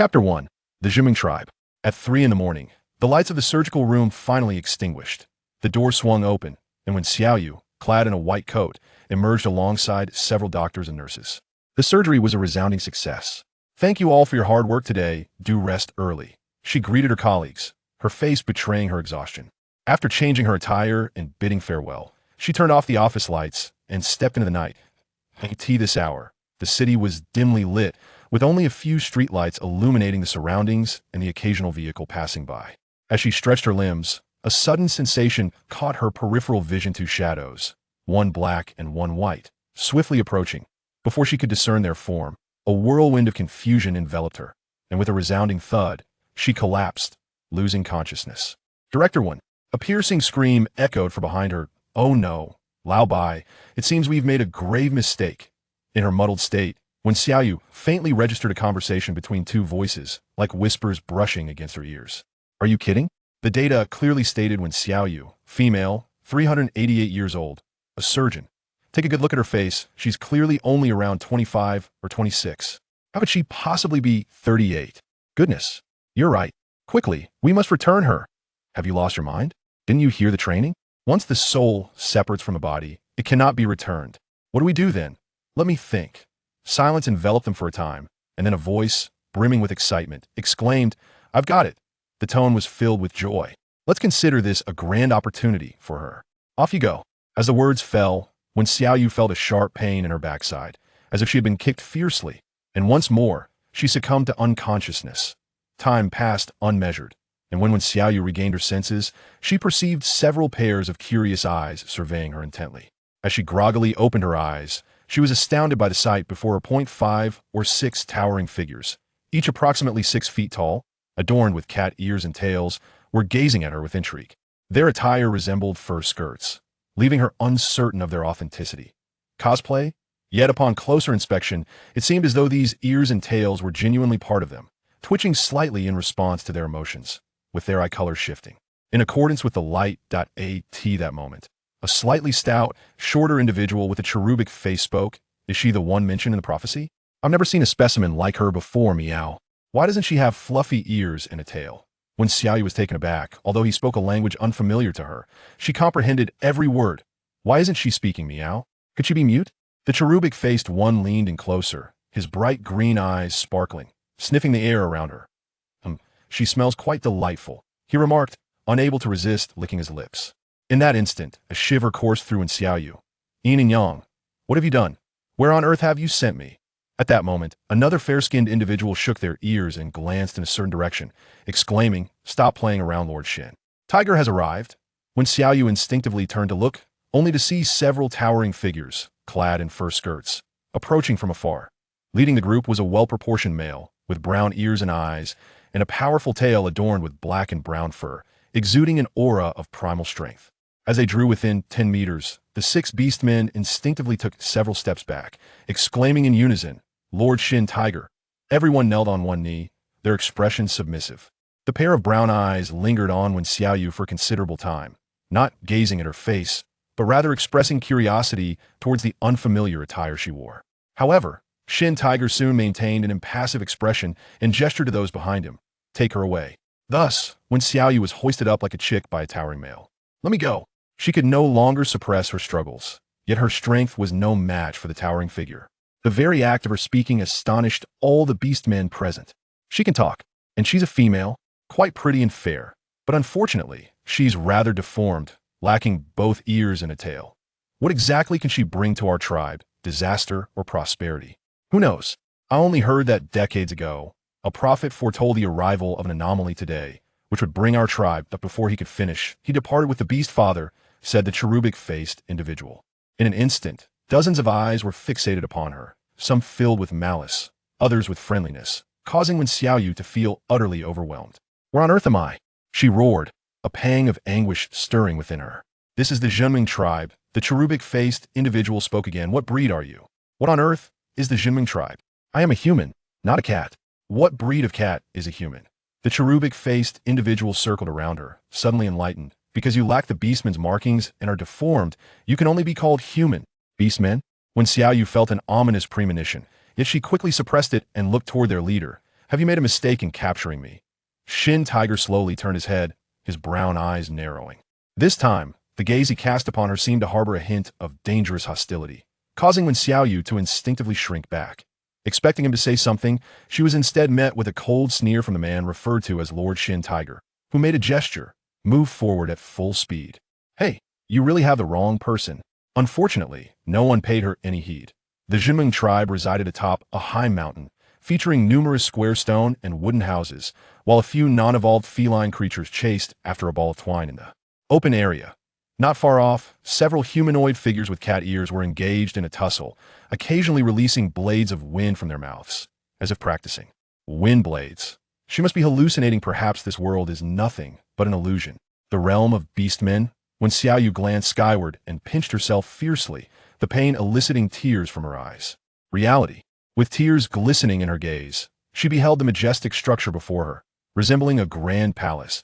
Chapter 1. The Juming Tribe. At 3 in the morning, the lights of the surgical room finally extinguished. The door swung open, and when Xiaoyu, clad in a white coat, emerged alongside several doctors and nurses. The surgery was a resounding success. "Thank you all for your hard work today. Do rest early," she greeted her colleagues, her face betraying her exhaustion. After changing her attire and bidding farewell, she turned off the office lights and stepped into the night. At this hour, the city was dimly lit, with only a few streetlights illuminating the surroundings and the occasional vehicle passing by. As she stretched her limbs, a sudden sensation caught her peripheral vision. Two shadows, one black and one white, swiftly approaching. Before she could discern their form, a whirlwind of confusion enveloped her, and with a resounding thud, she collapsed, losing consciousness. Director 1. A piercing scream echoed from behind her. "Oh no, Lao Bai, it seems we've made a grave mistake." In her muddled state, when Xiaoyu faintly registered a conversation between two voices, like whispers brushing against her ears. "Are you kidding?" The data clearly stated when Xiaoyu, female, 388 years old, a surgeon. Take a good look at her face. She's clearly only around 25 or 26. How could she possibly be 38? Goodness, you're right. Quickly, we must return her. Have you lost your mind? Didn't you hear the training? Once the soul separates from the body, it cannot be returned. What do we do then? Let me think. Silence enveloped them for a time, and then a voice, brimming with excitement, exclaimed, "I've got it." The tone was filled with joy. "Let's consider this a grand opportunity for her. Off you go." As the words fell, when Xiaoyu felt a sharp pain in her backside, as if she had been kicked fiercely, and once more, she succumbed to unconsciousness. Time passed unmeasured, and when Xiaoyu regained her senses, she perceived several pairs of curious eyes surveying her intently. As she groggily opened her eyes, she was astounded by the sight before her 5 or 6 towering figures, each approximately 6 feet tall, adorned with cat ears and tails, were gazing at her with intrigue. Their attire resembled fur skirts, leaving her uncertain of their authenticity. Cosplay? Yet upon closer inspection, it seemed as though these ears and tails were genuinely part of them, twitching slightly in response to their emotions, with their eye color shifting. In accordance with the light.At that moment, a slightly stout, shorter individual with a cherubic face spoke. "Is she the one mentioned in the prophecy? I've never seen a specimen like her before, meow. Why doesn't she have fluffy ears and a tail?" When Xiaoyu was taken aback, although he spoke a language unfamiliar to her, she comprehended every word. "Why isn't she speaking, meow? Could she be mute?" The cherubic-faced one leaned in closer, his bright green eyes sparkling, sniffing the air around her. She smells quite delightful," he remarked, unable to resist licking his lips. In that instant, a shiver coursed through Xiaoyu. "Yin and Yang, what have you done? Where on earth have you sent me?" At that moment, another fair-skinned individual shook their ears and glanced in a certain direction, exclaiming, "Stop playing around, Lord Shin. Tiger has arrived." When Xiaoyu instinctively turned to look, only to see several towering figures, clad in fur skirts, approaching from afar. Leading the group was a well-proportioned male, with brown ears and eyes, and a powerful tail adorned with black and brown fur, exuding an aura of primal strength. As they drew within 10 meters, the 6 beastmen instinctively took several steps back, exclaiming in unison, "Lord Shin Tiger." Everyone knelt on one knee, their expressions submissive. The pair of brown eyes lingered on Xiaoyu for considerable time, not gazing at her face, but rather expressing curiosity towards the unfamiliar attire she wore. However, Shin Tiger soon maintained an impassive expression and gestured to those behind him, "Take her away." Thus, when Xiaoyu was hoisted up like a chick by a towering male, "Let me go." She could no longer suppress her struggles, yet her strength was no match for the towering figure. The very act of her speaking astonished all the beastmen present. "She can talk, and she's a female, quite pretty and fair, but unfortunately, she's rather deformed, lacking both ears and a tail. What exactly can she bring to our tribe, disaster or prosperity? Who knows? I only heard that decades ago, a prophet foretold the arrival of an anomaly today, which would bring our tribe, but before he could finish, he departed with the beast father," said the cherubic-faced individual. In an instant, dozens of eyes were fixated upon her, some filled with malice, others with friendliness, causing Xiaoyu to feel utterly overwhelmed. "Where on earth am I?" she roared, a pang of anguish stirring within her. "This is the Juming tribe." The cherubic-faced individual spoke again. "What breed are you?" "What on earth is the Juming tribe? I am a human, not a cat." "What breed of cat is a human?" The cherubic-faced individual circled around her, suddenly enlightened. "Because you lack the beastman's markings and are deformed, you can only be called human." "Beastmen?" When Xiaoyu felt an ominous premonition, yet she quickly suppressed it and looked toward their leader, Have you made a mistake in capturing me? Shin Tiger slowly turned his head, his brown eyes narrowing. This time, the gaze he cast upon her seemed to harbor a hint of dangerous hostility, causing Wen Xiaoyu to instinctively shrink back. Expecting him to say something, she was instead met with a cold sneer from the man referred to as Lord Shin Tiger, who made a gesture, moved forward at full speed. Hey, you really have the wrong person. Unfortunately, no one paid her any heed. The Juming tribe resided atop a high mountain, featuring numerous square stone and wooden houses, while a few non-evolved feline creatures chased after a ball of twine in the open area. Not far off, several humanoid figures with cat ears were engaged in a tussle, occasionally releasing blades of wind from their mouths, as if practicing. Wind blades. She must be hallucinating. Perhaps this world is nothing but an illusion. The realm of beastmen? When Xiaoyu glanced skyward and pinched herself fiercely, the pain eliciting tears from her eyes. Reality. With tears glistening in her gaze, she beheld the majestic structure before her, resembling a grand palace.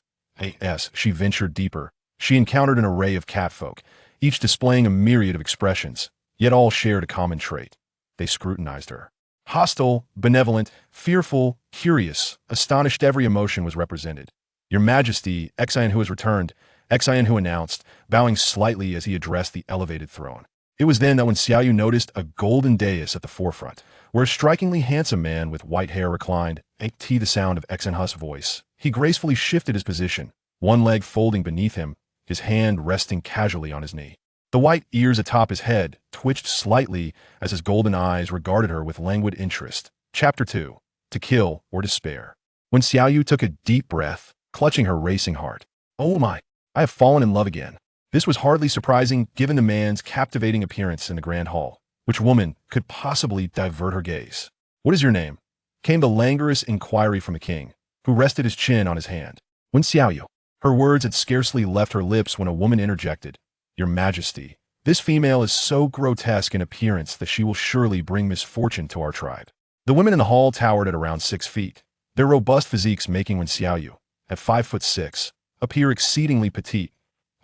As she ventured deeper, she encountered an array of catfolk, each displaying a myriad of expressions, yet all shared a common trait. They scrutinized her. Hostile, benevolent, fearful, curious, astonished. Every emotion was represented. Your Majesty, Xianhu has returned, Xianhu announced, bowing slightly as he addressed the elevated throne. It was then that when Xiaoyu noticed a golden dais at the forefront, where a strikingly handsome man with white hair reclined, the sound of Xianhu's voice. He gracefully shifted his position, one leg folding beneath him, his hand resting casually on his knee. The white ears atop his head twitched slightly as his golden eyes regarded her with languid interest. Chapter 2. To Kill or Despair. When Xiaoyu took a deep breath, clutching her racing heart. Oh my, I have fallen in love again. This was hardly surprising given the man's captivating appearance in the grand hall. Which woman could possibly divert her gaze? What is your name? Came the languorous inquiry from the king, who rested his chin on his hand. Wen Xiaoyu. Her words had scarcely left her lips when a woman interjected. Your Majesty, this female is so grotesque in appearance that she will surely bring misfortune to our tribe. The women in the hall towered at around 6 feet, their robust physiques making Wen Xiaoyu, at 5'6", appear exceedingly petite.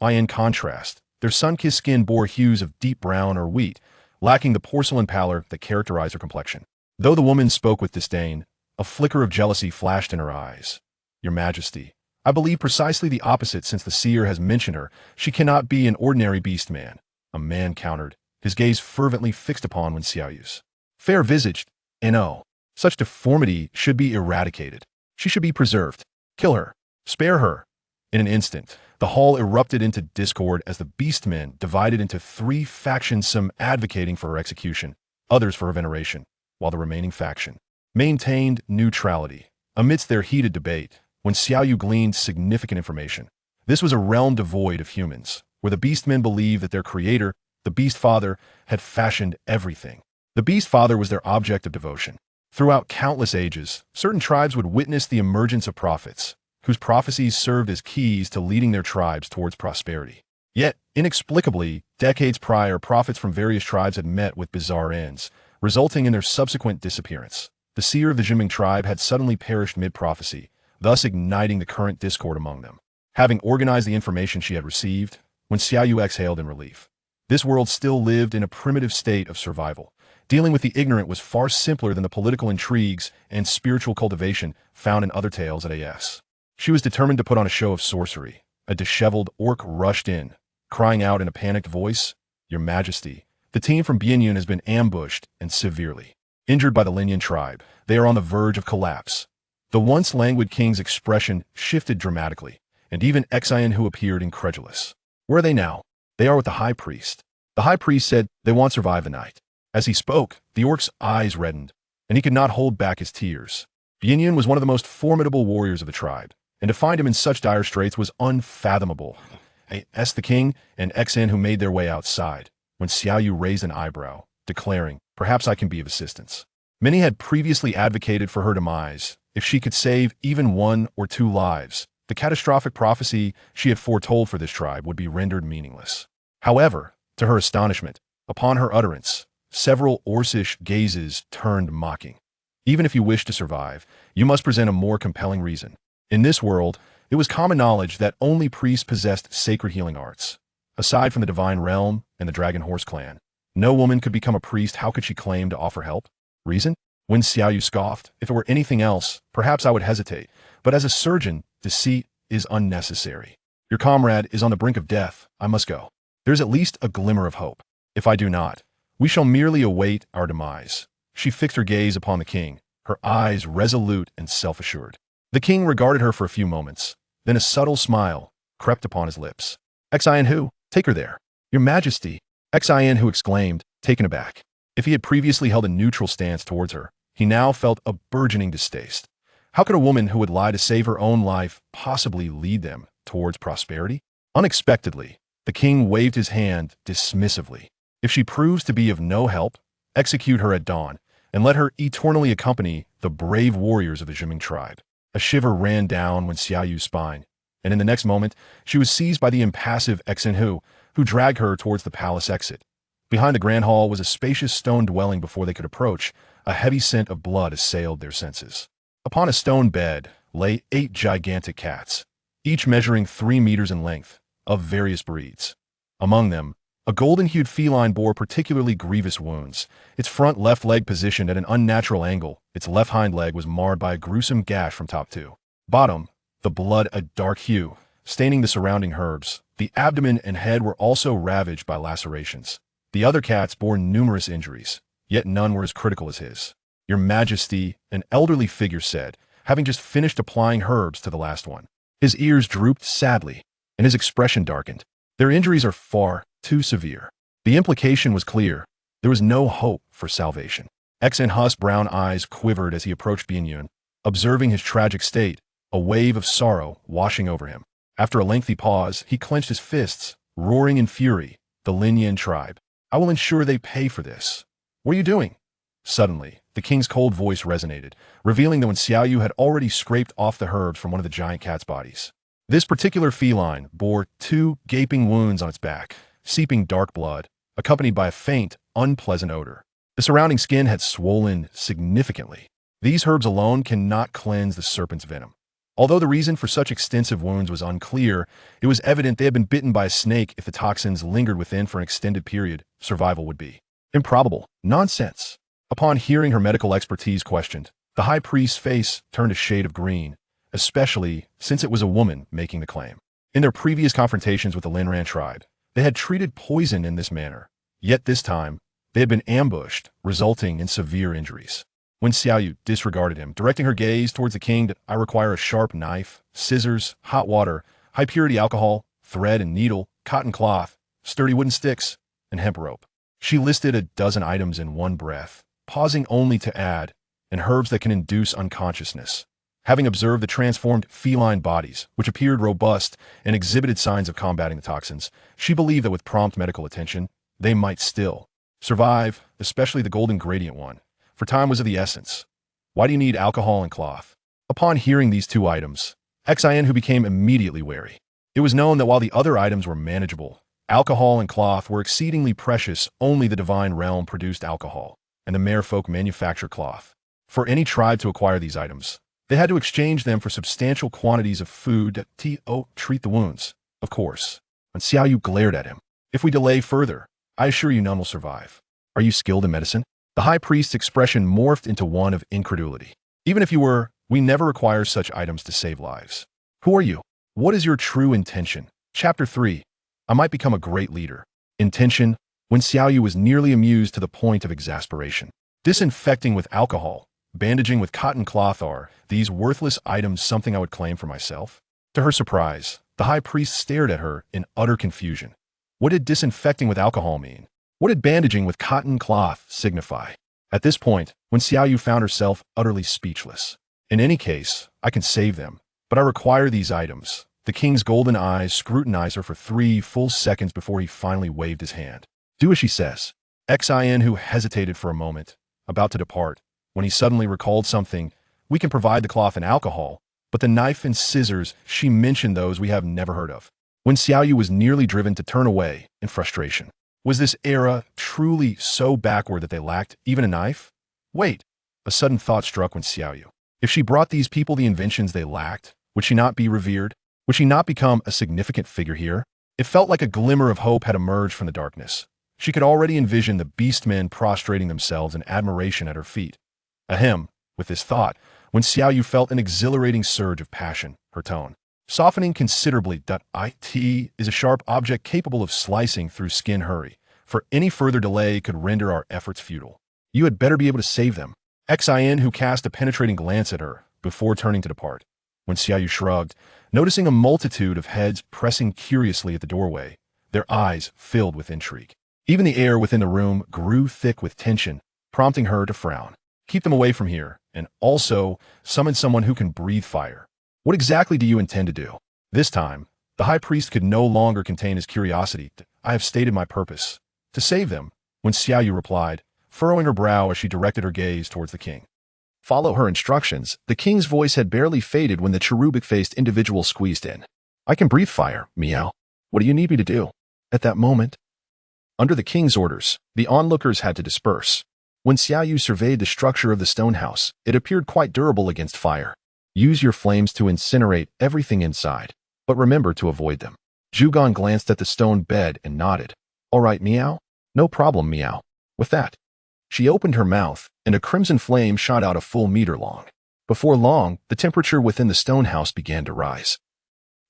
In contrast, their sun-kissed skin bore hues of deep brown or wheat, lacking the porcelain pallor that characterized her complexion. Though the woman spoke with disdain, a flicker of jealousy flashed in her eyes. Your Majesty, I believe precisely the opposite since the seer has mentioned her. She cannot be an ordinary beast man. A man countered, his gaze fervently fixed upon Wen Xiaoyu's. Fair-visaged, no. Such deformity should be eradicated. She should be preserved. Kill her. Spare her. In an instant, the hall erupted into discord as the beastmen divided into 3 factions, some advocating for her execution, others for her veneration, while the remaining faction maintained neutrality. Amidst their heated debate, Wen Xiaoyu gleaned significant information. This was a realm devoid of humans, where the beastmen believed that their creator, the Beast Father, had fashioned everything. The Beast Father was their object of devotion. Throughout countless ages, certain tribes would witness the emergence of prophets, whose prophecies served as keys to leading their tribes towards prosperity. Yet, inexplicably, decades prior, prophets from various tribes had met with bizarre ends, resulting in their subsequent disappearance. The seer of the Juming tribe had suddenly perished mid-prophecy, thus igniting the current discord among them. Having organized the information she had received, Wen Xiaoyu exhaled in relief. This world still lived in a primitive state of survival. Dealing with the ignorant was far simpler than the political intrigues and spiritual cultivation found in other tales at AS. She was determined to put on a show of sorcery. A disheveled orc rushed in, crying out in a panicked voice, Your Majesty, the team from Bianyun has been ambushed and severely injured by the Linyan tribe. They are on the verge of collapse. The once languid king's expression shifted dramatically, and even Xianhu appeared incredulous. Where are they now? They are with the high priest. The high priest said they won't survive the night. As he spoke, the orc's eyes reddened, and he could not hold back his tears. Bianyun was one of the most formidable warriors of the tribe, and to find him in such dire straits was unfathomable. The king and Xianhu made their way outside, when Xiaoyu raised an eyebrow, declaring, Perhaps I can be of assistance. Many had previously advocated for her demise. If she could save even 1 or 2 lives, the catastrophic prophecy she had foretold for this tribe would be rendered meaningless. However, to her astonishment, upon her utterance, several orcish gazes turned mocking. Even if you wish to survive, you must present a more compelling reason. In this world, it was common knowledge that only priests possessed sacred healing arts. Aside from the divine realm and the Dragon Horse clan, no woman could become a priest. How could she claim to offer help? Reason? Wen Xiaoyu scoffed. If it were anything else, perhaps I would hesitate. But as a surgeon, deceit is unnecessary. Your comrade is on the brink of death. I must go. There's at least a glimmer of hope. If I do not, we shall merely await our demise. She fixed her gaze upon the king, her eyes resolute and self-assured. The king regarded her for a few moments. Then a subtle smile crept upon his lips. Xin Hu, take her there. Your Majesty, Xin Hu exclaimed, taken aback. If he had previously held a neutral stance towards her, he now felt a burgeoning distaste. How could a woman who would lie to save her own life possibly lead them towards prosperity? Unexpectedly, the king waved his hand dismissively. If she proves to be of no help, execute her at dawn, and let her eternally accompany the brave warriors of the Juming tribe. A shiver ran down Wen Xiaoyu's spine, and in the next moment, she was seized by the impassive Xin Hu, who dragged her towards the palace exit. Behind the grand hall was a spacious stone dwelling. Before they could approach, a heavy scent of blood assailed their senses. Upon a stone bed lay 8 gigantic cats, each measuring 3 meters in length, of various breeds. Among them, a golden-hued feline bore particularly grievous wounds. Its front left leg positioned at an unnatural angle, its left hind leg was marred by a gruesome gash from top to bottom, the blood a dark hue, staining the surrounding herbs. The abdomen and head were also ravaged by lacerations. The other cats bore numerous injuries, yet none were as critical as his. Your Majesty, an elderly figure said, having just finished applying herbs to the last one. His ears drooped sadly, and his expression darkened. Their injuries are far too severe. The implication was clear. There was no hope for salvation. Xin Hu's brown eyes quivered as he approached Bianyun. Observing his tragic state, a wave of sorrow washing over him. After a lengthy pause, he clenched his fists, roaring in fury. The Lin Yan tribe. I will ensure they pay for this. What are you doing? Suddenly, the king's cold voice resonated, revealing that Wen Xiaoyu had already scraped off the herbs from one of the giant cat's bodies. This particular feline bore 2 gaping wounds on its back, seeping dark blood, accompanied by a faint, unpleasant odor. The surrounding skin had swollen significantly. These herbs alone cannot cleanse the serpent's venom. Although the reason for such extensive wounds was unclear, it was evident they had been bitten by a snake. If the toxins lingered within for an extended period, survival would be improbable. Nonsense. Upon hearing her medical expertise questioned, the high priest's face turned a shade of green, especially since it was a woman making the claim. In their previous confrontations with the Lin Ran tribe, they had treated poison in this manner, yet this time, they had been ambushed, resulting in severe injuries. Wen Xiaoyu disregarded him, directing her gaze towards the king. I require a sharp knife, scissors, hot water, high-purity alcohol, thread and needle, cotton cloth, sturdy wooden sticks, and hemp rope. She listed a dozen items in one breath, pausing only to add, and herbs that can induce unconsciousness. Having observed the transformed feline bodies, which appeared robust and exhibited signs of combating the toxins, she believed that with prompt medical attention, they might still survive, especially the golden gradient one, for time was of the essence. Why do you need alcohol and cloth? Upon hearing these 2 items, Xin Hu became immediately wary. It was known that while the other items were manageable, alcohol and cloth were exceedingly precious. Only the divine realm produced alcohol, and the merfolk manufacture cloth. For any tribe to acquire these items, they had to exchange them for substantial quantities of food to treat the wounds. Of course. And Xiaoyu glared at him. If we delay further, I assure you none will survive. Are you skilled in medicine? The high priest's expression morphed into one of incredulity. Even if you were, we never require such items to save lives. Who are you? What is your true intention? Chapter 3. I might become a great leader. Intention. Wen Xiaoyu was nearly amused to the point of exasperation. Disinfecting with alcohol, bandaging with cotton cloth, are these worthless items something I would claim for myself? To her surprise, the high priest stared at her in utter confusion. What did disinfecting with alcohol mean? What did bandaging with cotton cloth signify? At this point, Wen Xiaoyu found herself utterly speechless. In any case, I can save them, but I require these items. The king's golden eyes scrutinized her for 3 full seconds before he finally waved his hand. Do as she says. Xin Hu hesitated for a moment, about to depart, when he suddenly recalled something. We can provide the cloth and alcohol, but the knife and scissors, she mentioned those we have never heard of. Wen Xiaoyu was nearly driven to turn away in frustration. Was this era truly so backward that they lacked even a knife? Wait, a sudden thought struck Wen Xiaoyu. If she brought these people the inventions they lacked, would she not be revered? Would she not become a significant figure here? It felt like a glimmer of hope had emerged from the darkness. She could already envision the beastmen prostrating themselves in admiration at her feet. Ahem. With this thought, when Xiaoyu felt an exhilarating surge of passion, her tone softening considerably. It is a sharp object capable of slicing through skin. Hurry, for any further delay could render our efforts futile. You had better be able to save them. Xin, who cast a penetrating glance at her before turning to depart. When Xiaoyu shrugged, noticing a multitude of heads pressing curiously at the doorway, their eyes filled with intrigue. Even the air within the room grew thick with tension, prompting her to frown. Keep them away from here, and also summon someone who can breathe fire. What exactly do you intend to do? This time, the high priest could no longer contain his curiosity. I have stated my purpose. To save them, when Xiaoyu replied, furrowing her brow as she directed her gaze towards the king. Follow her instructions. The king's voice had barely faded when the cherubic-faced individual squeezed in. I can breathe fire, meow. What do you need me to do? At that moment, under the king's orders, the onlookers had to disperse. When Xiaoyu surveyed the structure of the stone house, it appeared quite durable against fire. Use your flames to incinerate everything inside, but remember to avoid them. Zhugan glanced at the stone bed and nodded. All right, meow? No problem, meow. With that, she opened her mouth, and a crimson flame shot out a full meter long. Before long, the temperature within the stone house began to rise.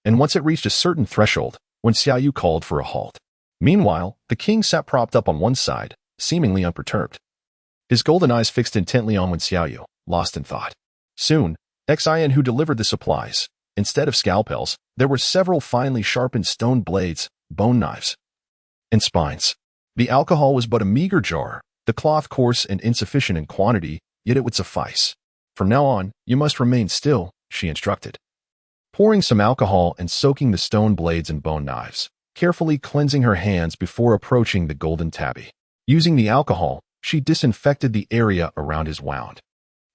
And once it reached a certain threshold, when Xiaoyu called for a halt. Meanwhile, the king sat propped up on one side, seemingly unperturbed. His golden eyes fixed intently on Wen Xiaoyu, lost in thought. Soon, Xin, who delivered the supplies. Instead of scalpels, there were several finely sharpened stone blades, bone knives, and spines. The alcohol was but a meager jar, the cloth coarse and insufficient in quantity, yet it would suffice. From now on, you must remain still, she instructed. Pouring some alcohol and soaking the stone blades and bone knives, carefully cleansing her hands before approaching the golden tabby. Using the alcohol, she disinfected the area around his wound,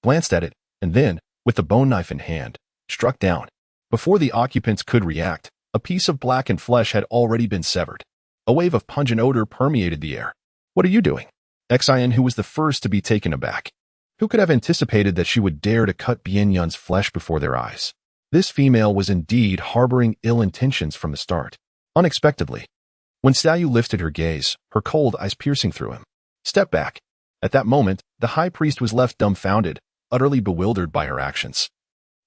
glanced at it, and then, with the bone knife in hand, struck down. Before the occupants could react, a piece of blackened flesh had already been severed. A wave of pungent odor permeated the air. What are you doing? Xin, who was the first to be taken aback. Who could have anticipated that she would dare to cut Bianyun's flesh before their eyes? This female was indeed harboring ill intentions from the start. Unexpectedly, when Xiaoyu lifted her gaze, her cold eyes piercing through him. Step back. At that moment, the high priest was left dumbfounded, utterly bewildered by her actions.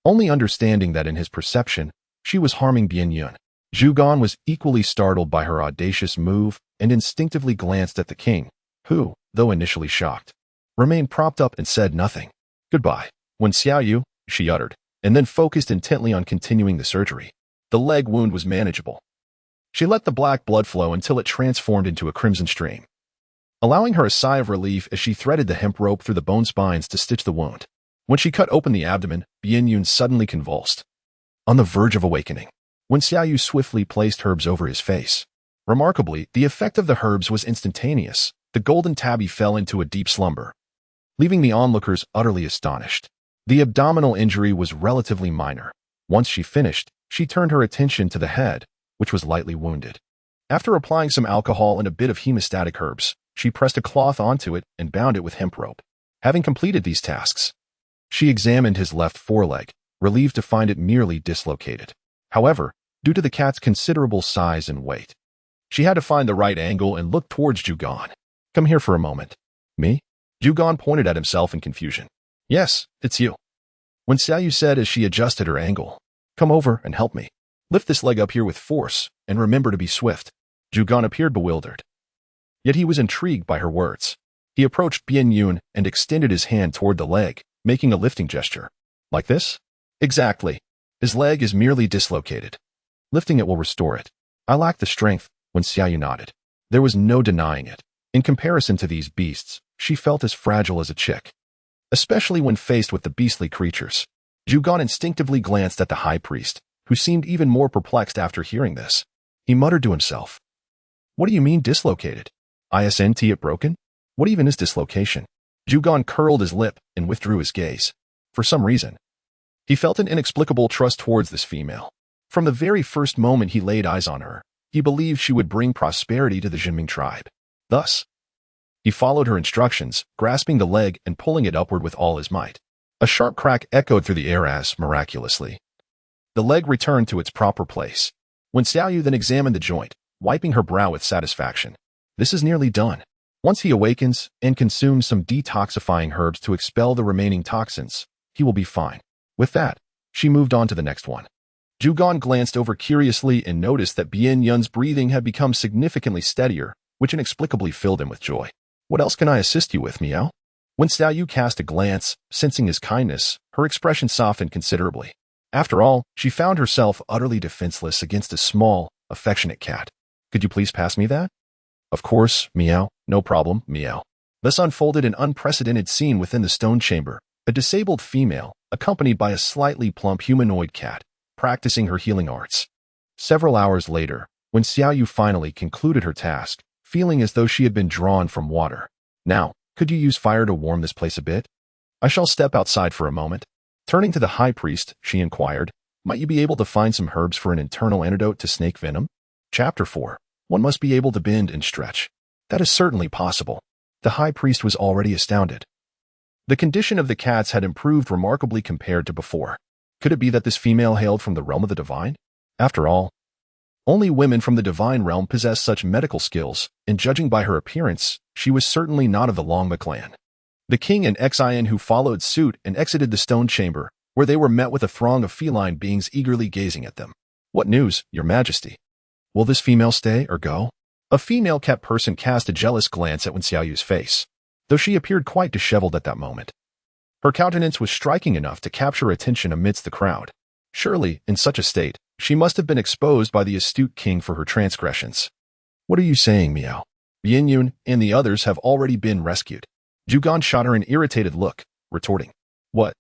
Only understanding that in his perception, she was harming Bianyun. Zhugan was equally startled by her audacious move and instinctively glanced at the king, who, though initially shocked, remained propped up and said nothing. Goodbye. When Xiaoyu, she uttered, and then focused intently on continuing the surgery. The leg wound was manageable. She let the black blood flow until it transformed into a crimson stream, allowing her a sigh of relief as she threaded the hemp rope through the bone spines to stitch the wound. When she cut open the abdomen, Bianyun suddenly convulsed, on the verge of awakening. When Xiaoyu swiftly placed herbs over his face. Remarkably, the effect of the herbs was instantaneous. The golden tabby fell into a deep slumber, leaving the onlookers utterly astonished. The abdominal injury was relatively minor. Once she finished, she turned her attention to the head, which was lightly wounded. After applying some alcohol and a bit of hemostatic herbs, she pressed a cloth onto it and bound it with hemp rope. Having completed these tasks, she examined his left foreleg, relieved to find it merely dislocated. However, due to the cat's considerable size and weight, she had to find the right angle and look towards Zhugan. Come here for a moment. Me? Zhugan pointed at himself in confusion. Yes, it's you. When Xiaoyu said as she adjusted her angle, come over and help me. Lift this leg up here with force, and remember to be swift. Zhugan appeared bewildered. Yet he was intrigued by her words. He approached Bianyun and extended his hand toward the leg, making a lifting gesture. Like this? Exactly. His leg is merely dislocated. Lifting it will restore it. I lack the strength, when Xiaoyu nodded. There was no denying it. In comparison to these beasts, she felt as fragile as a chick. Especially when faced with the beastly creatures. Zhugan instinctively glanced at the high priest, who seemed even more perplexed after hearing this. He muttered to himself. What do you mean dislocated? Isn't it broken? What even is dislocation? Zhugan curled his lip and withdrew his gaze. For some reason, he felt an inexplicable trust towards this female. From the very first moment he laid eyes on her, he believed she would bring prosperity to the Juming tribe. Thus, he followed her instructions, grasping the leg and pulling it upward with all his might. A sharp crack echoed through the air as, miraculously, the leg returned to its proper place. When Xiaoyu then examined the joint, wiping her brow with satisfaction. This is nearly done. Once he awakens and consumes some detoxifying herbs to expel the remaining toxins, he will be fine. With that, she moved on to the next one. Zhugan glanced over curiously and noticed that Bian Yun's breathing had become significantly steadier, which inexplicably filled him with joy. What else can I assist you with, Miao? When Xiaoyu cast a glance, sensing his kindness, her expression softened considerably. After all, she found herself utterly defenseless against a small, affectionate cat. Could you please pass me that? Of course, Miao. No problem, Miao. Thus unfolded an unprecedented scene within the stone chamber, a disabled female, accompanied by a slightly plump humanoid cat, practicing her healing arts. Several hours later, when Xiaoyu finally concluded her task, feeling as though she had been drawn from water. Now, could you use fire to warm this place a bit? I shall step outside for a moment. Turning to the high priest, she inquired, might you be able to find some herbs for an internal antidote to snake venom? Chapter 4. One must be able to bend and stretch. That is certainly possible. The high priest was already astounded. The condition of the cats had improved remarkably compared to before. Could it be that this female hailed from the realm of the divine? After all, only women from the divine realm possess such medical skills, and judging by her appearance, she was certainly not of the Longma clan. The king and Xian who followed suit and exited the stone chamber, where they were met with a throng of feline beings eagerly gazing at them. What news, your majesty? Will this female stay or go? A female cat person cast a jealous glance at Wen Xiaoyu's face, though she appeared quite disheveled at that moment. Her countenance was striking enough to capture attention amidst the crowd. Surely, in such a state, she must have been exposed by the astute king for her transgressions. What are you saying, Miao? Bian Yun and the others have already been rescued. Zhugan shot her an irritated look, retorting, What?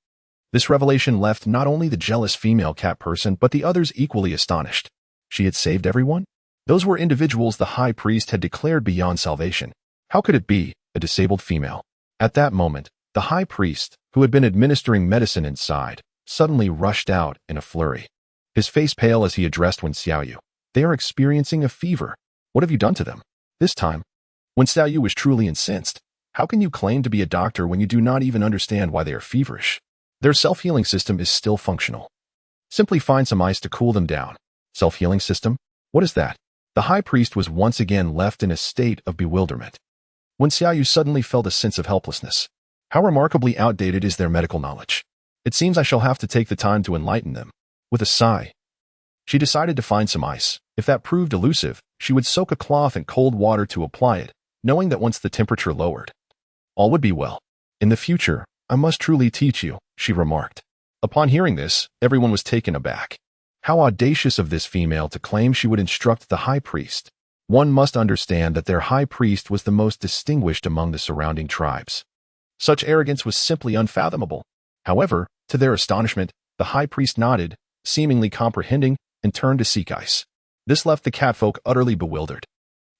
This revelation left not only the jealous female cat person but the others equally astonished. She had saved everyone? Those were individuals the high priest had declared beyond salvation. How could it be a disabled female? At that moment, the high priest, who had been administering medicine inside, suddenly rushed out in a flurry. His face pale as he addressed Wen Xiaoyu. They are experiencing a fever. What have you done to them? This time, Wen Xiaoyu was truly incensed. How can you claim to be a doctor when you do not even understand why they are feverish? Their self-healing system is still functional. Simply find some ice to cool them down. Self-healing system? What is that? The high priest was once again left in a state of bewilderment. Wen Xiaoyu suddenly felt a sense of helplessness. How remarkably outdated is their medical knowledge. It seems I shall have to take the time to enlighten them. With a sigh, she decided to find some ice. If that proved elusive, she would soak a cloth in cold water to apply it, knowing that once the temperature lowered, all would be well. In the future, I must truly teach you, she remarked. Upon hearing this, everyone was taken aback. How audacious of this female to claim she would instruct the high priest. One must understand that their high priest was the most distinguished among the surrounding tribes. Such arrogance was simply unfathomable. However, to their astonishment, the high priest nodded, seemingly comprehending, and turned to seek ice. This left the catfolk utterly bewildered.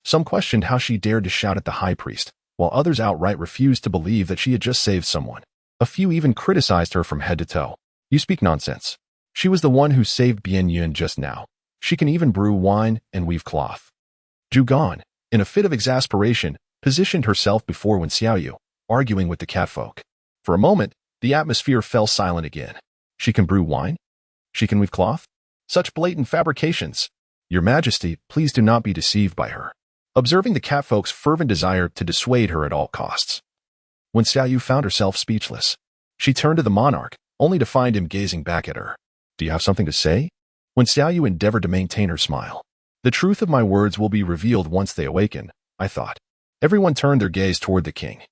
Some questioned how she dared to shout at the high priest, while others outright refused to believe that she had just saved someone. A few even criticized her from head to toe. You speak nonsense. She was the one who saved Bian Yun just now. She can even brew wine and weave cloth. Zhugan, in a fit of exasperation, positioned herself before Wen Xiaoyu, arguing with the catfolk. For a moment, the atmosphere fell silent again. She can brew wine? She can weave cloth? Such blatant fabrications. Your Majesty, please do not be deceived by her. Observing the catfolk's fervent desire to dissuade her at all costs, Wen Xiaoyu found herself speechless. She turned to the monarch, only to find him gazing back at her. Do you have something to say? Wen Xiaoyu endeavored to maintain her smile. The truth of my words will be revealed once they awaken, I thought. Everyone turned their gaze toward the king,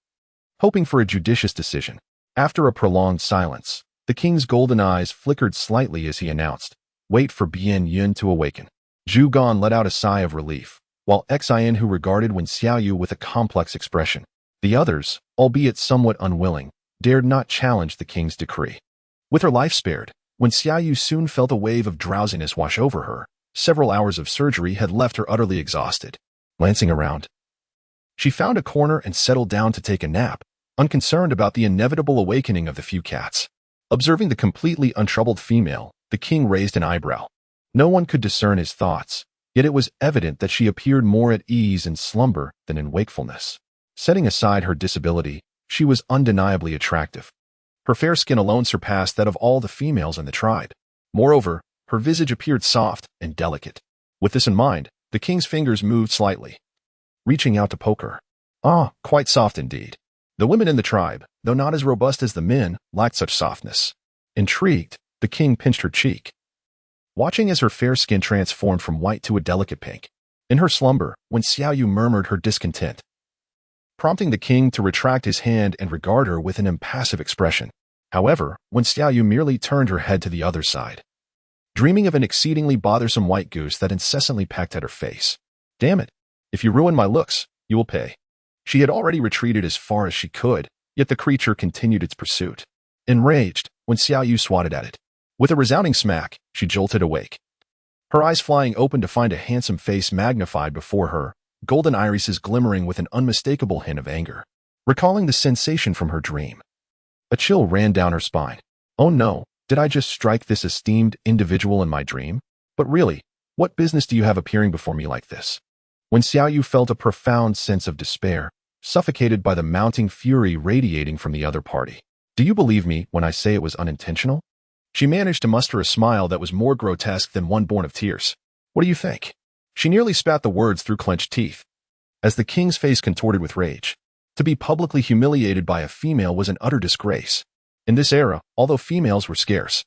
hoping for a judicious decision. After a prolonged silence, the king's golden eyes flickered slightly as he announced, Wait for Bian Yun to awaken. Zhugan let out a sigh of relief, while Xian who regarded Wen Xiaoyu with a complex expression. The others, albeit somewhat unwilling, dared not challenge the king's decree. With her life spared, Wen Xiaoyu soon felt a wave of drowsiness wash over her. Several hours of surgery had left her utterly exhausted. Glancing around, she found a corner and settled down to take a nap, unconcerned about the inevitable awakening of the few cats. Observing the completely untroubled female, the king raised an eyebrow. No one could discern his thoughts, yet it was evident that she appeared more at ease in slumber than in wakefulness. Setting aside her disability, she was undeniably attractive. Her fair skin alone surpassed that of all the females in the tribe. Moreover, her visage appeared soft and delicate. With this in mind, the king's fingers moved slightly, reaching out to poke her. Ah, quite soft indeed. The women in the tribe, though not as robust as the men, lacked such softness. Intrigued, the king pinched her cheek, watching as her fair skin transformed from white to a delicate pink. In her slumber, when Xiaoyu murmured her discontent, prompting the king to retract his hand and regard her with an impassive expression. However, when Xiaoyu merely turned her head to the other side, dreaming of an exceedingly bothersome white goose that incessantly pecked at her face. Damn it! If you ruin my looks, you will pay. She had already retreated as far as she could, yet the creature continued its pursuit. Enraged, when Xiaoyu swatted at it, with a resounding smack, she jolted awake, her eyes flying open to find a handsome face magnified before her, golden irises glimmering with an unmistakable hint of anger. Recalling the sensation from her dream, a chill ran down her spine. Oh no, did I just strike this esteemed individual in my dream? But really, what business do you have appearing before me like this? When Xiaoyu felt a profound sense of despair, suffocated by the mounting fury radiating from the other party. Do you believe me when I say it was unintentional? She managed to muster a smile that was more grotesque than one born of tears. What do you think? She nearly spat the words through clenched teeth, as the king's face contorted with rage. To be publicly humiliated by a female was an utter disgrace. In this era, although females were scarce,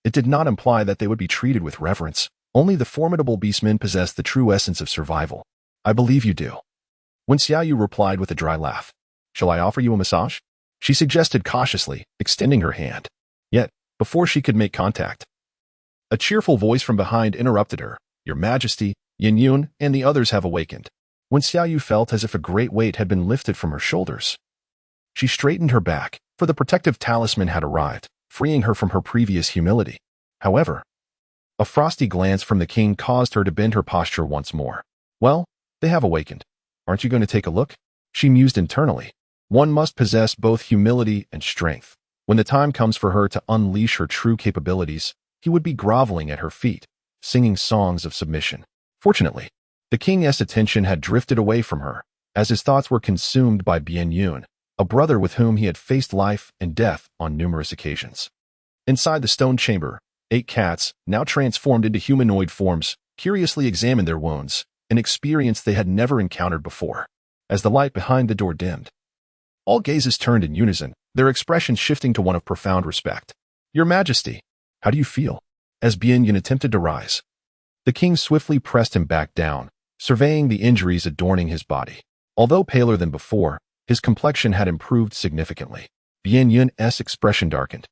it did not imply that they would be treated with reverence. Only the formidable beastmen possessed the true essence of survival. I believe you do. When Xiaoyu replied with a dry laugh, shall I offer you a massage? She suggested cautiously, extending her hand. Yet, before she could make contact, a cheerful voice from behind interrupted her. Your Majesty, Yin Yun, and the others have awakened. When Xiaoyu felt as if a great weight had been lifted from her shoulders, she straightened her back, for the protective talisman had arrived, freeing her from her previous humility. However, a frosty glance from the king caused her to bend her posture once more. Well, they have awakened. Aren't you going to take a look? She mused internally. One must possess both humility and strength. When the time comes for her to unleash her true capabilities, he would be groveling at her feet, singing songs of submission. Fortunately, the king's attention had drifted away from her, as his thoughts were consumed by Bien Yun, a brother with whom he had faced life and death on numerous occasions. Inside the stone chamber, 8 cats, now transformed into humanoid forms, curiously examined their wounds, an experience they had never encountered before. As the light behind the door dimmed, all gazes turned in unison, their expressions shifting to one of profound respect. Your Majesty, how do you feel? As Bien Yun attempted to rise, the king swiftly pressed him back down, surveying the injuries adorning his body. Although paler than before, his complexion had improved significantly. Bien Yun's expression darkened,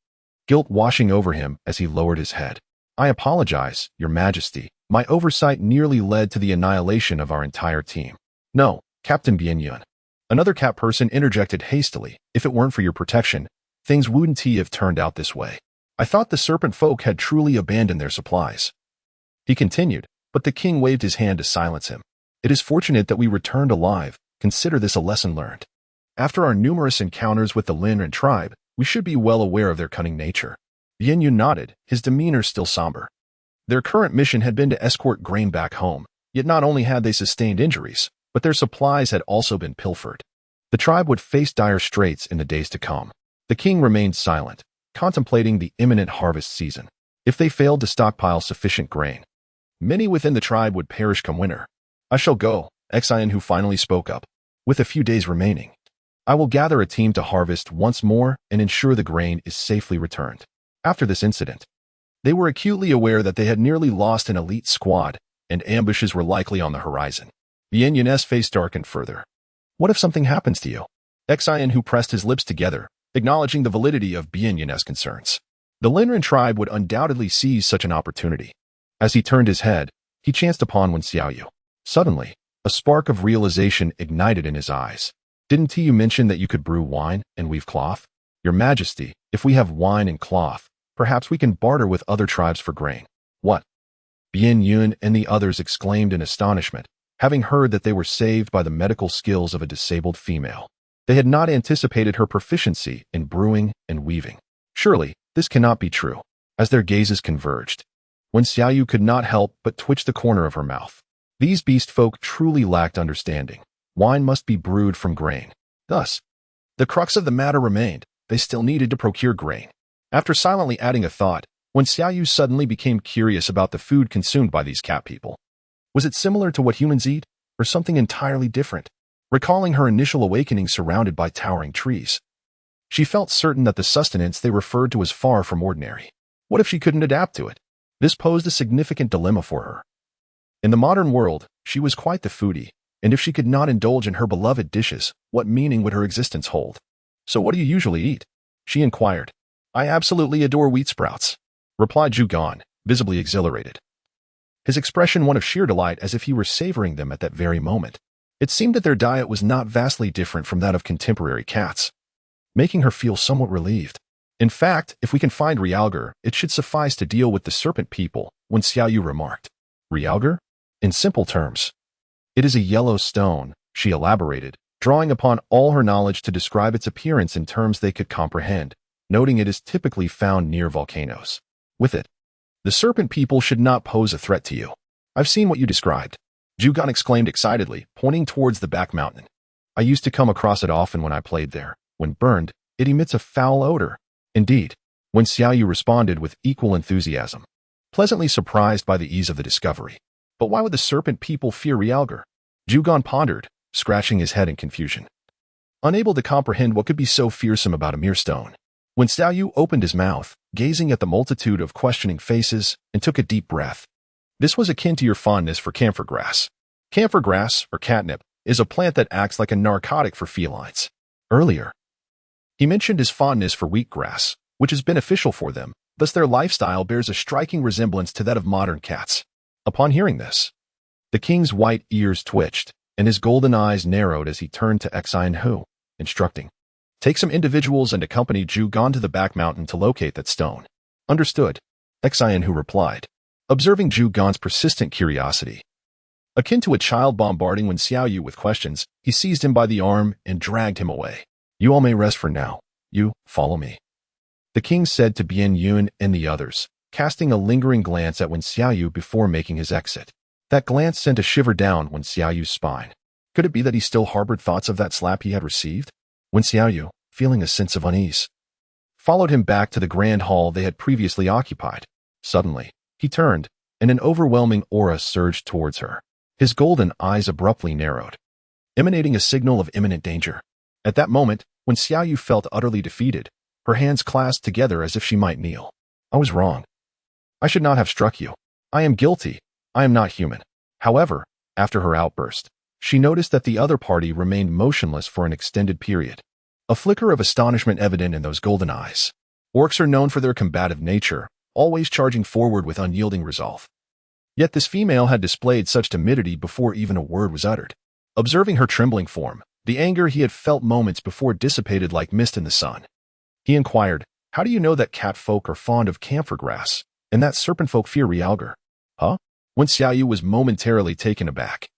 guilt washing over him as he lowered his head. I apologize, Your Majesty. My oversight nearly led to the annihilation of our entire team. No, Captain Bien Yun. Another cat person interjected hastily. If it weren't for your protection, things wouldn't have turned out this way. I thought the serpent folk had truly abandoned their supplies. He continued, but the king waved his hand to silence him. It is fortunate that we returned alive. Consider this a lesson learned. After our numerous encounters with the Lin tribe, we should be well aware of their cunning nature. Bien Yun nodded, his demeanor still somber. Their current mission had been to escort grain back home, yet not only had they sustained injuries, but their supplies had also been pilfered. The tribe would face dire straits in the days to come. The king remained silent, contemplating the imminent harvest season. If they failed to stockpile sufficient grain, many within the tribe would perish come winter. I shall go, Xian who finally spoke up. With a few days remaining, I will gather a team to harvest once more and ensure the grain is safely returned. After this incident, they were acutely aware that they had nearly lost an elite squad, and ambushes were likely on the horizon. Bien Yun's face darkened further. What if something happens to you? Xian who pressed his lips together, acknowledging the validity of Bien Yun's concerns. The Linren tribe would undoubtedly seize such an opportunity. As he turned his head, he chanced upon Wen Xiaoyu. Suddenly, a spark of realization ignited in his eyes. Didn't you mention that you could brew wine and weave cloth? Your Majesty, if we have wine and cloth, perhaps we can barter with other tribes for grain. What? Bien Yun and the others exclaimed in astonishment, having heard that they were saved by the medical skills of a disabled female. They had not anticipated her proficiency in brewing and weaving. Surely, this cannot be true. As their gazes converged, Wen Xiaoyu could not help but twitch the corner of her mouth. These beast folk truly lacked understanding. Wine must be brewed from grain. Thus, the crux of the matter remained. They still needed to procure grain. After silently adding a thought, Wen Xiaoyu suddenly became curious about the food consumed by these cat people. Was it similar to what humans eat, or something entirely different? recalling her initial awakening surrounded by towering trees. She felt certain that the sustenance they referred to was far from ordinary. What if she couldn't adapt to it? This posed a significant dilemma for her. In the modern world, she was quite the foodie, and if she could not indulge in her beloved dishes, what meaning would her existence hold? "So what do you usually eat?" she inquired. "I absolutely adore wheat sprouts," replied Zhugan, visibly exhilarated. His expression one of sheer delight as if he were savoring them at that very moment. It seemed that their diet was not vastly different from that of contemporary cats, making her feel somewhat relieved. "In fact, if we can find realgar, it should suffice to deal with the serpent people," when Xiaoyu remarked. "Realgar?" "In simple terms, it is a yellow stone," she elaborated, drawing upon all her knowledge to describe its appearance in terms they could comprehend, noting it is typically found near volcanoes. "With it, the serpent people should not pose a threat to you. I've seen what you described," Zhugan exclaimed excitedly, pointing towards the back mountain. "I used to come across it often when I played there. When burned, it emits a foul odor." "Indeed," when Xiaoyu responded with equal enthusiasm, pleasantly surprised by the ease of the discovery. "But why would the serpent people fear realgar?" Zhugan pondered, scratching his head in confusion, unable to comprehend what could be so fearsome about a mere stone. When Xiaoyu opened his mouth, gazing at the multitude of questioning faces, and took a deep breath. "This was akin to your fondness for camphor grass. Camphor grass, or catnip, is a plant that acts like a narcotic for felines. Earlier, he mentioned his fondness for wheatgrass, which is beneficial for them, thus their lifestyle bears a striking resemblance to that of modern cats." Upon hearing this, the king's white ears twitched, and his golden eyes narrowed as he turned to Xian Hu, instructing, "Take some individuals and accompany Zhugan to the back mountain to locate that stone." "Understood," Xian Hu replied, observing Zhugan's persistent curiosity. Akin to a child bombarding when Xiaoyu with questions, he seized him by the arm and dragged him away. "You all may rest for now. You, follow me," the king said to Bian Yun and the others, casting a lingering glance at Wen Xiaoyu before making his exit. That glance sent a shiver down Wen Xiaoyu's spine. Could it be that he still harbored thoughts of that slap he had received? Wen Xiaoyu, feeling a sense of unease, followed him back to the grand hall they had previously occupied. Suddenly, he turned, and an overwhelming aura surged towards her. His golden eyes abruptly narrowed, emanating a signal of imminent danger. At that moment, when Xiaoyu felt utterly defeated, her hands clasped together as if she might kneel. "I was wrong. I should not have struck you. I am guilty. I am not human." However, after her outburst, she noticed that the other party remained motionless for an extended period, a flicker of astonishment evident in those golden eyes. Orcs are known for their combative nature, always charging forward with unyielding resolve. Yet this female had displayed such timidity before even a word was uttered. Observing her trembling form, the anger he had felt moments before dissipated like mist in the sun. He inquired, "How do you know that cat folk are fond of camphor grass, and that serpent folk fear realgar?" "Huh?" When Xiaoyu was momentarily taken aback,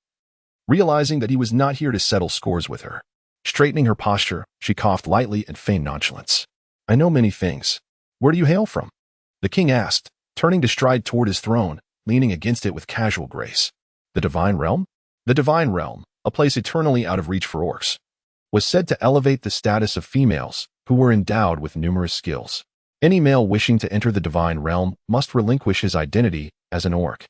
realizing that he was not here to settle scores with her. Straightening her posture, she coughed lightly and feigned nonchalance. "I know many things. Where do you hail from?" the king asked, turning to stride toward his throne, leaning against it with casual grace. "The Divine Realm?" The Divine Realm, a place eternally out of reach for orcs, was said to elevate the status of females who were endowed with numerous skills. Any male wishing to enter the Divine Realm must relinquish his identity as an orc.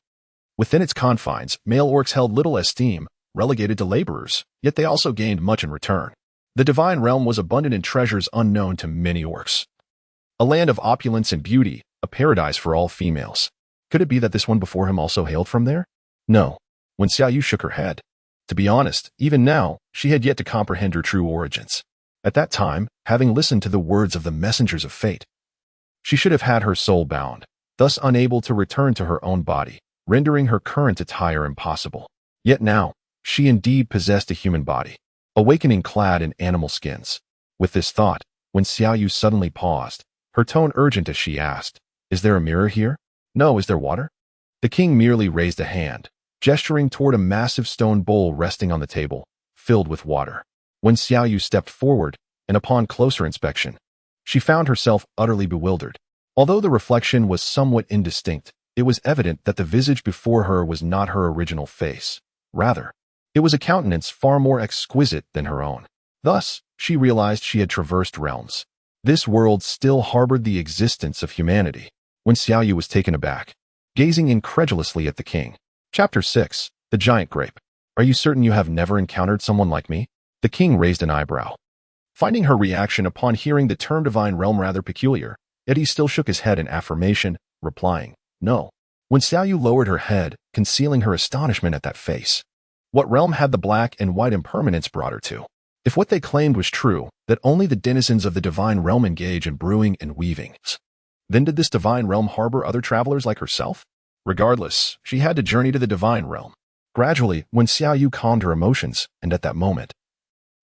Within its confines, male orcs held little esteem, relegated to laborers, yet they also gained much in return. The Divine Realm was abundant in treasures unknown to many orcs. A land of opulence and beauty, a paradise for all females. Could it be that this one before him also hailed from there? No. When Xiaoyu shook her head. To be honest, even now, she had yet to comprehend her true origins. At that time, having listened to the words of the messengers of fate, she should have had her soul bound, thus unable to return to her own body, rendering her current attire impossible. Yet now, she indeed possessed a human body, awakening clad in animal skins. With this thought, when Xiaoyu suddenly paused, her tone urgent as she asked, "Is there a mirror here?" "No, is there water?" The king merely raised a hand, gesturing toward a massive stone bowl resting on the table, filled with water. When Xiaoyu stepped forward, and upon closer inspection, she found herself utterly bewildered. Although the reflection was somewhat indistinct, it was evident that the visage before her was not her original face. Rather, it was a countenance far more exquisite than her own. Thus, she realized she had traversed realms. This world still harbored the existence of humanity. When Xiaoyu was taken aback, gazing incredulously at the king. Chapter 6. The Giant Grape. "Are you certain you have never encountered someone like me?" The king raised an eyebrow, finding her reaction upon hearing the term divine realm rather peculiar, yet he still shook his head in affirmation, replying, "No." When Xiaoyu lowered her head, concealing her astonishment at that face. What realm had the black and white impermanence brought her to? If what they claimed was true, that only the denizens of the divine realm engage in brewing and weaving, then did this divine realm harbor other travelers like herself? Regardless, she had to journey to the divine realm. Gradually, when Xiaoyu calmed her emotions, and at that moment,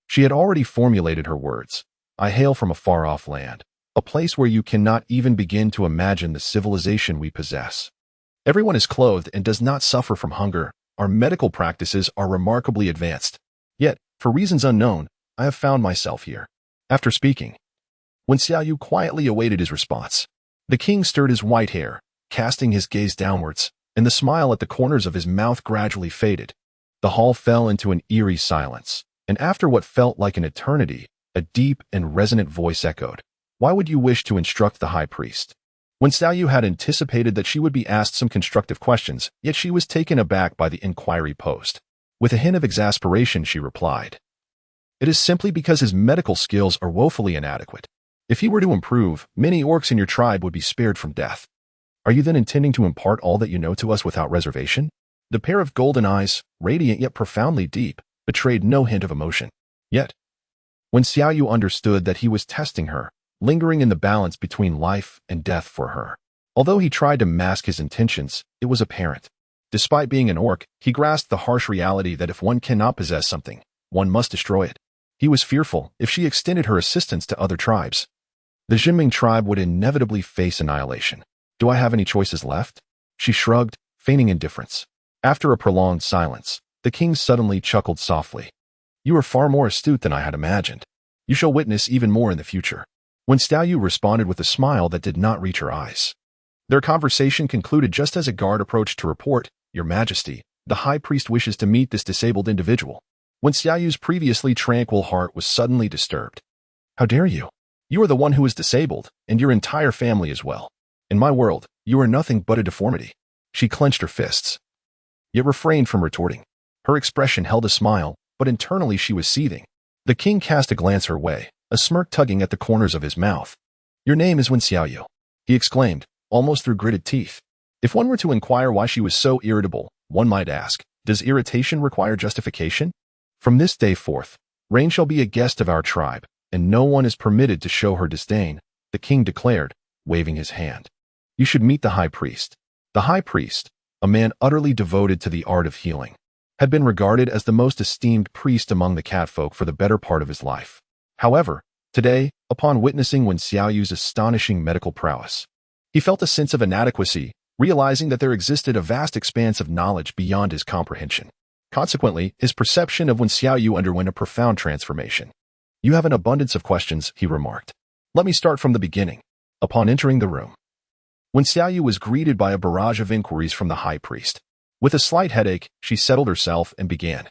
she had already formulated her words. "I hail from a far-off land, a place where you cannot even begin to imagine the civilization we possess. Everyone is clothed and does not suffer from hunger. Our medical practices are remarkably advanced. Yet, for reasons unknown, I have found myself here." After speaking, when Xiaoyu quietly awaited his response, the king stirred his white hair, casting his gaze downwards, and the smile at the corners of his mouth gradually faded. The hall fell into an eerie silence, and after what felt like an eternity, a deep and resonant voice echoed, "Why would you wish to instruct the high priest?" When Xiaoyu had anticipated that she would be asked some constructive questions, yet she was taken aback by the inquiry posed. With a hint of exasperation, she replied, "It is simply because his medical skills are woefully inadequate. If he were to improve, many orcs in your tribe would be spared from death." "Are you then intending to impart all that you know to us without reservation?" The pair of golden eyes, radiant yet profoundly deep, betrayed no hint of emotion. Yet, when Xiaoyu understood that he was testing her, lingering in the balance between life and death for her. Although he tried to mask his intentions, it was apparent. Despite being an orc, he grasped the harsh reality that if one cannot possess something, one must destroy it. He was fearful if she extended her assistance to other tribes, the Juming tribe would inevitably face annihilation. "Do I have any choices left?" She shrugged, feigning indifference. After a prolonged silence, the king suddenly chuckled softly. "You are far more astute than I had imagined. You shall witness even more in the future." When Xiaoyu responded with a smile that did not reach her eyes. Their conversation concluded just as a guard approached to report, "Your Majesty, the high priest wishes to meet this disabled individual." When Xiaoyu's previously tranquil heart was suddenly disturbed. "How dare you? You are the one who is disabled, and your entire family as well. In my world, you are nothing but a deformity." She clenched her fists, yet refrained from retorting. Her expression held a smile, but internally she was seething. The king cast a glance her way, a smirk tugging at the corners of his mouth. "Your name is Wen Xiaoyu," he exclaimed, almost through gritted teeth. If one were to inquire why she was so irritable, one might ask, does irritation require justification? "From this day forth, Rain shall be a guest of our tribe, and no one is permitted to show her disdain," the king declared, waving his hand. "You should meet the high priest." The high priest, a man utterly devoted to the art of healing, had been regarded as the most esteemed priest among the catfolk for the better part of his life. However, today, upon witnessing Wen Xiaoyu's astonishing medical prowess, he felt a sense of inadequacy, realizing that there existed a vast expanse of knowledge beyond his comprehension. Consequently, his perception of Wen Xiaoyu underwent a profound transformation. "You have an abundance of questions," he remarked. "Let me start from the beginning." Upon entering the room, Wen Xiaoyu was greeted by a barrage of inquiries from the high priest. With a slight headache, she settled herself and began.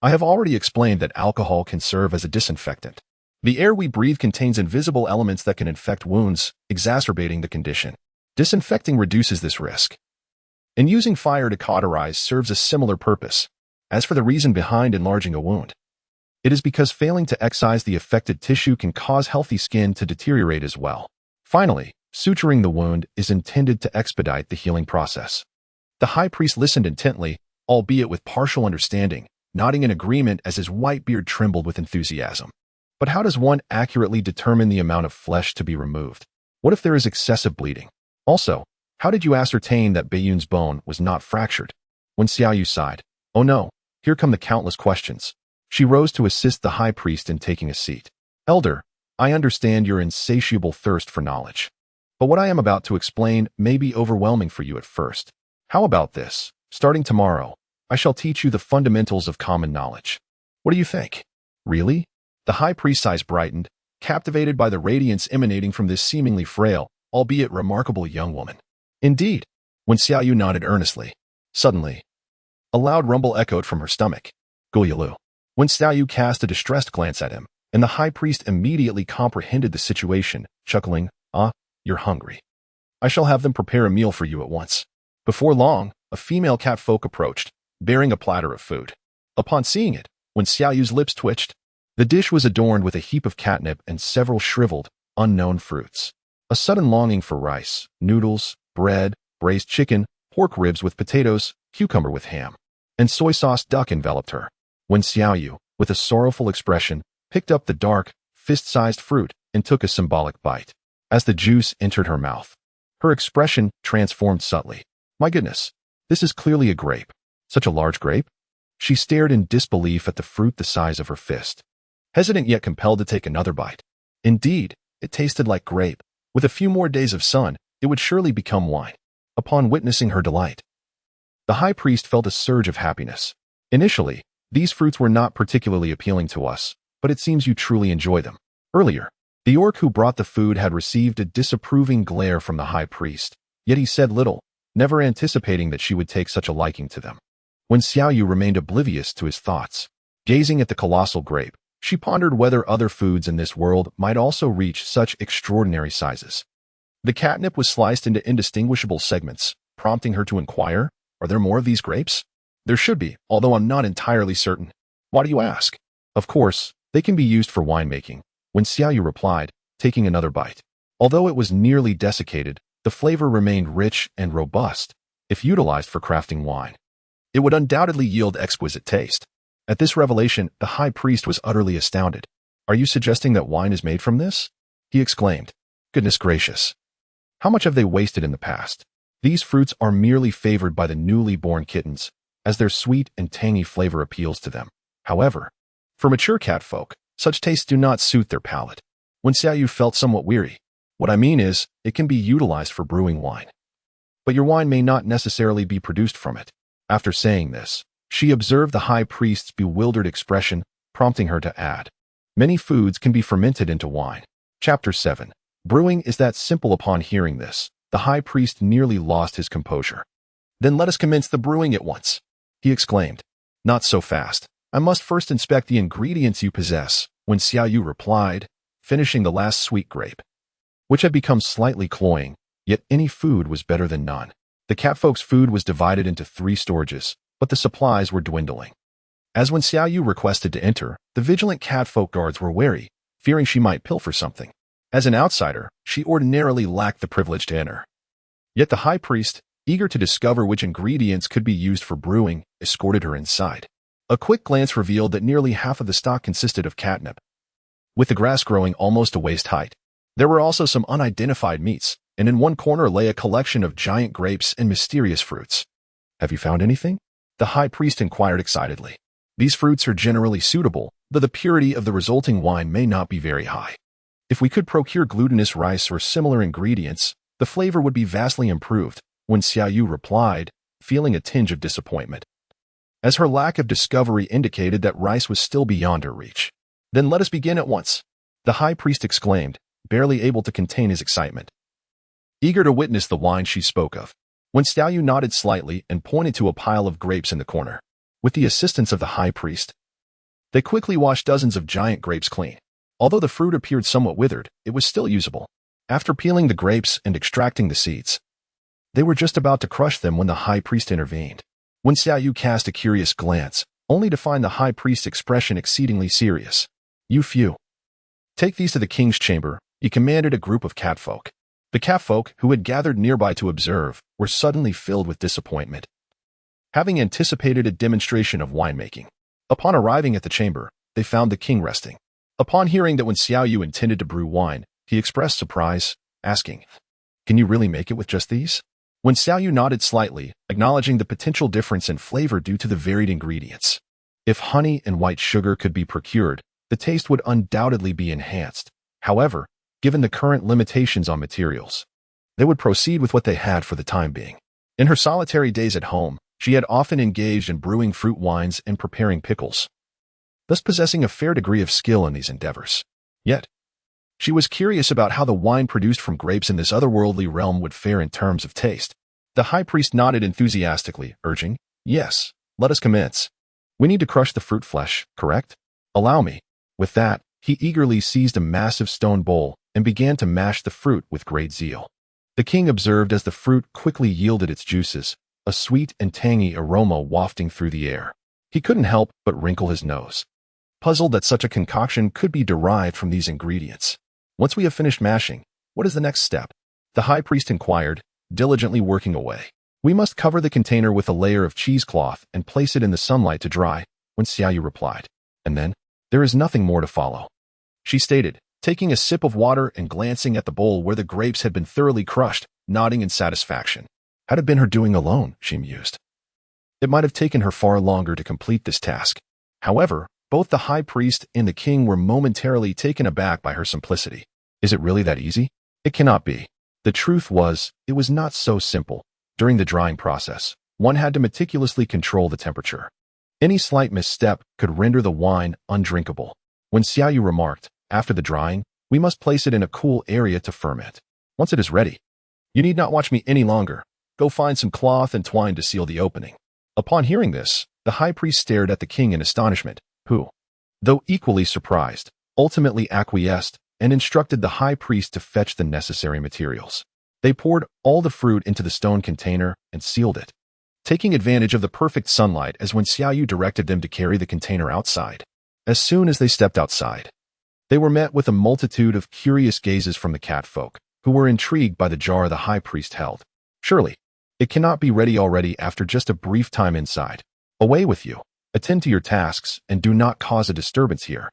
"I have already explained that alcohol can serve as a disinfectant. The air we breathe contains invisible elements that can infect wounds, exacerbating the condition. Disinfecting reduces this risk. And using fire to cauterize serves a similar purpose. As for the reason behind enlarging a wound, it is because failing to excise the affected tissue can cause healthy skin to deteriorate as well. Finally, suturing the wound is intended to expedite the healing process." The high priest listened intently, albeit with partial understanding, nodding in agreement as his white beard trembled with enthusiasm. "But how does one accurately determine the amount of flesh to be removed? What if there is excessive bleeding? Also, how did you ascertain that Baiyun's bone was not fractured?" When Xiaoyu sighed, "Oh no, here come the countless questions." She rose to assist the high priest in taking a seat. "Elder, I understand your insatiable thirst for knowledge. But what I am about to explain may be overwhelming for you at first. How about this? Starting tomorrow, I shall teach you the fundamentals of common knowledge. What do you think?" "Really?" The high priest's eyes brightened, captivated by the radiance emanating from this seemingly frail, albeit remarkable young woman. "Indeed." When Xiaoyu nodded earnestly. Suddenly, a loud rumble echoed from her stomach. "Gulyalu." When Xiaoyu cast a distressed glance at him, and the high priest immediately comprehended the situation, chuckling, "Ah, you're hungry. I shall have them prepare a meal for you at once." Before long, a female catfolk approached, bearing a platter of food. Upon seeing it, when Xiaoyu's lips twitched, The dish was adorned with a heap of catnip and several shriveled, unknown fruits. A sudden longing for rice, noodles, bread, braised chicken, pork ribs with potatoes, cucumber with ham, and soy sauce duck enveloped her. When Xiaoyu, with a sorrowful expression, picked up the dark, fist-sized fruit and took a symbolic bite. As the juice entered her mouth, her expression transformed subtly. My goodness, this is clearly a grape. Such a large grape? She stared in disbelief at the fruit the size of her fist, hesitant yet compelled to take another bite. Indeed, it tasted like grape. With a few more days of sun, it would surely become wine. Upon witnessing her delight, the high priest felt a surge of happiness. Initially, these fruits were not particularly appealing to us, but it seems you truly enjoy them. Earlier, the orc who brought the food had received a disapproving glare from the high priest, yet he said little, never anticipating that she would take such a liking to them. When Xiaoyu remained oblivious to his thoughts, gazing at the colossal grape, she pondered whether other foods in this world might also reach such extraordinary sizes. The catnip was sliced into indistinguishable segments, prompting her to inquire, are there more of these grapes? There should be, although I'm not entirely certain. Why do you ask? Of course, they can be used for winemaking, when Xiaoyu replied, taking another bite. Although it was nearly desiccated, the flavor remained rich and robust. If utilized for crafting wine, it would undoubtedly yield exquisite taste. At this revelation, the high priest was utterly astounded. Are you suggesting that wine is made from this? He exclaimed. Goodness gracious. How much have they wasted in the past? These fruits are merely favored by the newly born kittens, as their sweet and tangy flavor appeals to them. However, for mature catfolk, such tastes do not suit their palate. When Xiaoyu felt somewhat weary, what I mean is, it can be utilized for brewing wine. But your wine may not necessarily be produced from it. After saying this, she observed the high priest's bewildered expression, prompting her to add, many foods can be fermented into wine. Chapter 7. Brewing is that simple. Upon hearing this, the high priest nearly lost his composure. Then let us commence the brewing at once, he exclaimed. Not so fast. I must first inspect the ingredients you possess, when Xiaoyu replied, finishing the last sweet grape, which had become slightly cloying, yet any food was better than none. The catfolk's food was divided into 3 storages, but the supplies were dwindling. As when Xiaoyu requested to enter, the vigilant catfolk guards were wary, fearing she might pilfer something. As an outsider, she ordinarily lacked the privilege to enter. Yet the high priest, eager to discover which ingredients could be used for brewing, escorted her inside. A quick glance revealed that nearly half of the stock consisted of catnip, with the grass growing almost to waist height. There were also some unidentified meats, and in one corner lay a collection of giant grapes and mysterious fruits. Have you found anything? The high priest inquired excitedly. These fruits are generally suitable, though the purity of the resulting wine may not be very high. If we could procure glutinous rice or similar ingredients, the flavor would be vastly improved, when Xiaoyu replied, feeling a tinge of disappointment, as her lack of discovery indicated that rice was still beyond her reach. Then let us begin at once, the high priest exclaimed, barely able to contain his excitement, eager to witness the wine she spoke of. When Xiaoyu nodded slightly and pointed to a pile of grapes in the corner, with the assistance of the high priest, they quickly washed dozens of giant grapes clean. Although the fruit appeared somewhat withered, it was still usable. After peeling the grapes and extracting the seeds, they were just about to crush them when the high priest intervened. When Xiaoyu cast a curious glance, only to find the high priest's expression exceedingly serious. You few. Take these to the king's chamber, he commanded a group of catfolk. The catfolk, who had gathered nearby to observe, were suddenly filled with disappointment, having anticipated a demonstration of winemaking. Upon arriving at the chamber, they found the king resting. Upon hearing that when Xiaoyu intended to brew wine, he expressed surprise, asking, "Can you really make it with just these?" When Xiaoyu nodded slightly, acknowledging the potential difference in flavor due to the varied ingredients. If honey and white sugar could be procured, the taste would undoubtedly be enhanced. However, given the current limitations on materials, they would proceed with what they had for the time being. In her solitary days at home, she had often engaged in brewing fruit wines and preparing pickles, thus possessing a fair degree of skill in these endeavors. Yet, she was curious about how the wine produced from grapes in this otherworldly realm would fare in terms of taste. The high priest nodded enthusiastically, urging, "Yes, let us commence. We need to crush the fruit flesh, correct? Allow me." With that, he eagerly seized a massive stone bowl and began to mash the fruit with great zeal. The king observed as the fruit quickly yielded its juices, a sweet and tangy aroma wafting through the air. He couldn't help but wrinkle his nose, puzzled that such a concoction could be derived from these ingredients. Once we have finished mashing, what is the next step? The high priest inquired, diligently working away. We must cover the container with a layer of cheesecloth and place it in the sunlight to dry, when Xiaoyu replied. And then, there is nothing more to follow. She stated, taking a sip of water and glancing at the bowl where the grapes had been thoroughly crushed, nodding in satisfaction. Had it been her doing alone, she mused. It might have taken her far longer to complete this task. However, both the high priest and the king were momentarily taken aback by her simplicity. Is it really that easy? It cannot be. The truth was, it was not so simple. During the drying process, one had to meticulously control the temperature. Any slight misstep could render the wine undrinkable. When Xiaoyu remarked, after the drying, we must place it in a cool area to ferment. Once it is ready, you need not watch me any longer. Go find some cloth and twine to seal the opening. Upon hearing this, the high priest stared at the king in astonishment, who, though equally surprised, ultimately acquiesced and instructed the high priest to fetch the necessary materials. They poured all the fruit into the stone container and sealed it, taking advantage of the perfect sunlight as when Xiaoyu directed them to carry the container outside. As soon as they stepped outside, they were met with a multitude of curious gazes from the catfolk, who were intrigued by the jar the high priest held. Surely, it cannot be ready already after just a brief time inside. Away with you. Attend to your tasks and do not cause a disturbance here.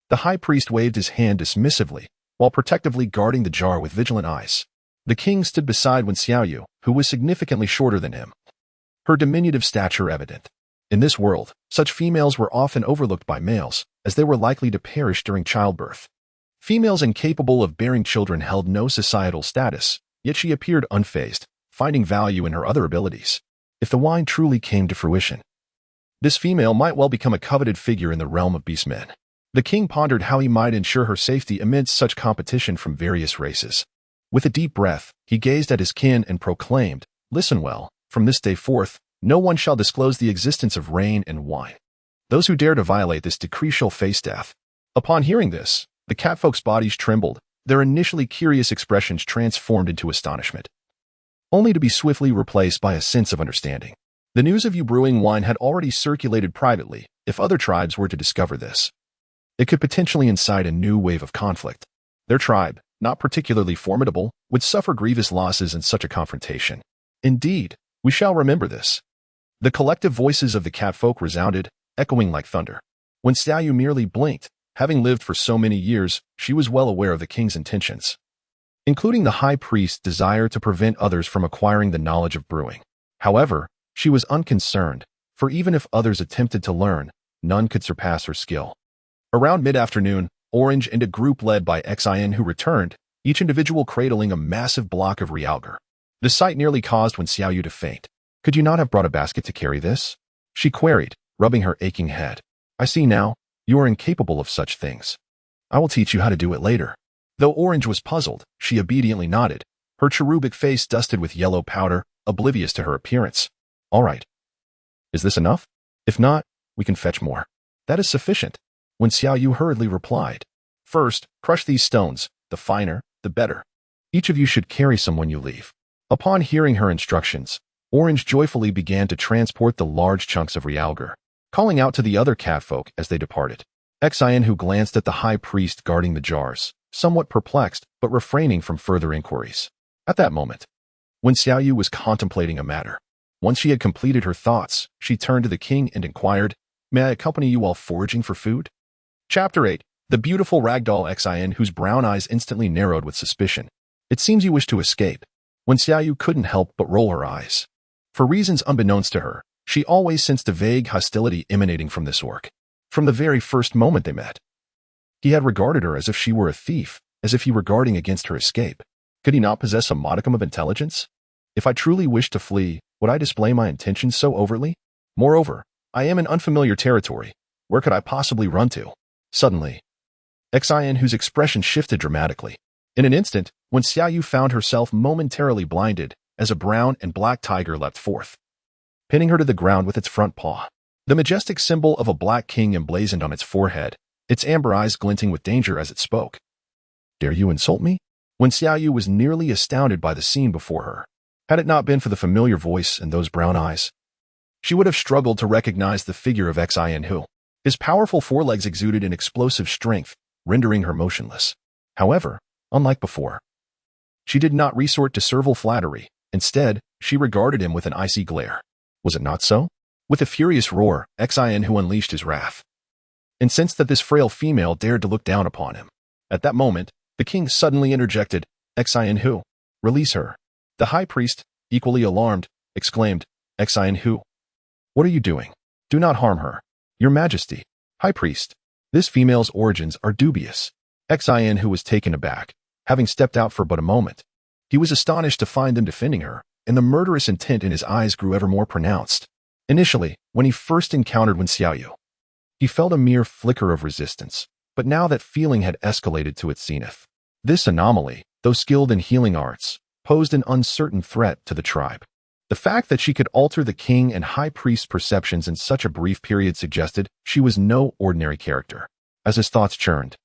The high priest waved his hand dismissively, while protectively guarding the jar with vigilant eyes. The king stood beside Wen Xiaoyu, who was significantly shorter than him, her diminutive stature evident. In this world, such females were often overlooked by males, as they were likely to perish during childbirth. Females incapable of bearing children held no societal status, yet she appeared unfazed, finding value in her other abilities. If the wine truly came to fruition, this female might well become a coveted figure in the realm of beastmen. The king pondered how he might ensure her safety amidst such competition from various races. With a deep breath, he gazed at his kin and proclaimed, "Listen well, from this day forth, no one shall disclose the existence of rain and wine. Those who dare to violate this decree shall face death." Upon hearing this, the catfolk's bodies trembled, their initially curious expressions transformed into astonishment, only to be swiftly replaced by a sense of understanding. The news of you brewing wine had already circulated privately. If other tribes were to discover this, it could potentially incite a new wave of conflict. Their tribe, not particularly formidable, would suffer grievous losses in such a confrontation. Indeed, we shall remember this. The collective voices of the catfolk resounded, echoing like thunder. When Xiaoyu merely blinked, having lived for so many years, she was well aware of the king's intentions, including the high priest's desire to prevent others from acquiring the knowledge of brewing. However, she was unconcerned, for even if others attempted to learn, none could surpass her skill. Around mid-afternoon, Orange and a group led by Xin who returned, each individual cradling a massive block of realgar. The sight nearly caused Wen Xiaoyu to faint. "Could you not have brought a basket to carry this?" she queried, rubbing her aching head. "I see now, you are incapable of such things. I will teach you how to do it later." Though Orange was puzzled, she obediently nodded, her cherubic face dusted with yellow powder, oblivious to her appearance. "All right. Is this enough? If not, we can fetch more." "That is sufficient," Wen Xiaoyu hurriedly replied. "First, crush these stones. The finer, the better. Each of you should carry some when you leave." Upon hearing her instructions, Orange joyfully began to transport the large chunks of realgar, calling out to the other catfolk as they departed. Xin, who glanced at the high priest guarding the jars, somewhat perplexed but refraining from further inquiries. At that moment, Wen Xiaoyu was contemplating a matter. Once she had completed her thoughts, she turned to the king and inquired, "May I accompany you while foraging for food?" Chapter 8. The beautiful ragdoll Xin, whose brown eyes instantly narrowed with suspicion. "It seems you wish to escape." Wen Xiaoyu couldn't help but roll her eyes. For reasons unbeknownst to her, she always sensed a vague hostility emanating from this orc. From the very first moment they met, he had regarded her as if she were a thief, as if he were guarding against her escape. Could he not possess a modicum of intelligence? If I truly wished to flee, would I display my intentions so overtly? Moreover, I am in unfamiliar territory. Where could I possibly run to? Suddenly, Xin, whose expression shifted dramatically. In an instant, Wen Xiaoyu found herself momentarily blinded as a brown and black tiger leapt forth, pinning her to the ground with its front paw. The majestic symbol of a black king emblazoned on its forehead, its amber eyes glinting with danger as it spoke. "Dare you insult me?" Wen Xiaoyu was nearly astounded by the scene before her. Had it not been for the familiar voice and those brown eyes, she would have struggled to recognize the figure of Xin who, His powerful forelegs exuded an explosive strength, rendering her motionless. However, unlike before, she did not resort to servile flattery. Instead, she regarded him with an icy glare. Was it not so? With a furious roar, Xian unleashed his wrath, and sensed that this frail female dared to look down upon him. At that moment, the king suddenly interjected, Xian, release her. The high priest, equally alarmed, exclaimed, Xian, what are you doing? Do not harm her. Your Majesty, High Priest, this female's origins are dubious. Xian was taken aback, having stepped out for but a moment. He was astonished to find them defending her, and the murderous intent in his eyes grew ever more pronounced. Initially, when he first encountered Wen Xiaoyu, he felt a mere flicker of resistance, but now that feeling had escalated to its zenith. This anomaly, though skilled in healing arts, posed an uncertain threat to the tribe. The fact that she could alter the king and high priest's perceptions in such a brief period suggested she was no ordinary character. As his thoughts churned,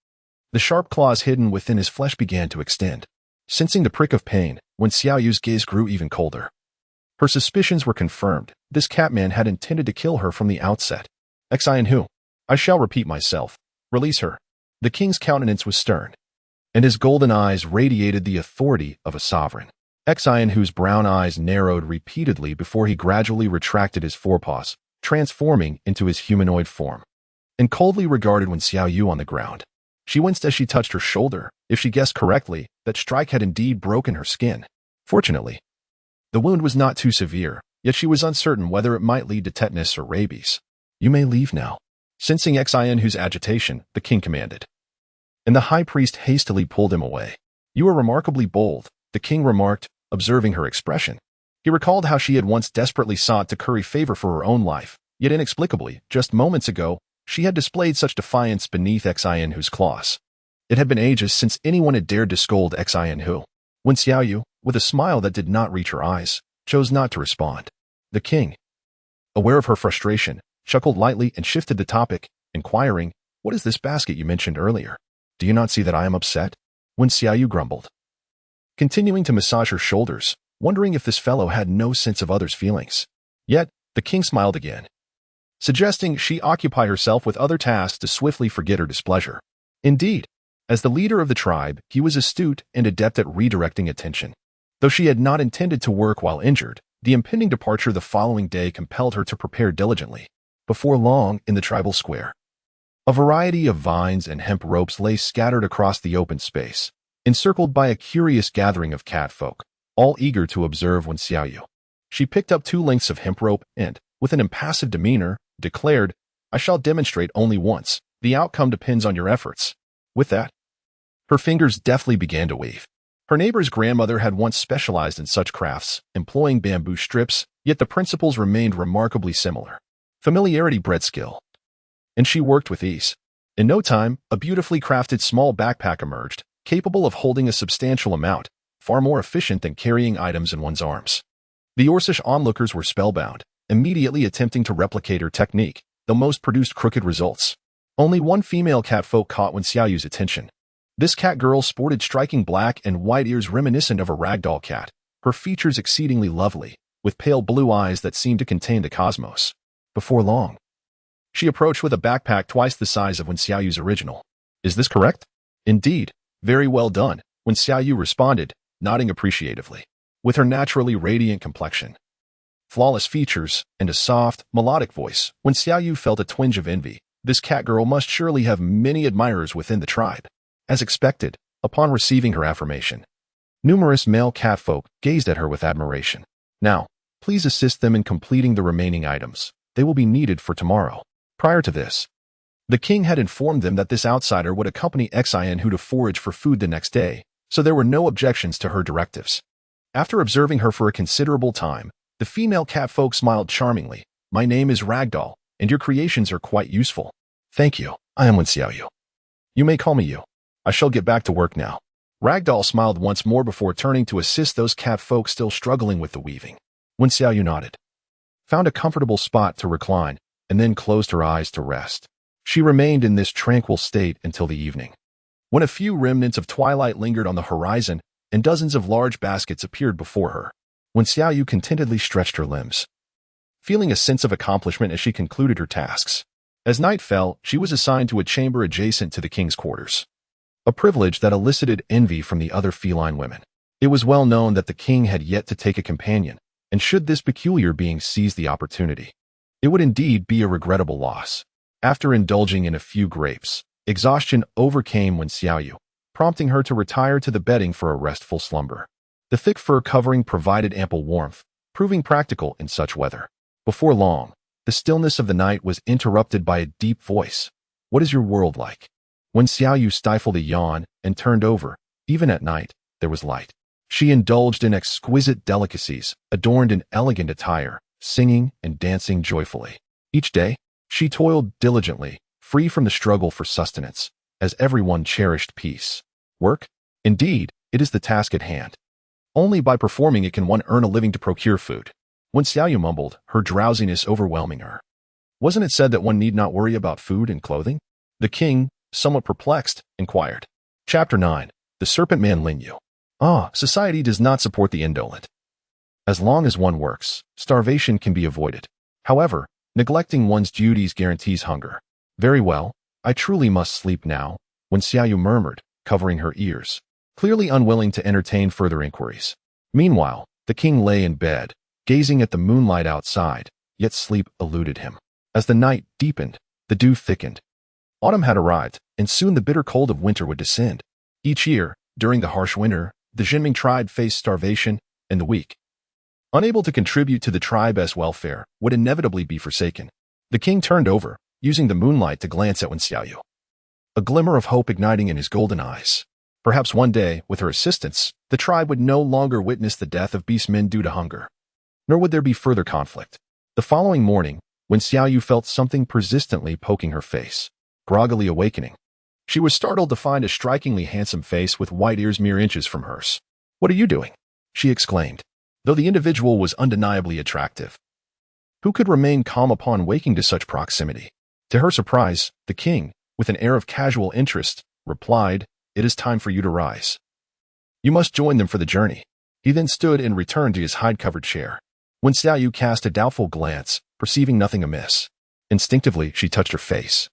the sharp claws hidden within his flesh began to extend. Sensing the prick of pain, Wen Xiaoyu's gaze grew even colder. Her suspicions were confirmed. This catman had intended to kill her from the outset. Xian, I shall repeat myself. Release her. The king's countenance was stern, and his golden eyes radiated the authority of a sovereign. Xian's brown eyes narrowed repeatedly before he gradually retracted his forepaws, transforming into his humanoid form, and coldly regarded Wen Xiaoyu on the ground. She winced as she touched her shoulder. If she guessed correctly, that strike had indeed broken her skin. Fortunately, the wound was not too severe, yet she was uncertain whether it might lead to tetanus or rabies. You may leave now. Sensing Xian's agitation, the king commanded, and the high priest hastily pulled him away. You are remarkably bold, the king remarked, observing her expression. He recalled how she had once desperately sought to curry favor for her own life, yet inexplicably, just moments ago, she had displayed such defiance beneath Xian's claws. It had been ages since anyone had dared to scold Xian. Wen Xiaoyu, with a smile that did not reach her eyes, chose not to respond. The king, aware of her frustration, chuckled lightly and shifted the topic, inquiring, What is this basket you mentioned earlier? Do you not see that I am upset? Wen Xiaoyu grumbled, continuing to massage her shoulders, wondering if this fellow had no sense of others' feelings. Yet, the king smiled again, suggesting she occupy herself with other tasks to swiftly forget her displeasure. Indeed, as the leader of the tribe, he was astute and adept at redirecting attention. Though she had not intended to work while injured, the impending departure the following day compelled her to prepare diligently. Before long, in the tribal square, a variety of vines and hemp ropes lay scattered across the open space, encircled by a curious gathering of catfolk, all eager to observe Wen Xiaoyu. She picked up 2 lengths of hemp rope and, with an impassive demeanor, declared, I shall demonstrate only once. The outcome depends on your efforts. With that, her fingers deftly began to weave. Her neighbor's grandmother had once specialized in such crafts, employing bamboo strips, yet the principles remained remarkably similar. Familiarity bred skill, and she worked with ease. In no time, a beautifully crafted small backpack emerged, capable of holding a substantial amount, far more efficient than carrying items in one's arms. The Orcish onlookers were spellbound, immediately attempting to replicate her technique, though most produced crooked results. Only one female catfolk caught Wen Xiaoyu's attention. This cat girl sported striking black and white ears reminiscent of a ragdoll cat, her features exceedingly lovely, with pale blue eyes that seemed to contain the cosmos. Before long, she approached with a backpack twice the size of Wen Xiaoyu's original. Is this correct? Indeed. Very well done, Wen Xiaoyu responded, nodding appreciatively. With her naturally radiant complexion, flawless features, and a soft, melodic voice, Wen Xiaoyu felt a twinge of envy. This cat girl must surely have many admirers within the tribe. As expected, upon receiving her affirmation, numerous male catfolk gazed at her with admiration. Now, please assist them in completing the remaining items. They will be needed for tomorrow. Prior to this, the king had informed them that this outsider would accompany Xian to forage for food the next day, so there were no objections to her directives. After observing her for a considerable time, the female catfolk smiled charmingly. My name is Ragdoll, and your creations are quite useful. Thank you. I am Wen Xiaoyu. You may call me you. I shall get back to work now. Ragdoll smiled once more before turning to assist those catfolk still struggling with the weaving. Wen Xiaoyu nodded, found a comfortable spot to recline, and then closed her eyes to rest. She remained in this tranquil state until the evening, when a few remnants of twilight lingered on the horizon and dozens of large baskets appeared before her. Wen Xiaoyu contentedly stretched her limbs, feeling a sense of accomplishment as she concluded her tasks. As night fell, she was assigned to a chamber adjacent to the king's quarters, a privilege that elicited envy from the other feline women. It was well known that the king had yet to take a companion, and should this peculiar being seize the opportunity, it would indeed be a regrettable loss. After indulging in a few grapes, exhaustion overcame Wen Xiaoyu, prompting her to retire to the bedding for a restful slumber. The thick fur covering provided ample warmth, proving practical in such weather. Before long, the stillness of the night was interrupted by a deep voice. "What is your world like?" Wen Xiaoyu stifled a yawn and turned over. Even at night, there was light. She indulged in exquisite delicacies, adorned in elegant attire, singing and dancing joyfully. Each day, she toiled diligently, free from the struggle for sustenance, as everyone cherished peace. Work? Indeed, it is the task at hand. Only by performing it can one earn a living to procure food. Wen Xiaoyu mumbled, her drowsiness overwhelming her. Wasn't it said that one need not worry about food and clothing? The king, somewhat perplexed, inquired. Chapter 9. The Serpent Man Lin Yu. Society does not support the indolent. As long as one works, starvation can be avoided. However, neglecting one's duties guarantees hunger. Very well, I truly must sleep now, Wen Xiaoyu murmured, covering her ears, clearly unwilling to entertain further inquiries. Meanwhile, the king lay in bed, gazing at the moonlight outside, yet sleep eluded him. As the night deepened, the dew thickened. Autumn had arrived, and soon the bitter cold of winter would descend. Each year, during the harsh winter, the Juming tribe faced starvation, and the weak, unable to contribute to the tribe's welfare, would inevitably be forsaken. The king turned over, using the moonlight to glance at Wen Xiaoyu, a glimmer of hope igniting in his golden eyes. Perhaps one day, with her assistance, the tribe would no longer witness the death of beast men due to hunger. Nor would there be further conflict. The following morning, Wen Xiaoyu felt something persistently poking her face. Groggily awakening, she was startled to find a strikingly handsome face with white ears mere inches from hers. "What are you doing?" she exclaimed, though the individual was undeniably attractive. Who could remain calm upon waking to such proximity? To her surprise, the king, with an air of casual interest, replied, "It is time for you to rise. You must join them for the journey." He then stood and returned to his hide-covered chair. Wen Xiaoyu cast a doubtful glance, perceiving nothing amiss. Instinctively, she touched her face,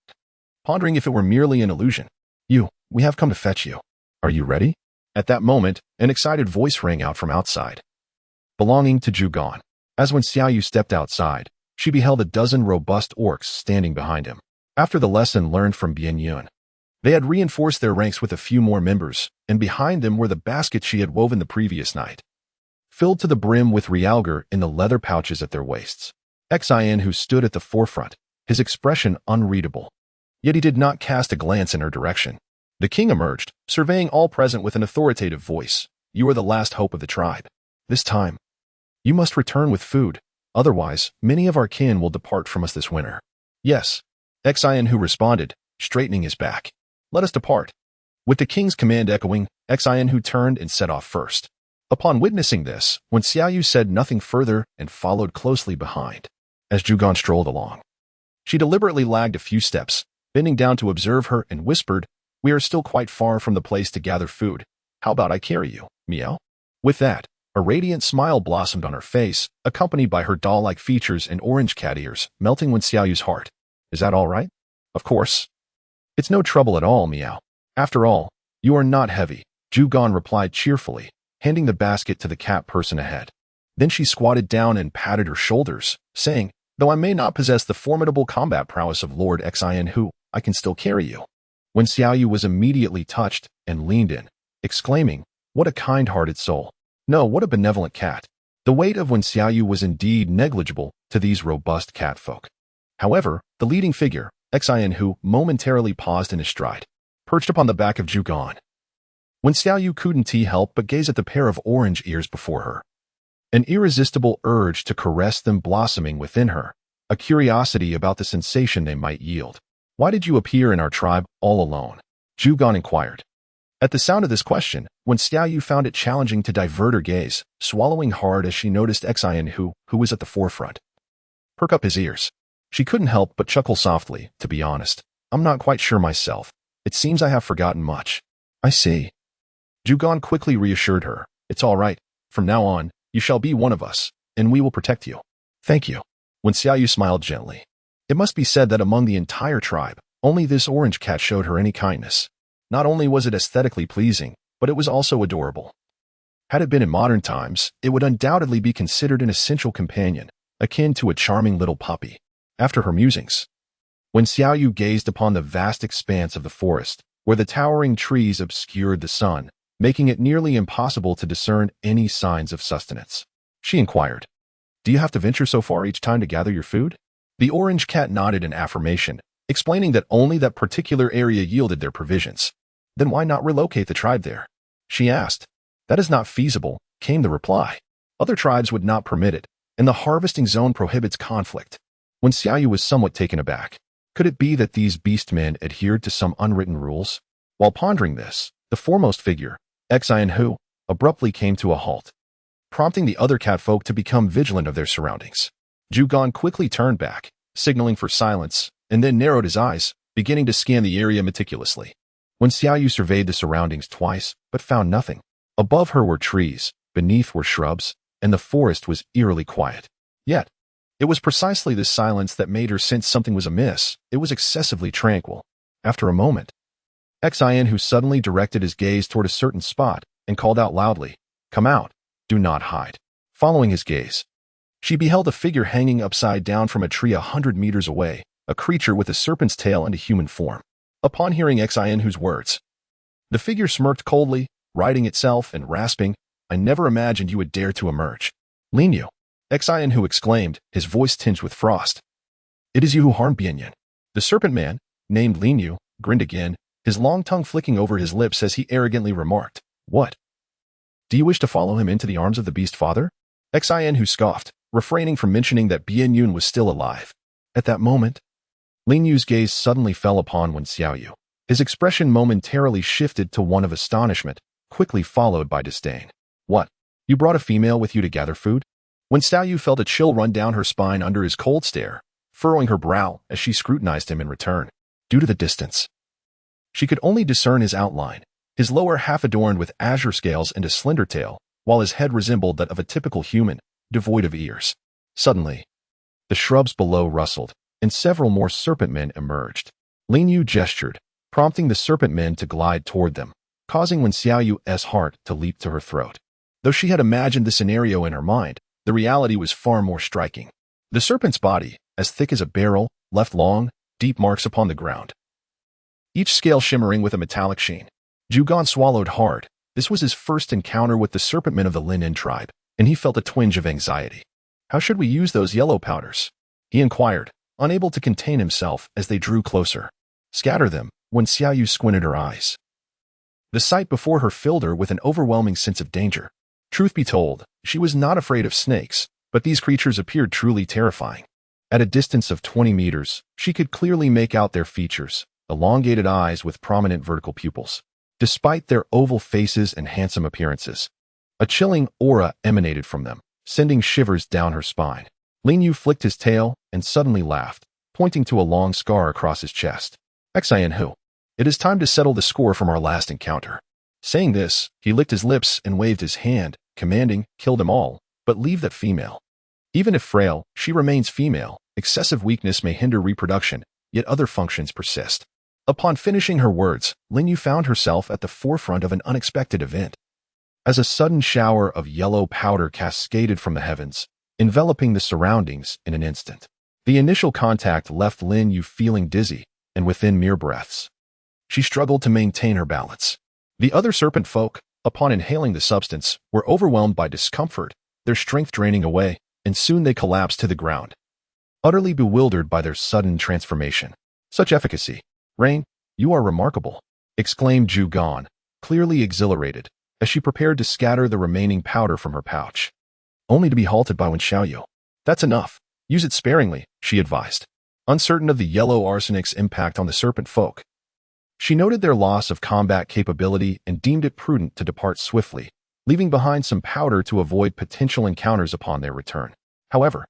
pondering if it were merely an illusion. We have come to fetch you. Are you ready?" At that moment, an excited voice rang out from outside, belonging to Zhugan. As Wen Xiaoyu stepped outside, she beheld a dozen robust orcs standing behind him. After the lesson learned from Bian Yun, they had reinforced their ranks with a few more members, and behind them were the baskets she had woven the previous night, filled to the brim with realgar in the leather pouches at their waists. Xin, who stood at the forefront, his expression unreadable. Yet he did not cast a glance in her direction. The king emerged, surveying all present with an authoritative voice. "You are the last hope of the tribe. This time, you must return with food. Otherwise, many of our kin will depart from us this winter." "Yes," Xin who responded, straightening his back. "Let us depart." With the king's command echoing, Xin who turned and set off first. Upon witnessing this, Wen Xiaoyu said nothing further and followed closely behind. As Zhugan strolled along, she deliberately lagged a few steps, bending down to observe her, and whispered, "We are still quite far from the place to gather food. How about I carry you, meow?" With that, a radiant smile blossomed on her face, accompanied by her doll-like features and orange cat ears, melting Wen Xiaoyu's heart. "Is that all right?" "Of course. It's no trouble at all, meow. After all, you are not heavy," Zhugan replied cheerfully, handing the basket to the cat person ahead. Then she squatted down and patted her shoulders, saying, "Though I may not possess the formidable combat prowess of Lord Xin Hu, I can still carry you." Wen Xiaoyu was immediately touched and leaned in, exclaiming, "What a kind-hearted soul. No, what a benevolent cat." The weight of Wen Xiaoyu was indeed negligible to these robust catfolk. However, the leading figure, Xin Hu, momentarily paused in his stride, perched upon the back of Zhugan. Wen Xiaoyu couldn't help but gaze at the pair of orange ears before her, an irresistible urge to caress them blossoming within her, a curiosity about the sensation they might yield. "Why did you appear in our tribe all alone?" Zhugan inquired. At the sound of this question, Wen Xiaoyu found it challenging to divert her gaze, swallowing hard as she noticed Xin Hu was at the forefront, perk up his ears. She couldn't help but chuckle softly. "To be honest, I'm not quite sure myself. It seems I have forgotten much." "I see." Zhugan quickly reassured her. "It's all right. From now on, you shall be one of us, and we will protect you." "Thank you." Wen Xiaoyu smiled gently. It must be said that among the entire tribe, only this orange cat showed her any kindness. Not only was it aesthetically pleasing, but it was also adorable. Had it been in modern times, it would undoubtedly be considered an essential companion, akin to a charming little puppy. After her musings, when Xiaoyu gazed upon the vast expanse of the forest, where the towering trees obscured the sun, making it nearly impossible to discern any signs of sustenance, she inquired, "Do you have to venture so far each time to gather your food?" The orange cat nodded in affirmation, explaining that only that particular area yielded their provisions. "Then why not relocate the tribe there?" she asked. "That is not feasible," came the reply. "Other tribes would not permit it, and the harvesting zone prohibits conflict." When Xiaoyu was somewhat taken aback, could it be that these beastmen adhered to some unwritten rules? While pondering this, the foremost figure, Xianhu, abruptly came to a halt, prompting the other catfolk to become vigilant of their surroundings. Zhugan quickly turned back, signaling for silence, and then narrowed his eyes, beginning to scan the area meticulously. When Xiaoyu surveyed the surroundings twice, but found nothing. Above her were trees, beneath were shrubs, and the forest was eerily quiet. Yet, it was precisely this silence that made her sense something was amiss. It was excessively tranquil. After a moment, Xianhu suddenly directed his gaze toward a certain spot and called out loudly, "Come out, do not hide." Following his gaze, she beheld a figure hanging upside down from a tree 100 meters away, a creature with a serpent's tail and a human form. Upon hearing Xianhu's words, the figure smirked coldly, righting itself and rasping, "I never imagined you would dare to emerge." "Linyu," Xianhu exclaimed, his voice tinged with frost. "It is you who harmed Bianyan." The serpent man, named Linyu, grinned again, his long tongue flicking over his lips as he arrogantly remarked, "What? Do you wish to follow him into the arms of the beast father?" Xianhu scoffed, refraining from mentioning that Bianyun was still alive. At that moment, Linyu's gaze suddenly fell upon Wen Xiaoyu. His expression momentarily shifted to one of astonishment, quickly followed by disdain. "What? You brought a female with you to gather food?" Wen Xiaoyu felt a chill run down her spine under his cold stare, furrowing her brow as she scrutinized him in return. Due to the distance, she could only discern his outline, his lower half adorned with azure scales and a slender tail, while his head resembled that of a typical human, devoid of ears. Suddenly, the shrubs below rustled, and several more serpent men emerged. Linyu gestured, prompting the serpent men to glide toward them, causing Wen Xiaoyu's heart to leap to her throat. Though she had imagined the scenario in her mind, the reality was far more striking. The serpent's body, as thick as a barrel, left long, deep marks upon the ground, each scale shimmering with a metallic sheen. Zhugan swallowed hard. This was his first encounter with the serpent men of the Lin tribe, and he felt a twinge of anxiety. "How should we use those yellow powders?" he inquired, unable to contain himself as they drew closer. "Scatter them," when Xiaoyu squinted her eyes. The sight before her filled her with an overwhelming sense of danger. Truth be told, she was not afraid of snakes, but these creatures appeared truly terrifying. At a distance of 20 meters, she could clearly make out their features, elongated eyes with prominent vertical pupils. Despite their oval faces and handsome appearances, a chilling aura emanated from them, sending shivers down her spine. Linyu flicked his tail and suddenly laughed, pointing to a long scar across his chest. "Xianhu, it is time to settle the score from our last encounter." Saying this, he licked his lips and waved his hand, commanding, "Kill them all, but leave that female. Even if frail, she remains female. Excessive weakness may hinder reproduction, yet other functions persist." Upon finishing her words, Linyu found herself at the forefront of an unexpected event. As a sudden shower of yellow powder cascaded from the heavens, enveloping the surroundings in an instant. The initial contact left Linyu feeling dizzy, and within mere breaths, she struggled to maintain her balance. The other serpent folk, upon inhaling the substance, were overwhelmed by discomfort, their strength draining away, and soon they collapsed to the ground, utterly bewildered by their sudden transformation. "Such efficacy. Rain, you are remarkable," exclaimed Zhugan, clearly exhilarated, as she prepared to scatter the remaining powder from her pouch. Only to be halted by Wen Xiaoyu. "That's enough. Use it sparingly," she advised, uncertain of the yellow arsenic's impact on the serpent folk. She noted their loss of combat capability and deemed it prudent to depart swiftly, leaving behind some powder to avoid potential encounters upon their return. However,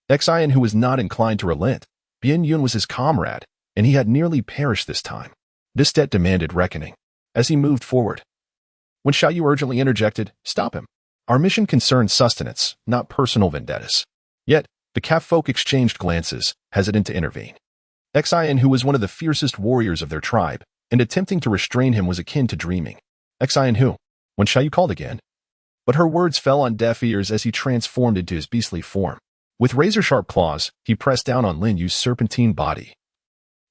Xian, who was not inclined to relent, Bianyun was his comrade, and he had nearly perished this time. This debt demanded reckoning. As he moved forward, Wen Xiaoyu urgently interjected, "Stop him. Our mission concerns sustenance, not personal vendettas." Yet, the catfolk exchanged glances, hesitant to intervene. Xian, who was one of the fiercest warriors of their tribe, and attempting to restrain him was akin to dreaming. Xian who? When shall you called again? But her words fell on deaf ears as he transformed into his beastly form. With razor-sharp claws, he pressed down on Lin Yu's serpentine body.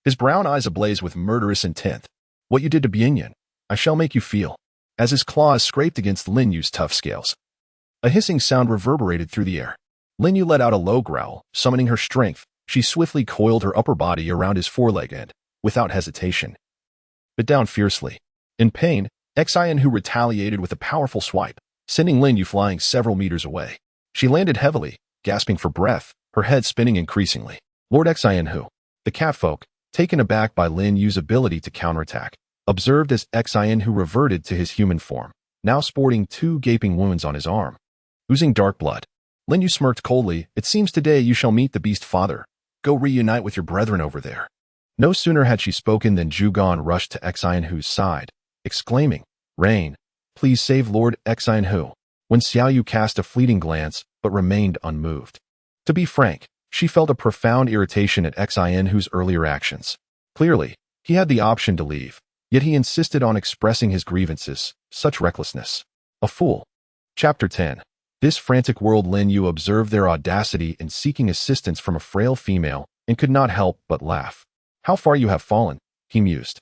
His brown eyes ablaze with murderous intent. What you did to Bianyan, I shall make you feel. As his claws scraped against Lin Yu's tough scales, a hissing sound reverberated through the air. Lin Yu let out a low growl. Summoning her strength, she swiftly coiled her upper body around his foreleg and, without hesitation, bit down fiercely. In pain, Xian who retaliated with a powerful swipe, sending Lin Yu flying several meters away. She landed heavily, gasping for breath, her head spinning increasingly. Lord Xian who? The catfolk, taken aback by Lin Yu's ability to counterattack, observed as Xian who reverted to his human form, now sporting 2 gaping wounds on his arm, oozing dark blood. Lin Yu smirked coldly. It seems today you shall meet the beast father. Go reunite with your brethren over there. No sooner had she spoken than Zhugan rushed to Xian Hu's side, exclaiming, Rain, please save Lord Xian Hu. When Xiaoyu cast a fleeting glance, but remained unmoved. To be frank, she felt a profound irritation at Xian Hu's earlier actions. Clearly, he had the option to leave, yet he insisted on expressing his grievances. Such recklessness. A fool. Chapter 10. This frantic world. Lin Yu observed their audacity in seeking assistance from a frail female and could not help but laugh. How far you have fallen, he mused.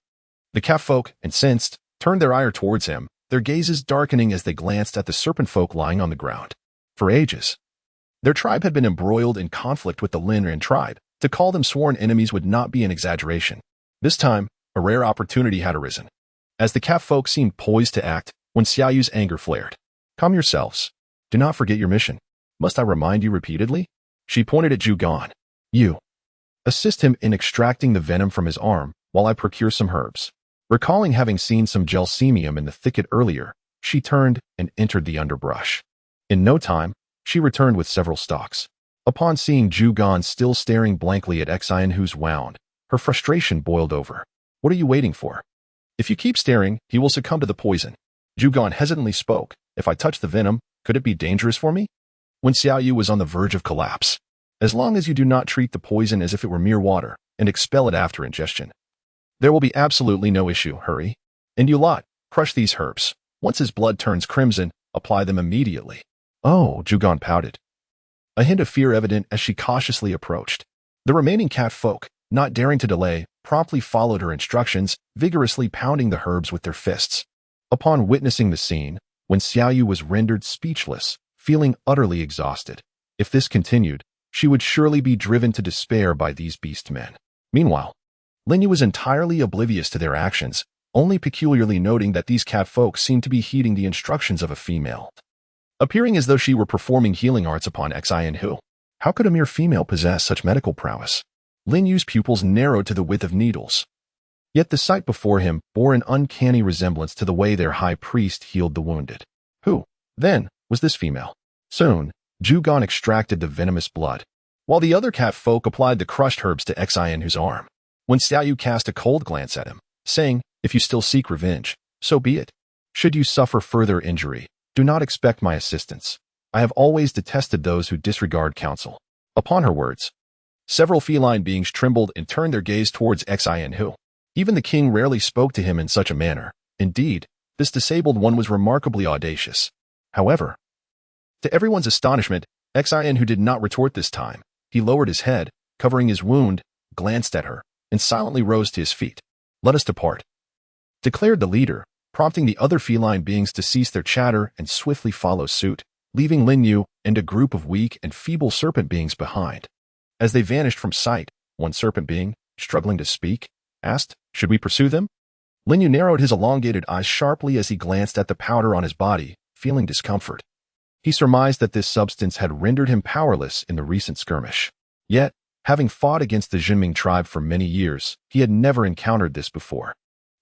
The catfolk, incensed, turned their ire towards him, their gazes darkening as they glanced at the serpent folk lying on the ground. For ages, their tribe had been embroiled in conflict with the Lin tribe. To call them sworn enemies would not be an exaggeration. This time, a rare opportunity had arisen. As the catfolk seemed poised to act, when Xiaoyu's anger flared. Calm yourselves. Do not forget your mission. Must I remind you repeatedly? She pointed at Zhugan. You. Assist him in extracting the venom from his arm while I procure some herbs. Recalling having seen some gelsemium in the thicket earlier, she turned and entered the underbrush. In no time, she returned with several stalks. Upon seeing Zhugan still staring blankly at Xian Hu's wound, her frustration boiled over. What are you waiting for? If you keep staring, he will succumb to the poison. Zhugan hesitantly spoke. If I touch the venom, could it be dangerous for me? When Xiaoyu was on the verge of collapse. As long as you do not treat the poison as if it were mere water and expel it after ingestion, there will be absolutely no issue. Hurry. And you lot, crush these herbs. Once his blood turns crimson, apply them immediately. Oh, Zhugan pouted. A hint of fear evident as she cautiously approached. The remaining catfolk, not daring to delay, promptly followed her instructions, vigorously pounding the herbs with their fists. Upon witnessing the scene, when Xiaoyu was rendered speechless, feeling utterly exhausted. If this continued, she would surely be driven to despair by these beast men. Meanwhile, Lin Yu was entirely oblivious to their actions, only peculiarly noting that these catfolk seemed to be heeding the instructions of a female, appearing as though she were performing healing arts upon Xian Hu. How could a mere female possess such medical prowess? Lin Yu's pupils narrowed to the width of needles. Yet the sight before him bore an uncanny resemblance to the way their high priest healed the wounded. Who, then, was this female? Soon, Zhugan extracted the venomous blood, while the other catfolk applied the crushed herbs to Xian Hu's arm. When Xiaoyu cast a cold glance at him, saying, If you still seek revenge, so be it. Should you suffer further injury, do not expect my assistance. I have always detested those who disregard counsel. Upon her words, several feline beings trembled and turned their gaze towards Xian Hu. Even the king rarely spoke to him in such a manner. Indeed, this disabled one was remarkably audacious. However, to everyone's astonishment, Xian Hu did not retort this time. He lowered his head, covering his wound, glanced at her, and silently rose to his feet. Let us depart, declared the leader, prompting the other feline beings to cease their chatter and swiftly follow suit, leaving Lin Yu and a group of weak and feeble serpent beings behind. As they vanished from sight, one serpent being, struggling to speak, asked, Should we pursue them? Lin Yu narrowed his elongated eyes sharply as he glanced at the powder on his body, feeling discomfort. He surmised that this substance had rendered him powerless in the recent skirmish. Yet, having fought against the Juming tribe for many years, he had never encountered this before.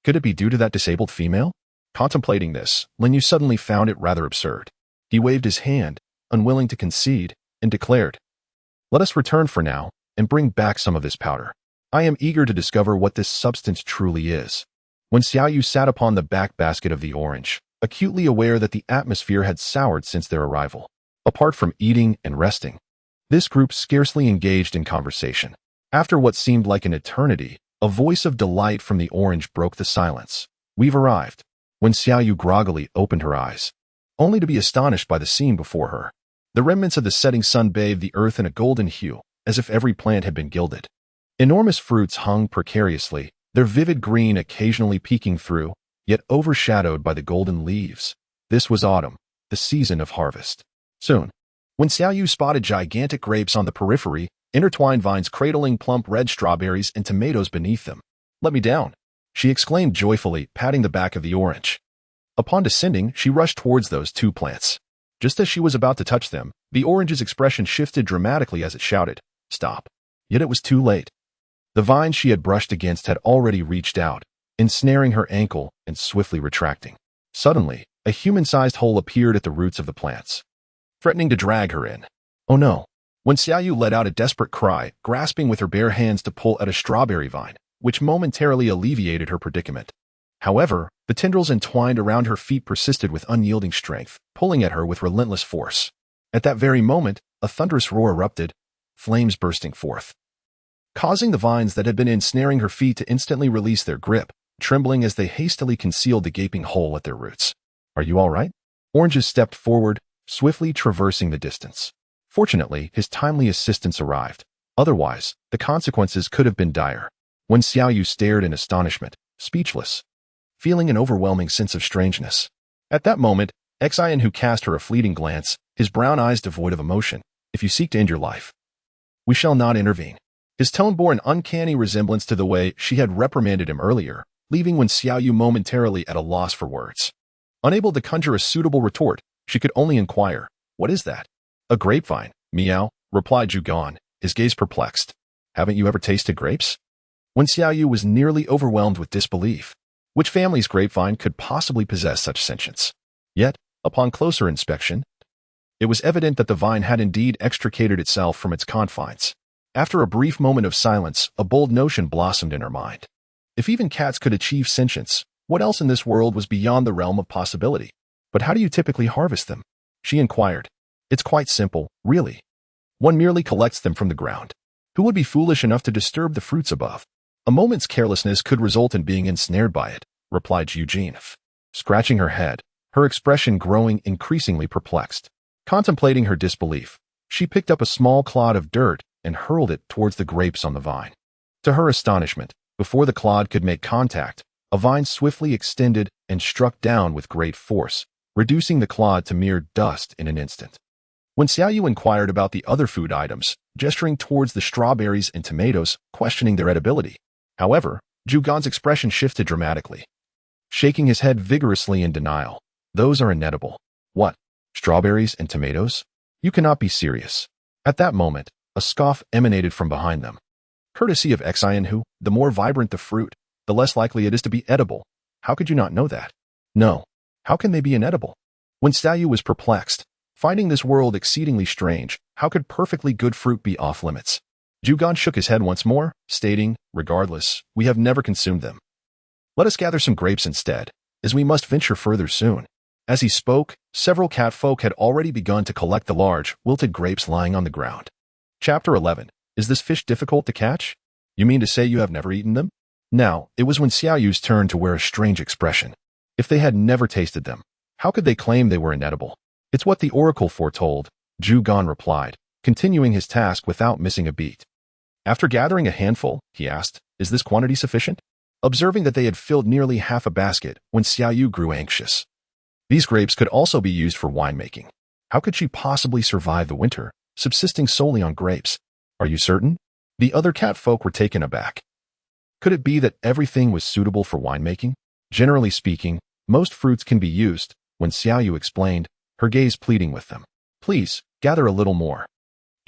Could it be due to that disabled female? Contemplating this, Lin Yu suddenly found it rather absurd. He waved his hand, unwilling to concede, and declared, Let us return for now, and bring back some of this powder. I am eager to discover what this substance truly is. When Xiaoyu sat upon the back basket of the orange, acutely aware that the atmosphere had soured since their arrival, apart from eating and resting, this group scarcely engaged in conversation. After what seemed like an eternity, a voice of delight from the orange broke the silence. We've arrived. When Xiaoyu groggily opened her eyes, only to be astonished by the scene before her. The remnants of the setting sun bathed the earth in a golden hue, as if every plant had been gilded. Enormous fruits hung precariously, their vivid green occasionally peeking through, yet overshadowed by the golden leaves. This was autumn, the season of harvest. Soon, when Xiaoyu spotted gigantic grapes on the periphery, intertwined vines cradling plump red strawberries and tomatoes beneath them. "Let me down," she exclaimed joyfully, patting the back of the orange. Upon descending, she rushed towards those two plants. Just as she was about to touch them, the orange's expression shifted dramatically as it shouted, "Stop." Yet it was too late. The vine she had brushed against had already reached out, ensnaring her ankle and swiftly retracting. Suddenly, a human-sized hole appeared at the roots of the plants, threatening to drag her in. Oh no! When Xiaoyu let out a desperate cry, grasping with her bare hands to pull at a strawberry vine, which momentarily alleviated her predicament. However, the tendrils entwined around her feet persisted with unyielding strength, pulling at her with relentless force. At that very moment, a thunderous roar erupted, flames bursting forth, causing the vines that had been ensnaring her feet to instantly release their grip, trembling as they hastily concealed the gaping hole at their roots. "Are you all right?" Oranges stepped forward, swiftly traversing the distance. Fortunately, his timely assistance arrived. Otherwise, the consequences could have been dire. When Xiaoyu stared in astonishment, speechless, feeling an overwhelming sense of strangeness. At that moment, Xian who cast her a fleeting glance, his brown eyes devoid of emotion. "If you seek to end your life, we shall not intervene." His tone bore an uncanny resemblance to the way she had reprimanded him earlier, leaving Wen Xiaoyu momentarily at a loss for words. Unable to conjure a suitable retort, she could only inquire, "What is that?" "A grapevine, meow," replied Zhugan, his gaze perplexed. "Haven't you ever tasted grapes?" Wen Xiaoyu was nearly overwhelmed with disbelief. Which family's grapevine could possibly possess such sentience? Yet, upon closer inspection, it was evident that the vine had indeed extricated itself from its confines. After a brief moment of silence, a bold notion blossomed in her mind. If even cats could achieve sentience, what else in this world was beyond the realm of possibility? "But how do you typically harvest them?" she inquired. "It's quite simple, really. One merely collects them from the ground. Who would be foolish enough to disturb the fruits above? A moment's carelessness could result in being ensnared by it," replied Eugene, scratching her head, her expression growing increasingly perplexed. Contemplating her disbelief, she picked up a small clod of dirt and hurled it towards the grapes on the vine. To her astonishment, before the clod could make contact, a vine swiftly extended and struck down with great force, reducing the clod to mere dust in an instant. When Xiaoyu inquired about the other food items, gesturing towards the strawberries and tomatoes, questioning their edibility. However, Zhugan's expression shifted dramatically, shaking his head vigorously in denial. "Those are inedible." "What? Strawberries and tomatoes? You cannot be serious." At that moment, a scoff emanated from behind them. "Courtesy of Xian who, the more vibrant the fruit, the less likely it is to be edible. How could you not know that?" "No. How can they be inedible?" When Xiaoyu was perplexed, finding this world exceedingly strange, how could perfectly good fruit be off limits? Zhugan shook his head once more, stating, "Regardless, we have never consumed them. Let us gather some grapes instead, as we must venture further soon." As he spoke, several catfolk had already begun to collect the large, wilted grapes lying on the ground. Chapter 11. Is this fish difficult to catch? You mean to say you have never eaten them? Now, it was when Xiaoyu's turn to wear a strange expression. If they had never tasted them, how could they claim they were inedible? "It's what the oracle foretold," Zhugan replied, continuing his task without missing a beat. After gathering a handful, he asked, "Is this quantity sufficient?" Observing that they had filled nearly half a basket, when Xiaoyu grew anxious. These grapes could also be used for winemaking. How could she possibly survive the winter, subsisting solely on grapes? "Are you certain?" The other catfolk were taken aback. Could it be that everything was suitable for winemaking? Generally speaking, most fruits can be used, when Xiaoyu explained, her gaze pleading with them. "Please, gather a little more."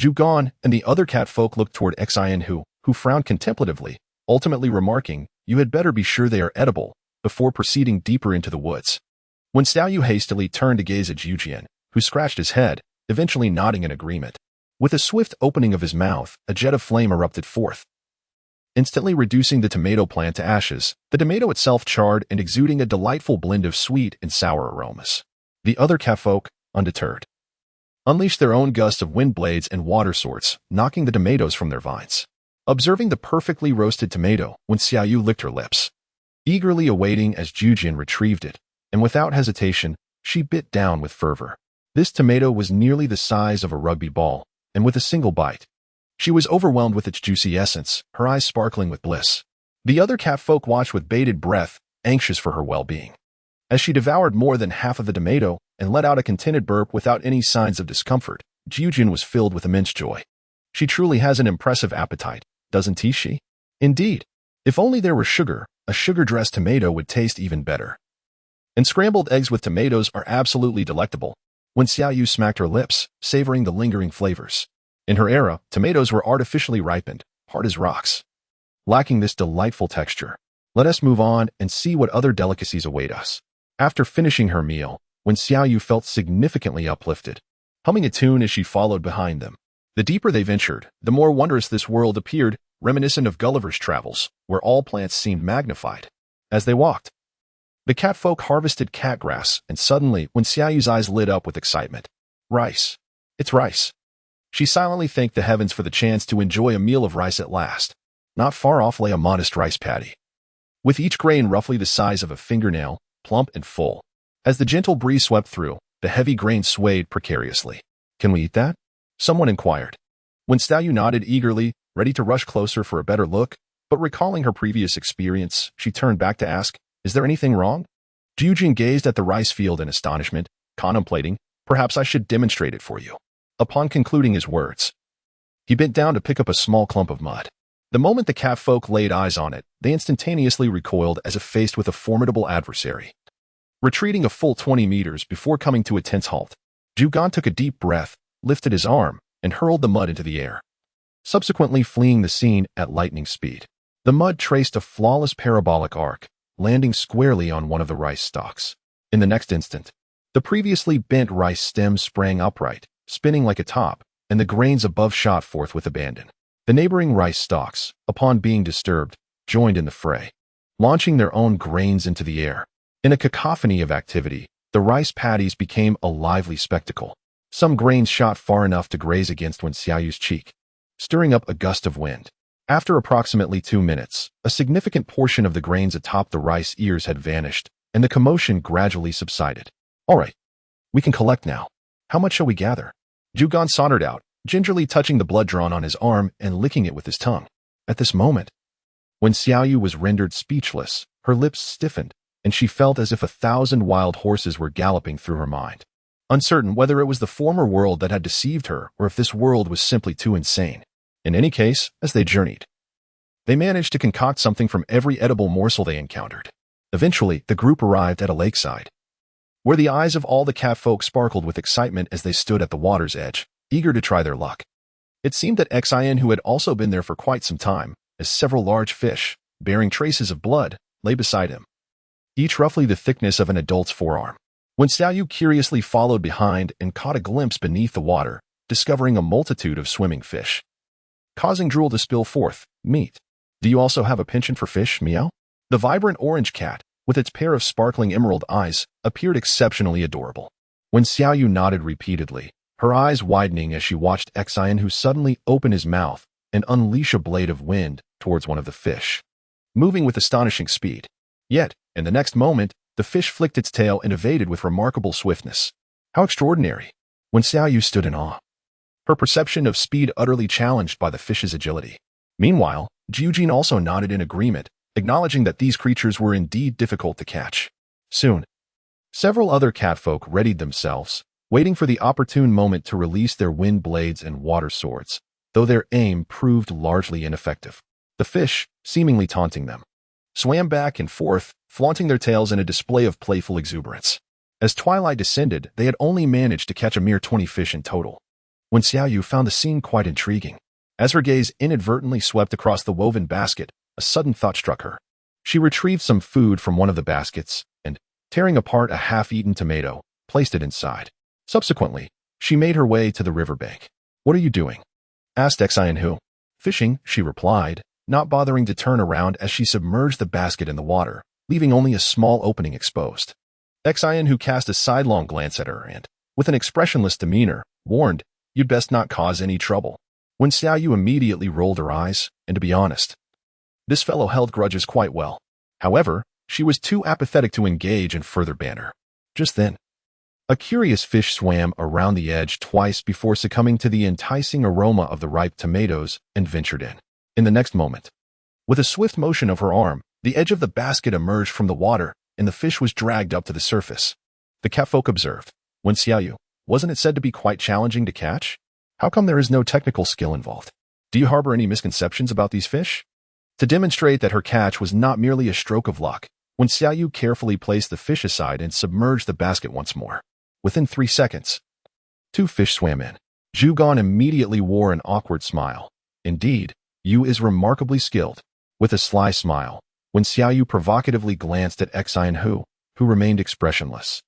Zhugan and the other catfolk looked toward Xian who frowned contemplatively, ultimately remarking, "You had better be sure they are edible," before proceeding deeper into the woods. When Xiaoyu hastily turned to gaze at Zhujian, who scratched his head, eventually nodding in agreement. With a swift opening of his mouth, a jet of flame erupted forth, instantly reducing the tomato plant to ashes, the tomato itself charred and exuding a delightful blend of sweet and sour aromas. The other catfolk, undeterred, unleashed their own gust of wind blades and water swords, knocking the tomatoes from their vines. observing the perfectly roasted tomato when Xiaoyu licked her lips, eagerly awaiting as Jujin retrieved it, and without hesitation, she bit down with fervor. This tomato was nearly the size of a rugby ball, and with a single bite, she was overwhelmed with its juicy essence, her eyes sparkling with bliss. The other catfolk watched with bated breath, anxious for her well-being. As she devoured more than half of the tomato and let out a contented burp without any signs of discomfort, Jujin was filled with immense joy. She truly has an impressive appetite, doesn't she? Indeed. If only there were sugar, a sugar-dressed tomato would taste even better. And scrambled eggs with tomatoes are absolutely delectable. When Xiaoyu smacked her lips, savoring the lingering flavors. In her era, tomatoes were artificially ripened, hard as rocks. Lacking this delightful texture, let us move on and see what other delicacies await us. After finishing her meal, when Xiaoyu felt significantly uplifted, humming a tune as she followed behind them. The deeper they ventured, the more wondrous this world appeared, reminiscent of Gulliver's Travels, where all plants seemed magnified. As they walked, the catfolk harvested catgrass, and suddenly, when Xiaoyu's eyes lit up with excitement, rice. It's rice. She silently thanked the heavens for the chance to enjoy a meal of rice at last. Not far off lay a modest rice paddy, with each grain roughly the size of a fingernail, plump and full. As the gentle breeze swept through, the heavy grain swayed precariously. Can we eat that? Someone inquired. When Xiaoyu nodded eagerly, ready to rush closer for a better look, but recalling her previous experience, she turned back to ask, is there anything wrong? Jujin gazed at the rice field in astonishment, contemplating, perhaps I should demonstrate it for you. Upon concluding his words, he bent down to pick up a small clump of mud. The moment the catfolk laid eyes on it, they instantaneously recoiled as if faced with a formidable adversary. Retreating a full 20 meters before coming to a tense halt, Jugan took a deep breath, lifted his arm, and hurled the mud into the air, subsequently fleeing the scene at lightning speed. The mud traced a flawless parabolic arc, landing squarely on one of the rice stalks. In the next instant, the previously bent rice stem sprang upright, spinning like a top, and the grains above shot forth with abandon. The neighboring rice stalks, upon being disturbed, joined in the fray, launching their own grains into the air. In a cacophony of activity, the rice paddies became a lively spectacle. Some grains shot far enough to graze against Wen Xiaoyu's cheek, stirring up a gust of wind. After approximately 2 minutes, a significant portion of the grains atop the rice ears had vanished, and the commotion gradually subsided. All right, we can collect now. How much shall we gather? Jugan sauntered out, gingerly touching the blood drawn on his arm and licking it with his tongue. At this moment, when Xiaoyu was rendered speechless, her lips stiffened, and she felt as if 1,000 wild horses were galloping through her mind. Uncertain whether it was the former world that had deceived her or if this world was simply too insane. In any case, as they journeyed, they managed to concoct something from every edible morsel they encountered. Eventually, the group arrived at a lakeside, where the eyes of all the catfolk sparkled with excitement as they stood at the water's edge, eager to try their luck. It seemed that Xian, who had also been there for quite some time, as several large fish, bearing traces of blood, lay beside him, each roughly the thickness of an adult's forearm. When Xiaoyu curiously followed behind and caught a glimpse beneath the water, discovering a multitude of swimming fish, causing drool to spill forth. Meat. Do you also have a penchant for fish, Meow? The vibrant orange cat, with its pair of sparkling emerald eyes, appeared exceptionally adorable. When Xiaoyu nodded repeatedly, her eyes widening as she watched Xian, who suddenly opened his mouth and unleash a blade of wind towards one of the fish, moving with astonishing speed. Yet, in the next moment, the fish flicked its tail and evaded with remarkable swiftness. How extraordinary! When Xiaoyu stood in awe, her perception of speed utterly challenged by the fish's agility. Meanwhile, Jujin also nodded in agreement, acknowledging that these creatures were indeed difficult to catch. Soon, several other catfolk readied themselves, waiting for the opportune moment to release their wind blades and water swords, though their aim proved largely ineffective. The fish, seemingly taunting them, swam back and forth, flaunting their tails in a display of playful exuberance. As twilight descended, they had only managed to catch a mere 20 fish in total. When Xiaoyu found the scene quite intriguing. As her gaze inadvertently swept across the woven basket, a sudden thought struck her. She retrieved some food from one of the baskets and, tearing apart a half-eaten tomato, placed it inside. Subsequently, she made her way to the riverbank. What are you doing? Asked Xian who. Fishing, she replied, not bothering to turn around as she submerged the basket in the water, leaving only a small opening exposed. Xian, who cast a sidelong glance at her and, with an expressionless demeanor, warned, you'd best not cause any trouble. When Xiaoyu immediately rolled her eyes, and to be honest, this fellow held grudges quite well. However, she was too apathetic to engage in further banter. Just then, a curious fish swam around the edge twice before succumbing to the enticing aroma of the ripe tomatoes and ventured in. In the next moment, with a swift motion of her arm, the edge of the basket emerged from the water, and the fish was dragged up to the surface. The catfolk observed. When Xiaoyu, wasn't it said to be quite challenging to catch? How come there is no technical skill involved? Do you harbor any misconceptions about these fish? To demonstrate that her catch was not merely a stroke of luck, when Xiaoyu carefully placed the fish aside and submerged the basket once more. Within 3 seconds, 2 fish swam in. Zhugan immediately wore an awkward smile. Indeed, Yu is remarkably skilled. With a sly smile, when Xiaoyu provocatively glanced at Xian who remained expressionless,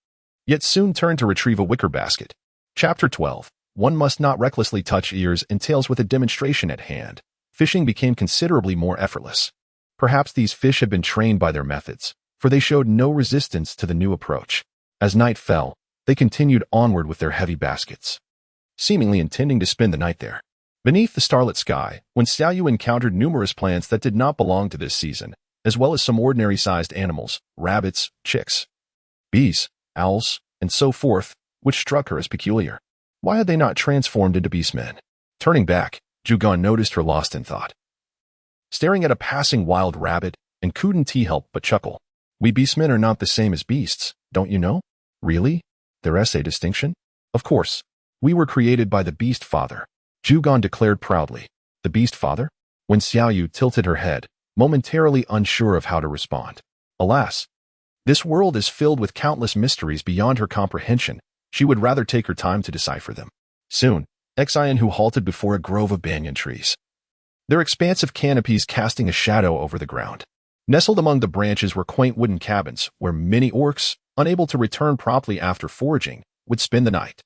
yet soon turned to retrieve a wicker basket. Chapter 12. One must not recklessly touch ears and tails with a demonstration at hand. Fishing became considerably more effortless. Perhaps these fish had been trained by their methods, for they showed no resistance to the new approach. As night fell, they continued onward with their heavy baskets, seemingly intending to spend the night there. Beneath the starlit sky, when Xiaoyu encountered numerous plants that did not belong to this season, as well as some ordinary-sized animals, rabbits, chicks, bees, owls, and so forth, which struck her as peculiar. Why had they not transformed into beastmen? Turning back, Zhugan noticed her lost in thought. Staring at a passing wild rabbit, and couldn't help but chuckle. We beastmen are not the same as beasts, don't you know? Really? There is a distinction? Of course. We were created by the Beast Father, Zhugan declared proudly. The Beast Father? When Xiaoyu tilted her head, momentarily unsure of how to respond. Alas, this world is filled with countless mysteries beyond her comprehension. She would rather take her time to decipher them. Soon, Xian who halted before a grove of banyan trees, their expansive canopies casting a shadow over the ground. Nestled among the branches were quaint wooden cabins where many orcs, unable to return promptly after foraging, would spend the night.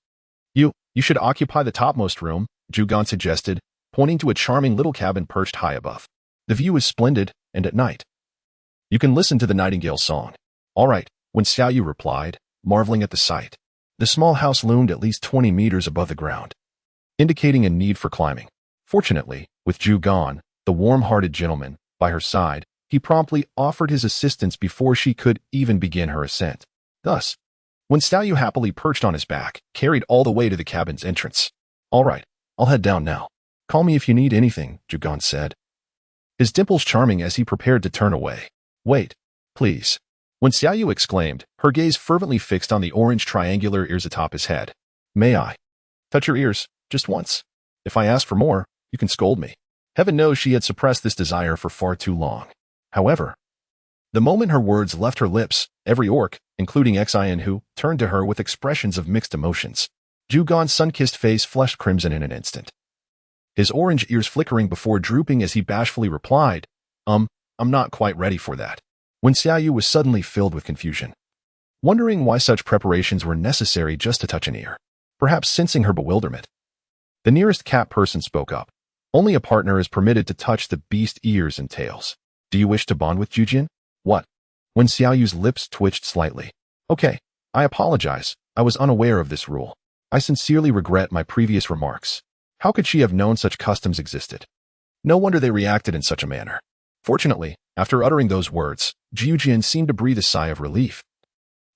You should occupy the topmost room, Zhugan suggested, pointing to a charming little cabin perched high above. The view is splendid, and at night, you can listen to the nightingale's song. All right, when Xiaoyu replied, marveling at the sight. The small house loomed at least 20 meters above the ground, indicating a need for climbing. Fortunately, with Zhugan, the warm-hearted gentleman, by her side, he promptly offered his assistance before she could even begin her ascent. Thus, when Xiaoyu happily perched on his back, carried all the way to the cabin's entrance. All right, I'll head down now. Call me if you need anything, Zhugan said, his dimples charming as he prepared to turn away. Wait, please. When Xiaoyu exclaimed, her gaze fervently fixed on the orange triangular ears atop his head. May I touch your ears, just once? If I ask for more, you can scold me. Heaven knows she had suppressed this desire for far too long. However, the moment her words left her lips, every orc, including Xian who, turned to her with expressions of mixed emotions. Zhugan's sun-kissed face flushed crimson in an instant, his orange ears flickering before drooping as he bashfully replied, I'm not quite ready for that. When Xiaoyu was suddenly filled with confusion, wondering why such preparations were necessary just to touch an ear. Perhaps sensing her bewilderment, the nearest cat person spoke up. Only a partner is permitted to touch the beast ears and tails. Do you wish to bond with Zhujian? What? When Xiaoyu's lips twitched slightly. Okay, I apologize. I was unaware of this rule. I sincerely regret my previous remarks. How could she have known such customs existed? No wonder they reacted in such a manner. Fortunately, after uttering those words, Zhujian seemed to breathe a sigh of relief,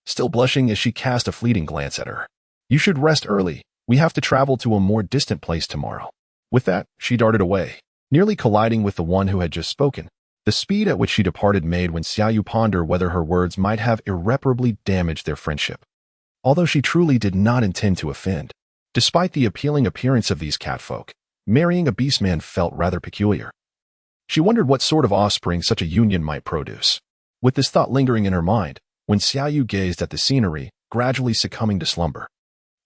still blushing as she cast a fleeting glance at her. You should rest early. We have to travel to a more distant place tomorrow. With that, she darted away, nearly colliding with the one who had just spoken. The speed at which she departed made when Xiaoyu ponder whether her words might have irreparably damaged their friendship. Although she truly did not intend to offend. Despite the appealing appearance of these catfolk, marrying a beastman felt rather peculiar. She wondered what sort of offspring such a union might produce. With this thought lingering in her mind, when Xiaoyu gazed at the scenery, gradually succumbing to slumber.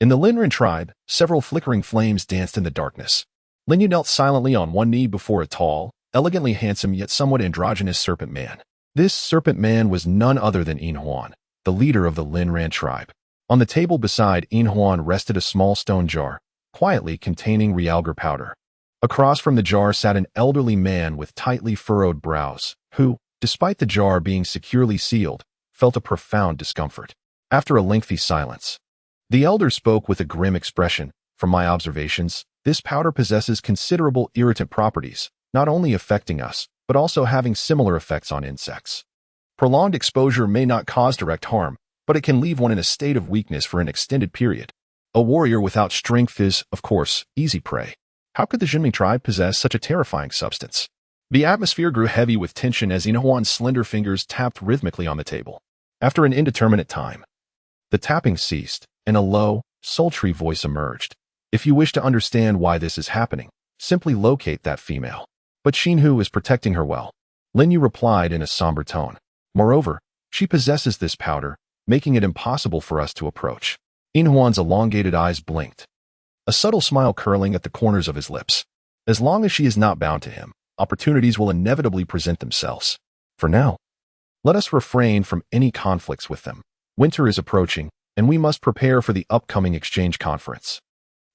In the Linren tribe, several flickering flames danced in the darkness. Linyu knelt silently on one knee before a tall, elegantly handsome yet somewhat androgynous serpent man. This serpent man was none other than Yin Huan, the leader of the Linran tribe. On the table beside Yin Huan rested a small stone jar, quietly containing realgar powder. Across from the jar sat an elderly man with tightly furrowed brows, who, despite the jar being securely sealed, felt a profound discomfort. After a lengthy silence, the elder spoke with a grim expression. From my observations, This powder possesses considerable irritant properties, not only affecting us, but also having similar effects on insects. Prolonged exposure may not cause direct harm, but it can leave one in a state of weakness for an extended period. A warrior without strength is, of course, easy prey. How could the Juming tribe possess such a terrifying substance? The atmosphere grew heavy with tension as Inhuan's slender fingers tapped rhythmically on the table. After an indeterminate time, the tapping ceased, and a low, sultry voice emerged. If you wish to understand why this is happening, simply locate that female. But Xinhu is protecting her well. Lin Yu replied in a somber tone. Moreover, she possesses this powder, making it impossible for us to approach. Inhuan's elongated eyes blinked, a subtle smile curling at the corners of his lips. As long as she is not bound to him, opportunities will inevitably present themselves. For now, let us refrain from any conflicts with them. Winter is approaching, and we must prepare for the upcoming exchange conference.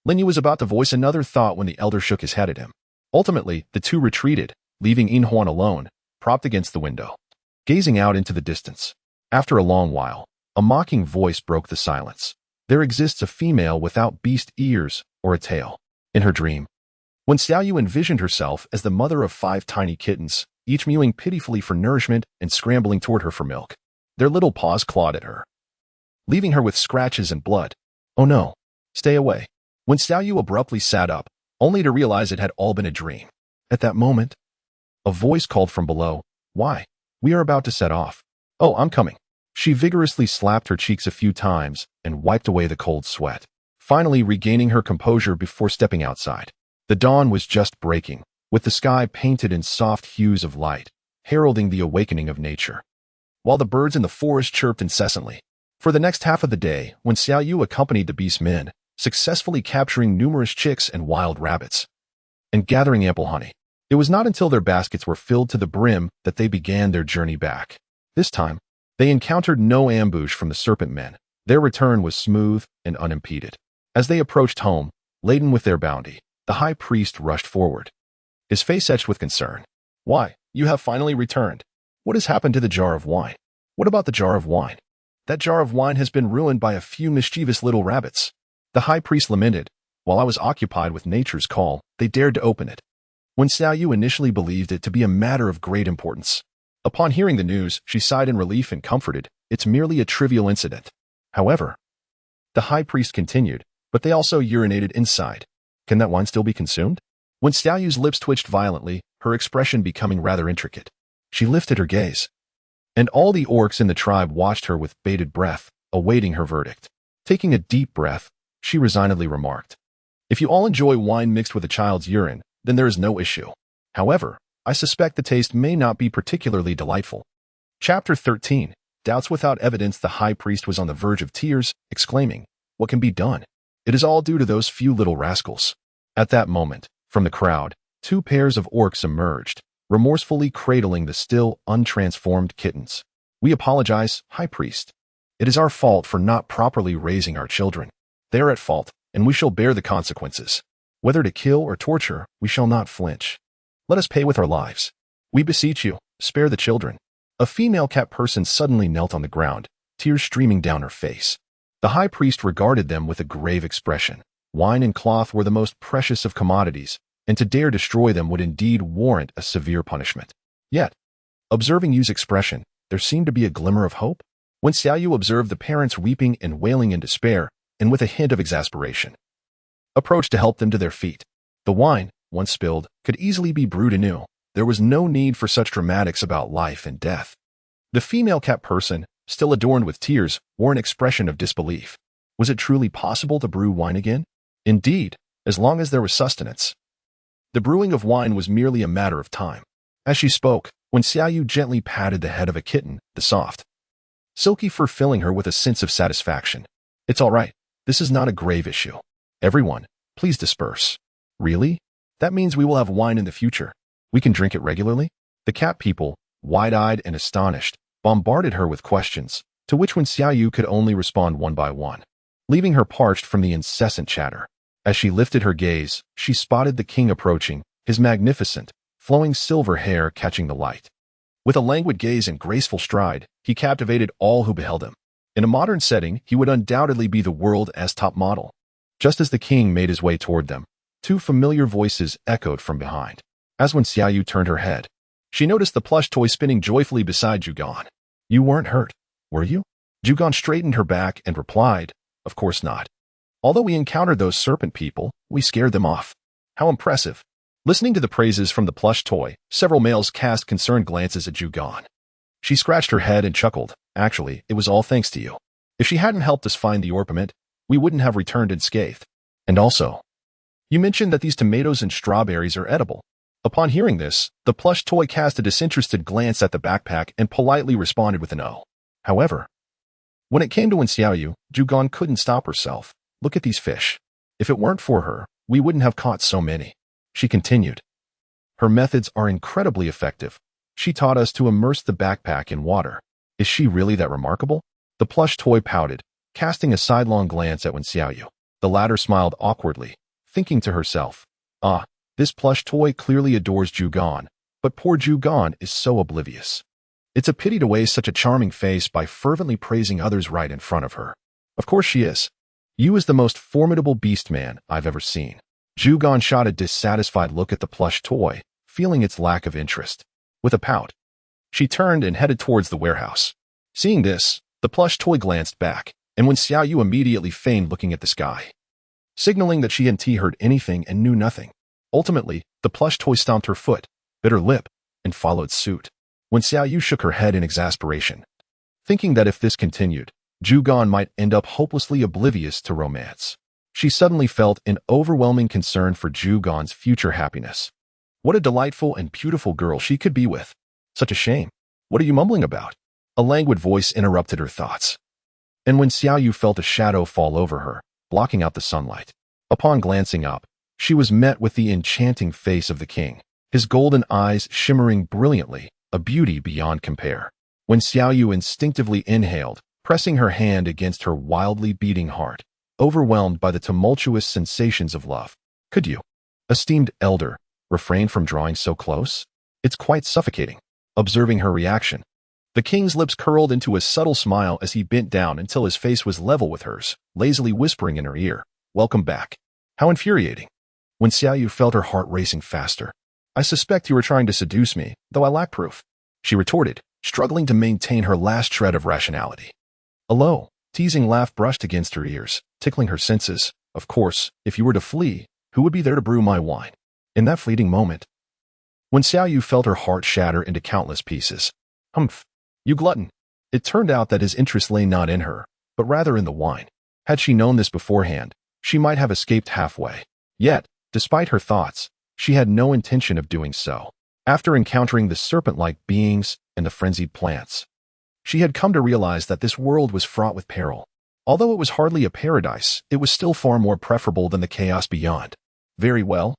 Lin Yu was about to voice another thought when the elder shook his head at him. Ultimately, the two retreated, leaving Inhuan alone, propped against the window, gazing out into the distance. After a long while, a mocking voice broke the silence. There exists a female without beast ears or a tail. In her dream, when Xiaoyu envisioned herself as the mother of 5 tiny kittens, each mewing pitifully for nourishment and scrambling toward her for milk, their little paws clawed at her, leaving her with scratches and blood. Oh no, stay away. When Xiaoyu abruptly sat up, only to realize it had all been a dream. At that moment, a voice called from below, "Why? We are about to set off." "Oh, I'm coming." She vigorously slapped her cheeks a few times and wiped away the cold sweat, finally regaining her composure before stepping outside. The dawn was just breaking, with the sky painted in soft hues of light, heralding the awakening of nature, while the birds in the forest chirped incessantly. For the next half of the day, when Xiaoyu accompanied the beast men, successfully capturing numerous chicks and wild rabbits, and gathering ample honey, it was not until their baskets were filled to the brim that they began their journey back. This time, they encountered no ambush from the Serpent men. Their return was smooth and unimpeded. As they approached home, laden with their bounty, the high priest rushed forward, his face etched with concern. "Why, you have finally returned. What has happened to the jar of wine?" "What about the jar of wine?" "That jar of wine has been ruined by a few mischievous little rabbits." The high priest lamented. "While I was occupied with nature's call, they dared to open it." When Xiaoyu initially believed it to be a matter of great importance, upon hearing the news, she sighed in relief and comforted. "It's merely a trivial incident." However, the high priest continued, "But they also urinated inside. Can that wine still be consumed?" When Xiaoyu's lips twitched violently, her expression becoming rather intricate, she lifted her gaze, and all the orcs in the tribe watched her with bated breath, awaiting her verdict. Taking a deep breath, she resignedly remarked, "If you all enjoy wine mixed with a child's urine, then there is no issue. However, I suspect the taste may not be particularly delightful." Chapter 13. Doubts without evidence. The high priest was on the verge of tears, exclaiming, "What can be done? It is all due to those few little rascals." At that moment, from the crowd, 2 pairs of orcs emerged, remorsefully cradling the still untransformed kittens. "We apologize, high priest. It is our fault for not properly raising our children. They are at fault, and we shall bear the consequences. Whether to kill or torture, we shall not flinch. Let us pay with our lives. We beseech you, spare the children." A female cat person suddenly knelt on the ground, tears streaming down her face. The high priest regarded them with a grave expression. Wine and cloth were the most precious of commodities, and to dare destroy them would indeed warrant a severe punishment. Yet, observing Yu's expression, there seemed to be a glimmer of hope. When Xiaoyu observed the parents weeping and wailing in despair, and with a hint of exasperation, approached to help them to their feet. The wine, once spilled, could easily be brewed anew. There was no need for such dramatics about life and death. The female cat person, still adorned with tears, wore an expression of disbelief. Was it truly possible to brew wine again? Indeed, as long as there was sustenance. The brewing of wine was merely a matter of time. As she spoke, when Xiaoyu gently patted the head of a kitten, the soft, silky fur filling her with a sense of satisfaction. "It's all right. This is not a grave issue. Everyone, please disperse." "Really? That means we will have wine in the future. We can drink it regularly?" The cat people, wide-eyed and astonished, bombarded her with questions, to which when Xiaoyu could only respond one by one, leaving her parched from the incessant chatter. As she lifted her gaze, she spotted the king approaching, his magnificent, flowing silver hair catching the light. With a languid gaze and graceful stride, he captivated all who beheld him. In a modern setting, he would undoubtedly be the world as top model. Just as the king made his way toward them, Two familiar voices echoed from behind. As when Xiaoyu turned her head, she noticed the plush toy spinning joyfully beside Zhugan. You weren't hurt, were you? Zhugan straightened her back and replied, of course not. Although we encountered those serpent people, we scared them off. How impressive. Listening to the praises from the plush toy, several males cast concerned glances at Zhugan. She scratched her head and chuckled. Actually, it was all thanks to you. If she hadn't helped us find the orpiment, we wouldn't have returned unscathed. And also, you mentioned that these tomatoes and strawberries are edible. Upon hearing this, the plush toy cast a disinterested glance at the backpack and politely responded with an O. However, when it came to Xiaoyu, Zhugan couldn't stop herself. Look at these fish. If it weren't for her, we wouldn't have caught so many. She continued. Her methods are incredibly effective. She taught us to immerse the backpack in water. Is she really that remarkable? The plush toy pouted, casting a sidelong glance at Xiaoyu. The latter smiled awkwardly, thinking to herself, this plush toy clearly adores Zhugan, but poor Zhugan is so oblivious. It's a pity to waste such a charming face by fervently praising others right in front of her. Of course she is. You is the most formidable beast man I've ever seen. Zhugan shot a dissatisfied look at the plush toy, feeling its lack of interest. With a pout, she turned and headed towards the warehouse. Seeing this, the plush toy glanced back, and Xiaoyu immediately feigned looking at the sky, signaling that she hadn't heard anything and knew nothing. Ultimately, the plush toy stomped her foot, bit her lip, and followed suit. Xiaoyu shook her head in exasperation, thinking that if this continued, Zhugan might end up hopelessly oblivious to romance. She suddenly felt an overwhelming concern for Zhugan's future happiness. What a delightful and beautiful girl she could be with. Such a shame. What are you mumbling about? A languid voice interrupted her thoughts. And Xiaoyu felt a shadow fall over her, blocking out the sunlight. Upon glancing up, she was met with the enchanting face of the king, his golden eyes shimmering brilliantly, a beauty beyond compare. Xiaoyu instinctively inhaled, pressing her hand against her wildly beating heart, overwhelmed by the tumultuous sensations of love. Could you, esteemed elder, refrain from drawing so close? It's quite suffocating. Observing her reaction, the king's lips curled into a subtle smile as he bent down until his face was level with hers, lazily whispering in her ear, "Welcome back." How infuriating. Xiaoyu felt her heart racing faster. I suspect you were trying to seduce me, though I lack proof, she retorted, struggling to maintain her last shred of rationality. A low, teasing laugh brushed against her ears, tickling her senses. Of course, if you were to flee, who would be there to brew my wine? In that fleeting moment, Xiaoyu felt her heart shatter into countless pieces. Humph, you glutton. It turned out that his interest lay not in her, but rather in the wine. Had she known this beforehand, she might have escaped halfway. Yet, despite her thoughts, she had no intention of doing so. After encountering the serpent-like beings and the frenzied plants, she had come to realize that this world was fraught with peril. Although it was hardly a paradise, it was still far more preferable than the chaos beyond. Very well.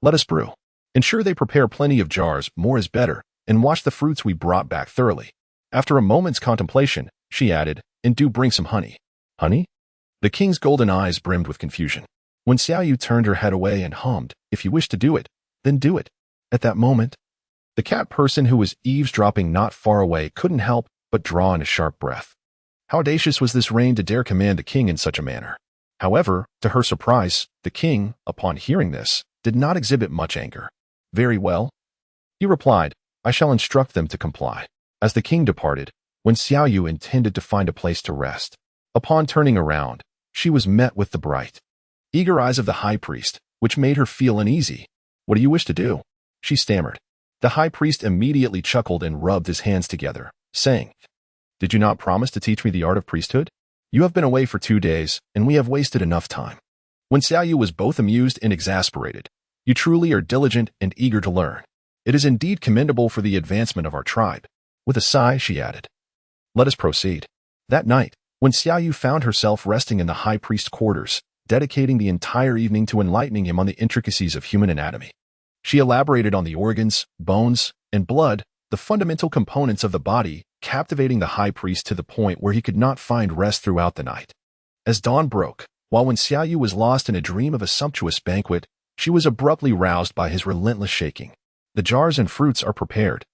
Let us brew. Ensure they prepare plenty of jars, more is better, and wash the fruits we brought back thoroughly. After a moment's contemplation, she added, and do bring some honey. Honey? The king's golden eyes brimmed with confusion. Xiaoyu turned her head away and hummed, if you wish to do it, then do it. At that moment, the cat person who was eavesdropping not far away couldn't help but draw in a sharp breath. How audacious was this reign to dare command the king in such a manner. However, to her surprise, the king, upon hearing this, did not exhibit much anger. Very well, he replied, I shall instruct them to comply. As the king departed, Xiaoyu intended to find a place to rest. Upon turning around, she was met with the bright, eager eyes of the high priest, which made her feel uneasy. What do you wish to do? She stammered. The high priest immediately chuckled and rubbed his hands together, saying, Did you not promise to teach me the art of priesthood? You have been away for 2 days, and we have wasted enough time. Xiaoyu was both amused and exasperated. You truly are diligent and eager to learn. It is indeed commendable for the advancement of our tribe. With a sigh, she added, Let us proceed. That night, Xiaoyu found herself resting in the high priest's quarters, dedicating the entire evening to enlightening him on the intricacies of human anatomy. She elaborated on the organs, bones, and blood, the fundamental components of the body, captivating the high priest to the point where he could not find rest throughout the night. As dawn broke, while Xiaoyu was lost in a dream of a sumptuous banquet, she was abruptly roused by his relentless shaking. The jars and fruits are prepared.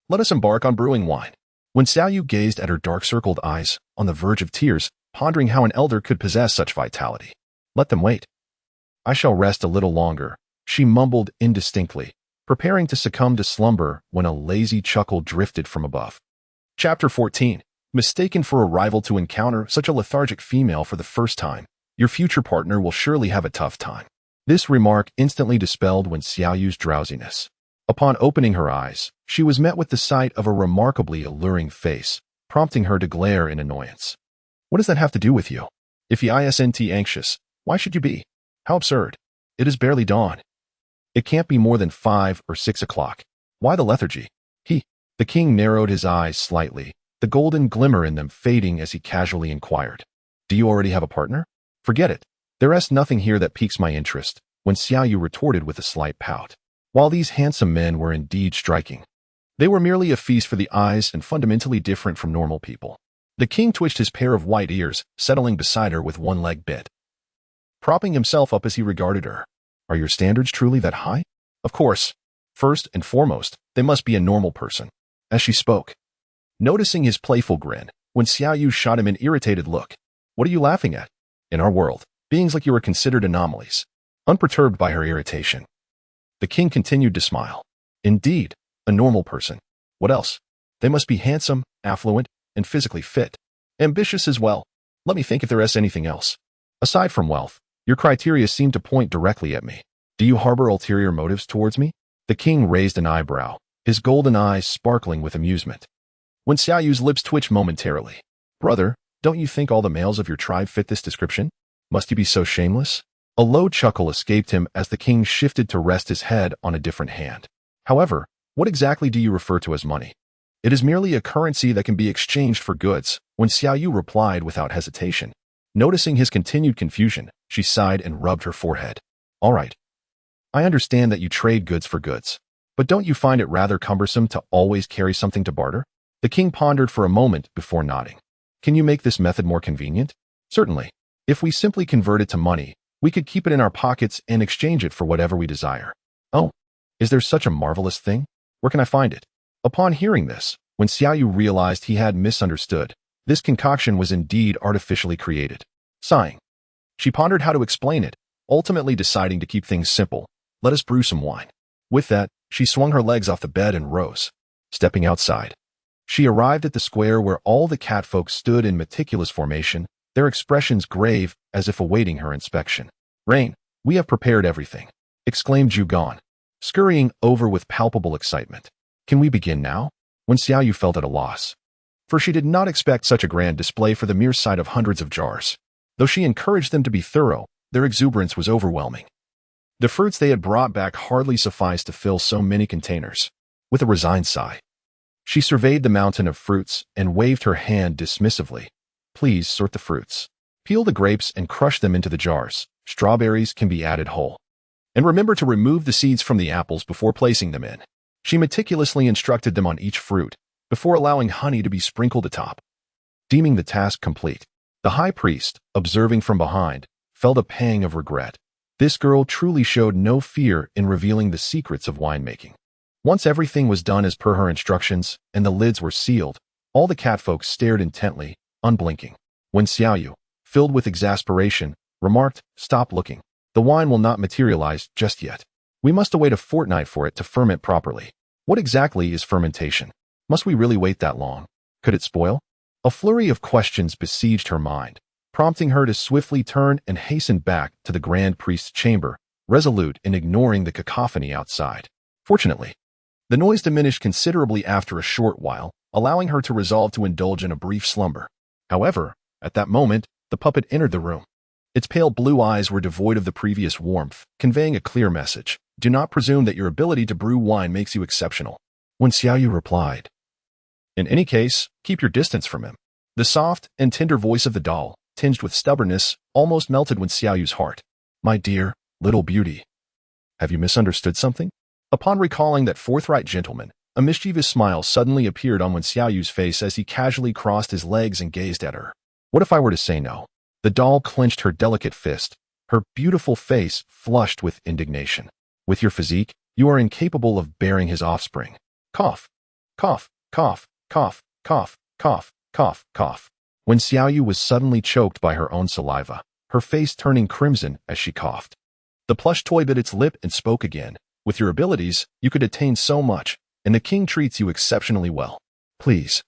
Let us embark on brewing wine. Xiaoyu gazed at her dark-circled eyes, on the verge of tears, pondering how an elder could possess such vitality. Let them wait. I shall rest a little longer, she mumbled indistinctly, preparing to succumb to slumber when a lazy chuckle drifted from above. Chapter 14. Mistaken for a rival to encounter such a lethargic female for the first time, your future partner will surely have a tough time. This remark instantly dispelled Wen Xiaoyu's drowsiness. Upon opening her eyes, she was met with the sight of a remarkably alluring face, prompting her to glare in annoyance. What does that have to do with you? If you isn't anxious, why should you be? How absurd. It is barely dawn. It can't be more than 5 or 6 o'clock. Why the lethargy? The king narrowed his eyes slightly, the golden glimmer in them fading as he casually inquired. Do you already have a partner? Forget it. There's nothing here that piques my interest, Wen Xiaoyu retorted with a slight pout. While these handsome men were indeed striking, they were merely a feast for the eyes and fundamentally different from normal people. The king twitched his pair of white ears, settling beside her with one leg bent, propping himself up as he regarded her. Are your standards truly that high? Of course. First and foremost, they must be a normal person. As she spoke, noticing his playful grin, Wen Xiaoyu shot him an irritated look. What are you laughing at? In our world, beings like you are considered anomalies. Unperturbed by her irritation, the king continued to smile. Indeed, a normal person. What else? They must be handsome, affluent, and physically fit. Ambitious as well. Let me think if there is anything else. Aside from wealth, your criteria seem to point directly at me. Do you harbor ulterior motives towards me? The king raised an eyebrow, his golden eyes sparkling with amusement. Wen Xiaoyu's lips twitched momentarily. Brother, don't you think all the males of your tribe fit this description? Must you be so shameless? A low chuckle escaped him as the king shifted to rest his head on a different hand. However, what exactly do you refer to as money? It is merely a currency that can be exchanged for goods, Wen Xiaoyu replied without hesitation. Noticing his continued confusion, she sighed and rubbed her forehead. All right. I understand that you trade goods for goods, but don't you find it rather cumbersome to always carry something to barter? The king pondered for a moment before nodding. Can you make this method more convenient? Certainly. If we simply convert it to money, we could keep it in our pockets and exchange it for whatever we desire. Oh, is there such a marvelous thing? Where can I find it? Upon hearing this, Wen Xiaoyu realized he had misunderstood. This concoction was indeed artificially created. Sighing, she pondered how to explain it, ultimately deciding to keep things simple. Let us brew some wine. With that, she swung her legs off the bed and rose. Stepping outside, she arrived at the square where all the catfolk stood in meticulous formation, their expressions grave as if awaiting her inspection. Rain, we have prepared everything, exclaimed Zhugan, scurrying over with palpable excitement. Can we begin now? Wen Xiaoyu felt at a loss, for she did not expect such a grand display for the mere sight of hundreds of jars. Though she encouraged them to be thorough, their exuberance was overwhelming. The fruits they had brought back hardly sufficed to fill so many containers. With a resigned sigh, she surveyed the mountain of fruits and waved her hand dismissively. Please sort the fruits. Peel the grapes and crush them into the jars. Strawberries can be added whole. And remember to remove the seeds from the apples before placing them in. She meticulously instructed them on each fruit, before allowing honey to be sprinkled atop. Deeming the task complete, the high priest, observing from behind, felt a pang of regret. This girl truly showed no fear in revealing the secrets of winemaking. Once everything was done as per her instructions and the lids were sealed, all the catfolk stared intently, unblinking. Wen Xiaoyu, filled with exasperation, remarked, "Stop looking. The wine will not materialize just yet. We must await a fortnight for it to ferment properly. What exactly is fermentation? Must we really wait that long? Could it spoil?" A flurry of questions besieged her mind, prompting her to swiftly turn and hasten back to the Grand Priest's chamber, resolute in ignoring the cacophony outside. Fortunately, the noise diminished considerably after a short while, allowing her to resolve to indulge in a brief slumber. However, at that moment, the puppet entered the room. Its pale blue eyes were devoid of the previous warmth, conveying a clear message. Do not presume that your ability to brew wine makes you exceptional. Wen Xiaoyu replied. In any case, keep your distance from him. The soft and tender voice of the doll, tinged with stubbornness, almost melted Wen Xiaoyu's heart. My dear, little beauty. Have you misunderstood something? Upon recalling that forthright gentleman, a mischievous smile suddenly appeared on Wen Xiaoyu's face as he casually crossed his legs and gazed at her. What if I were to say no? The doll clenched her delicate fist, her beautiful face flushed with indignation. With your physique, you are incapable of bearing his offspring. Cough, cough, cough, cough, cough, cough, cough, cough. Wen Xiaoyu was suddenly choked by her own saliva, her face turning crimson as she coughed. The plush toy bit its lip and spoke again. With your abilities, you could attain so much, and the king treats you exceptionally well. Please,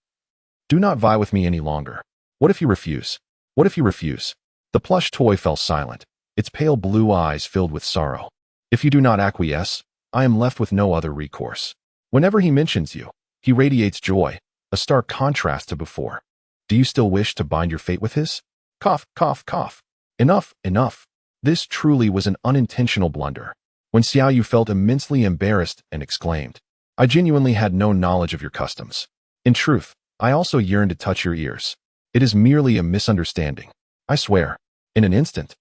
do not vie with me any longer. What if you refuse? What if you refuse? The plush toy fell silent, its pale blue eyes filled with sorrow. If you do not acquiesce, I am left with no other recourse. Whenever he mentions you, he radiates joy, a stark contrast to before. Do you still wish to bind your fate with his? Cough, cough, cough. Enough, enough. This truly was an unintentional blunder. When Xiaoyu felt immensely embarrassed and exclaimed, I genuinely had no knowledge of your customs. In truth, I also yearn to touch your ears. It is merely a misunderstanding. I swear. In an instant,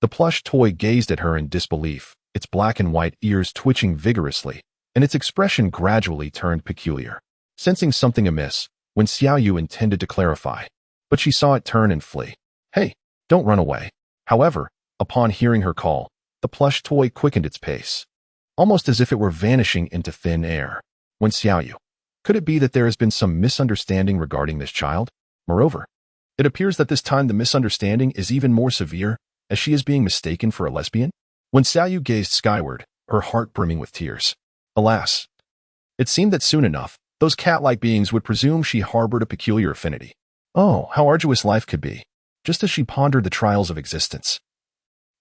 the plush toy gazed at her in disbelief, its black and white ears twitching vigorously, and its expression gradually turned peculiar. Sensing something amiss, when Xiaoyu intended to clarify, but she saw it turn and flee. Hey, don't run away. However, upon hearing her call, the plush toy quickened its pace, almost as if it were vanishing into thin air. When Xiaoyu, could it be that there has been some misunderstanding regarding this child? Moreover, it appears that this time the misunderstanding is even more severe, as she is being mistaken for a lesbian? When Xiaoyu gazed skyward, her heart brimming with tears. Alas, it seemed that soon enough, those cat-like beings would presume she harbored a peculiar affinity. Oh, how arduous life could be, just as she pondered the trials of existence.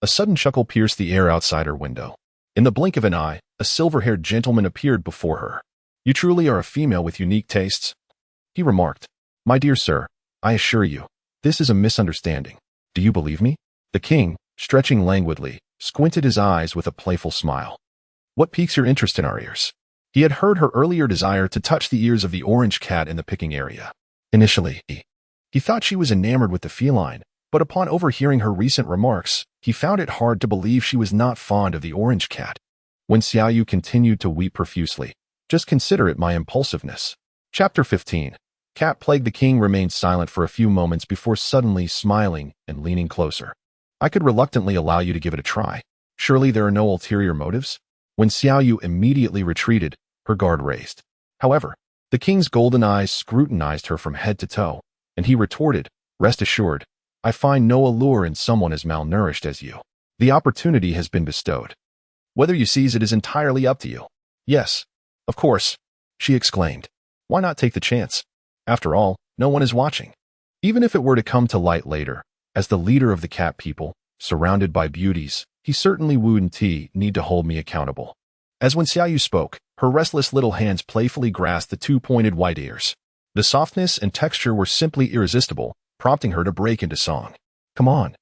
A sudden chuckle pierced the air outside her window. In the blink of an eye, a silver-haired gentleman appeared before her. You truly are a female with unique tastes, he remarked. My dear sir, I assure you, this is a misunderstanding. Do you believe me? The king, stretching languidly, squinted his eyes with a playful smile. What piques your interest in our ears? He had heard her earlier desire to touch the ears of the orange cat in the picking area. Initially, he thought she was enamored with the feline, but upon overhearing her recent remarks, he found it hard to believe she was not fond of the orange cat. When Xiaoyu continued to weep profusely, just consider it my impulsiveness. Chapter 15. Cat-plagued the king remained silent for a few moments before suddenly smiling and leaning closer. I could reluctantly allow you to give it a try. Surely there are no ulterior motives? When Xiaoyu immediately retreated, her guard raised. However, the king's golden eyes scrutinized her from head to toe, and he retorted, Rest assured, I find no allure in someone as malnourished as you. The opportunity has been bestowed. Whether you seize it is entirely up to you. Yes, of course, she exclaimed. Why not take the chance? After all, no one is watching. Even if it were to come to light later, as the leader of the cat people, surrounded by beauties, he certainly wouldn't need to hold me accountable. As when Xiaoyu spoke, her restless little hands playfully grasped the two-pointed white ears. The softness and texture were simply irresistible, prompting her to break into song. Come on.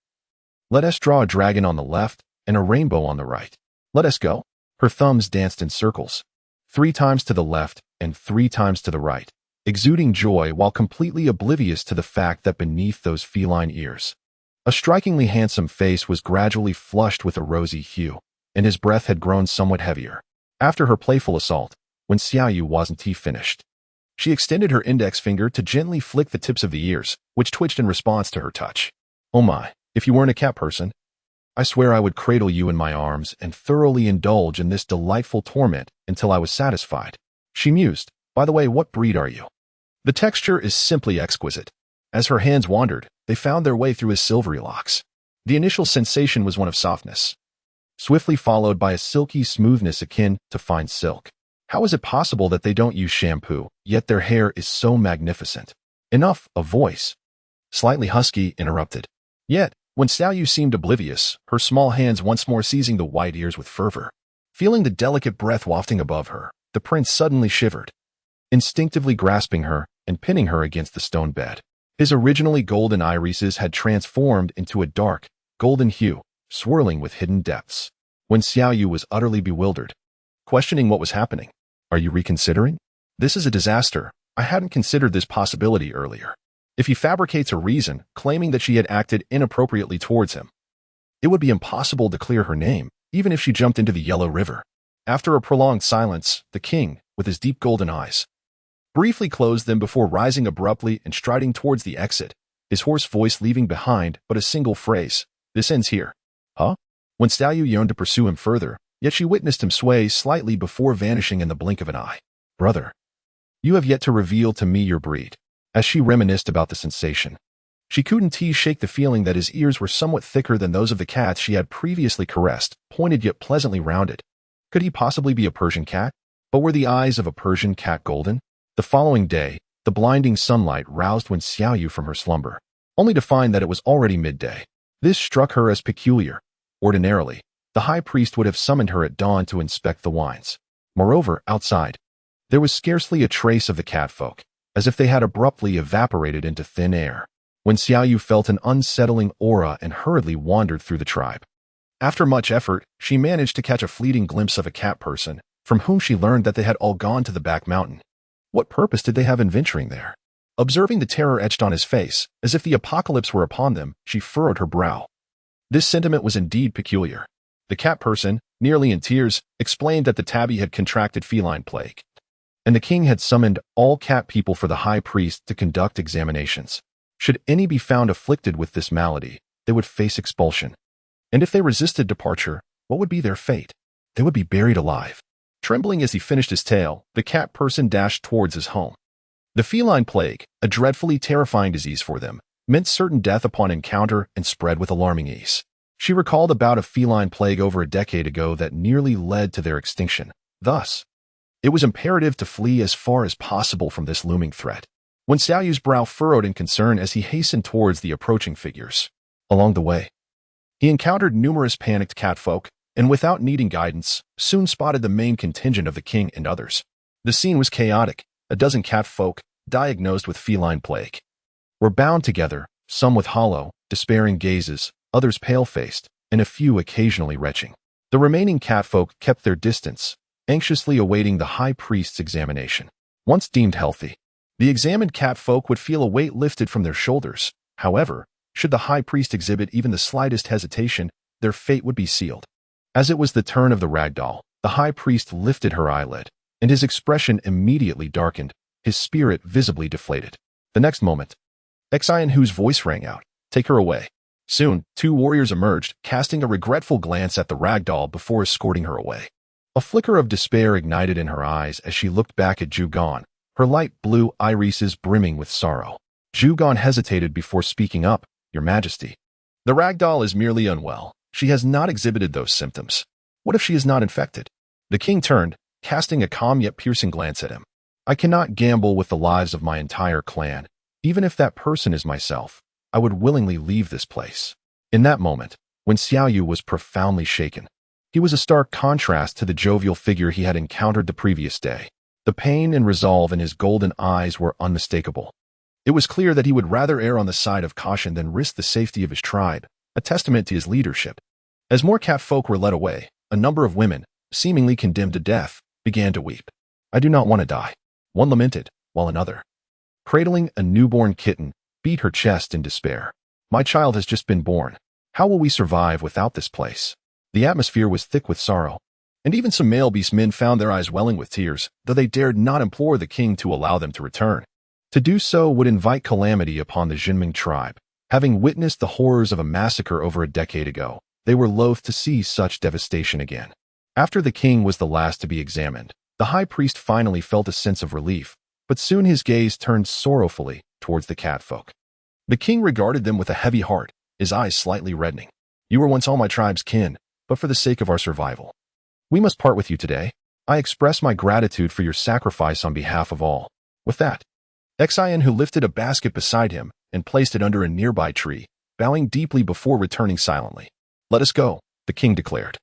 Let us draw a dragon on the left and a rainbow on the right. Let us go. Her thumbs danced in circles, 3 times to the left and 3 times to the right, exuding joy while completely oblivious to the fact that beneath those feline ears, a strikingly handsome face was gradually flushed with a rosy hue, and his breath had grown somewhat heavier. After her playful assault, when Xiaoyu wasn't finished, she extended her index finger to gently flick the tips of the ears, which twitched in response to her touch. Oh my, if you weren't a cat person, I swear I would cradle you in my arms and thoroughly indulge in this delightful torment until I was satisfied. She mused, By the way, what breed are you? The texture is simply exquisite. As her hands wandered, they found their way through his silvery locks. The initial sensation was one of softness, swiftly followed by a silky smoothness akin to fine silk. How is it possible that they don't use shampoo, yet their hair is so magnificent? Enough, a voice, slightly husky, interrupted. Yet, when Xiaoyu seemed oblivious, her small hands once more seizing the white ears with fervor. Feeling the delicate breath wafting above her, the prince suddenly shivered, instinctively grasping her and pinning her against the stone bed. His originally golden irises had transformed into a dark, golden hue, swirling with hidden depths. When Xiaoyu was utterly bewildered, questioning what was happening. Are you reconsidering? This is a disaster. I hadn't considered this possibility earlier. If he fabricates a reason, claiming that she had acted inappropriately towards him, it would be impossible to clear her name, even if she jumped into the Yellow River. After a prolonged silence, the king, with his deep golden eyes, briefly closed them before rising abruptly and striding towards the exit, his hoarse voice leaving behind but a single phrase. This ends here. Huh? When Xiaoyu yearned to pursue him further, yet she witnessed him sway slightly before vanishing in the blink of an eye. Brother, you have yet to reveal to me your breed. As she reminisced about the sensation, She couldn't shake the feeling that his ears were somewhat thicker than those of the cats she had previously caressed, pointed yet pleasantly rounded. Could he possibly be a Persian cat? But were the eyes of a Persian cat golden? The following day, the blinding sunlight roused Wen Xiaoyu from her slumber, only to find that it was already midday. This struck her as peculiar. Ordinarily, the high priest would have summoned her at dawn to inspect the wines. Moreover, outside, there was scarcely a trace of the catfolk, as if they had abruptly evaporated into thin air. Wen Xiaoyu felt an unsettling aura and hurriedly wandered through the tribe. After much effort, she managed to catch a fleeting glimpse of a cat person, from whom she learned that they had all gone to the back mountain. What purpose did they have in venturing there? Observing the terror etched on his face, as if the apocalypse were upon them, she furrowed her brow. This sentiment was indeed peculiar. The cat person, nearly in tears, explained that the tabby had contracted feline plague, and the king had summoned all cat people for the high priest to conduct examinations. Should any be found afflicted with this malady, they would face expulsion. And if they resisted departure, what would be their fate? They would be buried alive. Trembling as he finished his tale, the cat person dashed towards his home. The feline plague, a dreadfully terrifying disease for them, meant certain death upon encounter and spread with alarming ease. She recalled a bout of feline plague over a decade ago that nearly led to their extinction. Thus, it was imperative to flee as far as possible from this looming threat. Wen Xiaoyu's brow furrowed in concern as he hastened towards the approaching figures. Along the way, he encountered numerous panicked catfolk, and without needing guidance, soon spotted the main contingent of the king and others. The scene was chaotic. A dozen catfolk, diagnosed with feline plague, were bound together, some with hollow, despairing gazes, others pale-faced, and a few occasionally retching. The remaining catfolk kept their distance, anxiously awaiting the high priest's examination. Once deemed healthy, the examined catfolk would feel a weight lifted from their shoulders. However, should the high priest exhibit even the slightest hesitation, their fate would be sealed. As it was the turn of the ragdoll, the high priest lifted her eyelid, and his expression immediately darkened, his spirit visibly deflated. The next moment, Xianhu's voice rang out, "Take her away." Soon, two warriors emerged, casting a regretful glance at the ragdoll before escorting her away. A flicker of despair ignited in her eyes as she looked back at Zhugan, her light blue irises brimming with sorrow. Zhugan hesitated before speaking up, "Your Majesty, the ragdoll is merely unwell. She has not exhibited those symptoms. What if she is not infected?" The king turned, casting a calm yet piercing glance at him. "I cannot gamble with the lives of my entire clan. Even if that person is myself, I would willingly leave this place." In that moment, Wen Xiaoyu was profoundly shaken. He was a stark contrast to the jovial figure he had encountered the previous day. The pain and resolve in his golden eyes were unmistakable. It was clear that he would rather err on the side of caution than risk the safety of his tribe, a testament to his leadership. As more catfolk were led away, a number of women, seemingly condemned to death, began to weep. "I do not want to die," one lamented, while another, cradling a newborn kitten, beat her chest in despair. "My child has just been born. How will we survive without this place?" The atmosphere was thick with sorrow, and even some male beast men found their eyes welling with tears, though they dared not implore the king to allow them to return. To do so would invite calamity upon the Juming tribe. Having witnessed the horrors of a massacre over a decade ago, they were loath to see such devastation again. After the king was the last to be examined, the high priest finally felt a sense of relief, but soon his gaze turned sorrowfully towards the catfolk. The king regarded them with a heavy heart, his eyes slightly reddening. "You were once all my tribe's kin, but for the sake of our survival, we must part with you today. I express my gratitude for your sacrifice on behalf of all." With that, Xianhu lifted a basket beside him and placed it under a nearby tree, bowing deeply before returning silently. "Let us go," the king declared,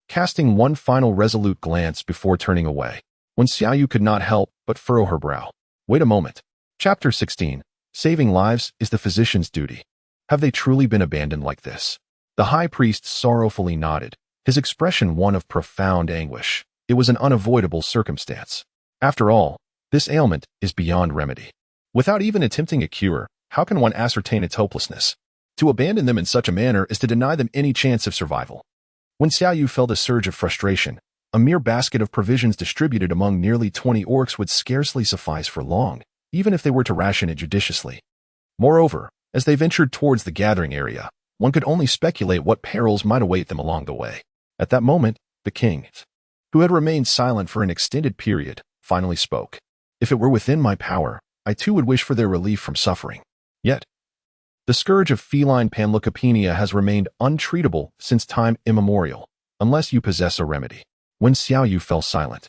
casting one final resolute glance before turning away. Wen Xiaoyu could not help but furrow her brow. Wait a moment. Chapter 16. Saving lives is the physician's duty. Have they truly been abandoned like this? The high priest sorrowfully nodded, his expression one of profound anguish. It was an unavoidable circumstance. After all, this ailment is beyond remedy. Without even attempting a cure, how can one ascertain its hopelessness? To abandon them in such a manner is to deny them any chance of survival. When Xiaoyu felt a surge of frustration, a mere basket of provisions distributed among nearly 20 orcs would scarcely suffice for long, even if they were to ration it judiciously. Moreover, as they ventured towards the gathering area, one could only speculate what perils might await them along the way. At that moment, the king, who had remained silent for an extended period, finally spoke. "If it were within my power, I too would wish for their relief from suffering. Yet, The scourge of feline panleukopenia has remained untreatable since time immemorial, unless you possess a remedy. Wen Xiaoyu fell silent.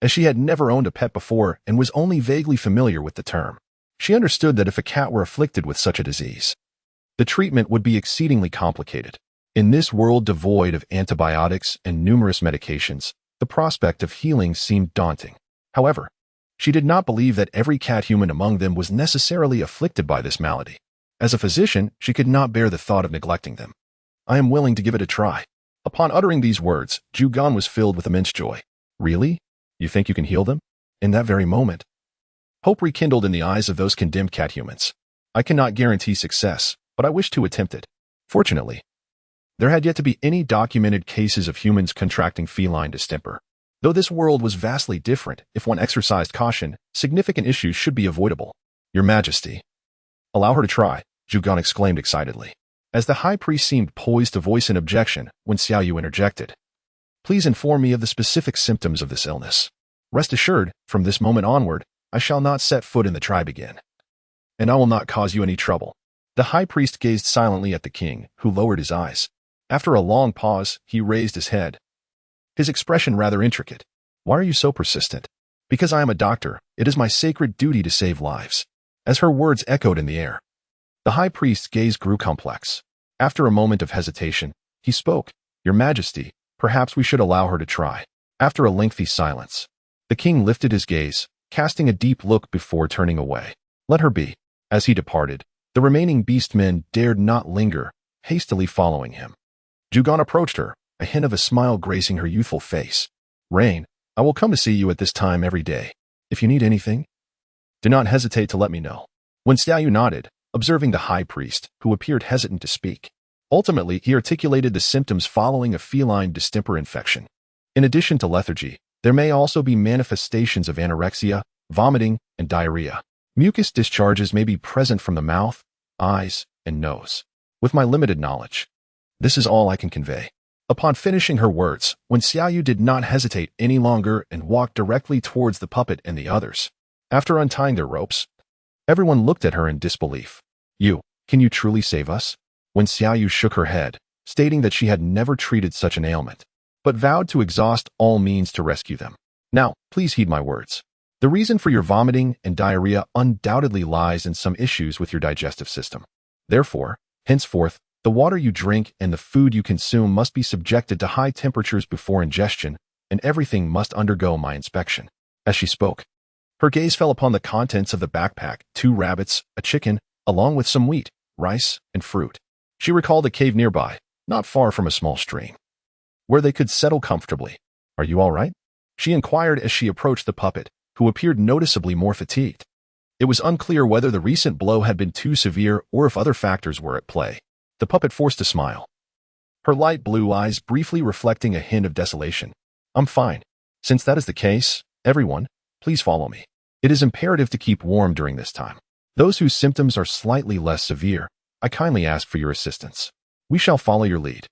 As she had never owned a pet before and was only vaguely familiar with the term, she understood that if a cat were afflicted with such a disease, the treatment would be exceedingly complicated. In this world devoid of antibiotics and numerous medications, the prospect of healing seemed daunting. However, she did not believe that every cat-human among them was necessarily afflicted by this malady. As a physician, she could not bear the thought of neglecting them. I am willing to give it a try. Upon uttering these words, Zhu Gan was filled with immense joy. Really? You think you can heal them? In that very moment, hope rekindled in the eyes of those condemned cat-humans. I cannot guarantee success, but I wish to attempt it. Fortunately, there had yet to be any documented cases of humans contracting feline distemper. Though this world was vastly different, if one exercised caution, significant issues should be avoidable. Your Majesty. Allow her to try, Zhu Gan exclaimed excitedly. As the high priest seemed poised to voice an objection, when Xiaoyu interjected. Please inform me of the specific symptoms of this illness. Rest assured, from this moment onward, I shall not set foot in the tribe again. And I will not cause you any trouble. The high priest gazed silently at the king, who lowered his eyes. After a long pause, he raised his head. His expression rather intricate. Why are you so persistent? Because I am a doctor, it is my sacred duty to save lives. As her words echoed in the air, the high priest's gaze grew complex. After a moment of hesitation, he spoke. Your Majesty, perhaps we should allow her to try. After a lengthy silence, the king lifted his gaze, casting a deep look before turning away. Let her be. As he departed, the remaining beastmen dared not linger, hastily following him. Zhu Gan approached her, a hint of a smile gracing her youthful face. Rain, I will come to see you at this time every day. If you need anything, do not hesitate to let me know. When Xiaoyu nodded, observing the high priest, who appeared hesitant to speak. Ultimately, he articulated the symptoms following a feline distemper infection. In addition to lethargy, there may also be manifestations of anorexia, vomiting, and diarrhea. Mucus discharges may be present from the mouth, eyes, and nose. With my limited knowledge, this is all I can convey. Upon finishing her words, Wen Xiaoyu did not hesitate any longer and walked directly towards the puppet and the others. After untying their ropes, everyone looked at her in disbelief. Can you truly save us? Wen Xiaoyu shook her head, stating that she had never treated such an ailment, but vowed to exhaust all means to rescue them. Now, please heed my words. The reason for your vomiting and diarrhea undoubtedly lies in some issues with your digestive system. Therefore, henceforth, the water you drink and the food you consume must be subjected to high temperatures before ingestion, and everything must undergo my inspection. As she spoke, her gaze fell upon the contents of the backpack, 2 rabbits, a chicken, along with some wheat, rice, and fruit. She recalled a cave nearby, not far from a small stream, where they could settle comfortably. Are you all right? She inquired as she approached the puppet, who appeared noticeably more fatigued. It was unclear whether the recent blow had been too severe or if other factors were at play. The puppet forced a smile, her light blue eyes briefly reflecting a hint of desolation. I'm fine. Since that is the case, everyone, please follow me. It is imperative to keep warm during this time. Those whose symptoms are slightly less severe, I kindly ask for your assistance. We shall follow your lead.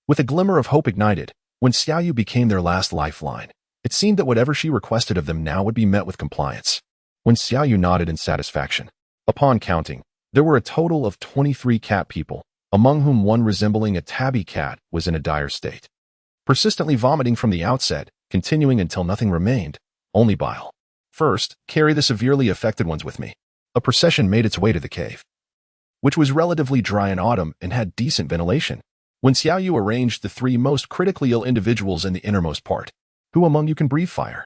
With a glimmer of hope ignited, when Xiaoyu became their last lifeline, it seemed that whatever she requested of them now would be met with compliance. When Xiaoyu nodded in satisfaction. Upon counting, there were a total of 23 cat people, among whom one resembling a tabby cat was in a dire state. Persistently vomiting from the outset, continuing until nothing remained, only bile. First, carry the severely affected ones with me. A procession made its way to the cave, which was relatively dry in autumn and had decent ventilation. When Xiaoyu arranged the 3 most critically ill individuals in the innermost part. Who among you can breathe fire?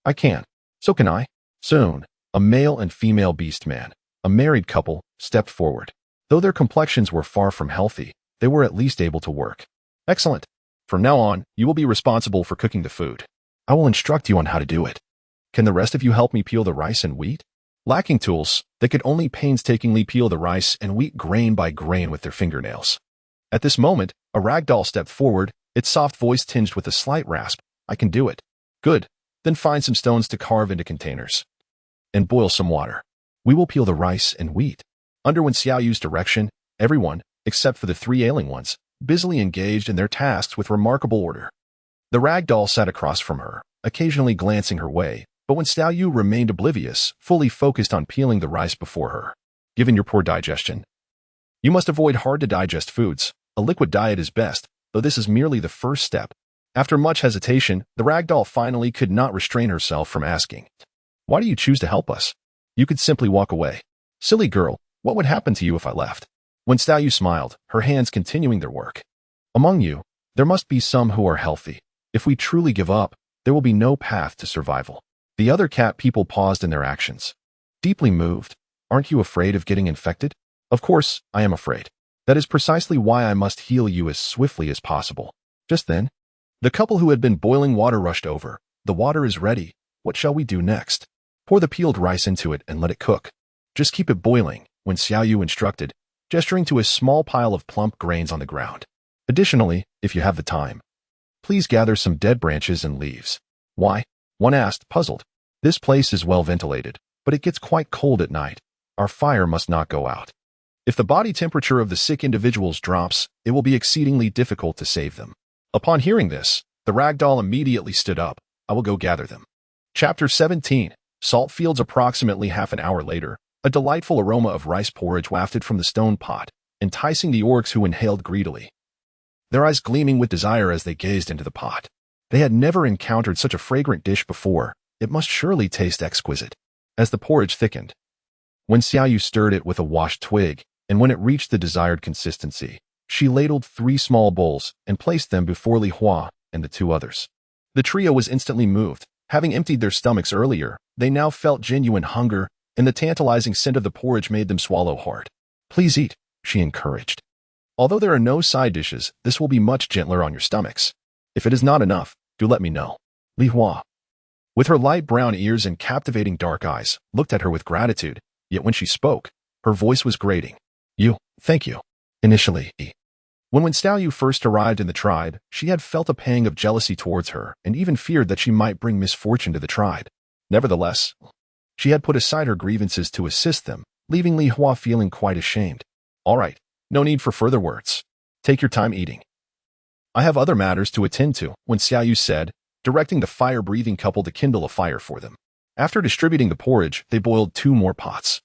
I can. So can I. Soon, a male and female beast man, a married couple, stepped forward. Though their complexions were far from healthy, they were at least able to work. Excellent. From now on, you will be responsible for cooking the food. I will instruct you on how to do it. Can the rest of you help me peel the rice and wheat? Lacking tools, they could only painstakingly peel the rice and wheat grain by grain with their fingernails. At this moment, a rag doll stepped forward, its soft voice tinged with a slight rasp. I can do it. Good. Then find some stones to carve into containers. And boil some water. We will peel the rice and wheat. Under Wen Xiaoyu's direction, everyone, except for the 3 ailing ones, busily engaged in their tasks with remarkable order. The rag doll sat across from her, occasionally glancing her way, but Wen Xiaoyu remained oblivious, fully focused on peeling the rice before her. Given your poor digestion, You must avoid hard-to-digest foods. A liquid diet is best, though this is merely the first step. After much hesitation, the ragdoll finally could not restrain herself from asking, "Why do you choose to help us? You could simply walk away." "Silly girl, what would happen to you if I left?" When Yu smiled, her hands continuing their work. "Among you, there must be some who are healthy. If we truly give up, there will be no path to survival." The other cat people paused in their actions. Deeply moved, "Aren't you afraid of getting infected?" "Of course, I am afraid. That is precisely why I must heal you as swiftly as possible." Just then, the couple who had been boiling water rushed over. "The water is ready. What shall we do next?" "Pour the peeled rice into it and let it cook. Just keep it boiling," when Yu instructed, gesturing to a small pile of plump grains on the ground. "Additionally, if you have the time, please gather some dead branches and leaves." "Why?" one asked, puzzled. "This place is well ventilated, but it gets quite cold at night. Our fire must not go out. If the body temperature of the sick individuals drops, it will be exceedingly difficult to save them." Upon hearing this, the ragdoll immediately stood up. "I will go gather them." Chapter 17. Salt fields. Approximately half an hour later, a delightful aroma of rice porridge wafted from the stone pot, enticing the orcs, who inhaled greedily, their eyes gleaming with desire as they gazed into the pot. They had never encountered such a fragrant dish before. It must surely taste exquisite. As the porridge thickened, when Yu stirred it with a washed twig, and when it reached the desired consistency, she ladled 3 small bowls and placed them before Li Hua and the 2 others. The trio was instantly moved. Having emptied their stomachs earlier, they now felt genuine hunger, and the tantalizing scent of the porridge made them swallow hard. "Please eat," she encouraged. "Although there are no side dishes, this will be much gentler on your stomachs. If it is not enough, do let me know." Li Hua, with her light brown ears and captivating dark eyes, looked at her with gratitude, yet when she spoke, her voice was grating. Thank you." Initially, when Yu first arrived in the tribe, she had felt a pang of jealousy towards her and even feared that she might bring misfortune to the tribe. Nevertheless, she had put aside her grievances to assist them, leaving Li Hua feeling quite ashamed. "All right, no need for further words. Take your time eating. I have other matters to attend to," when Yu said, directing the fire-breathing couple to kindle a fire for them. After distributing the porridge, they boiled 2 more pots,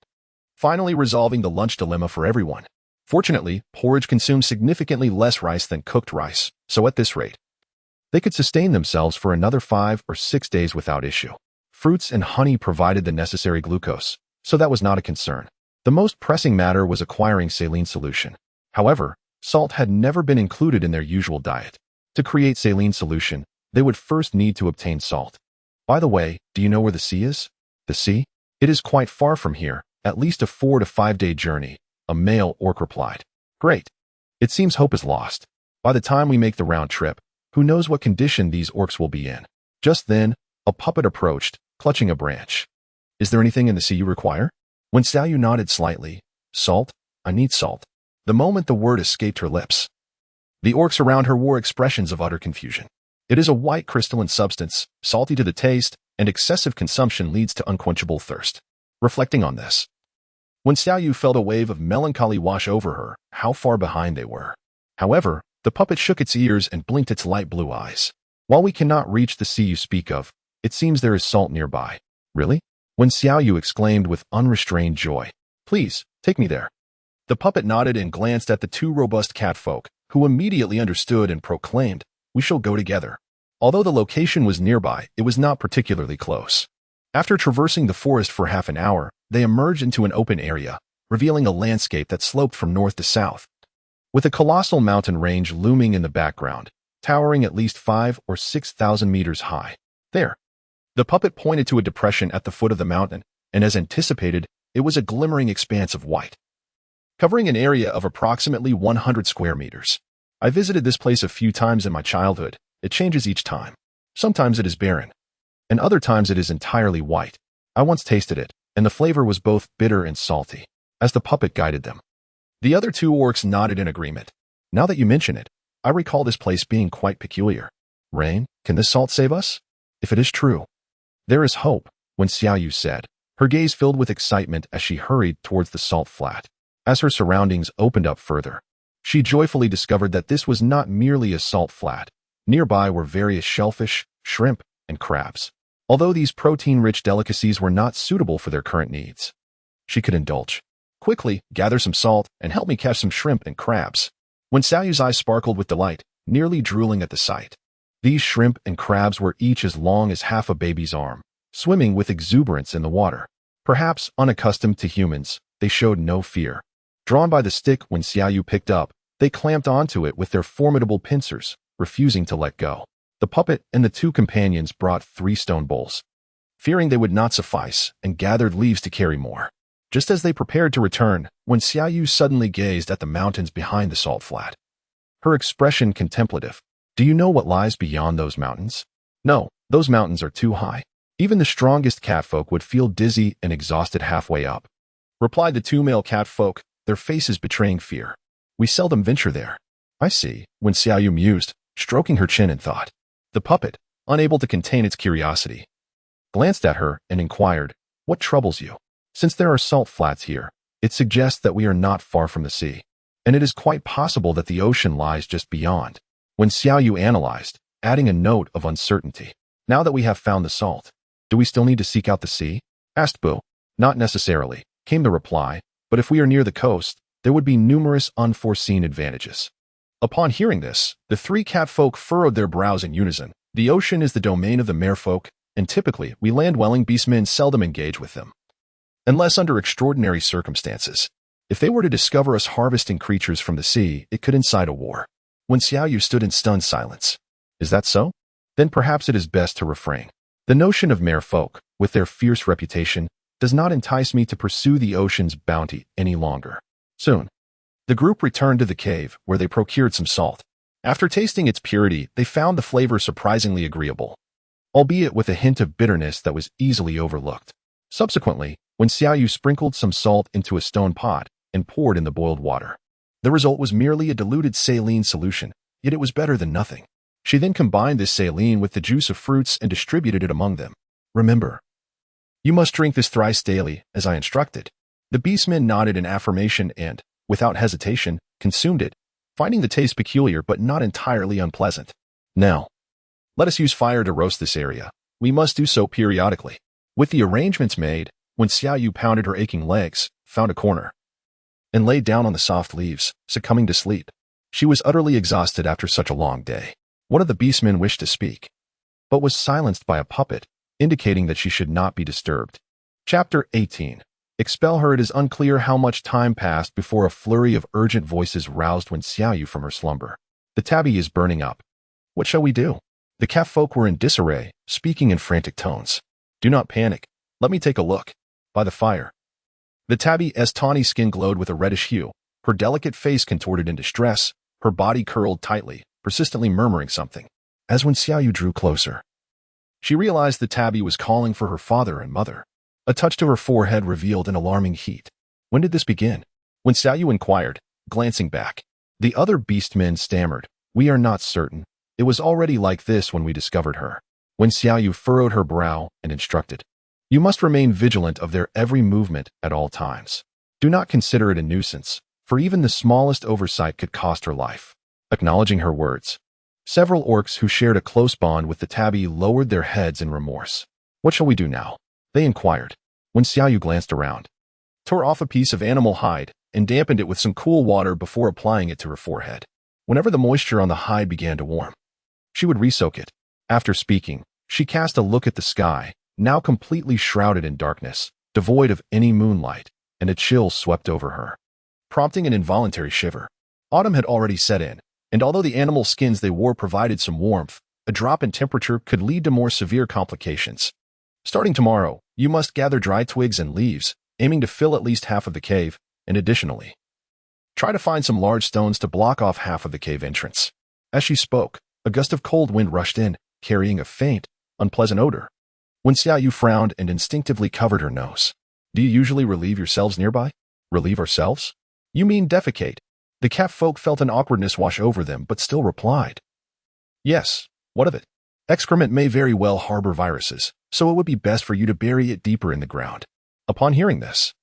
finally resolving the lunch dilemma for everyone. Fortunately, porridge consumed significantly less rice than cooked rice, so at this rate, they could sustain themselves for another 5 or 6 days without issue. Fruits and honey provided the necessary glucose, so that was not a concern. The most pressing matter was acquiring saline solution. However, salt had never been included in their usual diet. To create saline solution, they would first need to obtain salt. "By the way, do you know where the sea is?" "The sea? It is quite far from here, at least a 4 to 5 day journey," a male orc replied. "Great. It seems hope is lost. By the time we make the round trip, who knows what condition these orcs will be in." Just then, a puppet approached, clutching a branch. "Is there anything in the sea you require?" When Yu nodded slightly, "Salt? I need salt." The moment the word escaped her lips, the orcs around her wore expressions of utter confusion. It is a white crystalline substance, salty to the taste, and excessive consumption leads to unquenchable thirst. Reflecting on this, when Yu felt a wave of melancholy wash over her, how far behind they were. However, the puppet shook its ears and blinked its light blue eyes. "While we cannot reach the sea you speak of, it seems there is salt nearby." "Really?" when Yu exclaimed with unrestrained joy. "Please, take me there." The puppet nodded and glanced at the 2 robust catfolk, who immediately understood and proclaimed, "We shall go together." Although the location was nearby, it was not particularly close. After traversing the forest for half an hour, they emerged into an open area, revealing a landscape that sloped from north to south, with a colossal mountain range looming in the background, towering at least 5 or 6,000 meters high. "There." The puppet pointed to a depression at the foot of the mountain, and as anticipated, it was a glimmering expanse of white, covering an area of approximately 100 square meters. "I visited this place a few times in my childhood. It changes each time. Sometimes it is barren, and other times it is entirely white. I once tasted it, and the flavor was both bitter and salty." As the puppet guided them, the other 2 orcs nodded in agreement. "Now that you mention it, I recall this place being quite peculiar. Rain, can this salt save us?" "If it is true, there is hope," when Yu said, her gaze filled with excitement as she hurried towards the salt flat. As her surroundings opened up further, she joyfully discovered that this was not merely a salt flat. Nearby were various shellfish, shrimp, and crabs. Although these protein-rich delicacies were not suitable for their current needs, she could indulge Quickly, gather some salt and help me catch some shrimp and crabs. When Xiaoyu's eyes sparkled with delight, nearly drooling at the sight. These shrimp and crabs were each as long as half a baby's arm, swimming with exuberance in the water. Perhaps unaccustomed to humans, they showed no fear. Drawn by the stick when Xiaoyu picked up, they clamped onto it with their formidable pincers, refusing to let go. The puppet and the two companions brought 3 stone bowls, fearing they would not suffice, and gathered leaves to carry more. Just as they prepared to return, when Xiaoyu suddenly gazed at the mountains behind the salt flat. Her expression contemplative. Do you know what lies beyond those mountains? No, those mountains are too high. Even the strongest catfolk would feel dizzy and exhausted halfway up. Replied the 2 male catfolk, their faces betraying fear. We seldom venture there. I see, when Xiaoyu mused, stroking her chin in thought. The puppet, unable to contain its curiosity, glanced at her and inquired, what troubles you? Since there are salt flats here, it suggests that we are not far from the sea, and it is quite possible that the ocean lies just beyond. When Xiaoyu analyzed, adding a note of uncertainty. Now that we have found the salt, do we still need to seek out the sea? Asked Bu. Not necessarily, came the reply, but if we are near the coast, there would be numerous unforeseen advantages. Upon hearing this, the 3 catfolk furrowed their brows in unison. The ocean is the domain of the merfolk, and typically, we land-dwelling beastmen seldom engage with them. Unless under extraordinary circumstances. If they were to discover us harvesting creatures from the sea, it could incite a war. When Xiaoyu stood in stunned silence. Is that so? Then perhaps it is best to refrain. The notion of merfolk, with their fierce reputation, does not entice me to pursue the ocean's bounty any longer. Soon, the group returned to the cave, where they procured some salt. After tasting its purity, they found the flavor surprisingly agreeable, albeit with a hint of bitterness that was easily overlooked. Subsequently, when Xiaoyu sprinkled some salt into a stone pot and poured in the boiled water, the result was merely a diluted saline solution, yet it was better than nothing. She then combined this saline with the juice of fruits and distributed it among them. Remember, you must drink this thrice daily, as I instructed. The beastmen nodded in affirmation and, without hesitation, consumed it, finding the taste peculiar but not entirely unpleasant. Now, let us use fire to roast this area. We must do so periodically. With the arrangements made, when Xiaoyu pounded her aching legs, found a corner, and lay down on the soft leaves, succumbing to sleep. She was utterly exhausted after such a long day. One of the beastmen wished to speak, but was silenced by a puppet, indicating that she should not be disturbed. Chapter 18. Expel her. It is unclear how much time passed before a flurry of urgent voices roused Wen Xiaoyu from her slumber. The tabby is burning up. What shall we do? The catfolk were in disarray, speaking in frantic tones. Do not panic. Let me take a look. By the fire. The tabby's tawny skin glowed with a reddish hue, her delicate face contorted in distress, her body curled tightly, persistently murmuring something. As Wen Xiaoyu drew closer, she realized the tabby was calling for her father and mother. A touch to her forehead revealed an alarming heat. When did this begin? Wen Xiaoyu inquired, glancing back. The other beastmen stammered. We are not certain. It was already like this when we discovered her. Wen Xiaoyu furrowed her brow and instructed. You must remain vigilant of their every movement at all times. Do not consider it a nuisance, for even the smallest oversight could cost her life. Acknowledging her words, several orcs who shared a close bond with the tabby lowered their heads in remorse. What shall we do now? They inquired. When Xiaoyu glanced around, tore off a piece of animal hide, and dampened it with some cool water before applying it to her forehead. Whenever the moisture on the hide began to warm, she would re-soak it. After speaking, she cast a look at the sky, now completely shrouded in darkness, devoid of any moonlight, and a chill swept over her, prompting an involuntary shiver. Autumn had already set in, and although the animal skins they wore provided some warmth, a drop in temperature could lead to more severe complications. Starting tomorrow, you must gather dry twigs and leaves, aiming to fill at least half of the cave, and additionally, try to find some large stones to block off half of the cave entrance. As she spoke, a gust of cold wind rushed in, carrying a faint, unpleasant odor. Wen Xiaoyu frowned and instinctively covered her nose. Do you usually relieve yourselves nearby? Relieve ourselves? You mean defecate? The catfolk felt an awkwardness wash over them, but still replied. Yes, what of it? Excrement may very well harbor viruses, so it would be best for you to bury it deeper in the ground. Upon hearing this,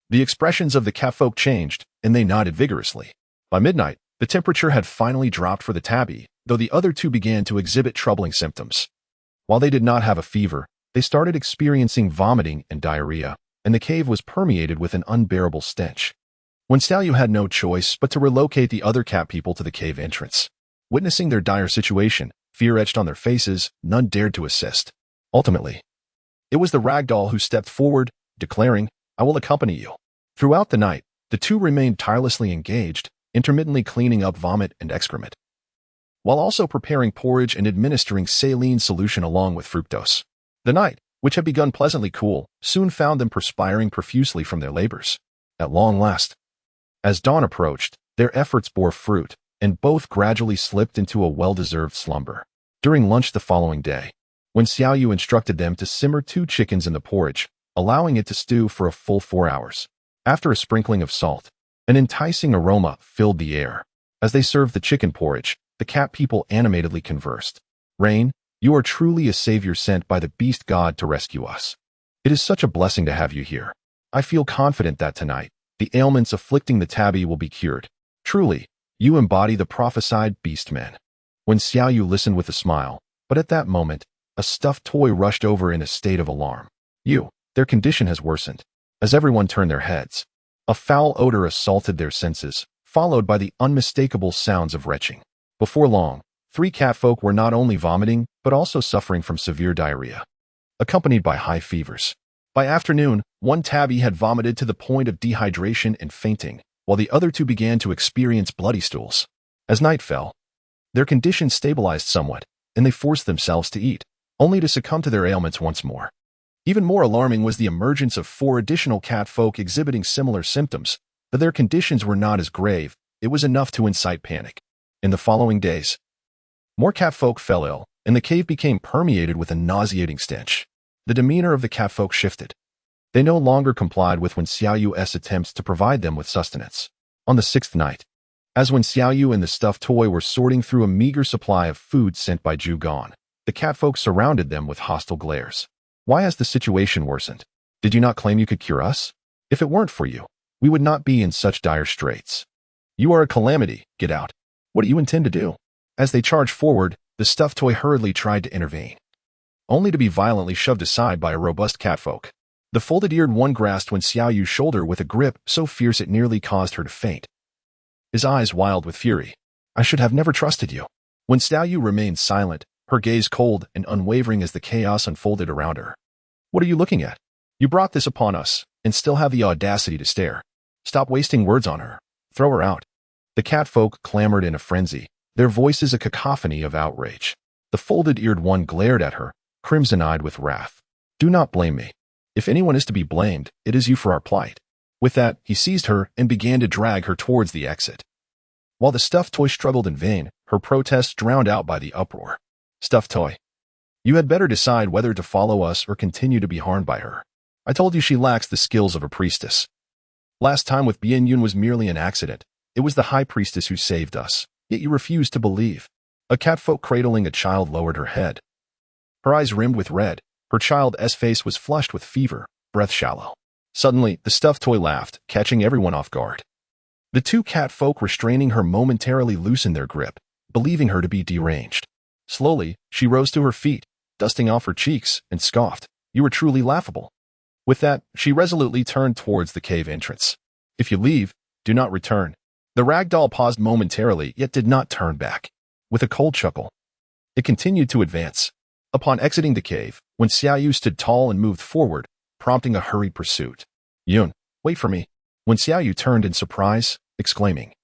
the expressions of the catfolk changed, and they nodded vigorously. By midnight, the temperature had finally dropped for the tabby, though the other two began to exhibit troubling symptoms. While they did not have a fever, they started experiencing vomiting and diarrhea. and the cave was permeated with an unbearable stench. When Xiaoyu had no choice but to relocate the other cat people to the cave entrance. Witnessing their dire situation, fear etched on their faces, none dared to assist. Ultimately, it was the ragdoll who stepped forward, declaring, "I will accompany you." Throughout the night, the two remained tirelessly engaged, intermittently cleaning up vomit and excrement, while also preparing porridge and administering saline solution along with fructose. The night, which had begun pleasantly cool, soon found them perspiring profusely from their labors. At long last, as dawn approached, their efforts bore fruit, and both gradually slipped into a well-deserved slumber. During lunch the following day, when Xiaoyu instructed them to simmer 2 chickens in the porridge, allowing it to stew for a full 4 hours. After a sprinkling of salt, an enticing aroma filled the air. As they served the chicken porridge, the cat people animatedly conversed. "Rain, you are truly a savior sent by the beast god to rescue us. It is such a blessing to have you here. I feel confident that tonight, the ailments afflicting the tabby will be cured. Truly, you embody the prophesied beast men." When Xiaoyu listened with a smile, but at that moment, a stuffed toy rushed over in a state of alarm. Their condition has worsened. As everyone turned their heads, a foul odor assaulted their senses, followed by the unmistakable sounds of retching. Before long, 3 catfolk were not only vomiting, but also suffering from severe diarrhea, accompanied by high fevers. By afternoon, one tabby had vomited to the point of dehydration and fainting, while the other 2 began to experience bloody stools. As night fell, their condition stabilized somewhat, and they forced themselves to eat, only to succumb to their ailments once more. Even more alarming was the emergence of 4 additional catfolk exhibiting similar symptoms, but their conditions were not as grave. It was enough to incite panic. In the following days, more catfolk fell ill, and the cave became permeated with a nauseating stench. The demeanor of the catfolk shifted. They no longer complied with Wen Xiaoyu's attempts to provide them with sustenance. On the 6th night, as Wen Xiaoyu and the stuffed toy were sorting through a meager supply of food sent by Zhu Gan, the catfolk surrounded them with hostile glares. "Why has the situation worsened? Did you not claim you could cure us? If it weren't for you, we would not be in such dire straits. You are a calamity, get out. What do you intend to do?" As they charged forward, the stuffed toy hurriedly tried to intervene, only to be violently shoved aside by a robust catfolk. The folded-eared one grasped Wen Xiaoyu's shoulder with a grip so fierce it nearly caused her to faint, his eyes wild with fury. "I should have never trusted you." Wen Xiaoyu remained silent, her gaze cold and unwavering as the chaos unfolded around her. "What are you looking at? You brought this upon us, and still have the audacity to stare. Stop wasting words on her. Throw her out." The catfolk clamored in a frenzy, their voices a cacophony of outrage. The folded-eared one glared at her, crimson-eyed with wrath. "Do not blame me. If anyone is to be blamed, it is you for our plight." With that, he seized her and began to drag her towards the exit. While the stuffed toy struggled in vain, her protests drowned out by the uproar. "Stuffed toy, you had better decide whether to follow us or continue to be harmed by her. I told you she lacks the skills of a priestess. Last time with Bian Yun was merely an accident. It was the high priestess who saved us, yet you refused to believe." A catfolk cradling a child lowered her head. Her eyes rimmed with red, her child's face was flushed with fever, breath shallow. Suddenly, the stuffed toy laughed, catching everyone off guard. The 2 catfolk restraining her momentarily loosened their grip, believing her to be deranged. Slowly, she rose to her feet, dusting off her cheeks, and scoffed. "You are truly laughable." With that, she resolutely turned towards the cave entrance. "If you leave, do not return." The ragdoll paused momentarily, yet did not turn back. With a cold chuckle, it continued to advance. Upon exiting the cave, Wen Xiaoyu stood tall and moved forward, prompting a hurried pursuit. "Yun, wait for me." Wen Xiaoyu turned in surprise, exclaiming,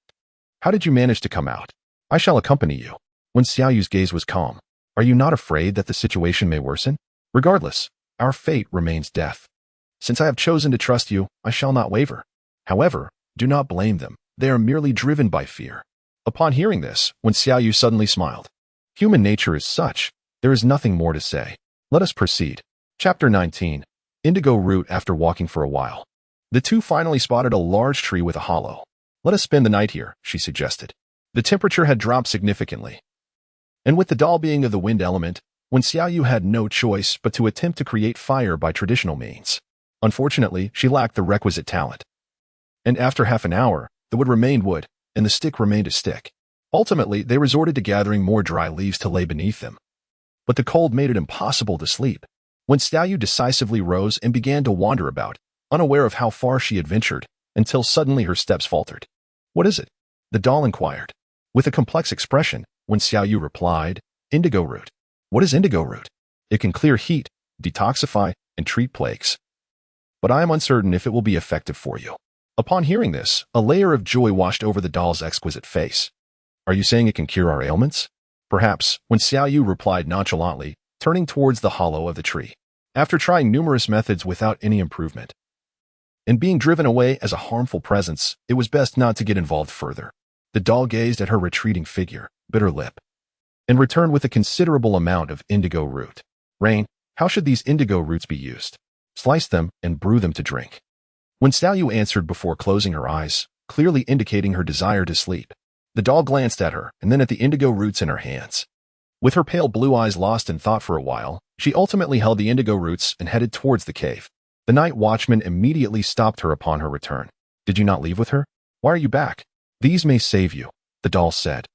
"How did you manage to come out? I shall accompany you." Wen Xiaoyu's gaze was calm. "Are you not afraid that the situation may worsen? Regardless, our fate remains death. Since I have chosen to trust you, I shall not waver. However, do not blame them. They are merely driven by fear." Upon hearing this, Wen Xiaoyu suddenly smiled. Human nature is such. There is nothing more to say. Let us proceed. Chapter 19. Indigo Root. After walking for a while, the 2 finally spotted a large tree with a hollow. "Let us spend the night here," she suggested. The temperature had dropped significantly, and with the doll being of the wind element, Wen Xiaoyu had no choice but to attempt to create fire by traditional means. Unfortunately, she lacked the requisite talent. And after half an hour, the wood remained wood, and the stick remained a stick. Ultimately, they resorted to gathering more dry leaves to lay beneath them. But the cold made it impossible to sleep. When Xiaoyu decisively rose and began to wander about, unaware of how far she had ventured, until suddenly her steps faltered. "What is it?" the doll inquired. With a complex expression, when Xiaoyu replied, "Indigo root." "What is indigo root?" "It can clear heat, detoxify, and treat plagues. But I am uncertain if it will be effective for you." Upon hearing this, a layer of joy washed over the doll's exquisite face. "Are you saying it can cure our ailments?" "Perhaps," when Xiaoyu replied nonchalantly, turning towards the hollow of the tree. After trying numerous methods without any improvement, and being driven away as a harmful presence, it was best not to get involved further. The doll gazed at her retreating figure, bit her lip, and returned with a considerable amount of indigo root. "Rain, how should these indigo roots be used?" "Slice them and brew them to drink." When Xiaoyu answered before closing her eyes, clearly indicating her desire to sleep, the doll glanced at her and then at the indigo roots in her hands. With her pale blue eyes lost in thought for a while, she ultimately held the indigo roots and headed towards the cave. The night watchman immediately stopped her upon her return. "Did you not leave with her? Why are you back?" "These may save you," the doll said,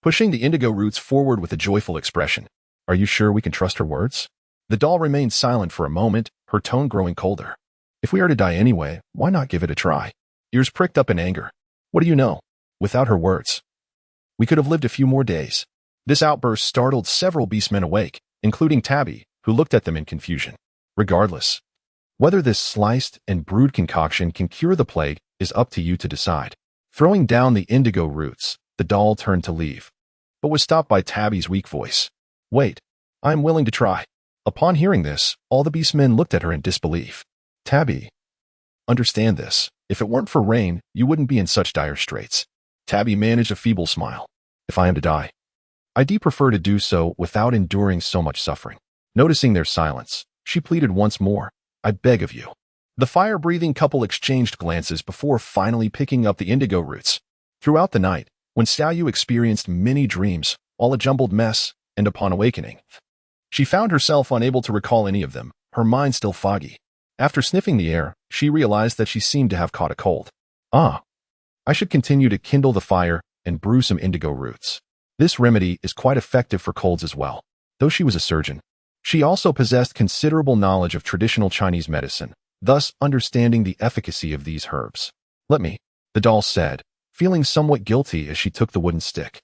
pushing the indigo roots forward with a joyful expression. "Are you sure we can trust her words?" The doll remained silent for a moment, her tone growing colder. "If we are to die anyway, why not give it a try?" Ears pricked up in anger. "What do you know?" Without her words, we could have lived a few more days. This outburst startled several beastmen awake, including Tabby, who looked at them in confusion. Regardless, whether this sliced and brewed concoction can cure the plague is up to you to decide. Throwing down the indigo roots, the doll turned to leave, but was stopped by Tabby's weak voice. "Wait, I am willing to try." Upon hearing this, all the beastmen looked at her in disbelief. "Tabby, understand this. If it weren't for Rain, you wouldn't be in such dire straits." Tabby managed a feeble smile. "If I am to die, I'd prefer to do so without enduring so much suffering." Noticing their silence, she pleaded once more, "I beg of you." The fire-breathing couple exchanged glances before finally picking up the indigo roots. Throughout the night, when Xiaoyu experienced many dreams, all a jumbled mess, and upon awakening, she found herself unable to recall any of them, her mind still foggy. After sniffing the air, she realized that she seemed to have caught a cold. I should continue to kindle the fire and brew some indigo roots. This remedy is quite effective for colds as well." Though she was a surgeon, she also possessed considerable knowledge of traditional Chinese medicine, thus understanding the efficacy of these herbs. "Let me," the doll said, feeling somewhat guilty as she took the wooden stick.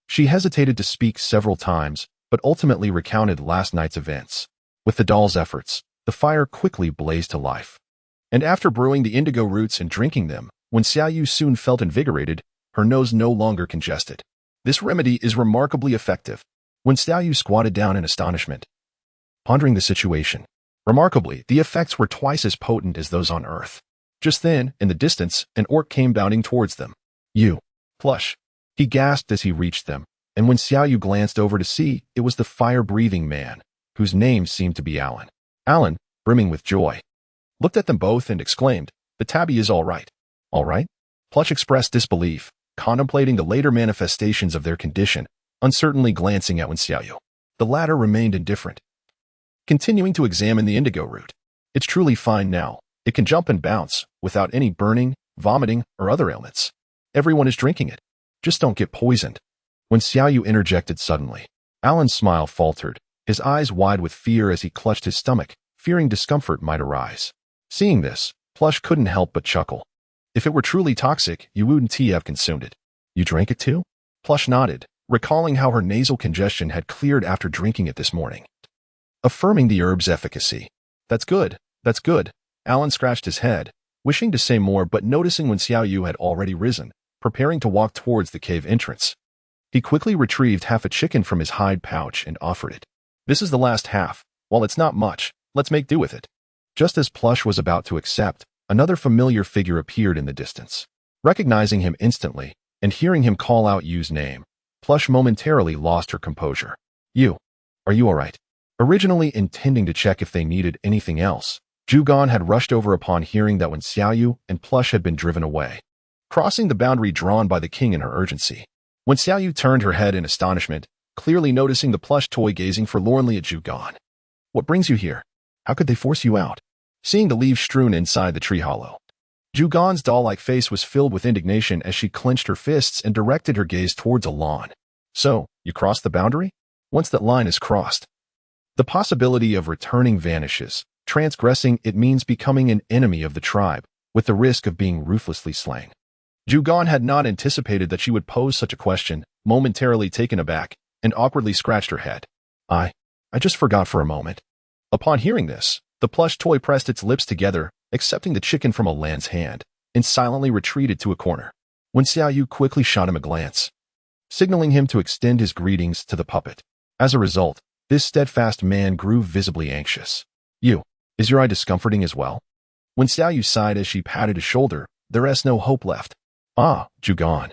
She hesitated to speak several times, but ultimately recounted last night's events. With the doll's efforts, the fire quickly blazed to life. And after brewing the indigo roots and drinking them, when Xiaoyu soon felt invigorated, her nose no longer congested. This remedy is remarkably effective. When Xiaoyu squatted down in astonishment, pondering the situation, remarkably, the effects were twice as potent as those on Earth. Just then, in the distance, an orc came bounding towards them. "You, Plush," he gasped as he reached them, and when Xiaoyu glanced over to see, it was the fire-breathing man, whose name seemed to be Alan. Alan, brimming with joy, looked at them both and exclaimed, "The tabby is all right." "All right?" Plush expressed disbelief, contemplating the later manifestations of their condition, uncertainly glancing at Xiaoyu. The latter remained indifferent, continuing to examine the indigo root. "It's truly fine now. It can jump and bounce, without any burning, vomiting, or other ailments. Everyone is drinking it. Just don't get poisoned." When Xiaoyu interjected suddenly, Alan's smile faltered, his eyes wide with fear as he clutched his stomach, fearing discomfort might arise. Seeing this, Plush couldn't help but chuckle. "If it were truly toxic, you wouldn't have consumed it." "You drank it too?" Plush nodded, recalling how her nasal congestion had cleared after drinking it this morning, affirming the herb's efficacy. That's good. Alan scratched his head, wishing to say more but noticing when Xiaoyu had already risen, preparing to walk towards the cave entrance. He quickly retrieved half a chicken from his hide pouch and offered it. "This is the last half. While it's not much, let's make do with it." Just as Plush was about to accept, another familiar figure appeared in the distance. Recognizing him instantly, and hearing him call out Yu's name, Plush momentarily lost her composure. "You, are you all right?" Originally intending to check if they needed anything else, Zhugan had rushed over upon hearing that when Xiaoyu and Plush had been driven away, crossing the boundary drawn by the king in her urgency. When Xiaoyu turned her head in astonishment, clearly noticing the plush toy gazing forlornly at Zhugan. "What brings you here? How could they force you out?" Seeing the leaves strewn inside the tree hollow, Zhugan's doll-like face was filled with indignation as she clenched her fists and directed her gaze towards a lawn. "So, you crossed the boundary? Once that line is crossed, the possibility of returning vanishes," Transgressing it means becoming an enemy of the tribe, with the risk of being ruthlessly slain. Zhugan had not anticipated that she would pose such a question, momentarily taken aback, and awkwardly scratched her head. I just forgot for a moment. Upon hearing this, the plush toy pressed its lips together, accepting the chicken from Alan's hand, and silently retreated to a corner. When Xiaoyu quickly shot him a glance, signaling him to extend his greetings to the puppet. As a result, this steadfast man grew visibly anxious. Is your eye discomforting as well? When Xiaoyu sighed as she patted his shoulder, there is no hope left. Zhugan.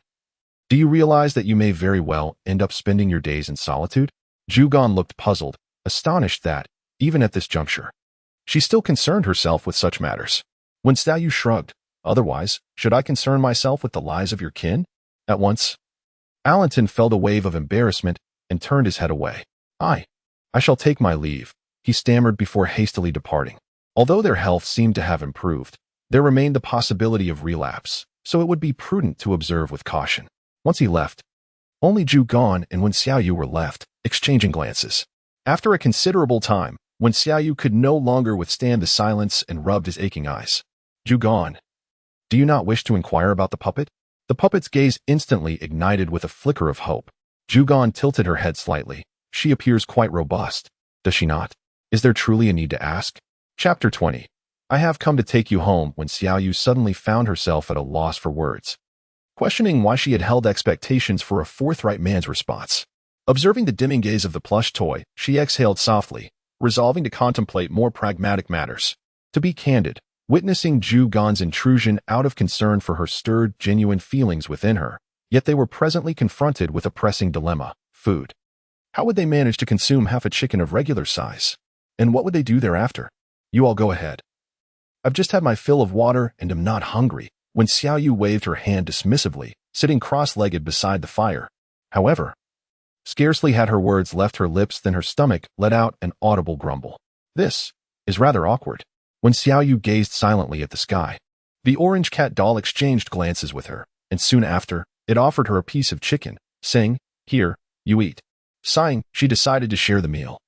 Do you realize that you may very well end up spending your days in solitude? Zhugan looked puzzled, astonished that, even at this juncture, she still concerned herself with such matters. When Xiaoyu shrugged, otherwise, should I concern myself with the lives of your kin? At once, Allenton felt a wave of embarrassment and turned his head away. I shall take my leave, he stammered before hastily departing. Although their health seemed to have improved, there remained the possibility of relapse, so it would be prudent to observe with caution. Once he left, only Zhugan and Wen Xiaoyu were left, exchanging glances. After a considerable time, Wen Xiaoyu could no longer withstand the silence and rubbed his aching eyes. Zhugan, do you not wish to inquire about the puppet? The puppet's gaze instantly ignited with a flicker of hope. Zhugan tilted her head slightly. She appears quite robust. Does she not? Is there truly a need to ask? Chapter 20. I have come to take you home. When Xiaoyu suddenly found herself at a loss for words, questioning why she had held expectations for a forthright man's response. Observing the dimming gaze of the plush toy, she exhaled softly, resolving to contemplate more pragmatic matters. To be candid, witnessing Zhugan's intrusion out of concern for her stirred genuine feelings within her, yet they were presently confronted with a pressing dilemma: food. How would they manage to consume half a chicken of regular size? And what would they do thereafter? You all go ahead. I've just had my fill of water and am not hungry. When Xiaoyu waved her hand dismissively, sitting cross-legged beside the fire. However, scarcely had her words left her lips than her stomach let out an audible grumble. This is rather awkward. When Xiaoyu gazed silently at the sky, the orange cat doll exchanged glances with her, and soon after, it offered her a piece of chicken, saying, "Here, you eat." Sighing, she decided to share the meal,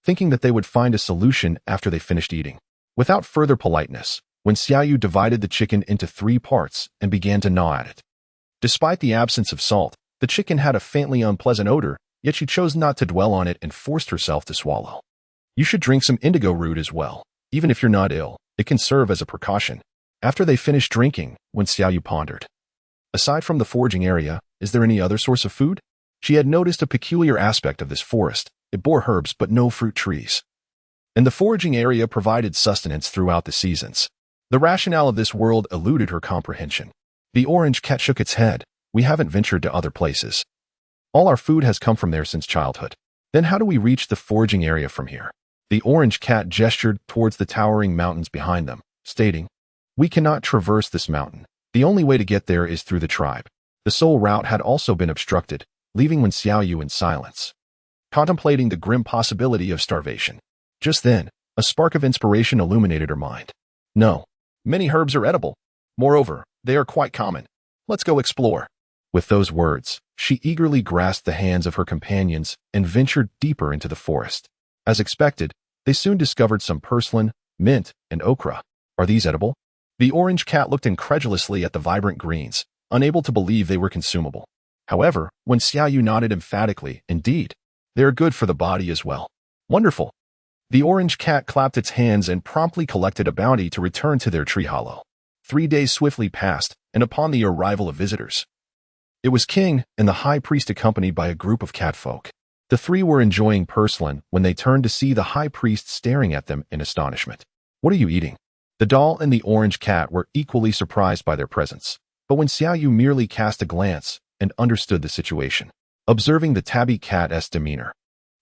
thinking that they would find a solution after they finished eating. Without further politeness, When Xiaoyu divided the chicken into 3 parts and began to gnaw at it. Despite the absence of salt, the chicken had a faintly unpleasant odor, yet she chose not to dwell on it and forced herself to swallow. You should drink some indigo root as well. Even if you're not ill, it can serve as a precaution. After they finished drinking, Wen Xiaoyu pondered. Aside from the foraging area, is there any other source of food? She had noticed a peculiar aspect of this forest. It bore herbs but no fruit trees. And the foraging area provided sustenance throughout the seasons. The rationale of this world eluded her comprehension. The orange cat shook its head. We haven't ventured to other places. All our food has come from there since childhood. Then how do we reach the foraging area from here? The orange cat gestured towards the towering mountains behind them, stating, We cannot traverse this mountain. The only way to get there is through the tribe. The sole route had also been obstructed, leaving Wen Xiaoyu in silence, contemplating the grim possibility of starvation. Just then, a spark of inspiration illuminated her mind. No, many herbs are edible. Moreover, they are quite common. Let's go explore. With those words, she eagerly grasped the hands of her companions and ventured deeper into the forest. As expected, they soon discovered some purslane, mint, and okra. Are these edible? The orange cat looked incredulously at the vibrant greens, unable to believe they were consumable. However, when Xiaoyu nodded emphatically, indeed, they are good for the body as well. Wonderful. The orange cat clapped its hands and promptly collected a bounty to return to their tree hollow. 3 days swiftly passed, and upon the arrival of visitors, it was King and the high priest accompanied by a group of catfolk. The 3 were enjoying purslane when they turned to see the high priest staring at them in astonishment. What are you eating? The doll and the orange cat were equally surprised by their presence, but when Xiaoyu merely cast a glance and understood the situation, observing the tabby cat's demeanor,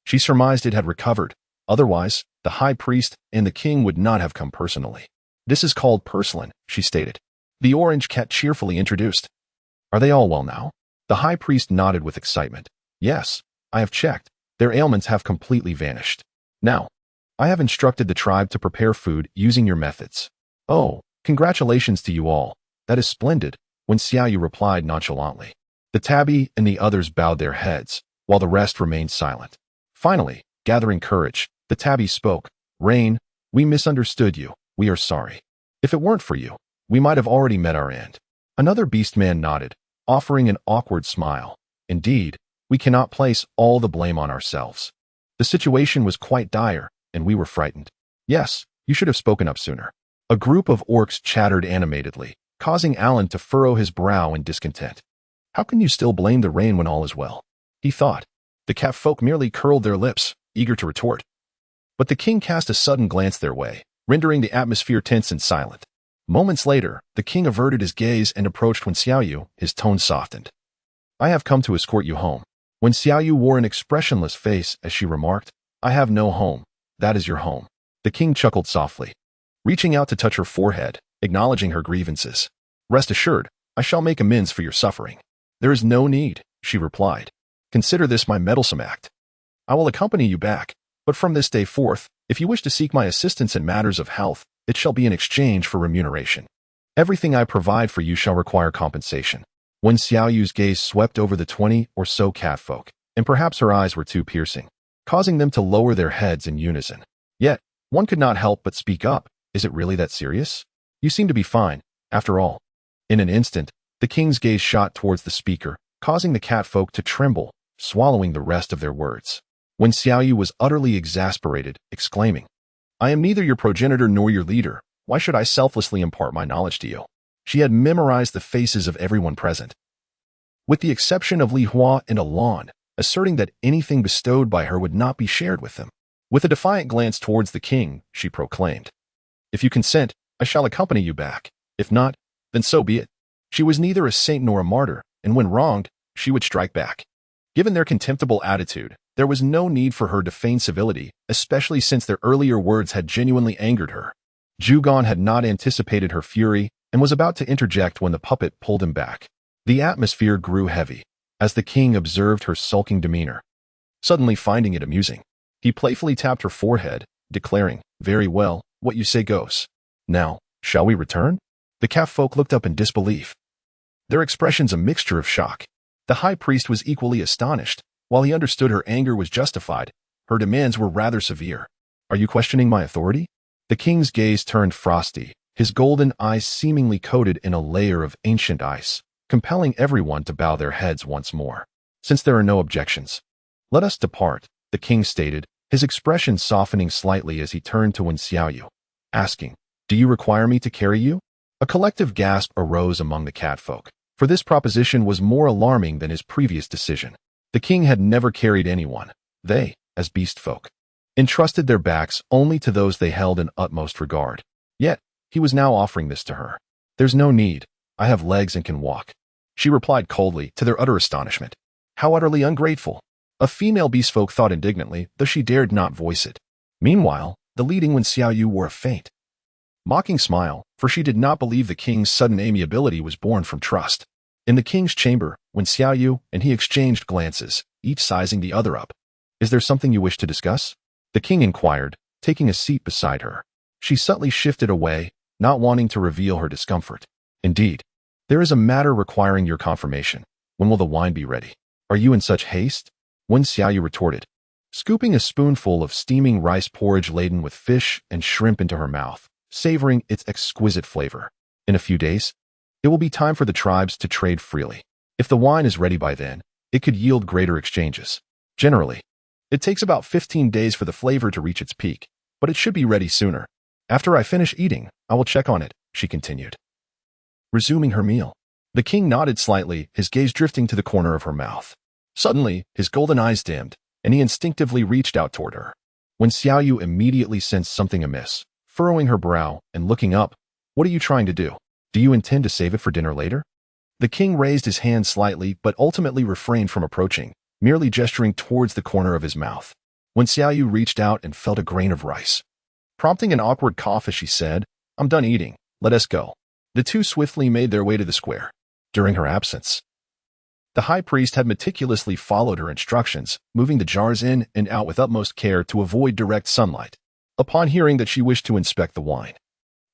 she surmised it had recovered. Otherwise, the high priest and the king would not have come personally. This is called purslane, she stated. The orange cat cheerfully introduced. Are they all well now? The high priest nodded with excitement. Yes, I have checked. Their ailments have completely vanished. Now, I have instructed the tribe to prepare food using your methods. Oh, congratulations to you all. That is splendid, when Xiaoyu replied nonchalantly. The tabby and the others bowed their heads, while the rest remained silent. Finally, gathering courage, the tabby spoke. Rain, We misunderstood you. We are sorry. If it weren't for you, we might have already met our end. Another beast man nodded, offering an awkward smile. Indeed, we cannot place all the blame on ourselves. The situation was quite dire, and we were frightened. Yes, you should have spoken up sooner. A group of orcs chattered animatedly, causing Alan to furrow his brow in discontent. How can you still blame the rain when all is well? He thought. The cat folk merely curled their lips, eager to retort. But the king cast a sudden glance their way, rendering the atmosphere tense and silent. Moments later, the king averted his gaze and approached Wen Xiaoyu, his tone softened. I have come to escort you home. Wen Xiaoyu wore an expressionless face as she remarked, I have no home. That is your home. The king chuckled softly, reaching out to touch her forehead, acknowledging her grievances. Rest assured, I shall make amends for your suffering. There is no need, she replied. Consider this my meddlesome act. I will accompany you back, but from this day forth, if you wish to seek my assistance in matters of health, it shall be in exchange for remuneration. Everything I provide for you shall require compensation. Wen Xiaoyu's gaze swept over the 20 or so catfolk, and perhaps her eyes were too piercing, causing them to lower their heads in unison. Yet, one could not help but speak up. Is it really that serious? You seem to be fine, after all. In an instant, the king's gaze shot towards the speaker, causing the catfolk to tremble, swallowing the rest of their words. Wen Xiaoyu was utterly exasperated, exclaiming, I am neither your progenitor nor your leader. Why should I selflessly impart my knowledge to you? She had memorized the faces of everyone present, with the exception of Li Hua and Alan, asserting that anything bestowed by her would not be shared with them. With a defiant glance towards the king, she proclaimed, If you consent, I shall accompany you back. If not, then so be it. She was neither a saint nor a martyr, and when wronged, she would strike back. Given their contemptible attitude, there was no need for her to feign civility, especially since their earlier words had genuinely angered her. Zhugon had not anticipated her fury and was about to interject when the puppet pulled him back. The atmosphere grew heavy, as the king observed her sulking demeanor. Suddenly finding it amusing, he playfully tapped her forehead, declaring, Very well, what you say goes. Now, shall we return? The catfolk looked up in disbelief, their expressions a mixture of shock. The high priest was equally astonished. While he understood her anger was justified, her demands were rather severe. Are you questioning my authority? The king's gaze turned frosty, his golden eyes seemingly coated in a layer of ancient ice, compelling everyone to bow their heads once more. Since there are no objections, let us depart, the king stated, his expression softening slightly as he turned to Wen Xiaoyu, asking, Do you require me to carry you? A collective gasp arose among the catfolk, for this proposition was more alarming than his previous decision. The king had never carried anyone. They, as beast folk, entrusted their backs only to those they held in utmost regard. Yet, he was now offering this to her. There's no need. I have legs and can walk. She replied coldly, to their utter astonishment. How utterly ungrateful. A female beast folk thought indignantly, though she dared not voice it. Meanwhile, the leading Wen Xiaoyu wore a faint, mocking smile, for she did not believe the king's sudden amiability was born from trust. In the king's chamber, Wen Xiaoyu and he exchanged glances, each sizing the other up. Is there something you wish to discuss? The king inquired, taking a seat beside her. She subtly shifted away, not wanting to reveal her discomfort. Indeed, there is a matter requiring your confirmation. When will the wine be ready? Are you in such haste? Wen Xiaoyu retorted, scooping a spoonful of steaming rice porridge laden with fish and shrimp into her mouth, savoring its exquisite flavor. In a few days, it will be time for the tribes to trade freely. If the wine is ready by then, it could yield greater exchanges. Generally, it takes about 15 days for the flavor to reach its peak, but it should be ready sooner. After I finish eating, I will check on it, she continued, resuming her meal. The king nodded slightly, his gaze drifting to the corner of her mouth. Suddenly, his golden eyes dimmed, and he instinctively reached out toward her. Wen Xiaoyu immediately sensed something amiss, furrowing her brow and looking up. What are you trying to do? Do you intend to save it for dinner later? The king raised his hand slightly but ultimately refrained from approaching, merely gesturing towards the corner of his mouth. Wen Xiaoyu reached out and felt a grain of rice, prompting an awkward cough as she said, I'm done eating, let us go. The two swiftly made their way to the square. During her absence, the high priest had meticulously followed her instructions, moving the jars in and out with utmost care to avoid direct sunlight. Upon hearing that she wished to inspect the wine,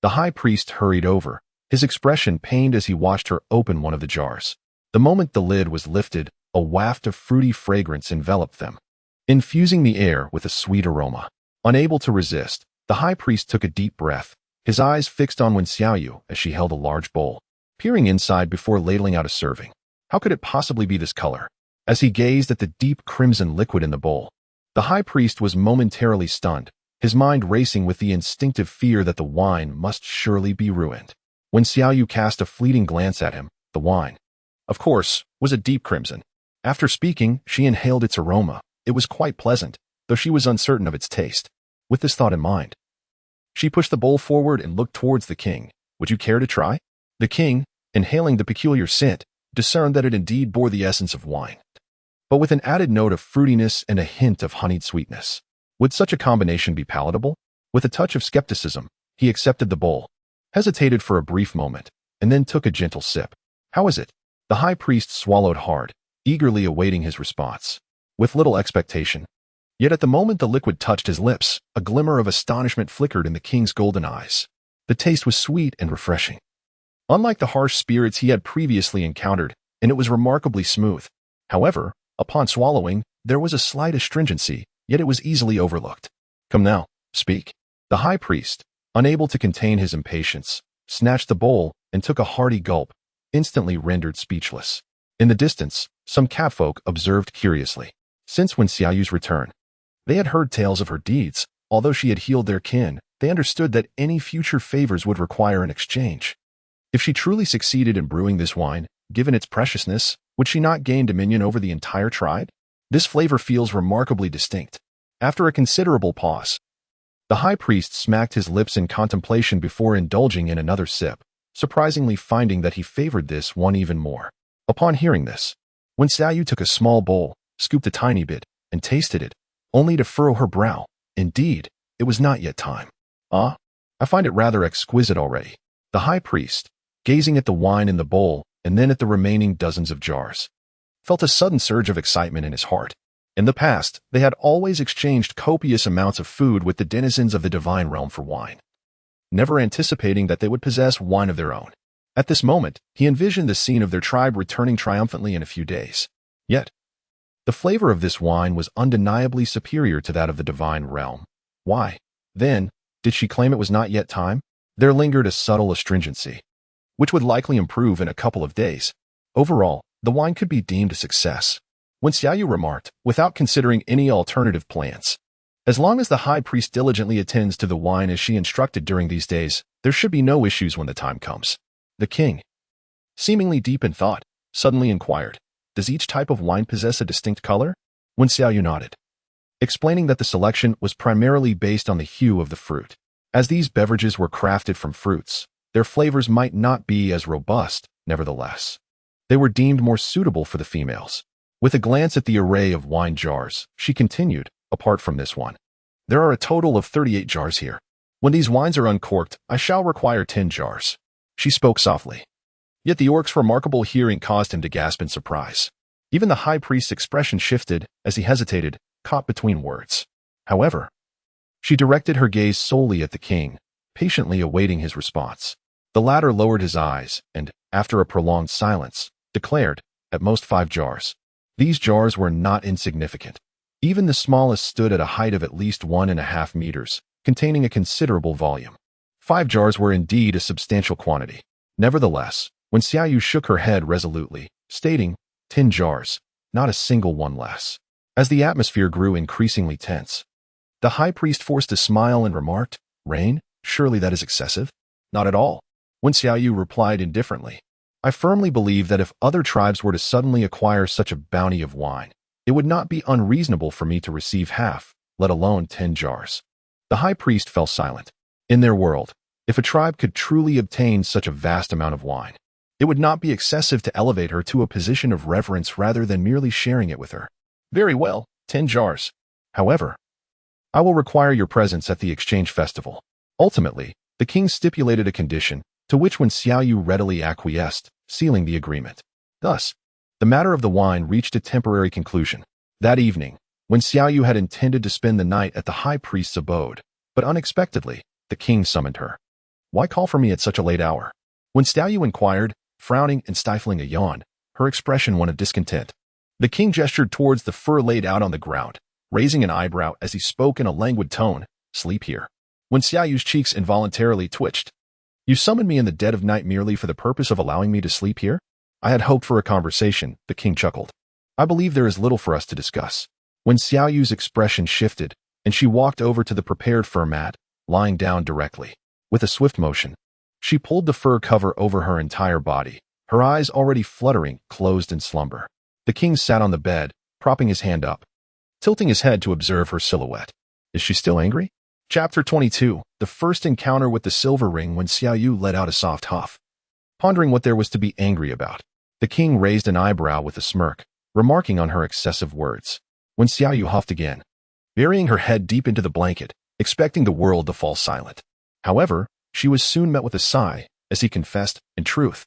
the high priest hurried over, his expression pained as he watched her open one of the jars. The moment the lid was lifted, a waft of fruity fragrance enveloped them, infusing the air with a sweet aroma. Unable to resist, The high priest took a deep breath, his eyes fixed on Wen Xiaoyu as she held a large bowl, peering inside before ladling out a serving. How could it possibly be this color? As he gazed at the deep crimson liquid in the bowl, the high priest was momentarily stunned, his mind racing with the instinctive fear that the wine must surely be ruined. When Xiaoyu cast a fleeting glance at him, the wine, of course, was a deep crimson. After speaking, she inhaled its aroma. It was quite pleasant, though she was uncertain of its taste. With this thought in mind, she pushed the bowl forward and looked towards the king. Would you care to try? The king, inhaling the peculiar scent, discerned that it indeed bore the essence of wine, but with an added note of fruitiness and a hint of honeyed sweetness. Would such a combination be palatable? With a touch of skepticism, he accepted the bowl, hesitated for a brief moment, and then took a gentle sip. How is it? The high priest swallowed hard, eagerly awaiting his response, with little expectation. Yet at the moment the liquid touched his lips, a glimmer of astonishment flickered in the king's golden eyes. The taste was sweet and refreshing, unlike the harsh spirits he had previously encountered, and it was remarkably smooth. However, upon swallowing, there was a slight astringency, yet it was easily overlooked. Come now, speak. The high priest, unable to contain his impatience, snatched the bowl and took a hearty gulp, instantly rendered speechless. In the distance, some catfolk observed curiously. Since Wen Xiaoyu's return, they had heard tales of her deeds. Although she had healed their kin, they understood that any future favors would require an exchange. If she truly succeeded in brewing this wine, given its preciousness, would she not gain dominion over the entire tribe? This flavor feels remarkably distinct. After a considerable pause, the high priest smacked his lips in contemplation before indulging in another sip, surprisingly finding that he favored this one even more. Upon hearing this, Wen Xiaoyu took a small bowl, scooped a tiny bit, and tasted it, only to furrow her brow. Indeed, it was not yet time. I find it rather exquisite already. The high priest, gazing at the wine in the bowl and then at the remaining dozens of jars, felt a sudden surge of excitement in his heart. In the past, they had always exchanged copious amounts of food with the denizens of the divine realm for wine, never anticipating that they would possess wine of their own. At this moment, he envisioned the scene of their tribe returning triumphantly in a few days. Yet, the flavor of this wine was undeniably superior to that of the divine realm. Why, then, did she claim it was not yet time? There lingered a subtle astringency, which would likely improve in a couple of days. Overall, the wine could be deemed a success. When Xiaoyu remarked, without considering any alternative plans, as long as the high priest diligently attends to the wine as she instructed during these days, there should be no issues when the time comes. The king, seemingly deep in thought, suddenly inquired, does each type of wine possess a distinct color? When Xiaoyu nodded, explaining that the selection was primarily based on the hue of the fruit. As these beverages were crafted from fruits, their flavors might not be as robust. Nevertheless, they were deemed more suitable for the females. With a glance at the array of wine jars, she continued, apart from this one, there are a total of 38 jars here. When these wines are uncorked, I shall require 10 jars. She spoke softly. Yet the orc's remarkable hearing caused him to gasp in surprise. Even the high priest's expression shifted as he hesitated, caught between words. However, she directed her gaze solely at the king, patiently awaiting his response. The latter lowered his eyes and, after a prolonged silence, declared, at most 5 jars. These jars were not insignificant. Even the smallest stood at a height of at least 1.5 meters, containing a considerable volume. 5 jars were indeed a substantial quantity. Nevertheless, when Xiaoyu shook her head resolutely, stating, 10 jars, not a single one less. As the atmosphere grew increasingly tense, the high priest forced a smile and remarked, Rain, surely that is excessive? Not at all. When Xiaoyu replied indifferently, I firmly believe that if other tribes were to suddenly acquire such a bounty of wine, it would not be unreasonable for me to receive half, let alone 10 jars. The high priest fell silent. In their world, if a tribe could truly obtain such a vast amount of wine, it would not be excessive to elevate her to a position of reverence rather than merely sharing it with her. Very well, 10 jars. However, I will require your presence at the exchange festival. Ultimately, the king stipulated a condition, to which Wen Xiaoyu readily acquiesced, sealing the agreement. Thus, the matter of the wine reached a temporary conclusion. That evening, Wen Xiaoyu had intended to spend the night at the high priest's abode, but unexpectedly, the king summoned her. Why call for me at such a late hour? When Xiaoyu inquired, frowning and stifling a yawn, her expression one of discontent. The king gestured towards the fur laid out on the ground, raising an eyebrow as he spoke in a languid tone, Sleep here. When Xiaoyu's cheeks involuntarily twitched. You summoned me in the dead of night merely for the purpose of allowing me to sleep here? I had hoped for a conversation, the king chuckled. I believe there is little for us to discuss. When Xiaoyu's expression shifted, and she walked over to the prepared fur mat, lying down directly. With a swift motion, she pulled the fur cover over her entire body, her eyes already fluttering, closed in slumber. The king sat on the bed, propping his hand up, tilting his head to observe her silhouette. Is she still angry? Chapter 22, the first encounter with the silver ring when Xiaoyu let out a soft huff. Pondering what there was to be angry about, the king raised an eyebrow with a smirk, remarking on her excessive words. When Xiaoyu huffed again, burying her head deep into the blanket, expecting the world to fall silent. However, she was soon met with a sigh, as he confessed, in truth,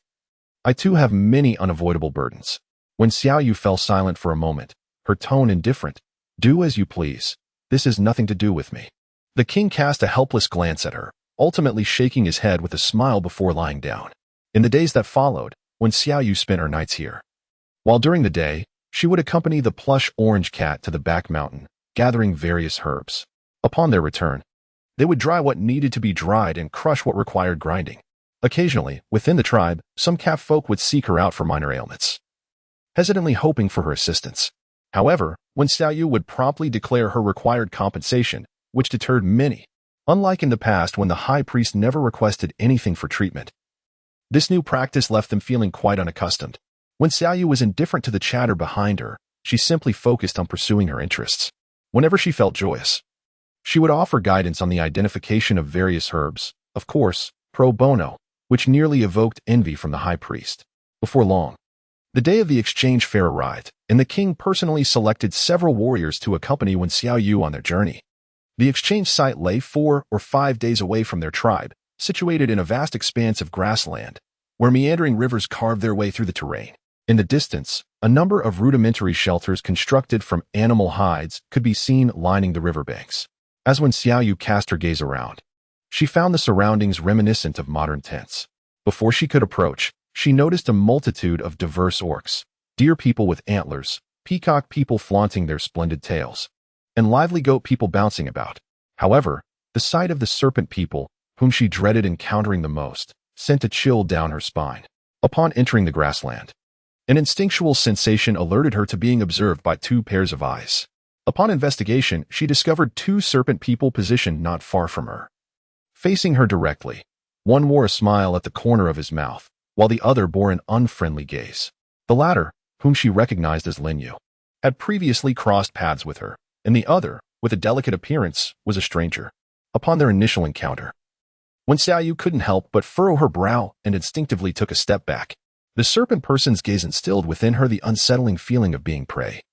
I too have many unavoidable burdens. When Xiaoyu fell silent for a moment, her tone indifferent, do as you please. This has nothing to do with me. The king cast a helpless glance at her, ultimately shaking his head with a smile before lying down. In the days that followed, when Xiaoyu spent her nights here, while during the day, she would accompany the plush orange cat to the back mountain, gathering various herbs. Upon their return, they would dry what needed to be dried and crush what required grinding. Occasionally, within the tribe, some cat folk would seek her out for minor ailments, hesitantly hoping for her assistance. However, when Xiaoyu would promptly declare her required compensation, which deterred many, unlike in the past when the high priest never requested anything for treatment. This new practice left them feeling quite unaccustomed. When Xiaoyu was indifferent to the chatter behind her, she simply focused on pursuing her interests. Whenever she felt joyous, she would offer guidance on the identification of various herbs, of course, pro bono, which nearly evoked envy from the high priest. Before long, the day of the exchange fair arrived, and the king personally selected several warriors to accompany Wen Xiaoyu on their journey. The exchange site lay 4 or 5 days away from their tribe, situated in a vast expanse of grassland, where meandering rivers carved their way through the terrain. In the distance, a number of rudimentary shelters constructed from animal hides could be seen lining the riverbanks. As Wen Xiaoyu cast her gaze around, she found the surroundings reminiscent of modern tents. Before she could approach, she noticed a multitude of diverse orcs, deer people with antlers, peacock people flaunting their splendid tails, and lively goat people bouncing about. However, the sight of the serpent people, whom she dreaded encountering the most, sent a chill down her spine. Upon entering the grassland, an instinctual sensation alerted her to being observed by 2 pairs of eyes. Upon investigation, she discovered 2 serpent people positioned not far from her. Facing her directly, one wore a smile at the corner of his mouth, while the other bore an unfriendly gaze. The latter, whom she recognized as Lin Yu, had previously crossed paths with her, and the other, with a delicate appearance, was a stranger. Upon their initial encounter, Wen Xiaoyu couldn't help but furrow her brow and instinctively took a step back. The serpent person's gaze instilled within her the unsettling feeling of being prey,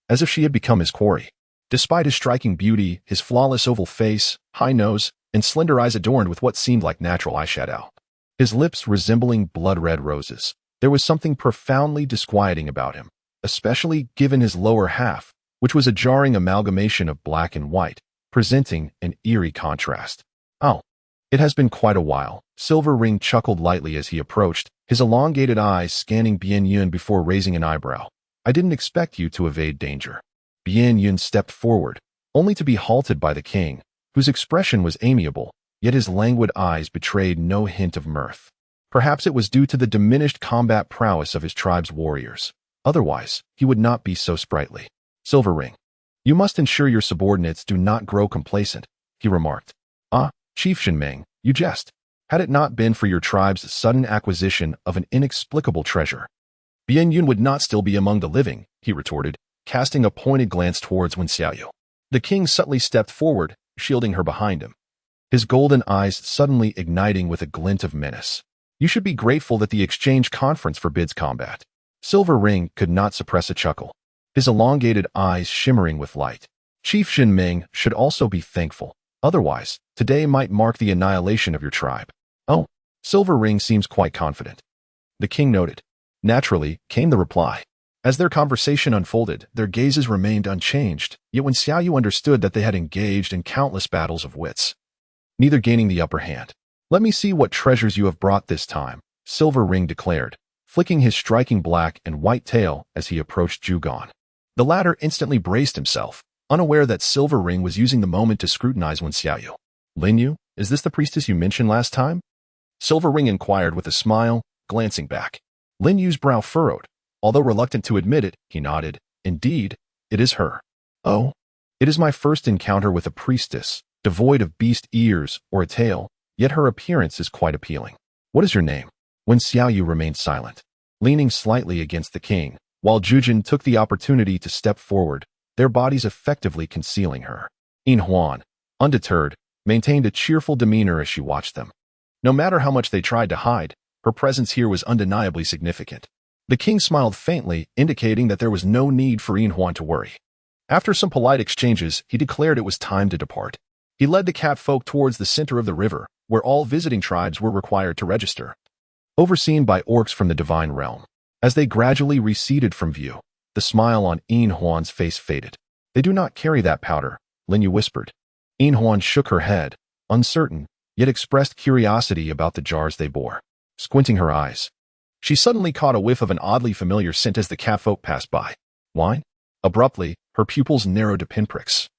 as if she had become his quarry. Despite his striking beauty, his flawless oval face, high nose, and slender eyes adorned with what seemed like natural eyeshadow, his lips resembling blood-red roses, there was something profoundly disquieting about him, especially given his lower half, which was a jarring amalgamation of black and white, presenting an eerie contrast. Oh, it has been quite a while. Silver Ring chuckled lightly as he approached, his elongated eyes scanning Bian Yun before raising an eyebrow. I didn't expect you to evade danger. Bian Yun stepped forward, only to be halted by the king, whose expression was amiable, yet his languid eyes betrayed no hint of mirth. Perhaps it was due to the diminished combat prowess of his tribe's warriors. Otherwise, he would not be so sprightly. Silver Ring, you must ensure your subordinates do not grow complacent, he remarked. Ah, Chief Shinming, you jest. Had it not been for your tribe's sudden acquisition of an inexplicable treasure, Bian Yun would not still be among the living, he retorted, casting a pointed glance towards Wen Xiaoyu. The king subtly stepped forward, shielding her behind him, his golden eyes suddenly igniting with a glint of menace. You should be grateful that the exchange conference forbids combat. Silver Ring could not suppress a chuckle, his elongated eyes shimmering with light. Chief Shinming should also be thankful. Otherwise, today might mark the annihilation of your tribe. Oh, Silver Ring seems quite confident, the king noted. Naturally, came the reply. As their conversation unfolded, their gazes remained unchanged, yet when Xiaoyu understood that they had engaged in countless battles of wits, neither gaining the upper hand. Let me see what treasures you have brought this time, Silver Ring declared, flicking his striking black and white tail as he approached Zhugon. The latter instantly braced himself, unaware that Silver Ring was using the moment to scrutinize Wen Xiaoyu. Lin Yu, is this the priestess you mentioned last time? Silver Ring inquired with a smile, glancing back. Lin Yu's brow furrowed. Although reluctant to admit it, he nodded. Indeed, it is her. Oh, it is my first encounter with a priestess, devoid of beast ears or a tail, yet her appearance is quite appealing. What is your name? When Xiaoyu remained silent, leaning slightly against the king, while Jujin took the opportunity to step forward, their bodies effectively concealing her. Yin Huan, undeterred, maintained a cheerful demeanor as she watched them. No matter how much they tried to hide, her presence here was undeniably significant. The king smiled faintly, indicating that there was no need for Yin Huan to worry. After some polite exchanges, he declared it was time to depart. He led the catfolk towards the center of the river, where all visiting tribes were required to register. Overseen by orcs from the divine realm. As they gradually receded from view, the smile on Yin Huan's face faded. They do not carry that powder, Lin Yu whispered. Yin Huan shook her head, uncertain, yet expressed curiosity about the jars they bore. Squinting her eyes, she suddenly caught a whiff of an oddly familiar scent as the catfolk passed by. Wine? Abruptly, her pupils narrowed to pinpricks,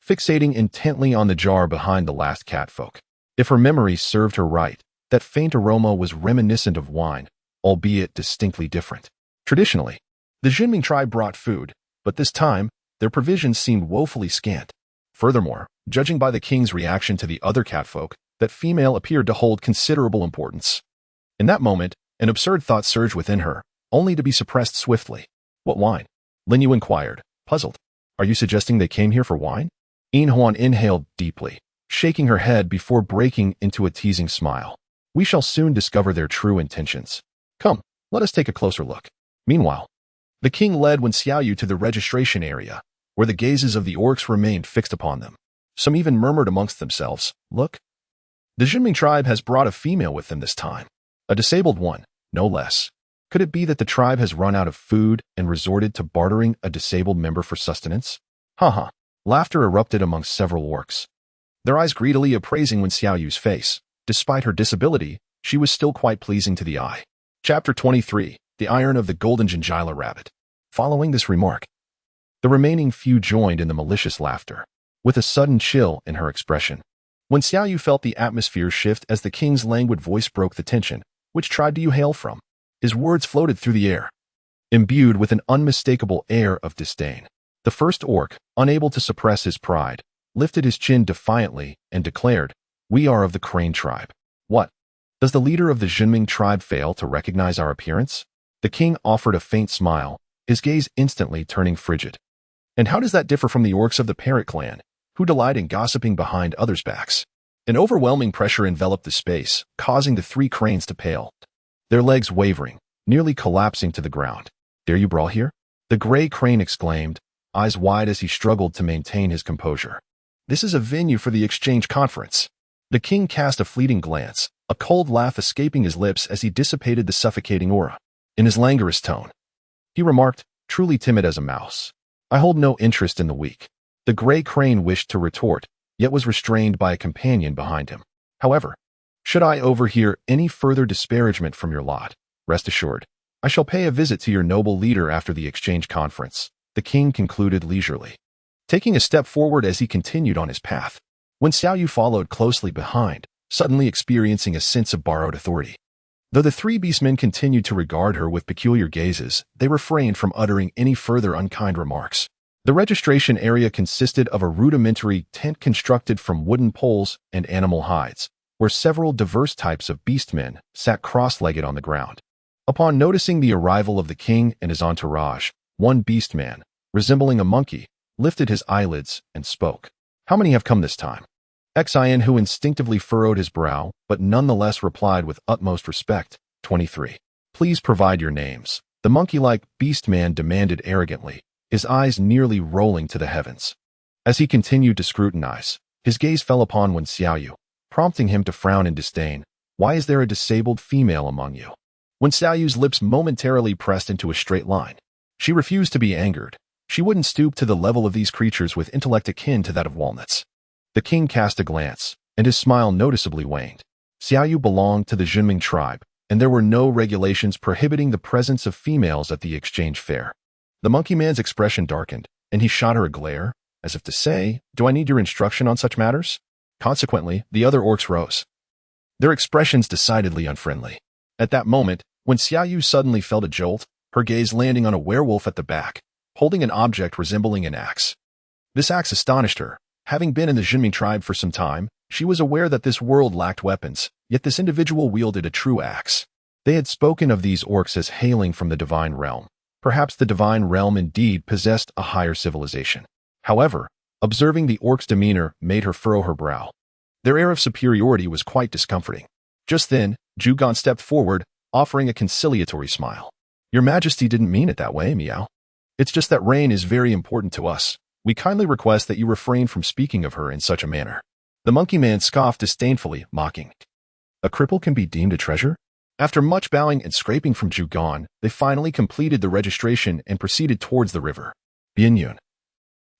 fixating intently on the jar behind the last catfolk. If her memory served her right, that faint aroma was reminiscent of wine, albeit distinctly different. Traditionally, the Juming tribe brought food, but this time, their provisions seemed woefully scant. Furthermore, judging by the king's reaction to the other catfolk, that female appeared to hold considerable importance. In that moment, an absurd thought surged within her, only to be suppressed swiftly. What wine? Lin Yu inquired, puzzled. Are you suggesting they came here for wine? Yin Huan inhaled deeply, shaking her head before breaking into a teasing smile. We shall soon discover their true intentions. Come, let us take a closer look. Meanwhile, the king led Wen Xiaoyu to the registration area, where the gazes of the orcs remained fixed upon them. Some even murmured amongst themselves, look. The Juming tribe has brought a female with them this time. A disabled one, no less. Could it be that the tribe has run out of food and resorted to bartering a disabled member for sustenance? Haha. Laughter erupted amongst several orcs, their eyes greedily appraising Wen Xiaoyu's face. Despite her disability, she was still quite pleasing to the eye. Chapter 23, The Iron of the Golden Gingila Rabbit. Following this remark, the remaining few joined in the malicious laughter, with a sudden chill in her expression. Wen Xiaoyu felt the atmosphere shift as the king's languid voice broke the tension. Which tribe do you hail from? His words floated through the air, imbued with an unmistakable air of disdain. The first orc, unable to suppress his pride, lifted his chin defiantly and declared, We are of the Crane tribe. What? Does the leader of the Juming tribe fail to recognize our appearance? The king offered a faint smile, his gaze instantly turning frigid. And how does that differ from the orcs of the Parrot clan, who delight in gossiping behind others' backs? An overwhelming pressure enveloped the space, causing the three cranes to pale, their legs wavering, nearly collapsing to the ground. Dare you brawl here? The gray crane exclaimed, eyes wide as he struggled to maintain his composure. This is a venue for the exchange conference. The king cast a fleeting glance, a cold laugh escaping his lips as he dissipated the suffocating aura. In his languorous tone, he remarked, truly timid as a mouse, I hold no interest in the weak. The gray crane wished to retort, yet was restrained by a companion behind him. However, should I overhear any further disparagement from your lot, rest assured, I shall pay a visit to your noble leader after the exchange conference, the king concluded leisurely, taking a step forward as he continued on his path. Wen Xiaoyu followed closely behind, suddenly experiencing a sense of borrowed authority. Though the three beastmen continued to regard her with peculiar gazes, they refrained from uttering any further unkind remarks. The registration area consisted of a rudimentary tent constructed from wooden poles and animal hides, where several diverse types of beastmen sat cross-legged on the ground. Upon noticing the arrival of the king and his entourage, one beastman, resembling a monkey, lifted his eyelids and spoke. How many have come this time? Xian, who instinctively furrowed his brow, but nonetheless replied with utmost respect, 23. Please provide your names, the monkey-like beastman demanded arrogantly, his eyes nearly rolling to the heavens. As he continued to scrutinize, his gaze fell upon Wen Xiaoyu, prompting him to frown in disdain. Why is there a disabled female among you? Wen Xiaoyu's lips momentarily pressed into a straight line. She refused to be angered. She wouldn't stoop to the level of these creatures with intellect akin to that of walnuts. The king cast a glance, and his smile noticeably waned. Xiaoyu belonged to the Juming tribe, and there were no regulations prohibiting the presence of females at the exchange fair. The monkey man's expression darkened, and he shot her a glare, as if to say, Do I need your instruction on such matters? Consequently, the other orcs rose, their expressions decidedly unfriendly. At that moment, when Xiaoyu suddenly felt a jolt, her gaze landing on a werewolf at the back, holding an object resembling an axe. This axe astonished her. Having been in the Juming tribe for some time, she was aware that this world lacked weapons, yet this individual wielded a true axe. They had spoken of these orcs as hailing from the divine realm. Perhaps the divine realm indeed possessed a higher civilization. However, observing the orc's demeanor made her furrow her brow. Their air of superiority was quite discomforting. Just then, Zhugan stepped forward, offering a conciliatory smile. Your Majesty didn't mean it that way, Miao. It's just that Rain is very important to us. We kindly request that you refrain from speaking of her in such a manner. The monkey man scoffed disdainfully, mocking. A cripple can be deemed a treasure? After much bowing and scraping from Zhugan, they finally completed the registration and proceeded towards the river. Bianyun.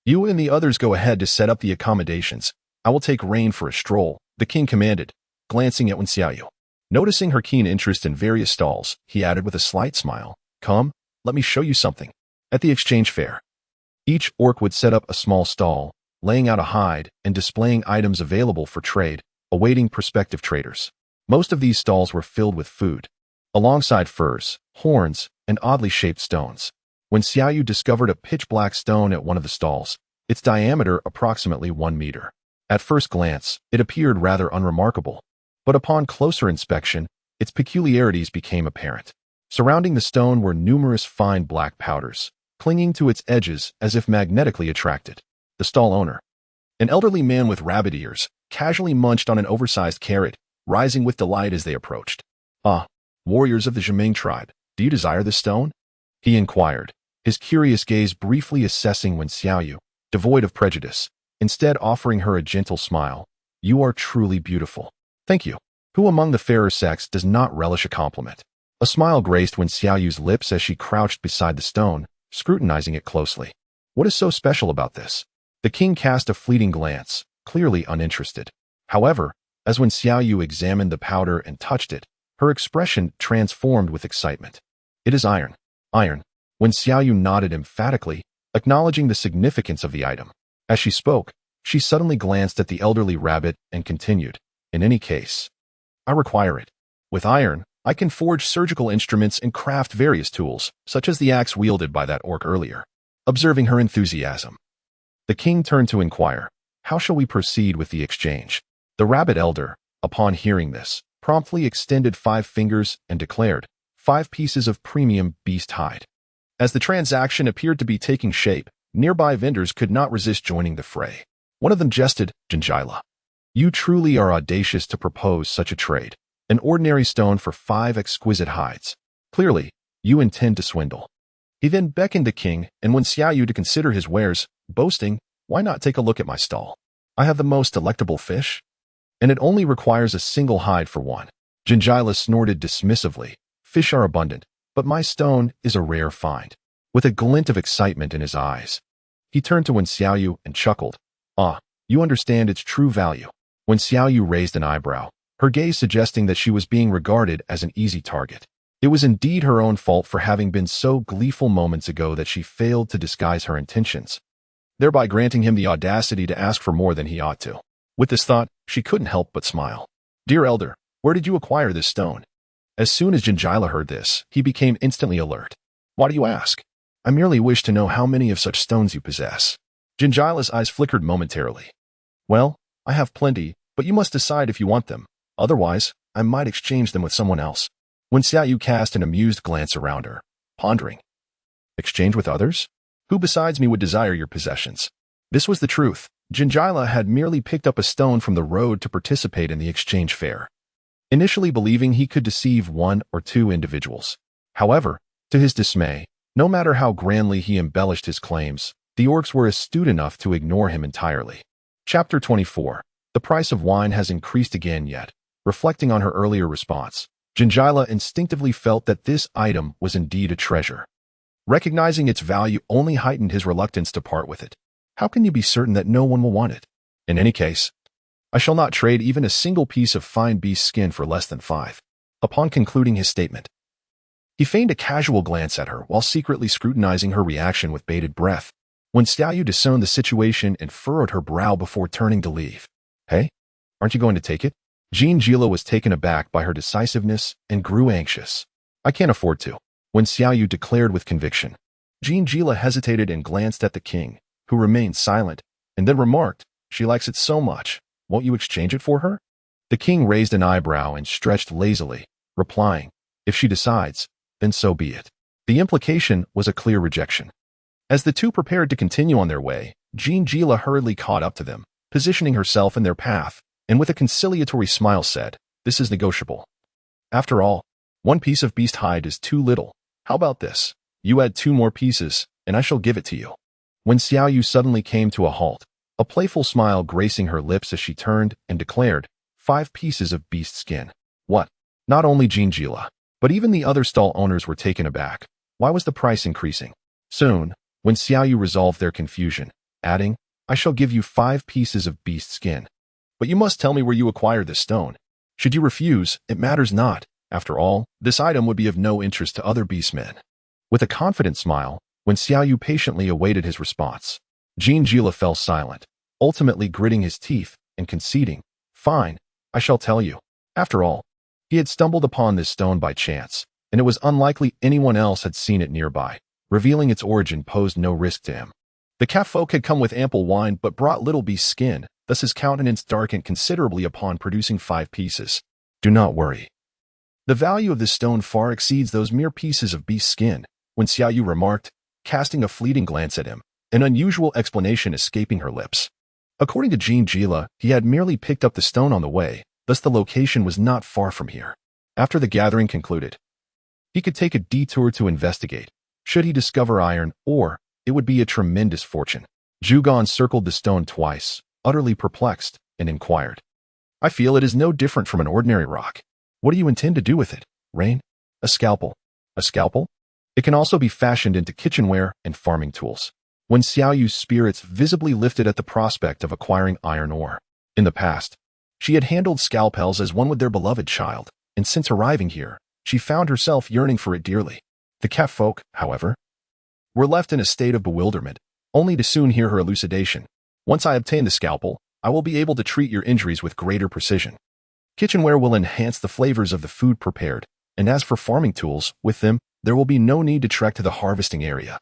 You and the others go ahead to set up the accommodations. I will take Rain for a stroll, the king commanded, glancing at Wen Xiaoyu. Noticing her keen interest in various stalls, he added with a slight smile, Come, let me show you something. At the exchange fair, each orc would set up a small stall, laying out a hide and displaying items available for trade, awaiting prospective traders. Most of these stalls were filled with food, alongside furs, horns, and oddly shaped stones. When Xiaoyu discovered a pitch-black stone at one of the stalls, its diameter approximately 1 meter. At first glance, it appeared rather unremarkable, but upon closer inspection, its peculiarities became apparent. Surrounding the stone were numerous fine black powders, clinging to its edges as if magnetically attracted. The stall owner, an elderly man with rabbit ears, casually munched on an oversized carrot, rising with delight as they approached. Ah, warriors of the Juming tribe, do you desire this stone? He inquired, his curious gaze briefly assessing Wen Xiaoyu, devoid of prejudice, instead offering her a gentle smile. You are truly beautiful. Thank you. Who among the fairer sex does not relish a compliment? A smile graced Wen Xiaoyu's lips as she crouched beside the stone, scrutinizing it closely. What is so special about this? The king cast a fleeting glance, clearly uninterested. However, as Wen Xiaoyu examined the powder and touched it, her expression transformed with excitement. It is iron. Iron. Wen Xiaoyu nodded emphatically, acknowledging the significance of the item. As she spoke, she suddenly glanced at the elderly rabbit and continued, In any case, I require it. With iron, I can forge surgical instruments and craft various tools, such as the axe wielded by that orc earlier. Observing her enthusiasm, the king turned to inquire, How shall we proceed with the exchange? The rabbit elder, upon hearing this, promptly extended 5 fingers and declared, 5 pieces of premium beast hide. As the transaction appeared to be taking shape, nearby vendors could not resist joining the fray. One of them jested, Jinjila. You truly are audacious to propose such a trade. An ordinary stone for 5 exquisite hides. Clearly, you intend to swindle. He then beckoned the king and Wen Xiaoyu to consider his wares, boasting, Why not take a look at my stall? I have the most delectable fish, and it only requires a single hide for one. Jinjila snorted dismissively. Fish are abundant, but my stone is a rare find. With a glint of excitement in his eyes, he turned to Wen Xiaoyu and chuckled. Ah, you understand its true value. Wen Xiaoyu raised an eyebrow, her gaze suggesting that she was being regarded as an easy target. It was indeed her own fault for having been so gleeful moments ago that she failed to disguise her intentions, thereby granting him the audacity to ask for more than he ought to. With this thought, she couldn't help but smile. Dear elder, where did you acquire this stone? As soon as Jinjila heard this, he became instantly alert. Why do you ask? I merely wish to know how many of such stones you possess. Jinjila's eyes flickered momentarily. Well, I have plenty, but you must decide if you want them. Otherwise, I might exchange them with someone else. Wen Xiaoyu cast an amused glance around her, pondering. Exchange with others? Who besides me would desire your possessions? This was the truth. Jinjila had merely picked up a stone from the road to participate in the exchange fair, initially believing he could deceive 1 or 2 individuals. However, to his dismay, no matter how grandly he embellished his claims, the orcs were astute enough to ignore him entirely. Chapter 24. The price of wine has increased again yet. Reflecting on her earlier response, Jinjila instinctively felt that this item was indeed a treasure. Recognizing its value only heightened his reluctance to part with it. How can you be certain that no one will want it? In any case, I shall not trade even a single piece of fine beast skin for less than 5. Upon concluding his statement, he feigned a casual glance at her while secretly scrutinizing her reaction with bated breath. When Xiaoyu discerned the situation and furrowed her brow before turning to leave. Hey? Aren't you going to take it? Jean Gila was taken aback by her decisiveness and grew anxious. I can't afford to. When Xiaoyu declared with conviction. Jean Gila hesitated and glanced at the king, who remained silent, and then remarked, she likes it so much. Won't you exchange it for her? The king raised an eyebrow and stretched lazily, replying, if she decides, then so be it. The implication was a clear rejection. As the two prepared to continue on their way, Jean Gila hurriedly caught up to them, positioning herself in their path, and with a conciliatory smile said, this is negotiable. After all, one piece of beast hide is too little. How about this? You add 2 more pieces, and I shall give it to you. When Xiaoyu suddenly came to a halt, a playful smile gracing her lips as she turned and declared, 5 pieces of beast skin. What? Not only Jean Gila, but even the other stall owners were taken aback. Why was the price increasing? Soon, when Xiaoyu resolved their confusion, adding, I shall give you 5 pieces of beast skin. But you must tell me where you acquired this stone. Should you refuse, it matters not. After all, this item would be of no interest to other beastmen. With a confident smile, when Xiaoyu patiently awaited his response, Jean Gila fell silent, ultimately gritting his teeth and conceding, fine, I shall tell you. After all, he had stumbled upon this stone by chance, and it was unlikely anyone else had seen it nearby. Revealing its origin posed no risk to him. The catfolk had come with ample wine but brought little beast skin, thus his countenance darkened considerably upon producing 5 pieces. Do not worry. The value of this stone far exceeds those mere pieces of beast skin, when Xiaoyu remarked, casting a fleeting glance at him, an unusual explanation escaping her lips. According to Jean Gila, he had merely picked up the stone on the way, thus the location was not far from here. After the gathering concluded, he could take a detour to investigate, should he discover iron, or it would be a tremendous fortune. Zhugon circled the stone twice, utterly perplexed, and inquired, I feel it is no different from an ordinary rock. What do you intend to do with it, Rain? A scalpel. A scalpel? It can also be fashioned into kitchenware and farming tools. When Xiaoyu's spirits visibly lifted at the prospect of acquiring iron ore. In the past, she had handled scalpels as one would their beloved child, and since arriving here, she found herself yearning for it dearly. The catfolk, however, were left in a state of bewilderment, only to soon hear her elucidation. Once I obtain the scalpel, I will be able to treat your injuries with greater precision. Kitchenware will enhance the flavors of the food prepared, and as for farming tools, with them, there will be no need to trek to the harvesting area.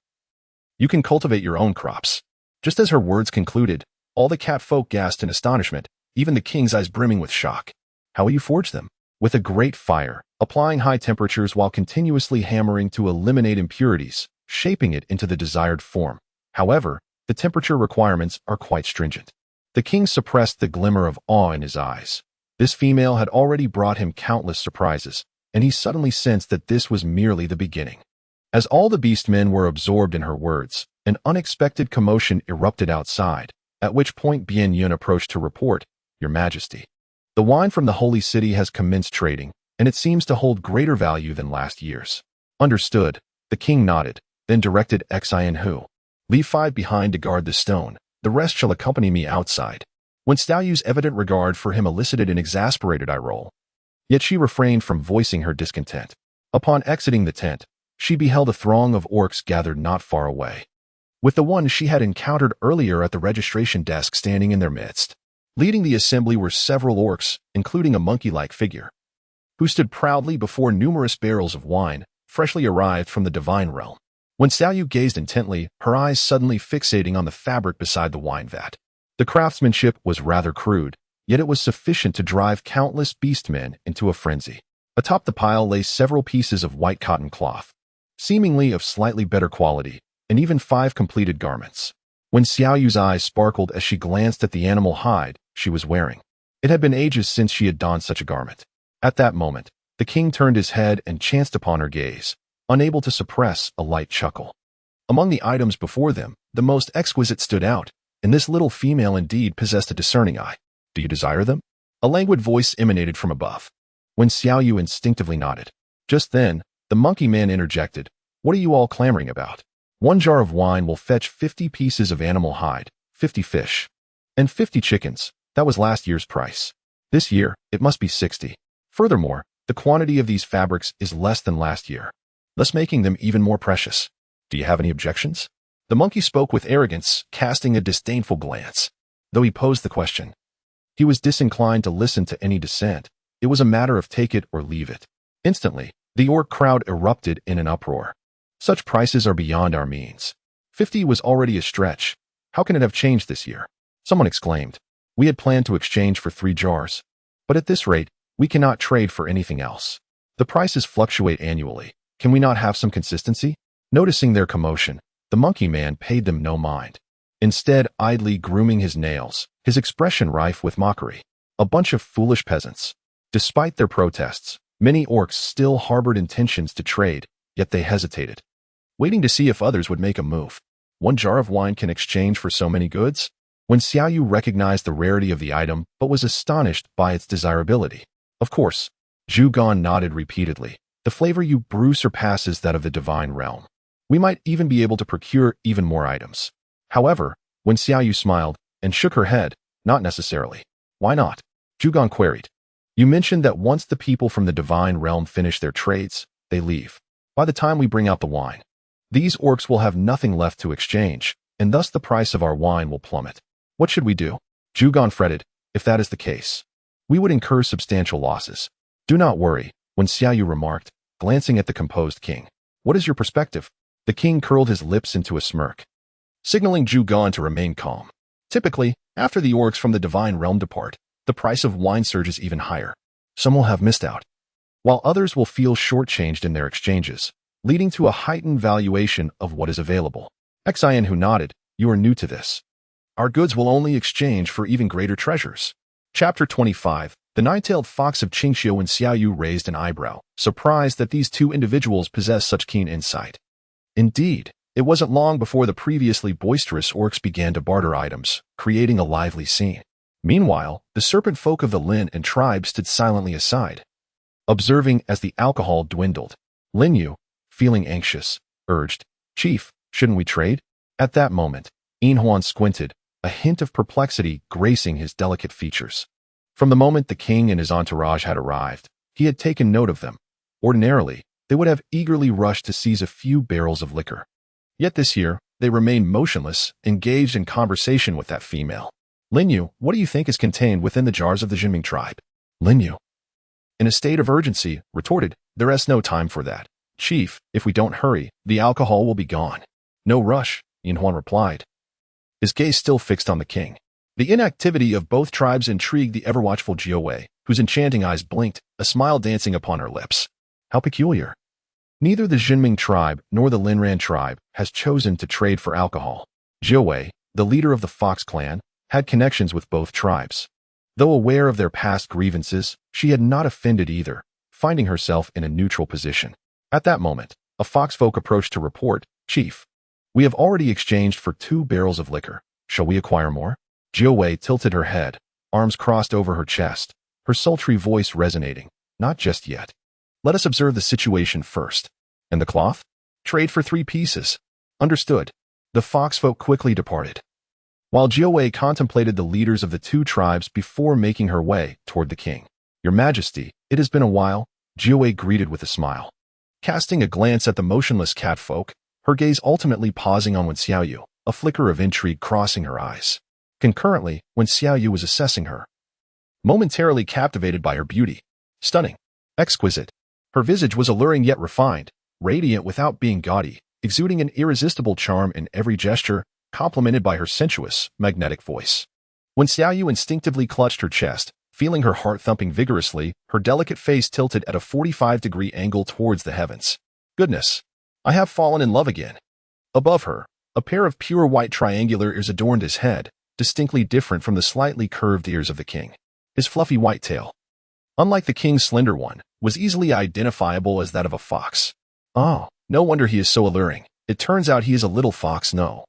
You can cultivate your own crops. Just as her words concluded, all the catfolk gasped in astonishment, even the king's eyes brimming with shock. How will you forge them? With a great fire, applying high temperatures while continuously hammering to eliminate impurities, shaping it into the desired form. However, the temperature requirements are quite stringent. The king suppressed the glimmer of awe in his eyes. This female had already brought him countless surprises, and he suddenly sensed that this was merely the beginning. As all the beastmen were absorbed in her words, an unexpected commotion erupted outside, at which point Bien Yun approached to report, Your Majesty, the wine from the Holy City has commenced trading, and it seems to hold greater value than last year's. Understood, the king nodded, then directed Xian Hu. Leave 5 behind to guard the stone, the rest shall accompany me outside. When Xiaoyu's evident regard for him elicited an exasperated eye roll, yet she refrained from voicing her discontent. Upon exiting the tent, she beheld a throng of orcs gathered not far away, with the one she had encountered earlier at the registration desk standing in their midst. Leading the assembly were several orcs, including a monkey-like figure, who stood proudly before numerous barrels of wine, freshly arrived from the divine realm. When Xiaoyu gazed intently, her eyes suddenly fixating on the fabric beside the wine vat. The craftsmanship was rather crude, yet it was sufficient to drive countless beastmen into a frenzy. Atop the pile lay several pieces of white cotton cloth, seemingly of slightly better quality, and even 5 completed garments. When Xiaoyu's eyes sparkled as she glanced at the animal hide she was wearing. It had been ages since she had donned such a garment. At that moment, the king turned his head and chanced upon her gaze, unable to suppress a light chuckle. Among the items before them, the most exquisite stood out, and this little female indeed possessed a discerning eye. Do you desire them? A languid voice emanated from above. When Xiaoyu instinctively nodded. Just then, the monkey man interjected, What are you all clamoring about? 1 jar of wine will fetch 50 pieces of animal hide, 50 fish, and 50 chickens. That was last year's price. This year, it must be 60. Furthermore, the quantity of these fabrics is less than last year, thus making them even more precious. Do you have any objections? The monkey spoke with arrogance, casting a disdainful glance. Though he posed the question, He was disinclined to listen to any dissent. It was a matter of take it or leave it. Instantly, the orc crowd erupted in an uproar. Such prices are beyond our means. 50 was already a stretch. How can it have changed this year? Someone exclaimed. We had planned to exchange for 3 jars. But at this rate, we cannot trade for anything else. The prices fluctuate annually. Can we not have some consistency? Noticing their commotion, the monkey man paid them no mind. Instead, idly grooming his nails, his expression rife with mockery. A bunch of foolish peasants. Despite their protests, many orcs still harbored intentions to trade, yet they hesitated, waiting to see if others would make a move. 1 jar of wine can exchange for so many goods? When Xiaoyu recognized the rarity of the item but was astonished by its desirability. Of course, Zhugan nodded repeatedly. The flavor you brew surpasses that of the divine realm. We might even be able to procure even more items. However, when Xiaoyu smiled and shook her head, not necessarily. Why not? Zhugan queried. You mentioned that once the people from the divine realm finish their trades, they leave. By the time we bring out the wine, these orcs will have nothing left to exchange, and thus the price of our wine will plummet. What should we do? Zhugan fretted. If that is the case, we would incur substantial losses. Do not worry, when Xiaoyu remarked, glancing at the composed king. What is your perspective? The king curled his lips into a smirk, signaling Zhugan to remain calm. Typically, after the orcs from the divine realm depart, the price of wine surges even higher. Some will have missed out, while others will feel shortchanged in their exchanges, leading to a heightened valuation of what is available. Xian, who nodded, you are new to this. Our goods will only exchange for even greater treasures. Chapter 25. The nine-tailed fox of Qingxiu and Xiaoyu raised an eyebrow, surprised that these two individuals possessed such keen insight. Indeed, it wasn't long before the previously boisterous orcs began to barter items, creating a lively scene. Meanwhile, the serpent folk of the Lin and tribe stood silently aside, observing as the alcohol dwindled. Lin Yu, feeling anxious, urged, Chief, shouldn't we trade? At that moment, Yin Huan squinted, a hint of perplexity gracing his delicate features. From the moment the king and his entourage had arrived, he had taken note of them. Ordinarily, they would have eagerly rushed to seize a few barrels of liquor. Yet this year, they remained motionless, engaged in conversation with that female. Lin Yu, what do you think is contained within the jars of the Juming tribe? Lin Yu, in a state of urgency, retorted, there is no time for that. Chief, if we don't hurry, the alcohol will be gone. No rush, Yin Huan replied, his gaze still fixed on the king. The inactivity of both tribes intrigued the ever-watchful Jiawei, whose enchanting eyes blinked, a smile dancing upon her lips. How peculiar. Neither the Jinming tribe nor the Linran tribe has chosen to trade for alcohol. Jiawei, the leader of the Fox clan, had connections with both tribes. Though aware of their past grievances, she had not offended either, finding herself in a neutral position. At that moment, a foxfolk approached to report, Chief, we have already exchanged for 2 barrels of liquor. Shall we acquire more? Jiawei tilted her head, arms crossed over her chest, her sultry voice resonating. Not just yet. Let us observe the situation first. And the cloth? Trade for 3 pieces. Understood. The foxfolk quickly departed, while Jiawei contemplated the leaders of the 2 tribes before making her way toward the king. Your Majesty, it has been a while, Jiawei greeted with a smile. Casting a glance at the motionless catfolk, her gaze ultimately pausing on Wen Xiaoyu, a flicker of intrigue crossing her eyes. Concurrently, Wen Xiaoyu was assessing her, momentarily captivated by her beauty. Stunning. Exquisite. Her visage was alluring yet refined, radiant without being gaudy, exuding an irresistible charm in every gesture, complemented by her sensuous, magnetic voice. When Xiaoyu instinctively clutched her chest, feeling her heart thumping vigorously, her delicate face tilted at a 45-degree angle towards the heavens. Goodness, I have fallen in love again. Above her, a pair of pure white triangular ears adorned his head, distinctly different from the slightly curved ears of the king. His fluffy white tail, unlike the king's slender one, was easily identifiable as that of a fox. Oh, no wonder he is so alluring. It turns out he is a little fox, no.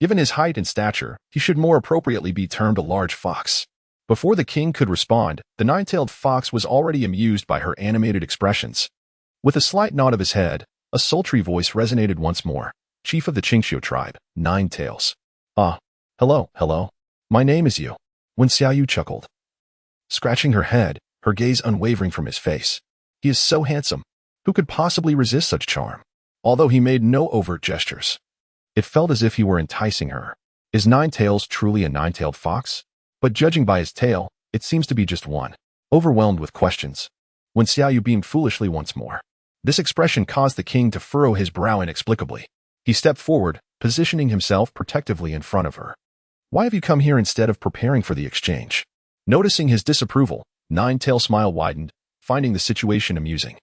Given his height and stature, he should more appropriately be termed a large fox. Before the king could respond, the nine-tailed fox was already amused by her animated expressions. With a slight nod of his head, a sultry voice resonated once more. Chief of the Qingxiu tribe, 9 Tails. Ah, hello. My name is Yu. Wen Xiaoyu chuckled, scratching her head, her gaze unwavering from his face. He is so handsome. Who could possibly resist such charm? Although he made no overt gestures, it felt as if he were enticing her. Is 9 Tails truly a 9-tailed fox? But judging by his tail, It seems to be just one. Overwhelmed with questions. When Xiaoyu beamed foolishly once more. This expression caused the king to furrow his brow inexplicably. He stepped forward, positioning himself protectively in front of her. Why have you come here instead of preparing for the exchange? Noticing his disapproval, Nine-Tail smile widened, finding the situation amusing.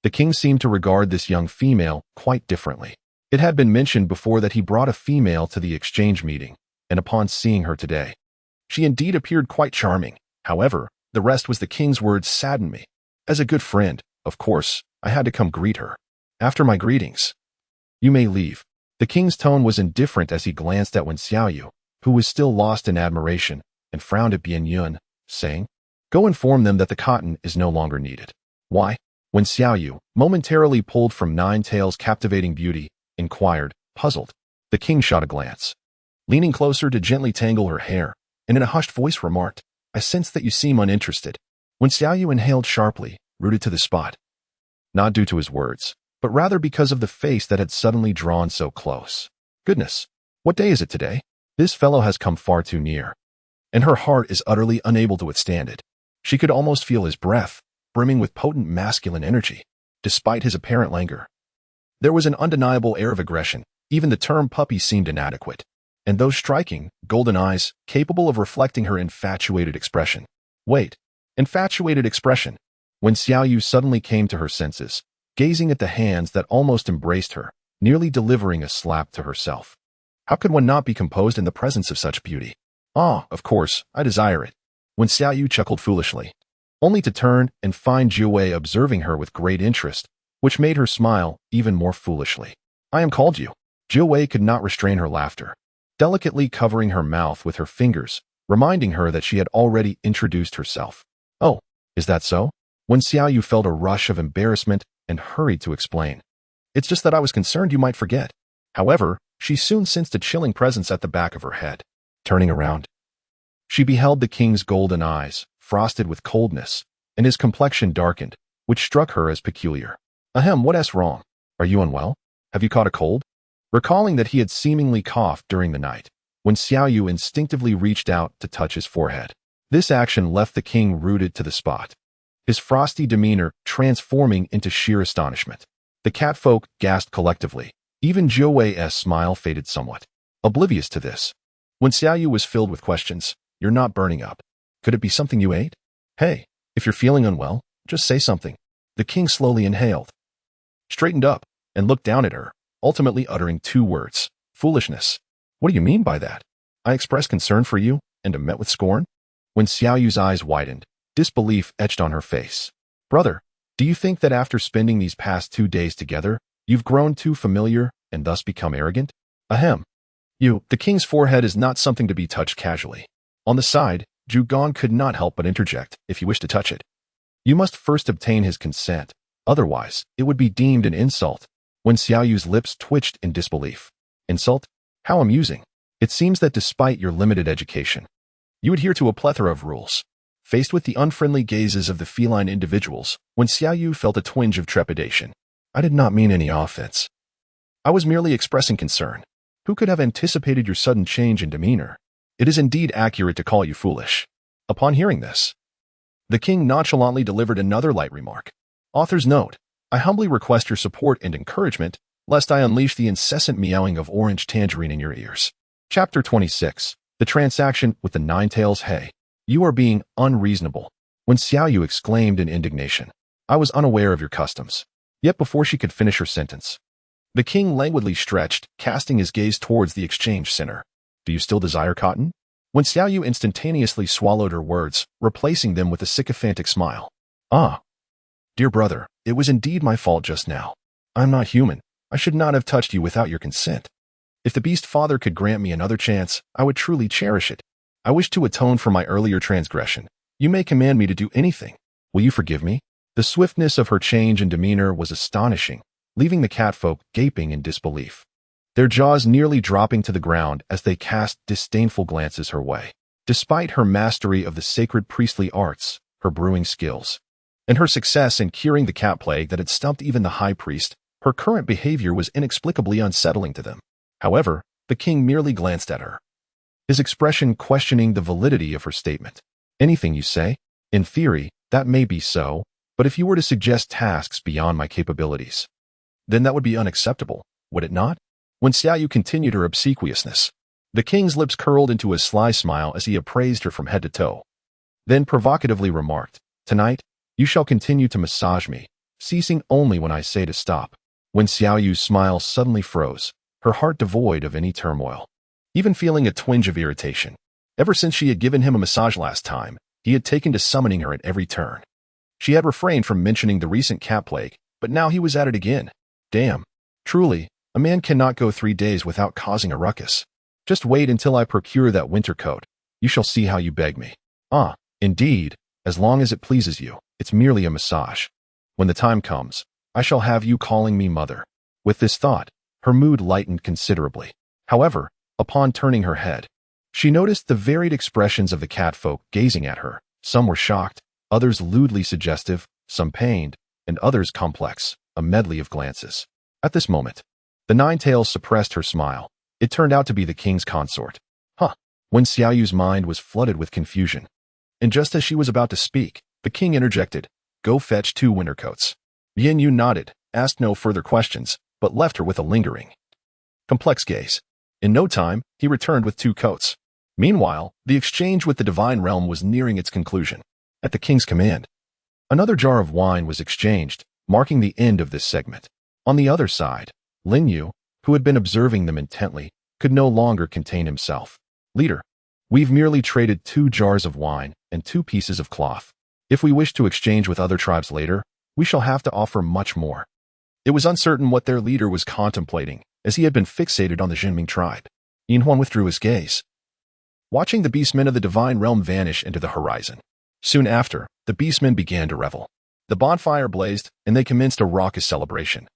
The king seemed to regard this young female quite differently. It had been mentioned before that he brought a female to the exchange meeting, and upon seeing her today, she indeed appeared quite charming. However, the rest was the king's words saddened me. As a good friend, of course, I had to come greet her. After my greetings, you may leave. The king's tone was indifferent as he glanced at Wen Xiaoyu, who was still lost in admiration, and frowned at Bian Yun, saying, Go inform them that the cotton is no longer needed. Why? Wen Xiaoyu, momentarily pulled from Nine-Tail's captivating beauty, inquired, puzzled. The king shot a glance. Leaning closer to gently tangle her hair, and in a hushed voice remarked, I sense that you seem uninterested. Wen Xiaoyu inhaled sharply, rooted to the spot. Not due to his words, but rather because of the face that had suddenly drawn so close. Goodness, what day is it today? This fellow has come far too near. And her heart is utterly unable to withstand it. She could almost feel his breath, brimming with potent masculine energy, despite his apparent languor. There was an undeniable air of aggression. Even the term puppy seemed inadequate. And those striking, golden eyes, capable of reflecting her infatuated expression. Wait, infatuated expression. When Xiaoyu suddenly came to her senses, gazing at the hands that almost embraced her, nearly delivering a slap to herself. How could one not be composed in the presence of such beauty? Ah, of course, I desire it. When Xiaoyu chuckled foolishly, only to turn and find Jiwei observing her with great interest, which made her smile even more foolishly. I am called you. Jiwei could not restrain her laughter, delicately covering her mouth with her fingers, reminding her that she had already introduced herself. Oh, is that so? When Xiaoyu felt a rush of embarrassment and hurried to explain. It's just that I was concerned you might forget. However, she soon sensed a chilling presence at the back of her head. Turning around, she beheld the king's golden eyes, frosted with coldness, and his complexion darkened, which struck her as peculiar. Ahem, what's wrong? Are you unwell? Have you caught a cold? Recalling that he had seemingly coughed during the night, when Xiaoyu instinctively reached out to touch his forehead. This action left the king rooted to the spot, his frosty demeanor transforming into sheer astonishment. The catfolk gasped collectively. Even Jiuwei's smile faded somewhat. Oblivious to this, when Xiaoyu was filled with questions, You're not burning up. Could it be something you ate? Hey, if you're feeling unwell, just say something. The king slowly inhaled, straightened up, and looked down at her, ultimately uttering 2 words. Foolishness. What do you mean by that? I expressed concern for you, and am met with scorn? When Xiaoyu's eyes widened, disbelief etched on her face. Brother, do you think that after spending these past 2 days together, you've grown too familiar and thus become arrogant? Ahem. The king's forehead is not something to be touched casually. On the side, Zhu Gong could not help but interject, if you wish to touch it. You must first obtain his consent, otherwise, it would be deemed an insult. When Xiaoyu's lips twitched in disbelief. Insult? How amusing. It seems that despite your limited education, you adhere to a plethora of rules. Faced with the unfriendly gazes of the feline individuals, when Xiaoyu felt a twinge of trepidation. I did not mean any offense. I was merely expressing concern. Who could have anticipated your sudden change in demeanor? It is indeed accurate to call you foolish. Upon hearing this, the king nonchalantly delivered another light remark. Author's note, I humbly request your support and encouragement, lest I unleash the incessant meowing of Orange Tangerine in your ears. Chapter 26. The Transaction with the Nine-Tails. Hey, you are being unreasonable. When Xiaoyu exclaimed in indignation, I was unaware of your customs. Yet before she could finish her sentence, the king languidly stretched, casting his gaze towards the exchange center. Do you still desire cotton? When Xiaoyu instantaneously swallowed her words, replacing them with a sycophantic smile. Ah. Dear brother, it was indeed my fault just now. I'm not human. I should not have touched you without your consent. If the beast father could grant me another chance, I would truly cherish it. I wish to atone for my earlier transgression. You may command me to do anything. Will you forgive me? The swiftness of her change in demeanor was astonishing, leaving the catfolk gaping in disbelief, their jaws nearly dropping to the ground as they cast disdainful glances her way. Despite her mastery of the sacred priestly arts, her brewing skills, and her success in curing the cat plague that had stumped even the high priest, her current behavior was inexplicably unsettling to them. However, the king merely glanced at her, his expression questioning the validity of her statement. Anything you say? In theory, that may be so, but if you were to suggest tasks beyond my capabilities, then that would be unacceptable, would it not? When Xiaoyu continued her obsequiousness, the king's lips curled into a sly smile as he appraised her from head to toe. Then provocatively remarked, "Tonight, you shall continue to massage me, ceasing only when I say to stop." When Xiaoyu's smile suddenly froze, her heart devoid of any turmoil, even feeling a twinge of irritation. Ever since she had given him a massage last time, he had taken to summoning her at every turn. She had refrained from mentioning the recent cat plague, but now he was at it again. Damn. Truly, a man cannot go 3 days without causing a ruckus. Just wait until I procure that winter coat. You shall see how you beg me. Ah, indeed, as long as it pleases you, it's merely a massage. When the time comes, I shall have you calling me mother. With this thought, her mood lightened considerably. However, upon turning her head, she noticed the varied expressions of the catfolk gazing at her. Some were shocked, others lewdly suggestive, some pained, and others complex, a medley of glances. At this moment, the Nine-Tails suppressed her smile. It turned out to be the king's consort. Huh. When Xiaoyu's mind was flooded with confusion, and just as she was about to speak, the king interjected, "Go fetch 2 winter coats." Yin Yu nodded, asked no further questions, but left her with a lingering, complex gaze. In no time, he returned with 2 coats. Meanwhile, the exchange with the divine realm was nearing its conclusion. At the king's command, another jar of wine was exchanged, marking the end of this segment. On the other side, Lin Yu, who had been observing them intently, could no longer contain himself. "Leader, we've merely traded 2 jars of wine and 2 pieces of cloth. If we wish to exchange with other tribes later, we shall have to offer much more." It was uncertain what their leader was contemplating, as he had been fixated on the Juming tribe. Yin Huan withdrew his gaze, watching the beastmen of the divine realm vanish into the horizon. Soon after, the beastmen began to revel. The bonfire blazed, and they commenced a raucous celebration.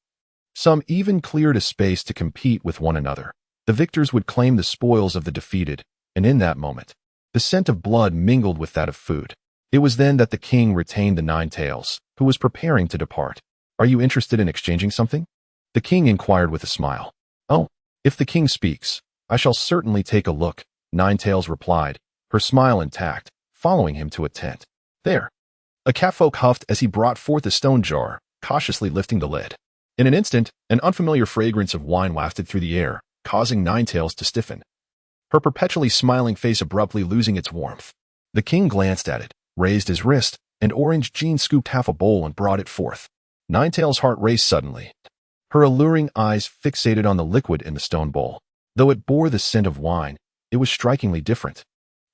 Some even cleared a space to compete with one another. The victors would claim the spoils of the defeated, and in that moment, the scent of blood mingled with that of food. It was then that the king retained the Nine-Tails, who was preparing to depart. "Are you interested in exchanging something?" The king inquired with a smile. "Oh, if the king speaks, I shall certainly take a look," Nine-Tails replied, her smile intact, following him to a tent. "There." A catfolk huffed as he brought forth a stone jar, cautiously lifting the lid. In an instant, an unfamiliar fragrance of wine wafted through the air, causing Nine-Tails to stiffen, her perpetually smiling face abruptly losing its warmth. The king glanced at it, raised his wrist, and Orange Jean scooped half a bowl and brought it forth. Nine-Tails' heart raced suddenly, her alluring eyes fixated on the liquid in the stone bowl. Though it bore the scent of wine, it was strikingly different.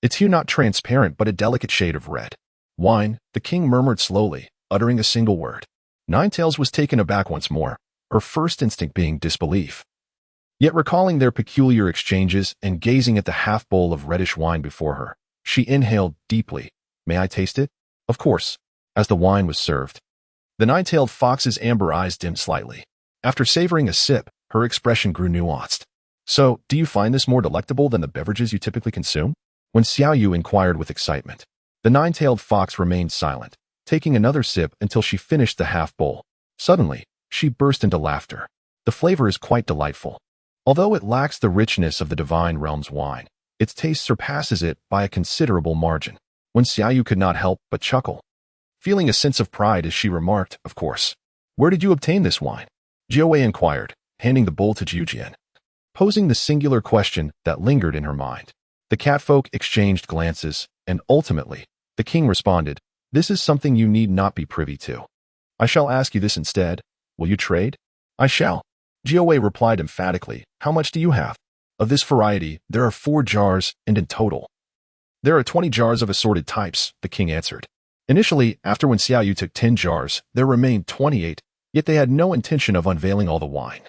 Its hue not transparent but a delicate shade of red. "Wine," the king murmured slowly, uttering a single word. Nine-Tails was taken aback once more, her first instinct being disbelief. Yet recalling their peculiar exchanges and gazing at the half-bowl of reddish wine before her, she inhaled deeply. "May I taste it?" "Of course." As the wine was served, the nine-tailed fox's amber eyes dimmed slightly. After savoring a sip, her expression grew nuanced. "So, do you find this more delectable than the beverages you typically consume?" When Xiaoyu inquired with excitement, the nine-tailed fox remained silent, taking another sip until she finished the half-bowl. Suddenly, she burst into laughter. "The flavor is quite delightful. Although it lacks the richness of the divine realm's wine, its taste surpasses it by a considerable margin." When Xiaoyu could not help but chuckle, feeling a sense of pride as she remarked, "Of course. Where did you obtain this wine?" Jiawei inquired, handing the bowl to Jiujian, posing the singular question that lingered in her mind. The catfolk exchanged glances, and ultimately, the king responded, "This is something you need not be privy to. I shall ask you this instead. Will you trade?" "I shall." Jiawei replied emphatically. "How much do you have?" "Of this variety, there are 4 jars, and in total, there are 20 jars of assorted types," the king answered. Initially, after when Xiaoyu took 10 jars, there remained 28, yet they had no intention of unveiling all the wine,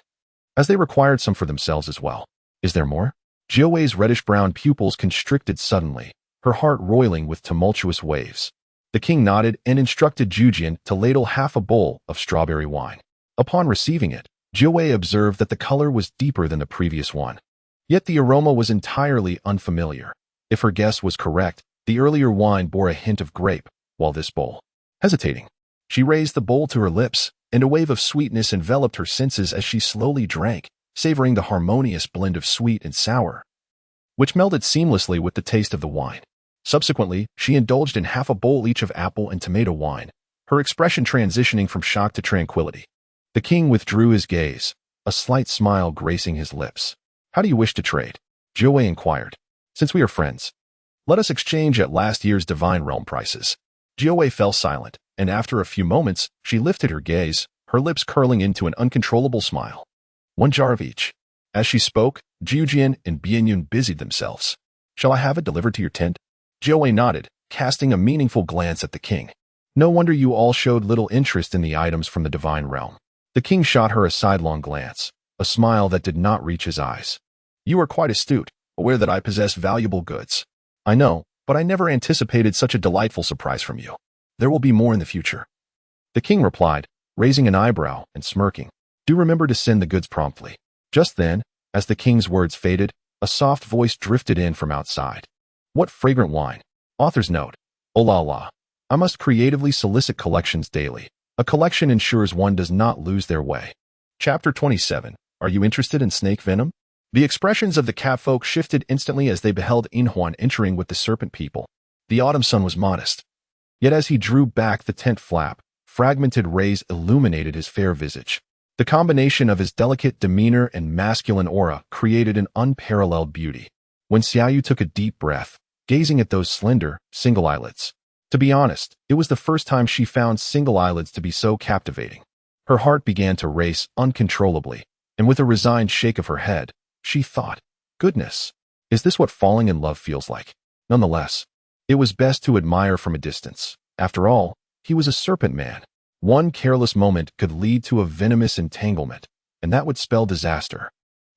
as they required some for themselves as well. "Is there more?" Jiawei's reddish-brown pupils constricted suddenly, her heart roiling with tumultuous waves. The king nodded and instructed Jiujian to ladle half a bowl of strawberry wine. Upon receiving it, Jiawei observed that the color was deeper than the previous one. Yet the aroma was entirely unfamiliar. If her guess was correct, the earlier wine bore a hint of grape, while this bowl. Hesitating, she raised the bowl to her lips, and a wave of sweetness enveloped her senses as she slowly drank, savoring the harmonious blend of sweet and sour, which melded seamlessly with the taste of the wine. Subsequently, she indulged in half a bowl each of apple and tomato wine, her expression transitioning from shock to tranquility. The king withdrew his gaze, a slight smile gracing his lips. How do you wish to trade? Jiawei inquired. Since we are friends, let us exchange at last year's divine realm prices. Jiawei fell silent, and after a few moments, she lifted her gaze, her lips curling into an uncontrollable smile. 1 jar of each. As she spoke, Jiujian and Bianyun busied themselves. Shall I have it delivered to your tent? Jiawei nodded, casting a meaningful glance at the king. No wonder you all showed little interest in the items from the divine realm. The king shot her a sidelong glance, a smile that did not reach his eyes. You are quite astute, aware that I possess valuable goods. I know, but I never anticipated such a delightful surprise from you. There will be more in the future. The king replied, raising an eyebrow and smirking. Do remember to send the goods promptly. Just then, as the king's words faded, a soft voice drifted in from outside. What fragrant wine. Author's note. Oh la la. I must creatively solicit collections daily. A collection ensures one does not lose their way. Chapter 27. Are you interested in snake venom? The expressions of the catfolk shifted instantly as they beheld Inhuan entering with the serpent people. The autumn sun was modest. Yet as he drew back the tent flap, fragmented rays illuminated his fair visage. The combination of his delicate demeanor and masculine aura created an unparalleled beauty. When Xiaoyu took a deep breath, gazing at those slender, single eyelids. To be honest, it was the first time she found single eyelids to be so captivating. Her heart began to race uncontrollably, and with a resigned shake of her head, she thought, goodness, is this what falling in love feels like? Nonetheless, it was best to admire from a distance. After all, he was a serpent man. One careless moment could lead to a venomous entanglement, and that would spell disaster.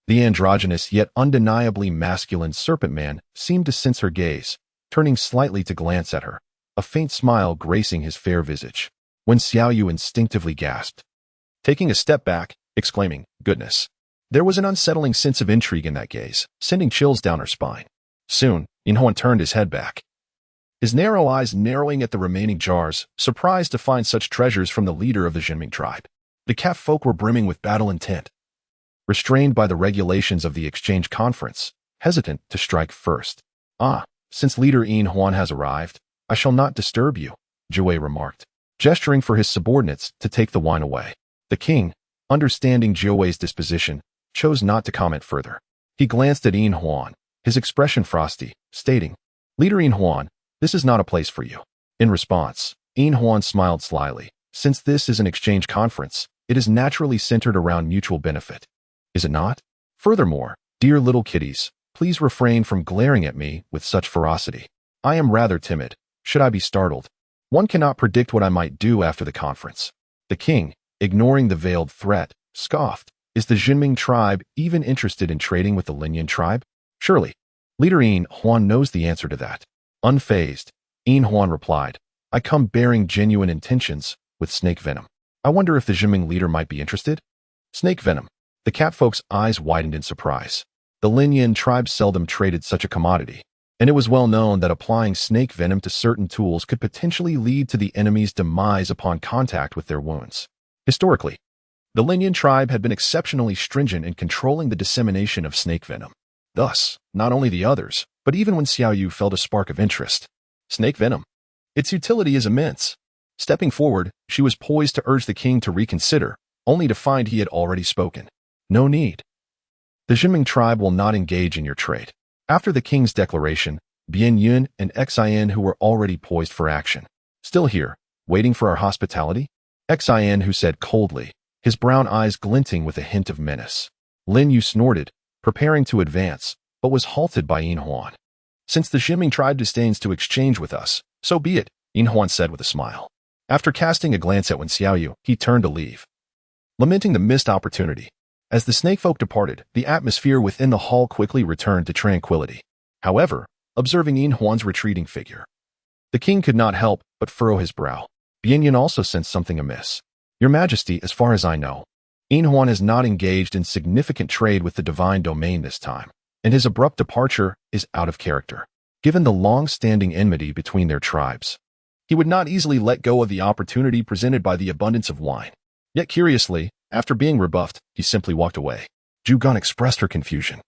The androgynous yet undeniably masculine serpent man seemed to sense her gaze, turning slightly to glance at her, a faint smile gracing his fair visage. When Xiaoyu instinctively gasped, taking a step back, exclaiming, goodness. There was an unsettling sense of intrigue in that gaze, sending chills down her spine. Soon, Inhuan turned his head back, his narrow eyes narrowing at the remaining jars, surprised to find such treasures from the leader of the Juming tribe. The catfolk were brimming with battle intent, restrained by the regulations of the exchange conference, hesitant to strike first. Since leader Inhuan has arrived, I shall not disturb you, Jiawei remarked, gesturing for his subordinates to take the wine away. The king, understanding Jiawei's disposition, chose not to comment further. He glanced at Inhuan, his expression frosty, stating, Leader Inhuan, this is not a place for you. In response, Inhuan smiled slyly. Since this is an exchange conference, it is naturally centered around mutual benefit. Is it not? Furthermore, dear little kitties, please refrain from glaring at me with such ferocity. I am rather timid. Should I be startled? One cannot predict what I might do after the conference. The king, ignoring the veiled threat, scoffed. Is the Juming tribe even interested in trading with the Linyan tribe? Surely. Leader Inhuan knows the answer to that. Unfazed, Inhuan replied, I come bearing genuine intentions with snake venom. I wonder if the Juming leader might be interested? Snake venom. The catfolk's eyes widened in surprise. The Linyan tribe seldom traded such a commodity, and it was well known that applying snake venom to certain tools could potentially lead to the enemy's demise upon contact with their wounds. Historically, the Linyan tribe had been exceptionally stringent in controlling the dissemination of snake venom. Thus, not only the others, but even when Xiaoyu felt a spark of interest. Snake venom. Its utility is immense. Stepping forward, she was poised to urge the king to reconsider, only to find he had already spoken. No need. The Juming tribe will not engage in your trade. After the king's declaration, Bianyun and Xin, who were already poised for action, still here, waiting for our hospitality? Xin, who said coldly, his brown eyes glinting with a hint of menace. Lin Yu snorted, preparing to advance, but was halted by Inhuan. Since the Juming tribe disdains to exchange with us, so be it, Inhuan said with a smile. After casting a glance at Wen Xiaoyu, he turned to leave, lamenting the missed opportunity. As the snakefolk departed, the atmosphere within the hall quickly returned to tranquility. However, observing Inhuan's retreating figure, the king could not help but furrow his brow. Bianyun also sensed something amiss. Your Majesty, as far as I know, Inhuan has not engaged in significant trade with the divine domain this time, and his abrupt departure is out of character, given the long-standing enmity between their tribes. He would not easily let go of the opportunity presented by the abundance of wine. Yet curiously, after being rebuffed, he simply walked away. Zhu Gan expressed her confusion.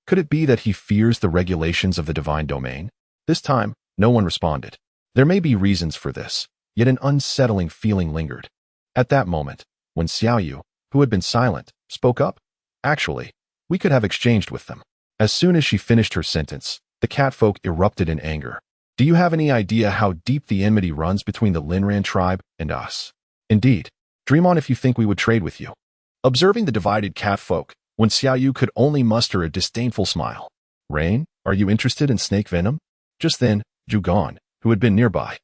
Could it be that he fears the regulations of the divine domain? This time, No one responded. There may be reasons for this, yet an unsettling feeling lingered. At that moment, when Xiaoyu, who had been silent, spoke up, "Actually, we could have exchanged with them." As soon as she finished her sentence, the catfolk erupted in anger. "Do you have any idea how deep the enmity runs between the Linran tribe and us? Indeed, dream on if you think we would trade with you." Observing the divided catfolk, when Xiaoyu could only muster a disdainful smile. "Rain, are you interested in snake venom?" Just then, Zhugan, who had been nearby,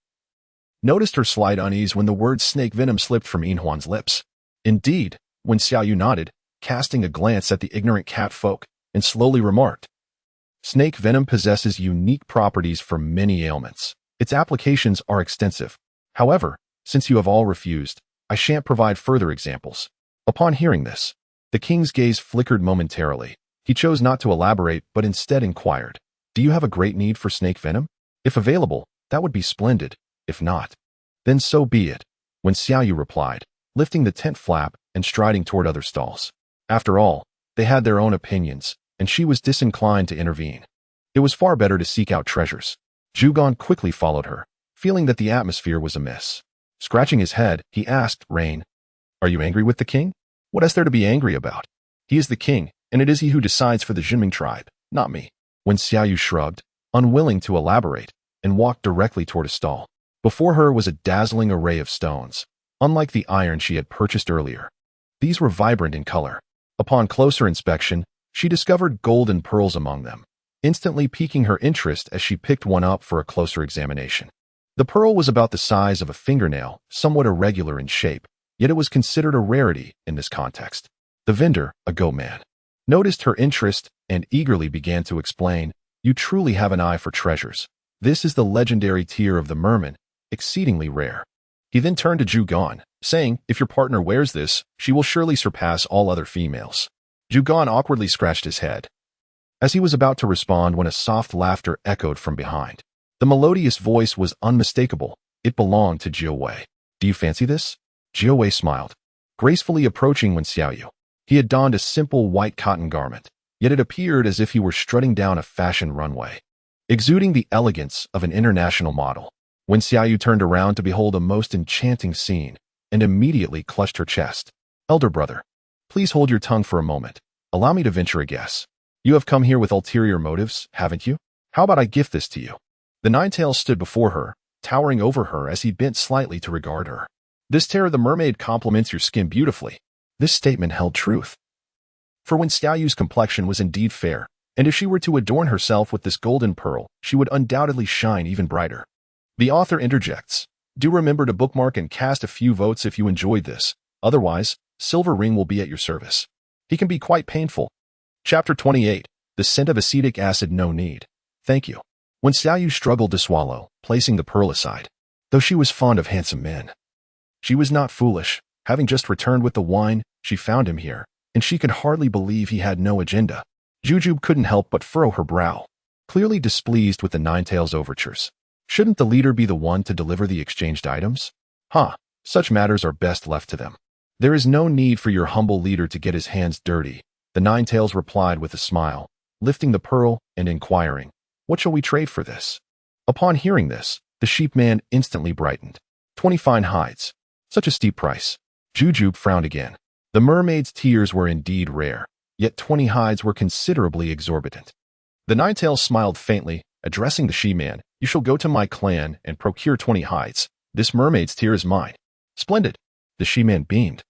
noticed her slight unease when the word snake venom slipped from Yinhuan's lips. Indeed, when Xiaoyu nodded, casting a glance at the ignorant catfolk, and slowly remarked, "Snake venom possesses unique properties for many ailments. Its applications are extensive. However, since you have all refused, I shan't provide further examples." Upon hearing this, the king's gaze flickered momentarily. He chose not to elaborate but instead inquired, "Do you have a great need for snake venom? If available, that would be splendid. If not, then so be it," when Xiaoyu replied, lifting the tent flap and striding toward other stalls. After all, they had their own opinions, and she was disinclined to intervene. It was far better to seek out treasures. Zhugan quickly followed her, feeling that the atmosphere was amiss. Scratching his head, he asked Rain, "Are you angry with the king? What is there to be angry about? He is the king, and it is he who decides for the Juming tribe, not me." When Xiaoyu shrugged, unwilling to elaborate, and walked directly toward a stall. Before her was a dazzling array of stones, unlike the iron she had purchased earlier. These were vibrant in color. Upon closer inspection, she discovered gold and pearls among them, instantly piquing her interest as she picked one up for a closer examination. The pearl was about the size of a fingernail, somewhat irregular in shape, yet it was considered a rarity in this context. The vendor, a goat man, noticed her interest and eagerly began to explain, "You truly have an eye for treasures. This is the legendary tear of the merman, exceedingly rare." He then turned to Zhugan, saying, "If your partner wears this, she will surely surpass all other females." Zhugan awkwardly scratched his head, as he was about to respond when a soft laughter echoed from behind. The melodious voice was unmistakable. It belonged to Jiawei. "Do you fancy this?" Jiawei smiled, gracefully approaching Wen Xiaoyu. He had donned a simple white cotton garment, yet it appeared as if he were strutting down a fashion runway, exuding the elegance of an international model. Wen Xiaoyu turned around to behold a most enchanting scene, and immediately clutched her chest. "Elder brother, please hold your tongue for a moment. Allow me to venture a guess. You have come here with ulterior motives, haven't you? How about I gift this to you?" The Ninetails stood before her, towering over her as he bent slightly to regard her. "This tear of the mermaid complements your skin beautifully." This statement held truth. For Wen Xiaoyu's complexion was indeed fair, and if she were to adorn herself with this golden pearl, she would undoubtedly shine even brighter. The author interjects, "Do remember to bookmark and cast a few votes if you enjoyed this. Otherwise, Silver Ring will be at your service. He can be quite painful." Chapter 28. The scent of acetic acid. No need. Thank you. When Xiaoyu struggled to swallow, placing the pearl aside. Though she was fond of handsome men, she was not foolish. Having just returned with the wine, she found him here, and she could hardly believe he had no agenda. Jujube couldn't help but furrow her brow, clearly displeased with the Ninetails' overtures. Shouldn't the leader be the one to deliver the exchanged items? Such matters are best left to them. There is no need for your humble leader to get his hands dirty, the Ninetails replied with a smile, lifting the pearl and inquiring, "What shall we trade for this?" Upon hearing this, the sheepman instantly brightened. 20 fine hides. Such a steep price. Jujube frowned again. The mermaid's tears were indeed rare, yet 20 hides were considerably exorbitant. The Ninetails smiled faintly, addressing the she-man, "You shall go to my clan and procure 20 hides. This mermaid's tear is mine." "Splendid." The she-man beamed,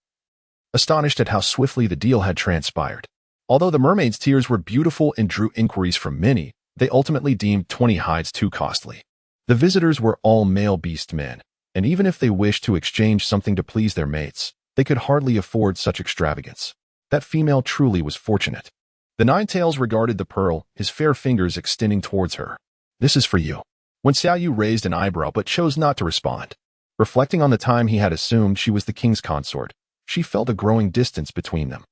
astonished at how swiftly the deal had transpired. Although the mermaid's tears were beautiful and drew inquiries from many, they ultimately deemed 20 hides too costly. The visitors were all male beast men, and even if they wished to exchange something to please their mates, they could hardly afford such extravagance. That female truly was fortunate. The Ninetails regarded the pearl, his fair fingers extending towards her. "This is for you." When Xiaoyu raised an eyebrow but chose not to respond. Reflecting on the time he had assumed she was the king's consort, she felt a growing distance between them.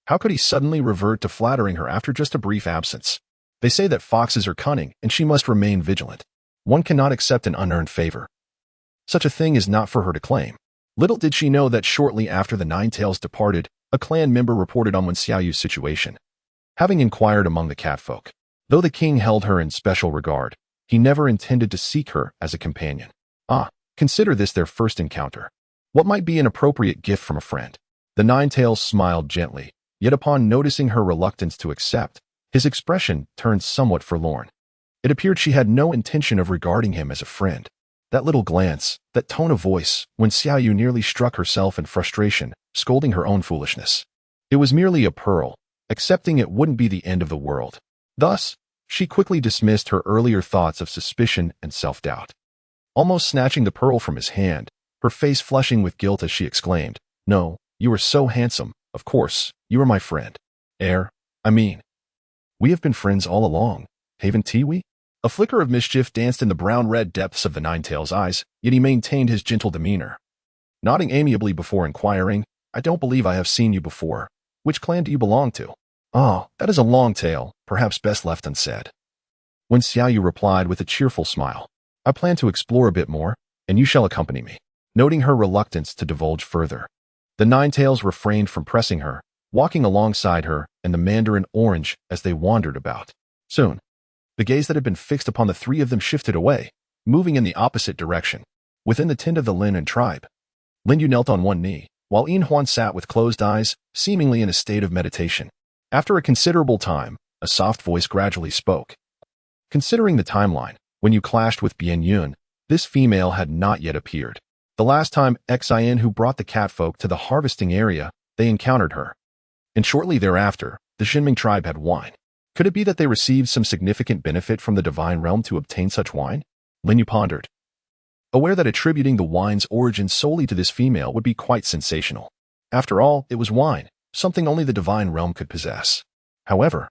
How could he suddenly revert to flattering her after just a brief absence? They say that foxes are cunning, and she must remain vigilant. One cannot accept an unearned favor. Such a thing is not for her to claim. Little did she know that shortly after the Ninetails departed, a clan member reported on Wen Xiaoyu's situation. Having inquired among the catfolk, though the king held her in special regard, He never intended to seek her as a companion. Consider this their first encounter. What might be an appropriate gift from a friend? The Ninetails smiled gently, yet upon noticing her reluctance to accept, his expression turned somewhat forlorn. It appeared she had no intention of regarding him as a friend. That little glance, that tone of voice, when Xiaoyu nearly struck herself in frustration, scolding her own foolishness. It was merely a pearl, accepting it wouldn't be the end of the world. Thus, she quickly dismissed her earlier thoughts of suspicion and self-doubt. Almost snatching the pearl from his hand, her face flushing with guilt as she exclaimed, "No, you are so handsome, of course, you are my friend. We have been friends all along, haven't we?" A flicker of mischief danced in the brown-red depths of the Ninetail's eyes, yet he maintained his gentle demeanor. Nodding amiably before inquiring, "I don't believe I have seen you before. Which clan do you belong to?" That is a long tale, perhaps best left unsaid." When Xiaoyu replied with a cheerful smile, "I plan to explore a bit more, and you shall accompany me." Noting her reluctance to divulge further, the Ninetails refrained from pressing her, walking alongside her and the Mandarin Orange as they wandered about. Soon, the gaze that had been fixed upon the three of them shifted away, moving in the opposite direction. Within the tent of the Lin and tribe, Lindu knelt on one knee, while Yin Huan sat with closed eyes, seemingly in a state of meditation. After a considerable time, a soft voice gradually spoke. "Considering the timeline, when you clashed with Bian Yun, this female had not yet appeared. The last time Xin who brought the catfolk to the harvesting area, they encountered her. And shortly thereafter, the Juming tribe had wine. Could it be that they received some significant benefit from the divine realm to obtain such wine?" Lindu pondered, aware that attributing the wine's origin solely to this female would be quite sensational. After all, it was wine, something only the divine realm could possess. However,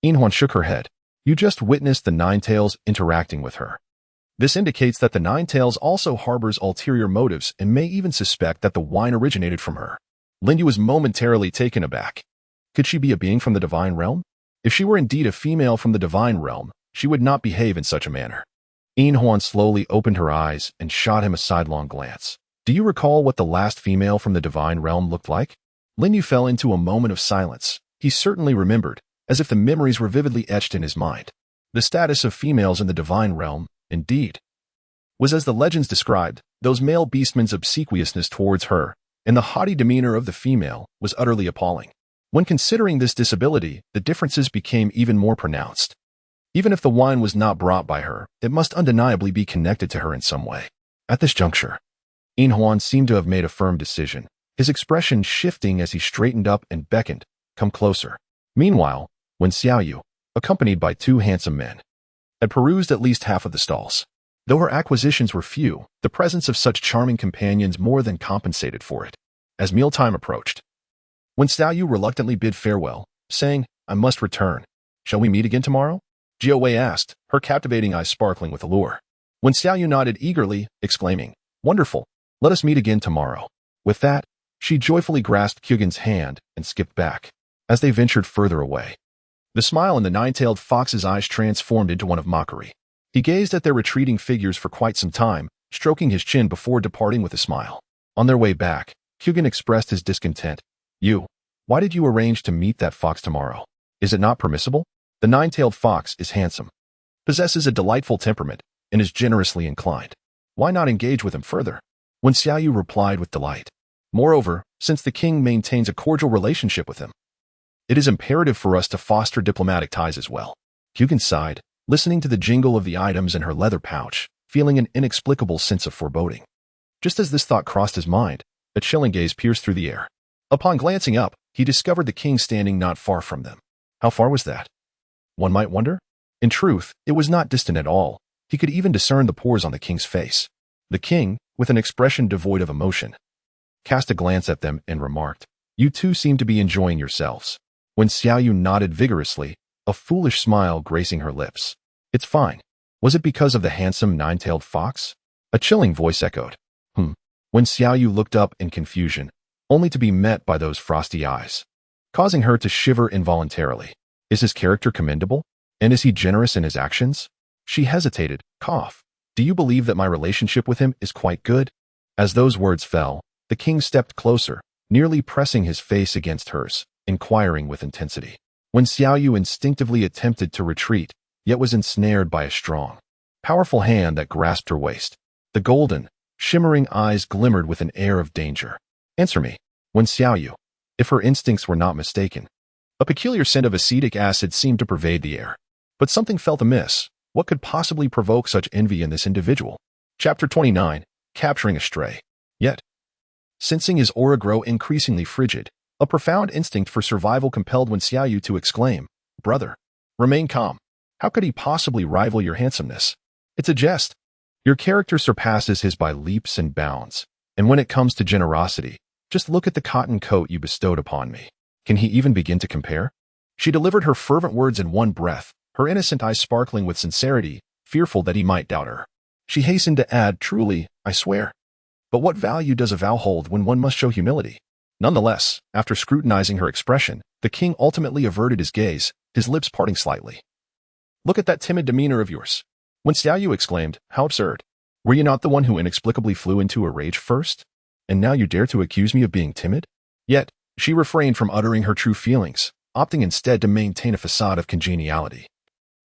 Yin Huan shook her head. "You just witnessed the Ninetails interacting with her. This indicates that the Ninetails also harbors ulterior motives and may even suspect that the wine originated from her." Lindu was momentarily taken aback. Could she be a being from the divine realm? If she were indeed a female from the divine realm, she would not behave in such a manner. Yin Huan slowly opened her eyes and shot him a sidelong glance. "Do you recall what the last female from the divine realm looked like?" Lindu fell into a moment of silence. He certainly remembered, as if the memories were vividly etched in his mind. The status of females in the divine realm, indeed, was as the legends described. Those male beastmen's obsequiousness towards her, and the haughty demeanor of the female, was utterly appalling. When considering this disability, the differences became even more pronounced. Even if the wine was not brought by her, it must undeniably be connected to her in some way. At this juncture, Yin Huan seemed to have made a firm decision, his expression shifting as he straightened up and beckoned, "Come closer." Meanwhile, when Xiaoyu, accompanied by two handsome men, had perused at least half of the stalls. Though her acquisitions were few, the presence of such charming companions more than compensated for it. As mealtime approached, when Xiaoyu reluctantly bid farewell, saying, "I must return. Shall we meet again tomorrow?" Jiao Wei asked, her captivating eyes sparkling with allure. When Xiaoyu nodded eagerly, exclaiming, "Wonderful, let us meet again tomorrow." With that, she joyfully grasped Kyugin's hand and skipped back. As they ventured further away, the smile in the nine-tailed fox's eyes transformed into one of mockery. He gazed at their retreating figures for quite some time, stroking his chin before departing with a smile. On their way back, Kyugin expressed his discontent. Why did you arrange to meet that fox tomorrow? Is it not permissible? The nine-tailed fox is handsome, possesses a delightful temperament, and is generously inclined. Why not engage with him further?" When Xiaoyu replied with delight. "Moreover, since the king maintains a cordial relationship with him, it is imperative for us to foster diplomatic ties as well." Kyugin sighed, listening to the jingle of the items in her leather pouch, feeling an inexplicable sense of foreboding. Just as this thought crossed his mind, a chilling gaze pierced through the air. Upon glancing up, he discovered the king standing not far from them. How far was that? One might wonder. In truth, it was not distant at all. He could even discern the pores on the king's face. The king, with an expression devoid of emotion, cast a glance at them and remarked, "You two seem to be enjoying yourselves." When Xiaoyu nodded vigorously, a foolish smile gracing her lips. "It's fine." Was it because of the handsome nine-tailed fox? A chilling voice echoed. When Xiaoyu looked up in confusion, only to be met by those frosty eyes, causing her to shiver involuntarily. Is his character commendable? And is he generous in his actions? She hesitated, coughed. "Do you believe that my relationship with him is quite good?" As those words fell, the king stepped closer, nearly pressing his face against hers, inquiring with intensity. When Xiaoyu instinctively attempted to retreat, yet was ensnared by a strong powerful hand that grasped her waist. The golden, shimmering eyes glimmered with an air of danger. "Answer me." When Xiaoyu, if her instincts were not mistaken. A peculiar scent of acetic acid seemed to pervade the air. But something felt amiss. What could possibly provoke such envy in this individual? Chapter 29. Capturing a Stray. Yet, sensing his aura grow increasingly frigid, a profound instinct for survival compelled Wen Xiaoyu to exclaim, "Brother, remain calm. How could he possibly rival your handsomeness? It's a jest. Your character surpasses his by leaps and bounds. And when it comes to generosity, just look at the cotton coat you bestowed upon me. Can he even begin to compare?" She delivered her fervent words in one breath, her innocent eyes sparkling with sincerity, fearful that he might doubt her. She hastened to add, "Truly, I swear. But what value does a vow hold when one must show humility?" Nonetheless, after scrutinizing her expression, the king ultimately averted his gaze, his lips parting slightly. "Look at that timid demeanor of yours." When Xiaoyu exclaimed, "How absurd. Were you not the one who inexplicably flew into a rage first? And now you dare to accuse me of being timid?" Yet, she refrained from uttering her true feelings, opting instead to maintain a facade of congeniality,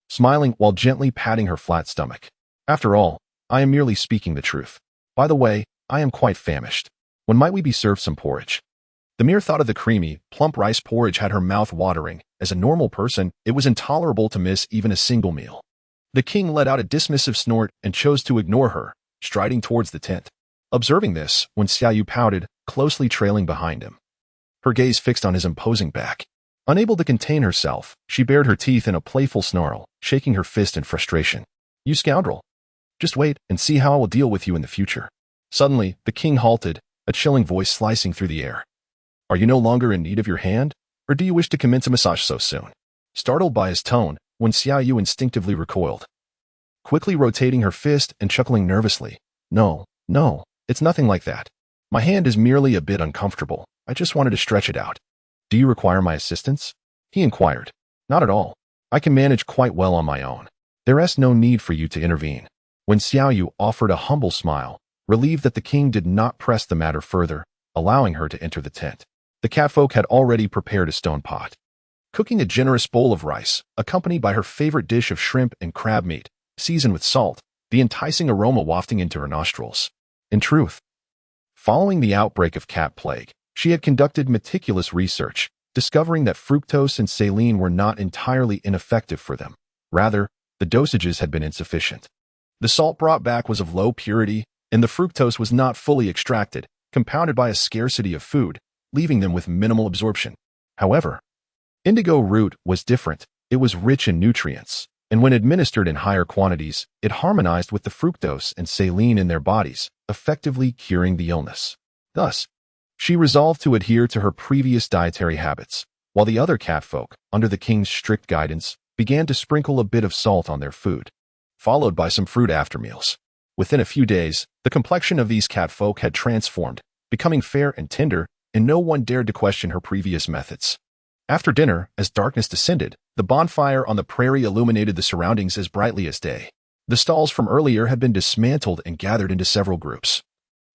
smiling while gently patting her flat stomach. "After all, I am merely speaking the truth. By the way, I am quite famished. When might we be served some porridge?" The mere thought of the creamy, plump rice porridge had her mouth watering. As a normal person, it was intolerable to miss even a single meal. The king let out a dismissive snort and chose to ignore her, striding towards the tent. Observing this, Wen Xiaoyu pouted, closely trailing behind him, her gaze fixed on his imposing back. Unable to contain herself, she bared her teeth in a playful snarl, shaking her fist in frustration. "You scoundrel! Just wait and see how I will deal with you in the future." Suddenly, the king halted, a chilling voice slicing through the air. "Are you no longer in need of your hand, or do you wish to commence a massage so soon?" Startled by his tone, Wen Xiaoyu instinctively recoiled, quickly rotating her fist and chuckling nervously. No, it's nothing like that. My hand is merely a bit uncomfortable. I just wanted to stretch it out." "Do you require my assistance?" he inquired. "Not at all. I can manage quite well on my own. There is no need for you to intervene." When Xiaoyu offered a humble smile, relieved that the king did not press the matter further, allowing her to enter the tent. The catfolk had already prepared a stone pot, cooking a generous bowl of rice, accompanied by her favorite dish of shrimp and crab meat, seasoned with salt, the enticing aroma wafting into her nostrils. In truth, following the outbreak of cat plague, she had conducted meticulous research, discovering that fructose and saline were not entirely ineffective for them. Rather, the dosages had been insufficient. The salt brought back was of low purity, and the fructose was not fully extracted, compounded by a scarcity of food, leaving them with minimal absorption. However, indigo root was different. It was rich in nutrients, and when administered in higher quantities, it harmonized with the fructose and saline in their bodies, effectively curing the illness. Thus, she resolved to adhere to her previous dietary habits, while the other catfolk, under the king's strict guidance, began to sprinkle a bit of salt on their food, followed by some fruit after meals. Within a few days, the complexion of these catfolk had transformed, becoming fair and tender, and no one dared to question her previous methods. After dinner, as darkness descended, the bonfire on the prairie illuminated the surroundings as brightly as day. The stalls from earlier had been dismantled and gathered into several groups,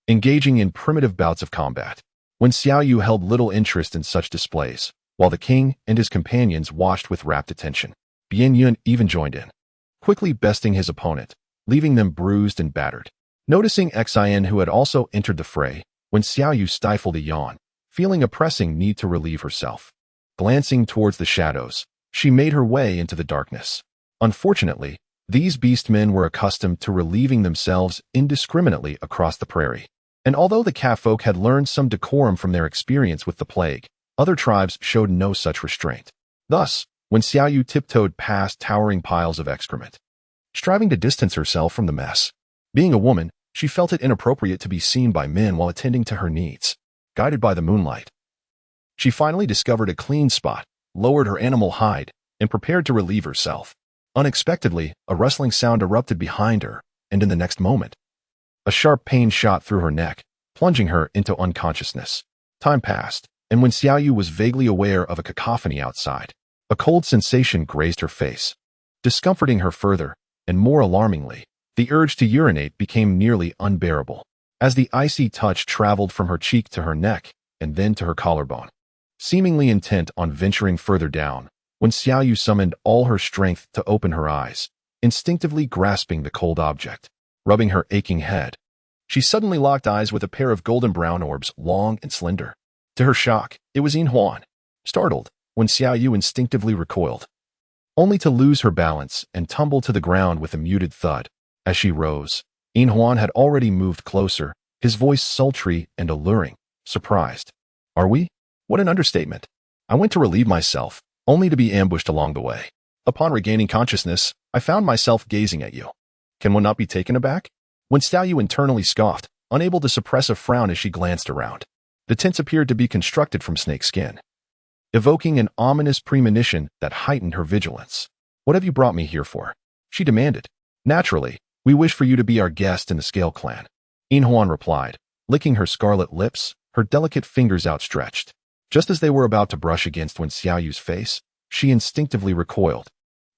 engaging in primitive bouts of combat. When Xiaoyu held little interest in such displays, while the king and his companions watched with rapt attention, Bian Yun even joined in, quickly besting his opponent, leaving them bruised and battered. Noticing Xin, who had also entered the fray, when Xiaoyu stifled a yawn, feeling a pressing need to relieve herself. Glancing towards the shadows, she made her way into the darkness. Unfortunately, these beastmen were accustomed to relieving themselves indiscriminately across the prairie. And although the catfolk had learned some decorum from their experience with the plague, other tribes showed no such restraint. Thus, when Xiaoyu tiptoed past towering piles of excrement, striving to distance herself from the mess, being a woman, she felt it inappropriate to be seen by men while attending to her needs. Guided by the moonlight, she finally discovered a clean spot, lowered her animal hide, and prepared to relieve herself. Unexpectedly, a rustling sound erupted behind her, and in the next moment, a sharp pain shot through her neck, plunging her into unconsciousness. Time passed, and when Xiaoyu was vaguely aware of a cacophony outside, a cold sensation grazed her face, discomforting her further, and more alarmingly, the urge to urinate became nearly unbearable, as the icy touch traveled from her cheek to her neck, and then to her collarbone. Seemingly intent on venturing further down, when Xiaoyu summoned all her strength to open her eyes, instinctively grasping the cold object, rubbing her aching head. She suddenly locked eyes with a pair of golden brown orbs, long and slender. To her shock, it was Yin Huan. Startled, when Xiao Yu instinctively recoiled, only to lose her balance and tumble to the ground with a muted thud. As she rose, Yin Huan had already moved closer, his voice sultry and alluring. Surprised. Are we? What an understatement. I went to relieve myself, only to be ambushed along the way. Upon regaining consciousness, I found myself gazing at you. Can one not be taken aback? When Xiao Yu internally scoffed, unable to suppress a frown as she glanced around. The tents appeared to be constructed from snake skin, evoking an ominous premonition that heightened her vigilance. What have you brought me here for? She demanded. Naturally, we wish for you to be our guest in the Scale Clan. Yin Huan replied, licking her scarlet lips, her delicate fingers outstretched. Just as they were about to brush against Wen Xiaoyu's face, she instinctively recoiled,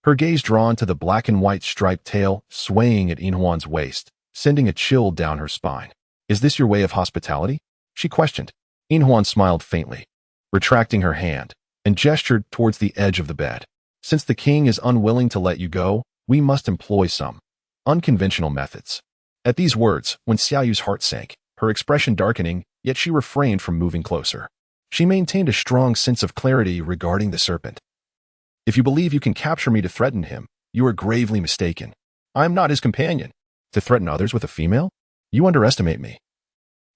her gaze drawn to the black and white striped tail swaying at Yin Huan's waist, sending a chill down her spine. Is this your way of hospitality? She questioned. Yin Huan smiled faintly, retracting her hand, and gestured towards the edge of the bed. Since the king is unwilling to let you go, we must employ some unconventional methods. At these words, when Xiaoyu's heart sank, her expression darkening, yet she refrained from moving closer. She maintained a strong sense of clarity regarding the serpent. If you believe you can capture me to threaten him, you are gravely mistaken. I am not his companion. To threaten others with a female? You underestimate me.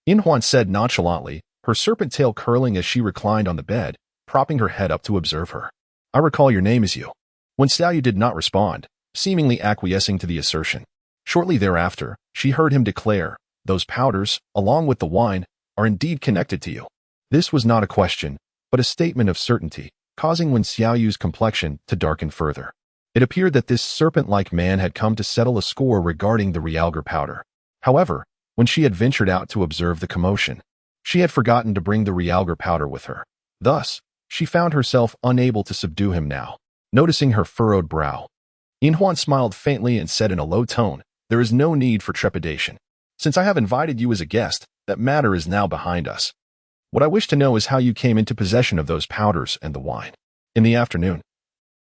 Yin Huan said nonchalantly, her serpent tail curling as she reclined on the bed, propping her head up to observe her. I recall your name is you. When Xiaoyu did not respond, seemingly acquiescing to the assertion. Shortly thereafter, she heard him declare, those powders, along with the wine, are indeed connected to you. This was not a question, but a statement of certainty, causing Wen Xiaoyu's complexion to darken further. It appeared that this serpent-like man had come to settle a score regarding the realgar powder. However, when she had ventured out to observe the commotion, she had forgotten to bring the realgar powder with her. Thus, she found herself unable to subdue him now. Noticing her furrowed brow, Yin Huan smiled faintly and said in a low tone, there is no need for trepidation. Since I have invited you as a guest, that matter is now behind us. What I wish to know is how you came into possession of those powders and the wine. In the afternoon,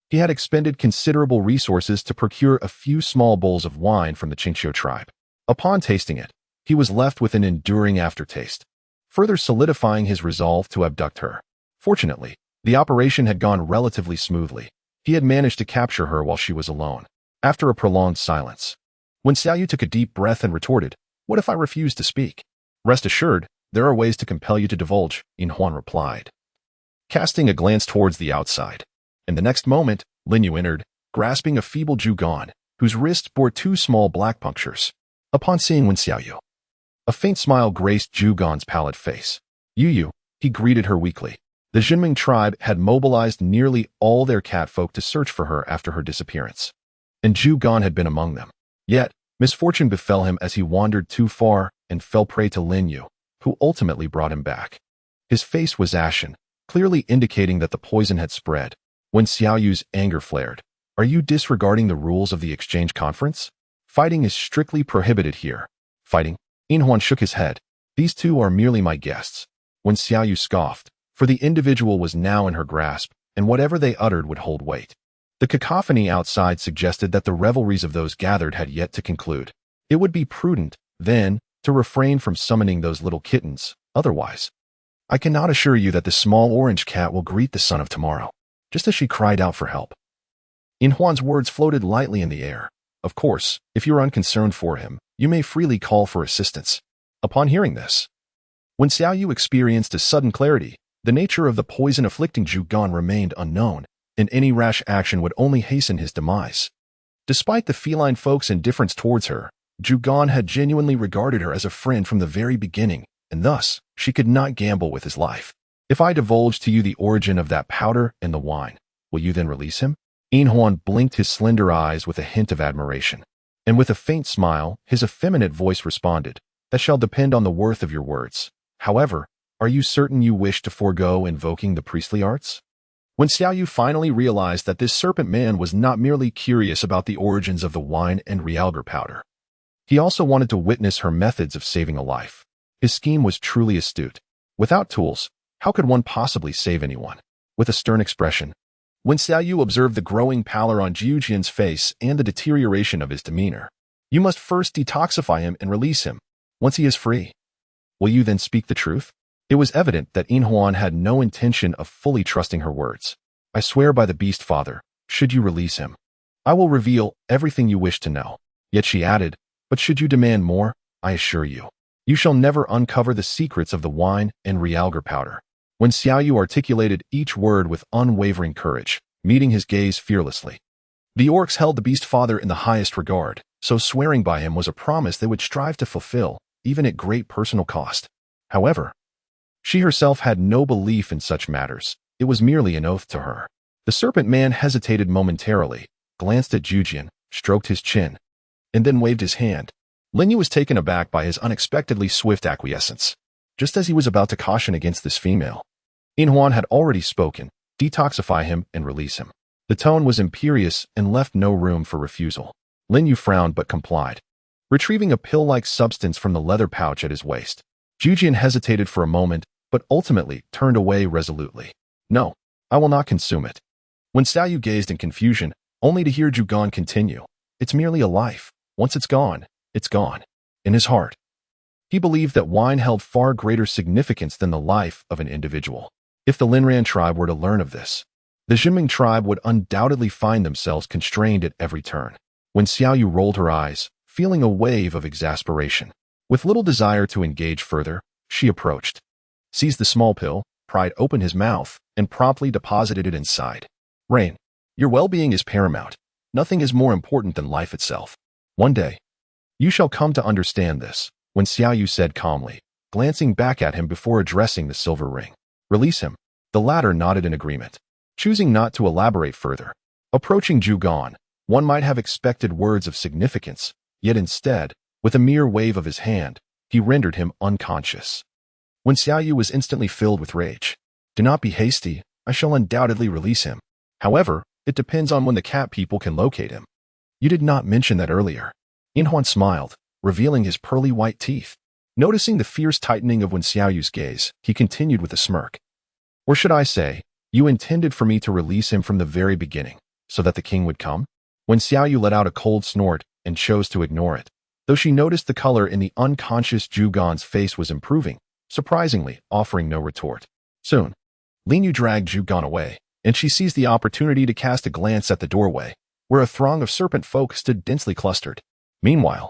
he had expended considerable resources to procure a few small bowls of wine from the Qingqiu tribe. Upon tasting it, he was left with an enduring aftertaste, further solidifying his resolve to abduct her. Fortunately, the operation had gone relatively smoothly. He had managed to capture her while she was alone. After a prolonged silence, Wen Xiaoyu took a deep breath and retorted, what if I refuse to speak? Rest assured, there are ways to compel you to divulge, Yin Huan replied, casting a glance towards the outside. In the next moment, Lin Yu entered, grasping a feeble Zhugan, whose wrist bore 2 small black punctures. Upon seeing Wen Xiaoyu, a faint smile graced Zhugan's pallid face. Yu, he greeted her weakly. The Juming tribe had mobilized nearly all their catfolk to search for her after her disappearance, and Zhugan had been among them. Yet, misfortune befell him as he wandered too far and fell prey to Lin Yu, who ultimately brought him back. His face was ashen, clearly indicating that the poison had spread. When Xiaoyu's anger flared, are you disregarding the rules of the exchange conference? Fighting is strictly prohibited here. Fighting? Yin Huan shook his head. These two are merely my guests. When Xiaoyu scoffed, for the individual was now in her grasp, and whatever they uttered would hold weight. The cacophony outside suggested that the revelries of those gathered had yet to conclude. It would be prudent, then, to refrain from summoning those little kittens, otherwise. I cannot assure you that the small orange cat will greet the sun of tomorrow, just as she cried out for help. Yin Huan's words floated lightly in the air. Of course, if you are unconcerned for him, you may freely call for assistance. Upon hearing this, when Xiaoyu experienced a sudden clarity, the nature of the poison afflicting Zhugan remained unknown, and any rash action would only hasten his demise. Despite the feline folk's indifference towards her, Zhugan had genuinely regarded her as a friend from the very beginning, and thus, she could not gamble with his life. If I divulge to you the origin of that powder and the wine, will you then release him? Yin Huan blinked his slender eyes with a hint of admiration, and with a faint smile, his effeminate voice responded, that shall depend on the worth of your words. However, are you certain you wish to forego invoking the priestly arts? When Xiaoyu finally realized that this serpent man was not merely curious about the origins of the wine and realgar powder, he also wanted to witness her methods of saving a life. His scheme was truly astute. Without tools, how could one possibly save anyone? With a stern expression, When Xiaoyu observed the growing pallor on Jiujian's face and the deterioration of his demeanor, "You must first detoxify him and release him. Once he is free, will you then speak the truth?" It was evident that Yin Huan had no intention of fully trusting her words. "I swear by the beast father, should you release him, I will reveal everything you wish to know." Yet she added, "But should you demand more, I assure you, you shall never uncover the secrets of the wine and realgar powder." When Xiaoyu articulated each word with unwavering courage, meeting his gaze fearlessly, the orcs held the beast father in the highest regard, so swearing by him was a promise they would strive to fulfill, even at great personal cost. However, she herself had no belief in such matters. It was merely an oath to her. The serpent man hesitated momentarily, glanced at Jiujian, stroked his chin, and then waved his hand. Linyu was taken aback by his unexpectedly swift acquiescence. Just as he was about to caution against this female, Yin Huan had already spoken, "Detoxify him and release him." The tone was imperious and left no room for refusal. Linyu frowned but complied, retrieving a pill-like substance from the leather pouch at his waist. Jiujian hesitated for a moment, but ultimately turned away resolutely. "No, I will not consume it." When Xiaoyu gazed in confusion, only to hear Zhugan continue, "It's merely a life. Once it's gone, it's gone." In his heart, he believed that wine held far greater significance than the life of an individual. If the Linran tribe were to learn of this, the Juming tribe would undoubtedly find themselves constrained at every turn. When Xiaoyu rolled her eyes, feeling a wave of exasperation, with little desire to engage further, she approached, seized the small pill, pried open his mouth, and promptly deposited it inside. "Rain, your well-being is paramount. Nothing is more important than life itself. One day, you shall come to understand this," when Xiaoyu said calmly, glancing back at him before addressing the silver ring. "Release him." The latter nodded in agreement, choosing not to elaborate further. Approaching Zhugan, one might have expected words of significance, yet instead, with a mere wave of his hand, he rendered him unconscious. When Xiaoyu was instantly filled with rage, "Do not be hasty, I shall undoubtedly release him. However, it depends on when the cat people can locate him." "You did not mention that earlier." Yin Huan smiled, revealing his pearly white teeth. Noticing the fierce tightening of Wen Xiaoyu's gaze, he continued with a smirk. "Or should I say, you intended for me to release him from the very beginning, so that the king would come?" Wen Xiaoyu let out a cold snort and chose to ignore it, though she noticed the color in the unconscious Zhugan's face was improving, surprisingly offering no retort. Soon, Linyu dragged Zhugan away, and she seized the opportunity to cast a glance at the doorway, where a throng of serpent folk stood densely clustered. Meanwhile,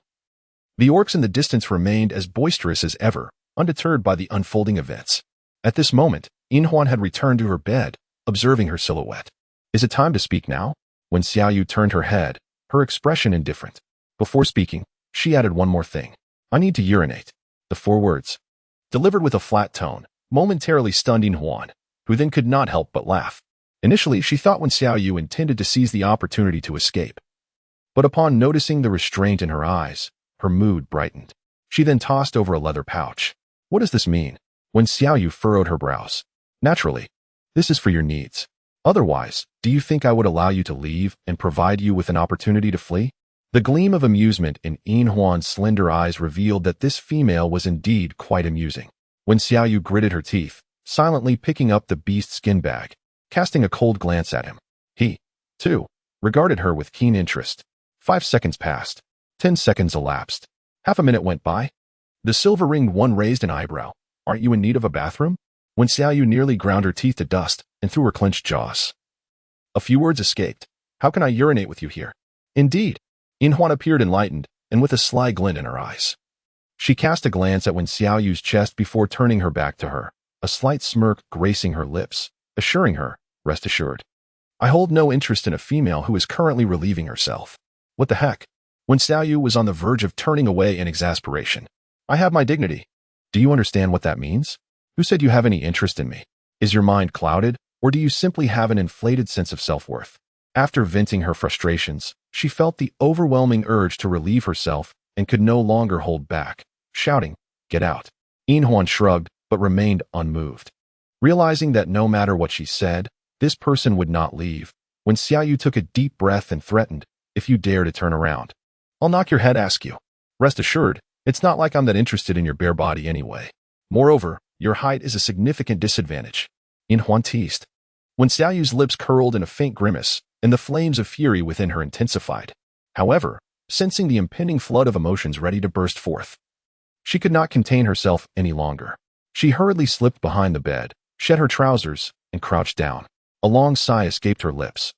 the orcs in the distance remained as boisterous as ever, undeterred by the unfolding events. At this moment, Yin Huan had returned to her bed, observing her silhouette. "Is it time to speak now?" When Xiaoyu turned her head, her expression indifferent. Before speaking, she added one more thing. "I need to urinate." The 4 words, delivered with a flat tone, momentarily stunned Yin Huan, who then could not help but laugh. Initially, she thought Wen Xiaoyu intended to seize the opportunity to escape. But upon noticing the restraint in her eyes, her mood brightened. She then tossed over a leather pouch. "What does this mean?" When Xiaoyu furrowed her brows. "Naturally, this is for your needs. Otherwise, do you think I would allow you to leave and provide you with an opportunity to flee?" The gleam of amusement in Yin Huan's slender eyes revealed that this female was indeed quite amusing. When Xiaoyu gritted her teeth, silently picking up the beast skin bag, casting a cold glance at him, he, too, regarded her with keen interest. 5 seconds passed. 10 seconds elapsed. Half a minute went by. The silver-ringed one raised an eyebrow. "Aren't you in need of a bathroom?" When Xiaoyu nearly ground her teeth to dust and through her clenched jaws, a few words escaped. "How can I urinate with you here?" "Indeed." Yin Huan appeared enlightened and with a sly glint in her eyes. She cast a glance at Wen Xiaoyu's chest before turning her back to her, a slight smirk gracing her lips, assuring her, "Rest assured, I hold no interest in a female who is currently relieving herself." "What the heck?" When Xiaoyu was on the verge of turning away in exasperation. "I have my dignity. Do you understand what that means? Who said you have any interest in me? Is your mind clouded, or do you simply have an inflated sense of self-worth?" After venting her frustrations, she felt the overwhelming urge to relieve herself and could no longer hold back, shouting, "Get out." Yin Huan shrugged, but remained unmoved. Realizing that no matter what she said, this person would not leave, when Xiaoyu took a deep breath and threatened, "If you dare to turn around, I'll knock your head askew. Rest assured, it's not like I'm that interested in your bare body anyway. Moreover, your height is a significant disadvantage." Yin Huan teased. When Xiaoyu's lips curled in a faint grimace, and the flames of fury within her intensified. However, sensing the impending flood of emotions ready to burst forth, she could not contain herself any longer. She hurriedly slipped behind the bed, shed her trousers, and crouched down. A long sigh escaped her lips,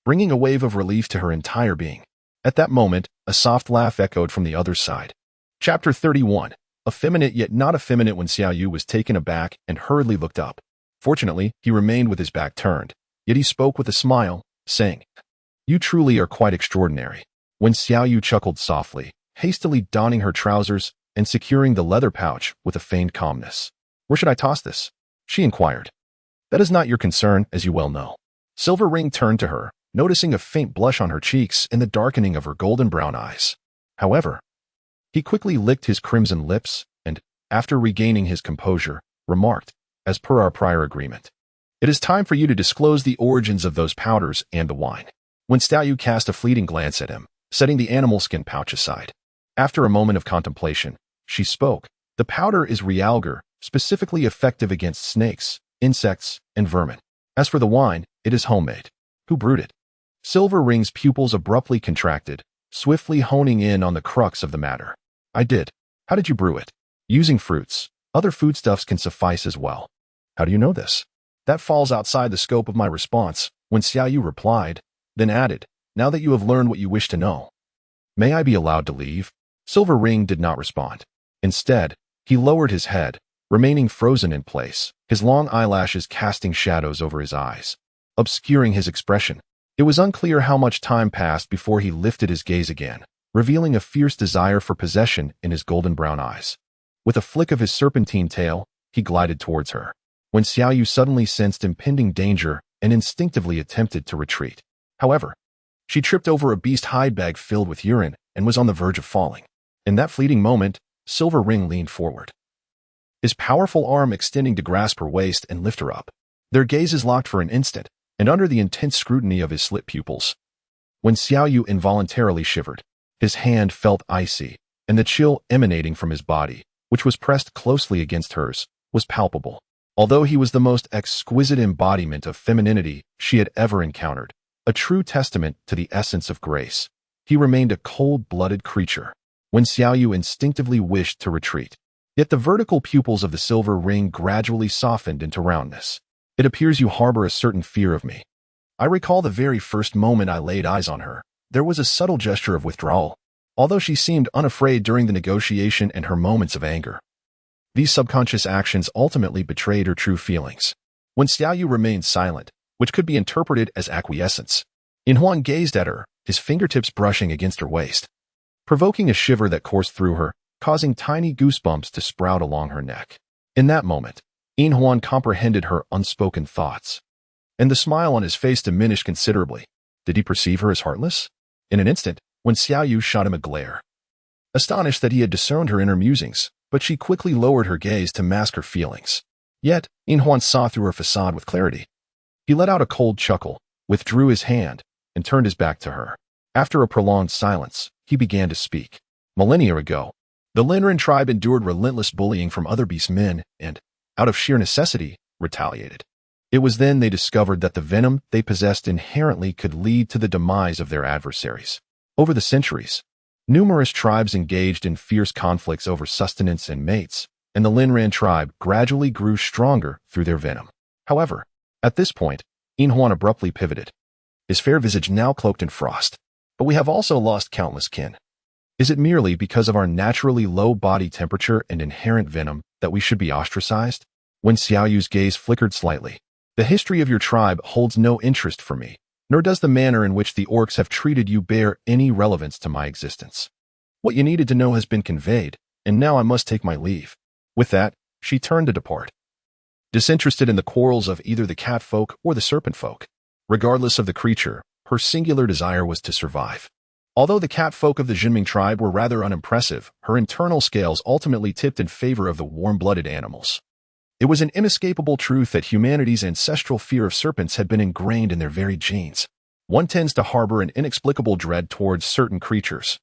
bringing a wave of relief to her entire being. At that moment, a soft laugh echoed from the other side. Chapter 31. Effeminate yet not effeminate. When Xiaoyu was taken aback and hurriedly looked up. Fortunately, he remained with his back turned, yet he spoke with a smile, saying, "You truly are quite extraordinary." When Xiaoyu chuckled softly, hastily donning her trousers and securing the leather pouch with a feigned calmness. "Where should I toss this?" she inquired. "That is not your concern, as you well know." Silver Ring turned to her, noticing a faint blush on her cheeks and the darkening of her golden brown eyes. However, he quickly licked his crimson lips and, after regaining his composure, remarked, "As per our prior agreement, it is time for you to disclose the origins of those powders and the wine." When Xiaoyu cast a fleeting glance at him, setting the animal skin pouch aside. After a moment of contemplation, she spoke. "The powder is realgar, specifically effective against snakes, insects, and vermin. As for the wine, it is homemade." "Who brewed it?" Silver Ring's pupils abruptly contracted, swiftly honing in on the crux of the matter. "I did." "How did you brew it?" "Using fruits. Other foodstuffs can suffice as well." "How do you know this?" "That falls outside the scope of my response," when Xiaoyu replied, then added, "Now that you have learned what you wish to know, may I be allowed to leave?" Silver Ring did not respond. Instead, he lowered his head, remaining frozen in place, his long eyelashes casting shadows over his eyes, obscuring his expression. It was unclear how much time passed before he lifted his gaze again, revealing a fierce desire for possession in his golden brown eyes. With a flick of his serpentine tail, he glided towards her. When Xiaoyu suddenly sensed impending danger and instinctively attempted to retreat. However, she tripped over a beast hide bag filled with urine and was on the verge of falling. In that fleeting moment, Silver Ring leaned forward, his powerful arm extending to grasp her waist and lift her up. Their gazes locked for an instant, and under the intense scrutiny of his slit pupils, when Xiaoyu involuntarily shivered, his hand felt icy, and the chill emanating from his body, which was pressed closely against hers, was palpable. Although he was the most exquisite embodiment of femininity she had ever encountered, a true testament to the essence of grace, he remained a cold-blooded creature. When Xiaoyu instinctively wished to retreat, yet the vertical pupils of the Silver Ring gradually softened into roundness. "It appears you harbor a certain fear of me." I recall the very first moment I laid eyes on her. There was a subtle gesture of withdrawal, although she seemed unafraid during the negotiation and her moments of anger. These subconscious actions ultimately betrayed her true feelings. When Xiaoyu remained silent, which could be interpreted as acquiescence, Inhuan gazed at her, his fingertips brushing against her waist, provoking a shiver that coursed through her, causing tiny goosebumps to sprout along her neck. In that moment, Inhuan comprehended her unspoken thoughts, and the smile on his face diminished considerably. Did he perceive her as heartless? In an instant, when Xiaoyu shot him a glare, astonished that he had discerned her inner musings, but she quickly lowered her gaze to mask her feelings. Yet, Inhuan saw through her facade with clarity. He let out a cold chuckle, withdrew his hand, and turned his back to her. After a prolonged silence, he began to speak. Millennia ago, the Linren tribe endured relentless bullying from other beast men and, out of sheer necessity, retaliated. It was then they discovered that the venom they possessed inherently could lead to the demise of their adversaries. Over the centuries, numerous tribes engaged in fierce conflicts over sustenance and mates, and the Linren tribe gradually grew stronger through their venom. However, at this point, Inhuan abruptly pivoted, his fair visage now cloaked in frost. "But we have also lost countless kin. Is it merely because of our naturally low body temperature and inherent venom that we should be ostracized?" When Xiaoyu's gaze flickered slightly, "The history of your tribe holds no interest for me, nor does the manner in which the orcs have treated you bear any relevance to my existence. What you needed to know has been conveyed, and now I must take my leave." With that, she turned to depart, disinterested in the quarrels of either the cat folk or the serpent folk. Regardless of the creature, her singular desire was to survive. Although the cat folk of the Juming tribe were rather unimpressive, her internal scales ultimately tipped in favor of the warm-blooded animals. It was an inescapable truth that humanity's ancestral fear of serpents had been ingrained in their very genes. One tends to harbor an inexplicable dread towards certain creatures,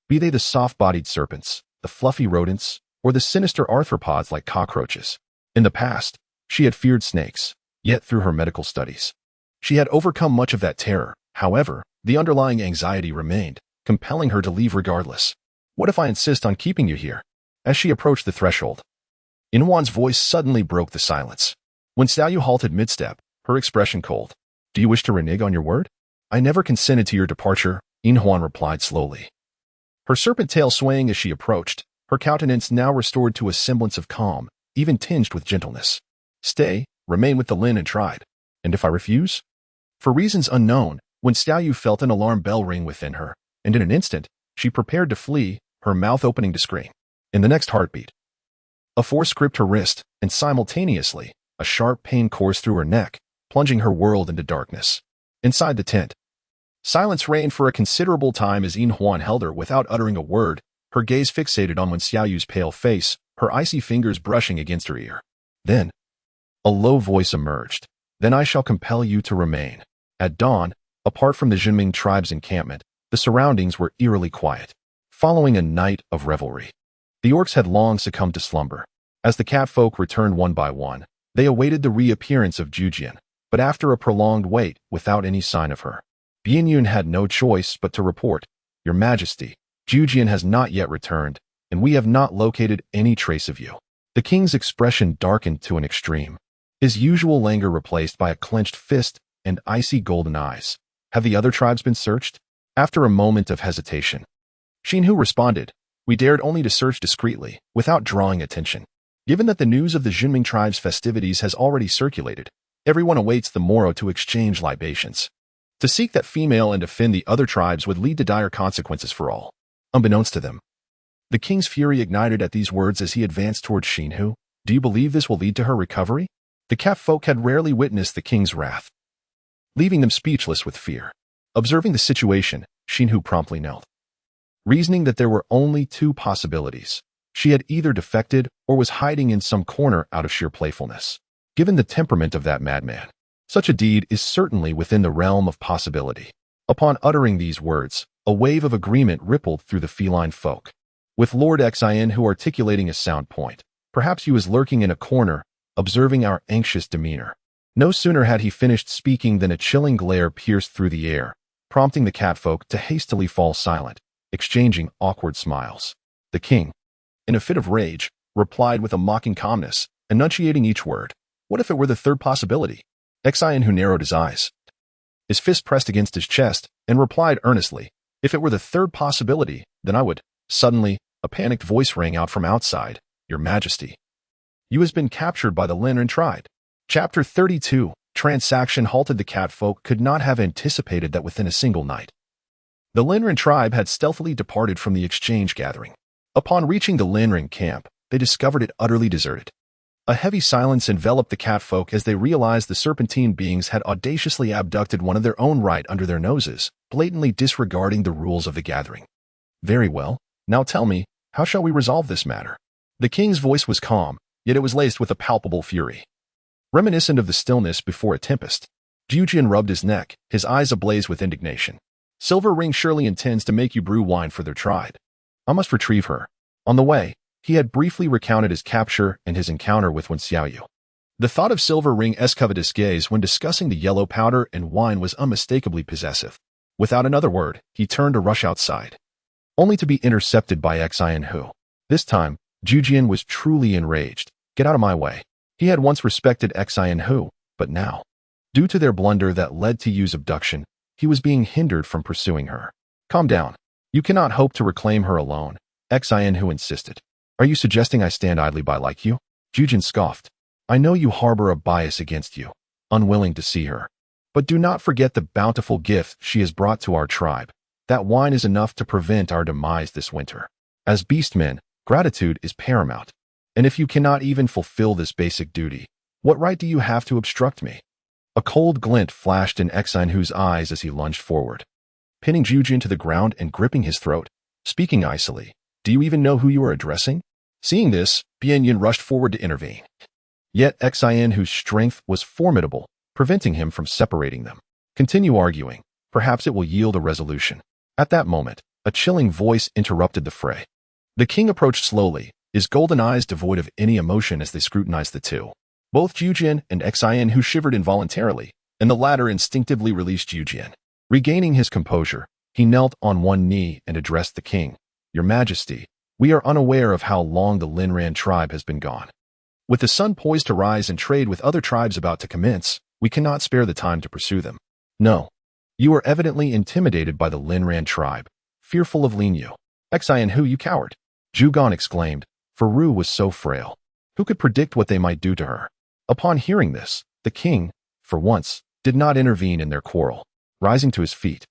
be they the soft-bodied serpents, the fluffy rodents, or the sinister arthropods like cockroaches. In the past, she had feared snakes, yet through her medical studies. She had overcome much of that terror. However, the underlying anxiety remained, compelling her to leave regardless. What if I insist on keeping you here? As she approached the threshold, Inhuan's voice suddenly broke the silence. When Xiaoyu halted mid-step, her expression cold. Do you wish to renege on your word? I never consented to your departure, Inhuan replied slowly. Her serpent tail swaying as she approached, her countenance now restored to a semblance of calm, even tinged with gentleness. Stay, remain with the Lin and tribe. And if I refuse? For reasons unknown, when Xiaoyu felt an alarm bell ring within her, and in an instant, she prepared to flee, her mouth opening to scream. In the next heartbeat, a force gripped her wrist, and simultaneously, a sharp pain coursed through her neck, plunging her world into darkness. Inside the tent, silence reigned for a considerable time as Inhuan held her without uttering a word, her gaze fixated on Wen Xiaoyu's pale face, her icy fingers brushing against her ear. Then, a low voice emerged. Then I shall compel you to remain. At dawn, apart from the Juming tribe's encampment, the surroundings were eerily quiet. Following a night of revelry, the orcs had long succumbed to slumber. As the catfolk returned one by one, they awaited the reappearance of Jujian, but after a prolonged wait, without any sign of her, Bianyun had no choice but to report, Your Majesty, Jujian has not yet returned, and we have not located any trace of you. The king's expression darkened to an extreme, his usual languor replaced by a clenched fist and icy golden eyes. Have the other tribes been searched? After a moment of hesitation, Xinhu responded, We dared only to search discreetly, without drawing attention. Given that the news of the Juming tribe's festivities has already circulated, everyone awaits the morrow to exchange libations. To seek that female and offend the other tribes would lead to dire consequences for all, unbeknownst to them. The king's fury ignited at these words as he advanced towards Xinhu. Do you believe this will lead to her recovery? The catfolk had rarely witnessed the king's wrath, leaving them speechless with fear. Observing the situation, Xinhu promptly knelt, reasoning that there were only two possibilities. She had either defected or was hiding in some corner out of sheer playfulness. Given the temperament of that madman, such a deed is certainly within the realm of possibility. Upon uttering these words, a wave of agreement rippled through the feline folk, with Lord Xianhu articulating a sound point. Perhaps he was lurking in a corner, observing our anxious demeanor. No sooner had he finished speaking than a chilling glare pierced through the air, prompting the catfolk to hastily fall silent, exchanging awkward smiles. The king, in a fit of rage, replied with a mocking calmness, enunciating each word. What if it were the third possibility? Xianhu narrowed his eyes, his fist pressed against his chest, and replied earnestly, If it were the third possibility, then I would. Suddenly, a panicked voice rang out from outside. Your Majesty, you has been captured by the Lin and tribe. Chapter 32, Transaction halted. The catfolk could not have anticipated that within a single night, the Linren tribe had stealthily departed from the exchange gathering. Upon reaching the Linren camp, they discovered it utterly deserted. A heavy silence enveloped the catfolk as they realized the serpentine beings had audaciously abducted one of their own right under their noses, blatantly disregarding the rules of the gathering. Very well, now tell me, how shall we resolve this matter? The king's voice was calm, yet it was laced with a palpable fury, reminiscent of the stillness before a tempest. Jujian rubbed his neck, his eyes ablaze with indignation. Silver Ring surely intends to make you brew wine for their tribe. I must retrieve her. On the way, he had briefly recounted his capture and his encounter with Wen Xiaoyu. The thought of Silver Ring's covetous gaze when discussing the yellow powder and wine was unmistakably possessive. Without another word, he turned to rush outside, only to be intercepted by Xianhu. This time, Jujian was truly enraged. Get out of my way. He had once respected Xianhu, but now, due to their blunder that led to Yu's abduction, he was being hindered from pursuing her. Calm down. You cannot hope to reclaim her alone, Xianhu insisted. Are you suggesting I stand idly by like you? Jujian scoffed. I know you harbor a bias against you, unwilling to see her. But do not forget the bountiful gift she has brought to our tribe. That wine is enough to prevent our demise this winter. As beastmen, gratitude is paramount. And if you cannot even fulfill this basic duty, what right do you have to obstruct me? A cold glint flashed in Xianhu's eyes as he lunged forward, pinning Jujian to the ground and gripping his throat, speaking icily. Do you even know who you are addressing? Seeing this, Bianyun rushed forward to intervene. Yet Xianhu's strength was formidable, preventing him from separating them. Continue arguing. Perhaps it will yield a resolution. At that moment, a chilling voice interrupted the fray. The king approached slowly, his golden eyes devoid of any emotion as they scrutinized the two. Both Jujin and Xin who shivered involuntarily, and the latter instinctively released Jujin. Regaining his composure, he knelt on one knee and addressed the king. Your Majesty, we are unaware of how long the Linran tribe has been gone. With the sun poised to rise and trade with other tribes about to commence, we cannot spare the time to pursue them. No. You are evidently intimidated by the Linran tribe, fearful of Linyu. Xin who, you coward! Zhugan exclaimed, for Ru was so frail. Who could predict what they might do to her? Upon hearing this, the king, for once, did not intervene in their quarrel. Rising to his feet,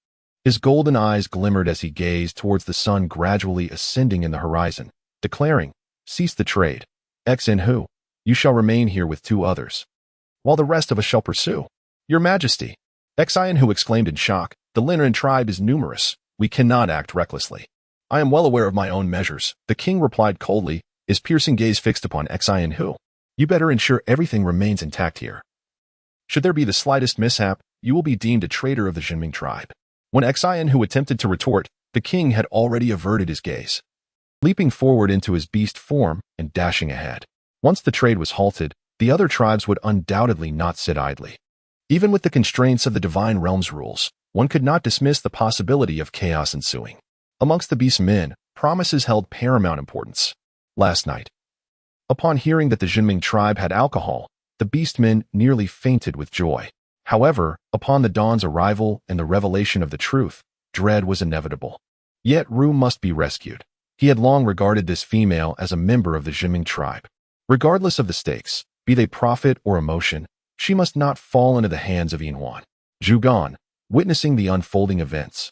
his golden eyes glimmered as he gazed towards the sun gradually ascending in the horizon, declaring, cease the trade. Xin who, you shall remain here with 2 others, while the rest of us shall pursue. Your Majesty! Xin who exclaimed in shock, the Linran tribe is numerous. We cannot act recklessly. I am well aware of my own measures, the king replied coldly, his piercing gaze fixed upon Xin who. You better ensure everything remains intact here. Should there be the slightest mishap, you will be deemed a traitor of the Juming tribe. When Xin who attempted to retort, the king had already averted his gaze, leaping forward into his beast form and dashing ahead. Once the trade was halted, the other tribes would undoubtedly not sit idly. Even with the constraints of the Divine Realm's rules, one could not dismiss the possibility of chaos ensuing. Amongst the beast men, promises held paramount importance. Last night, upon hearing that the Juming tribe had alcohol, the beastmen nearly fainted with joy. However, upon the dawn's arrival and the revelation of the truth, dread was inevitable. Yet Ru must be rescued. He had long regarded this female as a member of the Juming tribe. Regardless of the stakes, be they profit or emotion, she must not fall into the hands of Yinhuan. Zhugan, witnessing the unfolding events,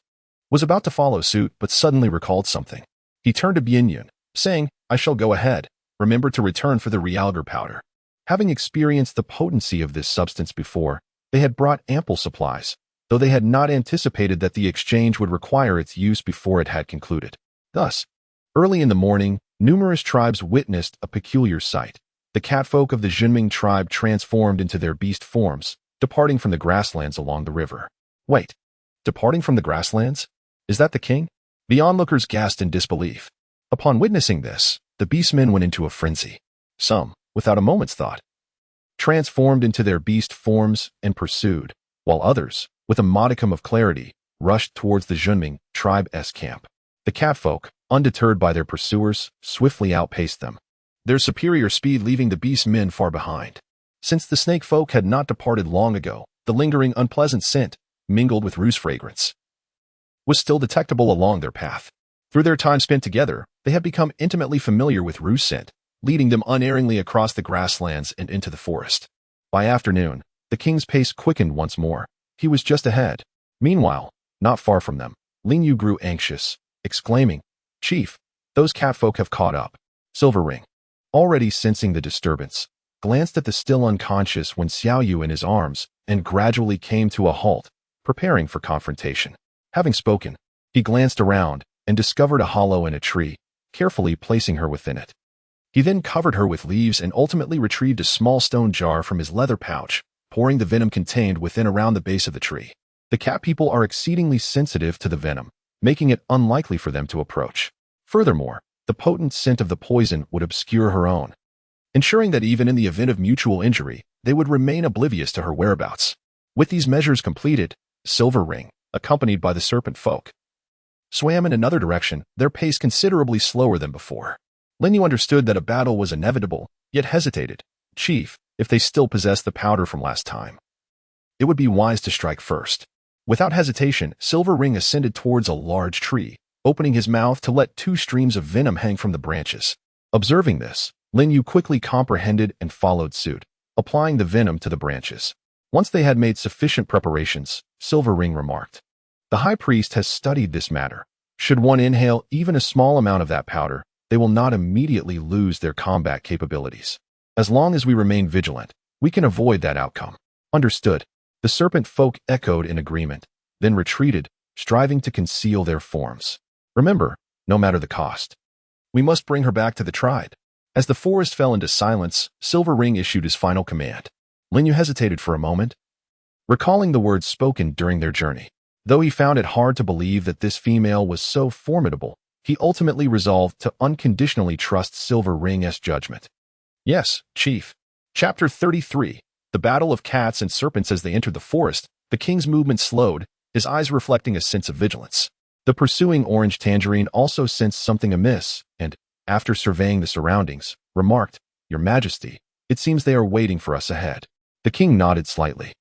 was about to follow suit but suddenly recalled something. He turned to Bianyun, saying, I shall go ahead. Remember to return for the realgar powder. Having experienced the potency of this substance before, they had brought ample supplies, though they had not anticipated that the exchange would require its use before it had concluded. Thus, early in the morning, numerous tribes witnessed a peculiar sight. The catfolk of the Juming tribe transformed into their beast forms, departing from the grasslands along the river. Wait, departing from the grasslands? Is that the king? The onlookers gasped in disbelief. Upon witnessing this, the beastmen went into a frenzy. Some, without a moment's thought, transformed into their beast forms and pursued, while others, with a modicum of clarity, rushed towards the Juming tribe's camp. The catfolk, undeterred by their pursuers, swiftly outpaced them, their superior speed leaving the beastmen far behind. Since the snake folk had not departed long ago, the lingering unpleasant scent, mingled with Ru's fragrance, was still detectable along their path. Through their time spent together, they had become intimately familiar with Ru's scent, leading them unerringly across the grasslands and into the forest. By afternoon, the king's pace quickened once more. He was just ahead. Meanwhile, not far from them, Linyu grew anxious, exclaiming, Chief, those catfolk have caught up. Silver Ring, already sensing the disturbance, glanced at the still unconscious Wen Xiaoyu in his arms and gradually came to a halt, preparing for confrontation. Having spoken, he glanced around and discovered a hollow in a tree, carefully placing her within it. He then covered her with leaves and ultimately retrieved a small stone jar from his leather pouch, pouring the venom contained within around the base of the tree. The cat people are exceedingly sensitive to the venom, making it unlikely for them to approach. Furthermore, the potent scent of the poison would obscure her own, ensuring that even in the event of mutual injury, they would remain oblivious to her whereabouts. With these measures completed, Silver Ring, accompanied by the Serpent folk, swam in another direction, their pace considerably slower than before. Linyu understood that a battle was inevitable, yet hesitated. Chief, if they still possessed the powder from last time, it would be wise to strike first. Without hesitation, Silver Ring ascended towards a large tree, opening his mouth to let 2 streams of venom hang from the branches. Observing this, Linyu quickly comprehended and followed suit, applying the venom to the branches. Once they had made sufficient preparations, Silver Ring remarked, The High Priest has studied this matter. Should one inhale even a small amount of that powder, they will not immediately lose their combat capabilities. As long as we remain vigilant, we can avoid that outcome. Understood. The Serpent folk echoed in agreement, then retreated, striving to conceal their forms. Remember, no matter the cost, we must bring her back to the tribe. As the forest fell into silence, Silver Ring issued his final command. Linyu hesitated for a moment, recalling the words spoken during their journey. Though he found it hard to believe that this female was so formidable, he ultimately resolved to unconditionally trust Silver Ring's judgment. Yes, Chief. Chapter 33. The Battle of Cats and Serpents. As they entered the forest, the king's movement slowed, his eyes reflecting a sense of vigilance. The pursuing orange tangerine also sensed something amiss, and, after surveying the surroundings, remarked, "Your Majesty, it seems they are waiting for us ahead." The king nodded slightly.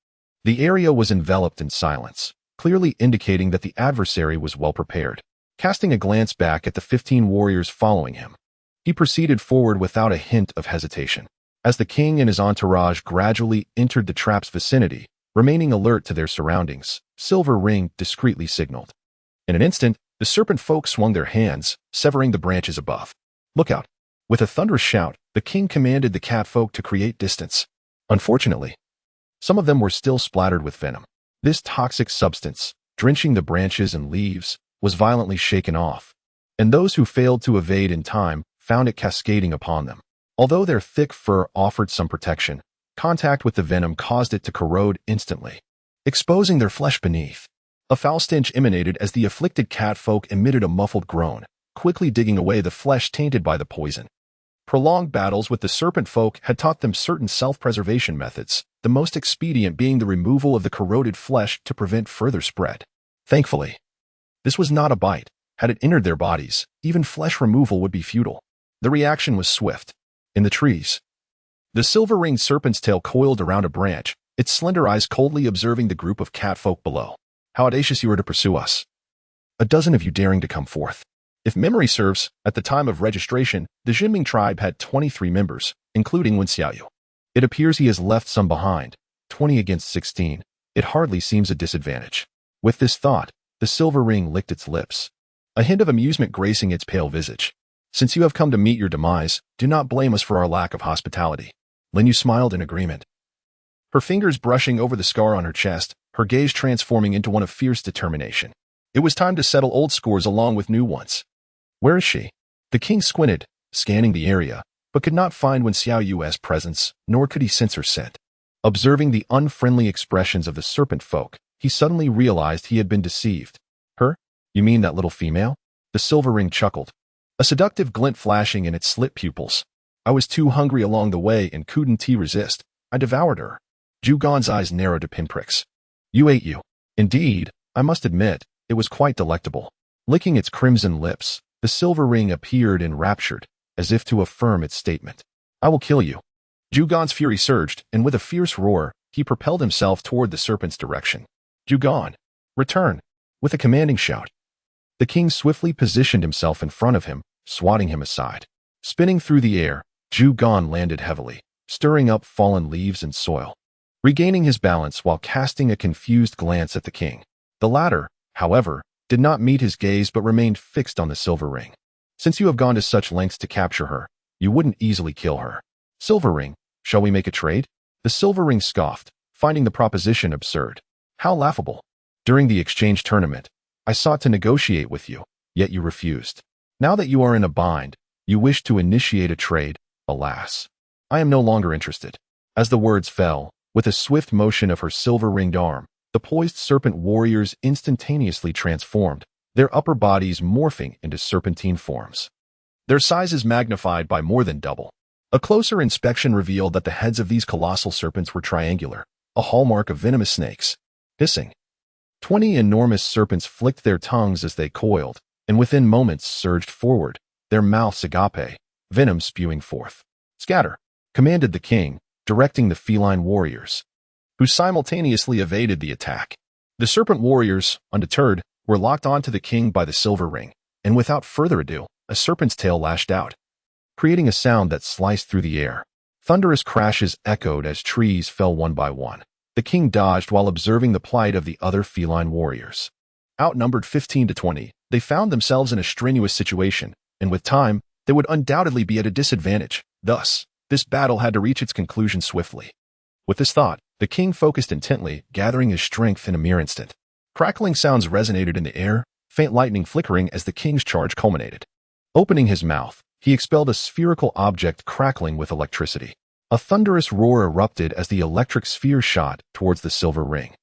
The area was enveloped in silence, clearly indicating that the adversary was well prepared. Casting a glance back at the 15 warriors following him, he proceeded forward without a hint of hesitation. As the king and his entourage gradually entered the trap's vicinity, remaining alert to their surroundings, Silver Ring discreetly signaled. In an instant, the serpent folk swung their hands, severing the branches above. "Look out!" With a thunderous shout, the king commanded the cat folk to create distance. Unfortunately, some of them were still splattered with venom. This toxic substance, drenching the branches and leaves, was violently shaken off, and those who failed to evade in time found it cascading upon them. Although their thick fur offered some protection, contact with the venom caused it to corrode instantly, exposing their flesh beneath. A foul stench emanated as the afflicted cat folk emitted a muffled groan, quickly digging away the flesh tainted by the poison. Prolonged battles with the serpent folk had taught them certain self-preservation methods, the most expedient being the removal of the corroded flesh to prevent further spread. Thankfully, this was not a bite. Had it entered their bodies, even flesh removal would be futile. The reaction was swift. In the trees, the silver-ringed serpent's tail coiled around a branch, its slender eyes coldly observing the group of catfolk below. "How audacious you are to pursue us. A dozen of you daring to come forth." If memory serves, at the time of registration, the Juming tribe had 23 members, including Wen Xiaoyu. It appears he has left some behind, 20 against 16. It hardly seems a disadvantage. With this thought, the silver ring licked its lips, a hint of amusement gracing its pale visage. "Since you have come to meet your demise, do not blame us for our lack of hospitality." Lin Yu smiled in agreement, her fingers brushing over the scar on her chest, her gaze transforming into one of fierce determination. It was time to settle old scores along with new ones. "Where is she?" The king squinted, scanning the area, but could not find Wen Xiaoyu's presence, nor could he sense her scent. Observing the unfriendly expressions of the serpent folk, he suddenly realized he had been deceived. "Her? You mean that little female?" The silver ring chuckled, a seductive glint flashing in its slit pupils. "I was too hungry along the way and couldn't resist. I devoured her." Zhu Gan's eyes narrowed to pinpricks. "You ate you." "Indeed, I must admit, it was quite delectable." Licking its crimson lips, the silver ring appeared enraptured, as if to affirm its statement. "I will kill you." Zhu Gan's fury surged, and with a fierce roar, he propelled himself toward the serpent's direction. "Zhu Gan, return!" With a commanding shout, the king swiftly positioned himself in front of him, swatting him aside. Spinning through the air, Zhu Gan landed heavily, stirring up fallen leaves and soil, regaining his balance while casting a confused glance at the king. The latter, however, did not meet his gaze but remained fixed on the silver ring. "Since you have gone to such lengths to capture her, you wouldn't easily kill her. Silver ring, shall we make a trade?" The silver ring scoffed, finding the proposition absurd. "How laughable. During the exchange tournament, I sought to negotiate with you, yet you refused. Now that you are in a bind, you wish to initiate a trade. Alas, I am no longer interested." As the words fell, with a swift motion of her silver-ringed arm, the poised serpent warriors instantaneously transformed, their upper bodies morphing into serpentine forms. Their sizes magnified by more than double. A closer inspection revealed that the heads of these colossal serpents were triangular, a hallmark of venomous snakes. Hissing, 20 enormous serpents flicked their tongues as they coiled, and within moments surged forward, their mouths agape, venom spewing forth. "Scatter," commanded the king, directing the feline warriors, who simultaneously evaded the attack. The serpent warriors, undeterred, were locked onto the king by the silver ring, and without further ado, a serpent's tail lashed out, creating a sound that sliced through the air. Thunderous crashes echoed as trees fell one by one. The king dodged while observing the plight of the other feline warriors. Outnumbered 15 to 20, they found themselves in a strenuous situation, and with time, they would undoubtedly be at a disadvantage. Thus, this battle had to reach its conclusion swiftly. With this thought, the king focused intently, gathering his strength in a mere instant. Crackling sounds resonated in the air, faint lightning flickering as the king's charge culminated. Opening his mouth, he expelled a spherical object crackling with electricity. A thunderous roar erupted as the electric sphere shot towards the silver ring.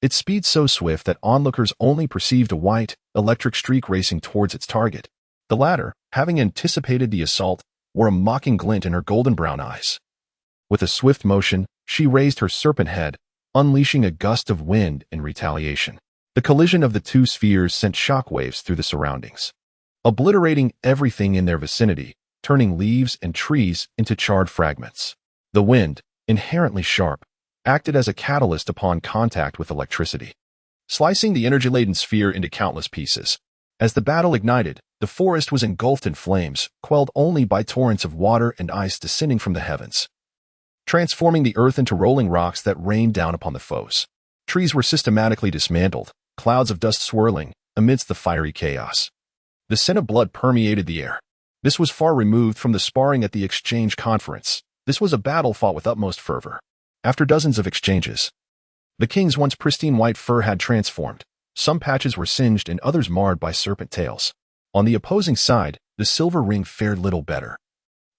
Its speed so swift that onlookers only perceived a white, electric streak racing towards its target. The latter, having anticipated the assault, wore a mocking glint in her golden brown eyes. With a swift motion, she raised her serpent head, unleashing a gust of wind in retaliation. The collision of the two spheres sent shockwaves through the surroundings, obliterating everything in their vicinity, turning leaves and trees into charred fragments. The wind, inherently sharp, acted as a catalyst upon contact with electricity, slicing the energy-laden sphere into countless pieces. As the battle ignited, the forest was engulfed in flames, quelled only by torrents of water and ice descending from the heavens, transforming the earth into rolling rocks that rained down upon the foes. Trees were systematically dismantled, clouds of dust swirling amidst the fiery chaos. The scent of blood permeated the air. This was far removed from the sparring at the exchange conference. This was a battle fought with utmost fervor. After dozens of exchanges, the king's once pristine white fur had transformed. Some patches were singed and others marred by serpent tails. On the opposing side, the silver ring fared little better,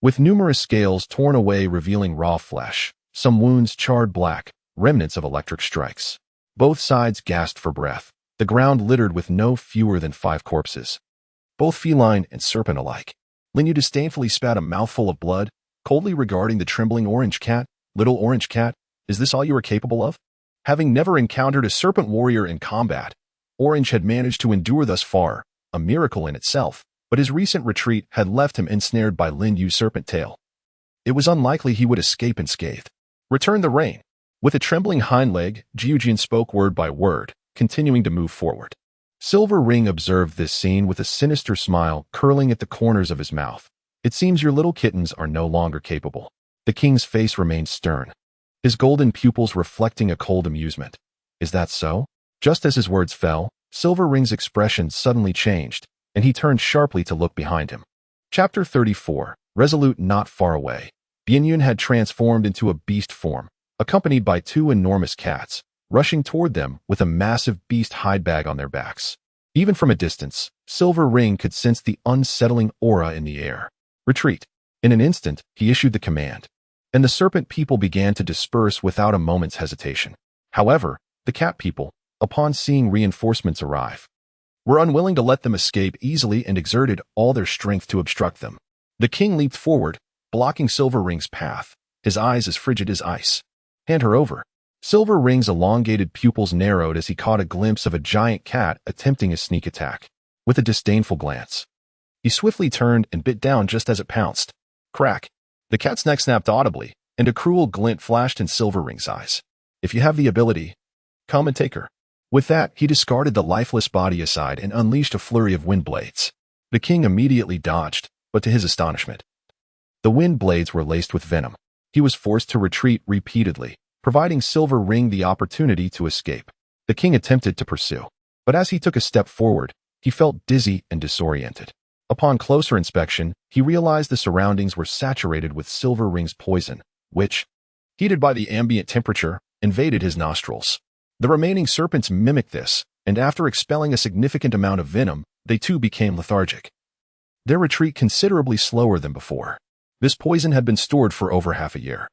with numerous scales torn away revealing raw flesh, some wounds charred black, remnants of electric strikes. Both sides gasped for breath, the ground littered with no fewer than 5 corpses, both feline and serpent alike. Linyu disdainfully spat a mouthful of blood, coldly regarding the trembling orange cat. Little orange cat, is this all you are capable of? Having never encountered a serpent warrior in combat, Orange had managed to endure thus far, a miracle in itself, but his recent retreat had left him ensnared by Linyu's serpent tail. It was unlikely he would escape unscathed. Return the rein. With a trembling hind leg, Jiujian spoke word by word, continuing to move forward. Silver Ring observed this scene with a sinister smile curling at the corners of his mouth. It seems your little kittens are no longer capable. The king's face remained stern, his golden pupils reflecting a cold amusement. Is that so? Just as his words fell, Silver Ring's expression suddenly changed, and he turned sharply to look behind him. Chapter 34. Resolute. Not far away, Bianyun had transformed into a beast form, accompanied by 2 enormous cats, rushing toward them with a massive beast hide bag on their backs. Even from a distance, Silver Ring could sense the unsettling aura in the air. Retreat. In an instant, he issued the command, and the serpent people began to disperse without a moment's hesitation. However, the cat people, upon seeing reinforcements arrive, were unwilling to let them escape easily and exerted all their strength to obstruct them. The king leaped forward, blocking Silver Ring's path, his eyes as frigid as ice. Hand her over. Silver Ring's elongated pupils narrowed as he caught a glimpse of a giant cat attempting a sneak attack. With a disdainful glance, he swiftly turned and bit down just as it pounced. Crack! The cat's neck snapped audibly, and a cruel glint flashed in Silver Ring's eyes. If you have the ability, come and take her. With that, he discarded the lifeless body aside and unleashed a flurry of wind blades. The king immediately dodged, but to his astonishment, the wind blades were laced with venom. He was forced to retreat repeatedly, providing Silver Ring the opportunity to escape. The king attempted to pursue, but as he took a step forward, he felt dizzy and disoriented. Upon closer inspection, he realized the surroundings were saturated with Silver Ring's poison, which, heated by the ambient temperature, invaded his nostrils. The remaining serpents mimicked this, and after expelling a significant amount of venom, they too became lethargic, their retreat considerably slower than before. This poison had been stored for over half a year,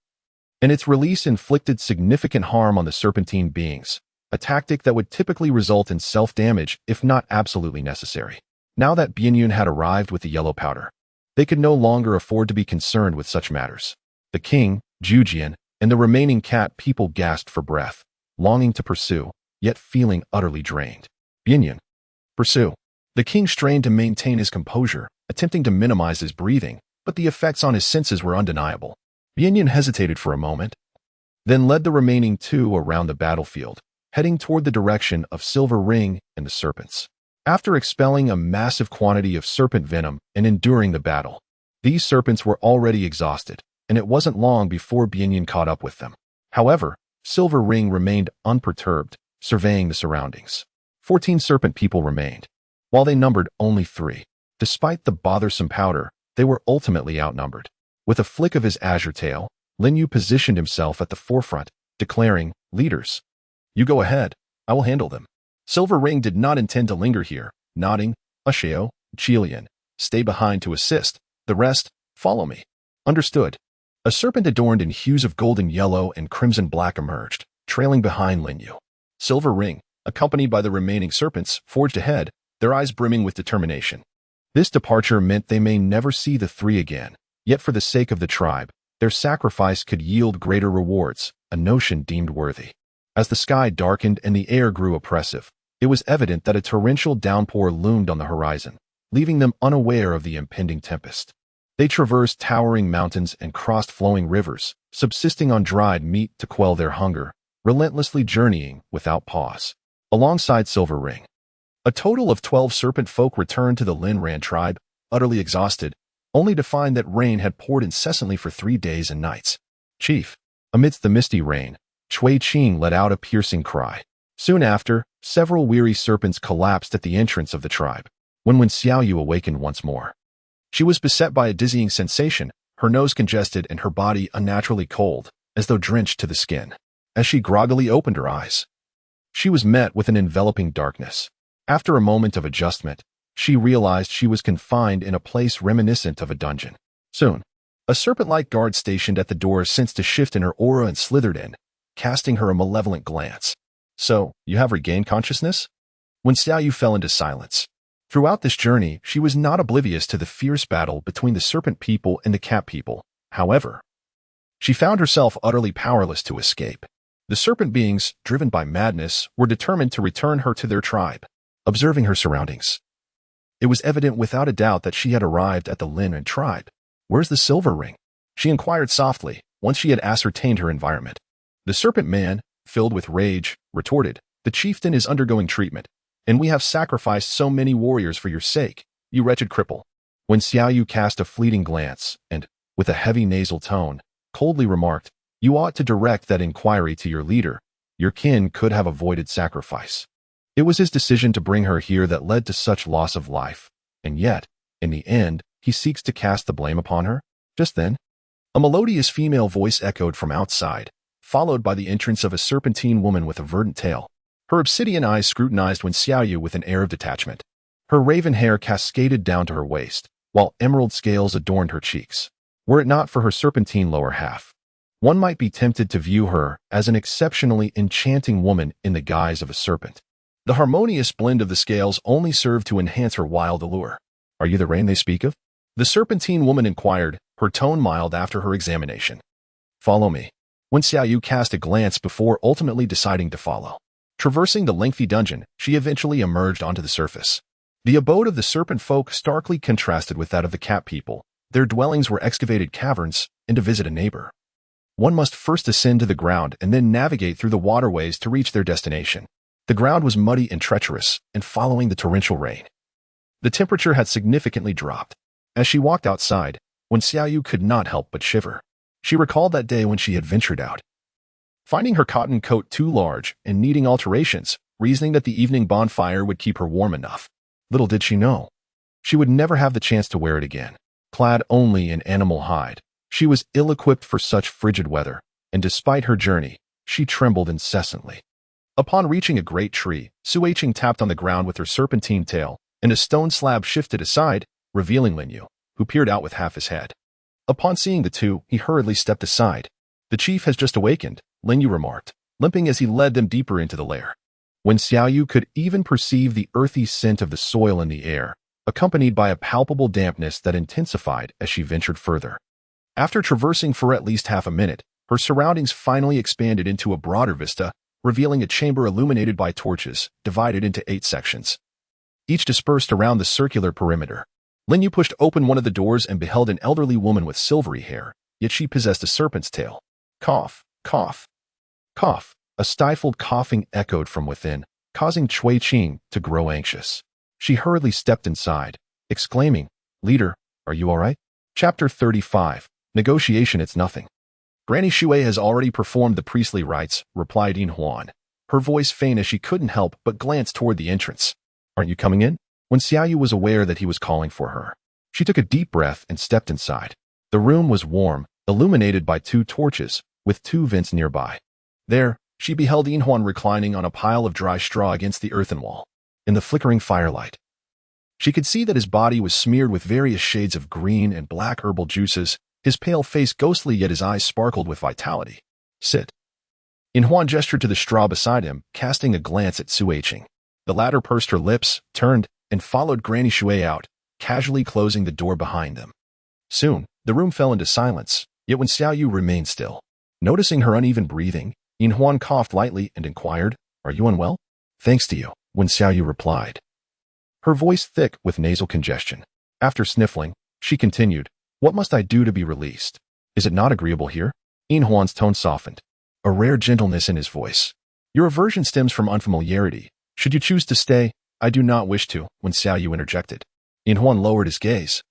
and its release inflicted significant harm on the serpentine beings, a tactic that would typically result in self-damage if not absolutely necessary. Now that Bianyun had arrived with the yellow powder, they could no longer afford to be concerned with such matters. The king, Jiujian, and the remaining cat people gasped for breath, longing to pursue, yet feeling utterly drained. Bianyun, pursue. The king strained to maintain his composure, attempting to minimize his breathing, but the effects on his senses were undeniable. Bianyun hesitated for a moment, then led the remaining 2 around the battlefield, heading toward the direction of Silver Ring and the serpents. After expelling a massive quantity of serpent venom and enduring the battle, these serpents were already exhausted, and it wasn't long before Bianyun caught up with them. However, Silver Ring remained unperturbed, surveying the surroundings. 14 serpent people remained, while they numbered only 3. Despite the bothersome powder, they were ultimately outnumbered. With a flick of his azure tail, Linyu positioned himself at the forefront, declaring, "Leaders, you go ahead, I will handle them." Silver Ring did not intend to linger here, nodding, "Asheo, Chilian, stay behind to assist. The rest, follow me." Understood. A serpent adorned in hues of golden yellow and crimson black emerged, trailing behind Linyu. Silver Ring, accompanied by the remaining serpents, forged ahead, their eyes brimming with determination. This departure meant they may never see the 3 again, yet for the sake of the tribe, their sacrifice could yield greater rewards, a notion deemed worthy. As the sky darkened and the air grew oppressive, it was evident that a torrential downpour loomed on the horizon, leaving them unaware of the impending tempest. They traversed towering mountains and crossed flowing rivers, subsisting on dried meat to quell their hunger, relentlessly journeying without pause. Alongside Silver Ring, a total of 12 serpent folk returned to the Linran tribe, utterly exhausted, only to find that rain had poured incessantly for 3 days and nights. Chief, amidst the misty rain, Chui Qing let out a piercing cry. Soon after, several weary serpents collapsed at the entrance of the tribe. When Xiaoyu awakened once more, she was beset by a dizzying sensation, her nose congested and her body unnaturally cold, as though drenched to the skin. As she groggily opened her eyes, she was met with an enveloping darkness. After a moment of adjustment, she realized she was confined in a place reminiscent of a dungeon. Soon, a serpent-like guard stationed at the door sensed a shift in her aura and slithered in, casting her a malevolent glance. "So, you have regained consciousness?" When Xiaoyu fell into silence. Throughout this journey, she was not oblivious to the fierce battle between the serpent people and the cat people. However, she found herself utterly powerless to escape. The serpent beings, driven by madness, were determined to return her to their tribe. Observing her surroundings, it was evident without a doubt that she had arrived at the Linran tribe. "Where's the silver ring?" she inquired softly, once she had ascertained her environment. The serpent man, filled with rage, retorted, "The chieftain is undergoing treatment, and we have sacrificed so many warriors for your sake, you wretched cripple." When Xiaoyu cast a fleeting glance and, with a heavy nasal tone, coldly remarked, "You ought to direct that inquiry to your leader. Your kin could have avoided sacrifice. It was his decision to bring her here that led to such loss of life, and yet, in the end, he seeks to cast the blame upon her." Just then, a melodious female voice echoed from outside, followed by the entrance of a serpentine woman with a verdant tail. Her obsidian eyes scrutinized Wen Xiaoyu with an air of detachment. Her raven hair cascaded down to her waist, while emerald scales adorned her cheeks. Were it not for her serpentine lower half, one might be tempted to view her as an exceptionally enchanting woman in the guise of a serpent. The harmonious blend of the scales only served to enhance her wild allure. "Are you the rain they speak of?" the serpentine woman inquired, her tone mild after her examination. "Follow me." Wen Xiaoyu cast a glance before ultimately deciding to follow. Traversing the lengthy dungeon, she eventually emerged onto the surface. The abode of the serpent folk starkly contrasted with that of the cat people. Their dwellings were excavated caverns, and to visit a neighbor, one must first ascend to the ground and then navigate through the waterways to reach their destination. The ground was muddy and treacherous, and following the torrential rain, the temperature had significantly dropped. As she walked outside, Wen Xiaoyu could not help but shiver. She recalled that day when she had ventured out, finding her cotton coat too large and needing alterations, reasoning that the evening bonfire would keep her warm enough. Little did she know, she would never have the chance to wear it again. Clad only in animal hide, she was ill-equipped for such frigid weather, and despite her journey, she trembled incessantly. Upon reaching a great tree, Suiqing tapped on the ground with her serpentine tail, and a stone slab shifted aside, revealing Linyu, who peered out with half his head. Upon seeing the two, he hurriedly stepped aside. "The chief has just awakened," Linyu remarked, limping as he led them deeper into the lair. When Xiaoyu could even perceive the earthy scent of the soil in the air, accompanied by a palpable dampness that intensified as she ventured further. After traversing for at least half a minute, her surroundings finally expanded into a broader vista, revealing a chamber illuminated by torches, divided into 8 sections, each dispersed around the circular perimeter. Linyu pushed open one of the doors and beheld an elderly woman with silvery hair, yet she possessed a serpent's tail. Cough, cough, cough. A stifled coughing echoed from within, causing Chui Qing to grow anxious. She hurriedly stepped inside, exclaiming, "Leader, are you all right?" Chapter 35. Negotiation. It's nothing. "Granny Shui has already performed the priestly rites," replied Yin Huan, her voice faint as she couldn't help but glance toward the entrance. "Aren't you coming in?" When Xiaoyu was aware that he was calling for her, she took a deep breath and stepped inside. The room was warm, illuminated by 2 torches, with 2 vents nearby. There, she beheld Yin Huan reclining on a pile of dry straw against the earthen wall. In the flickering firelight, she could see that his body was smeared with various shades of green and black herbal juices, his pale face ghostly yet his eyes sparkled with vitality. "Sit." Yin Huan gestured to the straw beside him, casting a glance at Suiqing. The latter pursed her lips, turned, and followed Granny Shui out, casually closing the door behind them. Soon, the room fell into silence, Yet when Xiaoyu remained still, noticing her uneven breathing, Yin Huan coughed lightly and inquired, "Are you unwell?" "Thanks to you," when Xiaoyu replied, her voice thick with nasal congestion. After sniffling, she continued, "What must I do to be released? Is it not agreeable here?" Yin Huan's tone softened, a rare gentleness in his voice. "Your aversion stems from unfamiliarity. Should you choose to stay, I do not wish to," when Xiaoyu interjected. Yin Huan lowered his gaze,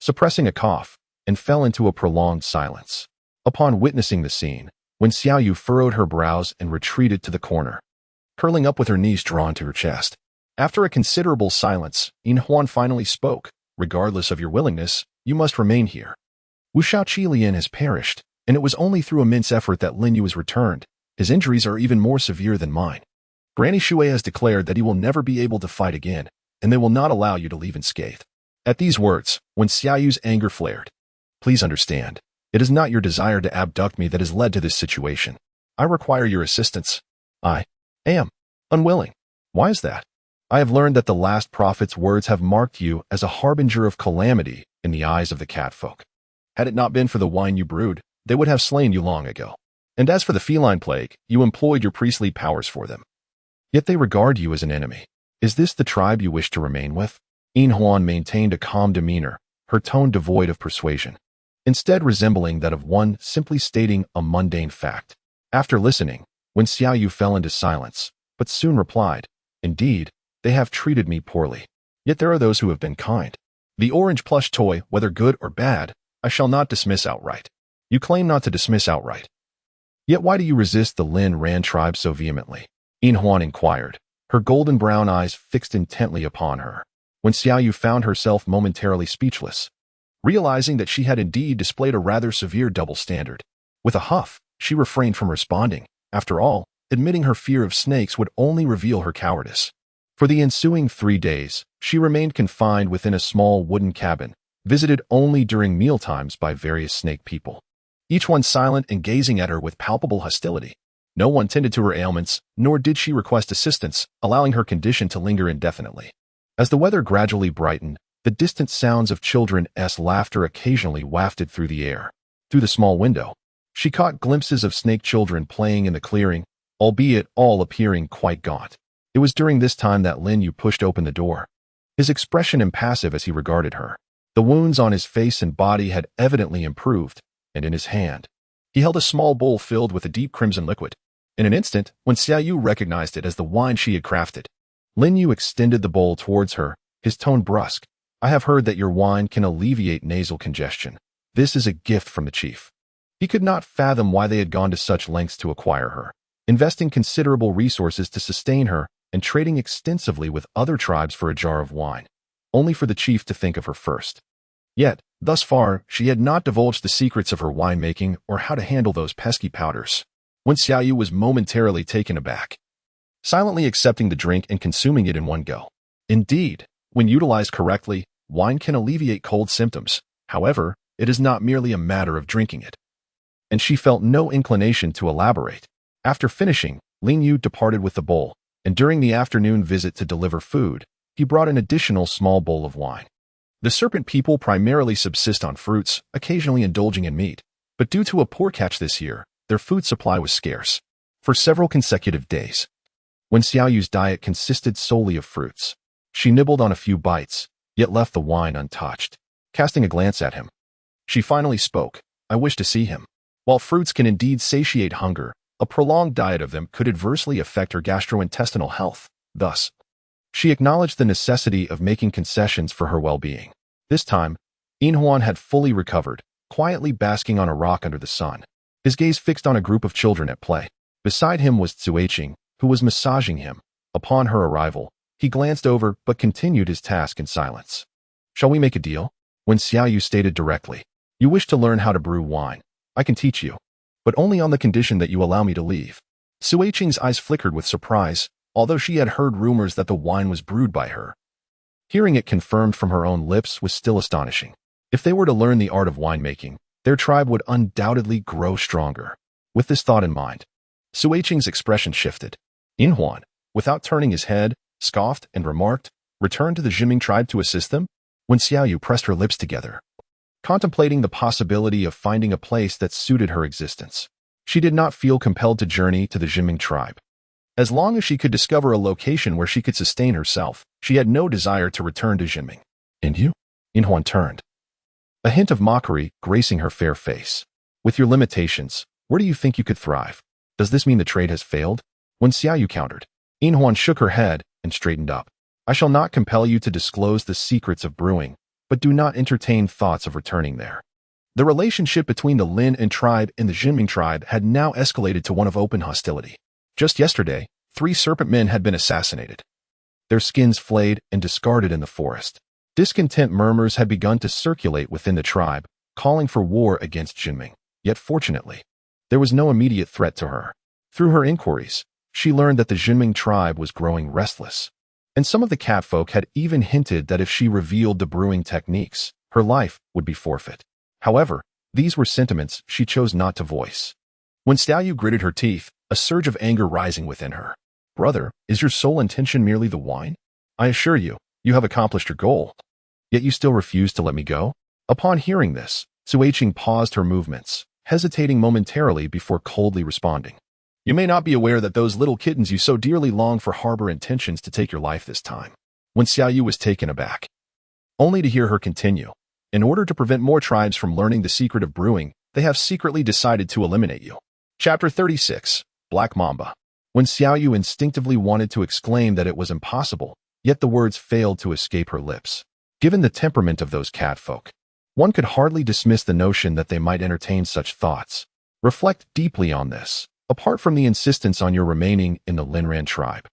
suppressing a cough, and fell into a prolonged silence. Upon witnessing the scene, when Xiaoyu furrowed her brows and retreated to the corner, curling up with her knees drawn to her chest. After a considerable silence, Yin Huan finally spoke, "Regardless of your willingness, you must remain here. Wu Shaoqi Lian has perished, and it was only through immense effort that Lin Yu was returned. His injuries are even more severe than mine. Granny Shui has declared that he will never be able to fight again, and they will not allow you to leave unscathed." At these words, when Xiaoyu's anger flared, "Please understand, it is not your desire to abduct me that has led to this situation. I require your assistance. I am unwilling." "Why is that?" "I have learned that the last prophet's words have marked you as a harbinger of calamity in the eyes of the catfolk. Had it not been for the wine you brewed, they would have slain you long ago. And as for the feline plague, you employed your priestly powers for them. Yet they regard you as an enemy. Is this the tribe you wish to remain with?" Yin Huan maintained a calm demeanor, her tone devoid of persuasion, instead resembling that of one simply stating a mundane fact. After listening, when Xiaoyu fell into silence, but soon replied, "Indeed, they have treated me poorly. Yet there are those who have been kind. The orange plush toy, whether good or bad, I shall not dismiss outright." "You claim not to dismiss outright. Yet why do you resist the Lin Ran tribe so vehemently?" Yin Huan inquired, her golden brown eyes fixed intently upon her. When Xiaoyu found herself momentarily speechless, realizing that she had indeed displayed a rather severe double standard. With a huff, she refrained from responding. After all, admitting her fear of snakes would only reveal her cowardice. For the ensuing 3 days, she remained confined within a small wooden cabin, visited only during mealtimes by various snake people, each one silent and gazing at her with palpable hostility. No one tended to her ailments, nor did she request assistance, allowing her condition to linger indefinitely. As the weather gradually brightened, the distant sounds of children's laughter occasionally wafted through the air. Through the small window, she caught glimpses of snake children playing in the clearing, albeit all appearing quite gaunt. It was during this time that Lin Yu pushed open the door, his expression impassive as he regarded her. The wounds on his face and body had evidently improved, and in his hand, he held a small bowl filled with a deep crimson liquid. In an instant, when Xiaoyu recognized it as the wine she had crafted, Lin Yu extended the bowl towards her, his tone brusque. "I have heard that your wine can alleviate nasal congestion. This is a gift from the chief." He could not fathom why they had gone to such lengths to acquire her, investing considerable resources to sustain her and trading extensively with other tribes for a jar of wine, only for the chief to think of her first. Yet, thus far, she had not divulged the secrets of her winemaking or how to handle those pesky powders. When Xiaoyu was momentarily taken aback, silently accepting the drink and consuming it in one go. Indeed, when utilized correctly, wine can alleviate cold symptoms. However, it is not merely a matter of drinking it. And she felt no inclination to elaborate. After finishing, Lin Yu departed with the bowl, and during the afternoon visit to deliver food, he brought an additional small bowl of wine. The Serpent people primarily subsist on fruits, occasionally indulging in meat, but due to a poor catch this year, their food supply was scarce. For several consecutive days, when Xiaoyu's diet consisted solely of fruits, she nibbled on a few bites, yet left the wine untouched. Casting a glance at him, she finally spoke, "I wish to see him." While fruits can indeed satiate hunger, a prolonged diet of them could adversely affect her gastrointestinal health. Thus, she acknowledged the necessity of making concessions for her well-being. This time, Yin Huan had fully recovered, quietly basking on a rock under the sun, his gaze fixed on a group of children at play. Beside him was Zuiqing, who was massaging him. Upon her arrival, he glanced over but continued his task in silence. "Shall we make a deal?" When Xiaoyu stated directly, "You wish to learn how to brew wine. I can teach you, but only on the condition that you allow me to leave." Zuiqing's eyes flickered with surprise, although she had heard rumors that the wine was brewed by her. Hearing it confirmed from her own lips was still astonishing. If they were to learn the art of winemaking, their tribe would undoubtedly grow stronger. With this thought in mind, Zuiqing's expression shifted. Yin Huan, without turning his head, scoffed and remarked, "Return to the Juming tribe to assist them?" When Xiaoyu pressed her lips together, contemplating the possibility of finding a place that suited her existence. She did not feel compelled to journey to the Juming tribe. As long as she could discover a location where she could sustain herself, she had no desire to return to Juming. And you? Inhuan turned, a hint of mockery gracing her fair face. With your limitations, where do you think you could thrive? Does this mean the trade has failed? When Xiaoyu countered, Inhuan shook her head and straightened up. I shall not compel you to disclose the secrets of brewing, but do not entertain thoughts of returning there. The relationship between the Lin and tribe and the Juming tribe had now escalated to one of open hostility. Just yesterday, 3 serpent men had been assassinated, their skins flayed and discarded in the forest. Discontent murmurs had begun to circulate within the tribe, calling for war against Juming. Yet fortunately, there was no immediate threat to her. Through her inquiries, she learned that the Juming tribe was growing restless, and some of the catfolk had even hinted that if she revealed the brewing techniques, her life would be forfeit. However, these were sentiments she chose not to voice. When Xiaoyu gritted her teeth, a surge of anger rising within her. Brother, is your sole intention merely the wine? I assure you, you have accomplished your goal. Yet you still refuse to let me go? Upon hearing this, Suiqing paused her movements, hesitating momentarily before coldly responding. You may not be aware that those little kittens you so dearly long for harbor intentions to take your life this time. When Xiaoyu was taken aback, only to hear her continue. In order to prevent more tribes from learning the secret of brewing, they have secretly decided to eliminate you. Chapter 36. Black Mamba. When Xiaoyu instinctively wanted to exclaim that it was impossible, yet the words failed to escape her lips. Given the temperament of those catfolk, one could hardly dismiss the notion that they might entertain such thoughts. Reflect deeply on this. Apart from the insistence on your remaining in the Linran tribe,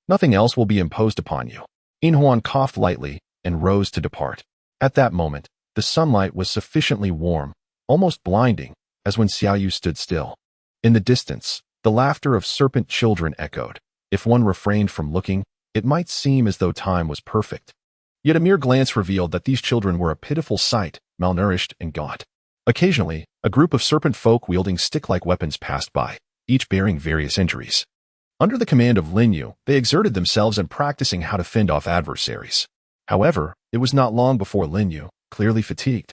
nothing else will be imposed upon you. Inhuan coughed lightly and rose to depart. At that moment, the sunlight was sufficiently warm, almost blinding, as when Xiaoyu stood still. In the distance, the laughter of serpent children echoed. If one refrained from looking, it might seem as though time was perfect. Yet a mere glance revealed that these children were a pitiful sight, malnourished and gaunt. Occasionally, a group of serpent folk wielding stick-like weapons passed by, each bearing various injuries. Under the command of Linyu, they exerted themselves in practicing how to fend off adversaries. However, it was not long before Linyu, clearly fatigued,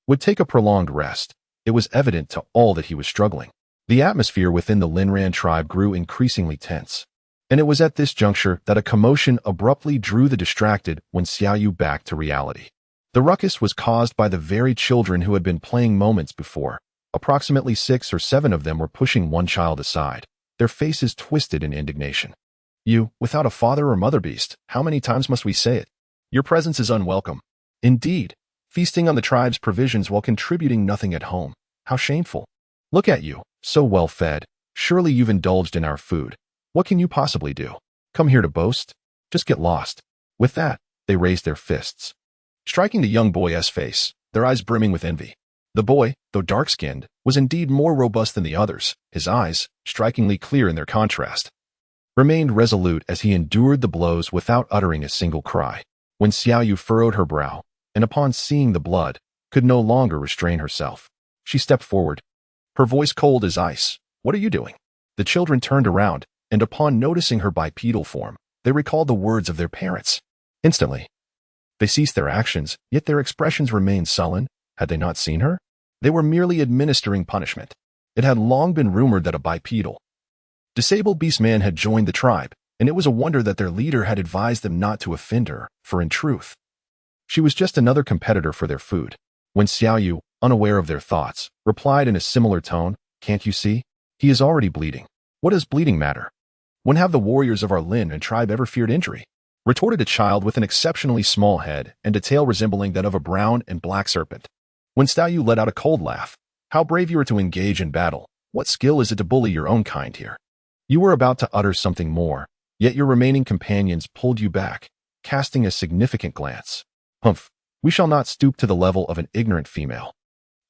would take a prolonged rest. It was evident to all that he was struggling. The atmosphere within the Linran tribe grew increasingly tense, and it was at this juncture that a commotion abruptly drew the distracted when Xiaoyu back to reality. The ruckus was caused by the very children who had been playing moments before. Approximately 6 or 7 of them were pushing one child aside, their faces twisted in indignation. You, without a father or mother beast, how many times must we say it? Your presence is unwelcome. Indeed, feasting on the tribe's provisions while contributing nothing at home. How shameful. Look at you, so well fed. Surely you've indulged in our food. What can you possibly do? Come here to boast? Just get lost. With that, they raised their fists, striking the young boy's face, their eyes brimming with envy. The boy, though dark-skinned, was indeed more robust than the others. His eyes, strikingly clear in their contrast, remained resolute as he endured the blows without uttering a single cry. When Xiaoyu furrowed her brow, and upon seeing the blood, could no longer restrain herself, she stepped forward, her voice cold as ice. What are you doing? The children turned around, and upon noticing her bipedal form, they recalled the words of their parents. Instantly, they ceased their actions, yet their expressions remained sullen. Had they not seen her? They were merely administering punishment. It had long been rumored that a bipedal, disabled beast man had joined the tribe, and it was a wonder that their leader had advised them not to offend her, for in truth, she was just another competitor for their food. When Xiaoyu, unaware of their thoughts, replied in a similar tone, Can't you see? He is already bleeding. What does bleeding matter? When have the warriors of our Lin and tribe ever feared injury? Retorted a child with an exceptionally small head and a tail resembling that of a brown and black serpent. When Xiaoyu let out a cold laugh, how brave you are to engage in battle. What skill is it to bully your own kind here? You were about to utter something more, yet your remaining companions pulled you back, casting a significant glance. Humph, we shall not stoop to the level of an ignorant female.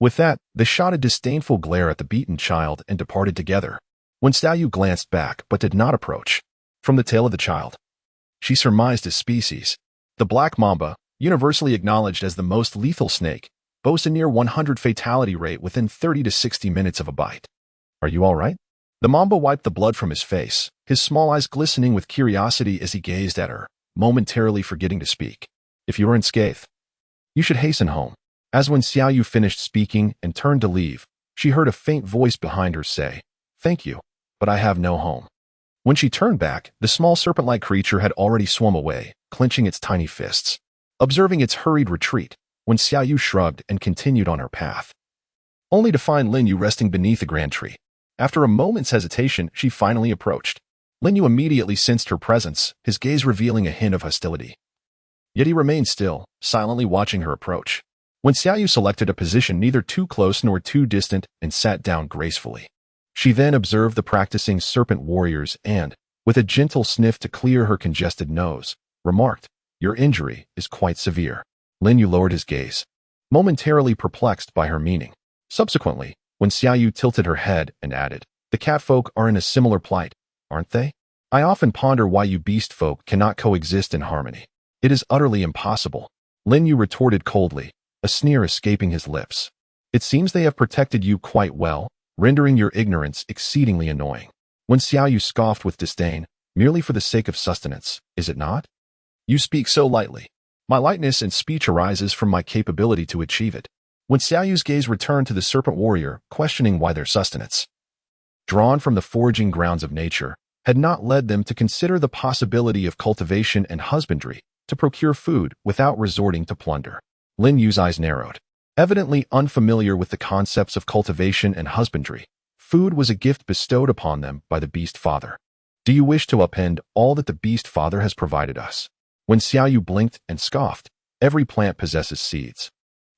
With that, they shot a disdainful glare at the beaten child and departed together. When Xiaoyu glanced back but did not approach, from the tail of the child, she surmised his species. The black mamba, universally acknowledged as the most lethal snake, boasts a near 100 fatality rate within 30 to 60 minutes of a bite. Are you all right? The mamba wiped the blood from his face, his small eyes glistening with curiosity as he gazed at her, momentarily forgetting to speak. If you are unscathed, you should hasten home. As when Xiaoyu finished speaking and turned to leave, she heard a faint voice behind her say, "Thank you, but I have no home." When she turned back, the small serpent-like creature had already swum away, clenching its tiny fists. Observing its hurried retreat, when Xiaoyu shrugged and continued on her path, only to find Lin Yu resting beneath a grand tree. After a moment's hesitation, she finally approached. Lin Yu immediately sensed her presence, his gaze revealing a hint of hostility. Yet he remained still, silently watching her approach. When Xiaoyu selected a position neither too close nor too distant and sat down gracefully. She then observed the practicing serpent warriors and, with a gentle sniff to clear her congested nose, remarked, "Your injury is quite severe." Lin Yu lowered his gaze, momentarily perplexed by her meaning. Subsequently, when Xiaoyu tilted her head and added, "The catfolk are in a similar plight, aren't they? I often ponder why you beast folk cannot coexist in harmony. It is utterly impossible." Lin Yu retorted coldly, a sneer escaping his lips. "It seems they have protected you quite well, rendering your ignorance exceedingly annoying." When Xiaoyu scoffed with disdain, "Merely for the sake of sustenance, is it not? You speak so lightly. My lightness in speech arises from my capability to achieve it." When Xiaoyu's gaze returned to the serpent warrior, questioning why their sustenance, drawn from the foraging grounds of nature, had not led them to consider the possibility of cultivation and husbandry to procure food without resorting to plunder. Lin Yu's eyes narrowed. Evidently unfamiliar with the concepts of cultivation and husbandry, food was a gift bestowed upon them by the Beast Father. "Do you wish to upend all that the Beast Father has provided us?" When Xiaoyu blinked and scoffed, "Every plant possesses seeds.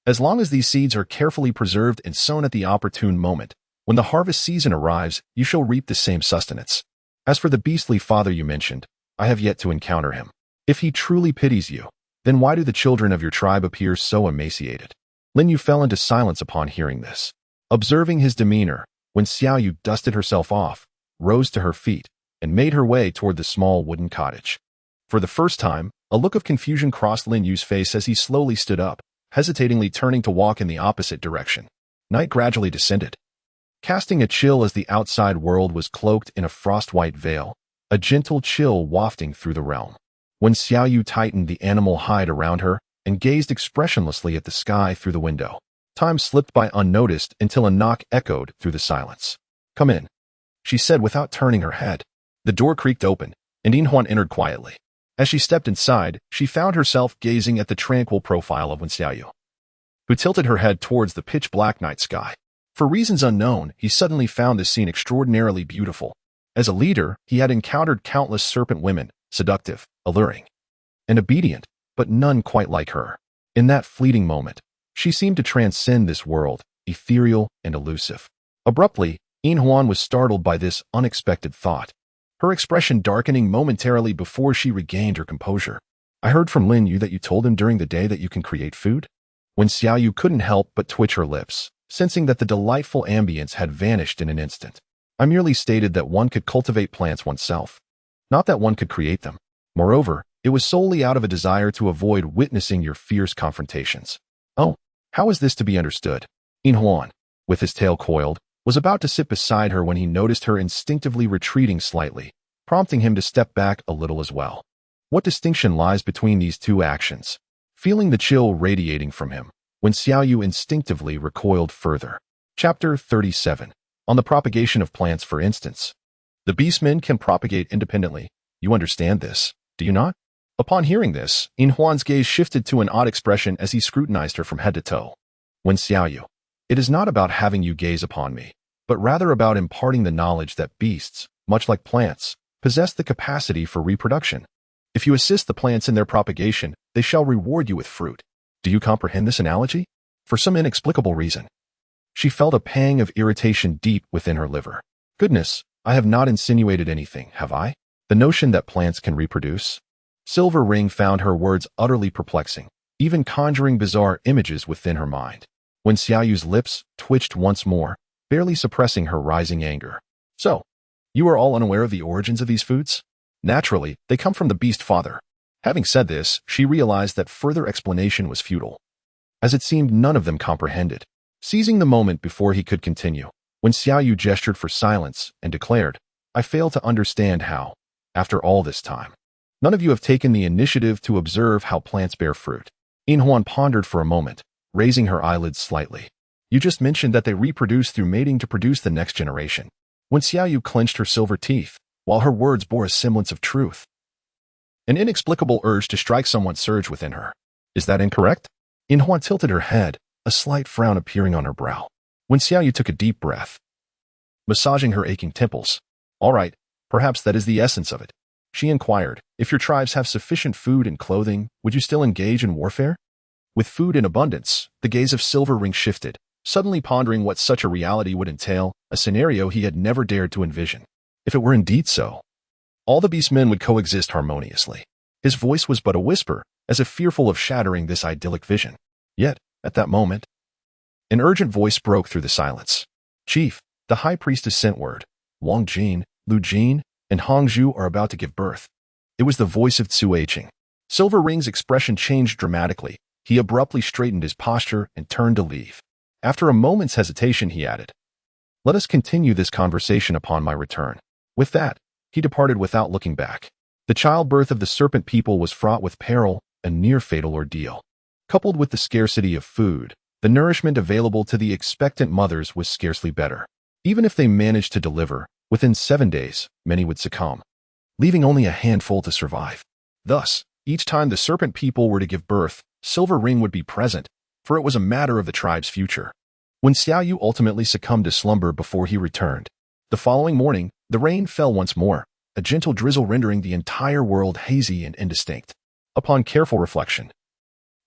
As long as these seeds are carefully preserved and sown at the opportune moment, when the harvest season arrives, you shall reap the same sustenance. As for the beastly father you mentioned, I have yet to encounter him. If he truly pities you, then why do the children of your tribe appear so emaciated?" Lin Yu fell into silence upon hearing this. Observing his demeanor, when Xiaoyu dusted herself off, rose to her feet, and made her way toward the small wooden cottage. For the first time, a look of confusion crossed Lin Yu's face as he slowly stood up, hesitatingly turning to walk in the opposite direction. Night gradually descended, casting a chill as the outside world was cloaked in a frost-white veil, a gentle chill wafting through the realm. When Xiaoyu tightened the animal hide around her and gazed expressionlessly at the sky through the window, time slipped by unnoticed until a knock echoed through the silence. "Come in," she said without turning her head. The door creaked open, and Inhuan entered quietly. As she stepped inside, she found herself gazing at the tranquil profile of Wen Xiaoyu, who tilted her head towards the pitch-black night sky. For reasons unknown, he suddenly found this scene extraordinarily beautiful. As a leader, he had encountered countless serpent women, seductive, alluring, and obedient, but none quite like her. In that fleeting moment, she seemed to transcend this world, ethereal and elusive. Abruptly, Inhuan was startled by this unexpected thought, her expression darkening momentarily before she regained her composure. "I heard from Lin Yu that you told him during the day that you can create food?" When Xiaoyu couldn't help but twitch her lips, sensing that the delightful ambience had vanished in an instant. "I merely stated that one could cultivate plants oneself, not that one could create them. Moreover, it was solely out of a desire to avoid witnessing your fierce confrontations." "Oh, how is this to be understood?" Inhuan, with his tail coiled, was about to sit beside her when he noticed her instinctively retreating slightly, prompting him to step back a little as well. What distinction lies between these two actions? Feeling the chill radiating from him, when Xiaoyu instinctively recoiled further. Chapter 37. On the propagation of plants, for instance. The beastmen can propagate independently. You understand this, do you not? Upon hearing this, Inhuan's gaze shifted to an odd expression as he scrutinized her from head to toe. When Xiaoyu, it is not about having you gaze upon me, but rather about imparting the knowledge that beasts, much like plants, possess the capacity for reproduction. If you assist the plants in their propagation, they shall reward you with fruit. Do you comprehend this analogy? For some inexplicable reason, she felt a pang of irritation deep within her liver. Goodness, I have not insinuated anything, have I? The notion that plants can reproduce? Silver Ring found her words utterly perplexing, even conjuring bizarre images within her mind. When Xiaoyu's lips twitched once more, barely suppressing her rising anger. "So, you are all unaware of the origins of these foods? Naturally, they come from the Beast Father." Having said this, she realized that further explanation was futile, as it seemed none of them comprehended. Seizing the moment before he could continue, when Xiaoyu gestured for silence and declared, "I fail to understand how, after all this time, none of you have taken the initiative to observe how plants bear fruit." Inhuan pondered for a moment, raising her eyelids slightly. You just mentioned that they reproduce through mating to produce the next generation. When Xiaoyu clenched her silver teeth, while her words bore a semblance of truth. An inexplicable urge to strike someone surged within her. Is that incorrect? Inhuan tilted her head, a slight frown appearing on her brow. When Xiaoyu took a deep breath, massaging her aching temples. All right, perhaps that is the essence of it. She inquired, if your tribes have sufficient food and clothing, would you still engage in warfare? With food in abundance, the gaze of Silver Ring shifted, suddenly pondering what such a reality would entail, a scenario he had never dared to envision. If it were indeed so, all the beastmen would coexist harmoniously. His voice was but a whisper, as if fearful of shattering this idyllic vision. Yet, at that moment, an urgent voice broke through the silence. Chief, the high priestess sent word. Wang Jin, Lu Jin, and Hong Zhu are about to give birth. It was the voice of Cui Qing. Silver Ring's expression changed dramatically. He abruptly straightened his posture and turned to leave. After a moment's hesitation, he added, let us continue this conversation upon my return. With that, he departed without looking back. The childbirth of the Serpent people was fraught with peril, a near-fatal ordeal. Coupled with the scarcity of food, the nourishment available to the expectant mothers was scarcely better. Even if they managed to deliver, within 7 days, many would succumb, leaving only a handful to survive. Thus, each time the Serpent people were to give birth, Silver Ring would be present, for it was a matter of the tribe's future. When Xiaoyu ultimately succumbed to slumber before he returned, the following morning, the rain fell once more, a gentle drizzle rendering the entire world hazy and indistinct. Upon careful reflection,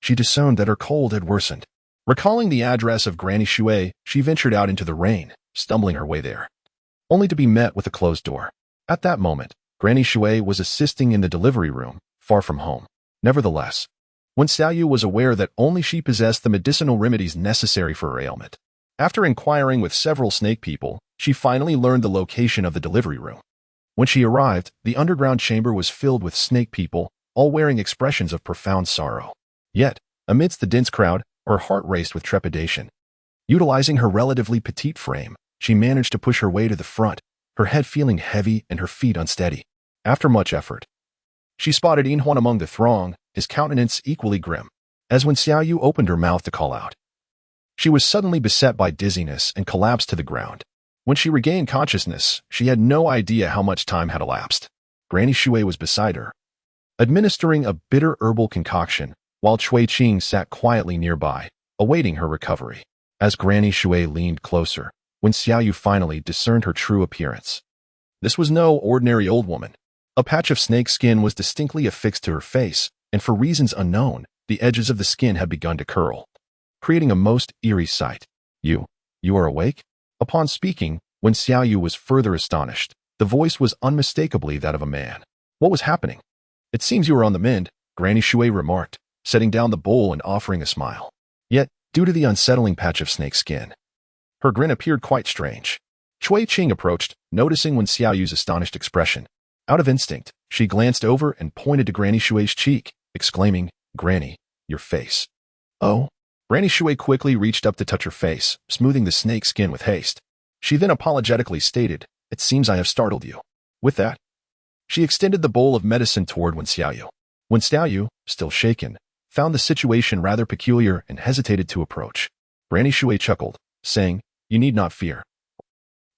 she discerned that her cold had worsened. Recalling the address of Granny Shui, she ventured out into the rain, stumbling her way there, only to be met with a closed door. At that moment, Granny Shui was assisting in the delivery room, far from home. Nevertheless, when Xiaoyu was aware that only she possessed the medicinal remedies necessary for her ailment. After inquiring with several snake people, she finally learned the location of the delivery room. When she arrived, the underground chamber was filled with snake people, all wearing expressions of profound sorrow. Yet, amidst the dense crowd, her heart raced with trepidation. Utilizing her relatively petite frame, she managed to push her way to the front, her head feeling heavy and her feet unsteady. After much effort, she spotted Inhuan among the throng, his countenance equally grim. As when Xiaoyu opened her mouth to call out, she was suddenly beset by dizziness and collapsed to the ground. When she regained consciousness, she had no idea how much time had elapsed. Granny Shui was beside her, administering a bitter herbal concoction, while Cui Qing sat quietly nearby, awaiting her recovery. As Granny Shui leaned closer, when Xiaoyu finally discerned her true appearance. This was no ordinary old woman. A patch of snake skin was distinctly affixed to her face, and for reasons unknown, the edges of the skin had begun to curl, creating a most eerie sight. You are awake? Upon speaking, when Xiaoyu was further astonished, the voice was unmistakably that of a man. What was happening? It seems you are on the mend, Granny Shui remarked, setting down the bowl and offering a smile. Yet, due to the unsettling patch of snake skin, her grin appeared quite strange. Cui Qing approached, noticing when Xiaoyu's astonished expression. Out of instinct, she glanced over and pointed to Granny Shui's cheek, exclaiming, Granny, your face. Oh? Granny Shui quickly reached up to touch her face, smoothing the snake skin with haste. She then apologetically stated, it seems I have startled you. With that, she extended the bowl of medicine toward Wen Xiaoyu. Wen Xiaoyu, still shaken, found the situation rather peculiar and hesitated to approach. Granny Shui chuckled, saying, you need not fear.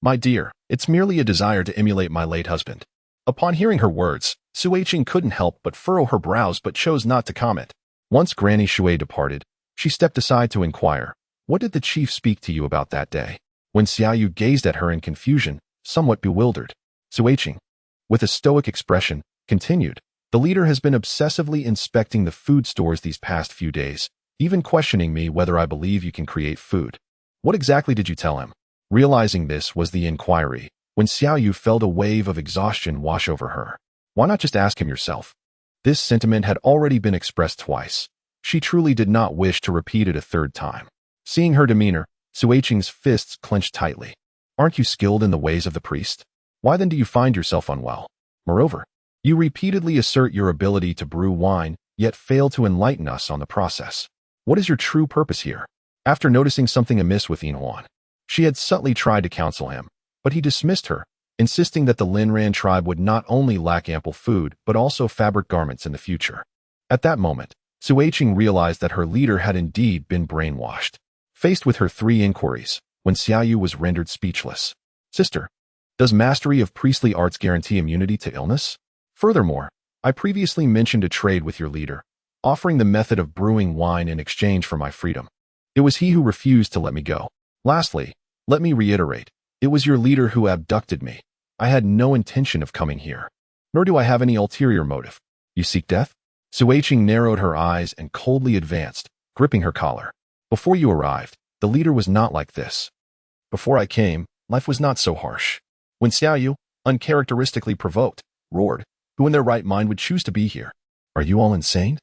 My dear, it's merely a desire to emulate my late husband. Upon hearing her words, Cui Qing couldn't help but furrow her brows but chose not to comment. Once Granny Shui departed, she stepped aside to inquire, what did the chief speak to you about that day? When Xiaoyu gazed at her in confusion, somewhat bewildered, Cui Qing, with a stoic expression, continued, the leader has been obsessively inspecting the food stores these past few days, even questioning me whether I believe you can create food. What exactly did you tell him? Realizing this was the inquiry, when Xiaoyu felt a wave of exhaustion wash over her. Why not just ask him yourself? This sentiment had already been expressed twice. She truly did not wish to repeat it a third time. Seeing her demeanor, Cui Qing's fists clenched tightly. Aren't you skilled in the ways of the priest? Why then do you find yourself unwell? Moreover, you repeatedly assert your ability to brew wine, yet fail to enlighten us on the process. What is your true purpose here? After noticing something amiss with Inhuan, she had subtly tried to counsel him, but he dismissed her, insisting that the Linran tribe would not only lack ample food but also fabric garments in the future. At that moment, Suiqing realized that her leader had indeed been brainwashed. Faced with her 3 inquiries, when Xiaoyu was rendered speechless. Sister, does mastery of priestly arts guarantee immunity to illness? Furthermore, I previously mentioned a trade with your leader, offering the method of brewing wine in exchange for my freedom. It was he who refused to let me go. Lastly, let me reiterate, it was your leader who abducted me. I had no intention of coming here. Nor do I have any ulterior motive. You seek death? Suiqing narrowed her eyes and coldly advanced, gripping her collar. Before you arrived, the leader was not like this. Before I came, life was not so harsh. When Xiaoyu, uncharacteristically provoked, roared, who in their right mind would choose to be here? Are you all insane?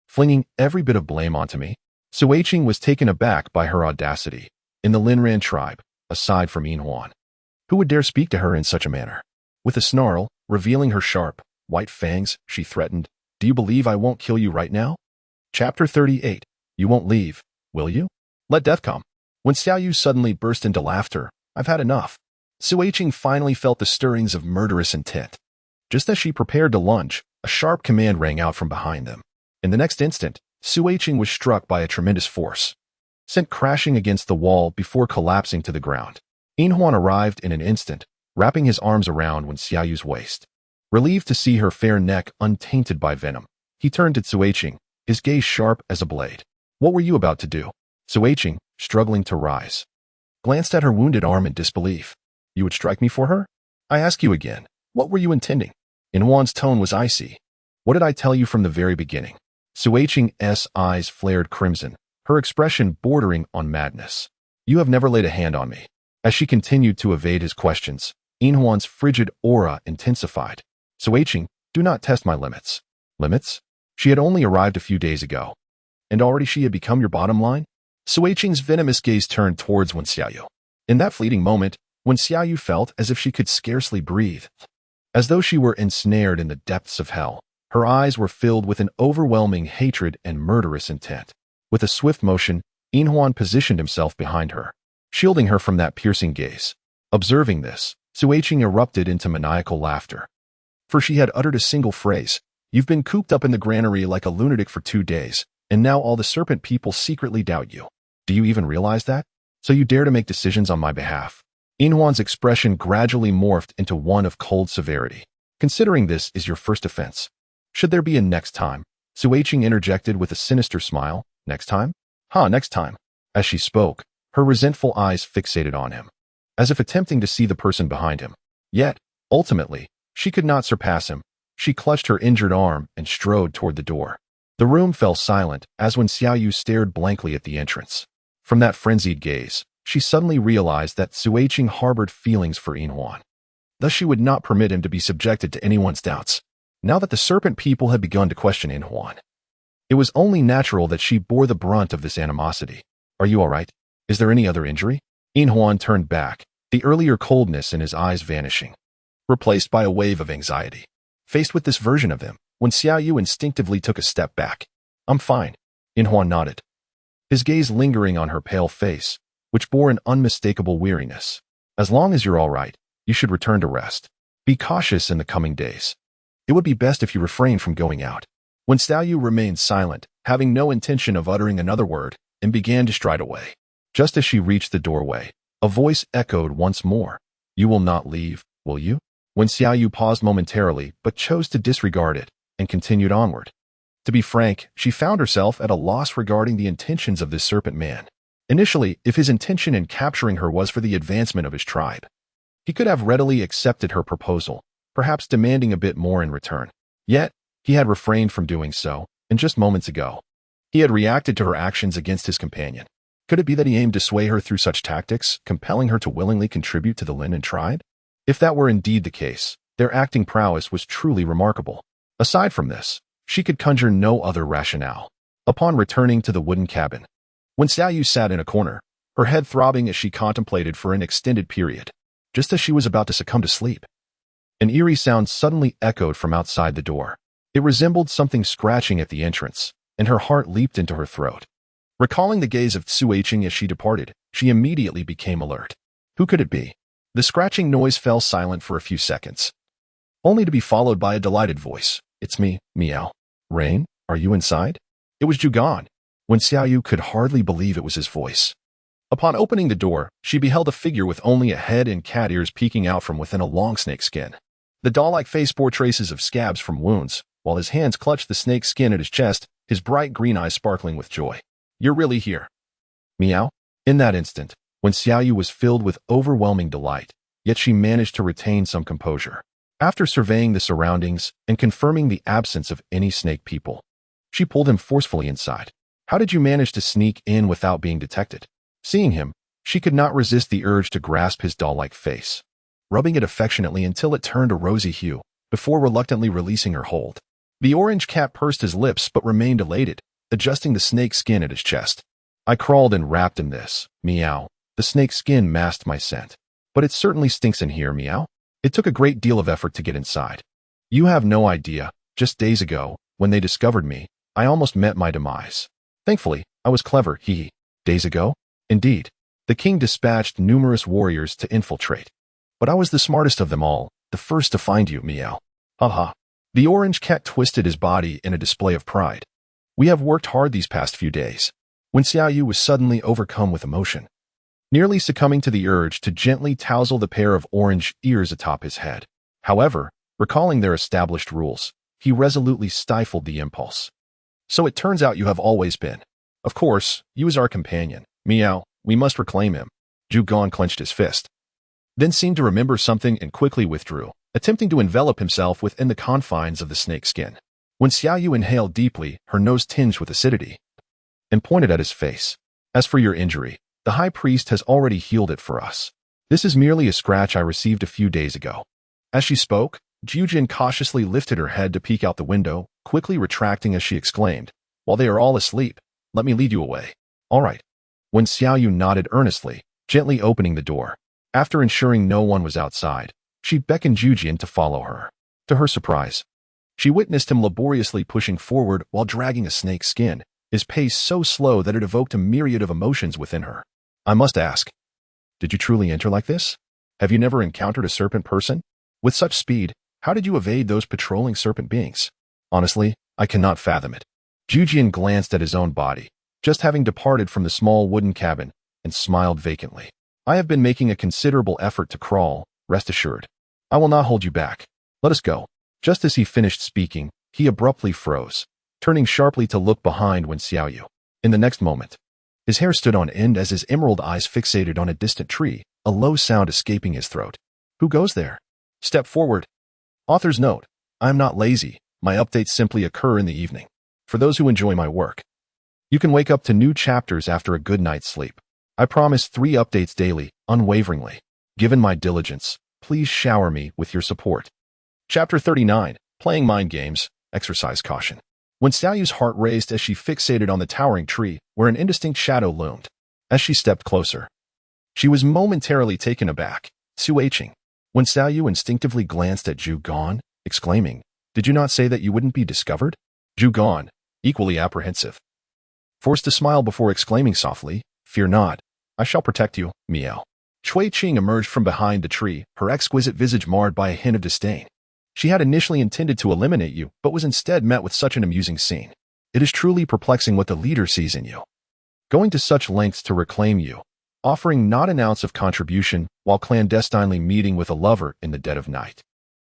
Flinging every bit of blame onto me, Suiqing was taken aback by her audacity. In the Linran tribe, aside from Yinhuan, who would dare speak to her in such a manner? With a snarl, revealing her sharp, white fangs, she threatened, do you believe I won't kill you right now? Chapter 38. You won't leave, will you? Let death come. When Xiaoyu suddenly burst into laughter, I've had enough. Suiqing finally felt the stirrings of murderous intent. Just as she prepared to lunge, a sharp command rang out from behind them. In the next instant, Suiqing was struck by a tremendous force, sent crashing against the wall before collapsing to the ground. Yinhuan arrived in an instant, wrapping his arms around Xiaoyu's waist. Relieved to see her fair neck untainted by venom, he turned to Suiqing, his gaze sharp as a blade. What were you about to do? Suiqing, struggling to rise, glanced at her wounded arm in disbelief. You would strike me for her? I ask you again, what were you intending? Yinhuan's tone was icy. What did I tell you from the very beginning? Suiqing's eyes flared crimson, her expression bordering on madness. You have never laid a hand on me. As she continued to evade his questions, Yinhuan's frigid aura intensified. Suiqing, do not test my limits. Limits? She had only arrived a few days ago. And already she had become your bottom line? Suiqing's venomous gaze turned towards Xiaoyu. In that fleeting moment, Xiaoyu felt as if she could scarcely breathe. As though she were ensnared in the depths of hell, her eyes were filled with an overwhelming hatred and murderous intent. With a swift motion, Yinhuan positioned himself behind her, shielding her from that piercing gaze. Observing this, Suiqing erupted into maniacal laughter. For she had uttered a single phrase, you've been cooped up in the granary like a lunatic for 2 days, and now all the Serpent people secretly doubt you. Do you even realize that? So you dare to make decisions on my behalf? Yinhuan's expression gradually morphed into one of cold severity. Considering this is your first offense, should there be a next time? Suiqing interjected with a sinister smile. Next time? Next time. As she spoke, her resentful eyes fixated on him, as if attempting to see the person behind him. Yet, ultimately, she could not surpass him. She clutched her injured arm and strode toward the door. The room fell silent as Xiaoyu stared blankly at the entrance. From that frenzied gaze, she suddenly realized that Suiqing harbored feelings for Yinhuan. Thus she would not permit him to be subjected to anyone's doubts. Now that the Serpent people had begun to question Yinhuan, it was only natural that she bore the brunt of this animosity. Are you all right? Is there any other injury? Yinhuan turned back, the earlier coldness in his eyes vanishing, replaced by a wave of anxiety. Faced with this version of him, Xiaoyu instinctively took a step back. I'm fine. Yinhuan nodded, his gaze lingering on her pale face, which bore an unmistakable weariness. As long as you're all right, you should return to rest. Be cautious in the coming days. It would be best if you refrain from going out. Xiaoyu remained silent, having no intention of uttering another word, and began to stride away. Just as she reached the doorway, a voice echoed once more. You will not leave, will you? Xiaoyu paused momentarily but chose to disregard it and continued onward. To be frank, she found herself at a loss regarding the intentions of this Serpent man. Initially, if his intention in capturing her was for the advancement of his tribe, he could have readily accepted her proposal, perhaps demanding a bit more in return. Yet, he had refrained from doing so, and just moments ago, he had reacted to her actions against his companion. Could it be that he aimed to sway her through such tactics, compelling her to willingly contribute to the Linen tribe? If that were indeed the case, their acting prowess was truly remarkable. Aside from this, she could conjure no other rationale. Upon returning to the wooden cabin, Xiaoyu sat in a corner, her head throbbing as she contemplated for an extended period. Just as she was about to succumb to sleep, an eerie sound suddenly echoed from outside the door. It resembled something scratching at the entrance, and her heart leaped into her throat. Recalling the gaze of Suiqing as she departed, she immediately became alert. Who could it be? The scratching noise fell silent for a few seconds, only to be followed by a delighted voice. It's me, Meow. Rain, are you inside? It was Zhugan. When Xiaoyu could hardly believe it was his voice. Upon opening the door, she beheld a figure with only a head and cat ears peeking out from within a long snake skin. The doll-like face bore traces of scabs from wounds, while his hands clutched the snake skin at his chest, his bright green eyes sparkling with joy. "You're really here." Meow. In that instant, when Xiaoyu was filled with overwhelming delight, yet she managed to retain some composure. After surveying the surroundings and confirming the absence of any snake people, she pulled him forcefully inside. "How did you manage to sneak in without being detected?" Seeing him, she could not resist the urge to grasp his doll-like face, rubbing it affectionately until it turned a rosy hue, before reluctantly releasing her hold. The orange cat pursed his lips but remained elated, adjusting the snake skin at his chest. "I crawled and wrapped in this, meow. The snake skin masked my scent. But it certainly stinks in here, meow. It took a great deal of effort to get inside. You have no idea, just days ago, when they discovered me, I almost met my demise. Thankfully, I was clever, hee hee. Days ago? Indeed. The king dispatched numerous warriors to infiltrate. But I was the smartest of them all, the first to find you, meow. Haha." The orange cat twisted his body in a display of pride. "We have worked hard these past few days." When Xiaoyu was suddenly overcome with emotion, nearly succumbing to the urge to gently tousle the pair of orange ears atop his head. However, recalling their established rules, he resolutely stifled the impulse. "So it turns out you have always been. Of course, you as our companion. Meow, we must reclaim him." Zhugan clenched his fist, then seemed to remember something and quickly withdrew, attempting to envelop himself within the confines of the snake skin. When Xiaoyu inhaled deeply, her nose tinged with acidity, and pointed at his face. "As for your injury, the high priest has already healed it for us. This is merely a scratch I received a few days ago." As she spoke, Jujin cautiously lifted her head to peek out the window, quickly retracting as she exclaimed, "While they are all asleep, let me lead you away." "All right." When Xiaoyu nodded earnestly, gently opening the door. After ensuring no one was outside, she beckoned Jujin to follow her. To her surprise, she witnessed him laboriously pushing forward while dragging a snake's skin, his pace so slow that it evoked a myriad of emotions within her. "I must ask, did you truly enter like this? Have you never encountered a serpent person? With such speed, how did you evade those patrolling serpent beings? Honestly, I cannot fathom it." Jujin glanced at his own body, just having departed from the small wooden cabin, and smiled vacantly. "I have been making a considerable effort to crawl, rest assured. I will not hold you back. Let us go." Just as he finished speaking, he abruptly froze, turning sharply to look behind when Xiaoyu. In the next moment, his hair stood on end as his emerald eyes fixated on a distant tree, a low sound escaping his throat. "Who goes there?" "Step forward." Author's note: I am not lazy. My updates simply occur in the evening. For those who enjoy my work, you can wake up to new chapters after a good night's sleep. I promise 3 updates daily, unwaveringly. Given my diligence, please shower me with your support. Chapter 39, Playing Mind Games, Exercise Caution. When Xiaoyu's heart raced as she fixated on the towering tree where an indistinct shadow loomed, as she stepped closer, she was momentarily taken aback, suaching. When Xiaoyu instinctively glanced at Zhugan, exclaiming, "Did you not say that you wouldn't be discovered?" Zhugan, equally apprehensive, forced to smile before exclaiming softly, "Fear not, I shall protect you, meow." Cui Qing emerged from behind the tree, her exquisite visage marred by a hint of disdain. She had initially intended to eliminate you, but was instead met with such an amusing scene. It is truly perplexing what the leader sees in you. Going to such lengths to reclaim you, offering not an ounce of contribution while clandestinely meeting with a lover in the dead of night.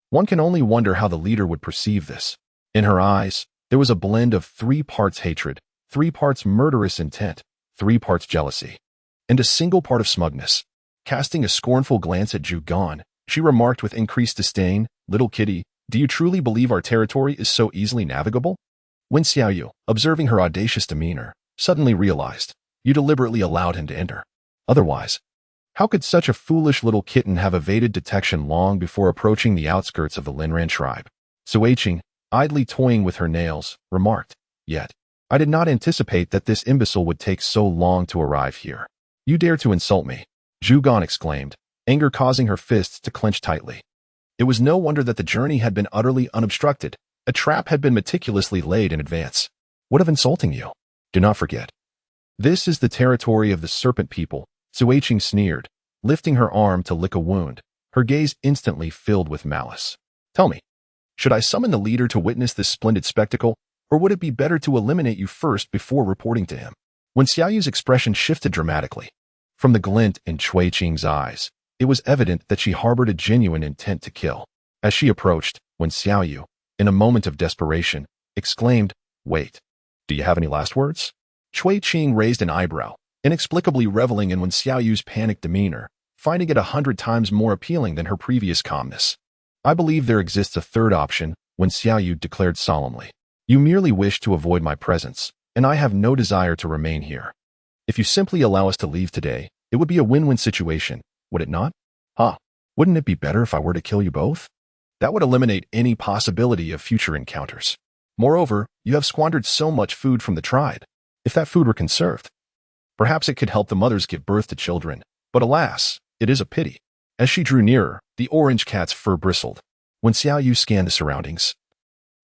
One can only wonder how the leader would perceive this. In her eyes, there was a blend of 3 parts hatred, 3 parts murderous intent, 3 parts jealousy, and a single part of smugness. Casting a scornful glance at Zhugan, she remarked with increased disdain, "Little kitty, do you truly believe our territory is so easily navigable?" When Xiaoyu, observing her audacious demeanor, suddenly realized, "You deliberately allowed him to enter. Otherwise, how could such a foolish little kitten have evaded detection long before approaching the outskirts of the Linran tribe?" Suaching, idly toying with her nails, remarked, "Yet, I did not anticipate that this imbecile would take so long to arrive here. You dare to insult me?" Zhugan exclaimed, anger causing her fists to clench tightly. It was no wonder that the journey had been utterly unobstructed. A trap had been meticulously laid in advance. "What of insulting you? Do not forget. This is the territory of the Serpent people," Suaching sneered, lifting her arm to lick a wound, her gaze instantly filled with malice. "Tell me, should I summon the leader to witness this splendid spectacle, Or would it be better to eliminate you first before reporting to him? When Xiaoyu's expression shifted dramatically, from the glint in Cui Qing's eyes, it was evident that she harbored a genuine intent to kill. As she approached, when Xiaoyu, in a moment of desperation, exclaimed, "Wait, do you have any last words?" Cui Qing raised an eyebrow, inexplicably reveling in Wen Xiaoyu's panicked demeanor, finding it 100 times more appealing than her previous calmness. "I believe there exists a third option," Wen Xiaoyu declared solemnly. "You merely wish to avoid my presence, and I have no desire to remain here. If you simply allow us to leave today, it would be a win-win situation, would it not? Wouldn't it be better if I were to kill you both? That would eliminate any possibility of future encounters. Moreover, you have squandered so much food from the tribe. If that food were conserved, perhaps it could help the mothers give birth to children, but alas, it is a pity." As she drew nearer, the orange cat's fur bristled. When Xiaoyu scanned the surroundings,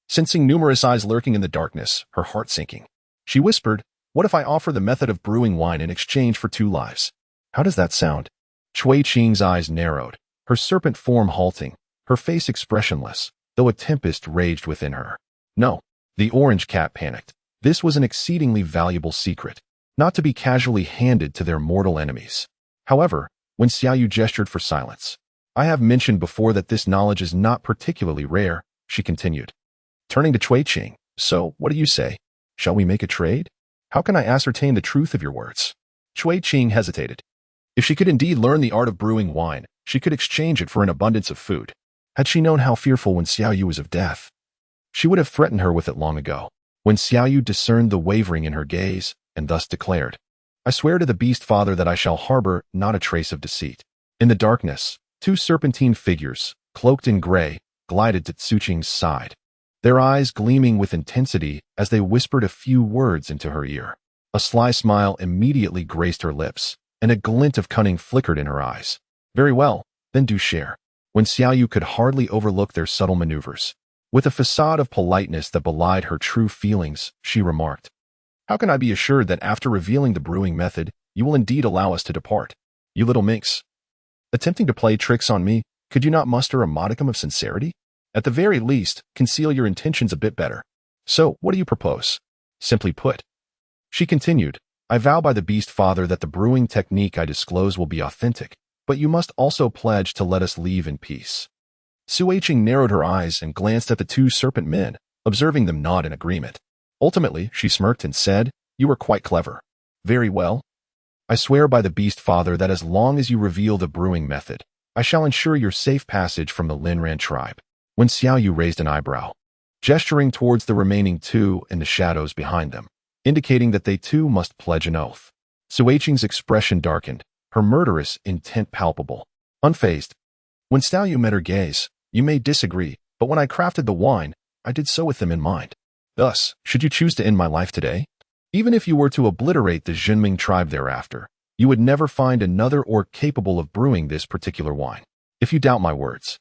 sensing numerous eyes lurking in the darkness, her heart sinking, she whispered, "What if I offer the method of brewing wine in exchange for 2 lives? How does that sound?" Cui Qing's eyes narrowed, her serpent form halting, her face expressionless, though a tempest raged within her. No, the orange cat panicked. This was an exceedingly valuable secret, not to be casually handed to their mortal enemies. However, when Xiaoyu gestured for silence, "I have mentioned before that this knowledge is not particularly rare," she continued, turning to Cui Qing. "So, what do you say? Shall we make a trade? How can I ascertain the truth of your words?" Cui Qing hesitated. If she could indeed learn the art of brewing wine, she could exchange it for an abundance of food. Had she known how fearful Wen Xiaoyu was of death, she would have threatened her with it long ago. When Xiaoyu discerned the wavering in her gaze, and thus declared, "I swear to the beast father that I shall harbor not a trace of deceit." In the darkness, 2 serpentine figures, cloaked in gray, glided to Tsuqing's side, their eyes gleaming with intensity as they whispered a few words into her ear. A sly smile immediately graced her lips, and a glint of cunning flickered in her eyes. "Very well, then do share." When Xiaoyu could hardly overlook their subtle maneuvers, with a facade of politeness that belied her true feelings, she remarked, "How can I be assured that after revealing the brewing method, you will indeed allow us to depart? You little minx. Attempting to play tricks on me, could you not muster a modicum of sincerity? At the very least, conceal your intentions a bit better. So, what do you propose? Simply put," she continued, "I vow by the beast father that the brewing technique I disclose will be authentic, but you must also pledge to let us leave in peace." Cui Qing narrowed her eyes and glanced at the 2 serpent men, observing them nod in agreement. Ultimately, she smirked and said, "You are quite clever. Very well. I swear by the beast father that as long as you reveal the brewing method, I shall ensure your safe passage from the Linran tribe." When Xiaoyu raised an eyebrow, gesturing towards the remaining 2 in the shadows behind them, indicating that they too must pledge an oath. Cui Qing's expression darkened, her murderous intent palpable. Unfazed, when Xiaoyu met her gaze, "You may disagree, but when I crafted the wine, I did so with them in mind. Thus, should you choose to end my life today, even if you were to obliterate the Juming tribe thereafter, you would never find another or capable of brewing this particular wine. If you doubt my words,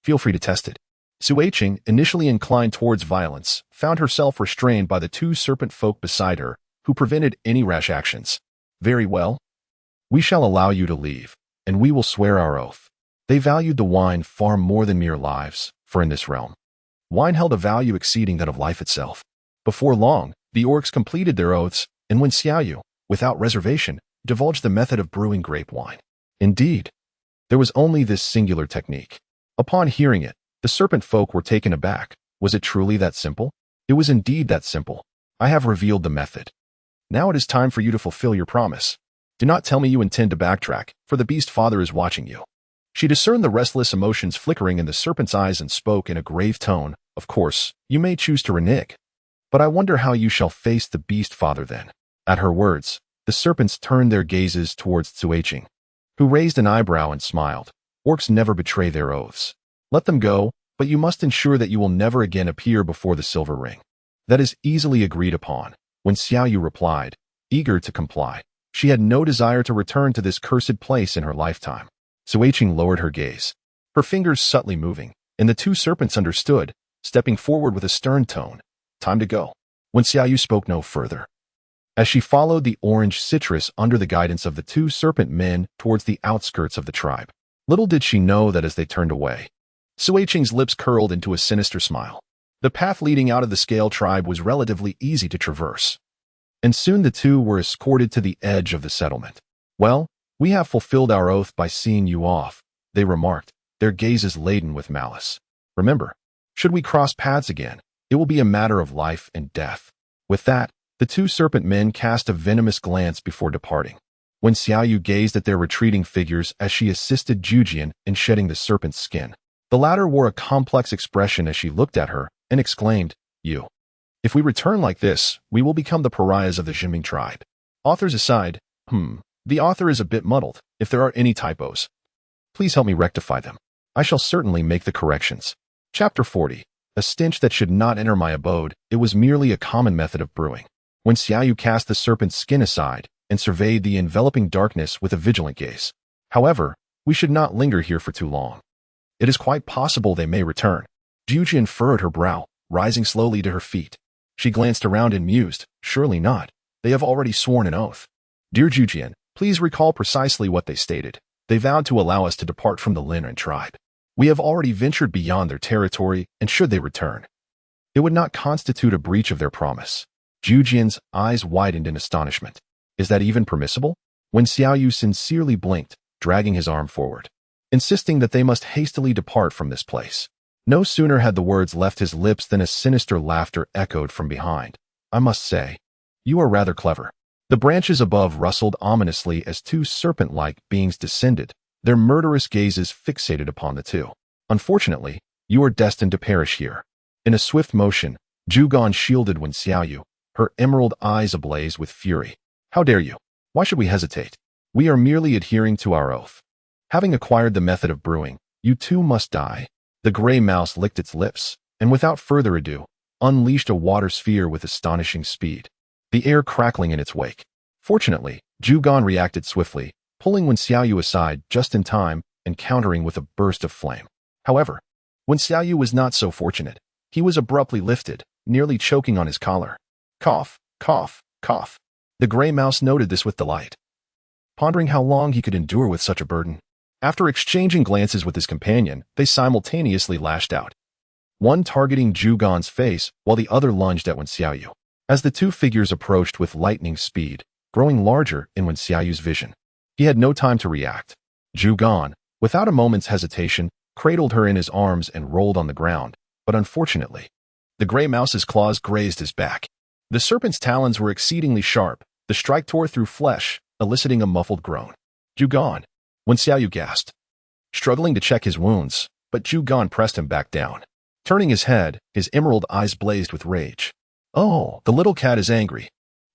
feel free to test it." Cui Qing, initially inclined towards violence, found herself restrained by the 2 serpent folk beside her, who prevented any rash actions. "Very well. We shall allow you to leave, and we will swear our oath." They valued the wine far more than mere lives, for in this realm, wine held a value exceeding that of life itself. Before long, the orcs completed their oaths, and when Xiaoyu, without reservation, divulged the method of brewing grape wine. Indeed, there was only this singular technique. Upon hearing it, the serpent folk were taken aback. Was it truly that simple? It was indeed that simple. "I have revealed the method. Now it is time for you to fulfill your promise. Do not tell me you intend to backtrack, for the beast father is watching you." She discerned the restless emotions flickering in the serpent's eyes and spoke in a grave tone, "Of course, you may choose to renege, but I wonder how you shall face the beast father then." At her words, the serpents turned their gazes towards Cui Qing, who raised an eyebrow and smiled. "Orcs never betray their oaths. Let them go, but you must ensure that you will never again appear before the silver ring." "That is easily agreed upon," when Xiaoyu replied, eager to comply. She had no desire to return to this cursed place in her lifetime. Cui Qing lowered her gaze, her fingers subtly moving, and the 2 serpents understood, stepping forward with a stern tone. "Time to go." When Xiaoyu spoke no further, as she followed the orange citrus under the guidance of the 2 serpent men towards the outskirts of the tribe. Little did she know that as they turned away, Cui Qing's lips curled into a sinister smile. The path leading out of the Scale tribe was relatively easy to traverse, and soon the two were escorted to the edge of the settlement. "Well, we have fulfilled our oath by seeing you off," they remarked, their gazes laden with malice. "Remember, should we cross paths again, it will be a matter of life and death." With that, the two serpent men cast a venomous glance before departing. When Xiaoyu gazed at their retreating figures as she assisted Jujian in shedding the serpent's skin, the latter wore a complex expression as she looked at her and exclaimed, "You. If we return like this, we will become the pariahs of the Juming tribe." Authors aside, the author is a bit muddled. If there are any typos, please help me rectify them. I shall certainly make the corrections. Chapter 40. A stench that should not enter my abode. It was merely a common method of brewing. When Xiaoyu cast the serpent's skin aside and surveyed the enveloping darkness with a vigilant gaze. "However, we should not linger here for too long. It is quite possible they may return." Jujian furrowed her brow, rising slowly to her feet. She glanced around and mused, "Surely not. They have already sworn an oath." "Dear Jujian, please recall precisely what they stated. They vowed to allow us to depart from the Lin tribe. We have already ventured beyond their territory, and should they return, it would not constitute a breach of their promise." Jujian's eyes widened in astonishment. "Is that even permissible?" When Xiaoyu sincerely blinked, dragging his arm forward, insisting that they must hastily depart from this place. No sooner had the words left his lips than a sinister laughter echoed from behind. "I must say, you are rather clever." The branches above rustled ominously as two serpent-like beings descended, their murderous gazes fixated upon the two. "Unfortunately, you are destined to perish here." In a swift motion, Zhugan shielded Wen Xiaoyu, her emerald eyes ablaze with fury. "How dare you? Why should we hesitate? We are merely adhering to our oath. Having acquired the method of brewing, you too must die." The gray mouse licked its lips, and without further ado, unleashed a water sphere with astonishing speed, the air crackling in its wake. Fortunately, Zhugan reacted swiftly, pulling Wen Xiaoyu aside just in time and countering with a burst of flame. However, Wen Xiaoyu was not so fortunate. He was abruptly lifted, nearly choking on his collar. Cough, cough, cough. The gray mouse noted this with delight, pondering how long he could endure with such a burden. After exchanging glances with his companion, they simultaneously lashed out, one targeting Zhugan's face while the other lunged at Wen Xiaoyu. As the two figures approached with lightning speed, growing larger in Wen Xiaoyu's vision, he had no time to react. Zhugan, without a moment's hesitation, cradled her in his arms and rolled on the ground, but unfortunately, the gray mouse's claws grazed his back. The serpent's talons were exceedingly sharp. The strike tore through flesh, eliciting a muffled groan. "Zhugan!" Wen Xiaoyu gasped, struggling to check his wounds, but Zhugan pressed him back down. Turning his head, his emerald eyes blazed with rage. "Oh, the little cat is angry.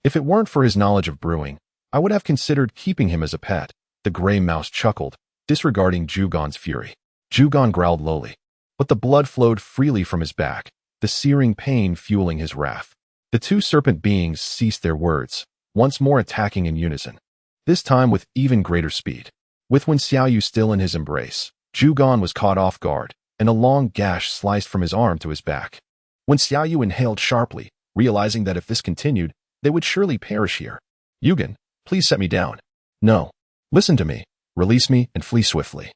If it weren't for his knowledge of brewing, I would have considered keeping him as a pet." The gray mouse chuckled, disregarding Zhugan's fury. Zhugan growled lowly, but the blood flowed freely from his back, the searing pain fueling his wrath. The two serpent beings ceased their words, once more attacking in unison, this time with even greater speed. With Wen Xiaoyu still in his embrace, Zhugan was caught off guard, and a long gash sliced from his arm to his back. Wen Xiaoyu inhaled sharply, realizing that if this continued, they would surely perish here. "Yugen, please set me down." "No. Listen to me. Release me and flee swiftly.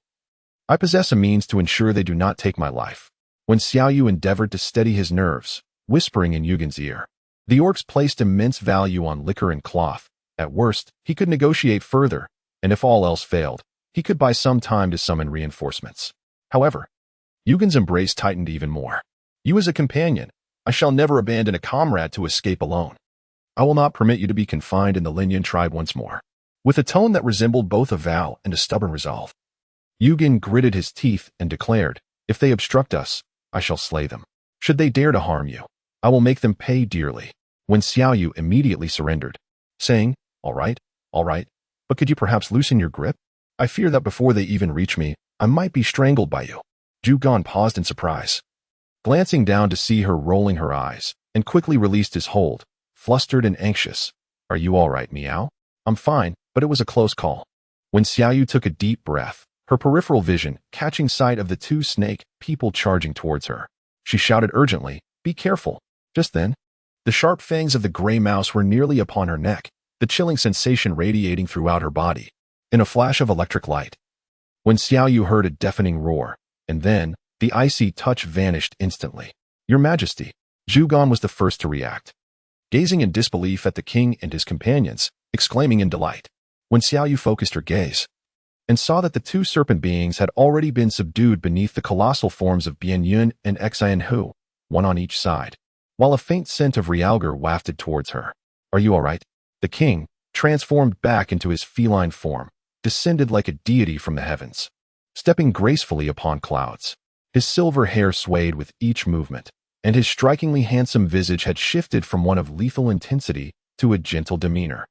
I possess a means to ensure they do not take my life." Wen Xiaoyu endeavored to steady his nerves, whispering in Yugen's ear. The orcs placed immense value on liquor and cloth. At worst, he could negotiate further, and if all else failed, he could buy some time to summon reinforcements. However, Yugen's embrace tightened even more. "You as a companion, I shall never abandon a comrade to escape alone. I will not permit you to be confined in the Linyan tribe once more." With a tone that resembled both a vow and a stubborn resolve, Yugen gritted his teeth and declared, "If they obstruct us, I shall slay them. Should they dare to harm you, I will make them pay dearly." Wen Xiaoyu immediately surrendered, saying, all right, but could you perhaps loosen your grip? I fear that before they even reach me, I might be strangled by you." Zhugan paused in surprise, glancing down to see her rolling her eyes, and quickly released his hold, flustered and anxious. "Are you all right, Meow?" "I'm fine, but it was a close call." Wen Xiaoyu took a deep breath, her peripheral vision catching sight of the two snake people charging towards her. She shouted urgently, "Be careful." Just then, the sharp fangs of the gray mouse were nearly upon her neck, the chilling sensation radiating throughout her body. In a flash of electric light, Wen Xiaoyu heard a deafening roar, and then, the icy touch vanished instantly. Your Majesty. Zhugan was the first to react, gazing in disbelief at the king and his companions, exclaiming in delight. When Xiaoyu focused her gaze and saw that the two serpent beings had already been subdued beneath the colossal forms of Bianyun and Xianhu, one on each side, while a faint scent of realgar wafted towards her. Are you all right? The king, transformed back into his feline form, descended like a deity from the heavens, stepping gracefully upon clouds. His silver hair swayed with each movement, and his strikingly handsome visage had shifted from one of lethal intensity to a gentle demeanor,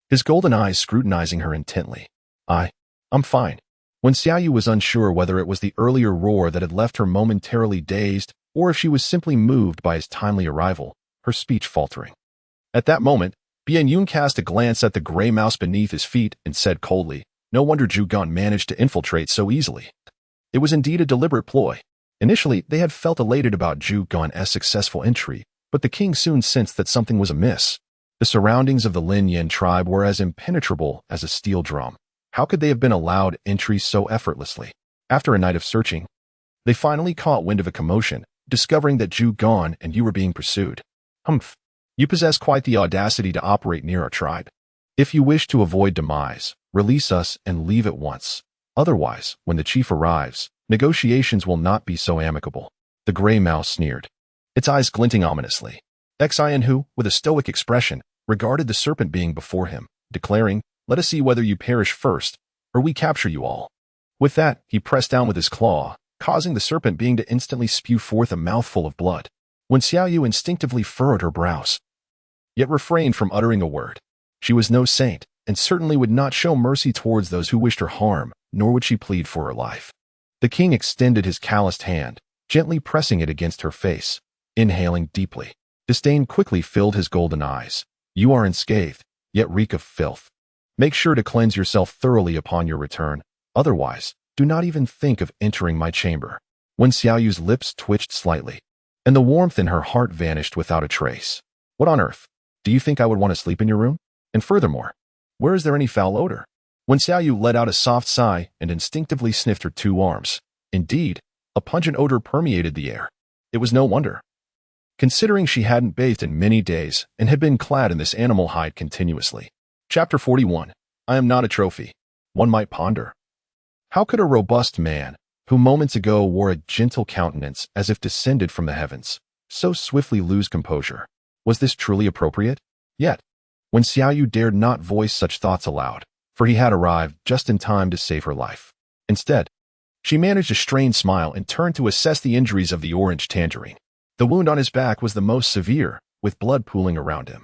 his golden eyes scrutinizing her intently. I'm fine. When Xiaoyu was unsure whether it was the earlier roar that had left her momentarily dazed or if she was simply moved by his timely arrival, her speech faltering. At that moment, Bianyun cast a glance at the gray mouse beneath his feet and said coldly, no wonder Zhugan managed to infiltrate so easily. It was indeed a deliberate ploy. Initially, they had felt elated about Zhugan's successful entry, but the king soon sensed that something was amiss. The surroundings of the Lin Yan tribe were as impenetrable as a steel drum. How could they have been allowed entry so effortlessly? After a night of searching, they finally caught wind of a commotion, discovering that Zhugan and you were being pursued. Humph. You possess quite the audacity to operate near our tribe. If you wish to avoid demise, release us and leave at once. Otherwise, when the chief arrives, negotiations will not be so amicable. The gray mouse sneered, its eyes glinting ominously. Xianhu, with a stoic expression, regarded the serpent being before him, declaring, let us see whether you perish first, or we capture you all. With that, he pressed down with his claw, causing the serpent being to instantly spew forth a mouthful of blood. When Xiaoyu instinctively furrowed her brows, yet refrained from uttering a word. She was no saint, and certainly would not show mercy towards those who wished her harm, nor would she plead for her life. The king extended his calloused hand, gently pressing it against her face, inhaling deeply. Disdain quickly filled his golden eyes. You are unscathed, yet reek of filth. Make sure to cleanse yourself thoroughly upon your return. Otherwise, do not even think of entering my chamber. When Xiaoyu's lips twitched slightly, and the warmth in her heart vanished without a trace. What on earth? Do you think I would want to sleep in your room? And furthermore, where is there any foul odor? When Xiaoyu let out a soft sigh and instinctively sniffed her two arms. Indeed, a pungent odor permeated the air. It was no wonder, considering she hadn't bathed in many days and had been clad in this animal hide continuously. Chapter 41. I am not a trophy. One might ponder. How could a robust man, who moments ago wore a gentle countenance as if descended from the heavens, so swiftly lose composure? Was this truly appropriate? Yet, when Xiaoyu dared not voice such thoughts aloud, for he had arrived just in time to save her life. Instead, she managed a strained smile and turned to assess the injuries of the orange tangerine. The wound on his back was the most severe, with blood pooling around him.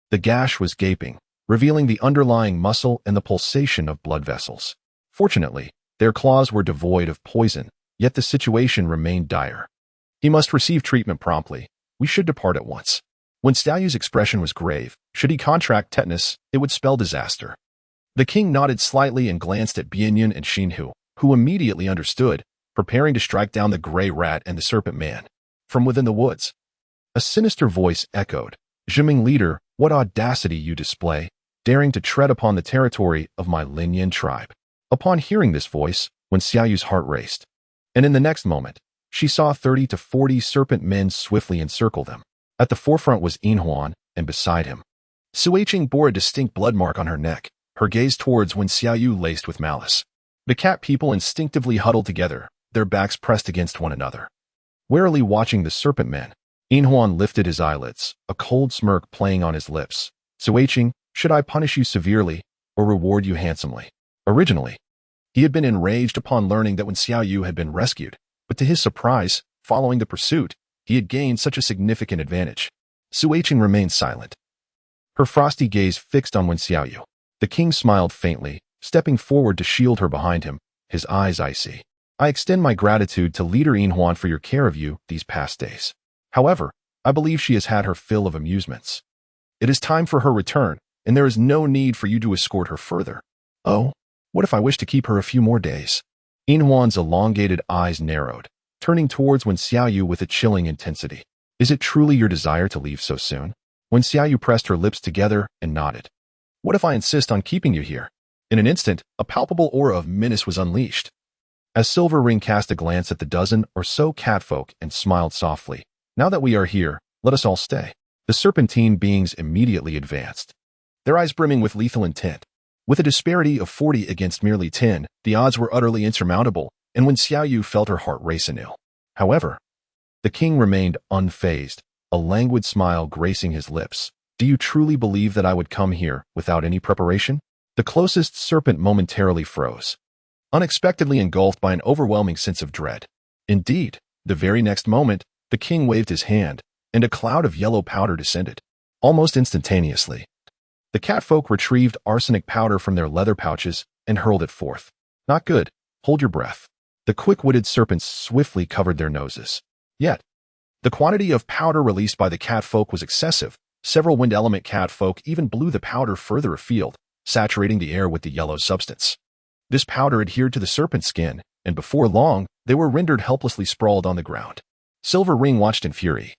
The gash was gaping, revealing the underlying muscle and the pulsation of blood vessels. Fortunately, their claws were devoid of poison, yet the situation remained dire. He must receive treatment promptly. We should depart at once. When Xiaoyu's expression was grave, should he contract tetanus, it would spell disaster. The king nodded slightly and glanced at Bianyun and Xinhu, who immediately understood, preparing to strike down the gray rat and the serpent man. From within the woods, a sinister voice echoed, Juming leader, what audacity you display, daring to tread upon the territory of my Lin Yan tribe. Upon hearing this voice, when Xiaoyu's heart raced, and in the next moment, she saw 30 to 40 serpent men swiftly encircle them. At the forefront was Inhuan, and beside him, Suiqing bore a distinct blood mark on her neck, her gaze towards when Xiaoyu laced with malice. The cat people instinctively huddled together, their backs pressed against one another. Warily watching the serpent men, Inhuan lifted his eyelids, a cold smirk playing on his lips. Suiqing, should I punish you severely, or reward you handsomely? Originally, he had been enraged upon learning that when Xiaoyu had been rescued, but to his surprise, following the pursuit, he had gained such a significant advantage. Suiqing remained silent, her frosty gaze fixed on Wen Xiaoyu. The king smiled faintly, stepping forward to shield her behind him, his eyes icy. I extend my gratitude to Leader Inhuan for your care of you these past days. However, I believe she has had her fill of amusements. It is time for her return, and there is no need for you to escort her further. Oh, what if I wish to keep her a few more days? Inhuan's elongated eyes narrowed, turning towards Wen Xiaoyu with a chilling intensity. Is it truly your desire to leave so soon? Wen Xiaoyu pressed her lips together and nodded. What if I insist on keeping you here? In an instant, a palpable aura of menace was unleashed. As Silver Ring cast a glance at the dozen or so catfolk and smiled softly, Now that we are here, let us all stay. The serpentine beings immediately advanced, their eyes brimming with lethal intent. With a disparity of 40 against merely 10, the odds were utterly insurmountable, and when Xiaoyu felt her heart race anew. However, the king remained unfazed, a languid smile gracing his lips. Do you truly believe that I would come here without any preparation? The closest serpent momentarily froze, unexpectedly engulfed by an overwhelming sense of dread. Indeed, the very next moment, the king waved his hand, and a cloud of yellow powder descended. Almost instantaneously, the catfolk retrieved arsenic powder from their leather pouches and hurled it forth. Not good. Hold your breath. The quick-witted serpents swiftly covered their noses. Yet, the quantity of powder released by the catfolk was excessive. Several wind element catfolk even blew the powder further afield, saturating the air with the yellow substance. This powder adhered to the serpent's skin, and before long, they were rendered helplessly sprawled on the ground. Silver Ring watched in fury,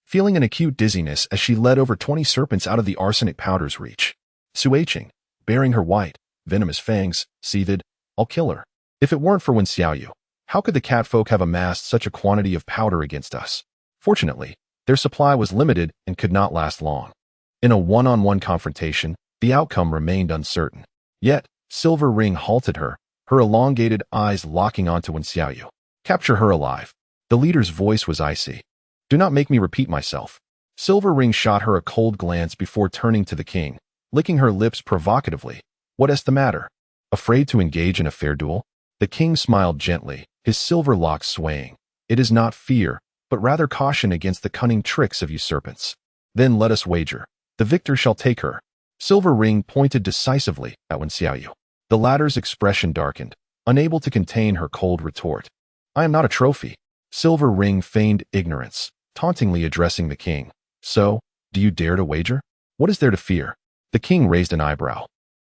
feeling an acute dizziness as she led over 20 serpents out of the arsenic powder's reach. Suiqing, baring her white, venomous fangs, seethed, I'll kill her. If it weren't for Wen Xiaoyu, how could the catfolk have amassed such a quantity of powder against us? Fortunately, their supply was limited and could not last long. In a one-on-one confrontation, the outcome remained uncertain. Yet, Silver Ring halted her, her elongated eyes locking onto Wen Xiaoyu. Capture her alive. The leader's voice was icy. Do not make me repeat myself. Silver Ring shot her a cold glance before turning to the king, licking her lips provocatively. What is the matter? Afraid to engage in a fair duel? The king smiled gently, his silver locks swaying. It is not fear, but rather caution against the cunning tricks of you serpents. Then let us wager. The victor shall take her. Silver Ring pointed decisively at Wen Xiaoyu. The latter's expression darkened, unable to contain her cold retort. I am not a trophy. Silver Ring feigned ignorance, tauntingly addressing the king. So, do you dare to wager? What is there to fear? The king raised an eyebrow.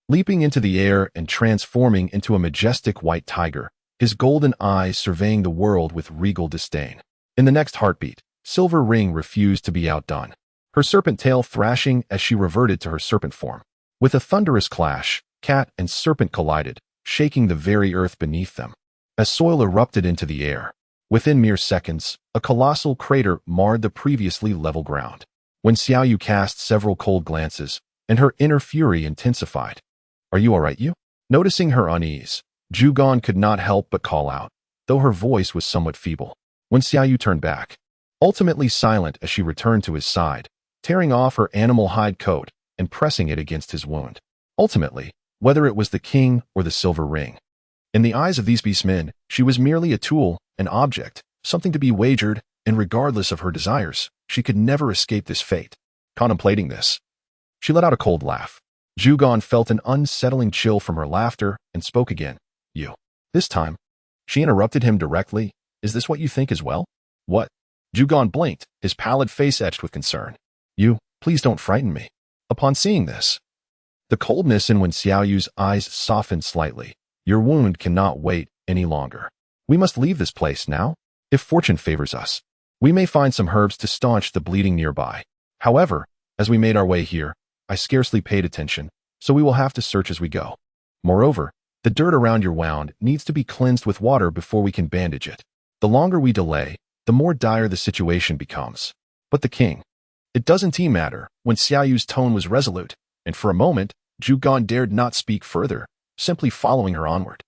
Leaping into the air and transforming into a majestic white tiger, his golden eyes surveying the world with regal disdain. In the next heartbeat, Silver Ring refused to be outdone, her serpent tail thrashing as she reverted to her serpent form. With a thunderous clash, cat and serpent collided, shaking the very earth beneath them. As soil erupted into the air, within mere seconds, a colossal crater marred the previously level ground. When Xiaoyu cast several cold glances, and her inner fury intensified. Are you all right, you? Noticing her unease, Zhugan could not help but call out, though her voice was somewhat feeble. When Xiaoyu turned back, ultimately silent as she returned to his side, tearing off her animal hide coat and pressing it against his wound. Ultimately, whether it was the king or the Silver Ring, in the eyes of these beastmen, she was merely a tool, an object, something to be wagered, and regardless of her desires, she could never escape this fate. Contemplating this, she let out a cold laugh. Zhugan felt an unsettling chill from her laughter and spoke again. You. This time, she interrupted him directly. Is this what you think as well? What? Zhugan blinked, his pallid face etched with concern. You, please don't frighten me. Upon seeing this, the coldness in Wen Xiaoyu's eyes softened slightly. Your wound cannot wait any longer. We must leave this place now. If fortune favors us, we may find some herbs to staunch the bleeding nearby. However, as we made our way here, I scarcely paid attention, so we will have to search as we go. Moreover, the dirt around your wound needs to be cleansed with water before we can bandage it. The longer we delay, the more dire the situation becomes. But the king. It doesn't matter. When Xiaoyu's tone was resolute, and for a moment, Zhugan dared not speak further, simply following her onward.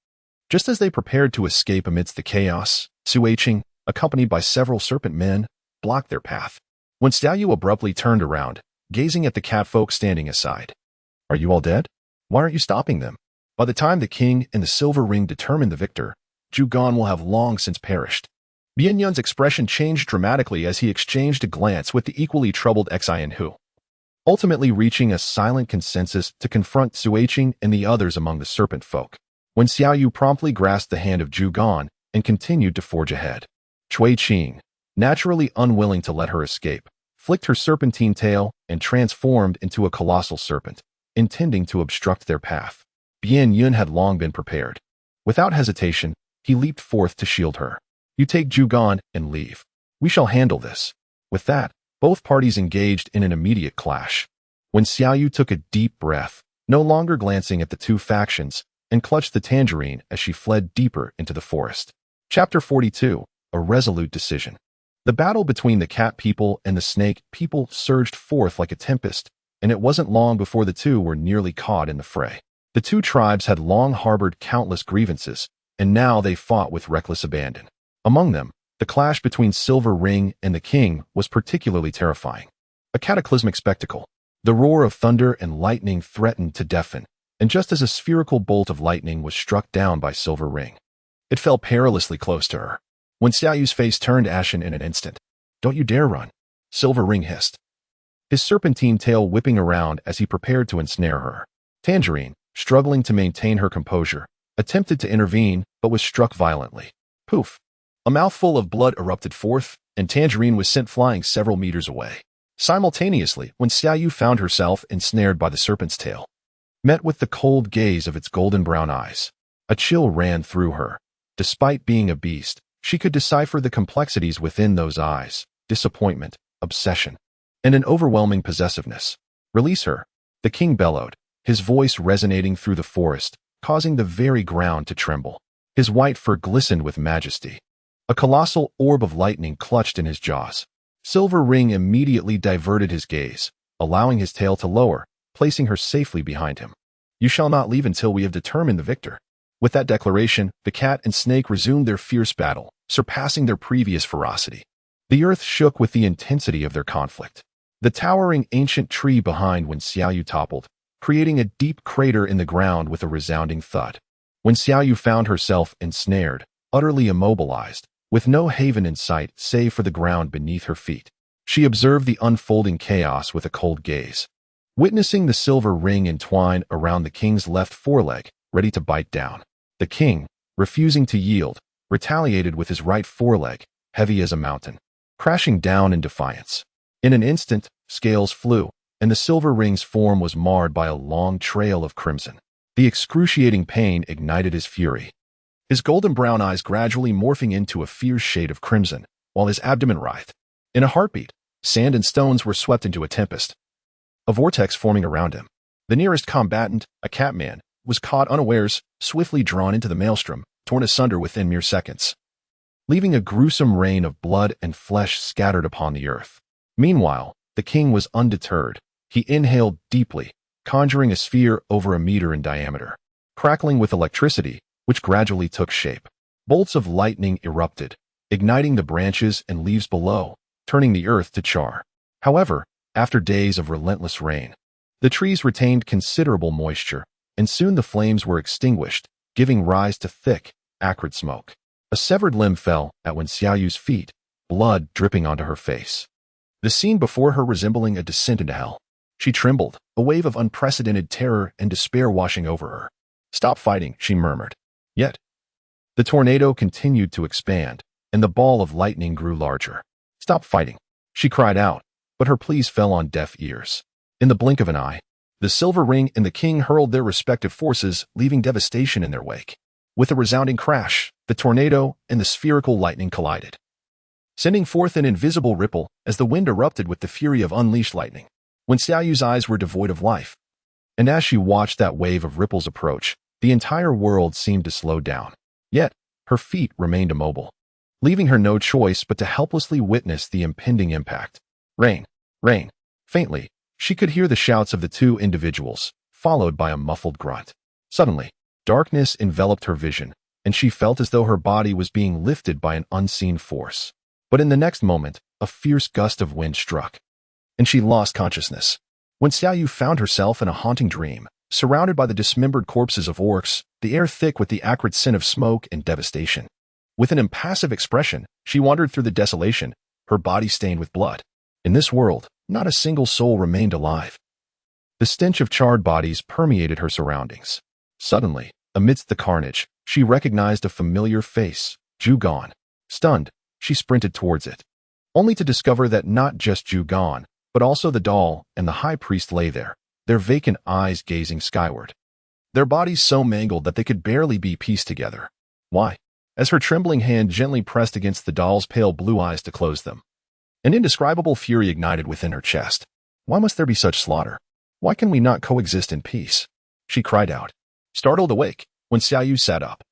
Just as they prepared to escape amidst the chaos, Suiqing, accompanied by several serpent men, blocked their path. When Xiaoyu abruptly turned around, gazing at the catfolk standing aside. Are you all dead? Why aren't you stopping them? By the time the king and the Silver Ring determine the victor, Zhugan will have long since perished. Bian Yun's expression changed dramatically as he exchanged a glance with the equally troubled Xian Hu, ultimately reaching a silent consensus to confront Suiqing and the others among the serpent folk. When Xiaoyu promptly grasped the hand of Zhugan and continued to forge ahead. Cui Qing, naturally unwilling to let her escape, flicked her serpentine tail and transformed into a colossal serpent, intending to obstruct their path. Bian Yun had long been prepared. Without hesitation, he leaped forth to shield her. You take Zhugan and leave. We shall handle this. With that, both parties engaged in an immediate clash. When Xiaoyu took a deep breath, no longer glancing at the two factions, and clutched the tangerine as she fled deeper into the forest. Chapter 42, A Resolute Decision. The battle between the cat people and the snake people surged forth like a tempest, and it wasn't long before the two were nearly caught in the fray. The two tribes had long harbored countless grievances, and now they fought with reckless abandon. Among them, the clash between Silver Ring and the king was particularly terrifying. A cataclysmic spectacle. The roar of thunder and lightning threatened to deafen, and just as a spherical bolt of lightning was struck down by Silver Ring, it fell perilously close to her. When Xiaoyu's face turned ashen in an instant. "Don't you dare run," Silver Ring hissed, his serpentine tail whipping around as he prepared to ensnare her. Tangerine, struggling to maintain her composure, attempted to intervene but was struck violently. Poof! A mouthful of blood erupted forth, and Tangerine was sent flying several meters away. Simultaneously, when Xiaoyu found herself ensnared by the serpent's tail, met with the cold gaze of its golden brown eyes, a chill ran through her. Despite being a beast, she could decipher the complexities within those eyes: disappointment, obsession, and an overwhelming possessiveness. "Release her," the king bellowed, his voice resonating through the forest, causing the very ground to tremble. His white fur glistened with majesty. A colossal orb of lightning clutched in his jaws. Silver Ring immediately diverted his gaze, allowing his tail to lower, placing her safely behind him. "You shall not leave until we have determined the victor." With that declaration, the cat and snake resumed their fierce battle, surpassing their previous ferocity. The earth shook with the intensity of their conflict. The towering ancient tree behind when Xiaoyu toppled, creating a deep crater in the ground with a resounding thud. When Xiaoyu found herself ensnared, utterly immobilized, with no haven in sight save for the ground beneath her feet, she observed the unfolding chaos with a cold gaze. Witnessing the Silver Ring entwine around the king's left foreleg, ready to bite down, the king, refusing to yield, retaliated with his right foreleg, heavy as a mountain, crashing down in defiance. In an instant, scales flew, and the Silver Ring's form was marred by a long trail of crimson. The excruciating pain ignited his fury, his golden brown eyes gradually morphing into a fierce shade of crimson, while his abdomen writhed. In a heartbeat, sand and stones were swept into a tempest, a vortex forming around him. The nearest combatant, a catman, was caught unawares, swiftly drawn into the maelstrom, torn asunder within mere seconds, leaving a gruesome rain of blood and flesh scattered upon the earth. Meanwhile, the king was undeterred. He inhaled deeply, conjuring a sphere over a meter in diameter, crackling with electricity, which gradually took shape. Bolts of lightning erupted, igniting the branches and leaves below, turning the earth to char. However, after days of relentless rain, the trees retained considerable moisture, and soon the flames were extinguished, giving rise to thick, acrid smoke. A severed limb fell at Wen Xiaoyu's feet, blood dripping onto her face. The scene before her resembling a descent into hell. She trembled, a wave of unprecedented terror and despair washing over her. "Stop fighting," she murmured. Yet, the tornado continued to expand, and the ball of lightning grew larger. "Stop fighting," she cried out, but her pleas fell on deaf ears. In the blink of an eye, the Silver Ring and the king hurled their respective forces, leaving devastation in their wake. With a resounding crash, the tornado and the spherical lightning collided, sending forth an invisible ripple as the wind erupted with the fury of unleashed lightning. When Xiaoyu's eyes were devoid of life, and as she watched that wave of ripples approach, the entire world seemed to slow down. Yet, her feet remained immobile, leaving her no choice but to helplessly witness the impending impact. "Rain! Rain!" Faintly, she could hear the shouts of the two individuals, followed by a muffled grunt. Suddenly, darkness enveloped her vision, and she felt as though her body was being lifted by an unseen force. But in the next moment, a fierce gust of wind struck, and she lost consciousness. When Xiaoyu found herself in a haunting dream, surrounded by the dismembered corpses of orcs, the air thick with the acrid scent of smoke and devastation. With an impassive expression, she wandered through the desolation, her body stained with blood. In this world, not a single soul remained alive. The stench of charred bodies permeated her surroundings. Suddenly, amidst the carnage, she recognized a familiar face, Zhugan. Stunned, she sprinted towards it, only to discover that not just Zhugan, but also the doll and the high priest lay there, their vacant eyes gazing skyward, their bodies so mangled that they could barely be pieced together. Why? As her trembling hand gently pressed against the doll's pale blue eyes to close them, an indescribable fury ignited within her chest. Why must there be such slaughter? Why can we not coexist in peace? She cried out, startled awake, when Xiaoyu sat up,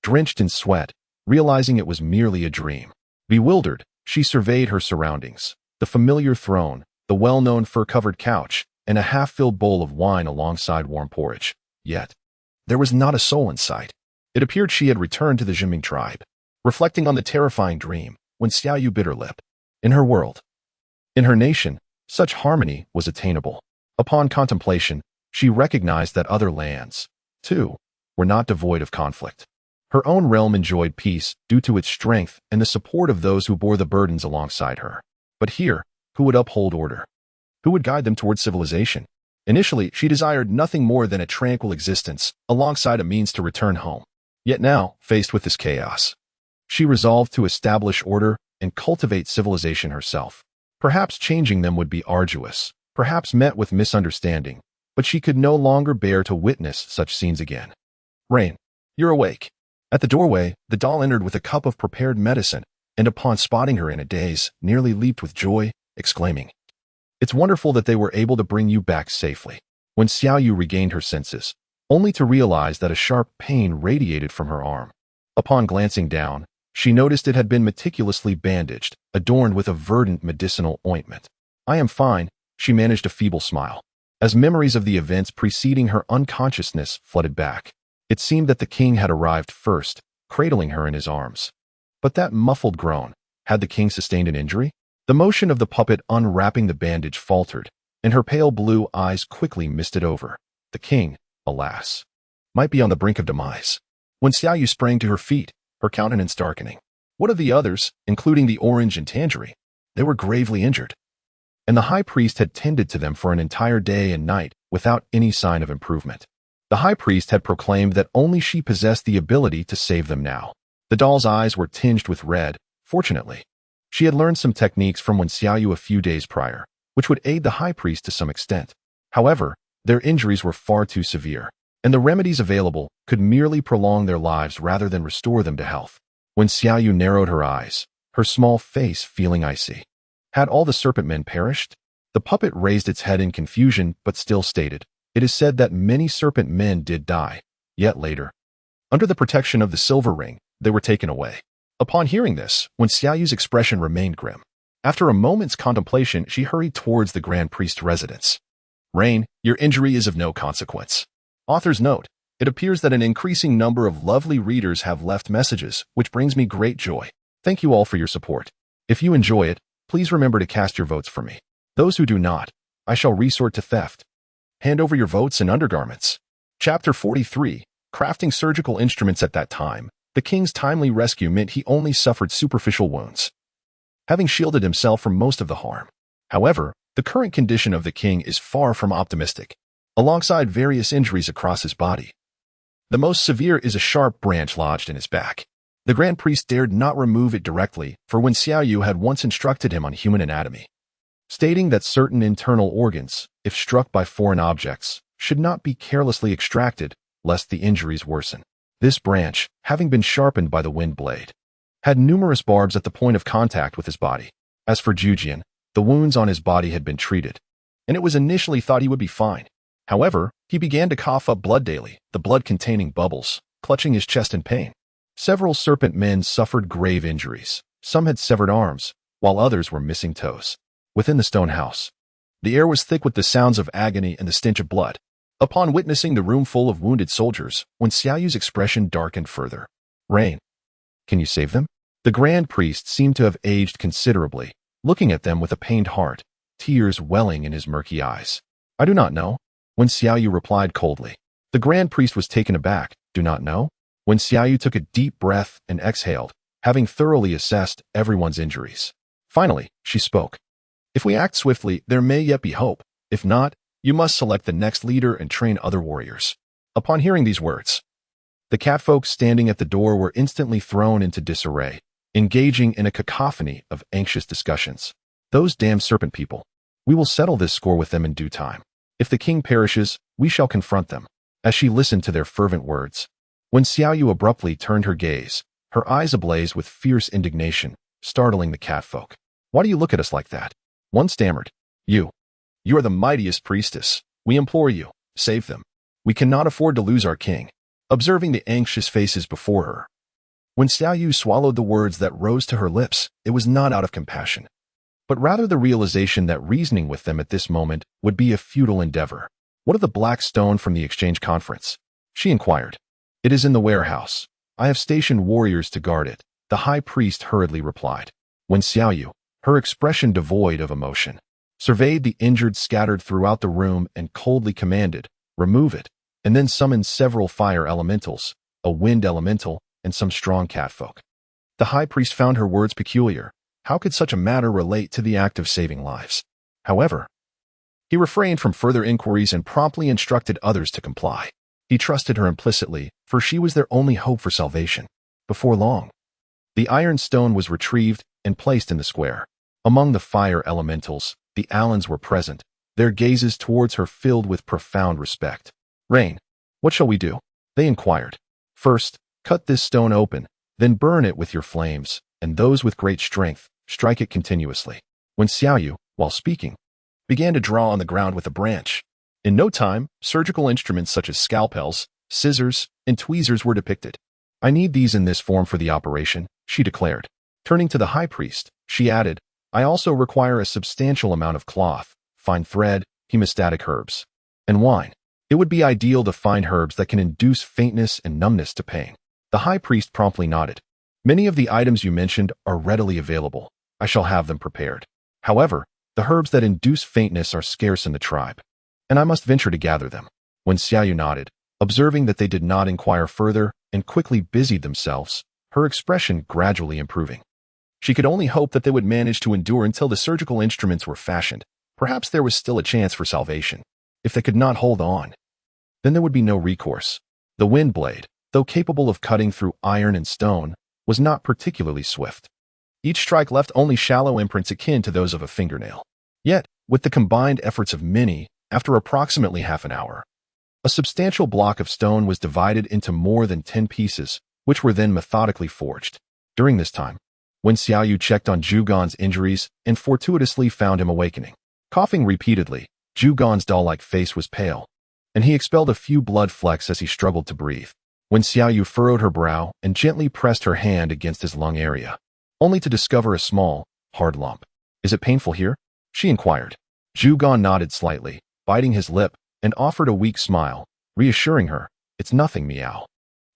drenched in sweat, realizing it was merely a dream. Bewildered, She surveyed her surroundings, the familiar throne, the well-known fur-covered couch, and a half-filled bowl of wine alongside warm porridge. Yet, there was not a soul in sight. It appeared she had returned to the Juming tribe. Reflecting on the terrifying dream, when Xiaoyu bit her lip. In her world, in her nation, such harmony was attainable. Upon contemplation, she recognized that other lands, too, were not devoid of conflict. Her own realm enjoyed peace due to its strength and the support of those who bore the burdens alongside her. But here, who would uphold order? Who would guide them towards civilization? Initially, she desired nothing more than a tranquil existence, alongside a means to return home. Yet now, faced with this chaos, she resolved to establish order and cultivate civilization herself. Perhaps changing them would be arduous, perhaps met with misunderstanding, but she could no longer bear to witness such scenes again. Rain, you're awake. At the doorway, the doll entered with a cup of prepared medicine, and upon spotting her in a daze, nearly leaped with joy, exclaiming, "It's wonderful that they were able to bring you back safely." When Xiaoyu regained her senses, only to realize that a sharp pain radiated from her arm. Upon glancing down, she noticed it had been meticulously bandaged, adorned with a verdant medicinal ointment. "I am fine," she managed a feeble smile. As memories of the events preceding her unconsciousness flooded back, it seemed that the king had arrived first, cradling her in his arms. But that muffled groan, had the king sustained an injury? The motion of the puppet unwrapping the bandage faltered, and her pale blue eyes quickly misted over. The king, alas, might be on the brink of demise. When Xiaoyu sprang to her feet, her countenance darkening. What of the others, including the orange and tangerine? They were gravely injured, and the high priest had tended to them for an entire day and night without any sign of improvement. The high priest had proclaimed that only she possessed the ability to save them now. The doll's eyes were tinged with red. Fortunately, she had learned some techniques from Wen Xiaoyu a few days prior, which would aid the high priest to some extent. However, their injuries were far too severe, and the remedies available could merely prolong their lives rather than restore them to health. When Xiaoyu narrowed her eyes, her small face feeling icy. Had all the serpent men perished? The puppet raised its head in confusion but still stated, "It is said that many serpent men did die, yet later, under the protection of the silver ring, they were taken away." Upon hearing this, Wen Xiaoyu's expression remained grim. After a moment's contemplation, she hurried towards the Grand Priest's residence. "Rain, your injury is of no consequence." Author's note: it appears that an increasing number of lovely readers have left messages, which brings me great joy. Thank you all for your support. If you enjoy it, please remember to cast your votes for me. Those who do not, I shall resort to theft. Hand over your votes and undergarments. Chapter 43. Crafting surgical instruments. At that time, the king's timely rescue meant he only suffered superficial wounds, having shielded himself from most of the harm. However, the current condition of the king is far from optimistic. Alongside various injuries across his body, the most severe is a sharp branch lodged in his back. The Grand Priest dared not remove it directly, for Wen Xiaoyu had once instructed him on human anatomy, stating that certain internal organs, if struck by foreign objects, should not be carelessly extracted, lest the injuries worsen. This branch, having been sharpened by the wind blade, had numerous barbs at the point of contact with his body. As for Jujian, the wounds on his body had been treated, and it was initially thought he would be fine. However, he began to cough up blood daily, the blood containing bubbles, clutching his chest in pain. Several serpent men suffered grave injuries. Some had severed arms, while others were missing toes. Within the stone house, the air was thick with the sounds of agony and the stench of blood. Upon witnessing the room full of wounded soldiers, Wen Xiaoyu's expression darkened further. "Rain, can you save them?" The Grand Priest seemed to have aged considerably, looking at them with a pained heart, tears welling in his murky eyes. "I do not know," Wen Xiaoyu replied coldly. The Grand Priest was taken aback. "Do not know?" Wen Xiaoyu took a deep breath and exhaled, having thoroughly assessed everyone's injuries. Finally, she spoke. "If we act swiftly, there may yet be hope. If not, you must select the next leader and train other warriors." Upon hearing these words, the catfolk standing at the door were instantly thrown into disarray, engaging in a cacophony of anxious discussions. "Those damned serpent people. We will settle this score with them in due time. If the king perishes, we shall confront them." As she listened to their fervent words, Wen Xiaoyu abruptly turned her gaze, her eyes ablaze with fierce indignation, startling the catfolk. "Why do you look at us like that?" One stammered. You are the mightiest priestess. We implore you, save them. We cannot afford to lose our king." Observing the anxious faces before her, When Xiaoyu swallowed the words that rose to her lips, it was not out of compassion, but rather the realization that reasoning with them at this moment would be a futile endeavor. "What of the black stone from the exchange conference?" she inquired. "It is in the warehouse. I have stationed warriors to guard it," the high priest hurriedly replied. When Xiaoyu, her expression devoid of emotion, surveyed the injured scattered throughout the room and coldly commanded, "Remove it," and then summoned several fire elementals, a wind elemental, and some strong catfolk. The high priest found her words peculiar. How could such a matter relate to the act of saving lives? However, he refrained from further inquiries and promptly instructed others to comply. He trusted her implicitly, for she was their only hope for salvation. Before long, the iron stone was retrieved and placed in the square. Among the fire elementals, the Allens were present, their gazes towards her filled with profound respect. "Rain, what shall we do?" they inquired. "First, cut this stone open, then burn it with your flames, and those with great strength, strike it continuously." When Xiaoyu, while speaking, began to draw on the ground with a branch, in no time, surgical instruments such as scalpels, scissors, and tweezers were depicted. "I need these in this form for the operation," she declared. Turning to the high priest, she added, "I also require a substantial amount of cloth, fine thread, hemostatic herbs, and wine. It would be ideal to find herbs that can induce faintness and numbness to pain." The high priest promptly nodded. "Many of the items you mentioned are readily available. I shall have them prepared. However, the herbs that induce faintness are scarce in the tribe, and I must venture to gather them." When Xiaoyu nodded, observing that they did not inquire further and quickly busied themselves, her expression gradually improving. She could only hope that they would manage to endure until the surgical instruments were fashioned. Perhaps there was still a chance for salvation. If they could not hold on, then there would be no recourse. The wind blade, though capable of cutting through iron and stone, was not particularly swift. Each strike left only shallow imprints akin to those of a fingernail. Yet, with the combined efforts of many, after approximately half an hour, a substantial block of stone was divided into more than 10 pieces, which were then methodically forged. During this time, when Xiaoyu checked on Zhugan's injuries and fortuitously found him awakening, coughing repeatedly, Zhugan's doll-like face was pale, and he expelled a few blood flecks as he struggled to breathe. When Xiaoyu furrowed her brow and gently pressed her hand against his lung area, only to discover a small, hard lump. "Is it painful here?" she inquired. Zhugan nodded slightly, biting his lip, and offered a weak smile, reassuring her, "It's nothing, meow."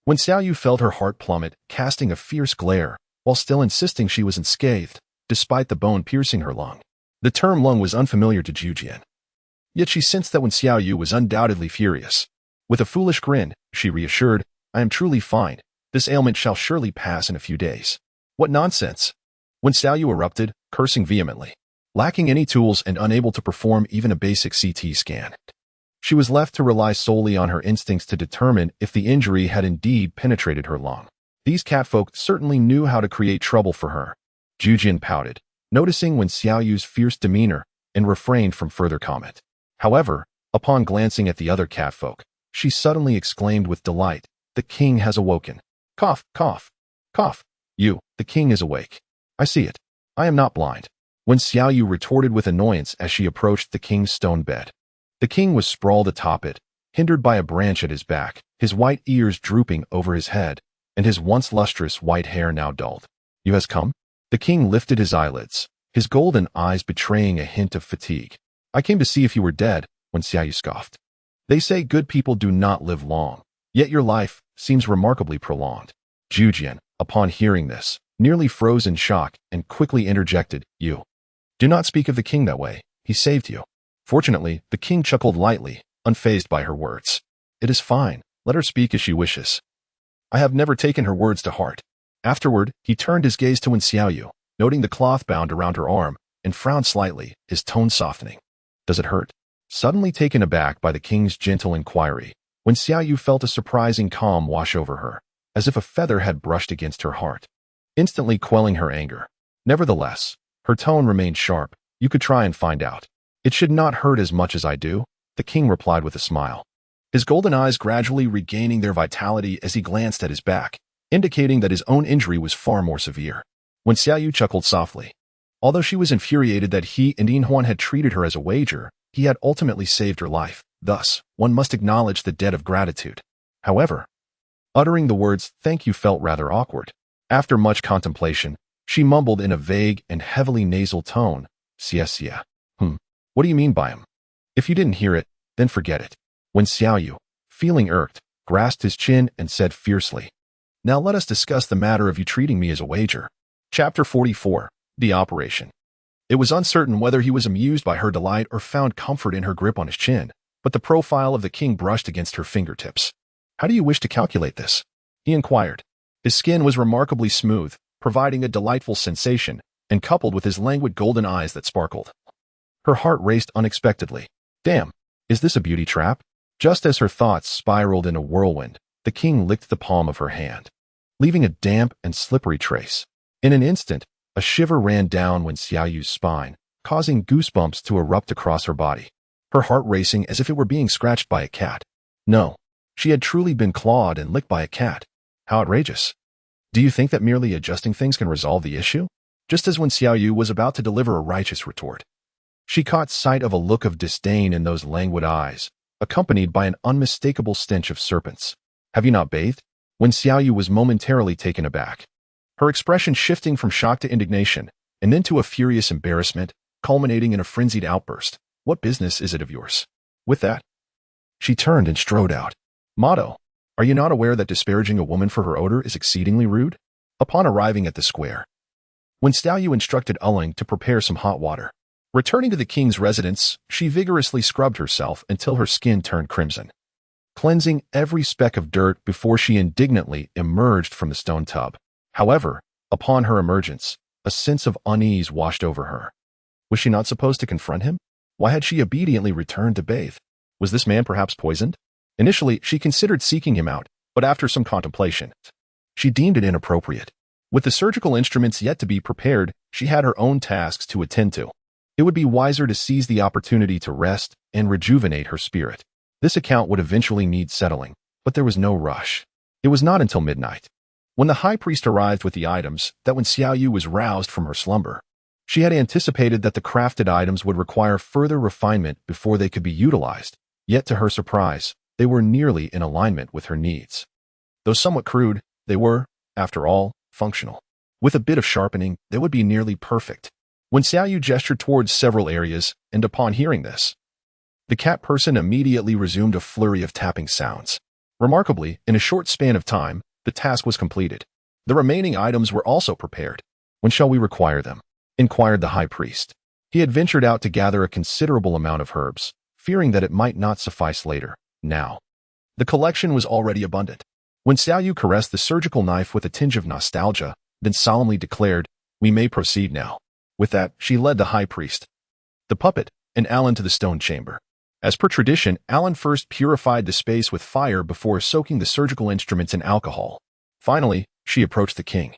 When Xiaoyu felt her heart plummet, casting a fierce glare, while still insisting she was unscathed, despite the bone piercing her lung. The term lung was unfamiliar to Zhujian. Yet she sensed that when Xiaoyu was undoubtedly furious. With a foolish grin, she reassured, "I am truly fine. This ailment shall surely pass in a few days." "What nonsense!" When Xiaoyu erupted, cursing vehemently, lacking any tools and unable to perform even a basic CT scan. She was left to rely solely on her instincts to determine if the injury had indeed penetrated her lung. These catfolk certainly knew how to create trouble for her. Zhujian pouted, noticing when Xiaoyu's fierce demeanor, and refrained from further comment. However, upon glancing at the other catfolk, she suddenly exclaimed with delight, "The king has awoken." Cough, cough, cough. The king is awake. I see it. I am not blind." When Xiaoyu retorted with annoyance as she approached the king's stone bed. The king was sprawled atop it, hindered by a branch at his back, his white ears drooping over his head, and his once lustrous white hair now dulled. "You has come?" The king lifted his eyelids, his golden eyes betraying a hint of fatigue. "I came to see if you were dead," when Xiaoyu scoffed. "They say good people do not live long, yet your life seems remarkably prolonged." Zhujian, upon hearing this, nearly froze in shock and quickly interjected, "You do not speak of the king that way. He saved you." Fortunately, the king chuckled lightly, unfazed by her words. "It is fine. Let her speak as she wishes. I have never taken her words to heart." Afterward, he turned his gaze to Xiaoyu, noting the cloth bound around her arm, and frowned slightly, his tone softening. "Does it hurt?" Suddenly taken aback by the king's gentle inquiry, when Xiaoyu felt a surprising calm wash over her, as if a feather had brushed against her heart, instantly quelling her anger. Nevertheless, her tone remained sharp. "You could try and find out." "It should not hurt as much as I do," the king replied with a smile, his golden eyes gradually regaining their vitality as he glanced at his back, indicating that his own injury was far more severe. When Xiaoyu chuckled softly. Although she was infuriated that he and Yinhuan had treated her as a wager, he had ultimately saved her life. Thus, one must acknowledge the debt of gratitude. However, uttering the words "thank you" felt rather awkward. After much contemplation, she mumbled in a vague and heavily nasal tone, "Xia. What do you mean by him? If you didn't hear it, then forget it." When Xiaoyu, feeling irked, grasped his chin and said fiercely, "Now let us discuss the matter of you treating me as a wager." Chapter 44. The Operation. It was uncertain whether he was amused by her delight or found comfort in her grip on his chin, but the profile of the king brushed against her fingertips. "How do you wish to calculate this?" he inquired. His skin was remarkably smooth, providing a delightful sensation, and coupled with his languid golden eyes that sparkled. Her heart raced unexpectedly. Damn, is this a beauty trap? Just as her thoughts spiraled in a whirlwind, the king licked the palm of her hand, leaving a damp and slippery trace. In an instant, a shiver ran down Xiaoyu's spine, causing goosebumps to erupt across her body, her heart racing as if it were being scratched by a cat. No, she had truly been clawed and licked by a cat. How outrageous. Do you think that merely adjusting things can resolve the issue? Just as when Xiaoyu was about to deliver a righteous retort, she caught sight of a look of disdain in those languid eyes, accompanied by an unmistakable stench of serpents. "Have you not bathed?" When Xiaoyu was momentarily taken aback, her expression shifting from shock to indignation, and then to a furious embarrassment, culminating in a frenzied outburst. "What business is it of yours?" With that, she turned and strode out. Motto: "Are you not aware that disparaging a woman for her odor is exceedingly rude?" Upon arriving at the square, when Xiaoyu instructed Uling to prepare some hot water, returning to the king's residence, she vigorously scrubbed herself until her skin turned crimson, cleansing every speck of dirt before she indignantly emerged from the stone tub. However, upon her emergence, a sense of unease washed over her. Was she not supposed to confront him? Why had she obediently returned to bathe? Was this man perhaps poisoned? Initially, she considered seeking him out, but after some contemplation, she deemed it inappropriate. With the surgical instruments yet to be prepared, she had her own tasks to attend to. It would be wiser to seize the opportunity to rest and rejuvenate her spirit. This account would eventually need settling, but there was no rush. It was not until midnight, when the high priest arrived with the items, that when Xiaoyu was roused from her slumber. She had anticipated that the crafted items would require further refinement before they could be utilized, yet to her surprise, they were nearly in alignment with her needs. Though somewhat crude, they were, after all, functional. With a bit of sharpening, they would be nearly perfect. When Xiaoyu gestured towards several areas, and upon hearing this, the cat person immediately resumed a flurry of tapping sounds. Remarkably, in a short span of time, the task was completed. The remaining items were also prepared. "When shall we require them?" inquired the high priest. He had ventured out to gather a considerable amount of herbs, fearing that it might not suffice later. Now, the collection was already abundant. When Xiaoyu caressed the surgical knife with a tinge of nostalgia, then solemnly declared, "We may proceed now." With that, she led the high priest, the puppet, and Alan to the stone chamber. As per tradition, Alan first purified the space with fire before soaking the surgical instruments in alcohol. Finally, she approached the king,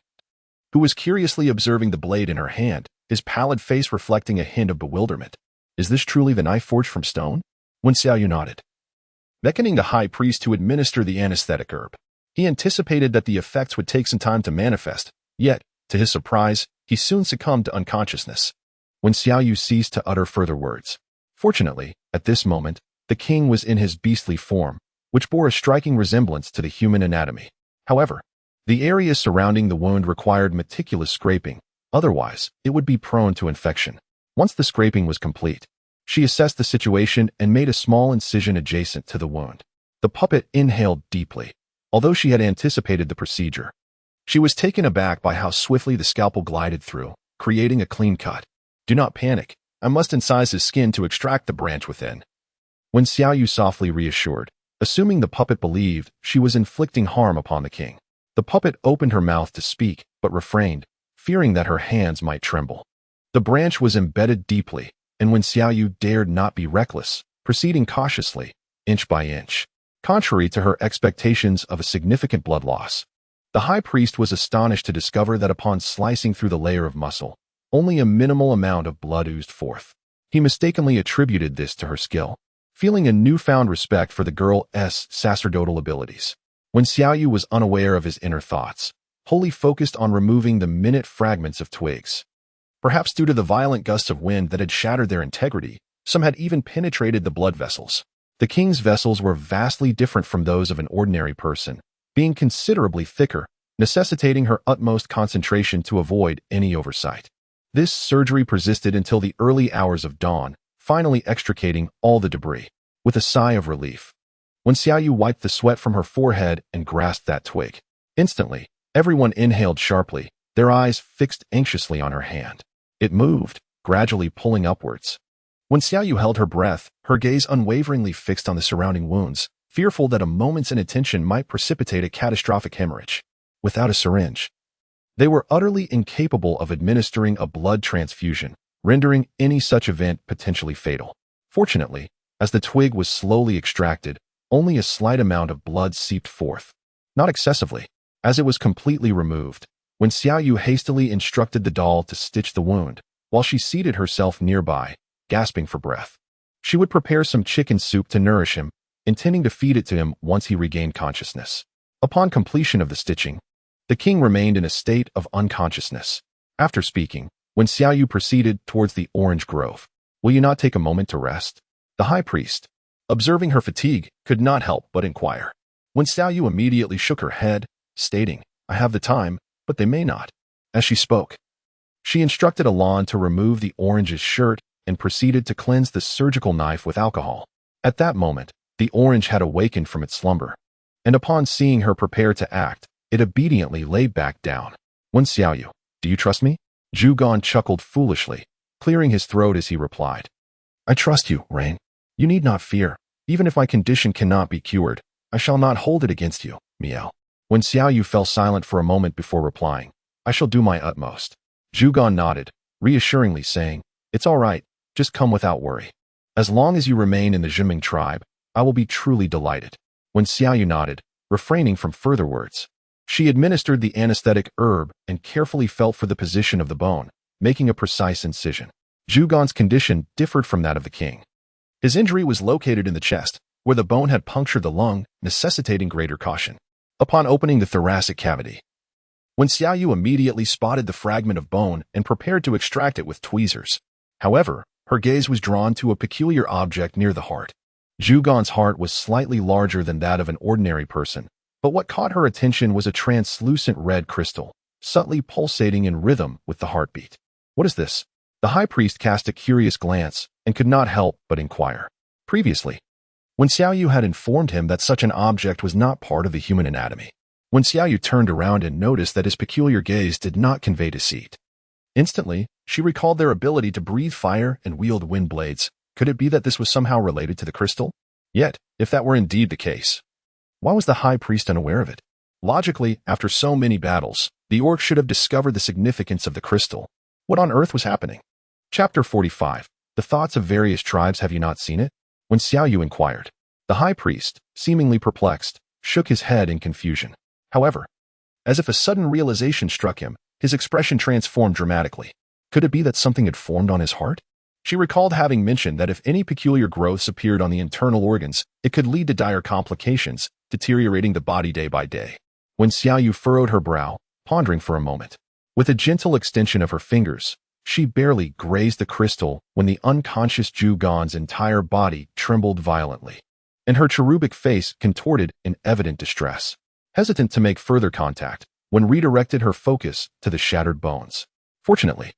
who was curiously observing the blade in her hand, his pallid face reflecting a hint of bewilderment. "Is this truly the knife forged from stone?" When Xiaoyu nodded, beckoning the high priest to administer the anesthetic herb. He anticipated that the effects would take some time to manifest, yet, to his surprise, he soon succumbed to unconsciousness. When Xiaoyu ceased to utter further words. Fortunately, at this moment, the king was in his beastly form, which bore a striking resemblance to the human anatomy. However, the areas surrounding the wound required meticulous scraping, otherwise, it would be prone to infection. Once the scraping was complete, she assessed the situation and made a small incision adjacent to the wound. The puppet inhaled deeply, although she had anticipated the procedure. She was taken aback by how swiftly the scalpel glided through, creating a clean cut. "Do not panic. I must incise his skin to extract the branch within." When Xiaoyu softly reassured, assuming the puppet believed she was inflicting harm upon the king, the puppet opened her mouth to speak, but refrained, fearing that her hands might tremble. The branch was embedded deeply, and when Xiaoyu dared not be reckless, proceeding cautiously, inch by inch, contrary to her expectations of a significant blood loss. The high priest was astonished to discover that upon slicing through the layer of muscle, only a minimal amount of blood oozed forth. He mistakenly attributed this to her skill, feeling a newfound respect for the girl's sacerdotal abilities. When Xiaoyu was unaware of his inner thoughts, wholly focused on removing the minute fragments of twigs. Perhaps due to the violent gusts of wind that had shattered their integrity, some had even penetrated the blood vessels. The king's vessels were vastly different from those of an ordinary person, being considerably thicker, necessitating her utmost concentration to avoid any oversight. This surgery persisted until the early hours of dawn, finally extricating all the debris. With a sigh of relief, when Xiaoyu wiped the sweat from her forehead and grasped that twig, instantly, everyone inhaled sharply, their eyes fixed anxiously on her hand. It moved, gradually pulling upwards. When Xiaoyu held her breath, her gaze unwaveringly fixed on the surrounding wounds, fearful that a moment's inattention might precipitate a catastrophic hemorrhage. Without a syringe, they were utterly incapable of administering a blood transfusion, rendering any such event potentially fatal. Fortunately, as the twig was slowly extracted, only a slight amount of blood seeped forth. Not excessively, as it was completely removed. When Xiaoyu hastily instructed the doll to stitch the wound, while she seated herself nearby, gasping for breath. She would prepare some chicken soup to nourish him, intending to feed it to him once he regained consciousness. Upon completion of the stitching, the king remained in a state of unconsciousness. After speaking, when Xiaoyu proceeded towards the orange grove, "Will you not take a moment to rest?" The high priest, observing her fatigue, could not help but inquire. When Xiaoyu immediately shook her head, stating, "I have the time, but they may not." As she spoke, she instructed Alon to remove the orange's shirt and proceeded to cleanse the surgical knife with alcohol. At that moment, the orange had awakened from its slumber, and upon seeing her prepare to act, it obediently lay back down. "When Xiaoyu, do you trust me?" Zhugan chuckled foolishly, clearing his throat as he replied. "I trust you, Rain. You need not fear. Even if my condition cannot be cured, I shall not hold it against you, Miel." When Xiaoyu fell silent for a moment before replying, "I shall do my utmost." Zhugan nodded, reassuringly saying, "It's all right, just come without worry. As long as you remain in the Juming tribe, I will be truly delighted." When Xiaoyu nodded, refraining from further words, she administered the anesthetic herb and carefully felt for the position of the bone, making a precise incision. Zhugan's condition differed from that of the king. His injury was located in the chest, where the bone had punctured the lung, necessitating greater caution. Upon opening the thoracic cavity, when Xiaoyu immediately spotted the fragment of bone and prepared to extract it with tweezers. However, her gaze was drawn to a peculiar object near the heart. Zhugan's heart was slightly larger than that of an ordinary person, but what caught her attention was a translucent red crystal, subtly pulsating in rhythm with the heartbeat. "What is this?" The high priest cast a curious glance and could not help but inquire. Previously, when Xiaoyu had informed him that such an object was not part of the human anatomy, when Xiaoyu turned around and noticed that his peculiar gaze did not convey deceit. Instantly, she recalled their ability to breathe fire and wield wind blades. Could it be that this was somehow related to the crystal? Yet, if that were indeed the case, why was the high priest unaware of it? Logically, after so many battles, the orc should have discovered the significance of the crystal. What on earth was happening? Chapter 45. The Thoughts of Various Tribes. Have you not seen it? When Xiaoyu inquired, the high priest, seemingly perplexed, shook his head in confusion. However, as if a sudden realization struck him, his expression transformed dramatically. Could it be that something had formed on his heart? She recalled having mentioned that if any peculiar growths appeared on the internal organs, it could lead to dire complications, deteriorating the body day by day. When Xiaoyu furrowed her brow, pondering for a moment, with a gentle extension of her fingers, she barely grazed the crystal when the unconscious Zhugan's entire body trembled violently, and her cherubic face contorted in evident distress. Hesitant to make further contact, when redirected her focus to the shattered bones. Fortunately,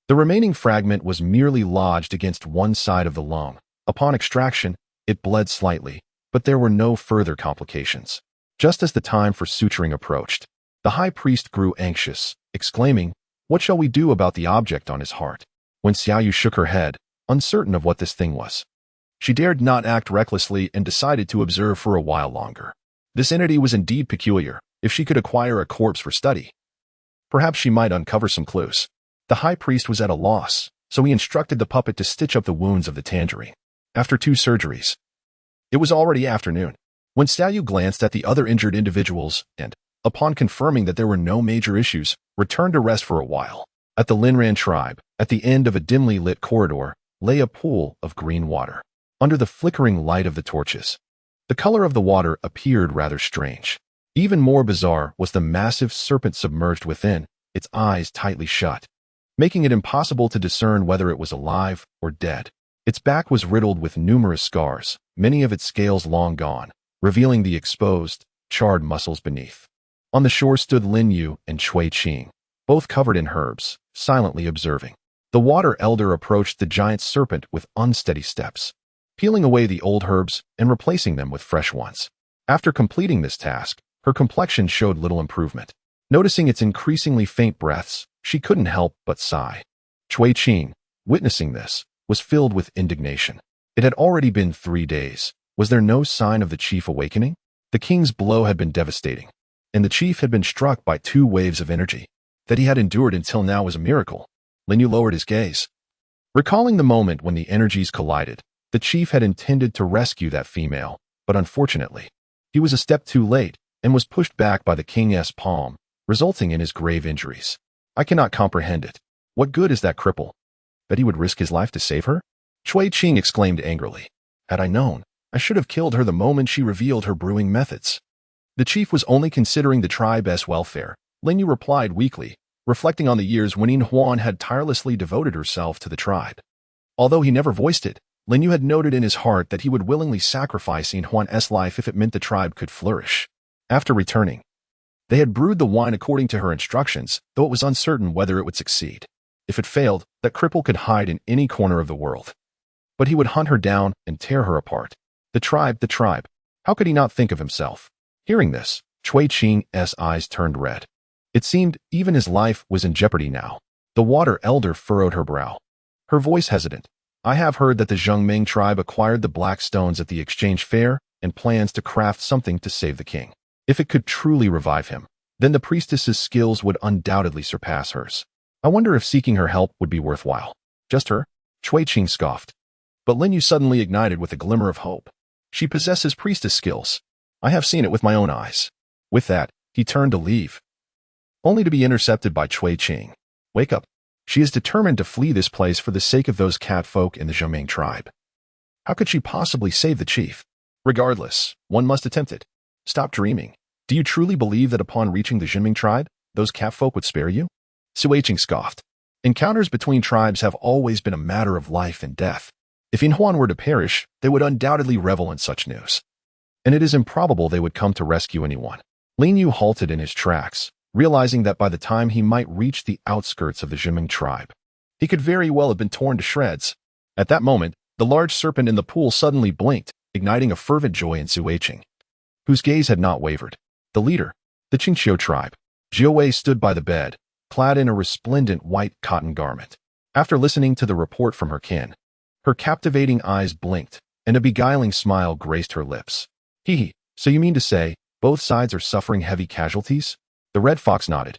the remaining fragment was merely lodged against one side of the lung. Upon extraction, it bled slightly, but there were no further complications. Just as the time for suturing approached, the high priest grew anxious, exclaiming, "What shall we do about the object on his heart?" When Xiaoyu shook her head, uncertain of what this thing was, she dared not act recklessly and decided to observe for a while longer. This entity was indeed peculiar. If she could acquire a corpse for study, perhaps she might uncover some clues. The high priest was at a loss, so he instructed the puppet to stitch up the wounds of the tangerine. After 2 surgeries, it was already afternoon. When Xiaoyu glanced at the other injured individuals and, upon confirming that there were no major issues, returned to rest for a while. At the Linran tribe, at the end of a dimly lit corridor, lay a pool of green water. Under the flickering light of the torches, the color of the water appeared rather strange. Even more bizarre was the massive serpent submerged within, its eyes tightly shut, making it impossible to discern whether it was alive or dead. Its back was riddled with numerous scars, many of its scales long gone, revealing the exposed, charred muscles beneath. On the shore stood Lin Yu and Cui Qing, both covered in herbs, silently observing. The water elder approached the giant serpent with unsteady steps, peeling away the old herbs and replacing them with fresh ones. After completing this task, her complexion showed little improvement. Noticing its increasingly faint breaths, she couldn't help but sigh. Cui Qing, witnessing this, was filled with indignation. It had already been 3 days. Was there no sign of the chief awakening? The king's blow had been devastating, and the chief had been struck by 2 waves of energy. That he had endured until now was a miracle. Lin Yu lowered his gaze. Recalling the moment when the energies collided, the chief had intended to rescue that female, but unfortunately, he was a step too late and was pushed back by the king's palm, resulting in his grave injuries. I cannot comprehend it. What good is that cripple? That he would risk his life to save her? Cui Qing exclaimed angrily. Had I known, I should have killed her the moment she revealed her brewing methods. The chief was only considering the tribe's welfare, Lin Yu replied weakly, reflecting on the years when Yin Huan had tirelessly devoted herself to the tribe. Although he never voiced it, Lin Yu had noted in his heart that he would willingly sacrifice Yin Huan's life if it meant the tribe could flourish. After returning, they had brewed the wine according to her instructions, though it was uncertain whether it would succeed. If it failed, that cripple could hide in any corner of the world. But he would hunt her down and tear her apart. The tribe. How could he not think of himself? Hearing this, Cui Qing's eyes turned red. It seemed even his life was in jeopardy now. The water elder furrowed her brow. Her voice hesitant. I have heard that the Juming tribe acquired the black stones at the exchange fair and plans to craft something to save the king. If it could truly revive him, then the priestess's skills would undoubtedly surpass hers. I wonder if seeking her help would be worthwhile. Just her? Cui Qing scoffed. But Lin Yu suddenly ignited with a glimmer of hope. She possesses priestess skills. I have seen it with my own eyes. With that, he turned to leave, only to be intercepted by Cui Qing. Wake up. She is determined to flee this place for the sake of those catfolk in the Juming tribe. How could she possibly save the chief? Regardless, one must attempt it. Stop dreaming. Do you truly believe that upon reaching the Juming tribe, those catfolk would spare you? Cui Qing scoffed. Encounters between tribes have always been a matter of life and death. If Yin Huan were to perish, they would undoubtedly revel in such news. And it is improbable they would come to rescue anyone. Lin Yu halted in his tracks, realizing that by the time he might reach the outskirts of the Juming tribe, he could very well have been torn to shreds. At that moment, the large serpent in the pool suddenly blinked, igniting a fervent joy in Cui Qing, whose gaze had not wavered. The leader, the Qingqiu tribe. Jiawei stood by the bed, clad in a resplendent white cotton garment. After listening to the report from her kin, her captivating eyes blinked, and a beguiling smile graced her lips. Hee, so you mean to say, both sides are suffering heavy casualties? The red fox nodded,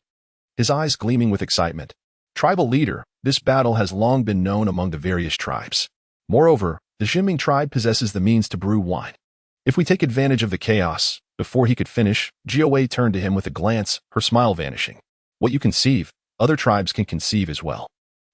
his eyes gleaming with excitement. Tribal leader, this battle has long been known among the various tribes. Moreover, the Juming tribe possesses the means to brew wine. If we take advantage of the chaos, before he could finish, Jiawei turned to him with a glance, her smile vanishing. What you conceive, other tribes can conceive as well.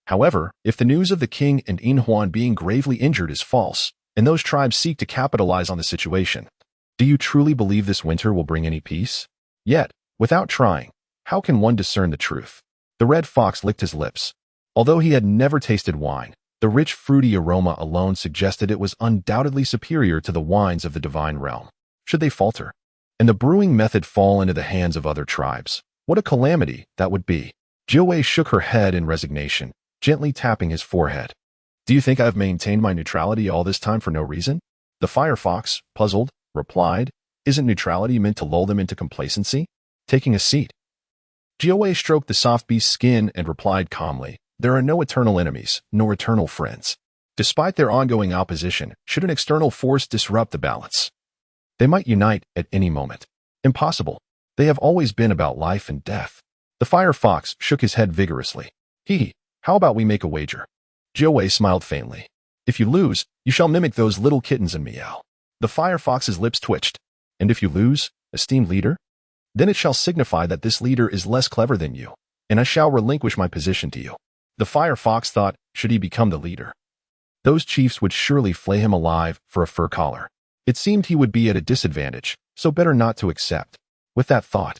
However, if the news of the king and Yin Huan being gravely injured is false, and those tribes seek to capitalize on the situation, do you truly believe this winter will bring any peace? Yet, without trying, how can one discern the truth? The red fox licked his lips. Although he had never tasted wine, the rich fruity aroma alone suggested it was undoubtedly superior to the wines of the divine realm. Should they falter, and the brewing method fall into the hands of other tribes, what a calamity that would be. Jiawei shook her head in resignation, gently tapping his forehead. Do you think I have maintained my neutrality all this time for no reason? The fire fox, puzzled, replied, Isn't neutrality meant to lull them into complacency? Taking a seat. Jiawei stroked the soft beast's skin and replied calmly, There are no eternal enemies, nor eternal friends. Despite their ongoing opposition, should an external force disrupt the balance, they might unite at any moment. Impossible. They have always been about life and death. The fire fox shook his head vigorously. Hee, how about we make a wager? Jiawei smiled faintly. If you lose, you shall mimic those little kittens and meow. The fire fox's lips twitched. And if you lose, esteemed leader, then it shall signify that this leader is less clever than you, and I shall relinquish my position to you. The fire fox thought, should he become the leader, those chiefs would surely flay him alive for a fur collar. It seemed he would be at a disadvantage, so better not to accept. With that thought,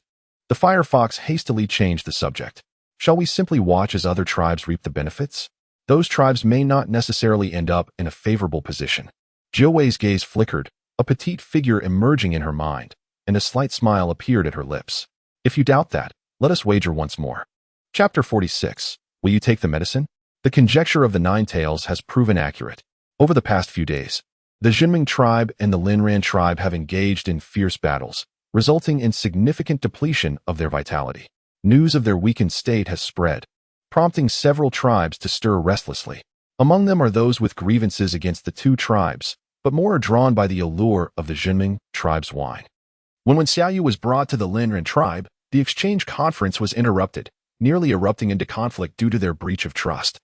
the fire fox hastily changed the subject. Shall we simply watch as other tribes reap the benefits? Those tribes may not necessarily end up in a favorable position. Jiawei's gaze flickered, a petite figure emerging in her mind, and a slight smile appeared at her lips. If you doubt that, let us wager once more. Chapter 46. Will you take the medicine? The conjecture of the Nine Tails has proven accurate. Over the past few days, the Juming tribe and the Linran tribe have engaged in fierce battles, resulting in significant depletion of their vitality. News of their weakened state has spread, prompting several tribes to stir restlessly. Among them are those with grievances against the two tribes, but more are drawn by the allure of the Juming tribe's wine. When Xiaoyu was brought to the Linran tribe, the exchange conference was interrupted, nearly erupting into conflict due to their breach of trust.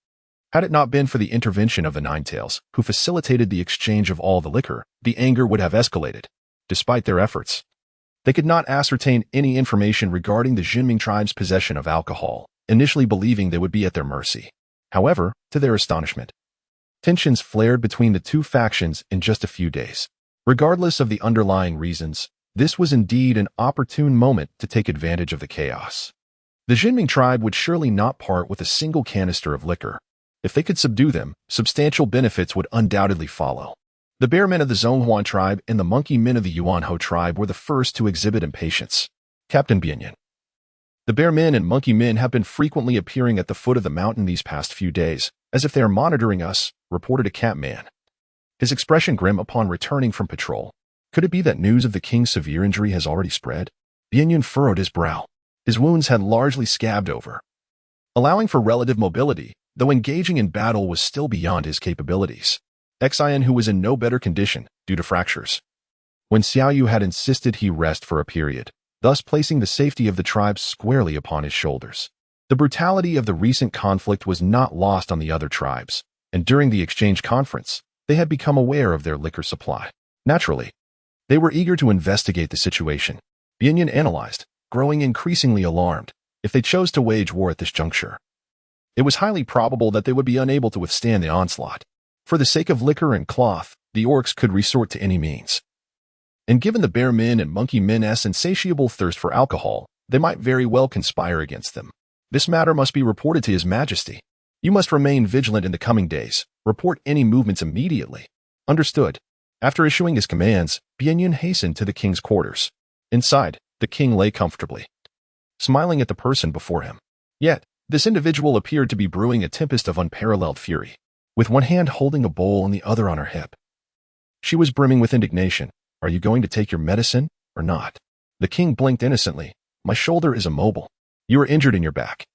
Had it not been for the intervention of the Nine Tails, who facilitated the exchange of all the liquor, the anger would have escalated. Despite their efforts, they could not ascertain any information regarding the Juming tribe's possession of alcohol, initially believing they would be at their mercy. However, to their astonishment, tensions flared between the two factions in just a few days. Regardless of the underlying reasons, this was indeed an opportune moment to take advantage of the chaos. The Juming tribe would surely not part with a single canister of liquor. If they could subdue them, substantial benefits would undoubtedly follow. The bear men of the Zhonghuan tribe and the monkey men of the Yuanhou tribe were the first to exhibit impatience. Captain Bianyan. The bear men and monkey men have been frequently appearing at the foot of the mountain these past few days, as if they are monitoring us, reported a cat man. His expression grim upon returning from patrol. Could it be that news of the king's severe injury has already spread? Bianyan furrowed his brow. His wounds had largely scabbed over, allowing for relative mobility, though engaging in battle was still beyond his capabilities. Xian, who was in no better condition due to fractures. When Xiaoyu had insisted he rest for a period, thus placing the safety of the tribe squarely upon his shoulders. The brutality of the recent conflict was not lost on the other tribes, and during the exchange conference, they had become aware of their liquor supply. Naturally, they were eager to investigate the situation. Bianyan analyzed, growing increasingly alarmed. If they chose to wage war at this juncture, it was highly probable that they would be unable to withstand the onslaught. For the sake of liquor and cloth, the orcs could resort to any means. And given the bear men and monkey men's insatiable thirst for alcohol, they might very well conspire against them. This matter must be reported to His Majesty. You must remain vigilant in the coming days. Report any movements immediately. Understood. After issuing his commands, Bianyan hastened to the king's quarters. Inside, the king lay comfortably, smiling at the person before him. Yet, this individual appeared to be brewing a tempest of unparalleled fury, with one hand holding a bowl and the other on her hip. She was brimming with indignation. Are you going to take your medicine or not? The king blinked innocently. My shoulder is immobile. You are injured in your back,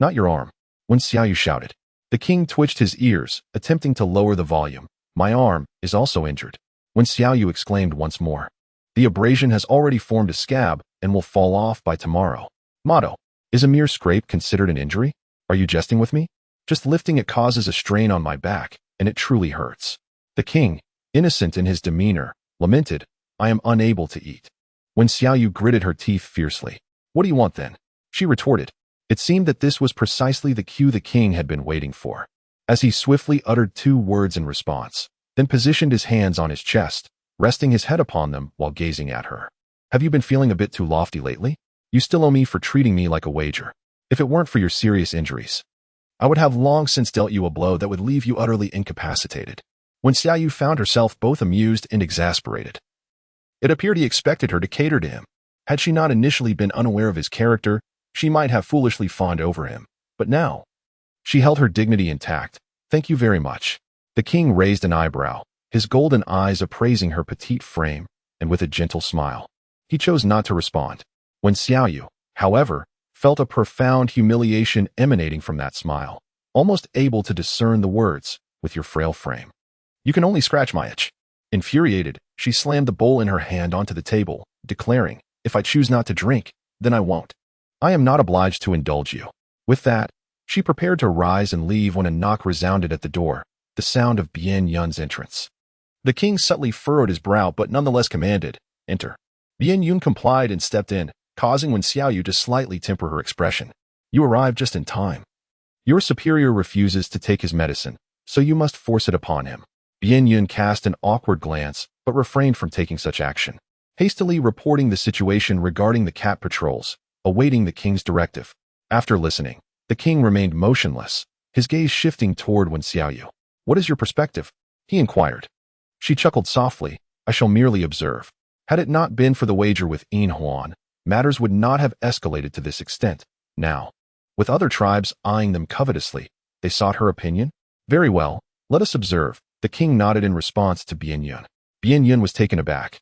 not your arm. When Xiaoyu shouted, the king twitched his ears, attempting to lower the volume. My arm is also injured. When Xiaoyu exclaimed once more, the abrasion has already formed a scab and will fall off by tomorrow. Motto. Is a mere scrape considered an injury? Are you jesting with me? Just lifting it causes a strain on my back, and it truly hurts. The king, innocent in his demeanor, lamented, I am unable to eat. When Xiaoyu gritted her teeth fiercely, what do you want then? She retorted. It seemed that this was precisely the cue the king had been waiting for, as he swiftly uttered two words in response, then positioned his hands on his chest, resting his head upon them while gazing at her. Have you been feeling a bit too lofty lately? You still owe me for treating me like a wager. If it weren't for your serious injuries, I would have long since dealt you a blow that would leave you utterly incapacitated. When Xiaoyu found herself both amused and exasperated, it appeared he expected her to cater to him. Had she not initially been unaware of his character, she might have foolishly fawned over him. But now, she held her dignity intact. Thank you very much. The king raised an eyebrow, his golden eyes appraising her petite frame, and with a gentle smile, he chose not to respond. When Xiaoyu, however, felt a profound humiliation emanating from that smile, almost able to discern the words, with your frail frame. You can only scratch my itch. Infuriated, she slammed the bowl in her hand onto the table, declaring, if I choose not to drink, then I won't. I am not obliged to indulge you. With that, she prepared to rise and leave when a knock resounded at the door, the sound of Bianyan's entrance. The king subtly furrowed his brow but nonetheless commanded, enter. Bianyan complied and stepped in, causing Wen Xiaoyu to slightly temper her expression. You arrived just in time. Your superior refuses to take his medicine, so you must force it upon him. Bianyan cast an awkward glance, but refrained from taking such action, hastily reporting the situation regarding the cat patrols, awaiting the king's directive. After listening, the king remained motionless, his gaze shifting toward Wen Xiaoyu. What is your perspective? He inquired. She chuckled softly. I shall merely observe. Had it not been for the wager with Yin Huan, matters would not have escalated to this extent. Now, with other tribes eyeing them covetously, they sought her opinion? Very well, let us observe. The king nodded in response to Bien Yun. Bien Yun was taken aback,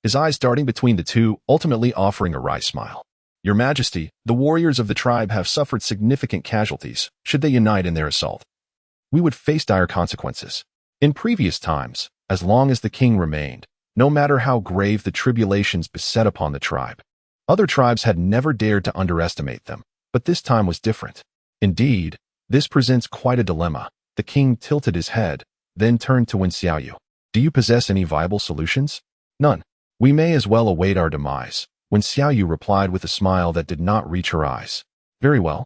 his eyes darting between the two, ultimately offering a wry smile. Your Majesty, the warriors of the tribe have suffered significant casualties. Should they unite in their assault, we would face dire consequences. In previous times, as long as the king remained, no matter how grave the tribulations beset upon the tribe, other tribes had never dared to underestimate them, but this time was different. Indeed, this presents quite a dilemma. The king tilted his head, then turned to Wen Xiaoyu. Do you possess any viable solutions? None. We may as well await our demise. Wen Xiaoyu replied with a smile that did not reach her eyes. Very well.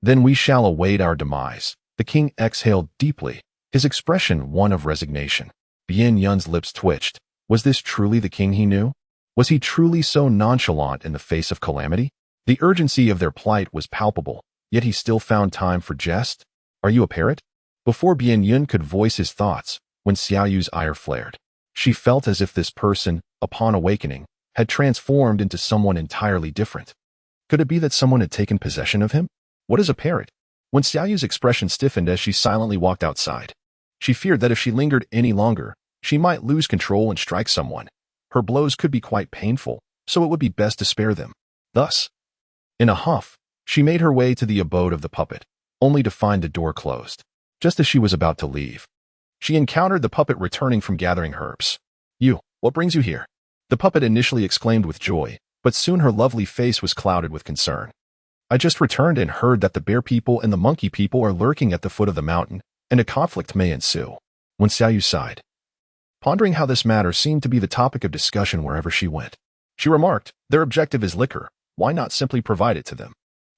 Then we shall await our demise. The king exhaled deeply, his expression one of resignation. Bien Yun's lips twitched. Was this truly the king he knew? Was he truly so nonchalant in the face of calamity? The urgency of their plight was palpable, yet he still found time for jest. Are you a parrot? Before Bien Yun could voice his thoughts, Wen Xiaoyu's ire flared. She felt as if this person, upon awakening, had transformed into someone entirely different. Could it be that someone had taken possession of him? What is a parrot? Wen Xiaoyu's expression stiffened as she silently walked outside. She feared that if she lingered any longer, she might lose control and strike someone. Her blows could be quite painful, so it would be best to spare them. Thus, in a huff, she made her way to the abode of the puppet, only to find the door closed. Just as she was about to leave, she encountered the puppet returning from gathering herbs. You, what brings you here? The puppet initially exclaimed with joy, but soon her lovely face was clouded with concern. I just returned and heard that the bear people and the monkey people are lurking at the foot of the mountain, and a conflict may ensue. Wen Xiaoyu sighed, pondering how this matter seemed to be the topic of discussion wherever she went. She remarked, their objective is liquor. Why not simply provide it to them?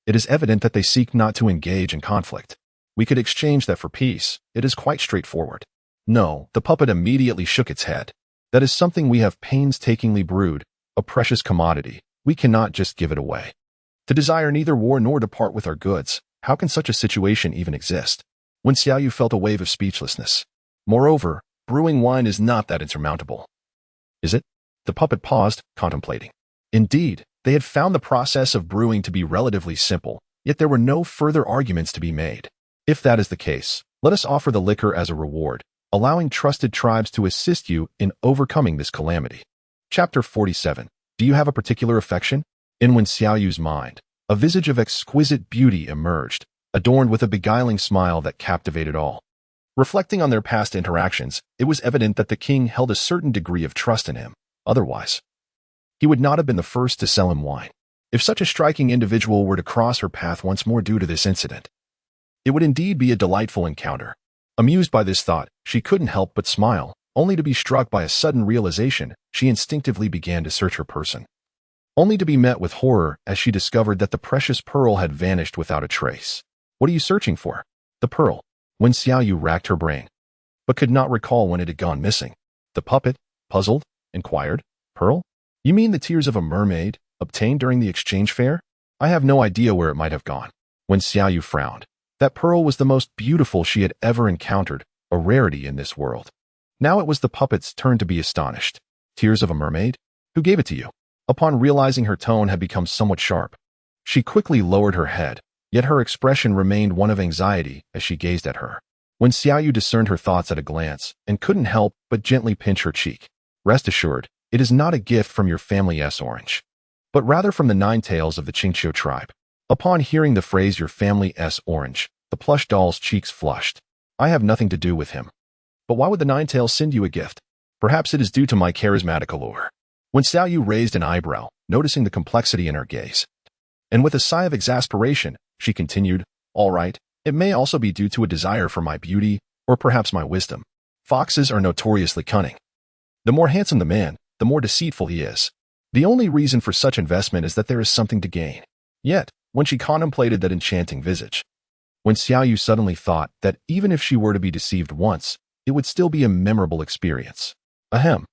It is evident that they seek not to engage in conflict. We could exchange that for peace. It is quite straightforward. No, the puppet immediately shook its head. That is something we have painstakingly brewed, a precious commodity. We cannot just give it away. To desire neither war nor depart with our goods, how can such a situation even exist? Wen Xiaoyu felt a wave of speechlessness. Moreover, brewing wine is not that insurmountable. Is it? The puppet paused, contemplating. Indeed, they had found the process of brewing to be relatively simple, yet there were no further arguments to be made. If that is the case, let us offer the liquor as a reward, allowing trusted tribes to assist you in overcoming this calamity. Chapter 47. Do you have a particular affection? In Wen Xiaoyu's mind, a visage of exquisite beauty emerged, adorned with a beguiling smile that captivated all. Reflecting on their past interactions, it was evident that the king held a certain degree of trust in him. Otherwise, he would not have been the first to sell him wine. If such a striking individual were to cross her path once more due to this incident, it would indeed be a delightful encounter. Amused by this thought, she couldn't help but smile, only to be struck by a sudden realization. She instinctively began to search her person, only to be met with horror as she discovered that the precious pearl had vanished without a trace. What are you searching for? The pearl. Wen Xiaoyu racked her brain, but could not recall when it had gone missing. The puppet, puzzled, inquired, Pearl? You mean the tears of a mermaid, obtained during the exchange fair? I have no idea where it might have gone. Wen Xiaoyu frowned. That pearl was the most beautiful she had ever encountered, a rarity in this world. Now it was the puppet's turn to be astonished. Tears of a mermaid? Who gave it to you? Upon realizing her tone had become somewhat sharp, she quickly lowered her head, yet her expression remained one of anxiety as she gazed at her. Wen Xiaoyu discerned her thoughts at a glance and couldn't help but gently pinch her cheek. Rest assured, it is not a gift from your family's orange, but rather from the nine tails of the Qingqiu tribe. Upon hearing the phrase your family's orange, the plush doll's cheeks flushed. I have nothing to do with him. But why would the nine tails send you a gift? Perhaps it is due to my charismatic allure. Wen Xiaoyu raised an eyebrow, noticing the complexity in her gaze. And with a sigh of exasperation, she continued, all right, it may also be due to a desire for my beauty, or perhaps my wisdom. Foxes are notoriously cunning. The more handsome the man, the more deceitful he is. The only reason for such investment is that there is something to gain. Yet, when she contemplated that enchanting visage, Wen Xiaoyu suddenly thought that even if she were to be deceived once, it would still be a memorable experience. Ahem.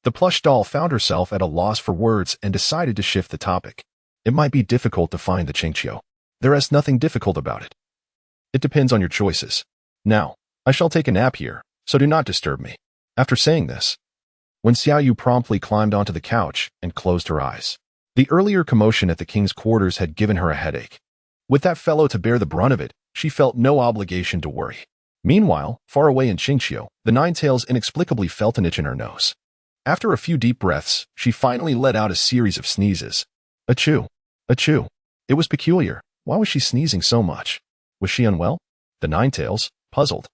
The plush doll found herself at a loss for words and decided to shift the topic. It might be difficult to find the Qingqiu. There is nothing difficult about it. It depends on your choices. Now, I shall take a nap here, so do not disturb me. After saying this, Wen Xiaoyu promptly climbed onto the couch and closed her eyes. The earlier commotion at the king's quarters had given her a headache. With that fellow to bear the brunt of it, she felt no obligation to worry. Meanwhile, far away in Qingqiu, the Ninetails inexplicably felt an itch in her nose. After a few deep breaths, she finally let out a series of sneezes. Achoo! Achoo! It was peculiar. Why was she sneezing so much? Was she unwell? The Ninetails, puzzled,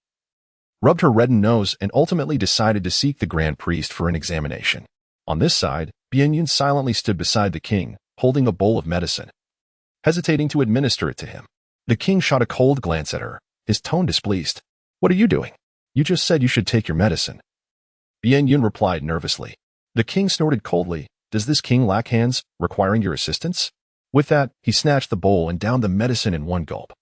rubbed her reddened nose and ultimately decided to seek the Grand Priest for an examination. On this side, Bianyun silently stood beside the king, holding a bowl of medicine, hesitating to administer it to him. The king shot a cold glance at her, his tone displeased. What are you doing? You just said you should take your medicine. Bianyun replied nervously. The king snorted coldly. Does this king lack hands, requiring your assistance? With that, he snatched the bowl and downed the medicine in one gulp,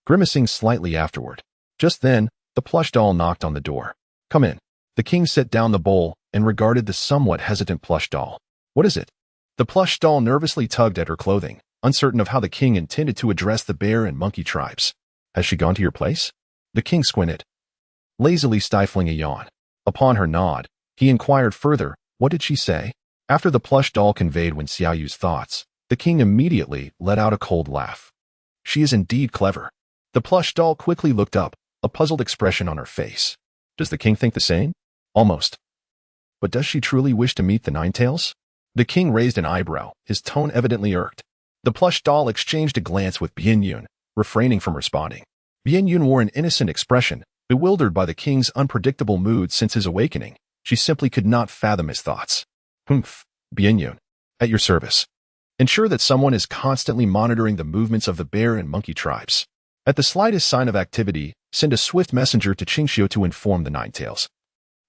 grimacing slightly afterward. Just then, the plush doll knocked on the door. Come in. The king set down the bowl and regarded the somewhat hesitant plush doll. What is it? The plush doll nervously tugged at her clothing, uncertain of how the king intended to address the bear and monkey tribes. Has she gone to your place? The king squinted, lazily stifling a yawn. Upon her nod, he inquired further, what did she say? After the plush doll conveyed Wen Xiaoyu's thoughts, the king immediately let out a cold laugh. She is indeed clever. The plush doll quickly looked up, a puzzled expression on her face. Does the king think the same? Almost. But does she truly wish to meet the Ninetails? The king raised an eyebrow, his tone evidently irked. The plush doll exchanged a glance with Bianyun, refraining from responding. Bianyun wore an innocent expression, bewildered by the king's unpredictable mood since his awakening. She simply could not fathom his thoughts. Humph, Bianyun, at your service. Ensure that someone is constantly monitoring the movements of the bear and monkey tribes. At the slightest sign of activity, send a swift messenger to Qingqiu to inform the Ninetails,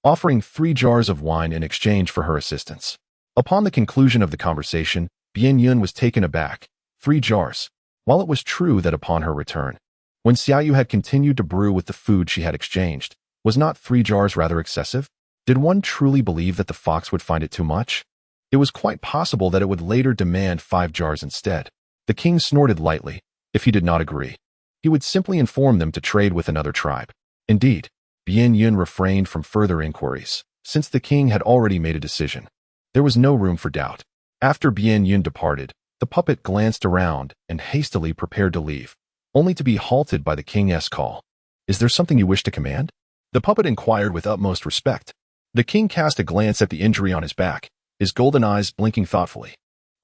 offering 3 jars of wine in exchange for her assistance. Upon the conclusion of the conversation, Bianyun was taken aback. 3 jars. While it was true that upon her return, when Xiaoyu had continued to brew with the food she had exchanged, was not 3 jars rather excessive? Did one truly believe that the fox would find it too much? It was quite possible that it would later demand 5 jars instead. The king snorted lightly. If he did not agree, he would simply inform them to trade with another tribe. Indeed, Bianyun refrained from further inquiries, since the king had already made a decision. There was no room for doubt. After Bianyun departed, the puppet glanced around and hastily prepared to leave, only to be halted by the king's call. Is there something you wish to command? The puppet inquired with utmost respect. The king cast a glance at the injury on his back, his golden eyes blinking thoughtfully.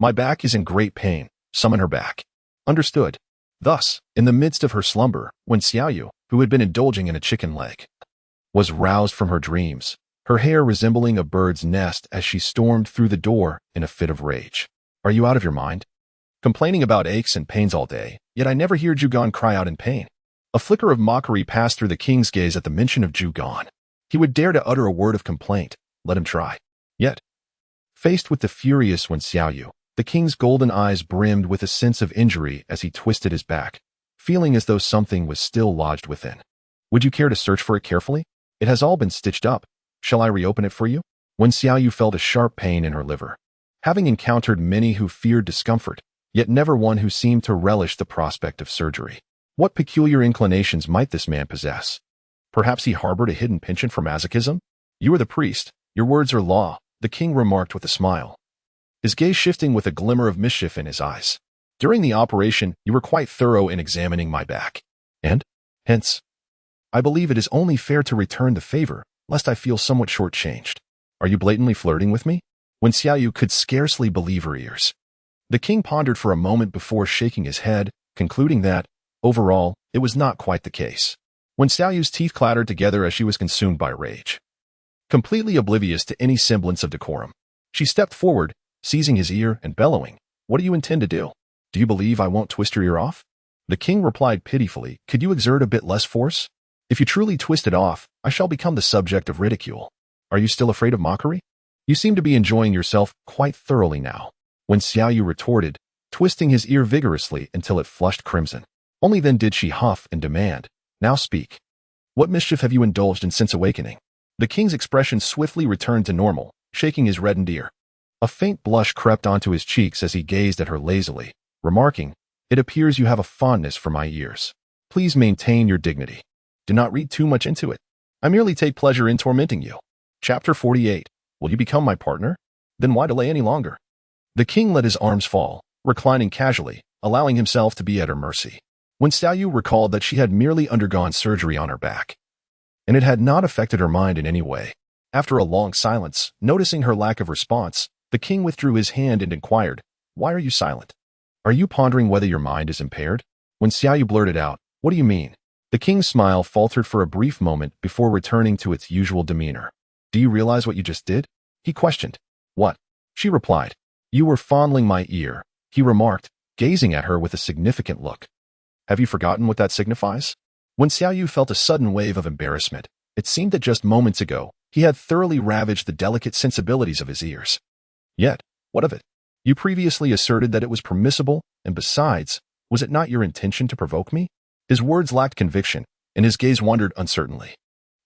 My back is in great pain. Summon her back. Understood. Thus, in the midst of her slumber, when Xiaoyu, who had been indulging in a chicken leg, was roused from her dreams, her hair resembling a bird's nest as she stormed through the door in a fit of rage. Are you out of your mind? Complaining about aches and pains all day, yet I never hear Zhugan cry out in pain. A flicker of mockery passed through the king's gaze at the mention of Zhugan. He would dare to utter a word of complaint. Let him try. Yet, faced with the furious Wen Xiaoyu, the king's golden eyes brimmed with a sense of injury as he twisted his back, feeling as though something was still lodged within. Would you care to search for it carefully? It has all been stitched up. Shall I reopen it for you? Wen Xiaoyu felt a sharp pain in her liver. Having encountered many who feared discomfort, yet never one who seemed to relish the prospect of surgery. What peculiar inclinations might this man possess? Perhaps he harbored a hidden penchant for masochism? You are the priest. Your words are law, the king remarked with a smile, his gaze shifting with a glimmer of mischief in his eyes. During the operation, you were quite thorough in examining my back. And, hence, I believe it is only fair to return the favor, lest I feel somewhat shortchanged. Are you blatantly flirting with me? Wen Xiaoyu could scarcely believe her ears. The king pondered for a moment before shaking his head, concluding that, overall, it was not quite the case. Wen Xiaoyu's teeth clattered together as she was consumed by rage. Completely oblivious to any semblance of decorum, she stepped forward, seizing his ear and bellowing, What do you intend to do? Do you believe I won't twist your ear off? The king replied pitifully, Could you exert a bit less force? If you truly twist it off, I shall become the subject of ridicule. Are you still afraid of mockery? You seem to be enjoying yourself quite thoroughly now. Wen Xiaoyu retorted, twisting his ear vigorously until it flushed crimson. Only then did she huff and demand, Now speak. What mischief have you indulged in since awakening? The king's expression swiftly returned to normal, shaking his reddened ear. A faint blush crept onto his cheeks as he gazed at her lazily, remarking, It appears you have a fondness for my ears. Please maintain your dignity. Do not read too much into it. I merely take pleasure in tormenting you. Chapter 48. Will you become my partner? Then why delay any longer? The king let his arms fall, reclining casually, allowing himself to be at her mercy. When Xiaoyu recalled that she had merely undergone surgery on her back, and it had not affected her mind in any way. After a long silence, noticing her lack of response, the king withdrew his hand and inquired, "Why are you silent? Are you pondering whether your mind is impaired?" When Xiaoyu blurted out, "What do you mean?" the king's smile faltered for a brief moment before returning to its usual demeanor. "Do you realize what you just did?" he questioned. "What?" she replied. "You were fondling my ear," he remarked, gazing at her with a significant look. "Have you forgotten what that signifies?" When Xiaoyu felt a sudden wave of embarrassment, it seemed that just moments ago, he had thoroughly ravaged the delicate sensibilities of his ears. Yet, what of it? You previously asserted that it was permissible, and besides, was it not your intention to provoke me? His words lacked conviction, and his gaze wandered uncertainly.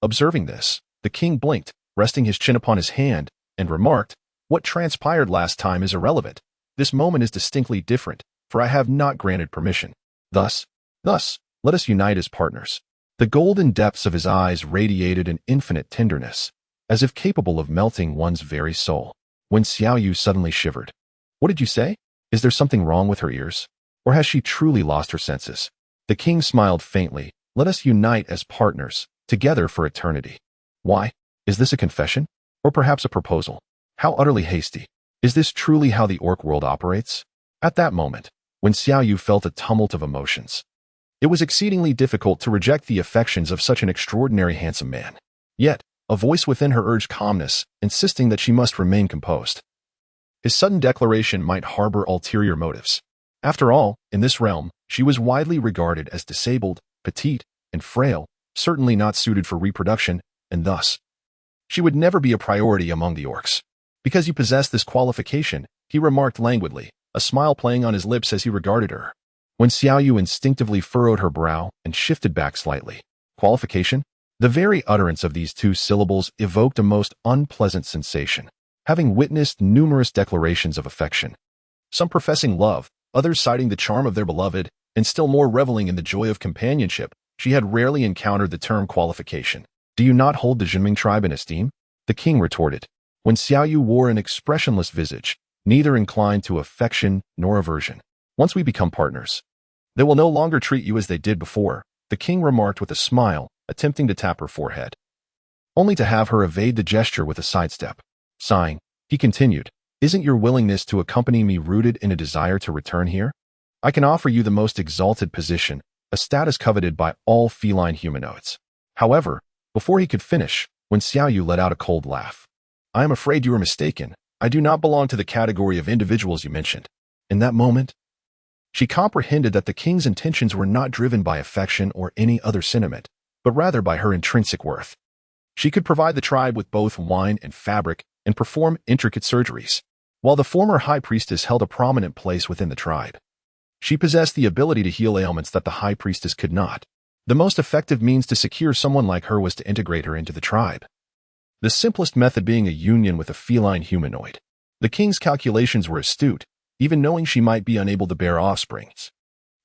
Observing this, the king blinked, resting his chin upon his hand, and remarked, "What transpired last time is irrelevant. This moment is distinctly different, for I have not granted permission. Thus, let us unite as partners." The golden depths of his eyes radiated an infinite tenderness, as if capable of melting one's very soul. When Xiaoyu suddenly shivered. "What did you say? Is there something wrong with her ears? Or has she truly lost her senses?" The king smiled faintly. "Let us unite as partners, together for eternity." "Why? Is this a confession? Or perhaps a proposal? How utterly hasty. Is this truly how the orc world operates?" At that moment, when Xiaoyu felt a tumult of emotions, it was exceedingly difficult to reject the affections of such an extraordinary handsome man. Yet, a voice within her urged calmness, insisting that she must remain composed. His sudden declaration might harbor ulterior motives. After all, in this realm, she was widely regarded as disabled, petite, and frail, certainly not suited for reproduction, and thus, she would never be a priority among the orcs. "Because you possess this qualification," he remarked languidly, a smile playing on his lips as he regarded her. When Xiaoyu instinctively furrowed her brow and shifted back slightly. Qualification? The very utterance of these two syllables evoked a most unpleasant sensation. Having witnessed numerous declarations of affection, some professing love, others citing the charm of their beloved, and still more reveling in the joy of companionship, she had rarely encountered the term qualification. "Do you not hold the Juming tribe in esteem?" the king retorted. When Xiaoyu wore an expressionless visage, neither inclined to affection nor aversion. "Once we become partners, they will no longer treat you as they did before," the king remarked with a smile, attempting to tap her forehead, only to have her evade the gesture with a sidestep. Sighing, he continued, "Isn't your willingness to accompany me rooted in a desire to return here? I can offer you the most exalted position, a status coveted by all feline humanoids." However, before he could finish, when Xiaoyu let out a cold laugh. "I am afraid you are mistaken. I do not belong to the category of individuals you mentioned." In that moment, she comprehended that the king's intentions were not driven by affection or any other sentiment, but rather by her intrinsic worth. She could provide the tribe with both wine and fabric and perform intricate surgeries. While the former high priestess held a prominent place within the tribe, she possessed the ability to heal ailments that the high priestess could not. The most effective means to secure someone like her was to integrate her into the tribe. The simplest method being a union with a feline humanoid. The king's calculations were astute, even knowing she might be unable to bear offspring.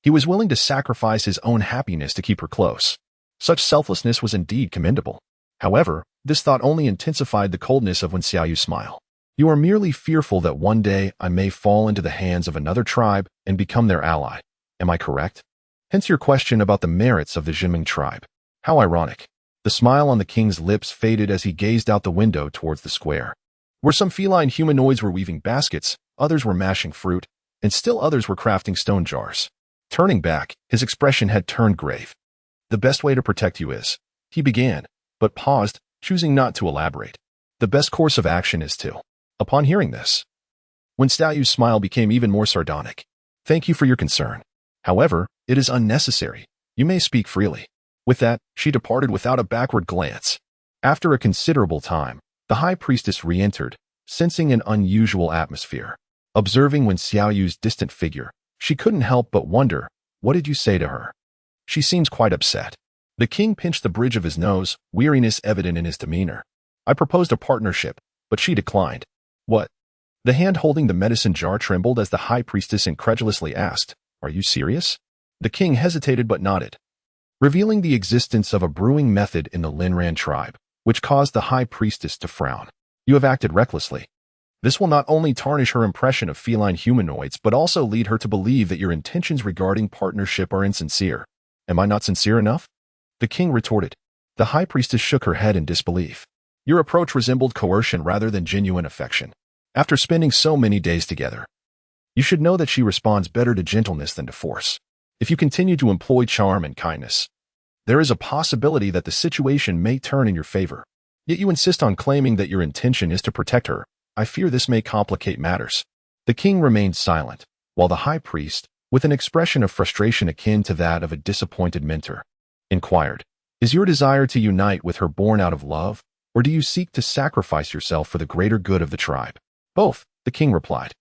He was willing to sacrifice his own happiness to keep her close. Such selflessness was indeed commendable. However, this thought only intensified the coldness of Wen Xiaoyu's smile. "You are merely fearful that one day I may fall into the hands of another tribe and become their ally. Am I correct? Hence your question about the merits of the Juming tribe. How ironic." The smile on the king's lips faded as he gazed out the window towards the square, where some feline humanoids were weaving baskets, others were mashing fruit, and still others were crafting stone jars. Turning back, his expression had turned grave. "The best way to protect you is," he began, but paused, choosing not to elaborate. "The best course of action is to." Upon hearing this, Wen Xiaoyu's smile became even more sardonic. "Thank you for your concern. However, it is unnecessary. You may speak freely." With that, she departed without a backward glance. After a considerable time, the high priestess re-entered, sensing an unusual atmosphere. Observing Wen Xiaoyu's distant figure, she couldn't help but wonder, "What did you say to her? She seems quite upset." The king pinched the bridge of his nose, weariness evident in his demeanor. "I proposed a partnership, but she declined." "What?" The hand holding the medicine jar trembled as the high priestess incredulously asked, "Are you serious?" The king hesitated but nodded, revealing the existence of a brewing method in the Linran tribe, which caused the high priestess to frown. "You have acted recklessly." This will not only tarnish her impression of feline humanoids, but also lead her to believe that your intentions regarding partnership are insincere. Am I not sincere enough? The king retorted. The high priestess shook her head in disbelief. Your approach resembled coercion rather than genuine affection. After spending so many days together, you should know that she responds better to gentleness than to force. If you continue to employ charm and kindness, there is a possibility that the situation may turn in your favor. Yet you insist on claiming that your intention is to protect her. I fear this may complicate matters. The king remained silent, while the high priest, with an expression of frustration akin to that of a disappointed mentor, inquired, Is your desire to unite with her born out of love, or do you seek to sacrifice yourself for the greater good of the tribe? Both, the king replied.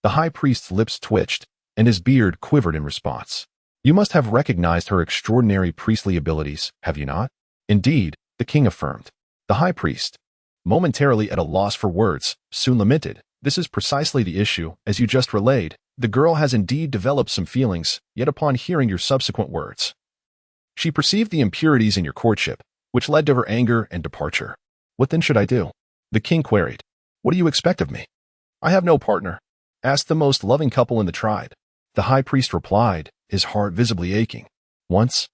The high priest's lips twitched, and his beard quivered in response. You must have recognized her extraordinary priestly abilities, have you not? Indeed, the king affirmed. The high priest, momentarily at a loss for words, soon lamented, This is precisely the issue, as you just relayed. The girl has indeed developed some feelings, yet upon hearing your subsequent words, she perceived the impurities in your courtship, which led to her anger and departure. What then should I do? The king queried. What do you expect of me? I have no partner, asked the most loving couple in the tribe. The high priest replied, his heart visibly aching. Once,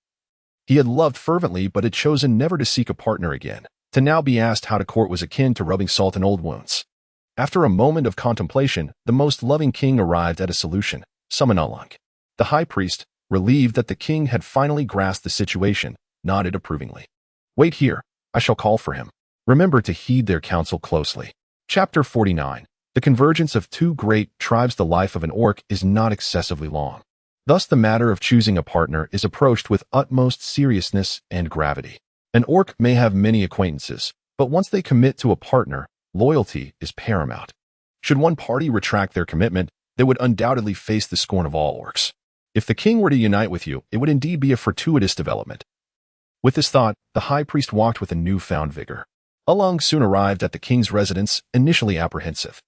he had loved fervently but had chosen never to seek a partner again. To now be asked how to court was akin to rubbing salt in old wounds. After a moment of contemplation, the most loving king arrived at a solution, summon Alung. The high priest, relieved that the king had finally grasped the situation, nodded approvingly. Wait here, I shall call for him. Remember to heed their counsel closely. Chapter 49. The convergence of two great tribes. The life of an orc is not excessively long. Thus the matter of choosing a partner is approached with utmost seriousness and gravity. An orc may have many acquaintances, but once they commit to a partner, loyalty is paramount. Should one party retract their commitment, they would undoubtedly face the scorn of all orcs. If the king were to unite with you, it would indeed be a fortuitous development. With this thought, the high priest walked with a newfound vigor. Alung soon arrived at the king's residence, initially apprehensive.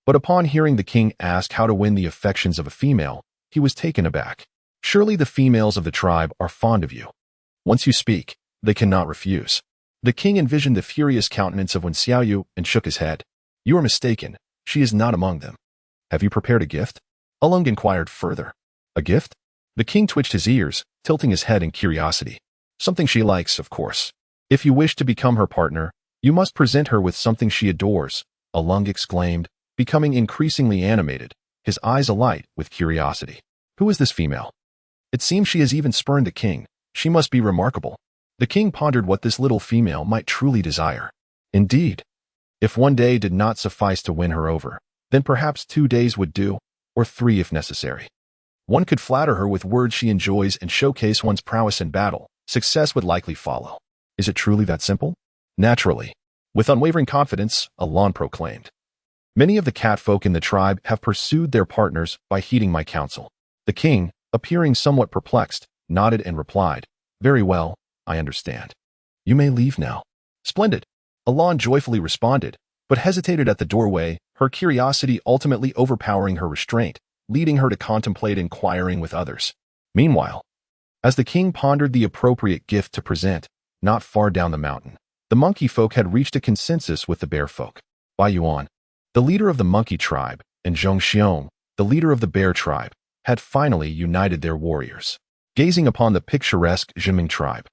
But upon hearing the king ask how to win the affections of a female, he was taken aback. Surely the females of the tribe are fond of you. Once you speak, they cannot refuse. The king envisioned the furious countenance of Wen Xiaoyu and shook his head. You are mistaken. She is not among them. Have you prepared a gift? Alung inquired further. A gift? The king twitched his ears, tilting his head in curiosity. Something she likes, of course. If you wish to become her partner, you must present her with something she adores, Alung exclaimed, becoming increasingly animated, his eyes alight with curiosity. Who is this female? It seems she has even spurned the king. She must be remarkable. The king pondered what this little female might truly desire. Indeed, if one day did not suffice to win her over, then perhaps 2 days would do, or 3 if necessary. One could flatter her with words she enjoys and showcase one's prowess in battle. Success would likely follow. Is it truly that simple? Naturally. With unwavering confidence, Alon proclaimed. Many of the catfolk in the tribe have pursued their partners by heeding my counsel. The king, appearing somewhat perplexed, nodded and replied, Very well, I understand. You may leave now. Splendid. Alon joyfully responded, but hesitated at the doorway, her curiosity ultimately overpowering her restraint, leading her to contemplate inquiring with others. Meanwhile, as the king pondered the appropriate gift to present, not far down the mountain, the monkey folk had reached a consensus with the bear folk. Bai Yuan, the leader of the monkey tribe, and Zhong Xiong, the leader of the bear tribe, had finally united their warriors. Gazing upon the picturesque juming tribe,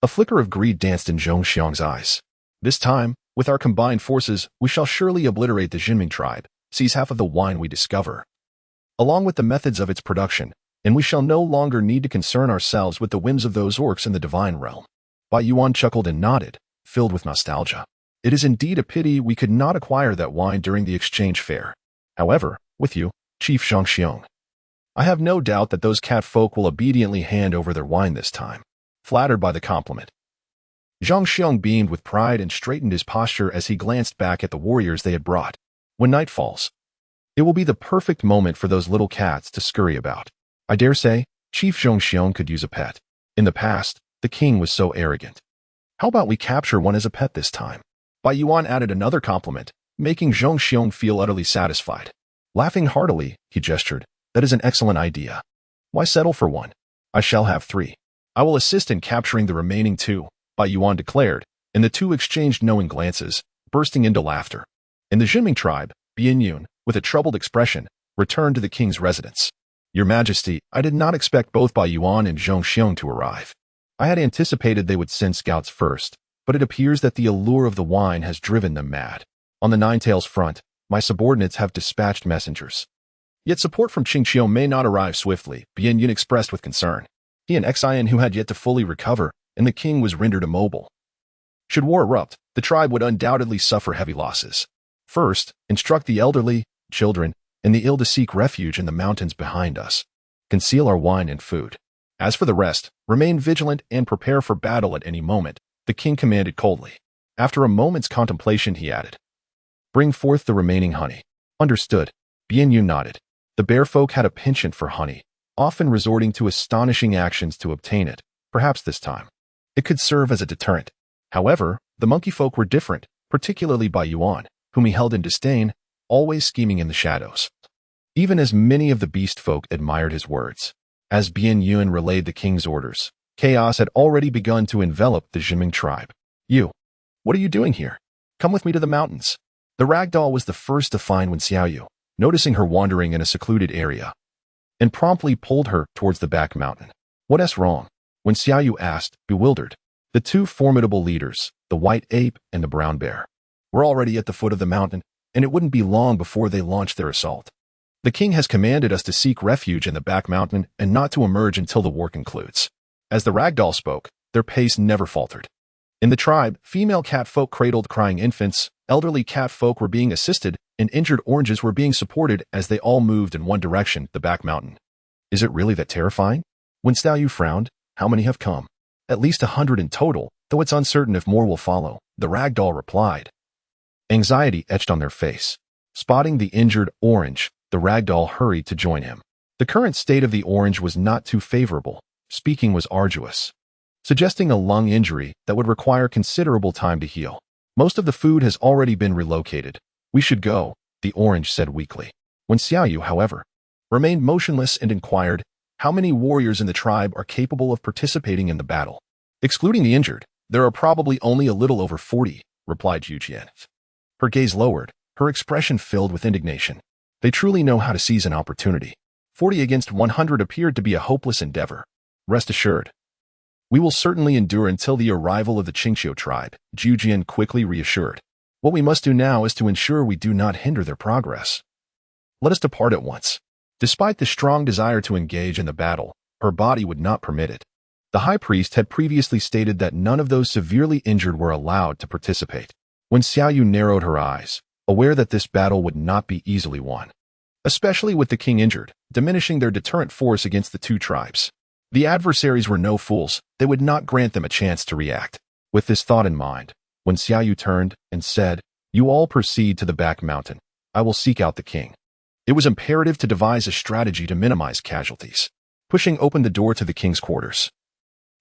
a flicker of greed danced in Zhong Xiong's eyes. This time, with our combined forces, we shall surely obliterate the Juming tribe, seize half of the wine we discover, along with the methods of its production, and we shall no longer need to concern ourselves with the whims of those orcs in the divine realm. Bai Yuan chuckled and nodded, filled with nostalgia. It is indeed a pity we could not acquire that wine during the exchange fair. However, with you, Chief Zhong Xiong, I have no doubt that those cat folk will obediently hand over their wine this time. Flattered by the compliment, Zhang Xiong beamed with pride and straightened his posture as he glanced back at the warriors they had brought. When night falls, it will be the perfect moment for those little cats to scurry about. I dare say, Chief Zhong Xiong could use a pet. In the past, the king was so arrogant. How about we capture one as a pet this time? Bai Yuan added another compliment, making Zhong Xiong feel utterly satisfied. Laughing heartily, he gestured, That is an excellent idea. Why settle for one? I shall have 3. I will assist in capturing the remaining 2, Bai Yuan declared, and the two exchanged knowing glances, bursting into laughter. In the Juming tribe, Bian, with a troubled expression, returned to the king's residence. Your Majesty, I did not expect both Bai Yuan and Zhong Xiong to arrive. I had anticipated they would send scouts first, but it appears that the allure of the wine has driven them mad. On the Nine-Tails front, my subordinates have dispatched messengers. Yet support from Qingqiu may not arrive swiftly, Bian expressed with concern. He and Xian who had yet to fully recover, and the king was rendered immobile. Should war erupt, the tribe would undoubtedly suffer heavy losses. First, instruct the elderly, children, and the ill to seek refuge in the mountains behind us. Conceal our wine and food. As for the rest, remain vigilant and prepare for battle at any moment, the king commanded coldly. After a moment's contemplation, he added, Bring forth the remaining honey. Understood. Bian nodded. The bear folk had a penchant for honey, often resorting to astonishing actions to obtain it. Perhaps this time it could serve as a deterrent. However, the monkey folk were different, particularly Bai Yuan, whom he held in disdain, always scheming in the shadows. Even as many of the beast folk admired his words. As Bian relayed the king's orders, chaos had already begun to envelop the Juming tribe. You, what are you doing here? Come with me to the mountains. The ragdoll was the first to find Wen Xiaoyu, noticing her wandering in a secluded area, and promptly pulled her towards the back mountain. What's wrong? Wen Xiaoyu asked, bewildered. The two formidable leaders, the white ape and the brown bear, were already at the foot of the mountain, and it wouldn't be long before they launched their assault. The king has commanded us to seek refuge in the back mountain and not to emerge until the war concludes. As the ragdoll spoke, their pace never faltered. In the tribe, female cat folk cradled crying infants, elderly cat folk were being assisted, and injured oranges were being supported as they all moved in one direction, the back mountain. Is it really that terrifying? Wen Xiaoyu frowned. How many have come? At least 100 in total, though it's uncertain if more will follow, the ragdoll replied. Anxiety etched on their face. Spotting the injured orange, the ragdoll hurried to join him. The current state of the orange was not too favorable. Speaking was arduous, suggesting a lung injury that would require considerable time to heal. Most of the food has already been relocated. We should go, the orange said weakly. Wen Xiaoyu, however, remained motionless and inquired, how many warriors in the tribe are capable of participating in the battle? Excluding the injured, there are probably only a little over 40, replied Yujian. Her gaze lowered, her expression filled with indignation. They truly know how to seize an opportunity. 40 against 100 appeared to be a hopeless endeavor. Rest assured, we will certainly endure until the arrival of the Qingqiu tribe, Yujian quickly reassured. What we must do now is to ensure we do not hinder their progress. Let us depart at once. Despite the strong desire to engage in the battle, her body would not permit it. The high priest had previously stated that none of those severely injured were allowed to participate. Wen Xiaoyu narrowed her eyes, aware that this battle would not be easily won, especially with the king injured, diminishing their deterrent force against the two tribes. The adversaries were no fools. They would not grant them a chance to react. With this thought in mind, Wen Xiaoyu turned and said, You all proceed to the back mountain. I will seek out the king. It was imperative to devise a strategy to minimize casualties. Pushing open the door to the king's quarters,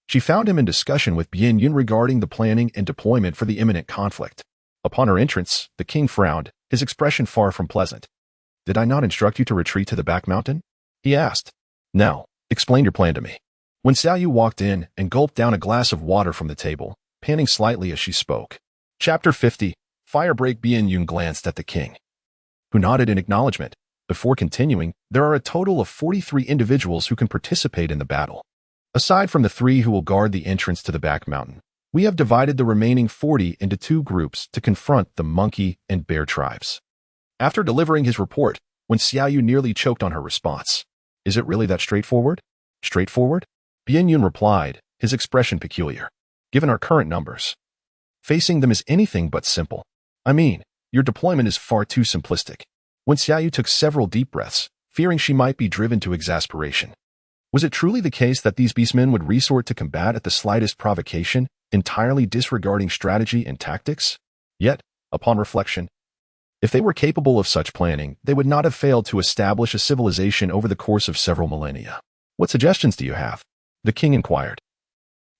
she found him in discussion with Bian regarding the planning and deployment for the imminent conflict. Upon her entrance, the king frowned, his expression far from pleasant. Did I not instruct you to retreat to the back mountain? He asked. No. Explain your plan to me. Wen Xiaoyu walked in and gulped down a glass of water from the table, panting slightly as she spoke. Chapter 50. Firebreak. Bian glanced at the king, who nodded in acknowledgement. Before continuing, there are a total of 43 individuals who can participate in the battle. Aside from the 3 who will guard the entrance to the back mountain, we have divided the remaining 40 into 2 groups to confront the monkey and bear tribes. After delivering his report, Wen Xiaoyu nearly choked on her response. Is it really that straightforward? Straightforward? Bian replied, his expression peculiar. Given our current numbers, facing them is anything but simple. I mean, your deployment is far too simplistic. Wen Xiaoyu took several deep breaths, fearing she might be driven to exasperation. Was it truly the case that these beastmen would resort to combat at the slightest provocation, entirely disregarding strategy and tactics? Yet, upon reflection, if they were capable of such planning, they would not have failed to establish a civilization over the course of several millennia. What suggestions do you have? The king inquired,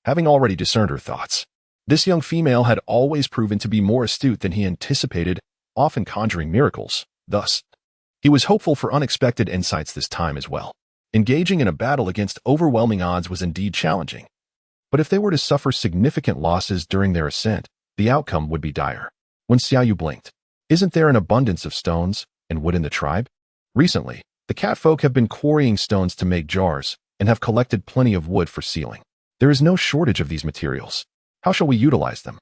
having already discerned her thoughts. This young female had always proven to be more astute than he anticipated, often conjuring miracles. Thus, he was hopeful for unexpected insights this time as well. Engaging in a battle against overwhelming odds was indeed challenging. But if they were to suffer significant losses during their ascent, the outcome would be dire. Wen Xiaoyu blinked. Isn't there an abundance of stones and wood in the tribe? Recently, the catfolk have been quarrying stones to make jars and have collected plenty of wood for sealing. There is no shortage of these materials. How shall we utilize them?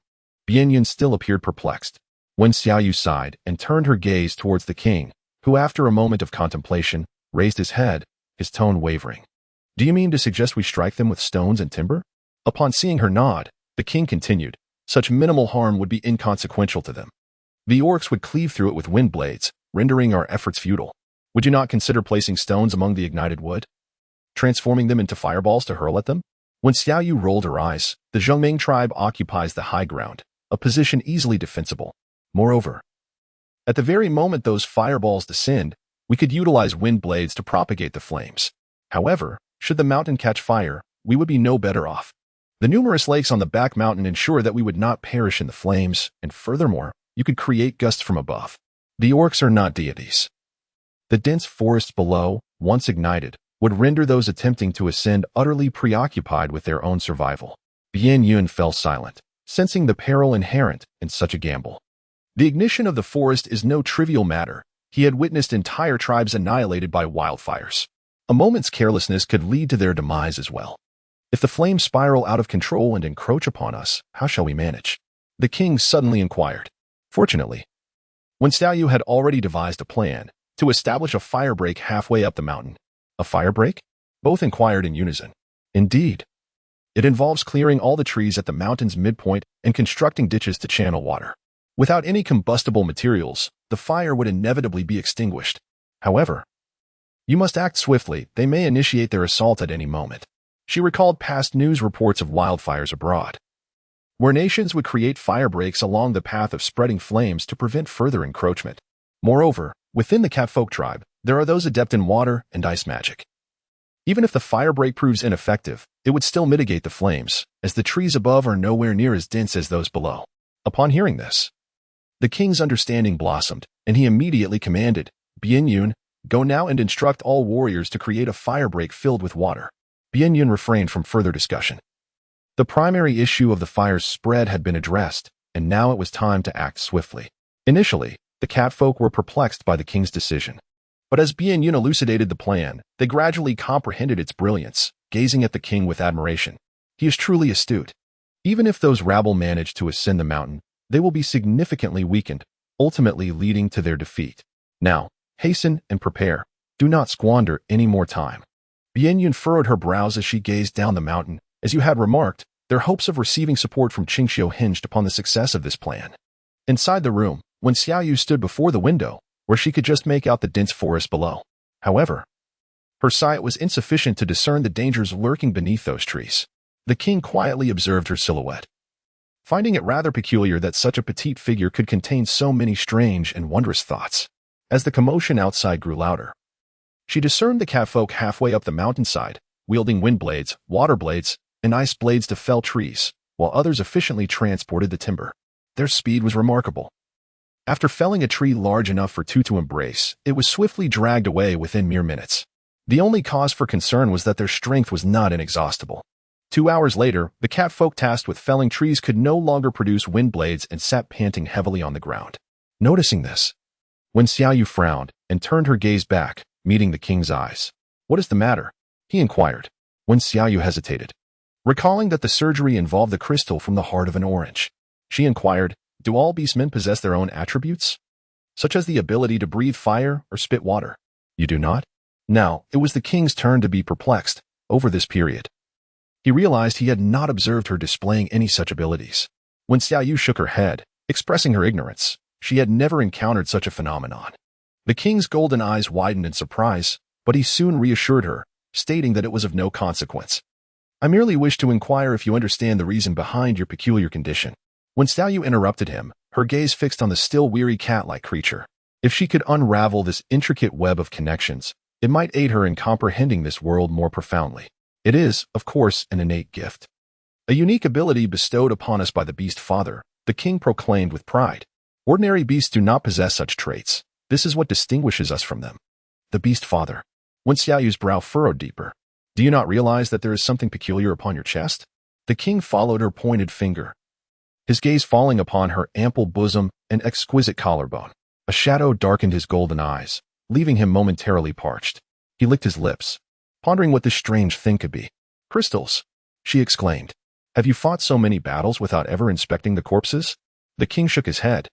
Bianyun still appeared perplexed. When Xiaoyu sighed and turned her gaze towards the king, who after a moment of contemplation, raised his head, his tone wavering. Do you mean to suggest we strike them with stones and timber? Upon seeing her nod, the king continued, such minimal harm would be inconsequential to them. The orcs would cleave through it with wind blades, rendering our efforts futile. Would you not consider placing stones among the ignited wood? Transforming them into fireballs to hurl at them? When Xiaoyu rolled her eyes, the Juming tribe occupies the high ground, a position easily defensible. Moreover, at the very moment those fireballs descend, we could utilize wind blades to propagate the flames. However, should the mountain catch fire, we would be no better off. The numerous lakes on the back mountain ensure that we would not perish in the flames, and furthermore, you could create gusts from above. The orcs are not deities. The dense forests below, once ignited, would render those attempting to ascend utterly preoccupied with their own survival. Bianyun fell silent, sensing the peril inherent in such a gamble. The ignition of the forest is no trivial matter. He had witnessed entire tribes annihilated by wildfires. A moment's carelessness could lead to their demise as well. If the flames spiral out of control and encroach upon us, how shall we manage? The king suddenly inquired. Fortunately, when Xiaoyu had already devised a plan to establish a firebreak halfway up the mountain. A firebreak? Both inquired in unison. Indeed. It involves clearing all the trees at the mountain's midpoint and constructing ditches to channel water. Without any combustible materials, the fire would inevitably be extinguished. However, you must act swiftly. They may initiate their assault at any moment. She recalled past news reports of wildfires abroad, where nations would create fire breaks along the path of spreading flames to prevent further encroachment. Moreover, within the catfolk tribe, there are those adept in water and ice magic. Even if the fire break proves ineffective, it would still mitigate the flames, as the trees above are nowhere near as dense as those below. Upon hearing this, the king's understanding blossomed, and he immediately commanded, Bianyun, go now and instruct all warriors to create a fire break filled with water. Bianyun refrained from further discussion. The primary issue of the fire's spread had been addressed, and now it was time to act swiftly. Initially, the catfolk were perplexed by the king's decision. But as Bianyun elucidated the plan, they gradually comprehended its brilliance, gazing at the king with admiration. He is truly astute. Even if those rabble manage to ascend the mountain, they will be significantly weakened, ultimately leading to their defeat. Now, hasten and prepare. Do not squander any more time. Bianyun furrowed her brows as she gazed down the mountain. As you had remarked, their hopes of receiving support from Qingxiu hinged upon the success of this plan. Inside the room, when Xiaoyu stood before the window, where she could just make out the dense forest below. However, her sight was insufficient to discern the dangers lurking beneath those trees. The king quietly observed her silhouette, finding it rather peculiar that such a petite figure could contain so many strange and wondrous thoughts. As the commotion outside grew louder, she discerned the catfolk halfway up the mountainside, wielding wind blades, water blades, and ice blades to fell trees, while others efficiently transported the timber. Their speed was remarkable. After felling a tree large enough for two to embrace, it was swiftly dragged away within mere minutes. The only cause for concern was that their strength was not inexhaustible. 2 hours later, the catfolk tasked with felling trees could no longer produce wind blades and sat panting heavily on the ground. Noticing this, when Xiaoyu frowned and turned her gaze back, meeting the king's eyes. What is the matter? He inquired, when Xiaoyu hesitated. Recalling that the surgery involved the crystal from the heart of an orange, she inquired, do all beastmen possess their own attributes, such as the ability to breathe fire or spit water? You do not? Now, it was the king's turn to be perplexed over this period. He realized he had not observed her displaying any such abilities. When Xiaoyu shook her head, expressing her ignorance, she had never encountered such a phenomenon. The king's golden eyes widened in surprise, but he soon reassured her, stating that it was of no consequence. I merely wish to inquire if you understand the reason behind your peculiar condition. When Xiaoyu interrupted him, her gaze fixed on the still weary cat-like creature. If she could unravel this intricate web of connections, it might aid her in comprehending this world more profoundly. It is, of course, an innate gift. A unique ability bestowed upon us by the Beast Father, the king proclaimed with pride. Ordinary beasts do not possess such traits. This is what distinguishes us from them. The Beast Father. When Xiaoyu's brow furrowed deeper. Do you not realize that there is something peculiar upon your chest? The king followed her pointed finger, his gaze falling upon her ample bosom an exquisite collarbone. A shadow darkened his golden eyes, leaving him momentarily parched. He licked his lips, pondering what this strange thing could be. "Crystals," she exclaimed. "Have you fought so many battles without ever inspecting the corpses?" The king shook his head.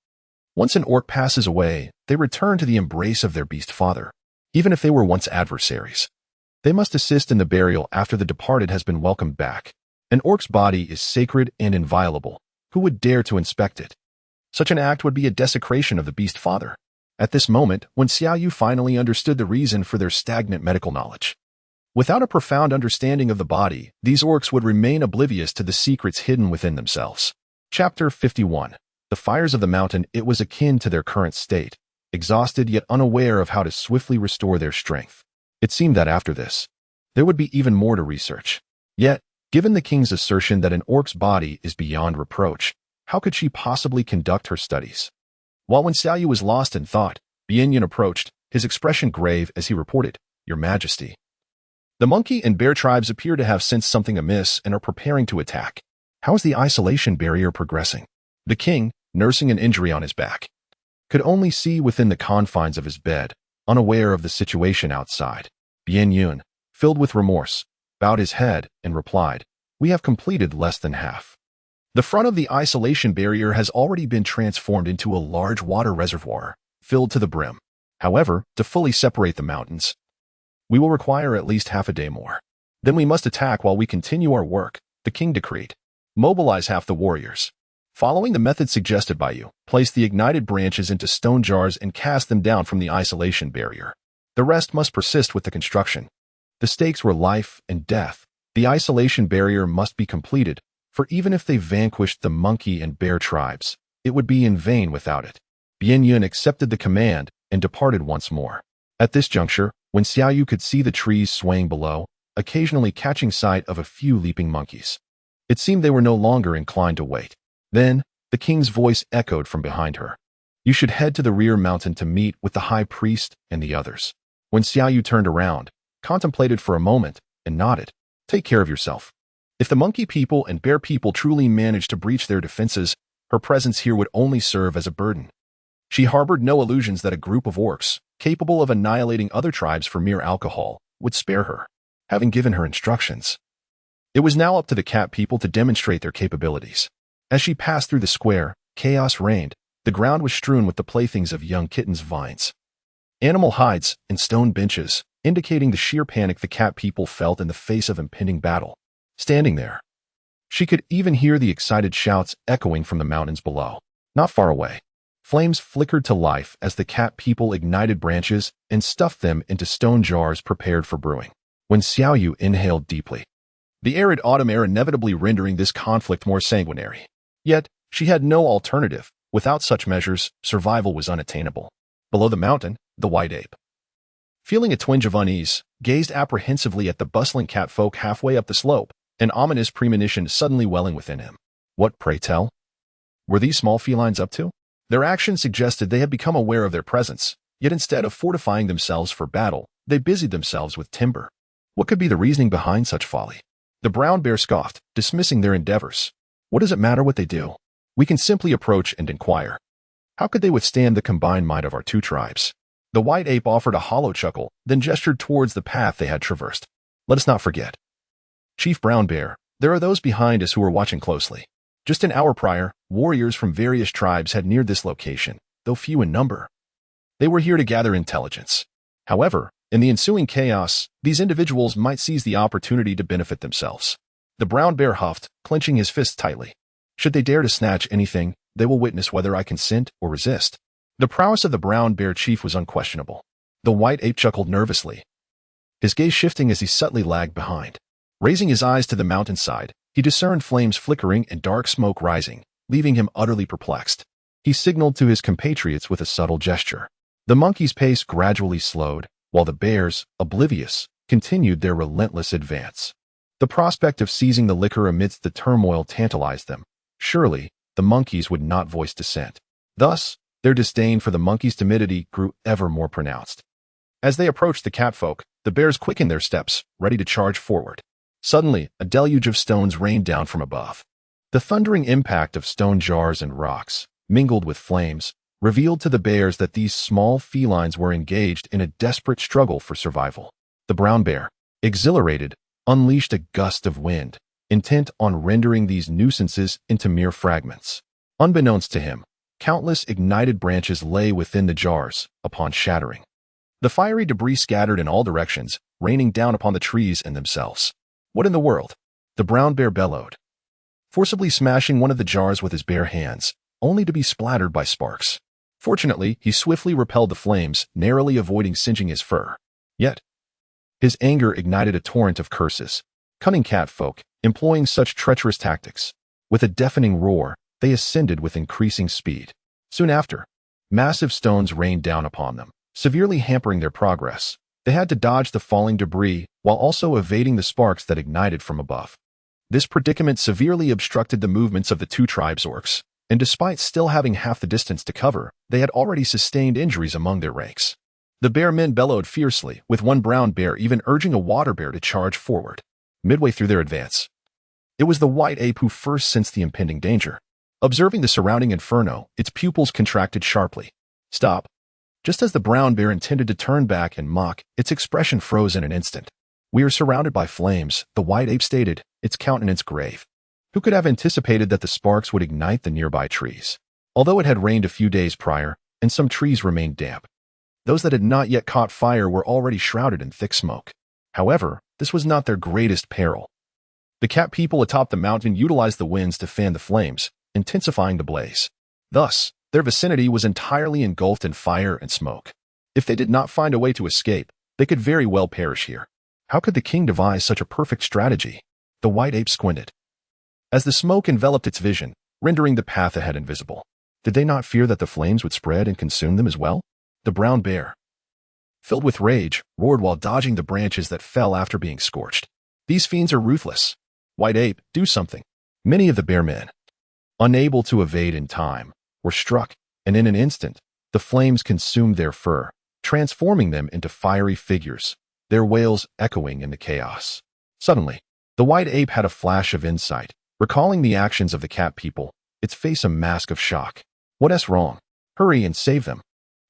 Once an orc passes away, they return to the embrace of their beast father, even if they were once adversaries. They must assist in the burial after the departed has been welcomed back. An orc's body is sacred and inviolable. Who would dare to inspect it? Such an act would be a desecration of the beast father. At this moment, when Xiaoyu finally understood the reason for their stagnant medical knowledge. Without a profound understanding of the body, these orcs would remain oblivious to the secrets hidden within themselves. Chapter 51. The fires of the mountain. It was akin to their current state, exhausted yet unaware of how to swiftly restore their strength. It seemed that after this, there would be even more to research. Yet, given the king's assertion that an orc's body is beyond reproach, how could she possibly conduct her studies? While when Xiaoyu was lost in thought, Bianyan approached, his expression grave as he reported, "Your Majesty. The monkey and bear tribes appear to have sensed something amiss and are preparing to attack. How is the isolation barrier progressing?" The king, nursing an injury on his back, could only see within the confines of his bed, unaware of the situation outside. Bianyan, filled with remorse, bowed his head and replied, "We have completed less than half. The front of the isolation barrier has already been transformed into a large water reservoir, filled to the brim. However, to fully separate the mountains, we will require at least half a day more. Then we must attack while we continue our work," the king decreed. "Mobilize half the warriors. Following the method suggested by you, place the ignited branches into stone jars and cast them down from the isolation barrier. The rest must persist with the construction. The stakes were life and death. The isolation barrier must be completed, for even if they vanquished the monkey and bear tribes, it would be in vain without it." Bianyan accepted the command and departed once more. At this juncture, when Xiaoyu could see the trees swaying below, occasionally catching sight of a few leaping monkeys, it seemed they were no longer inclined to wait. Then, the king's voice echoed from behind her. "You should head to the rear mountain to meet with the high priest and the others." When Xiaoyu turned around, contemplated for a moment, and nodded, "Take care of yourself. If the monkey people and bear people truly managed to breach their defenses, her presence here would only serve as a burden." She harbored no illusions that a group of orcs, capable of annihilating other tribes for mere alcohol, would spare her, having given her instructions. It was now up to the cat people to demonstrate their capabilities. As she passed through the square, chaos reigned. The ground was strewn with the playthings of young kittens' vines, animal hides, and stone benches, indicating the sheer panic the cat people felt in the face of impending battle. Standing there, she could even hear the excited shouts echoing from the mountains below. Not far away, flames flickered to life as the cat people ignited branches and stuffed them into stone jars prepared for brewing. When Xiaoyu inhaled deeply, the arid autumn air inevitably rendering this conflict more sanguinary. Yet, she had no alternative. Without such measures, survival was unattainable. Below the mountain, the white ape, feeling a twinge of unease, gazed apprehensively at the bustling cat folk halfway up the slope, an ominous premonition suddenly welling within him. What, pray tell, were these small felines up to? Their actions suggested they had become aware of their presence, yet instead of fortifying themselves for battle, they busied themselves with timber. What could be the reasoning behind such folly? The brown bear scoffed, dismissing their endeavors. What does it matter what they do? We can simply approach and inquire. How could they withstand the combined might of our two tribes? The white ape offered a hollow chuckle, then gestured towards the path they had traversed. Let us not forget, Chief Brown Bear, there are those behind us who are watching closely. Just an hour prior, warriors from various tribes had neared this location, though few in number. They were here to gather intelligence. However, in the ensuing chaos, these individuals might seize the opportunity to benefit themselves. The brown bear huffed, clenching his fists tightly. Should they dare to snatch anything, they will witness whether I consent or resist. The prowess of the brown bear chief was unquestionable. The white ape chuckled nervously, his gaze shifting as he subtly lagged behind. Raising his eyes to the mountainside, he discerned flames flickering and dark smoke rising, leaving him utterly perplexed. He signaled to his compatriots with a subtle gesture. The monkey's pace gradually slowed, while the bears, oblivious, continued their relentless advance. The prospect of seizing the liquor amidst the turmoil tantalized them. Surely, the monkeys would not voice dissent. Thus, their disdain for the monkey's timidity grew ever more pronounced. As they approached the catfolk, the bears quickened their steps, ready to charge forward. Suddenly, a deluge of stones rained down from above. The thundering impact of stone jars and rocks, mingled with flames, revealed to the bears that these small felines were engaged in a desperate struggle for survival. The brown bear, exhilarated, unleashed a gust of wind, intent on rendering these nuisances into mere fragments. Unbeknownst to him, countless ignited branches lay within the jars upon shattering. The fiery debris scattered in all directions, raining down upon the trees and themselves. What in the world? The brown bear bellowed, forcibly smashing one of the jars with his bare hands, only to be splattered by sparks. Fortunately, he swiftly repelled the flames, narrowly avoiding singeing his fur. Yet, his anger ignited a torrent of curses. Cunning catfolk, employing such treacherous tactics. With a deafening roar, they ascended with increasing speed. Soon after, massive stones rained down upon them, severely hampering their progress. They had to dodge the falling debris while also evading the sparks that ignited from above. This predicament severely obstructed the movements of the two tribes' orcs, and despite still having half the distance to cover, they had already sustained injuries among their ranks. The bear men bellowed fiercely, with one brown bear even urging a water bear to charge forward. Midway through their advance, it was the white ape who first sensed the impending danger. Observing the surrounding inferno, its pupils contracted sharply. Stop. Just as the brown bear intended to turn back and mock, its expression froze in an instant. We are surrounded by flames, the white ape stated, its countenance grave. Who could have anticipated that the sparks would ignite the nearby trees? Although it had rained a few days prior, and some trees remained damp, those that had not yet caught fire were already shrouded in thick smoke. However, this was not their greatest peril. The cat people atop the mountain utilized the winds to fan the flames, intensifying the blaze. Thus, their vicinity was entirely engulfed in fire and smoke. If they did not find a way to escape, they could very well perish here. How could the king devise such a perfect strategy? The white ape squinted, as the smoke enveloped its vision, rendering the path ahead invisible. Did they not fear that the flames would spread and consume them as well? The brown bear, filled with rage, roared while dodging the branches that fell after being scorched. These fiends are ruthless. White ape, do something. Many of the bear men, unable to evade in time, were struck, and in an instant, the flames consumed their fur, transforming them into fiery figures, their wails echoing in the chaos. Suddenly, the white ape had a flash of insight. Recalling the actions of the cat people, its face a mask of shock. What's wrong? Hurry and save them.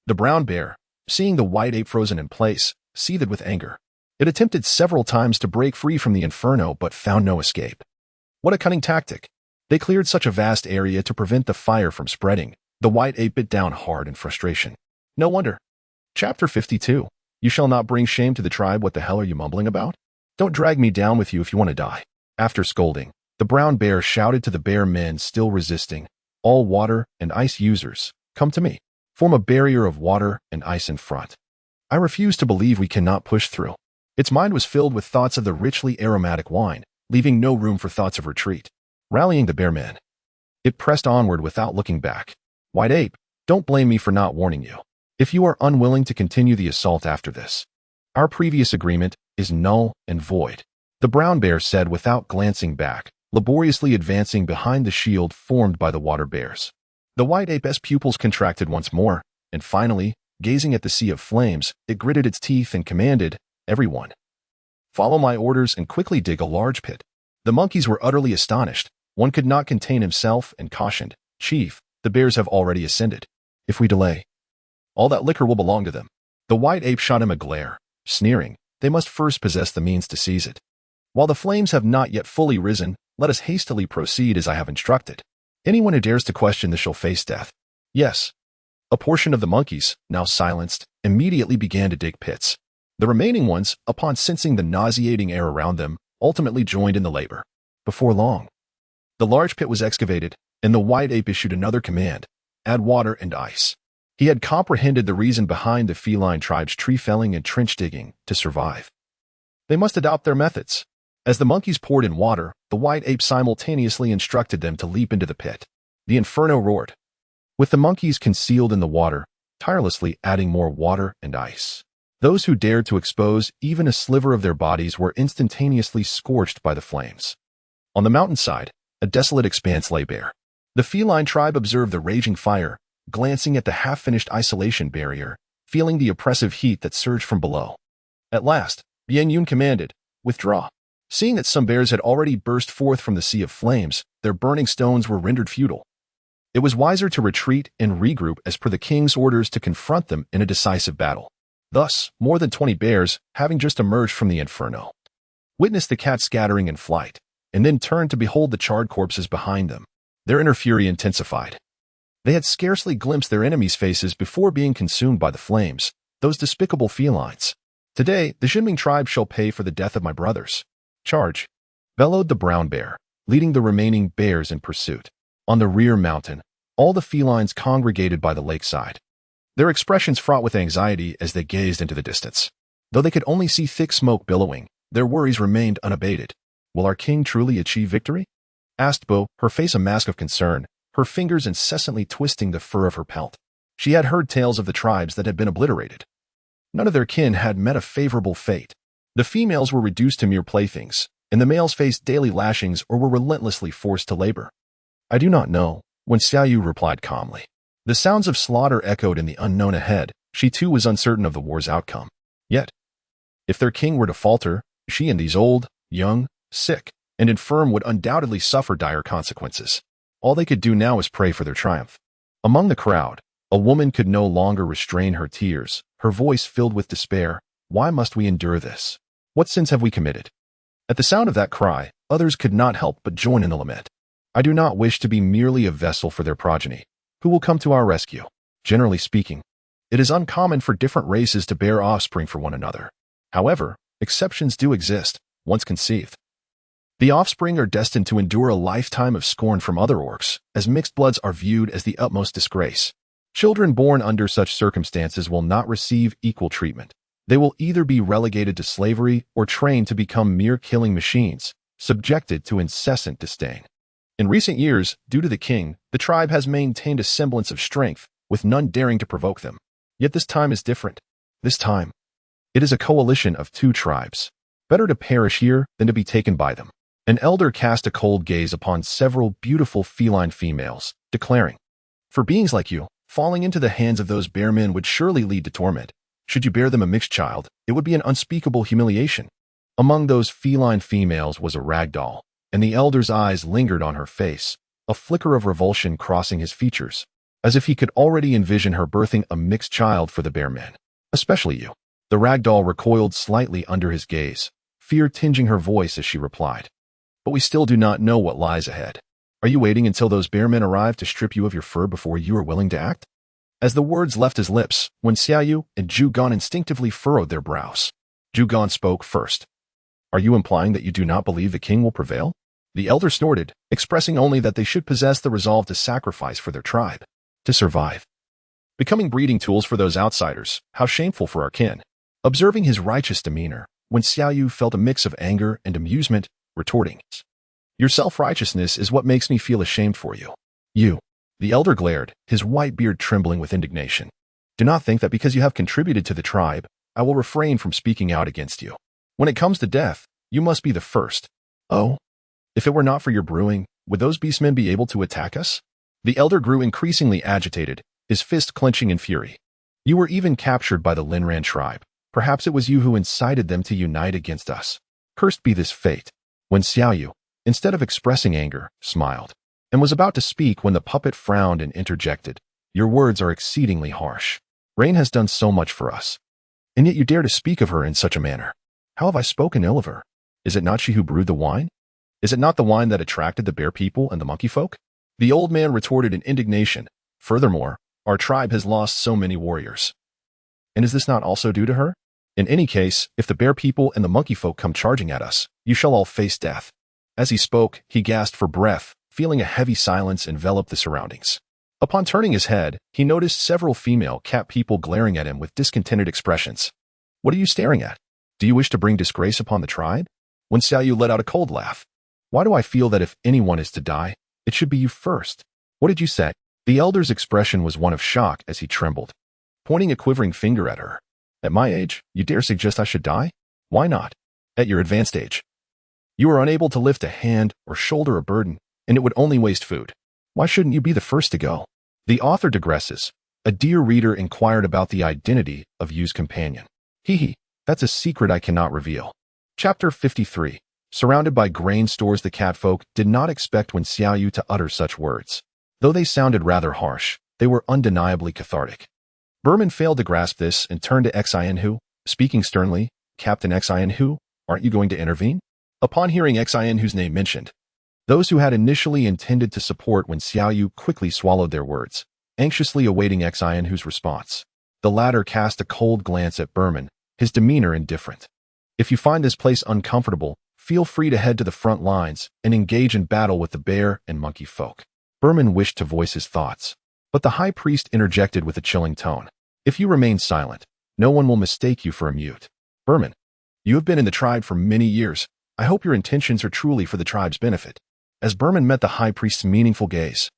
The brown bear, seeing the white ape frozen in place, seethed with anger. It attempted several times to break free from the inferno but found no escape. What a cunning tactic. They cleared such a vast area to prevent the fire from spreading. The white ape bit down hard in frustration. No wonder. Chapter 52. You shall not bring shame to the tribe. What the hell are you mumbling about? Don't drag me down with you if you want to die. After scolding, the brown bear shouted to the bear men still resisting, all water and ice users, come to me. Form a barrier of water and ice in front. I refuse to believe we cannot push through. Its mind was filled with thoughts of the richly aromatic wine, leaving no room for thoughts of retreat. Rallying the bear men, it pressed onward without looking back. White ape, don't blame me for not warning you. If you are unwilling to continue the assault after this, our previous agreement is null and void. The brown bear said without glancing back, laboriously advancing behind the shield formed by the water bears. The white ape's pupils contracted once more, and finally, gazing at the sea of flames, it gritted its teeth and commanded, everyone, follow my orders and quickly dig a large pit. The monkeys were utterly astonished. One could not contain himself and cautioned, Chief, the bears have already ascended. If we delay, all that liquor will belong to them. The white ape shot him a glare, sneering, they must first possess the means to seize it. While the flames have not yet fully risen, let us hastily proceed as I have instructed. Anyone who dares to question this shall face death. Yes. A portion of the monkeys, now silenced, immediately began to dig pits. The remaining ones, upon sensing the nauseating air around them, ultimately joined in the labor. Before long, the large pit was excavated, and the white ape issued another command, add water and ice. He had comprehended the reason behind the feline tribe's tree felling and trench digging to survive. They must adopt their methods. As the monkeys poured in water, the white ape simultaneously instructed them to leap into the pit. The inferno roared, with the monkeys concealed in the water, tirelessly adding more water and ice. Those who dared to expose even a sliver of their bodies were instantaneously scorched by the flames. On the mountainside, a desolate expanse lay bare. The feline tribe observed the raging fire, glancing at the half-finished isolation barrier, feeling the oppressive heat that surged from below. At last, Bien Yun commanded, withdraw. Seeing that some bears had already burst forth from the sea of flames, their burning stones were rendered futile. It was wiser to retreat and regroup as per the king's orders to confront them in a decisive battle. Thus, more than 20 bears, having just emerged from the inferno, witnessed the cat scattering in flight, and then turned to behold the charred corpses behind them. Their inner fury intensified. They had scarcely glimpsed their enemies' faces before being consumed by the flames, those despicable felines. Today, the Juming tribe shall pay for the death of my brothers. Charge! Bellowed the brown bear, leading the remaining bears in pursuit. On the rear mountain, all the felines congregated by the lakeside, their expressions fraught with anxiety as they gazed into the distance. Though they could only see thick smoke billowing, their worries remained unabated. Will our king truly achieve victory? Asked Bo, her face a mask of concern, her fingers incessantly twisting the fur of her pelt. She had heard tales of the tribes that had been obliterated. None of their kin had met a favorable fate. The females were reduced to mere playthings, and the males faced daily lashings or were relentlessly forced to labor. I do not know, when Xiaoyu replied calmly. The sounds of slaughter echoed in the unknown ahead. She too was uncertain of the war's outcome. Yet, if their king were to falter, she and these old, young, sick, and infirm would undoubtedly suffer dire consequences. All they could do now was pray for their triumph. Among the crowd, a woman could no longer restrain her tears, her voice filled with despair. Why must we endure this? What sins have we committed? At the sound of that cry, others could not help but join in the lament. I do not wish to be merely a vessel for their progeny, who will come to our rescue. Generally speaking, it is uncommon for different races to bear offspring for one another. However, exceptions do exist, once conceived. The offspring are destined to endure a lifetime of scorn from other orcs, as mixed bloods are viewed as the utmost disgrace. Children born under such circumstances will not receive equal treatment. They will either be relegated to slavery or trained to become mere killing machines, subjected to incessant disdain. In recent years, due to the king, the tribe has maintained a semblance of strength, with none daring to provoke them. Yet this time is different. This time, it is a coalition of two tribes. Better to perish here than to be taken by them. An elder cast a cold gaze upon several beautiful feline females, declaring, For beings like you, falling into the hands of those bear men would surely lead to torment. Should you bear them a mixed child, it would be an unspeakable humiliation. Among those feline females was a rag doll, and the elder's eyes lingered on her face, a flicker of revulsion crossing his features, as if he could already envision her birthing a mixed child for the bear men. Especially you. The rag doll recoiled slightly under his gaze, fear tinging her voice as she replied. But we still do not know what lies ahead. Are you waiting until those bear men arrive to strip you of your fur before you are willing to act? As the words left his lips, when Xiaoyu and Zhugan instinctively furrowed their brows, Zhugan spoke first. Are you implying that you do not believe the king will prevail? The elder snorted, expressing only that they should possess the resolve to sacrifice for their tribe, to survive. Becoming breeding tools for those outsiders, how shameful for our kin. Observing his righteous demeanor, when Xiaoyu felt a mix of anger and amusement, retorting, Your self-righteousness is what makes me feel ashamed for you. You. The elder glared, his white beard trembling with indignation. Do not think that because you have contributed to the tribe, I will refrain from speaking out against you. When it comes to death, you must be the first. Oh? If it were not for your brewing, would those beastmen be able to attack us? The elder grew increasingly agitated, his fist clenching in fury. You were even captured by the Linran tribe. Perhaps it was you who incited them to unite against us. Cursed be this fate. When Xiaoyu, instead of expressing anger, smiled, and was about to speak when the puppet frowned and interjected. Your words are exceedingly harsh. Rain has done so much for us. And yet you dare to speak of her in such a manner. How have I spoken ill of her? Is it not she who brewed the wine? Is it not the wine that attracted the bear people and the monkey folk? The old man retorted in indignation. Furthermore, our tribe has lost so many warriors. And is this not also due to her? In any case, if the bear people and the monkey folk come charging at us, you shall all face death. As he spoke, he gasped for breath, feeling a heavy silence envelop the surroundings. Upon turning his head, he noticed several female cat people glaring at him with discontented expressions. What are you staring at? Do you wish to bring disgrace upon the tribe? When Xiaoyu let out a cold laugh. Why do I feel that if anyone is to die, it should be you first? What did you say? The elder's expression was one of shock as he trembled, pointing a quivering finger at her. At my age, you dare suggest I should die? Why not? At your advanced age. You are unable to lift a hand or shoulder a burden, and it would only waste food. Why shouldn't you be the first to go? The author digresses. A dear reader inquired about the identity of Yu's companion. That's a secret I cannot reveal. Chapter 53. Surrounded by grain stores, the catfolk did not expect when Xiaoyu to utter such words. Though they sounded rather harsh, they were undeniably cathartic. Berman failed to grasp this and turned to Xin, speaking sternly, "Captain Xin, aren't you going to intervene?" Upon hearing Xin's name mentioned, those who had initially intended to support Wen Xiaoyu quickly swallowed their words, anxiously awaiting Xin's response. The latter cast a cold glance at Berman, his demeanor indifferent. "If you find this place uncomfortable, feel free to head to the front lines and engage in battle with the bear and monkey folk." Berman wished to voice his thoughts, but the high priest interjected with a chilling tone. "If you remain silent, no one will mistake you for a mute. Berman, you have been in the tribe for many years. I hope your intentions are truly for the tribe's benefit." As Berman met the high priest's meaningful gaze,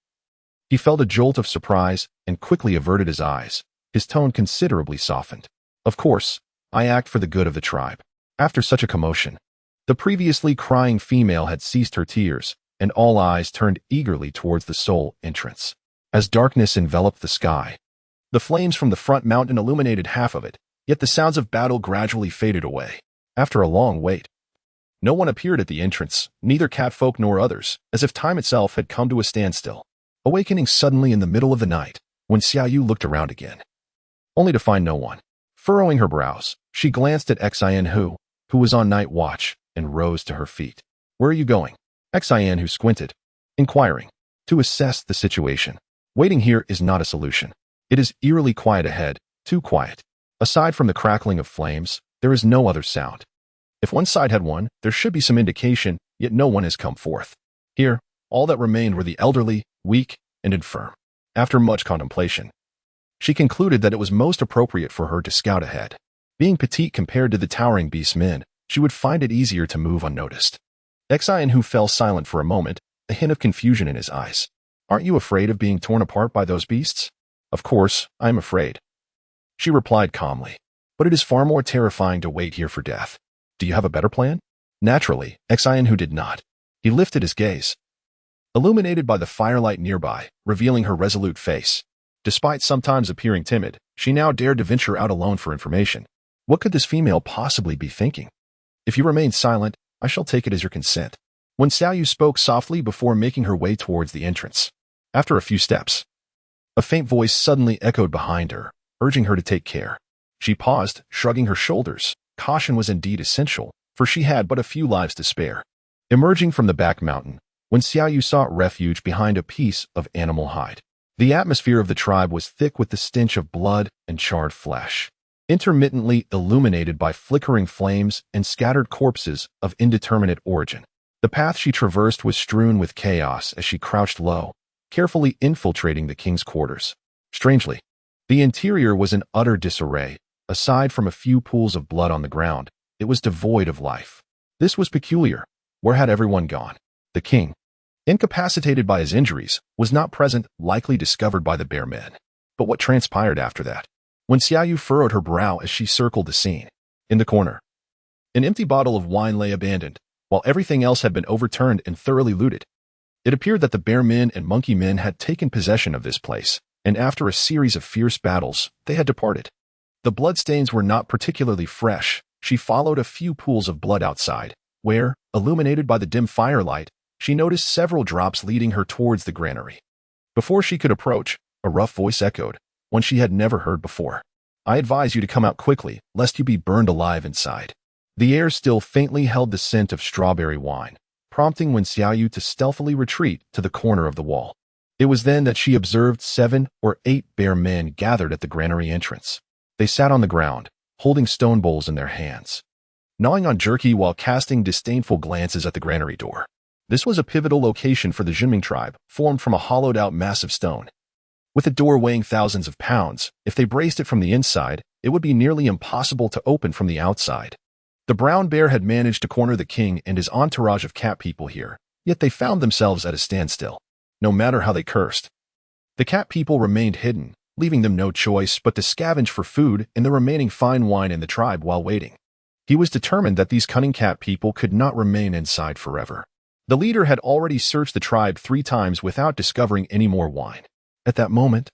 he felt a jolt of surprise and quickly averted his eyes, his tone considerably softened. "Of course, I act for the good of the tribe." After such a commotion, the previously crying female had ceased her tears, and all eyes turned eagerly towards the sole entrance. As darkness enveloped the sky, the flames from the front mountain illuminated half of it, yet the sounds of battle gradually faded away. After a long wait, no one appeared at the entrance, neither catfolk nor others, as if time itself had come to a standstill. Awakening suddenly in the middle of the night, Wen Xiaoyu looked around again, only to find no one. Furrowing her brows, she glanced at Xin, who was on night watch, and rose to her feet. "Where are you going?" Xin squinted, inquiring. "To assess the situation. Waiting here is not a solution. It is eerily quiet ahead, too quiet. Aside from the crackling of flames, there is no other sound. If one side had one, there should be some indication, yet no one has come forth." Here, all that remained were the elderly, weak, and infirm. After much contemplation, she concluded that it was most appropriate for her to scout ahead. Being petite compared to the towering beast men, she would find it easier to move unnoticed. Xin fell silent for a moment, a hint of confusion in his eyes. "Aren't you afraid of being torn apart by those beasts?" "Of course, I am afraid," she replied calmly. "But it is far more terrifying to wait here for death. Do you have a better plan?" Naturally, Xin did not. He lifted his gaze, illuminated by the firelight nearby, revealing her resolute face. Despite sometimes appearing timid, she now dared to venture out alone for information. What could this female possibly be thinking? "If you remain silent, I shall take it as your consent." Wen Xiaoyu spoke softly before making her way towards the entrance. After a few steps, a faint voice suddenly echoed behind her, urging her to take care. She paused, shrugging her shoulders. Caution was indeed essential, for she had but a few lives to spare. Emerging from the back mountain, Wen Xiaoyu sought refuge behind a piece of animal hide. The atmosphere of the tribe was thick with the stench of blood and charred flesh, intermittently illuminated by flickering flames and scattered corpses of indeterminate origin. The path she traversed was strewn with chaos as she crouched low, carefully infiltrating the king's quarters. Strangely, the interior was in utter disarray. Aside from a few pools of blood on the ground, it was devoid of life. This was peculiar. Where had everyone gone? The king, incapacitated by his injuries, was not present, likely discovered by the bear men. But what transpired after that? Wen Xiaoyu furrowed her brow as she circled the scene. In the corner, an empty bottle of wine lay abandoned, while everything else had been overturned and thoroughly looted. It appeared that the bear men and monkey men had taken possession of this place, and after a series of fierce battles, they had departed. The bloodstains were not particularly fresh. She followed a few pools of blood outside, where, illuminated by the dim firelight, she noticed several drops leading her towards the granary. Before she could approach, a rough voice echoed, one she had never heard before. "I advise you to come out quickly, lest you be burned alive inside." The air still faintly held the scent of strawberry wine, prompting Wen Xiaoyu to stealthily retreat to the corner of the wall. It was then that she observed 7 or 8 bear men gathered at the granary entrance. They sat on the ground, holding stone bowls in their hands, gnawing on jerky while casting disdainful glances at the granary door. This was a pivotal location for the Juming tribe, formed from a hollowed-out mass of stone. With a door weighing thousands of pounds, if they braced it from the inside, it would be nearly impossible to open from the outside. The brown bear had managed to corner the king and his entourage of cat people here, yet they found themselves at a standstill. No matter how they cursed, the cat people remained hidden, leaving them no choice but to scavenge for food and the remaining fine wine in the tribe while waiting. He was determined that these cunning cat people could not remain inside forever. The leader had already searched the tribe 3 times without discovering any more wine. At that moment,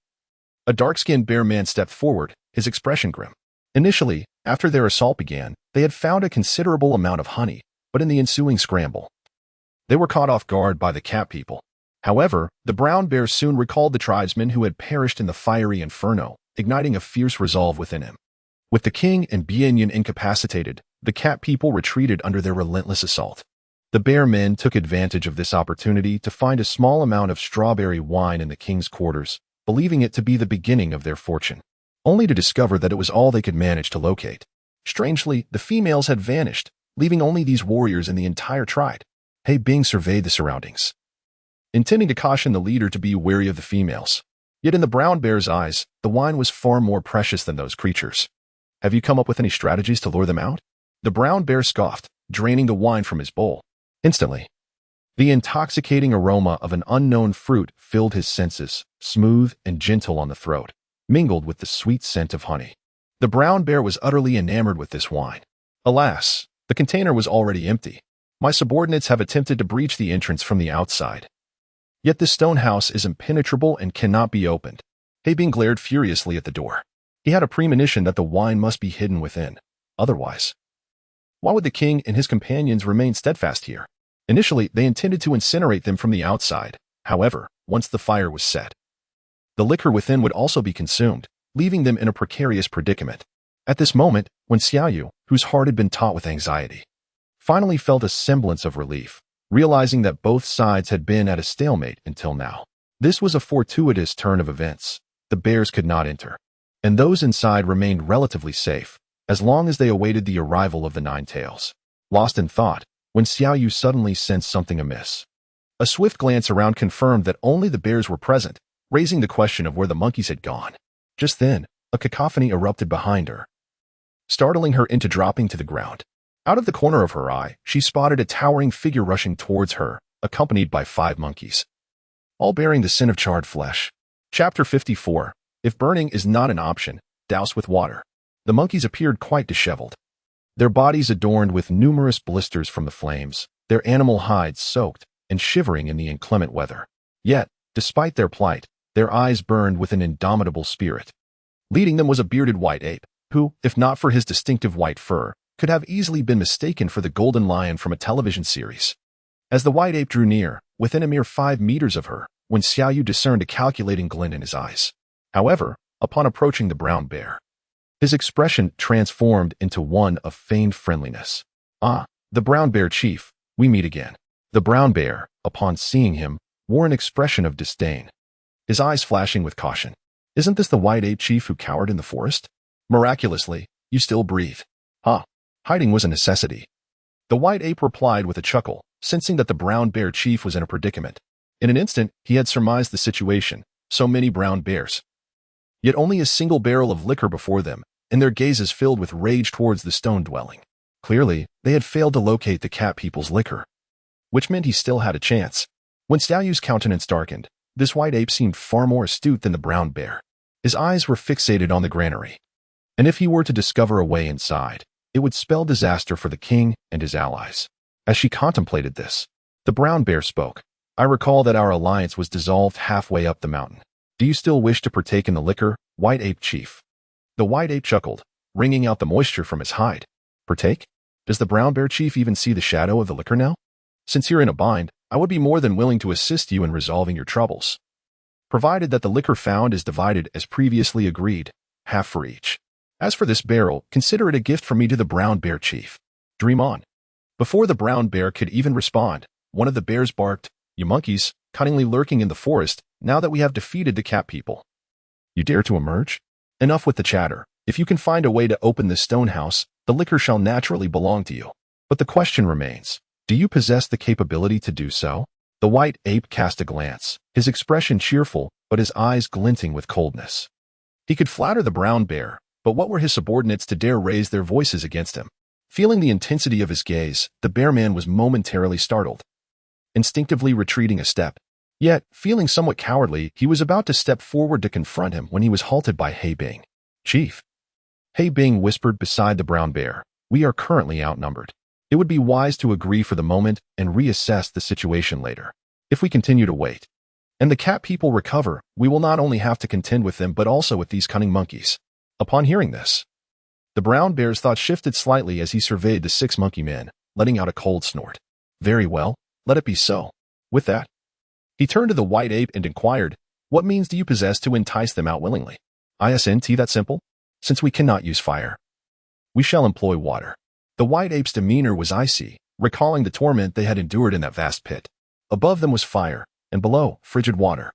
a dark-skinned bear man stepped forward, his expression grim. Initially, after their assault began, they had found a considerable amount of honey, but in the ensuing scramble, they were caught off guard by the cat people. However, the brown bear soon recalled the tribesmen who had perished in the fiery inferno, igniting a fierce resolve within him. With the king and Bianyan incapacitated, the cat people retreated under their relentless assault. The bear men took advantage of this opportunity to find a small amount of strawberry wine in the king's quarters, believing it to be the beginning of their fortune, only to discover that it was all they could manage to locate. Strangely, the females had vanished, leaving only these warriors in the entire tribe. Bing surveyed the surroundings, intending to caution the leader to be wary of the females. Yet in the brown bear's eyes, the wine was far more precious than those creatures. Have you come up with any strategies to lure them out? The brown bear scoffed, draining the wine from his bowl. Instantly, the intoxicating aroma of an unknown fruit filled his senses, smooth and gentle on the throat, mingled with the sweet scent of honey. The brown bear was utterly enamored with this wine. Alas, the container was already empty. My subordinates have attempted to breach the entrance from the outside. Yet this stone house is impenetrable and cannot be opened. Bing glared furiously at the door. He had a premonition that the wine must be hidden within. Otherwise, why would the king and his companions remain steadfast here? Initially, they intended to incinerate them from the outside. However, once the fire was set, the liquor within would also be consumed, leaving them in a precarious predicament. At this moment, when Xiaoyu, whose heart had been taut with anxiety, finally felt a semblance of relief, realizing that both sides had been at a stalemate until now. This was a fortuitous turn of events. The bears could not enter, and those inside remained relatively safe, as long as they awaited the arrival of the nine tails. Lost in thought, when Xiaoyu suddenly sensed something amiss. A swift glance around confirmed that only the bears were present, raising the question of where the monkeys had gone. Just then, a cacophony erupted behind her, startling her into dropping to the ground. Out of the corner of her eye, she spotted a towering figure rushing towards her, accompanied by 5 monkeys, all bearing the scent of charred flesh. Chapter 54. If burning is not an option, douse with water. The monkeys appeared quite disheveled, their bodies adorned with numerous blisters from the flames, their animal hides soaked and shivering in the inclement weather. Yet, despite their plight, their eyes burned with an indomitable spirit. Leading them was a bearded white ape, who, if not for his distinctive white fur, could have easily been mistaken for the golden lion from a television series. As the white ape drew near, within a mere 5 meters of her, when Xiaoyu discerned a calculating glint in his eyes. However, upon approaching the brown bear, his expression transformed into one of feigned friendliness. "Ah, the brown bear chief, we meet again." The brown bear, upon seeing him, wore an expression of disdain, his eyes flashing with caution. "Isn't this the white ape chief who cowered in the forest? Miraculously, you still breathe." Hiding was a necessity. The white ape replied with a chuckle, sensing that the brown bear chief was in a predicament. In an instant, he had surmised the situation. So many brown bears, yet only a single barrel of liquor before them, and their gazes filled with rage towards the stone dwelling. Clearly, they had failed to locate the cat people's liquor, which meant he still had a chance. When Xiaoyu's countenance darkened, this white ape seemed far more astute than the brown bear. His eyes were fixated on the granary, and if he were to discover a way inside, it would spell disaster for the king and his allies. As she contemplated this, the brown bear spoke. "I recall that our alliance was dissolved halfway up the mountain. Do you still wish to partake in the liquor, white ape chief?" The white ape chuckled, wringing out the moisture from his hide. "Partake? Does the brown bear chief even see the shadow of the liquor now? Since you're in a bind, I would be more than willing to assist you in resolving your troubles, provided that the liquor found is divided as previously agreed, half for each. As for this barrel, consider it a gift from me to the brown bear chief. Dream on." Before the brown bear could even respond, one of the bears barked, "You monkeys, cunningly lurking in the forest, now that we have defeated the cat people, you dare to emerge? Enough with the chatter. If you can find a way to open this stone house, the liquor shall naturally belong to you. But the question remains, do you possess the capability to do so?" The white ape cast a glance, his expression cheerful, but his eyes glinting with coldness. He could flatter the brown bear, but what were his subordinates to dare raise their voices against him? Feeling the intensity of his gaze, the bear man was momentarily startled, instinctively retreating a step. Yet, feeling somewhat cowardly, he was about to step forward to confront him when he was halted by Bing. "Chief." Bing whispered beside the brown bear, "We are currently outnumbered. It would be wise to agree for the moment and reassess the situation later. If we continue to wait, and the cat people recover, we will not only have to contend with them but also with these cunning monkeys." Upon hearing this, the brown bear's thoughts shifted slightly as he surveyed the 6 monkey men, letting out a cold snort. "Very well, let it be so." With that, He turned to the white ape and inquired, "What means do you possess to entice them out willingly?" "Isn't that simple? Since we cannot use fire, we shall employ water." The white ape's demeanor was icy, recalling the torment they had endured in that vast pit. Above them was fire, and below, frigid water.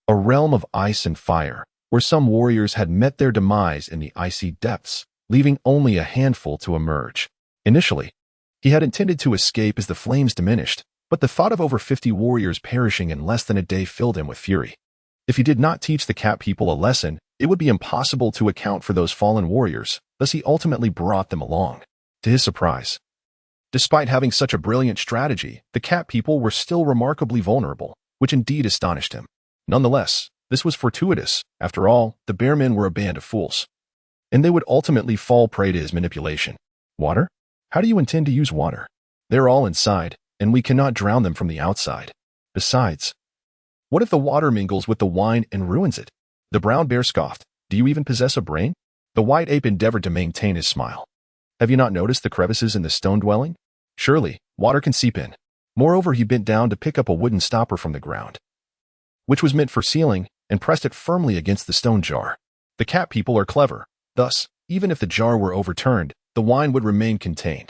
A realm of ice and fire, where some warriors had met their demise in the icy depths, leaving only a handful to emerge. Initially, he had intended to escape as the flames diminished, but the thought of over 50 warriors perishing in less than a day filled him with fury. If he did not teach the cat people a lesson, it would be impossible to account for those fallen warriors, thus he ultimately brought them along. To his surprise, despite having such a brilliant strategy, the cat people were still remarkably vulnerable, which indeed astonished him. Nonetheless, this was fortuitous. After all, the bear men were a band of fools, and they would ultimately fall prey to his manipulation. Water? How do you intend to use water? They're all inside, and we cannot drown them from the outside. Besides, what if the water mingles with the wine and ruins it? The brown bear scoffed. Do you even possess a brain? The white ape endeavored to maintain his smile. Have you not noticed the crevices in the stone dwelling? Surely, water can seep in. Moreover, he bent down to pick up a wooden stopper from the ground, which was meant for sealing, and pressed it firmly against the stone jar. The cat people are clever. Thus, even if the jar were overturned, the wine would remain contained.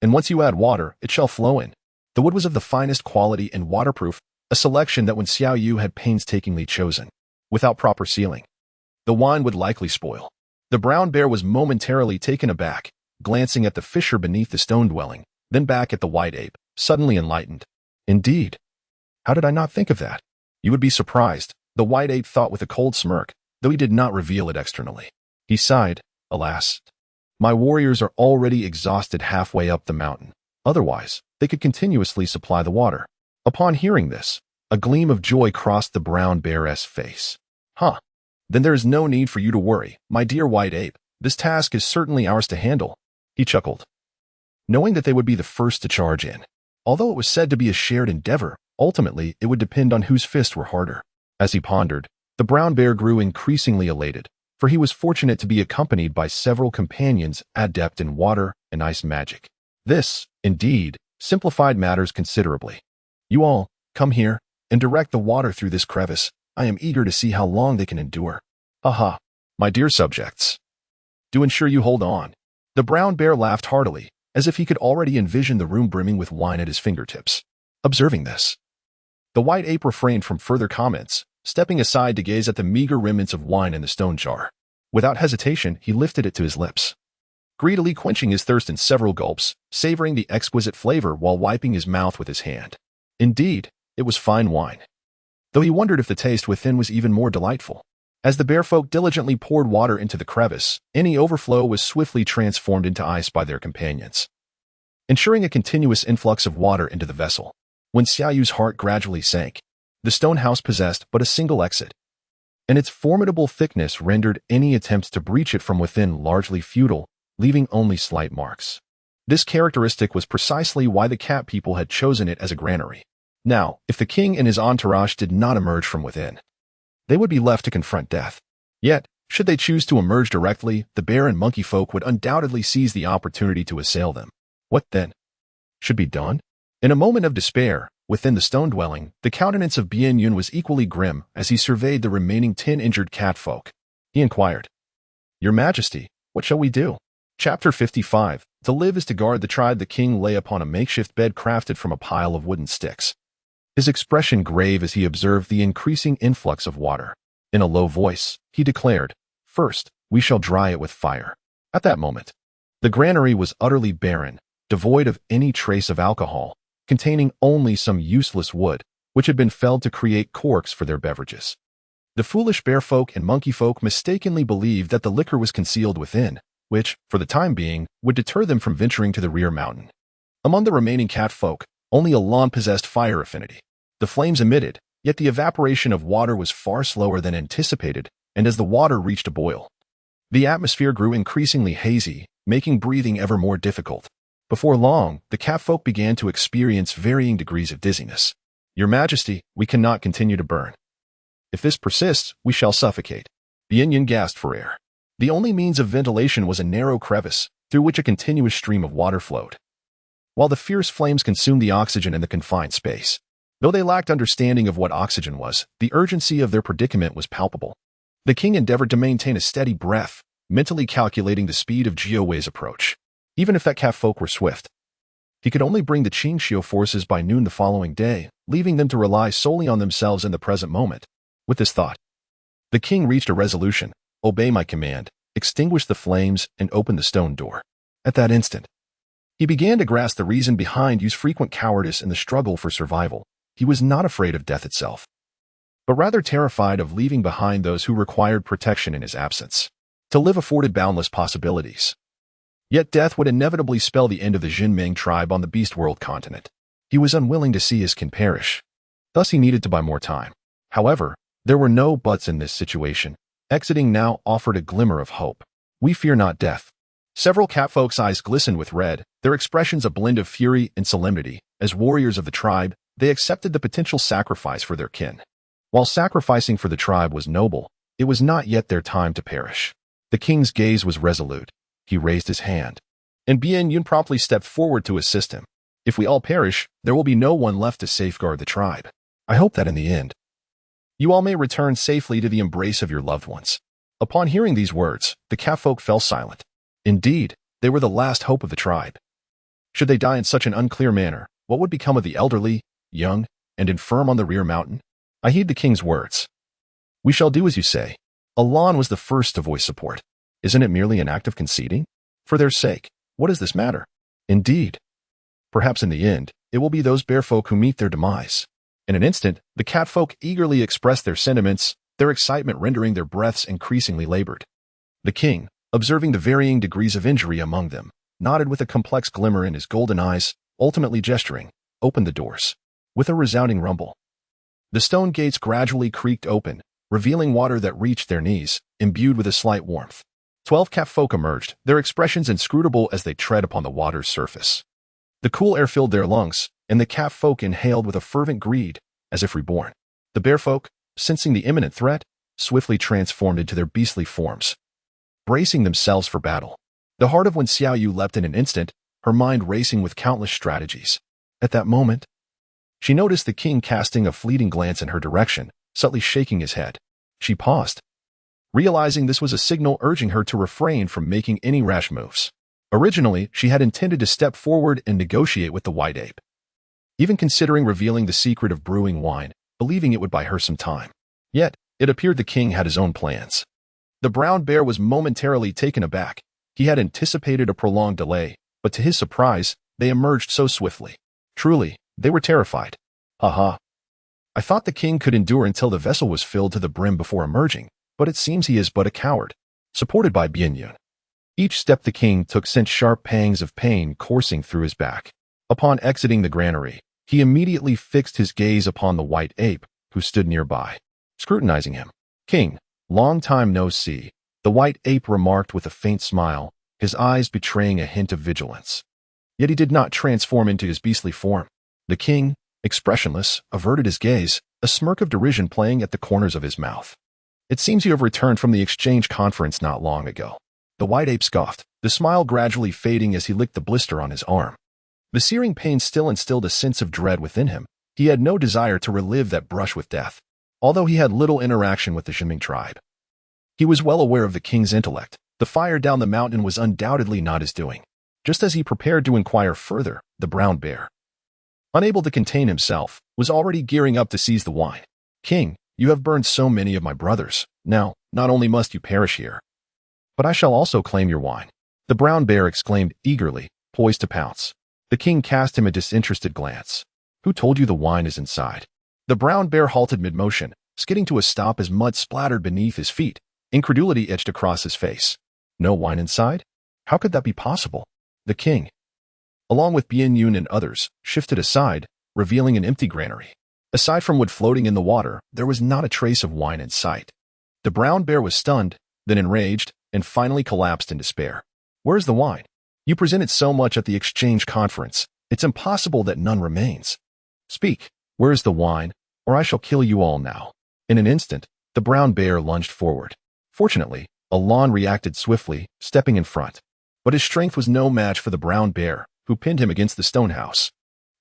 And once you add water, it shall flow in. The wood was of the finest quality and waterproof, a selection that Xiao Yu had painstakingly chosen. Without proper sealing, the wine would likely spoil. The brown bear was momentarily taken aback, glancing at the fissure beneath the stone dwelling, then back at the white ape, suddenly enlightened. Indeed. How did I not think of that? You would be surprised, the white ape thought with a cold smirk, though he did not reveal it externally. He sighed, alas. My warriors are already exhausted halfway up the mountain. Otherwise, they could continuously supply the water. Upon hearing this, a gleam of joy crossed the brown bear's face. Huh. Then there is no need for you to worry, my dear white ape. This task is certainly ours to handle. He chuckled, knowing that they would be the first to charge in. Although it was said to be a shared endeavor, ultimately it would depend on whose fists were harder. As he pondered, the brown bear grew increasingly elated, for he was fortunate to be accompanied by several companions adept in water and ice magic. This, indeed, simplified matters considerably. You all, come here, and direct the water through this crevice. I am eager to see how long they can endure. Aha, my dear subjects. Do ensure you hold on. The brown bear laughed heartily, as if he could already envision the room brimming with wine at his fingertips. Observing this, the white ape refrained from further comments, stepping aside to gaze at the meager remnants of wine in the stone jar. Without hesitation, he lifted it to his lips, greedily quenching his thirst in several gulps, savoring the exquisite flavor while wiping his mouth with his hand. Indeed, it was fine wine, though he wondered if the taste within was even more delightful. As the bear folk diligently poured water into the crevice, any overflow was swiftly transformed into ice by their companions, ensuring a continuous influx of water into the vessel. When Xiao Yu's heart gradually sank, the stone house possessed but a single exit, and its formidable thickness rendered any attempts to breach it from within largely futile, leaving only slight marks. This characteristic was precisely why the cat people had chosen it as a granary. Now, if the king and his entourage did not emerge from within, they would be left to confront death. Yet, should they choose to emerge directly, the bear and monkey folk would undoubtedly seize the opportunity to assail them. What then should be done? In a moment of despair, within the stone dwelling, the countenance of Bian Yun was equally grim as he surveyed the remaining 10 injured cat folk. He inquired, Your Majesty, what shall we do? Chapter 55. To live is to guard the tribe. The king lay upon a makeshift bed crafted from a pile of wooden sticks, his expression grave as he observed the increasing influx of water. In a low voice, he declared, First, we shall dry it with fire. At that moment, the granary was utterly barren, devoid of any trace of alcohol, containing only some useless wood, which had been felled to create corks for their beverages. The foolish bear folk and monkey folk mistakenly believed that the liquor was concealed within, which, for the time being, would deter them from venturing to the rear mountain. Among the remaining cat folk, only Alon possessed fire affinity. The flames emitted, yet the evaporation of water was far slower than anticipated, and as the water reached a boil, the atmosphere grew increasingly hazy, making breathing ever more difficult. Before long, the cat folk began to experience varying degrees of dizziness. Your Majesty, we cannot continue to burn. If this persists, we shall suffocate. The Indian gasped for air. The only means of ventilation was a narrow crevice, through which a continuous stream of water flowed. While the fierce flames consumed the oxygen in the confined space, Though they lacked understanding of what oxygen was, the urgency of their predicament was palpable. The king endeavored to maintain a steady breath, mentally calculating the speed of Jiawei's approach. Even if that cat folk were swift, he could only bring the Qingxiu forces by noon the following day, leaving them to rely solely on themselves in the present moment. With this thought, the king reached a resolution: obey my command, extinguish the flames, and open the stone door. At that instant, he began to grasp the reason behind Yu's frequent cowardice in the struggle for survival. He was not afraid of death itself, but rather terrified of leaving behind those who required protection in his absence. To live afforded boundless possibilities. Yet death would inevitably spell the end of the Juming tribe on the Beast World continent. He was unwilling to see his kin perish. Thus he needed to buy more time. However, there were no buts in this situation. Exiting now offered a glimmer of hope. We fear not death. Several catfolk's eyes glistened with red, their expressions a blend of fury and solemnity. As warriors of the tribe, they accepted the potential sacrifice for their kin. While sacrificing for the tribe was noble, it was not yet their time to perish. The king's gaze was resolute. He raised his hand, and Bian Yun promptly stepped forward to assist him. If we all perish, there will be no one left to safeguard the tribe. I hope that in the end, you all may return safely to the embrace of your loved ones. Upon hearing these words, the catfolk fell silent. Indeed, they were the last hope of the tribe. Should they die in such an unclear manner, what would become of the elderly, young, and infirm on the rear mountain? I heed the king's words. We shall do as you say. Alan was the first to voice support. Isn't it merely an act of conceding? For their sake, what does this matter? Indeed. Perhaps in the end, it will be those bear folk who meet their demise. In an instant, the catfolk eagerly expressed their sentiments, their excitement rendering their breaths increasingly labored. The king, observing the varying degrees of injury among them, nodded with a complex glimmer in his golden eyes, ultimately gesturing, opened the doors. With a resounding rumble, the stone gates gradually creaked open, revealing water that reached their knees, imbued with a slight warmth. 12 catfolk emerged, their expressions inscrutable as they tread upon the water's surface. The cool air filled their lungs, and the catfolk inhaled with a fervent greed, as if reborn. The bearfolk, sensing the imminent threat, swiftly transformed into their beastly forms, bracing themselves for battle. The heart of Wen Xiaoyu leapt in an instant, her mind racing with countless strategies. At that moment, she noticed the king casting a fleeting glance in her direction, subtly shaking his head. She paused, realizing this was a signal urging her to refrain from making any rash moves. Originally, she had intended to step forward and negotiate with the white ape, even considering revealing the secret of brewing wine, believing it would buy her some time. Yet, it appeared the king had his own plans. The brown bear was momentarily taken aback. He had anticipated a prolonged delay, but to his surprise, they emerged so swiftly. Truly, they were terrified. Ha! I thought the king could endure until the vessel was filled to the brim before emerging, but it seems he is but a coward. Supported by Bianyun, each step the king took sent sharp pangs of pain coursing through his back. Upon exiting the granary, he immediately fixed his gaze upon the white ape, who stood nearby, scrutinizing him. King, long time no see, the white ape remarked with a faint smile, his eyes betraying a hint of vigilance. Yet he did not transform into his beastly form. The king, expressionless, averted his gaze, a smirk of derision playing at the corners of his mouth. It seems you have returned from the exchange conference not long ago. The white ape scoffed, the smile gradually fading as he licked the blister on his arm. The searing pain still instilled a sense of dread within him. He had no desire to relive that brush with death, although he had little interaction with the Juming tribe. He was well aware of the king's intellect. The fire down the mountain was undoubtedly not his doing. Just as he prepared to inquire further, the brown bear, unable to contain himself, was already gearing up to seize the wine. King, you have burned so many of my brothers. Now, not only must you perish here, but I shall also claim your wine. The brown bear exclaimed eagerly, poised to pounce. The king cast him a disinterested glance. Who told you the wine is inside? The brown bear halted mid-motion, skidding to a stop as mud splattered beneath his feet. Incredulity etched across his face. No wine inside? How could that be possible? The king, along with Bian Yun and others, shifted aside, revealing an empty granary. Aside from wood floating in the water, there was not a trace of wine in sight. The brown bear was stunned, then enraged, and finally collapsed in despair. Where's the wine? You presented so much at the exchange conference. It's impossible that none remains. Speak, where is the wine, or I shall kill you all now. In an instant, the brown bear lunged forward. Fortunately, Alon reacted swiftly, stepping in front. But his strength was no match for the brown bear, who pinned him against the stone house.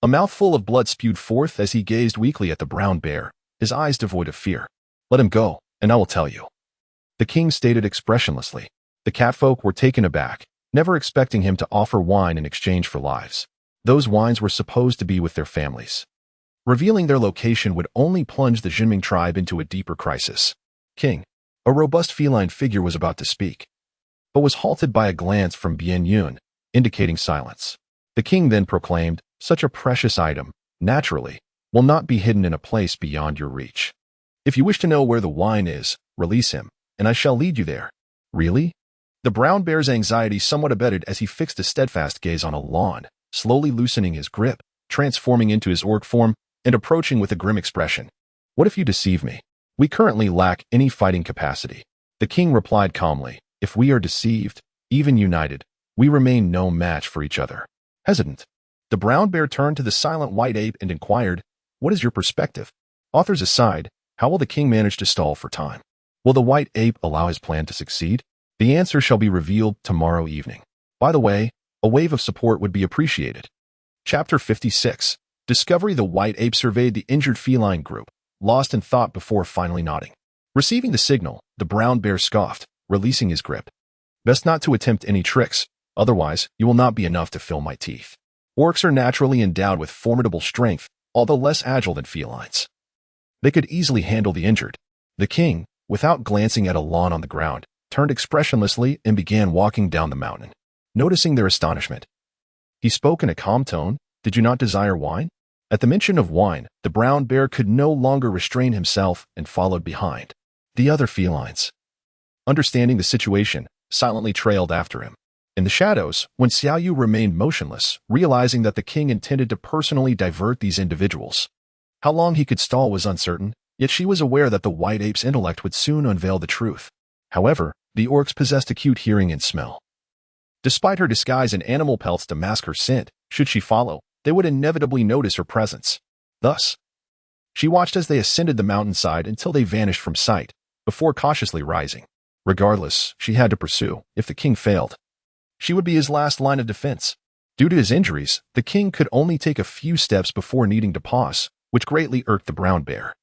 A mouthful of blood spewed forth as he gazed weakly at the brown bear, his eyes devoid of fear. "Let him go, and I will tell you," the king stated expressionlessly. The catfolk were taken aback, never expecting him to offer wine in exchange for lives. Those wines were supposed to be with their families. Revealing their location would only plunge the Juming tribe into a deeper crisis. "King," a robust feline figure was about to speak, but was halted by a glance from Bien Yun, indicating silence. The king then proclaimed, "Such a precious item, naturally, will not be hidden in a place beyond your reach. If you wish to know where the wine is, release him, and I shall lead you there." "Really?" The brown bear's anxiety somewhat abated as he fixed a steadfast gaze on a lawn, slowly loosening his grip, transforming into his orc form, and approaching with a grim expression. "What if you deceive me? We currently lack any fighting capacity." The king replied calmly, "If we are deceived, even united, we remain no match for each other." Hesitant, the brown bear turned to the silent white ape and inquired, "What is your perspective?" Authors aside, how will the king manage to stall for time? Will the white ape allow his plan to succeed? The answer shall be revealed tomorrow evening. By the way, a wave of support would be appreciated. Chapter 56. Discovery. The white ape surveyed the injured feline group, lost in thought before finally nodding. Receiving the signal, the brown bear scoffed, releasing his grip. "Best not to attempt any tricks, otherwise you will not be enough to fill my teeth." Orcs are naturally endowed with formidable strength, although less agile than felines. They could easily handle the injured. The king, without glancing at a lawn on the ground, turned expressionlessly and began walking down the mountain. Noticing their astonishment, he spoke in a calm tone, "Did you not desire wine?" At the mention of wine, the brown bear could no longer restrain himself and followed behind. The other felines, understanding the situation, silently trailed after him. In the shadows, when Xiaoyu remained motionless, realizing that the king intended to personally divert these individuals. How long he could stall was uncertain, yet she was aware that the white ape's intellect would soon unveil the truth. However, the orcs possessed acute hearing and smell. Despite her disguise in animal pelts to mask her scent, should she follow, they would inevitably notice her presence. Thus, she watched as they ascended the mountainside until they vanished from sight, before cautiously rising. Regardless, she had to pursue. If the king failed, she would be his last line of defense. Due to his injuries, the king could only take a few steps before needing to pause, which greatly irked the brown bear.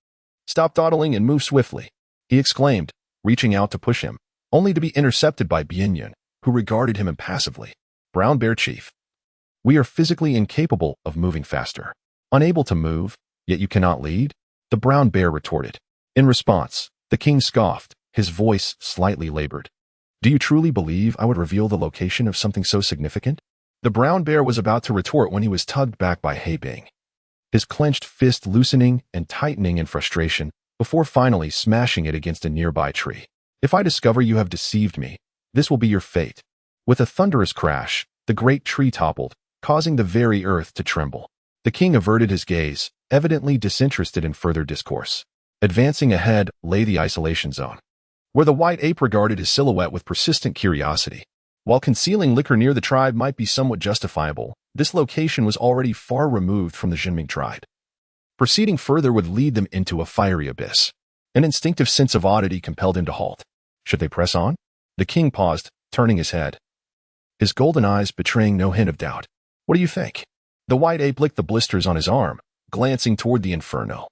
"Stop dawdling and move swiftly," he exclaimed, reaching out to push him, only to be intercepted by Bianyun, who regarded him impassively. "Brown bear chief, we are physically incapable of moving faster." "Unable to move, yet you cannot lead?" the brown bear retorted. In response, the king scoffed, his voice slightly labored. "Do you truly believe I would reveal the location of something so significant?" The brown bear was about to retort when he was tugged back by Heibing, his clenched fist loosening and tightening in frustration, before finally smashing it against a nearby tree. "If I discover you have deceived me, this will be your fate." With a thunderous crash, the great tree toppled, causing the very earth to tremble. The king averted his gaze, evidently disinterested in further discourse. Advancing ahead lay the isolation zone, where the white ape regarded his silhouette with persistent curiosity. While concealing liquor near the tribe might be somewhat justifiable, this location was already far removed from the Jinming tribe. Proceeding further would lead them into a fiery abyss. An instinctive sense of oddity compelled him to halt. Should they press on? The king paused, turning his head, his golden eyes betraying no hint of doubt. "What do you think?" The white ape licked the blisters on his arm, glancing toward the inferno.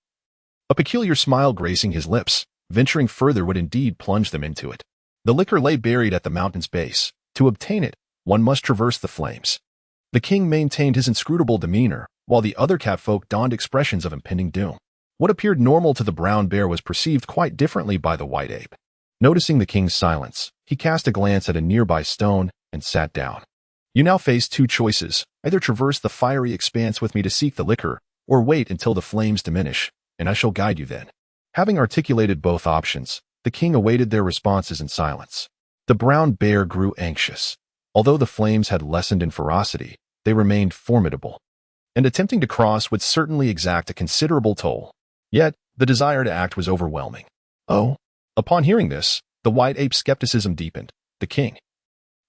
A peculiar smile gracing his lips. Venturing further would indeed plunge them into it. The liquor lay buried at the mountain's base. To obtain it, one must traverse the flames. The king maintained his inscrutable demeanor, while the other catfolk donned expressions of impending doom. What appeared normal to the brown bear was perceived quite differently by the white ape. Noticing the king's silence, he cast a glance at a nearby stone and sat down. "You now face two choices. Either traverse the fiery expanse with me to seek the liquor, or wait until the flames diminish, and I shall guide you then." Having articulated both options, the king awaited their responses in silence. The brown bear grew anxious. Although the flames had lessened in ferocity, they remained formidable, and attempting to cross would certainly exact a considerable toll. Yet, the desire to act was overwhelming. "Oh?" Upon hearing this, the white ape's skepticism deepened. The king,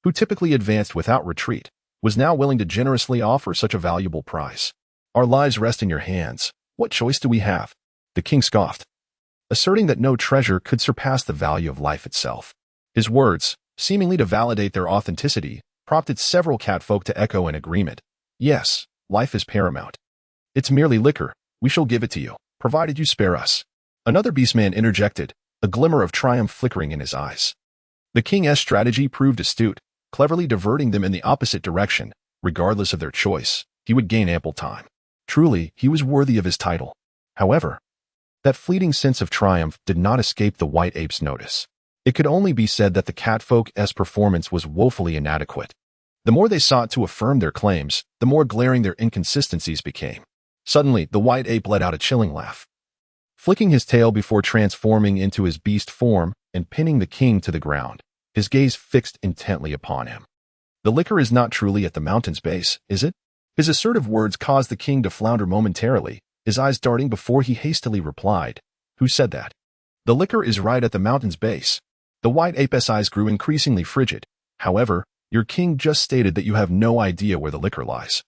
who typically advanced without retreat, was now willing to generously offer such a valuable prize. "Our lives rest in your hands. What choice do we have?" The king scoffed, asserting that no treasure could surpass the value of life itself. His words, seemingly to validate their authenticity, prompted several catfolk to echo in agreement. "Yes, life is paramount." It's merely liquor. We shall give it to you, provided you spare us. Another beastman interjected, a glimmer of triumph flickering in his eyes. The king's strategy proved astute, cleverly diverting them in the opposite direction. Regardless of their choice, he would gain ample time. Truly, he was worthy of his title. However, that fleeting sense of triumph did not escape the white ape's notice. It could only be said that the catfolk's performance was woefully inadequate. The more they sought to affirm their claims, the more glaring their inconsistencies became. Suddenly, the white ape let out a chilling laugh. Flicking his tail before transforming into his beast form and pinning the king to the ground, his gaze fixed intently upon him. The liquor is not truly at the mountain's base, is it? His assertive words caused the king to flounder momentarily, his eyes darting before he hastily replied, "Who said that?" "The liquor is right at the mountain's base." The white ape's eyes grew increasingly frigid. "However, your king just stated that you have no idea where the liquor lies.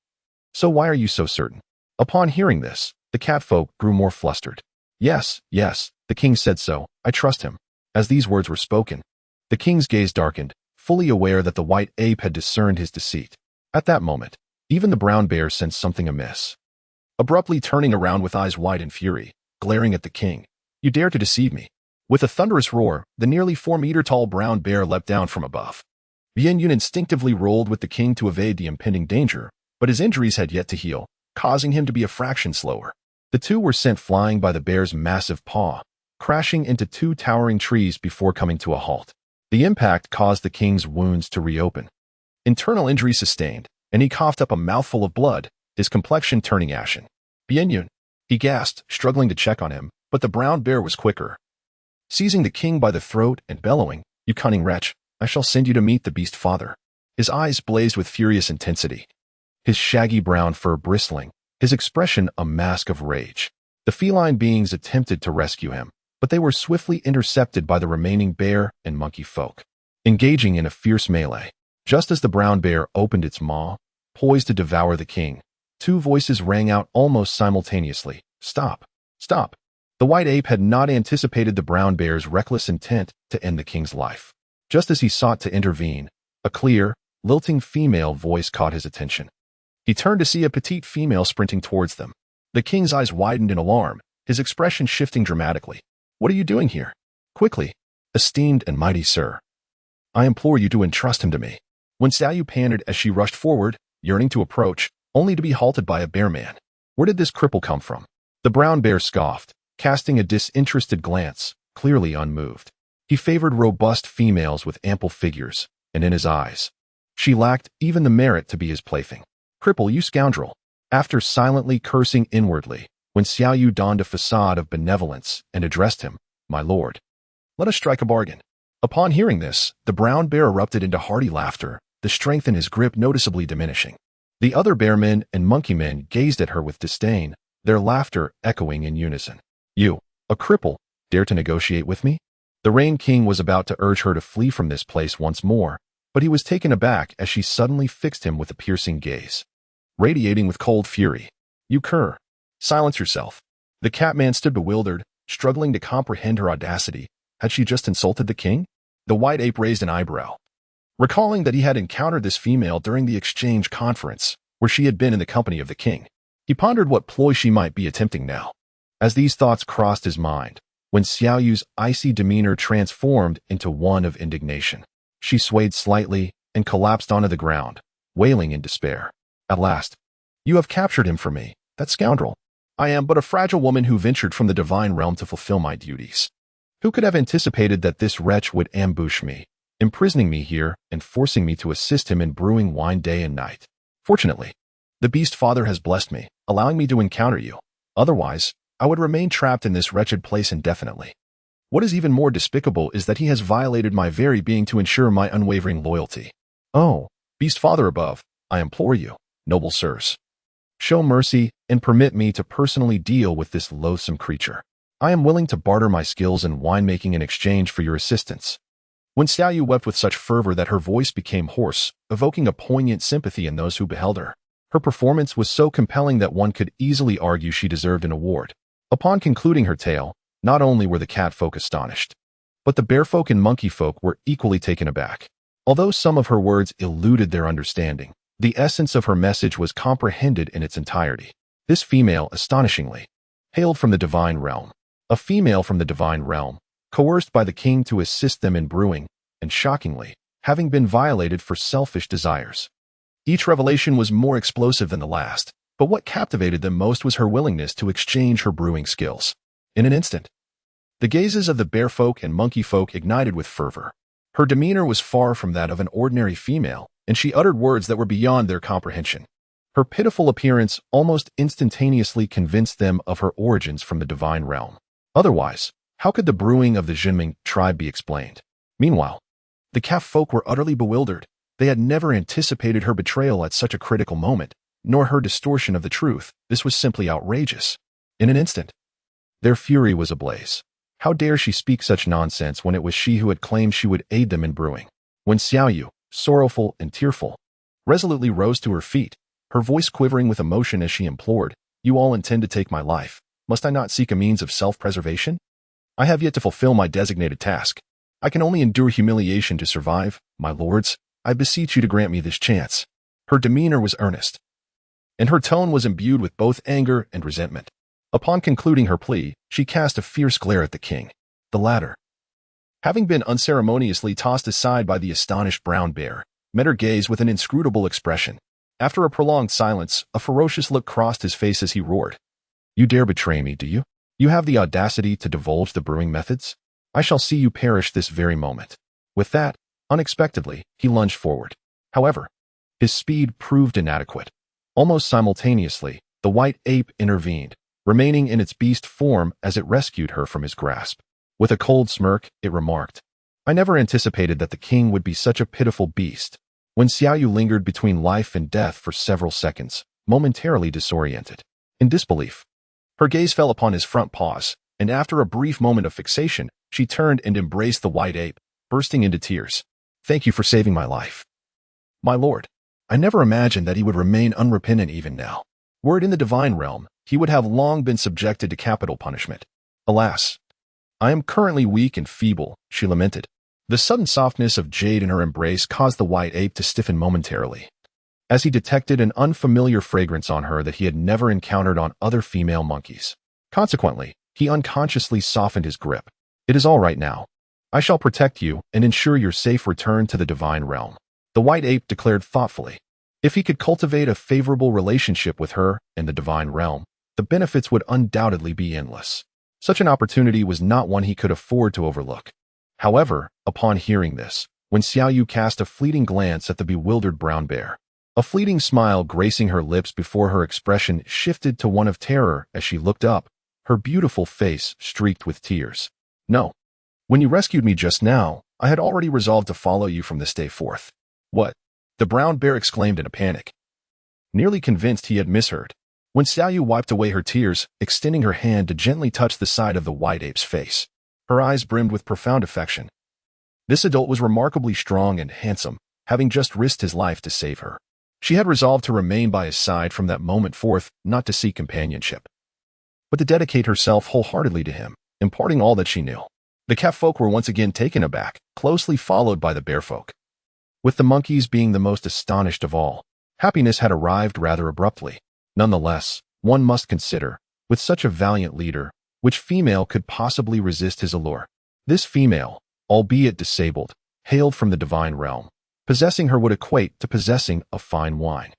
So why are you so certain?" Upon hearing this, the catfolk grew more flustered. Yes, the king said so. I trust him." As these words were spoken, the king's gaze darkened, fully aware that the white ape had discerned his deceit. At that moment, even the brown bear sensed something amiss. Abruptly turning around with eyes wide in fury, glaring at the king, "You dare to deceive me!" With a thunderous roar, the nearly 4-meter-tall brown bear leapt down from above. Bien-Yun instinctively rolled with the king to evade the impending danger, but his injuries had yet to heal, causing him to be a fraction slower. The two were sent flying by the bear's massive paw, crashing into 2 towering trees before coming to a halt. The impact caused the king's wounds to reopen. Internal injury sustained, and he coughed up a mouthful of blood, his complexion turning ashen. "Bien-Yun," he gasped, struggling to check on him, but the brown bear was quicker. Seizing the king by the throat and bellowing, "You cunning wretch, I shall send you to meet the beast father." His eyes blazed with furious intensity, his shaggy brown fur bristling, his expression a mask of rage. The feline beings attempted to rescue him, but they were swiftly intercepted by the remaining bear and monkey folk, engaging in a fierce melee. Just as the brown bear opened its maw, poised to devour the king, 2 voices rang out almost simultaneously. "Stop! Stop!" The white ape had not anticipated the brown bear's reckless intent to end the king's life. Just as he sought to intervene, a clear, lilting female voice caught his attention. He turned to see a petite female sprinting towards them. The king's eyes widened in alarm, his expression shifting dramatically. "What are you doing here?" "Quickly, esteemed and mighty sir. I implore you to entrust him to me." When Xiaoyu panted as she rushed forward, yearning to approach, only to be halted by a bear man. Where did this cripple come from? The brown bear scoffed, casting a disinterested glance, clearly unmoved. He favored robust females with ample figures, and in his eyes, she lacked even the merit to be his plaything. "Cripple, you scoundrel!" After silently cursing inwardly, when Xiaoyu donned a facade of benevolence and addressed him, "My lord, let us strike a bargain." Upon hearing this, the brown bear erupted into hearty laughter, the strength in his grip noticeably diminishing. The other bearmen and monkeymen gazed at her with disdain, their laughter echoing in unison. "You, a cripple, dare to negotiate with me?" The Rain King was about to urge her to flee from this place once more, but he was taken aback as she suddenly fixed him with a piercing gaze, radiating with cold fury. "You cur! Silence yourself." The catman stood bewildered, struggling to comprehend her audacity. Had she just insulted the king? The white ape raised an eyebrow, recalling that he had encountered this female during the exchange conference, where she had been in the company of the king. He pondered what ploy she might be attempting now. As these thoughts crossed his mind, when Xiaoyu's icy demeanor transformed into one of indignation, she swayed slightly and collapsed onto the ground, wailing in despair. "At last, you have captured him for me, that scoundrel. I am but a fragile woman who ventured from the divine realm to fulfill my duties. Who could have anticipated that this wretch would ambush me, imprisoning me here and forcing me to assist him in brewing wine day and night? Fortunately, the beast father has blessed me, allowing me to encounter you. Otherwise, I would remain trapped in this wretched place indefinitely. What is even more despicable is that he has violated my very being to ensure my unwavering loyalty. Oh, beast father above, I implore you, noble sirs, show mercy and permit me to personally deal with this loathsome creature. I am willing to barter my skills in winemaking in exchange for your assistance." When Xiaoyu wept with such fervor that her voice became hoarse, evoking a poignant sympathy in those who beheld her. Her performance was so compelling that one could easily argue she deserved an award. Upon concluding her tale, not only were the catfolk astonished, but the bearfolk and monkeyfolk were equally taken aback. Although some of her words eluded their understanding, the essence of her message was comprehended in its entirety. This female, astonishingly, hailed from the divine realm. A female from the divine realm, coerced by the king to assist them in brewing, and shockingly, having been violated for selfish desires. Each revelation was more explosive than the last, but what captivated them most was her willingness to exchange her brewing skills. In an instant, the gazes of the bear folk and monkey folk ignited with fervor. Her demeanor was far from that of an ordinary female, and she uttered words that were beyond their comprehension. Her pitiful appearance almost instantaneously convinced them of her origins from the divine realm. Otherwise, how could the brewing of the Juming tribe be explained? Meanwhile, the Kaf folk were utterly bewildered. They had never anticipated her betrayal at such a critical moment, nor her distortion of the truth. This was simply outrageous. In an instant, their fury was ablaze. How dare she speak such nonsense when it was she who had claimed she would aid them in brewing? When Xiaoyu, sorrowful and tearful, resolutely rose to her feet, her voice quivering with emotion as she implored, "You all intend to take my life. Must I not seek a means of self-preservation? I have yet to fulfill my designated task. I can only endure humiliation to survive. My lords, I beseech you to grant me this chance." Her demeanor was earnest, and her tone was imbued with both anger and resentment. Upon concluding her plea, she cast a fierce glare at the king. The latter, having been unceremoniously tossed aside by the astonished brown bear, met her gaze with an inscrutable expression. After a prolonged silence, a ferocious look crossed his face as he roared, "You dare betray me, do you? You have the audacity to divulge the brewing methods? I shall see you perish this very moment." With that, unexpectedly, he lunged forward. However, his speed proved inadequate. Almost simultaneously, the white ape intervened, remaining in its beast form as it rescued her from his grasp. With a cold smirk, it remarked, "I never anticipated that the king would be such a pitiful beast." When Xiaoyu lingered between life and death for several seconds, momentarily disoriented. In disbelief, her gaze fell upon his front paws, and after a brief moment of fixation, she turned and embraced the white ape, bursting into tears. "Thank you for saving my life, my lord. I never imagined that he would remain unrepentant even now. Were it in the divine realm, he would have long been subjected to capital punishment. Alas, I am currently weak and feeble," she lamented. The sudden softness of jade in her embrace caused the white ape to stiffen momentarily, as he detected an unfamiliar fragrance on her that he had never encountered on other female monkeys. Consequently, he unconsciously softened his grip. "It is all right now. I shall protect you and ensure your safe return to the divine realm," the white ape declared thoughtfully. If he could cultivate a favorable relationship with her and the divine realm, the benefits would undoubtedly be endless. Such an opportunity was not one he could afford to overlook. However, upon hearing this, when Xiaoyu cast a fleeting glance at the bewildered brown bear, a fleeting smile gracing her lips before her expression shifted to one of terror as she looked up, her beautiful face streaked with tears. "No. When you rescued me just now, I had already resolved to follow you from this day forth." "What?" the brown bear exclaimed in a panic, nearly convinced he had misheard. When Xiaoyu wiped away her tears, extending her hand to gently touch the side of the white ape's face, her eyes brimmed with profound affection. This adult was remarkably strong and handsome, having just risked his life to save her. She had resolved to remain by his side from that moment forth, not to seek companionship, but to dedicate herself wholeheartedly to him, imparting all that she knew. The cat folk were once again taken aback, closely followed by the bear folk, with the monkeys being the most astonished of all. Happiness had arrived rather abruptly. Nonetheless, one must consider, with such a valiant leader, which female could possibly resist his allure? This female, albeit disabled, hailed from the divine realm. Possessing her would equate to possessing a fine wine,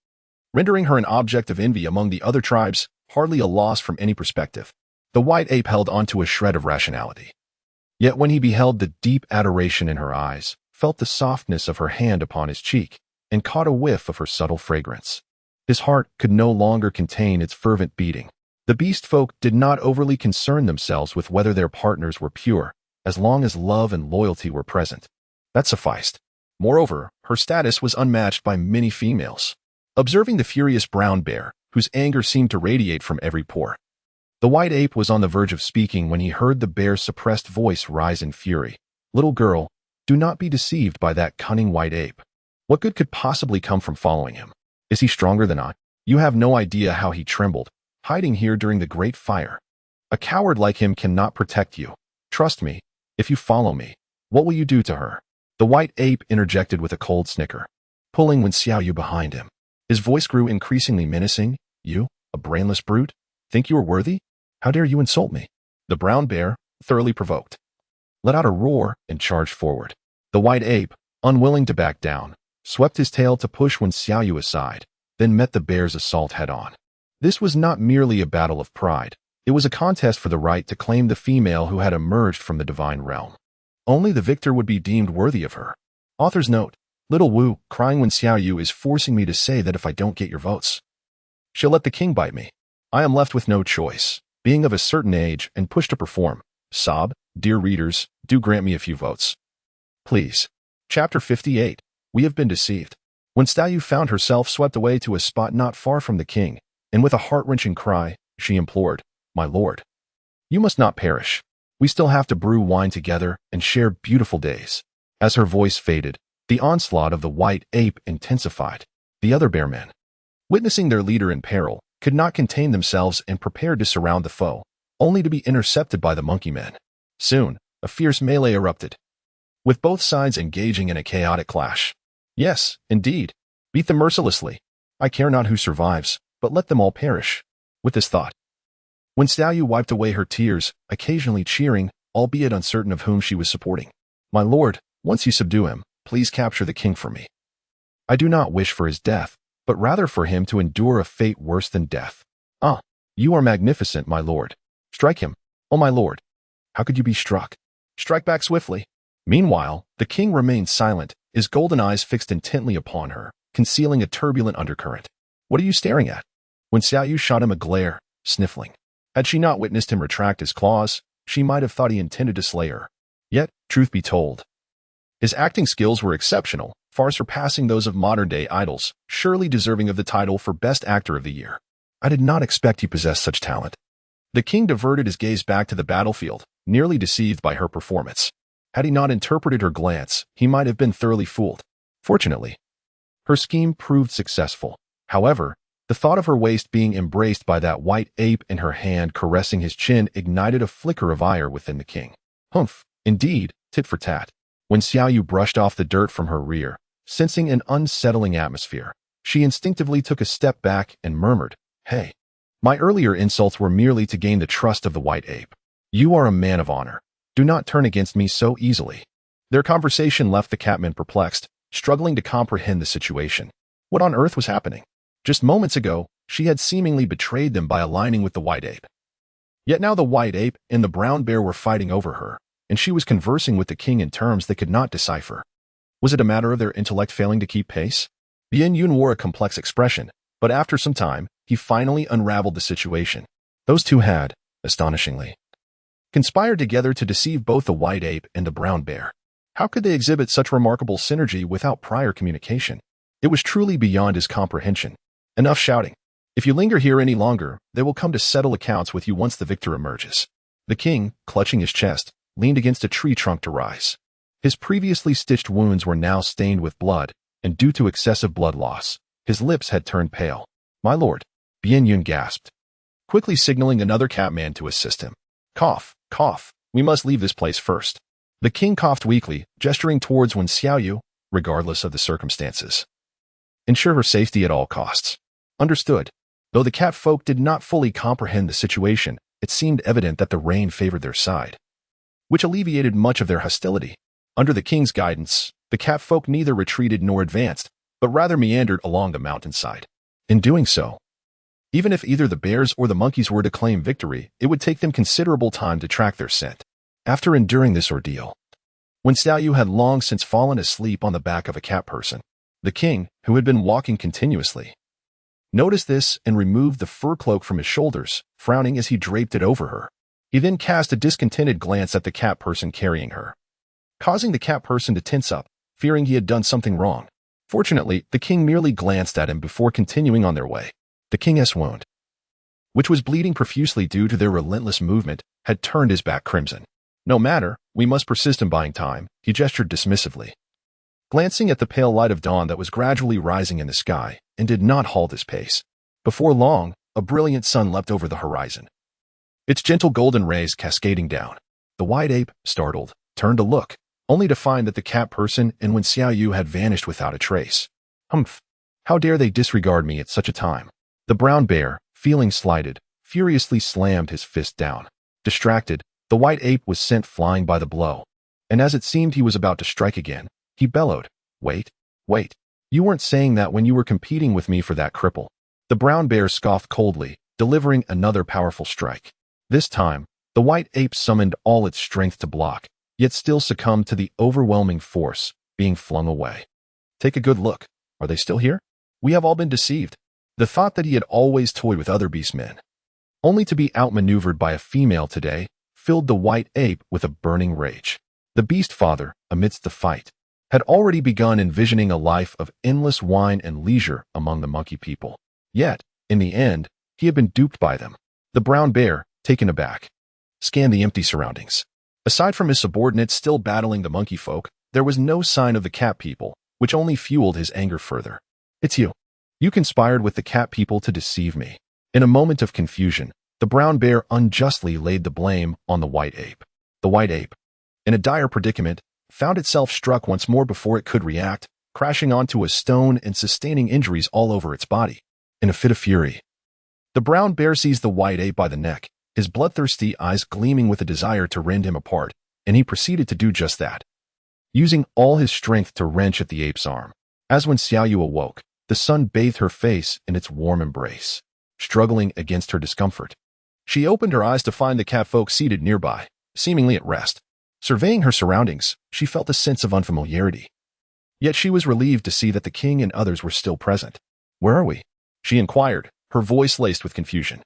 rendering her an object of envy among the other tribes, hardly a loss from any perspective. The white ape held onto a shred of rationality. Yet when he beheld the deep adoration in her eyes, felt the softness of her hand upon his cheek, and caught a whiff of her subtle fragrance, his heart could no longer contain its fervent beating. The beast folk did not overly concern themselves with whether their partners were pure, as long as love and loyalty were present. That sufficed. Moreover, her status was unmatched by many females. Observing the furious brown bear, whose anger seemed to radiate from every pore, the white ape was on the verge of speaking when he heard the bear's suppressed voice rise in fury. "Little girl, do not be deceived by that cunning white ape. What good could possibly come from following him? Is he stronger than I? You have no idea how he trembled, hiding here during the great fire. A coward like him cannot protect you. Trust me, if you follow me, what will you do to her?" The white ape interjected with a cold snicker, pulling when Xiaoyu behind him. His voice grew increasingly menacing. "You? A brainless brute? Think you are worthy? How dare you insult me? The brown bear, thoroughly provoked, let out a roar and charged forward. The white ape, unwilling to back down, swept his tail to push Wen Xiaoyu aside, then met the bear's assault head-on. This was not merely a battle of pride. It was a contest for the right to claim the female who had emerged from the divine realm. Only the victor would be deemed worthy of her. Author's note, Little Wu, crying Wen Xiaoyu is forcing me to say that if I don't get your votes, she'll let the king bite me. I am left with no choice, being of a certain age and pushed to perform. Sob, dear readers, do grant me a few votes, please. Chapter 58. We have been deceived. When Xiaoyu found herself swept away to a spot not far from the king, and with a heart-wrenching cry, she implored, My lord, you must not perish. We still have to brew wine together and share beautiful days. As her voice faded, the onslaught of the white ape intensified. The other bear men, witnessing their leader in peril, could not contain themselves and prepared to surround the foe, only to be intercepted by the monkey men. Soon, a fierce melee erupted, with both sides engaging in a chaotic clash. Yes, indeed. Beat them mercilessly. I care not who survives, but let them all perish. With this thought, Wen Xiaoyu wiped away her tears, occasionally cheering, albeit uncertain of whom she was supporting. My lord, once you subdue him, please capture the king for me. I do not wish for his death, but rather for him to endure a fate worse than death. Ah, you are magnificent, my lord. Strike him. Oh, my lord. How could you be struck? Strike back swiftly. Meanwhile, the king remained silent, his golden eyes fixed intently upon her, concealing a turbulent undercurrent. What are you staring at? Wen Xiaoyu shot him a glare, sniffling. Had she not witnessed him retract his claws, she might have thought he intended to slay her. Yet, truth be told, his acting skills were exceptional, far surpassing those of modern-day idols, surely deserving of the title for Best Actor of the Year. I did not expect he possessed such talent. The king diverted his gaze back to the battlefield, nearly deceived by her performance. Had he not interpreted her glance, he might have been thoroughly fooled. Fortunately, her scheme proved successful. However, the thought of her waist being embraced by that white ape and her hand caressing his chin ignited a flicker of ire within the king. Humph, indeed, tit for tat. When Xiaoyu brushed off the dirt from her rear, sensing an unsettling atmosphere, she instinctively took a step back and murmured, Hey, my earlier insults were merely to gain the trust of the white ape. You are a man of honor. Do not turn against me so easily. Their conversation left the catmen perplexed, struggling to comprehend the situation. What on earth was happening? Just moments ago, she had seemingly betrayed them by aligning with the white ape. Yet now the white ape and the brown bear were fighting over her, and she was conversing with the king in terms they could not decipher. Was it a matter of their intellect failing to keep pace? Bien Yun wore a complex expression, but after some time, he finally unraveled the situation. Those two had, astonishingly, conspired together to deceive both the white ape and the brown bear. How could they exhibit such remarkable synergy without prior communication? It was truly beyond his comprehension. Enough shouting. If you linger here any longer, they will come to settle accounts with you once the victor emerges. The king, clutching his chest, leaned against a tree trunk to rise. His previously stitched wounds were now stained with blood, and due to excessive blood loss, his lips had turned pale. My lord, Bien Yun gasped, quickly signaling another catman to assist him. Cough, cough, we must leave this place first. The king coughed weakly, gesturing towards Wen Xiaoyu, regardless of the circumstances. Ensure her safety at all costs. Understood. Though the cat folk did not fully comprehend the situation, it seemed evident that the rain favored their side, which alleviated much of their hostility. Under the king's guidance, the cat folk neither retreated nor advanced, but rather meandered along the mountainside. In doing so, even if either the bears or the monkeys were to claim victory, it would take them considerable time to track their scent. After enduring this ordeal, Wen Xiaoyu had long since fallen asleep on the back of a cat person. The king, who had been walking continuously, noticed this and removed the fur cloak from his shoulders, frowning as he draped it over her. He then cast a discontented glance at the cat person carrying her, causing the cat person to tense up, fearing he had done something wrong. Fortunately, the king merely glanced at him before continuing on their way. The king's wound, which was bleeding profusely due to their relentless movement, had turned his back crimson. No matter, we must persist in buying time, he gestured dismissively, glancing at the pale light of dawn that was gradually rising in the sky, and did not halt his pace. Before long, a brilliant sun leapt over the horizon, its gentle golden rays cascading down. The white ape, startled, turned to look, only to find that the cat person and Wen Xiaoyu had vanished without a trace. Humph! How dare they disregard me at such a time? The brown bear, feeling slighted, furiously slammed his fist down. Distracted, the white ape was sent flying by the blow. And as it seemed he was about to strike again, he bellowed, "Wait, wait. You weren't saying that when you were competing with me for that cripple." The brown bear scoffed coldly, delivering another powerful strike. This time, the white ape summoned all its strength to block, yet still succumbed to the overwhelming force, being flung away. Take a good look. Are they still here? We have all been deceived. The thought that he had always toyed with other beastmen, only to be outmaneuvered by a female today, filled the white ape with a burning rage. The beast father, amidst the fight, had already begun envisioning a life of endless wine and leisure among the monkey people. Yet, in the end, he had been duped by them. The brown bear, taken aback, scanned the empty surroundings. Aside from his subordinates still battling the monkey folk, there was no sign of the cat people, which only fueled his anger further. "It's you. You conspired with the cat people to deceive me." In a moment of confusion, the brown bear unjustly laid the blame on the white ape. The white ape, in a dire predicament, found itself struck once more before it could react, crashing onto a stone and sustaining injuries all over its body. In a fit of fury, the brown bear seized the white ape by the neck, his bloodthirsty eyes gleaming with a desire to rend him apart, and he proceeded to do just that, using all his strength to wrench at the ape's arm. As when Xiaoyu awoke, the sun bathed her face in its warm embrace, struggling against her discomfort. She opened her eyes to find the cat folk seated nearby, seemingly at rest. Surveying her surroundings, she felt a sense of unfamiliarity. Yet she was relieved to see that the king and others were still present. "Where are we?" she inquired, her voice laced with confusion.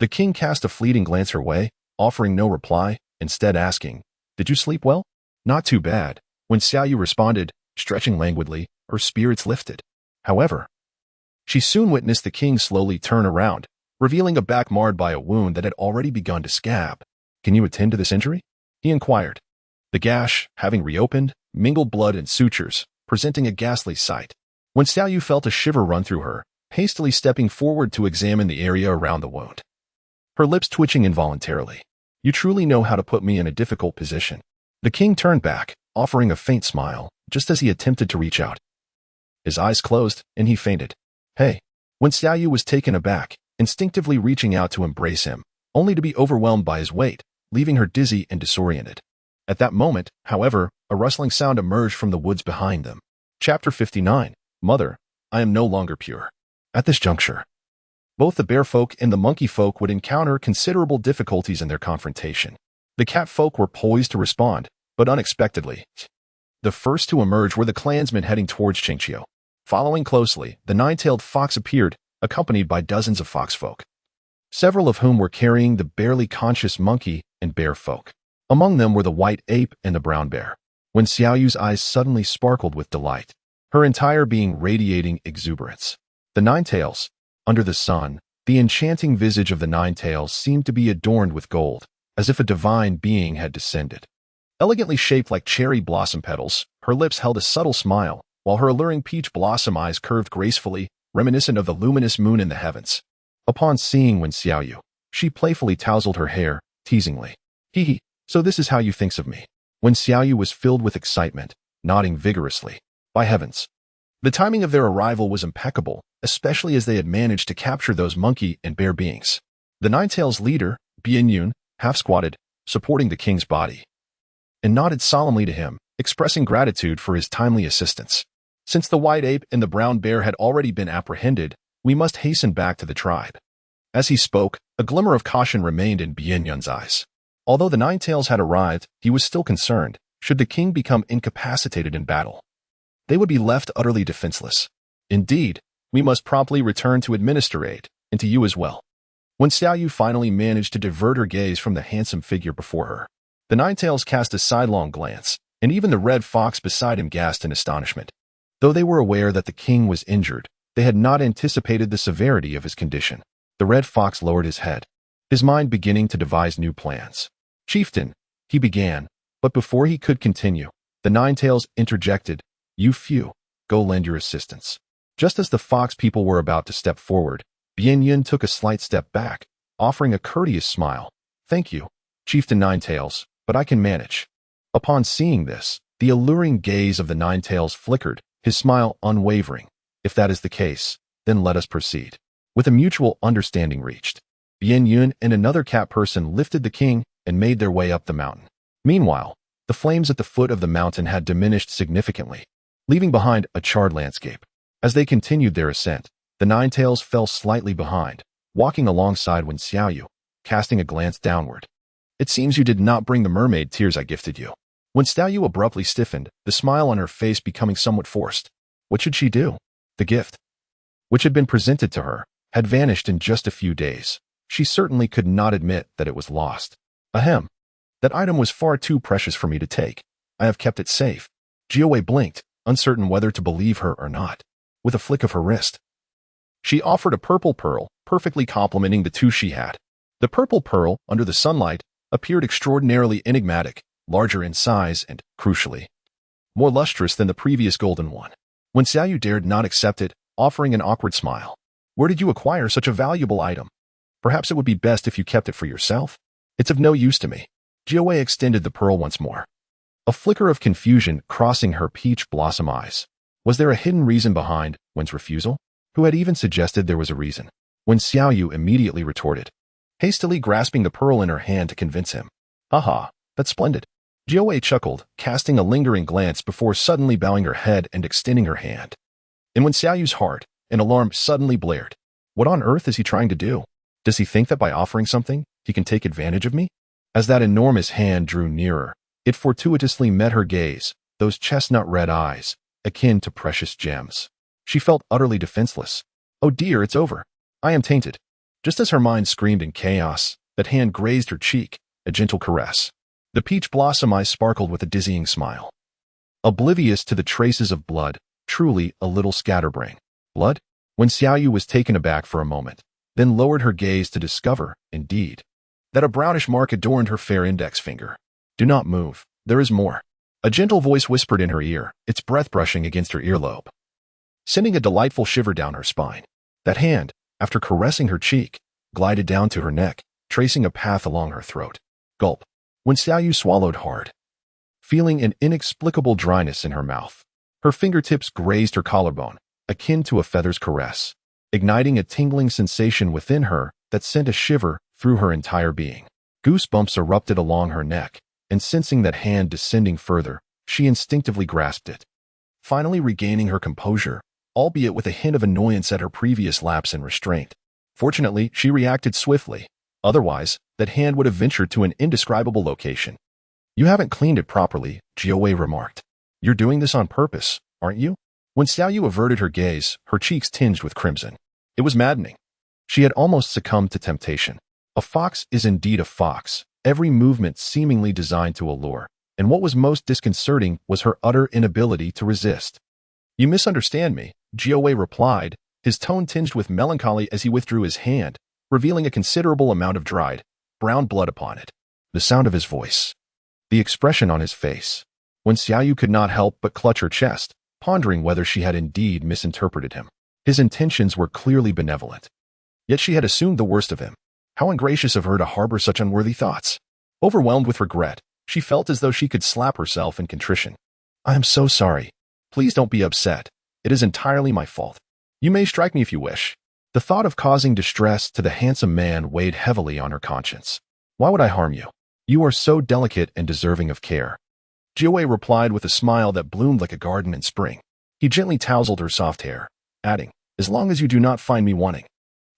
The king cast a fleeting glance her way, offering no reply, instead asking, "Did you sleep well?" "Not too bad." When Xiaoyu responded, stretching languidly, her spirits lifted. However, she soon witnessed the king slowly turn around, revealing a back marred by a wound that had already begun to scab. "Can you attend to this injury?" he inquired. The gash, having reopened, mingled blood and sutures, presenting a ghastly sight. When Xiaoyu felt a shiver run through her, hastily stepping forward to examine the area around the wound, her lips twitching involuntarily. "You truly know how to put me in a difficult position." The king turned back, offering a faint smile, just as he attempted to reach out. His eyes closed, and he fainted. "Hey." When Xiaoyu was taken aback, instinctively reaching out to embrace him, only to be overwhelmed by his weight, leaving her dizzy and disoriented. At that moment, however, a rustling sound emerged from the woods behind them. Chapter 59. Mother, I am no longer pure. At this juncture, both the bear folk and the monkey folk would encounter considerable difficulties in their confrontation. The cat folk were poised to respond, but unexpectedly. The first to emerge were the clansmen heading towards Qingqiu. Following closely, the nine-tailed fox appeared, accompanied by dozens of fox folk, several of whom were carrying the barely conscious monkey and bear folk. Among them were the white ape and the brown bear. When Xiaoyu's eyes suddenly sparkled with delight, her entire being radiating exuberance. The nine-tails, under the sun, the enchanting visage of the nine-tails seemed to be adorned with gold, as if a divine being had descended. Elegantly shaped like cherry blossom petals, her lips held a subtle smile, while her alluring peach blossom eyes curved gracefully, reminiscent of the luminous moon in the heavens. Upon seeing Wen Xiaoyu, she playfully tousled her hair, teasingly. "Hee hee, so this is how you think of me." Wen Xiaoyu was filled with excitement, nodding vigorously. By heavens! The timing of their arrival was impeccable, especially as they had managed to capture those monkey and bear beings. The Nine-Tails leader, Bianyun, half-squatted, supporting the king's body, and nodded solemnly to him, expressing gratitude for his timely assistance. Since the white ape and the brown bear had already been apprehended, we must hasten back to the tribe. As he spoke, a glimmer of caution remained in Bianyun's eyes. Although the Nine-Tails had arrived, he was still concerned, should the king become incapacitated in battle, they would be left utterly defenseless. Indeed, we must promptly return to administrate, and to you as well. When Xiaoyu finally managed to divert her gaze from the handsome figure before her, the Nine-Tails cast a sidelong glance, and even the red fox beside him gasped in astonishment. Though they were aware that the king was injured, they had not anticipated the severity of his condition. The red fox lowered his head, his mind beginning to devise new plans. "Chieftain," he began, but before he could continue, the Nine-Tails interjected, "You few, go lend your assistance." Just as the fox people were about to step forward, Bianyun took a slight step back, offering a courteous smile. "Thank you, Chieftain Nine-Tails, but I can manage." Upon seeing this, the alluring gaze of the Nine-Tails flickered, his smile unwavering. "If that is the case, then let us proceed." With a mutual understanding reached, Yin Yun and another cat person lifted the king and made their way up the mountain. Meanwhile, the flames at the foot of the mountain had diminished significantly, leaving behind a charred landscape. As they continued their ascent, the Nine Tails fell slightly behind, walking alongside Wen Xiaoyu, casting a glance downward. It seems you did not bring the mermaid tears I gifted you. Wen Xiaoyu abruptly stiffened, the smile on her face becoming somewhat forced. What should she do? The gift, which had been presented to her, had vanished in just a few days. She certainly could not admit that it was lost. Ahem. That item was far too precious for me to take. I have kept it safe. Jiawei blinked, uncertain whether to believe her or not. With a flick of her wrist, she offered a purple pearl, perfectly complementing the two she had. The purple pearl, under the sunlight, appeared extraordinarily enigmatic, larger in size and, crucially, more lustrous than the previous golden one. When Xiaoyu dared not accept it, offering an awkward smile. Where did you acquire such a valuable item? Perhaps it would be best if you kept it for yourself? It's of no use to me. Jiawei extended the pearl once more. A flicker of confusion crossing her peach blossom eyes. Was there a hidden reason behind Wen's refusal? Who had even suggested there was a reason? When Xiaoyu immediately retorted, hastily grasping the pearl in her hand to convince him. Haha, that's splendid. Jiawei chuckled, casting a lingering glance before suddenly bowing her head and extending her hand. In Wen Xiaoyu's heart, an alarm suddenly blared. What on earth is he trying to do? Does he think that by offering something, he can take advantage of me? As that enormous hand drew nearer, it fortuitously met her gaze, those chestnut-red eyes, akin to precious gems. She felt utterly defenseless. Oh dear, it's over. I am tainted. Just as her mind screamed in chaos, that hand grazed her cheek, a gentle caress. The peach blossom eyes sparkled with a dizzying smile. Oblivious to the traces of blood, truly a little scatterbrain. Blood? When Xiaoyu was taken aback for a moment, then lowered her gaze to discover, indeed, that a brownish mark adorned her fair index finger. Do not move. There is more. A gentle voice whispered in her ear, its breath brushing against her earlobe, sending a delightful shiver down her spine. That hand, after caressing her cheek, glided down to her neck, tracing a path along her throat. Gulp. When Xiaoyu swallowed hard, feeling an inexplicable dryness in her mouth, her fingertips grazed her collarbone, akin to a feather's caress, igniting a tingling sensation within her that sent a shiver through her entire being. Goosebumps erupted along her neck, and sensing that hand descending further, she instinctively grasped it. Finally regaining her composure, albeit with a hint of annoyance at her previous lapse in restraint. Fortunately, she reacted swiftly. Otherwise, that hand would have ventured to an indescribable location. You haven't cleaned it properly, Jiawei remarked. You're doing this on purpose, aren't you? When Xiaoyu averted her gaze, her cheeks tinged with crimson. It was maddening. She had almost succumbed to temptation. A fox is indeed a fox, every movement seemingly designed to allure, and what was most disconcerting was her utter inability to resist. You misunderstand me, Jiawei replied, his tone tinged with melancholy as he withdrew his hand, revealing a considerable amount of dried, brown blood upon it. The sound of his voice, the expression on his face. When Xiaoyu could not help but clutch her chest, pondering whether she had indeed misinterpreted him. His intentions were clearly benevolent. Yet she had assumed the worst of him. How ungracious of her to harbor such unworthy thoughts. Overwhelmed with regret, she felt as though she could slap herself in contrition. I am so sorry. Please don't be upset. It is entirely my fault. You may strike me if you wish. The thought of causing distress to the handsome man weighed heavily on her conscience. Why would I harm you? You are so delicate and deserving of care. Jiawei replied with a smile that bloomed like a garden in spring. He gently tousled her soft hair, adding, as long as you do not find me wanting.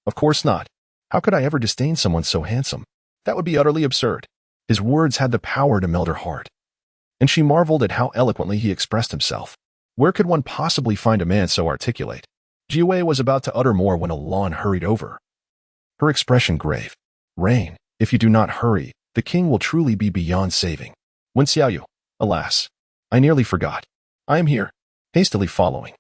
Of course not. How could I ever disdain someone so handsome? That would be utterly absurd. His words had the power to melt her heart. And she marveled at how eloquently he expressed himself. Where could one possibly find a man so articulate? Jiawei was about to utter more when a lawn hurried over. Her expression grave. Rain, if you do not hurry, the king will truly be beyond saving. Wen Xiaoyu, alas, I nearly forgot. I am here, hastily following.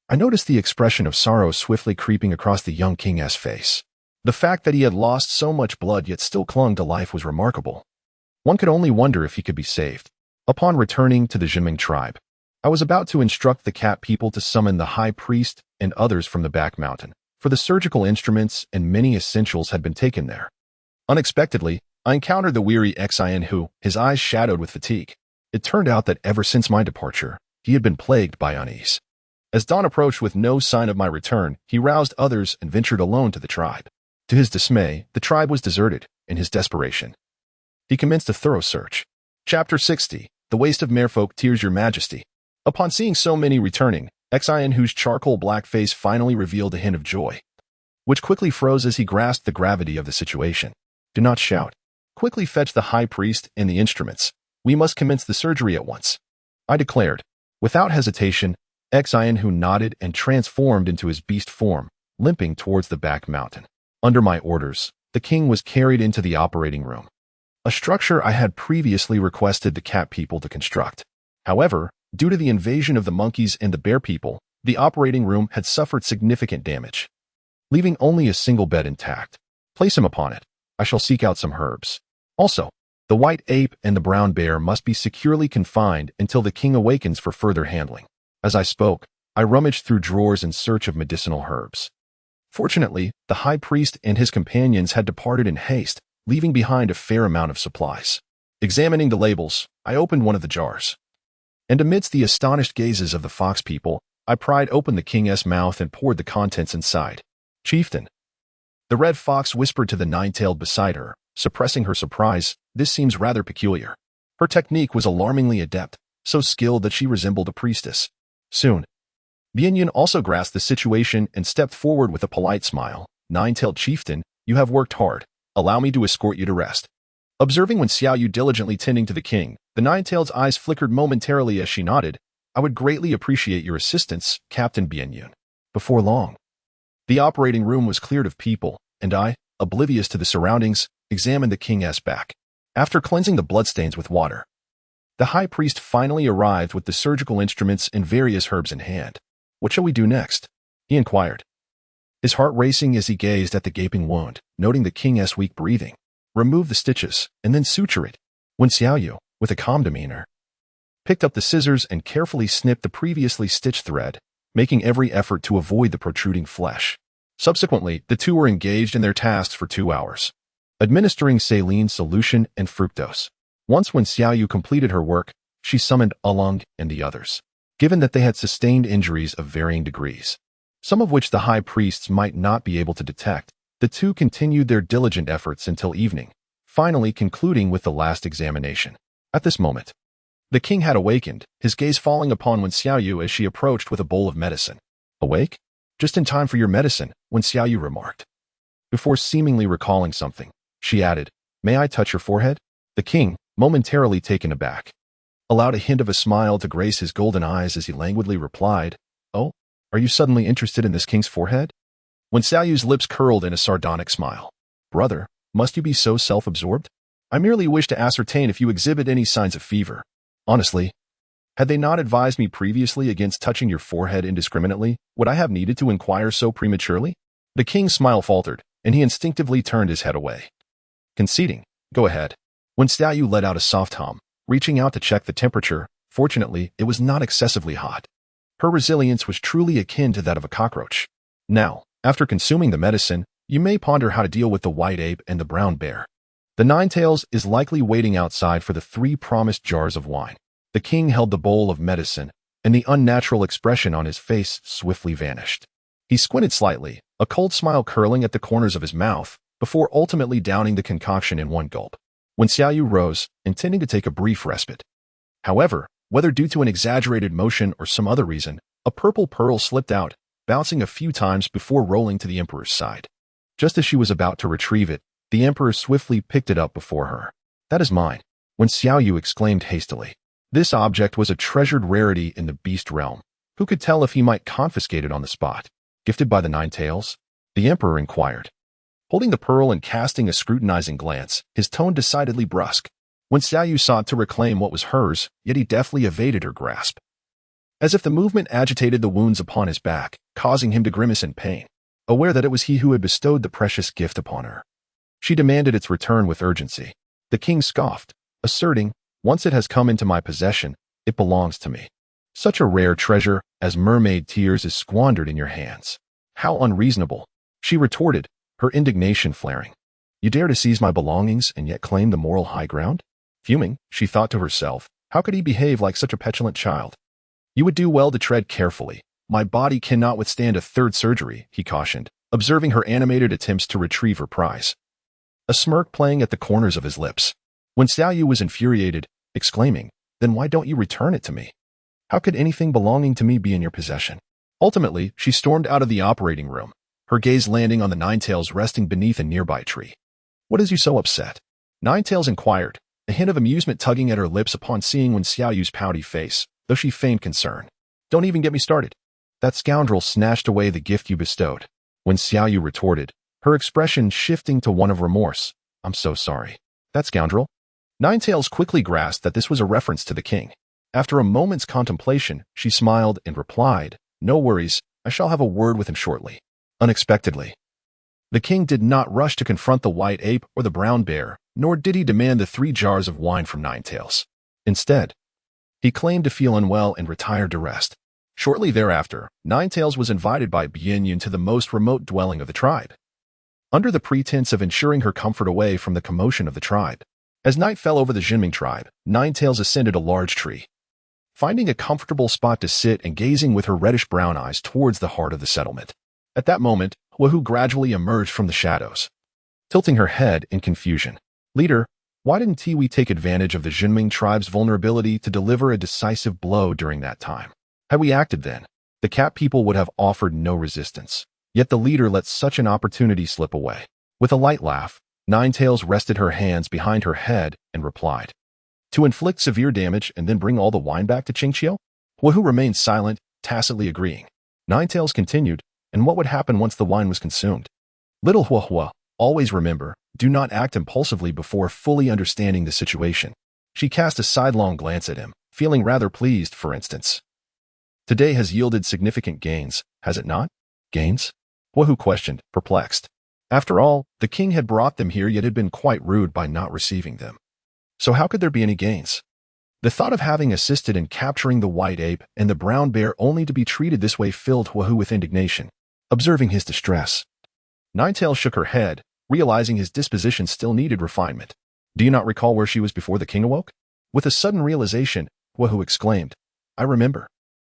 I noticed the expression of sorrow swiftly creeping across the young king's face. The fact that he had lost so much blood yet still clung to life was remarkable. One could only wonder if he could be saved. Upon returning to the Juming tribe, I was about to instruct the cat people to summon the high priest and others from the back mountain, for the surgical instruments and many essentials had been taken there. Unexpectedly, I encountered the weary Xin who, his eyes shadowed with fatigue. It turned out that ever since my departure, he had been plagued by unease. As dawn approached with no sign of my return, he roused others and ventured alone to the tribe. To his dismay, the tribe was deserted. In his desperation, he commenced a thorough search. Chapter 60. The Waste of Merfolk Tears Your Majesty. Upon seeing so many returning, Xian whose charcoal black face finally revealed a hint of joy, which quickly froze as he grasped the gravity of the situation. Do not shout. Quickly fetch the high priest and the instruments. We must commence the surgery at once, I declared. Without hesitation, Xian who nodded and transformed into his beast form, limping towards the back mountain. Under my orders, the king was carried into the operating room, a structure I had previously requested the cat people to construct. However, due to the invasion of the monkeys and the bear people, the operating room had suffered significant damage, leaving only a single bed intact. Place him upon it. I shall seek out some herbs. Also, the white ape and the brown bear must be securely confined until the king awakens for further handling. As I spoke, I rummaged through drawers in search of medicinal herbs. Fortunately, the high priest and his companions had departed in haste, leaving behind a fair amount of supplies. Examining the labels, I opened one of the jars, and amidst the astonished gazes of the fox people, I pried open the king's mouth and poured the contents inside. Chieftain, the red fox whispered to the nine-tailed beside her, suppressing her surprise. This seems rather peculiar. Her technique was alarmingly adept, so skilled that she resembled a priestess. Soon, Bianyan also grasped the situation and stepped forward with a polite smile. Nine-tailed chieftain, you have worked hard. Allow me to escort you to rest. Observing Wen Xiaoyu diligently tending to the king, the nine-tailed's eyes flickered momentarily as she nodded. I would greatly appreciate your assistance, Captain Bianyan. Before long, the operating room was cleared of people, and I, oblivious to the surroundings, examined the king's back. After cleansing the bloodstains with water, the high priest finally arrived with the surgical instruments and various herbs in hand. What shall we do next? He inquired, his heart racing as he gazed at the gaping wound, noting the king's weak breathing. Remove the stitches, and then suture it. Wen Xiaoyu, with a calm demeanor, picked up the scissors and carefully snipped the previously stitched thread, making every effort to avoid the protruding flesh. Subsequently, the two were engaged in their tasks for 2 hours, administering saline solution and fructose. Once Wen Xiaoyu completed her work, she summoned Along and the others. Given that they had sustained injuries of varying degrees, some of which the high priests might not be able to detect, the two continued their diligent efforts until evening, finally concluding with the last examination. At this moment, the king had awakened, his gaze falling upon Wen Xiaoyu as she approached with a bowl of medicine. Awake? Just in time for your medicine, Wen Xiaoyu remarked. Before seemingly recalling something, she added, May I touch your forehead? The king, momentarily taken aback, allowed a hint of a smile to grace his golden eyes as he languidly replied, Oh, are you suddenly interested in this king's forehead? Wen Xiaoyu's lips curled in a sardonic smile. Brother, must you be so self-absorbed? I merely wish to ascertain if you exhibit any signs of fever. Honestly, had they not advised me previously against touching your forehead indiscriminately, would I have needed to inquire so prematurely? The king's smile faltered, and he instinctively turned his head away. Conceding, go ahead. Wen Xiaoyu let out a soft hum, reaching out to check the temperature. Fortunately, it was not excessively hot. Her resilience was truly akin to that of a cockroach. Now, after consuming the medicine, you may ponder how to deal with the white ape and the brown bear. The nine-tails is likely waiting outside for the 3 promised jars of wine. The king held the bowl of medicine, and the unnatural expression on his face swiftly vanished. He squinted slightly, a cold smile curling at the corners of his mouth, before ultimately downing the concoction in one gulp. Wen Xiaoyu rose, intending to take a brief respite. However, whether due to an exaggerated motion or some other reason, a purple pearl slipped out, bouncing a few times before rolling to the emperor's side. Just as she was about to retrieve it, the emperor swiftly picked it up before her. That is mine, Wen Xiaoyu exclaimed hastily. This object was a treasured rarity in the beast realm. Who could tell if he might confiscate it on the spot? Gifted by the nine-tails? The emperor inquired, holding the pearl and casting a scrutinizing glance, his tone decidedly brusque. Wen Xiaoyu sought to reclaim what was hers, yet he deftly evaded her grasp, as if the movement agitated the wounds upon his back, causing him to grimace in pain, aware that it was he who had bestowed the precious gift upon her. She demanded its return with urgency. The king scoffed, asserting, Once it has come into my possession, it belongs to me. Such a rare treasure as mermaid tears is squandered in your hands. How unreasonable, she retorted, her indignation flaring. You dare to seize my belongings and yet claim the moral high ground? Fuming, she thought to herself, how could he behave like such a petulant child? You would do well to tread carefully. My body cannot withstand a third surgery, he cautioned, observing her animated attempts to retrieve her prize. A smirk playing at the corners of his lips. When Xiaoyu was infuriated, exclaiming, "Then why don't you return it to me? How could anything belonging to me be in your possession?" Ultimately, she stormed out of the operating room, her gaze landing on the Ninetails resting beneath a nearby tree. "What is you so upset?" Ninetails inquired, a hint of amusement tugging at her lips upon seeing Wen Xiaoyu's pouty face, though she feigned concern. "Don't even get me started. That scoundrel snatched away the gift you bestowed." When Xiaoyu retorted, her expression shifting to one of remorse. "I'm so sorry. That scoundrel?" Ninetails quickly grasped that this was a reference to the king. After a moment's contemplation, she smiled and replied, "No worries, I shall have a word with him shortly." Unexpectedly, the king did not rush to confront the white ape or the brown bear, nor did he demand the 3 jars of wine from Ninetails. Instead, he claimed to feel unwell and retired to rest. Shortly thereafter, Ninetails was invited by Bianyun to the most remote dwelling of the tribe, under the pretense of ensuring her comfort away from the commotion of the tribe. As night fell over the Juming tribe, Ninetails ascended a large tree, finding a comfortable spot to sit and gazing with her reddish-brown eyes towards the heart of the settlement. At that moment, Wahoo gradually emerged from the shadows, tilting her head in confusion. "Leader, why didn't Tiwi take advantage of the Juming tribe's vulnerability to deliver a decisive blow during that time? Had we acted then, the Cat people would have offered no resistance. Yet the leader let such an opportunity slip away." With a light laugh, Ninetails rested her hands behind her head and replied, "To inflict severe damage and then bring all the wine back to Qingqiu?" Wahoo remained silent, tacitly agreeing. Ninetails continued, "And what would happen once the wine was consumed?" "Little Huahua, always remember, do not act impulsively before fully understanding the situation." She cast a sidelong glance at him, feeling rather pleased, for instance. "Today has yielded significant gains, has it not?" "Gains?" Wahoo questioned, perplexed. After all, the king had brought them here yet had been quite rude by not receiving them. So how could there be any gains? The thought of having assisted in capturing the white ape and the brown bear only to be treated this way filled Wahoo with indignation. Observing his distress, Ninetails shook her head, realizing his disposition still needed refinement. "Do you not recall where she was before the king awoke?" With a sudden realization, Wahoo exclaimed, "I remember."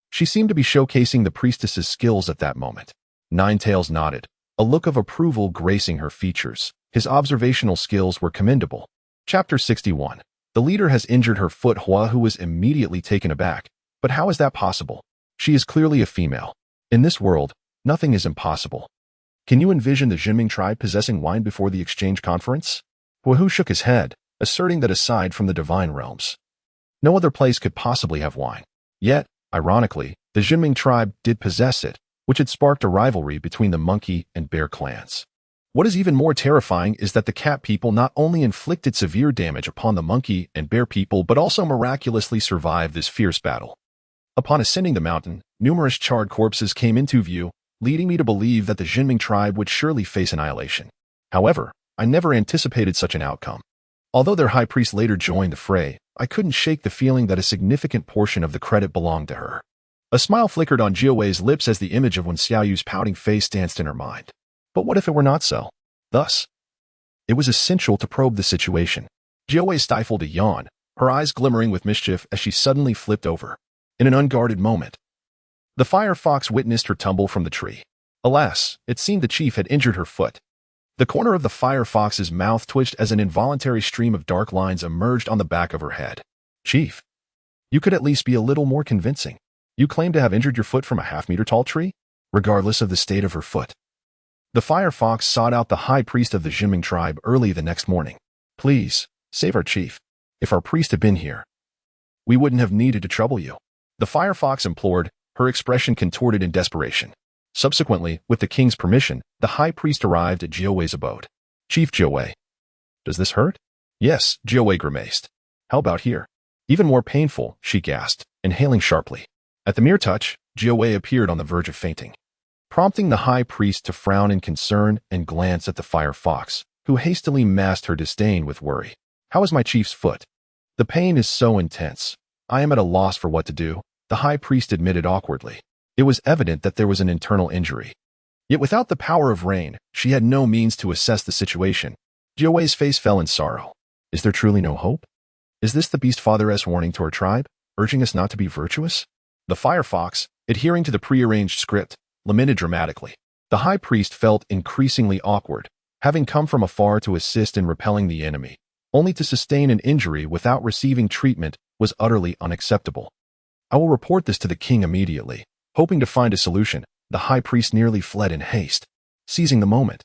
She seemed to be showcasing the priestess's skills at that moment. Ninetails nodded, a look of approval gracing her features. His observational skills were commendable. Chapter 61. The leader has injured her foot. Wahoo was immediately taken aback. But how is that possible? She is clearly a female. In this world, nothing is impossible. Can you envision the Juming tribe possessing wine before the exchange conference? Wahoo shook his head, asserting that aside from the divine realms, no other place could possibly have wine. Yet, ironically, the Juming tribe did possess it, which had sparked a rivalry between the monkey and bear clans. What is even more terrifying is that the cat people not only inflicted severe damage upon the monkey and bear people but also miraculously survived this fierce battle. Upon ascending the mountain, numerous charred corpses came into view, leading me to believe that the Juming tribe would surely face annihilation. However, I never anticipated such an outcome. Although their high priest later joined the fray, I couldn't shake the feeling that a significant portion of the credit belonged to her. A smile flickered on Jiawei's lips as the image of Wen Xiaoyu's pouting face danced in her mind. But what if it were not so? Thus, it was essential to probe the situation. Jiawei stifled a yawn, her eyes glimmering with mischief as she suddenly flipped over. In an unguarded moment, the fire fox witnessed her tumble from the tree. Alas, it seemed the chief had injured her foot. The corner of the fire fox's mouth twitched as an involuntary stream of dark lines emerged on the back of her head. "Chief, you could at least be a little more convincing. You claim to have injured your foot from a half-meter-tall tree, regardless of the state of her foot." The fire fox sought out the high priest of the Juming tribe early the next morning. "Please, save our chief. If our priest had been here, we wouldn't have needed to trouble you." The fire fox implored, her expression contorted in desperation. Subsequently, with the king's permission, the high priest arrived at Jiawei's abode. "Chief Jiawei, does this hurt?" "Yes," Jiawei grimaced. "How about here?" "Even more painful," she gasped, inhaling sharply. At the mere touch, Jiawei appeared on the verge of fainting, prompting the high priest to frown in concern and glance at the fire fox, who hastily masked her disdain with worry. "How is my chief's foot?" "The pain is so intense. I am at a loss for what to do," the high priest admitted awkwardly. It was evident that there was an internal injury. Yet without the power of rain, she had no means to assess the situation. Jiawei's face fell in sorrow. Is there truly no hope? Is this the beast father's warning to our tribe, urging us not to be virtuous? The fire fox, adhering to the prearranged script, lamented dramatically. The high priest felt increasingly awkward, having come from afar to assist in repelling the enemy, only to sustain an injury without receiving treatment was utterly unacceptable. I will report this to the king immediately. Hoping to find a solution, the high priest nearly fled in haste, seizing the moment.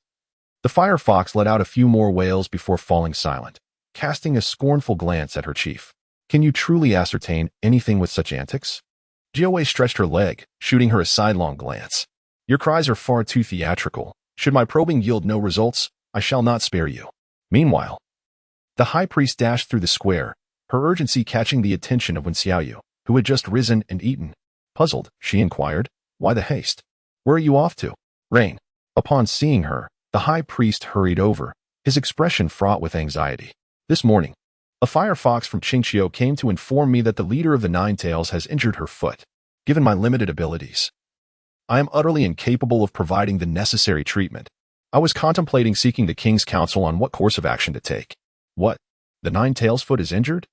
The firefox let out a few more wails before falling silent, casting a scornful glance at her chief. Can you truly ascertain anything with such antics? Jiawei stretched her leg, shooting her a sidelong glance. Your cries are far too theatrical. Should my probing yield no results, I shall not spare you. Meanwhile, the high priest dashed through the square, her urgency catching the attention of Wen Xiaoyu, who had just risen and eaten. Puzzled, she inquired, why the haste? Where are you off to? Rain. Upon seeing her, the high priest hurried over, his expression fraught with anxiety. This morning, a firefox from Qingqiu came to inform me that the leader of the Nine Tails has injured her foot. Given my limited abilities, I am utterly incapable of providing the necessary treatment. I was contemplating seeking the king's counsel on what course of action to take. What? The Nine Tails foot is injured?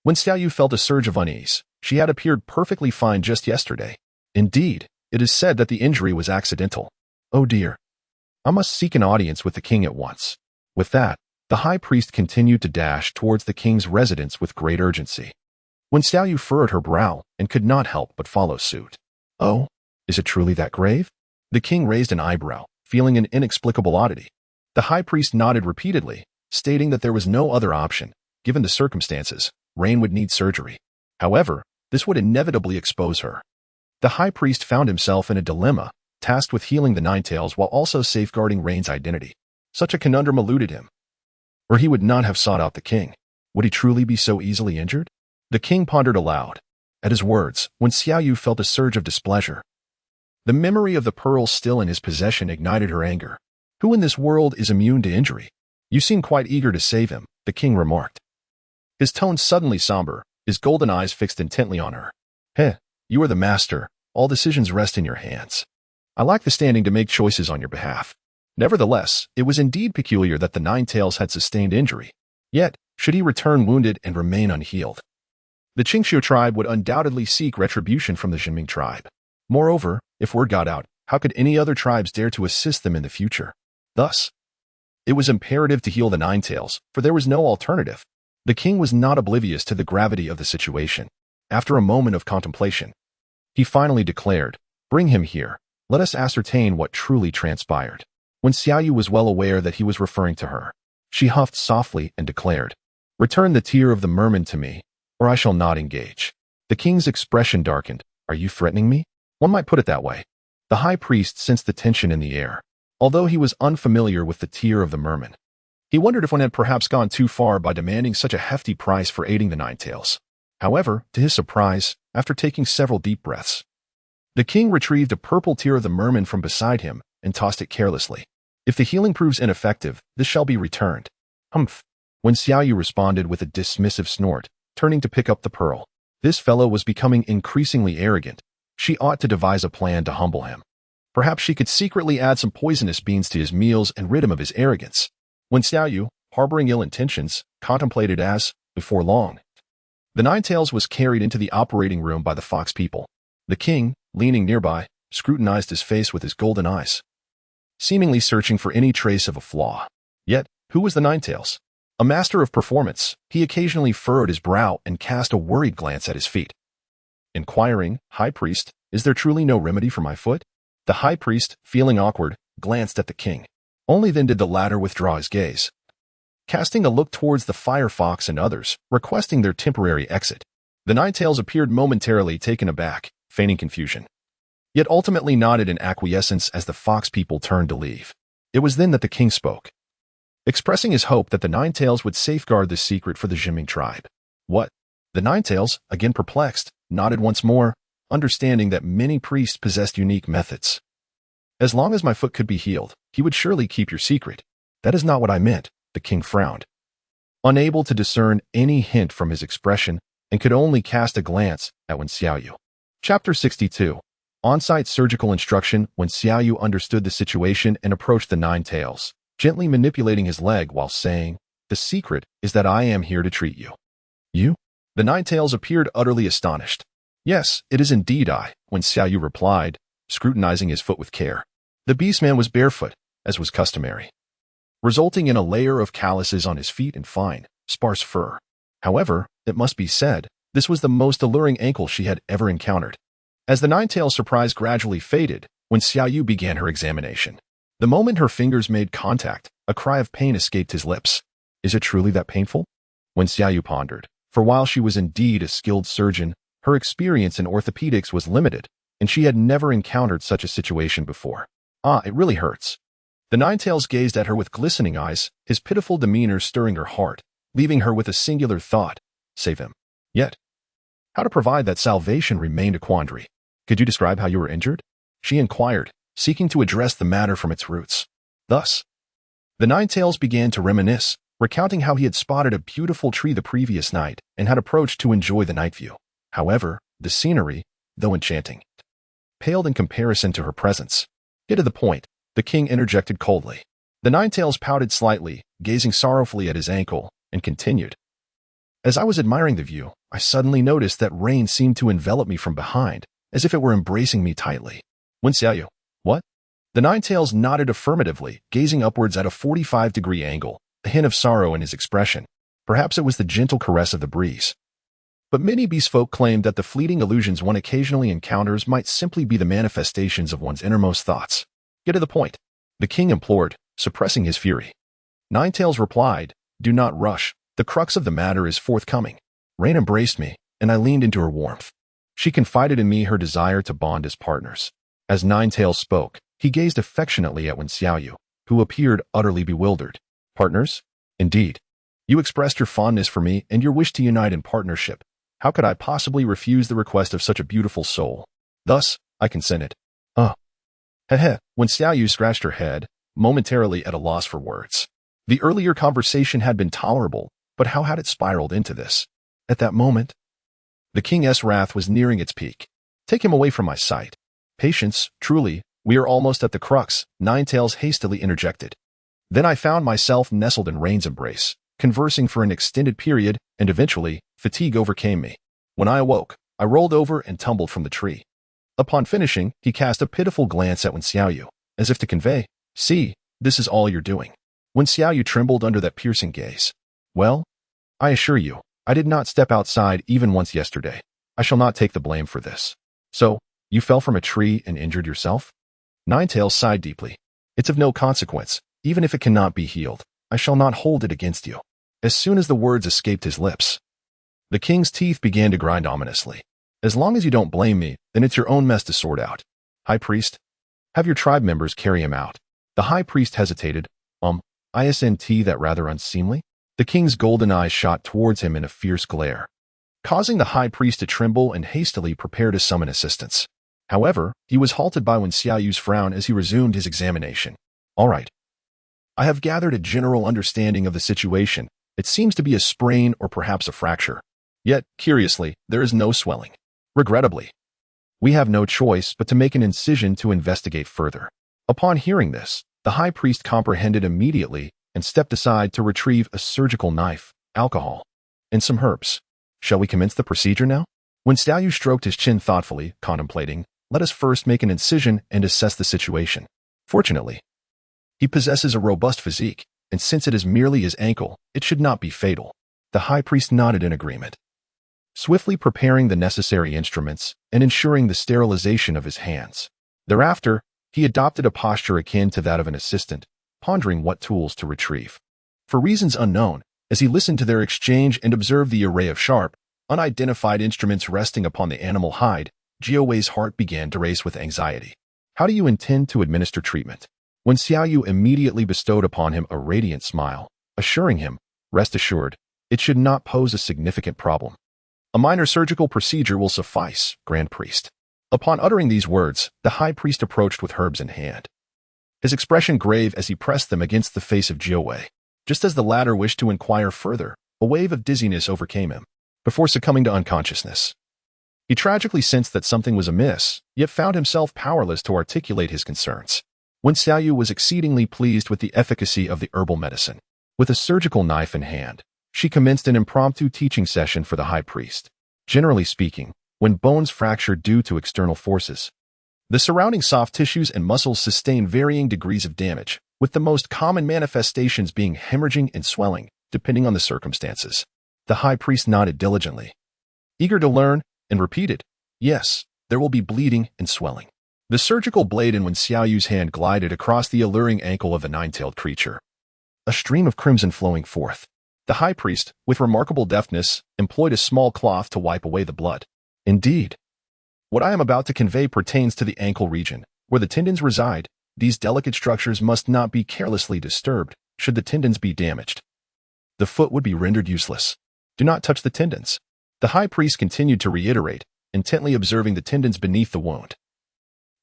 When Xiaoyu felt a surge of unease, she had appeared perfectly fine just yesterday. Indeed, it is said that the injury was accidental. Oh dear. I must seek an audience with the king at once. With that, the high priest continued to dash towards the king's residence with great urgency. When Xiaoyu furrowed her brow and could not help but follow suit. Oh, is it truly that grave? The king raised an eyebrow, feeling an inexplicable oddity. The high priest nodded repeatedly, stating that there was no other option. Given the circumstances, Rain would need surgery. However, this would inevitably expose her. The high priest found himself in a dilemma, tasked with healing the Nine Tails while also safeguarding Rain's identity. Such a conundrum eluded him. Or he would not have sought out the king. Would he truly be so easily injured? The king pondered aloud. At his words, when Xiaoyu felt a surge of displeasure. The memory of the pearls still in his possession ignited her anger. Who in this world is immune to injury? You seem quite eager to save him, the king remarked. His tone suddenly somber, his golden eyes fixed intently on her. Heh, you are the master, all decisions rest in your hands. I lack the standing to make choices on your behalf. Nevertheless, it was indeed peculiar that the Nine Tails had sustained injury. Yet, should he return wounded and remain unhealed? The Qingqiu tribe would undoubtedly seek retribution from the Juming tribe. Moreover, if word got out, how could any other tribes dare to assist them in the future? Thus, it was imperative to heal the Nine Tails, for there was no alternative. The king was not oblivious to the gravity of the situation. After a moment of contemplation, he finally declared, "Bring him here. Let us ascertain what truly transpired." When Xiaoyu was well aware that he was referring to her, she huffed softly and declared, "Return the tear of the merman to me, or I shall not engage." The king's expression darkened. Are you threatening me? One might put it that way. The high priest sensed the tension in the air. Although he was unfamiliar with the tear of the merman, he wondered if one had perhaps gone too far by demanding such a hefty price for aiding the Nine Tails. However, to his surprise, after taking several deep breaths, the king retrieved a purple tear of the merman from beside him and tossed it carelessly. If the healing proves ineffective, this shall be returned. Humph. When Xiaoyu responded with a dismissive snort, turning to pick up the pearl. This fellow was becoming increasingly arrogant. She ought to devise a plan to humble him. Perhaps she could secretly add some poisonous beans to his meals and rid him of his arrogance. When Xiaoyu, harboring ill intentions, contemplated as, before long, the Nine Tails was carried into the operating room by the fox people. The king, leaning nearby, scrutinized his face with his golden eyes, seemingly searching for any trace of a flaw. Yet, who was the Nine Tails? A master of performance, he occasionally furrowed his brow and cast a worried glance at his feet. Inquiring, High Priest, is there truly no remedy for my foot? The High Priest, feeling awkward, glanced at the king. Only then did the latter withdraw his gaze, casting a look towards the firefox and others, requesting their temporary exit. The Nine Tails appeared momentarily taken aback, feigning confusion, yet ultimately nodded in acquiescence as the fox people turned to leave. It was then that the king spoke, expressing his hope that the Nine Tails would safeguard this secret for the Juming tribe. What? The Nine Tails, again perplexed, nodded once more, understanding that many priests possessed unique methods. As long as my foot could be healed, he would surely keep your secret. That is not what I meant, the king frowned, unable to discern any hint from his expression, and could only cast a glance at Wen Xiaoyu. Chapter 62. On-site surgical instruction. When Xiaoyu understood the situation and approached the Nine Tails, gently manipulating his leg while saying, "The secret is that I am here to treat you." You? The Nine Tails appeared utterly astonished. Yes, it is indeed I, when Xiaoyu replied, scrutinizing his foot with care. The beastman was barefoot, as was customary, resulting in a layer of calluses on his feet and fine, sparse fur. However, it must be said, this was the most alluring ankle she had ever encountered. As the nine-tailed surprise gradually faded, when Xiaoyu began her examination, the moment her fingers made contact, a cry of pain escaped his lips. Is it truly that painful? When Xiaoyu pondered, for while she was indeed a skilled surgeon, her experience in orthopedics was limited, and she had never encountered such a situation before. Ah, it really hurts. The nine-tails gazed at her with glistening eyes, his pitiful demeanor stirring her heart, leaving her with a singular thought: save him. Yet, how to provide that salvation remained a quandary. Could you describe how you were injured? She inquired, seeking to address the matter from its roots. Thus, the nine-tails began to reminisce, recounting how he had spotted a beautiful tree the previous night and had approached to enjoy the night view. However, the scenery, though enchanting, paled in comparison to her presence. Get to the point, the king interjected coldly. The nine-tails pouted slightly, gazing sorrowfully at his ankle, and continued. As I was admiring the view, I suddenly noticed that rain seemed to envelop me from behind, as if it were embracing me tightly. When Xiaoyu, what? The nine-tails nodded affirmatively, gazing upwards at a 45-degree angle, a hint of sorrow in his expression. Perhaps it was the gentle caress of the breeze. But many beast folk claimed that the fleeting illusions one occasionally encounters might simply be the manifestations of one's innermost thoughts. Get to the point, the king implored, suppressing his fury. Nine-tails replied, do not rush. The crux of the matter is forthcoming. Rain embraced me, and I leaned into her warmth. She confided in me her desire to bond as partners. As Nine-tails spoke, he gazed affectionately at Wen Xiaoyu, who appeared utterly bewildered. Partners? Indeed. You expressed your fondness for me and your wish to unite in partnership. How could I possibly refuse the request of such a beautiful soul? Thus, I consented. Heh. Wen Xiaoyu scratched her head, momentarily at a loss for words. The earlier conversation had been tolerable, but how had it spiraled into this? At that moment, the king's wrath was nearing its peak. Take him away from my sight. Patience, truly, we are almost at the crux, Nine-tails hastily interjected. Then I found myself nestled in Rain's embrace, conversing for an extended period, and eventually, fatigue overcame me. When I awoke, I rolled over and tumbled from the tree. Upon finishing, he cast a pitiful glance at Wen Xiaoyu, as if to convey, see, this is all you're doing. Wen Xiaoyu trembled under that piercing gaze. Well, I assure you, I did not step outside even once yesterday. I shall not take the blame for this. So, you fell from a tree and injured yourself? Nine-tails sighed deeply. It's of no consequence, even if it cannot be healed. I shall not hold it against you. As soon as the words escaped his lips, the king's teeth began to grind ominously. As long as you don't blame me, then it's your own mess to sort out. High priest, have your tribe members carry him out. The high priest hesitated. Isn't that rather unseemly? The king's golden eyes shot towards him in a fierce glare, causing the high priest to tremble and hastily prepare to summon assistance. However, he was halted by Wen Xiaoyu's frown as he resumed his examination. All right. I have gathered a general understanding of the situation. It seems to be a sprain or perhaps a fracture. Yet, curiously, there is no swelling. Regrettably, we have no choice but to make an incision to investigate further. Upon hearing this, the high priest comprehended immediately and stepped aside to retrieve a surgical knife, alcohol, and some herbs. Shall we commence the procedure now? When Xiaoyu stroked his chin thoughtfully, contemplating, let us first make an incision and assess the situation. Fortunately, he possesses a robust physique, and since it is merely his ankle, it should not be fatal. The high priest nodded in agreement, swiftly preparing the necessary instruments and ensuring the sterilization of his hands. Thereafter, he adopted a posture akin to that of an assistant, pondering what tools to retrieve. For reasons unknown, as he listened to their exchange and observed the array of sharp, unidentified instruments resting upon the animal hide, Jiawei's heart began to race with anxiety. How do you intend to administer treatment? When Xiaoyu immediately bestowed upon him a radiant smile, assuring him, rest assured, it should not pose a significant problem. A minor surgical procedure will suffice, Grand Priest. Upon uttering these words, the high priest approached with herbs in hand, his expression grave as he pressed them against the face of Jiawei. Just as the latter wished to inquire further, a wave of dizziness overcame him, before succumbing to unconsciousness. He tragically sensed that something was amiss, yet found himself powerless to articulate his concerns. When Xiaoyu was exceedingly pleased with the efficacy of the herbal medicine. With a surgical knife in hand, she commenced an impromptu teaching session for the high priest. Generally speaking, when bones fracture due to external forces. The surrounding soft tissues and muscles sustain varying degrees of damage, with the most common manifestations being hemorrhaging and swelling, depending on the circumstances. The high priest nodded diligently, eager to learn, and repeated, "Yes, there will be bleeding and swelling." The surgical blade in Wen Xiaoyu's hand glided across the alluring ankle of the nine-tailed creature. A stream of crimson flowing forth. The high priest, with remarkable deftness, employed a small cloth to wipe away the blood. Indeed, what I am about to convey pertains to the ankle region, where the tendons reside. These delicate structures must not be carelessly disturbed. Should the tendons be damaged, the foot would be rendered useless. Do not touch the tendons. The high priest continued to reiterate, intently observing the tendons beneath the wound,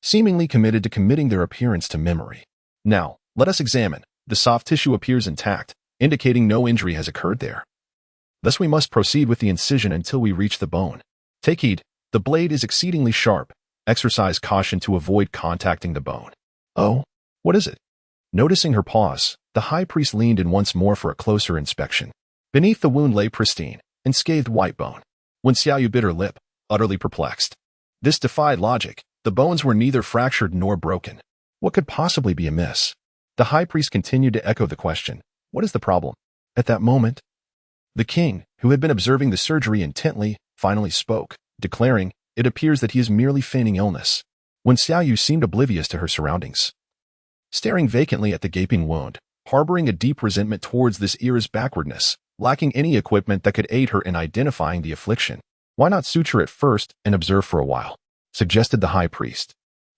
seemingly committed to committing their appearance to memory. Now, let us examine. The soft tissue appears intact, indicating no injury has occurred there. Thus we must proceed with the incision until we reach the bone. Take heed, the blade is exceedingly sharp. Exercise caution to avoid contacting the bone. Oh, what is it? Noticing her pause, the high priest leaned in once more for a closer inspection. Beneath the wound lay pristine, unscathed white bone. Wen Xiaoyu bit her lip, utterly perplexed. This defied logic. The bones were neither fractured nor broken. What could possibly be amiss? The high priest continued to echo the question. What is the problem? At that moment, the king, who had been observing the surgery intently, finally spoke, declaring, "It appears that he is merely feigning illness." Wen Xiaoyu seemed oblivious to her surroundings, staring vacantly at the gaping wound, harboring a deep resentment towards this era's backwardness, lacking any equipment that could aid her in identifying the affliction. Why not suture it first and observe for a while? Suggested the high priest,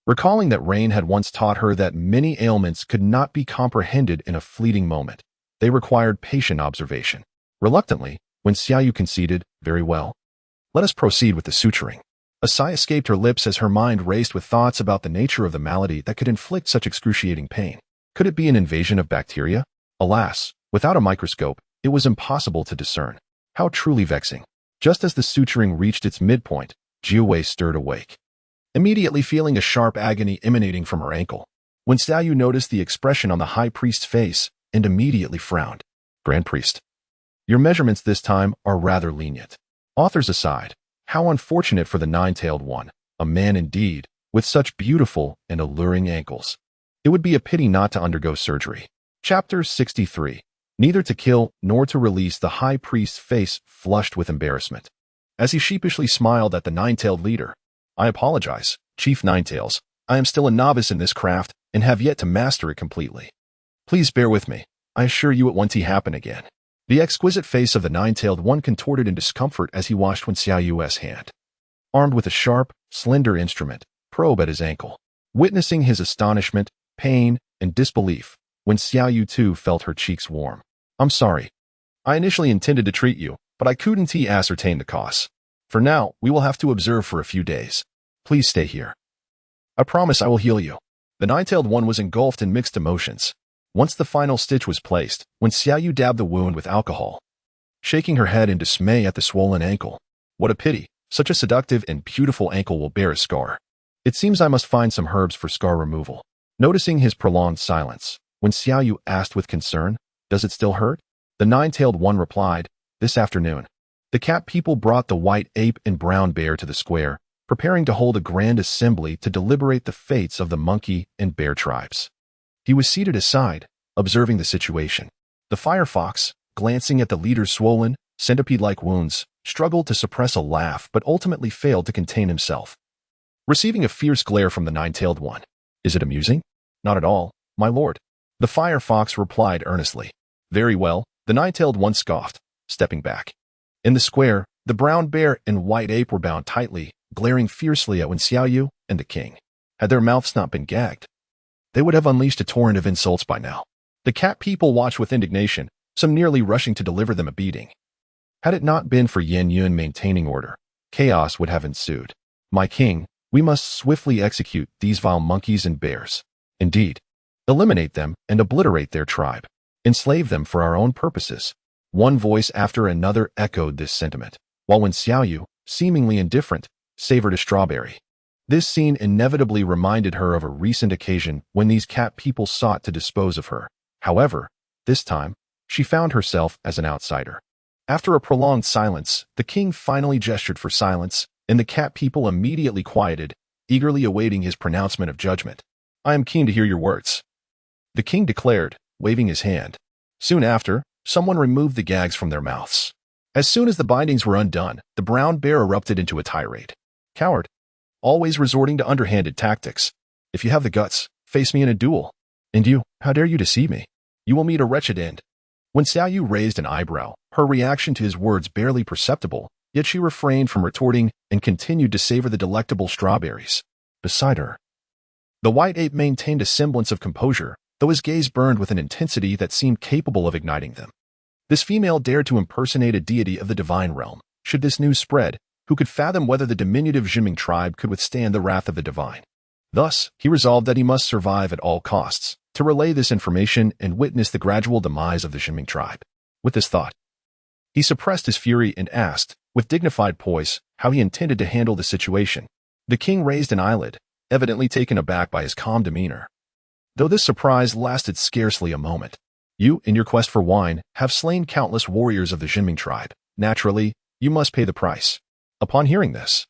recalling that Rain had once taught her that many ailments could not be comprehended in a fleeting moment. They required patient observation. Reluctantly, Wen Xiaoyu conceded, "Very well. Let us proceed with the suturing." A sigh escaped her lips as her mind raced with thoughts about the nature of the malady that could inflict such excruciating pain. Could it be an invasion of bacteria? Alas, without a microscope, it was impossible to discern. How truly vexing. Just as the suturing reached its midpoint, Jiawei stirred awake, immediately feeling a sharp agony emanating from her ankle. Wen Xiaoyu noticed the expression on the high priest's face and immediately frowned. "Grand priest, your measurements this time are rather lenient." Authors aside, how unfortunate for the nine-tailed one, a man indeed, with such beautiful and alluring ankles. It would be a pity not to undergo surgery. Chapter 63. Neither to kill nor to release. The high priest's face flushed with embarrassment, as he sheepishly smiled at the nine-tailed leader. "I apologize, Chief Ninetails. I am still a novice in this craft and have yet to master it completely. Please bear with me. I assure you it won't happen again." The exquisite face of the nine-tailed one contorted in discomfort as he washed Wen Xiaoyu's hand, armed with a sharp, slender instrument, probe at his ankle. Witnessing his astonishment, pain, and disbelief, Wen Xiaoyu too felt her cheeks warm. "I'm sorry. I initially intended to treat you, but I couldn't ascertain the cause. For now, we will have to observe for a few days. Please stay here. I promise I will heal you." The nine-tailed one was engulfed in mixed emotions. Once the final stitch was placed, Wen Xiaoyu dabbed the wound with alcohol, shaking her head in dismay at the swollen ankle. "What a pity. Such a seductive and beautiful ankle will bear a scar. It seems I must find some herbs for scar removal." Noticing his prolonged silence, Wen Xiaoyu asked with concern, "Does it still hurt?" The nine-tailed one replied, "This afternoon, the cat people brought the white ape and brown bear to the square, preparing to hold a grand assembly to deliberate the fates of the monkey and bear tribes." He was seated aside, observing the situation. The firefox, glancing at the leader's swollen, centipede-like wounds, struggled to suppress a laugh but ultimately failed to contain himself, receiving a fierce glare from the nine-tailed one. "Is it amusing?" "Not at all, my lord." The firefox replied earnestly. "Very well," the nine-tailed one scoffed, stepping back. In the square, the brown bear and white ape were bound tightly, glaring fiercely at Wen Xiaoyu and the king. Had their mouths not been gagged, they would have unleashed a torrent of insults by now. The cat people watched with indignation, some nearly rushing to deliver them a beating. Had it not been for Yan Yun maintaining order, chaos would have ensued. "My king, we must swiftly execute these vile monkeys and bears. Indeed, eliminate them and obliterate their tribe. Enslave them for our own purposes." One voice after another echoed this sentiment, while Wen Xiaoyu, seemingly indifferent, savored a strawberry. This scene inevitably reminded her of a recent occasion when these cat people sought to dispose of her. However, this time, she found herself as an outsider. After a prolonged silence, the king finally gestured for silence, and the cat people immediately quieted, eagerly awaiting his pronouncement of judgment. "I am keen to hear your words," the king declared, waving his hand. Soon after, someone removed the gags from their mouths. As soon as the bindings were undone, the brown bear erupted into a tirade. "Coward, always resorting to underhanded tactics. If you have the guts, face me in a duel. And you, how dare you deceive me? You will meet a wretched end." When Xiaoyu raised an eyebrow, her reaction to his words barely perceptible, yet she refrained from retorting and continued to savor the delectable strawberries beside her. The white ape maintained a semblance of composure, though his gaze burned with an intensity that seemed capable of igniting them. This female dared to impersonate a deity of the divine realm. Should this news spread, who could fathom whether the diminutive Juming tribe could withstand the wrath of the divine? Thus, he resolved that he must survive at all costs, to relay this information and witness the gradual demise of the Juming tribe. With this thought, he suppressed his fury and asked, with dignified poise, how he intended to handle the situation. The king raised an eyelid, evidently taken aback by his calm demeanor. Though this surprise lasted scarcely a moment. "You, in your quest for wine, have slain countless warriors of the Juming tribe. Naturally, you must pay the price." Upon hearing this,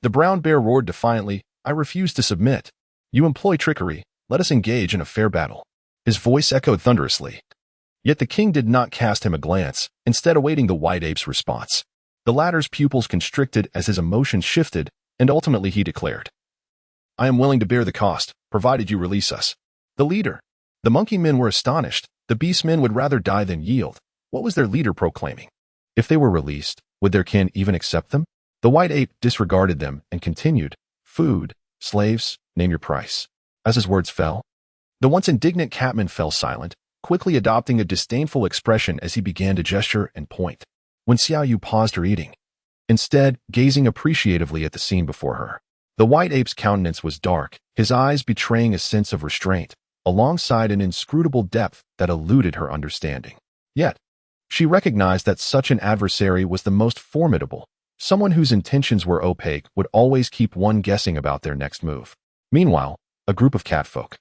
the brown bear roared defiantly, "I refuse to submit. You employ trickery. Let us engage in a fair battle." His voice echoed thunderously. Yet the king did not cast him a glance, instead awaiting the white ape's response. The latter's pupils constricted as his emotions shifted, and ultimately he declared, "I am willing to bear the cost, provided you release us." The leader. The monkey men were astonished. The beast men would rather die than yield. What was their leader proclaiming? If they were released, would their kin even accept them? The white ape disregarded them and continued, "Food, slaves, name your price." As his words fell, the once indignant catman fell silent, quickly adopting a disdainful expression as he began to gesture and point. When Xiaoyu paused her eating, instead gazing appreciatively at the scene before her, the white ape's countenance was dark, his eyes betraying a sense of restraint, alongside an inscrutable depth that eluded her understanding. Yet, she recognized that such an adversary was the most formidable. Someone whose intentions were opaque would always keep one guessing about their next move. Meanwhile, a group of catfolk,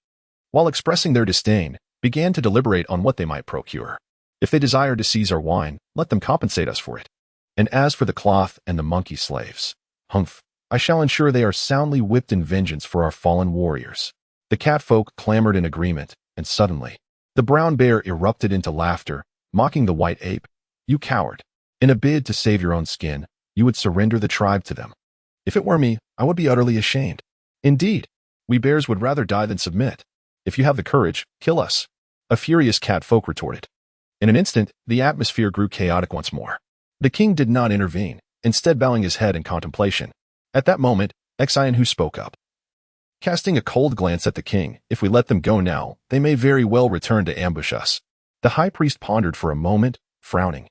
while expressing their disdain, began to deliberate on what they might procure. If they desire to seize our wine, let them compensate us for it. And as for the cloth and the monkey slaves, humph, I shall ensure they are soundly whipped in vengeance for our fallen warriors. The catfolk clamored in agreement, and suddenly, the brown bear erupted into laughter, mocking the white ape. "You coward! In a bid to save your own skin, you would surrender the tribe to them. If it were me, I would be utterly ashamed. Indeed, we bears would rather die than submit. If you have the courage, kill us." A furious catfolk retorted. In an instant, the atmosphere grew chaotic once more. The king did not intervene, instead bowing his head in contemplation. At that moment, Xianhu spoke up. Casting a cold glance at the king, "If we let them go now, they may very well return to ambush us." The high priest pondered for a moment, frowning.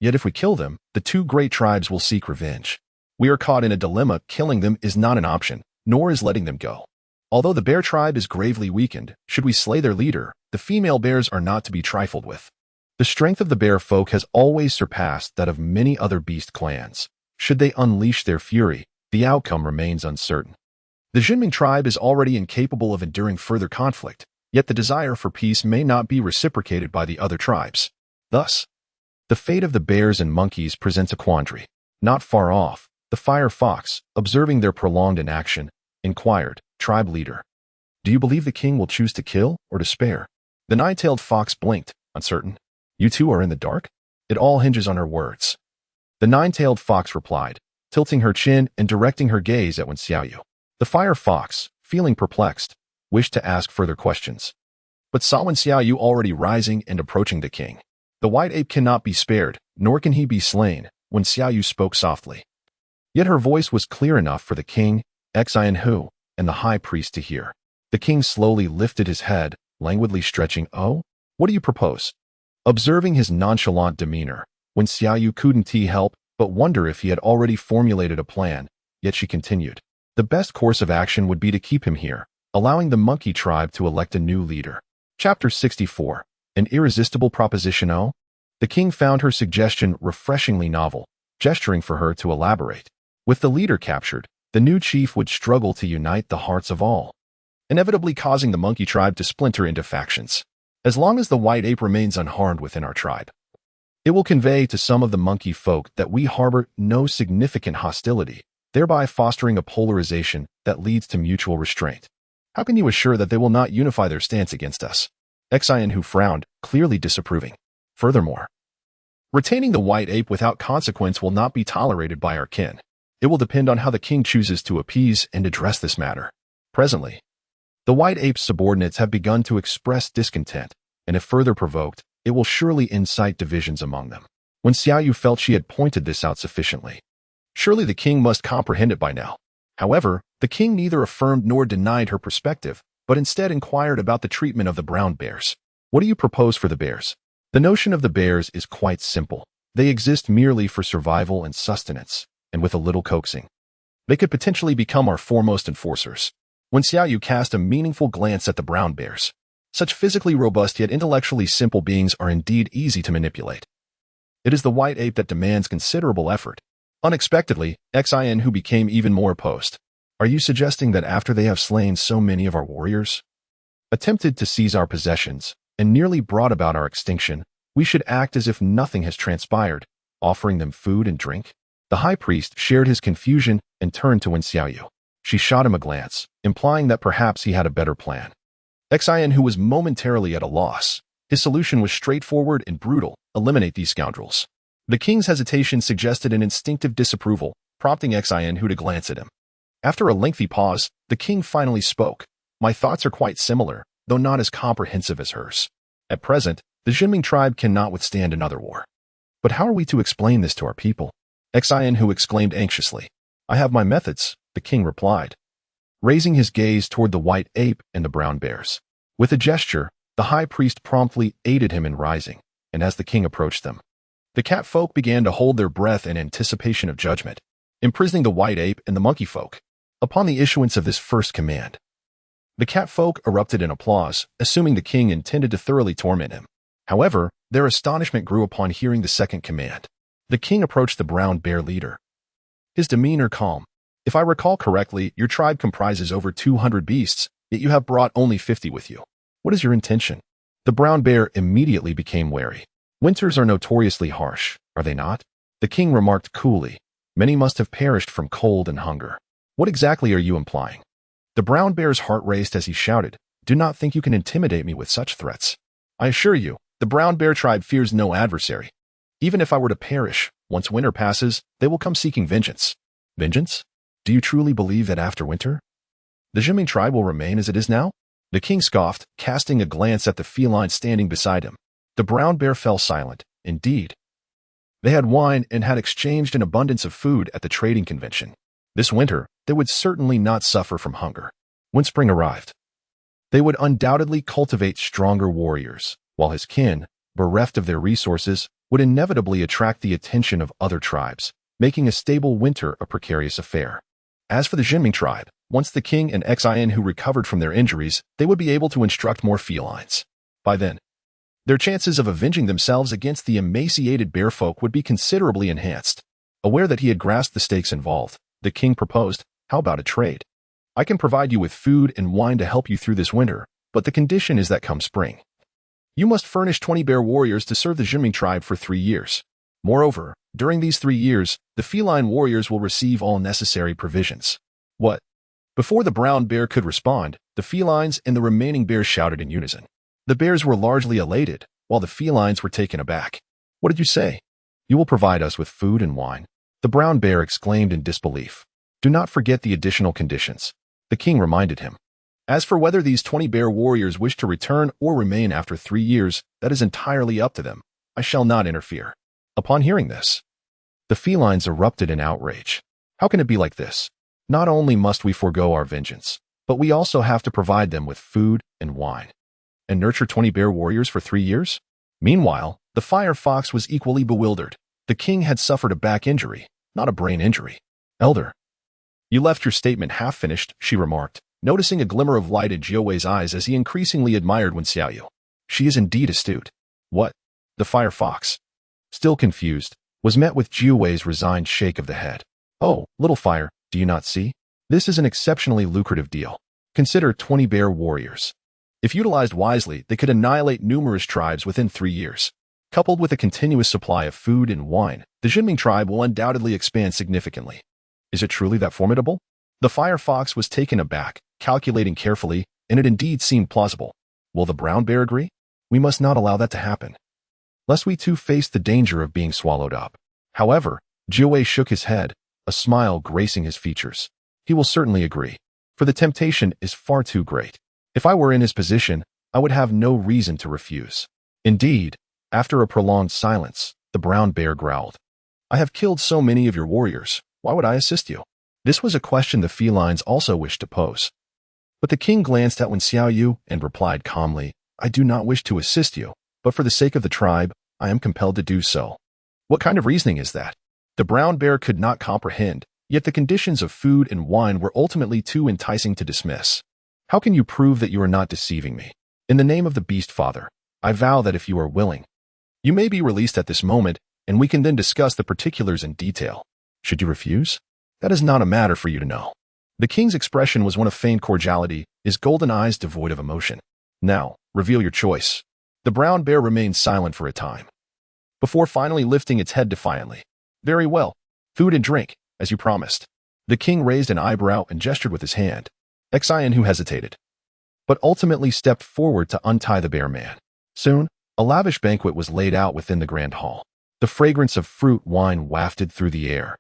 "Yet if we kill them, the two great tribes will seek revenge. We are caught in a dilemma. Killing them is not an option, nor is letting them go. Although the bear tribe is gravely weakened, should we slay their leader, the female bears are not to be trifled with. The strength of the bear folk has always surpassed that of many other beast clans. Should they unleash their fury, the outcome remains uncertain. The Juming tribe is already incapable of enduring further conflict, yet the desire for peace may not be reciprocated by the other tribes. Thus, the fate of the bears and monkeys presents a quandary. Not far off, the fire fox, observing their prolonged inaction, inquired, "Tribe leader, do you believe the king will choose to kill or to spare?" The nine-tailed fox blinked, uncertain. "You two are in the dark? It all hinges on her words." The nine-tailed fox replied, tilting her chin and directing her gaze at Wen Xiaoyu. The fire fox, feeling perplexed, wished to ask further questions, but saw Wen Xiaoyu already rising and approaching the king. The white ape cannot be spared, nor can he be slain. Wen Xiaoyu spoke softly. Yet her voice was clear enough for the king, Xianhu, and the high priest to hear. The king slowly lifted his head, languidly stretching. "Oh, what do you propose?" Observing his nonchalant demeanor, Wen Xiaoyu couldn't help but wonder if he had already formulated a plan, yet she continued. "The best course of action would be to keep him here, allowing the monkey tribe to elect a new leader." Chapter 64. An irresistible proposition. Oh, the king found her suggestion refreshingly novel, gesturing for her to elaborate. With the leader captured, the new chief would struggle to unite the hearts of all, inevitably causing the monkey tribe to splinter into factions. As long as the white ape remains unharmed within our tribe, it will convey to some of the monkey folk that we harbor no significant hostility. thereby fostering a polarization that leads to mutual restraint. How can you assure that they will not unify their stance against us? Xian who frowned, clearly disapproving. Furthermore, retaining the white ape without consequence will not be tolerated by our kin. It will depend on how the king chooses to appease and address this matter. Presently, the white ape's subordinates have begun to express discontent, and if further provoked, it will surely incite divisions among them. When Xiaoyu felt she had pointed this out sufficiently, surely the king must comprehend it by now. However, the king neither affirmed nor denied her perspective, but instead inquired about the treatment of the brown bears. What do you propose for the bears? The notion of the bears is quite simple. They exist merely for survival and sustenance, and with a little coaxing, they could potentially become our foremost enforcers. When Xiaoyu cast a meaningful glance at the brown bears, such physically robust yet intellectually simple beings are indeed easy to manipulate. It is the white ape that demands considerable effort. Unexpectedly, Xian who became even more opposed. Are you suggesting that after they have slain so many of our warriors, attempted to seize our possessions, and nearly brought about our extinction, we should act as if nothing has transpired, offering them food and drink? The high priest shared his confusion and turned to Wen Xiaoyu. She shot him a glance, implying that perhaps he had a better plan. Xian who was momentarily at a loss. His solution was straightforward and brutal: eliminate these scoundrels. The king's hesitation suggested an instinctive disapproval, prompting Xian who to glance at him. After a lengthy pause, the king finally spoke. My thoughts are quite similar, though not as comprehensive as hers. At present, the Juming tribe cannot withstand another war. But how are we to explain this to our people? Xian who exclaimed anxiously. I have my methods, the king replied, raising his gaze toward the white ape and the brown bears. With a gesture, the high priest promptly aided him in rising, and as the king approached them, the cat folk began to hold their breath in anticipation of judgment, imprisoning the white ape and the monkey folk. Upon the issuance of this first command, the cat folk erupted in applause, assuming the king intended to thoroughly torment him. However, their astonishment grew upon hearing the second command. The king approached the brown bear leader, his demeanor calm. If I recall correctly, your tribe comprises over 200 beasts, yet you have brought only 50 with you. What is your intention? The brown bear immediately became wary. Winters are notoriously harsh, are they not? The king remarked coolly. Many must have perished from cold and hunger. What exactly are you implying? The brown bear's heart raced as he shouted, Do not think you can intimidate me with such threats. I assure you, the brown bear tribe fears no adversary. Even if I were to perish, once winter passes, they will come seeking vengeance. Vengeance? Do you truly believe that after winter, the Juming tribe will remain as it is now? The king scoffed, casting a glance at the feline standing beside him. The brown bear fell silent. Indeed, they had wine and had exchanged an abundance of food at the trading convention. This winter, they would certainly not suffer from hunger. When spring arrived, they would undoubtedly cultivate stronger warriors, while his kin, bereft of their resources, would inevitably attract the attention of other tribes, making a stable winter a precarious affair. As for the Juming tribe, once the king and Xian who recovered from their injuries, they would be able to instruct more felines. By then, their chances of avenging themselves against the emaciated bear folk would be considerably enhanced. Aware that he had grasped the stakes involved, the king proposed, How about a trade? I can provide you with food and wine to help you through this winter, but the condition is that come spring, you must furnish 20 bear warriors to serve the Juming tribe for 3 years. Moreover, during these 3 years, the feline warriors will receive all necessary provisions. What? Before the brown bear could respond, the felines and the remaining bears shouted in unison. The bears were largely elated, while the felines were taken aback. What did you say? You will provide us with food and wine. The brown bear exclaimed in disbelief. Do not forget the additional conditions. The king reminded him. As for whether these 20 bear warriors wish to return or remain after 3 years, that is entirely up to them. I shall not interfere. Upon hearing this, the felines erupted in outrage. How can it be like this? Not only must we forego our vengeance, but we also have to provide them with food and wine, and nurture 20 bear warriors for 3 years? Meanwhile, the fire fox was equally bewildered. The king had suffered a back injury, not a brain injury. Elder, you left your statement half-finished, she remarked, noticing a glimmer of light in Jiuwei's eyes as he increasingly admired Wen Xiaoyu. She is indeed astute. What? The fire fox, still confused, was met with Jiuwei's resigned shake of the head. Oh, little fire, do you not see? This is an exceptionally lucrative deal. Consider 20 bear warriors. If utilized wisely, they could annihilate numerous tribes within 3 years. Coupled with a continuous supply of food and wine, the Juming tribe will undoubtedly expand significantly. Is it truly that formidable? The fire fox was taken aback, calculating carefully, and it indeed seemed plausible. Will the brown bear agree? We must not allow that to happen, lest we too face the danger of being swallowed up. However, Jiawei shook his head, a smile gracing his features. He will certainly agree, for the temptation is far too great. If I were in his position, I would have no reason to refuse. Indeed, after a prolonged silence, the brown bear growled. I have killed so many of your warriors. Why would I assist you? This was a question the felines also wished to pose. But the king glanced at Wen Xiaoyu and replied calmly, I do not wish to assist you, but for the sake of the tribe, I am compelled to do so. What kind of reasoning is that? The brown bear could not comprehend, yet the conditions of food and wine were ultimately too enticing to dismiss. How can you prove that you are not deceiving me? In the name of the beast father, I vow that if you are willing, you may be released at this moment, and we can then discuss the particulars in detail. Should you refuse? That is not a matter for you to know. The king's expression was one of feigned cordiality, his golden eyes devoid of emotion. Now, reveal your choice. The brown bear remained silent for a time, before finally lifting its head defiantly. Very well. Food and drink, as you promised. The king raised an eyebrow and gestured with his hand. Xian who hesitated, but ultimately stepped forward to untie the bear man. Soon, a lavish banquet was laid out within the grand hall. The fragrance of fruit wine wafted through the air,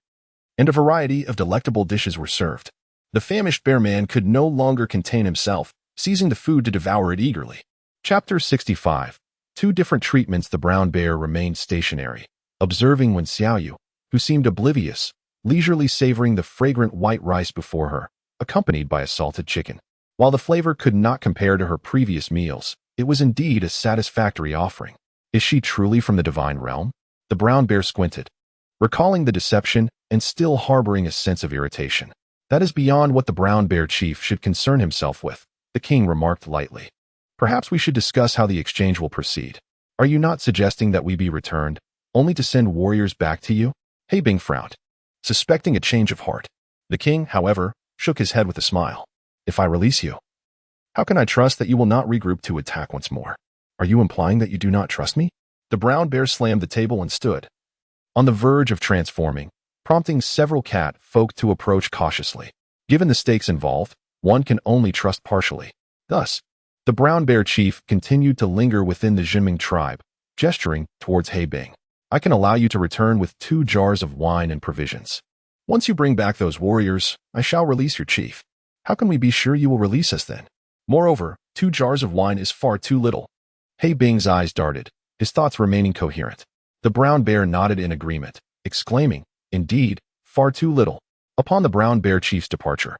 and a variety of delectable dishes were served. The famished bear man could no longer contain himself, seizing the food to devour it eagerly. Chapter 65. 2 different treatments. The brown bear remained stationary, observing Wen Xiaoyu, who seemed oblivious, leisurely savoring the fragrant white rice before her, accompanied by a salted chicken. While the flavor could not compare to her previous meals, it was indeed a satisfactory offering. Is she truly from the divine realm? The brown bear squinted, recalling the deception and still harboring a sense of irritation. That is beyond what the brown bear chief should concern himself with, the king remarked lightly. Perhaps we should discuss how the exchange will proceed. Are you not suggesting that we be returned, only to send warriors back to you? He Bing frowned, suspecting a change of heart. The king, however, shook his head with a smile. If I release you, how can I trust that you will not regroup to attack once more? Are you implying that you do not trust me? The brown bear slammed the table and stood, on the verge of transforming, prompting several cat folk to approach cautiously. Given the stakes involved, one can only trust partially. Thus, the brown bear chief continued to linger within the Juming tribe, gesturing towards He Bing. I can allow you to return with 2 jars of wine and provisions. Once you bring back those warriors, I shall release your chief. How can we be sure you will release us then? Moreover, 2 jars of wine is far too little. He Bing's eyes darted, his thoughts remaining coherent. The brown bear nodded in agreement, exclaiming, Indeed, far too little. Upon the brown bear chief's departure,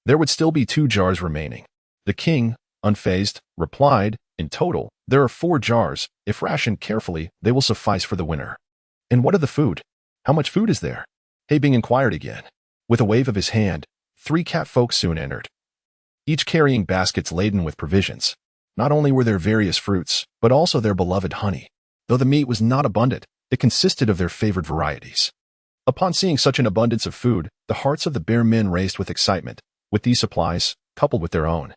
there would still be 2 jars remaining. The king, unfazed, replied, In total, there are 4 jars. If rationed carefully, they will suffice for the winter. And what of the food? How much food is there? He Bing inquired again. With a wave of his hand, 3 cat folk soon entered, each carrying baskets laden with provisions. Not only were there various fruits, but also their beloved honey. Though the meat was not abundant, it consisted of their favored varieties. Upon seeing such an abundance of food, the hearts of the bear men raced with excitement. With these supplies, coupled with their own,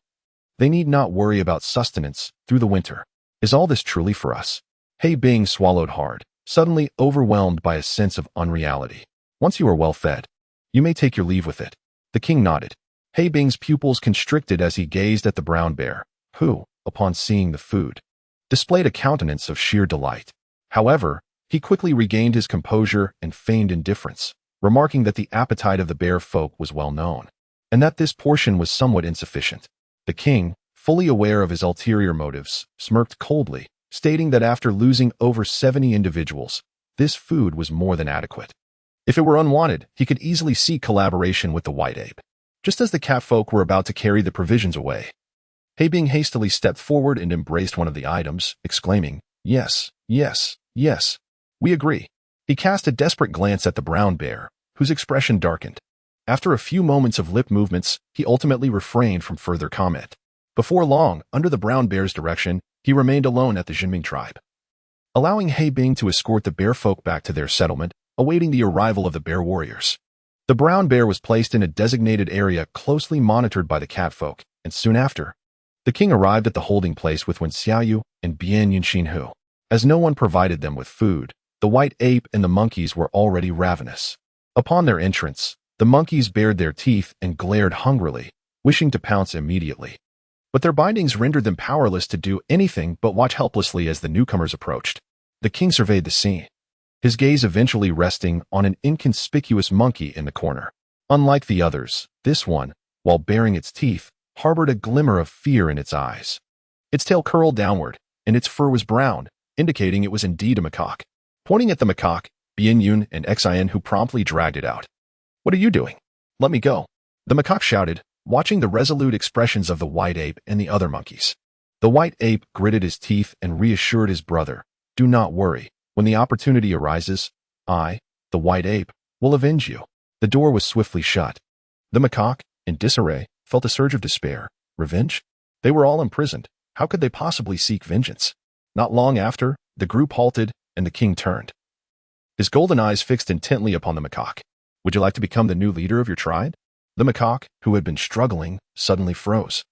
they need not worry about sustenance through the winter. Is all this truly for us? He Bing swallowed hard, suddenly overwhelmed by a sense of unreality. Once you are well fed, you may take your leave with it. The king nodded. He Bing's pupils constricted as he gazed at the brown bear, who, upon seeing the food, displayed a countenance of sheer delight. However, he quickly regained his composure and feigned indifference, remarking that the appetite of the bear folk was well known, and that this portion was somewhat insufficient. The king, fully aware of his ulterior motives, smirked coldly, stating that after losing over 70 individuals, this food was more than adequate. If it were unwanted, he could easily seek collaboration with the white ape. Just as the cat folk were about to carry the provisions away, He Bing hastily stepped forward and embraced one of the items, exclaiming, Yes, yes, yes, we agree. He cast a desperate glance at the brown bear, whose expression darkened. After a few moments of lip movements, he ultimately refrained from further comment. Before long, under the brown bear's direction, he remained alone at the Juming tribe, allowing He Bing to escort the bear folk back to their settlement, awaiting the arrival of the bear warriors. The brown bear was placed in a designated area closely monitored by the cat folk, and soon after, the king arrived at the holding place with Wen Xiaoyu and Bian Yunxinhu. As no one provided them with food, the white ape and the monkeys were already ravenous. Upon their entrance, The monkeys bared their teeth and glared hungrily, wishing to pounce immediately. But their bindings rendered them powerless to do anything but watch helplessly as the newcomers approached. The king surveyed the scene, his gaze eventually resting on an inconspicuous monkey in the corner. Unlike the others, this one, while baring its teeth, harbored a glimmer of fear in its eyes. Its tail curled downward, and its fur was brown, indicating it was indeed a macaque. Pointing at the macaque, Bien-Yun and Xin who promptly dragged it out. "What are you doing? Let me go," the macaque shouted, watching the resolute expressions of the white ape and the other monkeys. The white ape gritted his teeth and reassured his brother, "Do not worry. When the opportunity arises, I, the white ape, will avenge you." The door was swiftly shut. The macaque, in disarray, felt a surge of despair. Revenge? They were all imprisoned. How could they possibly seek vengeance? Not long after, the group halted, and the king turned, his golden eyes fixed intently upon the macaque. "Would you like to become the new leader of your tribe?" The macaque, who had been struggling, suddenly froze,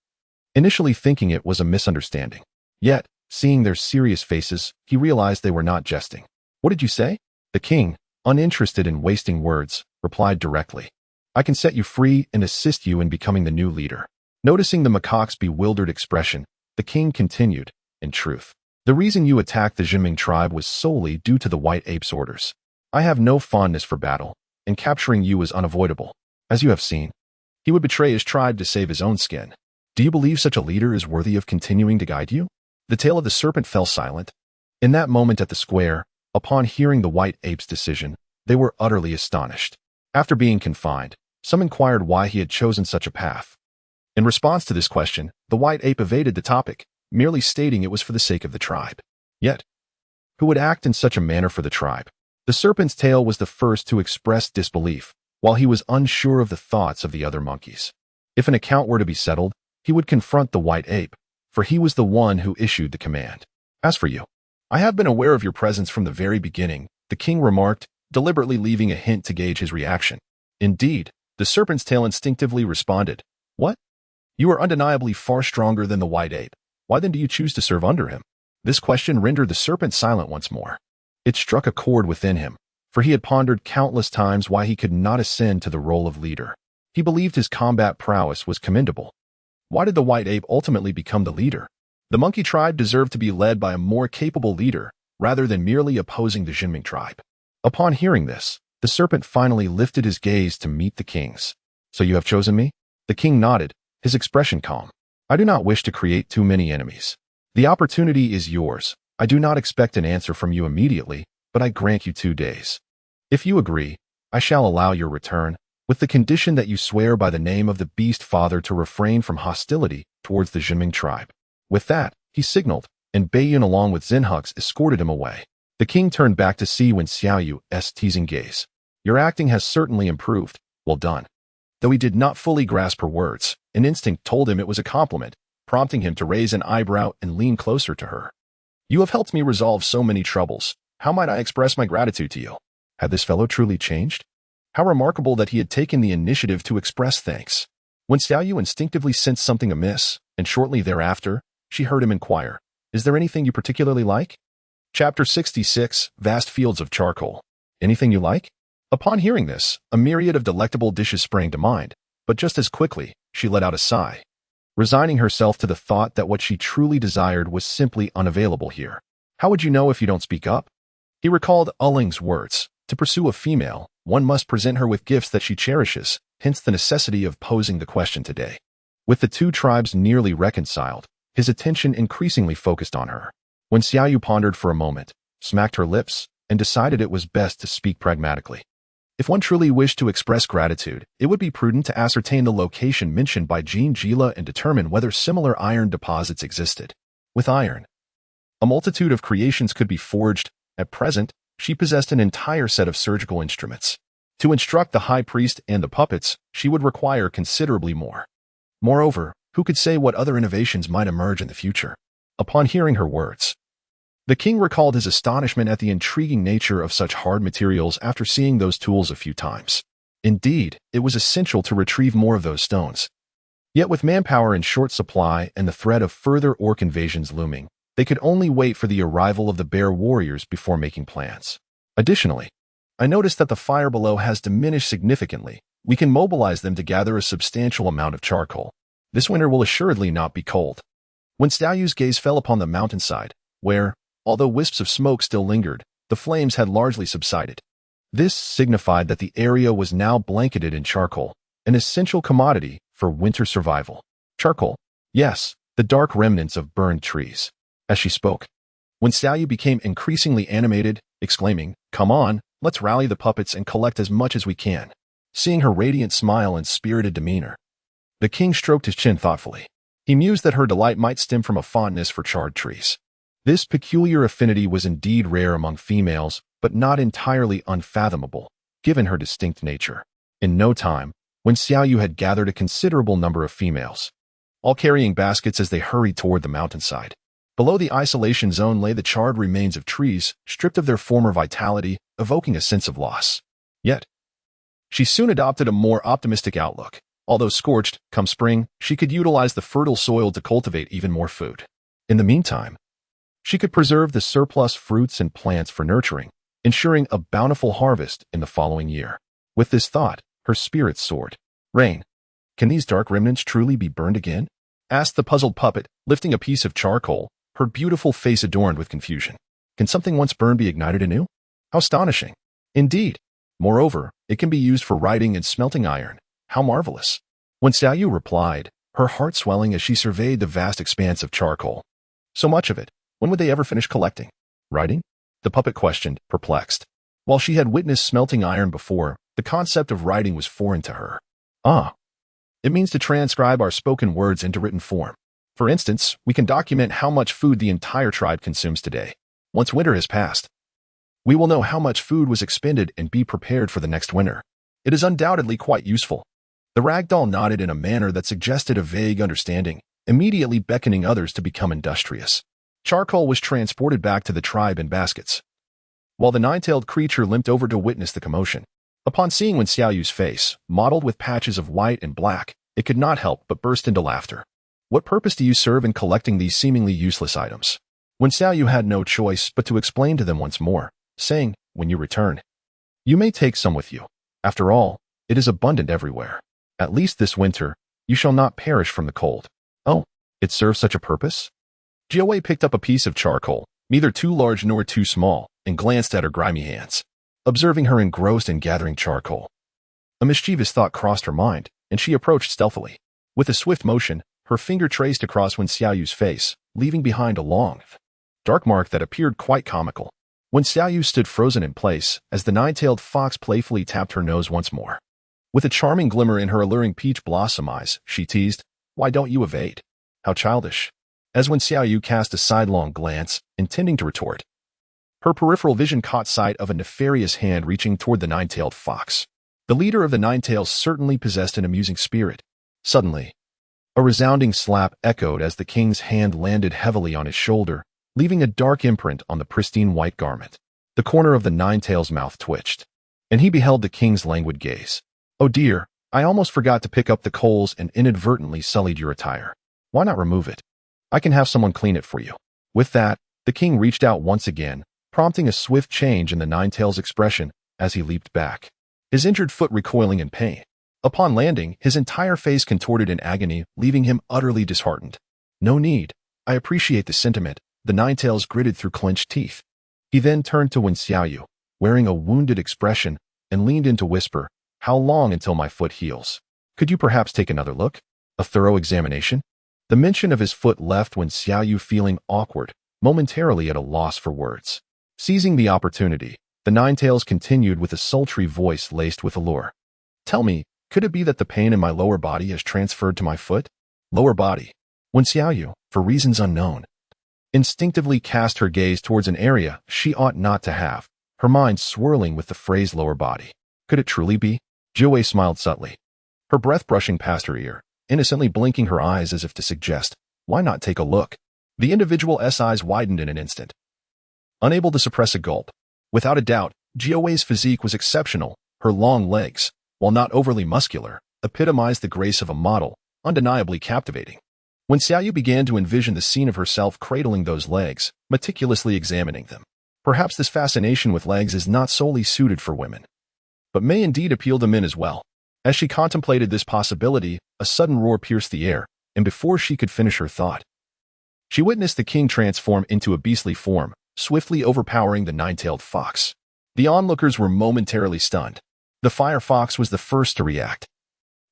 initially thinking it was a misunderstanding. Yet, seeing their serious faces, he realized they were not jesting. "What did you say?" The king, uninterested in wasting words, replied directly, "I can set you free and assist you in becoming the new leader." Noticing the macaque's bewildered expression, the king continued, "In truth, the reason you attacked the Juming tribe was solely due to the white ape's orders. I have no fondness for battle, and capturing you is unavoidable. As you have seen, he would betray his tribe to save his own skin. Do you believe such a leader is worthy of continuing to guide you?" The tail of the serpent fell silent. In that moment at the square, upon hearing the white ape's decision, they were utterly astonished. After being confined, some inquired why he had chosen such a path. In response to this question, the white ape evaded the topic, merely stating it was for the sake of the tribe. Yet, who would act in such a manner for the tribe? The serpent's tail was the first to express disbelief, while he was unsure of the thoughts of the other monkeys. If an account were to be settled, he would confront the white ape, for he was the one who issued the command. "As for you, I have been aware of your presence from the very beginning," the king remarked, deliberately leaving a hint to gauge his reaction. Indeed, the serpent's tail instinctively responded, "What? You are undeniably far stronger than the white ape. Why then do you choose to serve under him?" This question rendered the serpent silent once more. It struck a chord within him, for he had pondered countless times why he could not ascend to the role of leader. He believed his combat prowess was commendable. Why did the white ape ultimately become the leader? The monkey tribe deserved to be led by a more capable leader, rather than merely opposing the Juming tribe. Upon hearing this, the serpent finally lifted his gaze to meet the king's. "So you have chosen me?" The king nodded, his expression calm. "I do not wish to create too many enemies. The opportunity is yours. I do not expect an answer from you immediately, but I grant you 2 days. If you agree, I shall allow your return, with the condition that you swear by the name of the beast father to refrain from hostility towards the Juming tribe." With that, he signaled, and Beiyun along with Zinhux escorted him away. The king turned back to see Wen Xiaoyu's teasing gaze. "Your acting has certainly improved. Well done." Though he did not fully grasp her words, an instinct told him it was a compliment, prompting him to raise an eyebrow and lean closer to her. "You have helped me resolve so many troubles. How might I express my gratitude to you?" Had this fellow truly changed? How remarkable that he had taken the initiative to express thanks. Wen Xiaoyu instinctively sensed something amiss, and shortly thereafter, she heard him inquire, "Is there anything you particularly like?" Chapter 66, Vast Fields of Charcoal. "Anything you like?" Upon hearing this, a myriad of delectable dishes sprang to mind, but just as quickly, she let out a sigh, resigning herself to the thought that what she truly desired was simply unavailable here. "How would you know if you don't speak up?" He recalled Ulling's words, "To pursue a female, one must present her with gifts that she cherishes, hence the necessity of posing the question today." With the two tribes nearly reconciled, his attention increasingly focused on her. When Xiaoyu pondered for a moment, smacked her lips, and decided it was best to speak pragmatically. If one truly wished to express gratitude, it would be prudent to ascertain the location mentioned by Jean Gila and determine whether similar iron deposits existed. With iron, a multitude of creations could be forged. At present, she possessed an entire set of surgical instruments. To instruct the high priest and the puppets, she would require considerably more. Moreover, who could say what other innovations might emerge in the future? Upon hearing her words, the king recalled his astonishment at the intriguing nature of such hard materials after seeing those tools a few times. Indeed, it was essential to retrieve more of those stones. Yet with manpower in short supply and the threat of further orc invasions looming, they could only wait for the arrival of the bear warriors before making plans. Additionally, I noticed that the fire below has diminished significantly, We can mobilize them to gather a substantial amount of charcoal. This winter will assuredly not be cold. When Stalyu's gaze fell upon the mountainside, where, although wisps of smoke still lingered, the flames had largely subsided. This signified that the area was now blanketed in charcoal, an essential commodity for winter survival. Charcoal. Yes, the dark remnants of burned trees. As she spoke, when Stalyu became increasingly animated, exclaiming, "Come on, let's rally the puppets and collect as much as we can." Seeing her radiant smile and spirited demeanor, the king stroked his chin thoughtfully. He mused that her delight might stem from a fondness for charred trees. This peculiar affinity was indeed rare among females, but not entirely unfathomable, given her distinct nature. In no time, when Xiaoyu had gathered a considerable number of females, all carrying baskets as they hurried toward the mountainside. Below the isolation zone lay the charred remains of trees, stripped of their former vitality, evoking a sense of loss. Yet, she soon adopted a more optimistic outlook. Although scorched, come spring, she could utilize the fertile soil to cultivate even more food. In the meantime, she could preserve the surplus fruits and plants for nurturing, ensuring a bountiful harvest in the following year. With this thought, her spirits soared. "Rain, can these dark remnants truly be burned again?" asked the puzzled puppet, lifting a piece of charcoal, her beautiful face adorned with confusion. "Can something once burned be ignited anew? How astonishing!" "Indeed. Moreover, it can be used for writing and smelting iron. How marvelous!" When Xiaoyu replied, her heart swelling as she surveyed the vast expanse of charcoal. "So much of it. When would they ever finish collecting?" "Writing?" the puppet questioned, perplexed. While she had witnessed smelting iron before, the concept of writing was foreign to her. "Ah. It means to transcribe our spoken words into written form. For instance, we can document how much food the entire tribe consumes today. Once winter has passed, we will know how much food was expended and be prepared for the next winter. It is undoubtedly quite useful." The ragdoll nodded in a manner that suggested a vague understanding, immediately beckoning others to become industrious. Charcoal was transported back to the tribe in baskets, while the nine-tailed creature limped over to witness the commotion. Upon seeing Wen Xiaoyu's face, mottled with patches of white and black, it could not help but burst into laughter. "What purpose do you serve in collecting these seemingly useless items?" Wen Xiaoyu had no choice but to explain to them once more, saying, "When you return, you may take some with you. After all, it is abundant everywhere. At least this winter, you shall not perish from the cold." "Oh, it serves such a purpose?" Jiawei picked up a piece of charcoal, neither too large nor too small, and glanced at her grimy hands, observing her engrossed in gathering charcoal. A mischievous thought crossed her mind, and she approached stealthily. With a swift motion, her finger traced across Wen Xiaoyu's face, leaving behind a long, dark mark that appeared quite comical. Wen Xiaoyu stood frozen in place as the nine-tailed fox playfully tapped her nose once more. With a charming glimmer in her alluring peach blossom eyes, she teased, "Why don't you evade?" "How childish." As Wen Xiaoyu cast a sidelong glance, intending to retort, her peripheral vision caught sight of a nefarious hand reaching toward the nine-tailed fox. The leader of the nine-tails certainly possessed an amusing spirit. Suddenly, a resounding slap echoed as the king's hand landed heavily on his shoulder, leaving a dark imprint on the pristine white garment. The corner of the nine-tails' mouth twitched, and he beheld the king's languid gaze. "Oh dear, I almost forgot to pick up the coals and inadvertently sullied your attire. Why not remove it? I can have someone clean it for you." With that, the king reached out once again, prompting a swift change in the nine-tails' expression as he leaped back, his injured foot recoiling in pain. Upon landing, his entire face contorted in agony, leaving him utterly disheartened. "No need. I appreciate the sentiment," the nine-tails gritted through clenched teeth. He then turned to Wen Xiaoyu, wearing a wounded expression, and leaned in to whisper, "How long until my foot heals? Could you perhaps take another look? A thorough examination?" The mention of his foot left Wen Xiaoyu feeling awkward, momentarily at a loss for words. Seizing the opportunity, the nine-tails continued with a sultry voice laced with allure. "Tell me, could it be that the pain in my lower body has transferred to my foot?" Lower body. Wen Xiaoyu, for reasons unknown, instinctively cast her gaze towards an area she ought not to have, her mind swirling with the phrase lower body. Could it truly be? Jiawei smiled subtly, her breath brushing past her ear, innocently blinking her eyes as if to suggest, "Why not take a look?" The individual's eyes widened in an instant, unable to suppress a gulp. Without a doubt, Jiawei's physique was exceptional. Her long legs, while not overly muscular, epitomized the grace of a model, undeniably captivating. When Xiaoyu began to envision the scene of herself cradling those legs, meticulously examining them, perhaps this fascination with legs is not solely suited for women, but may indeed appeal to men as well. As she contemplated this possibility, a sudden roar pierced the air, and before she could finish her thought, she witnessed the king transform into a beastly form, swiftly overpowering the nine-tailed fox. The onlookers were momentarily stunned. The fire fox was the first to react.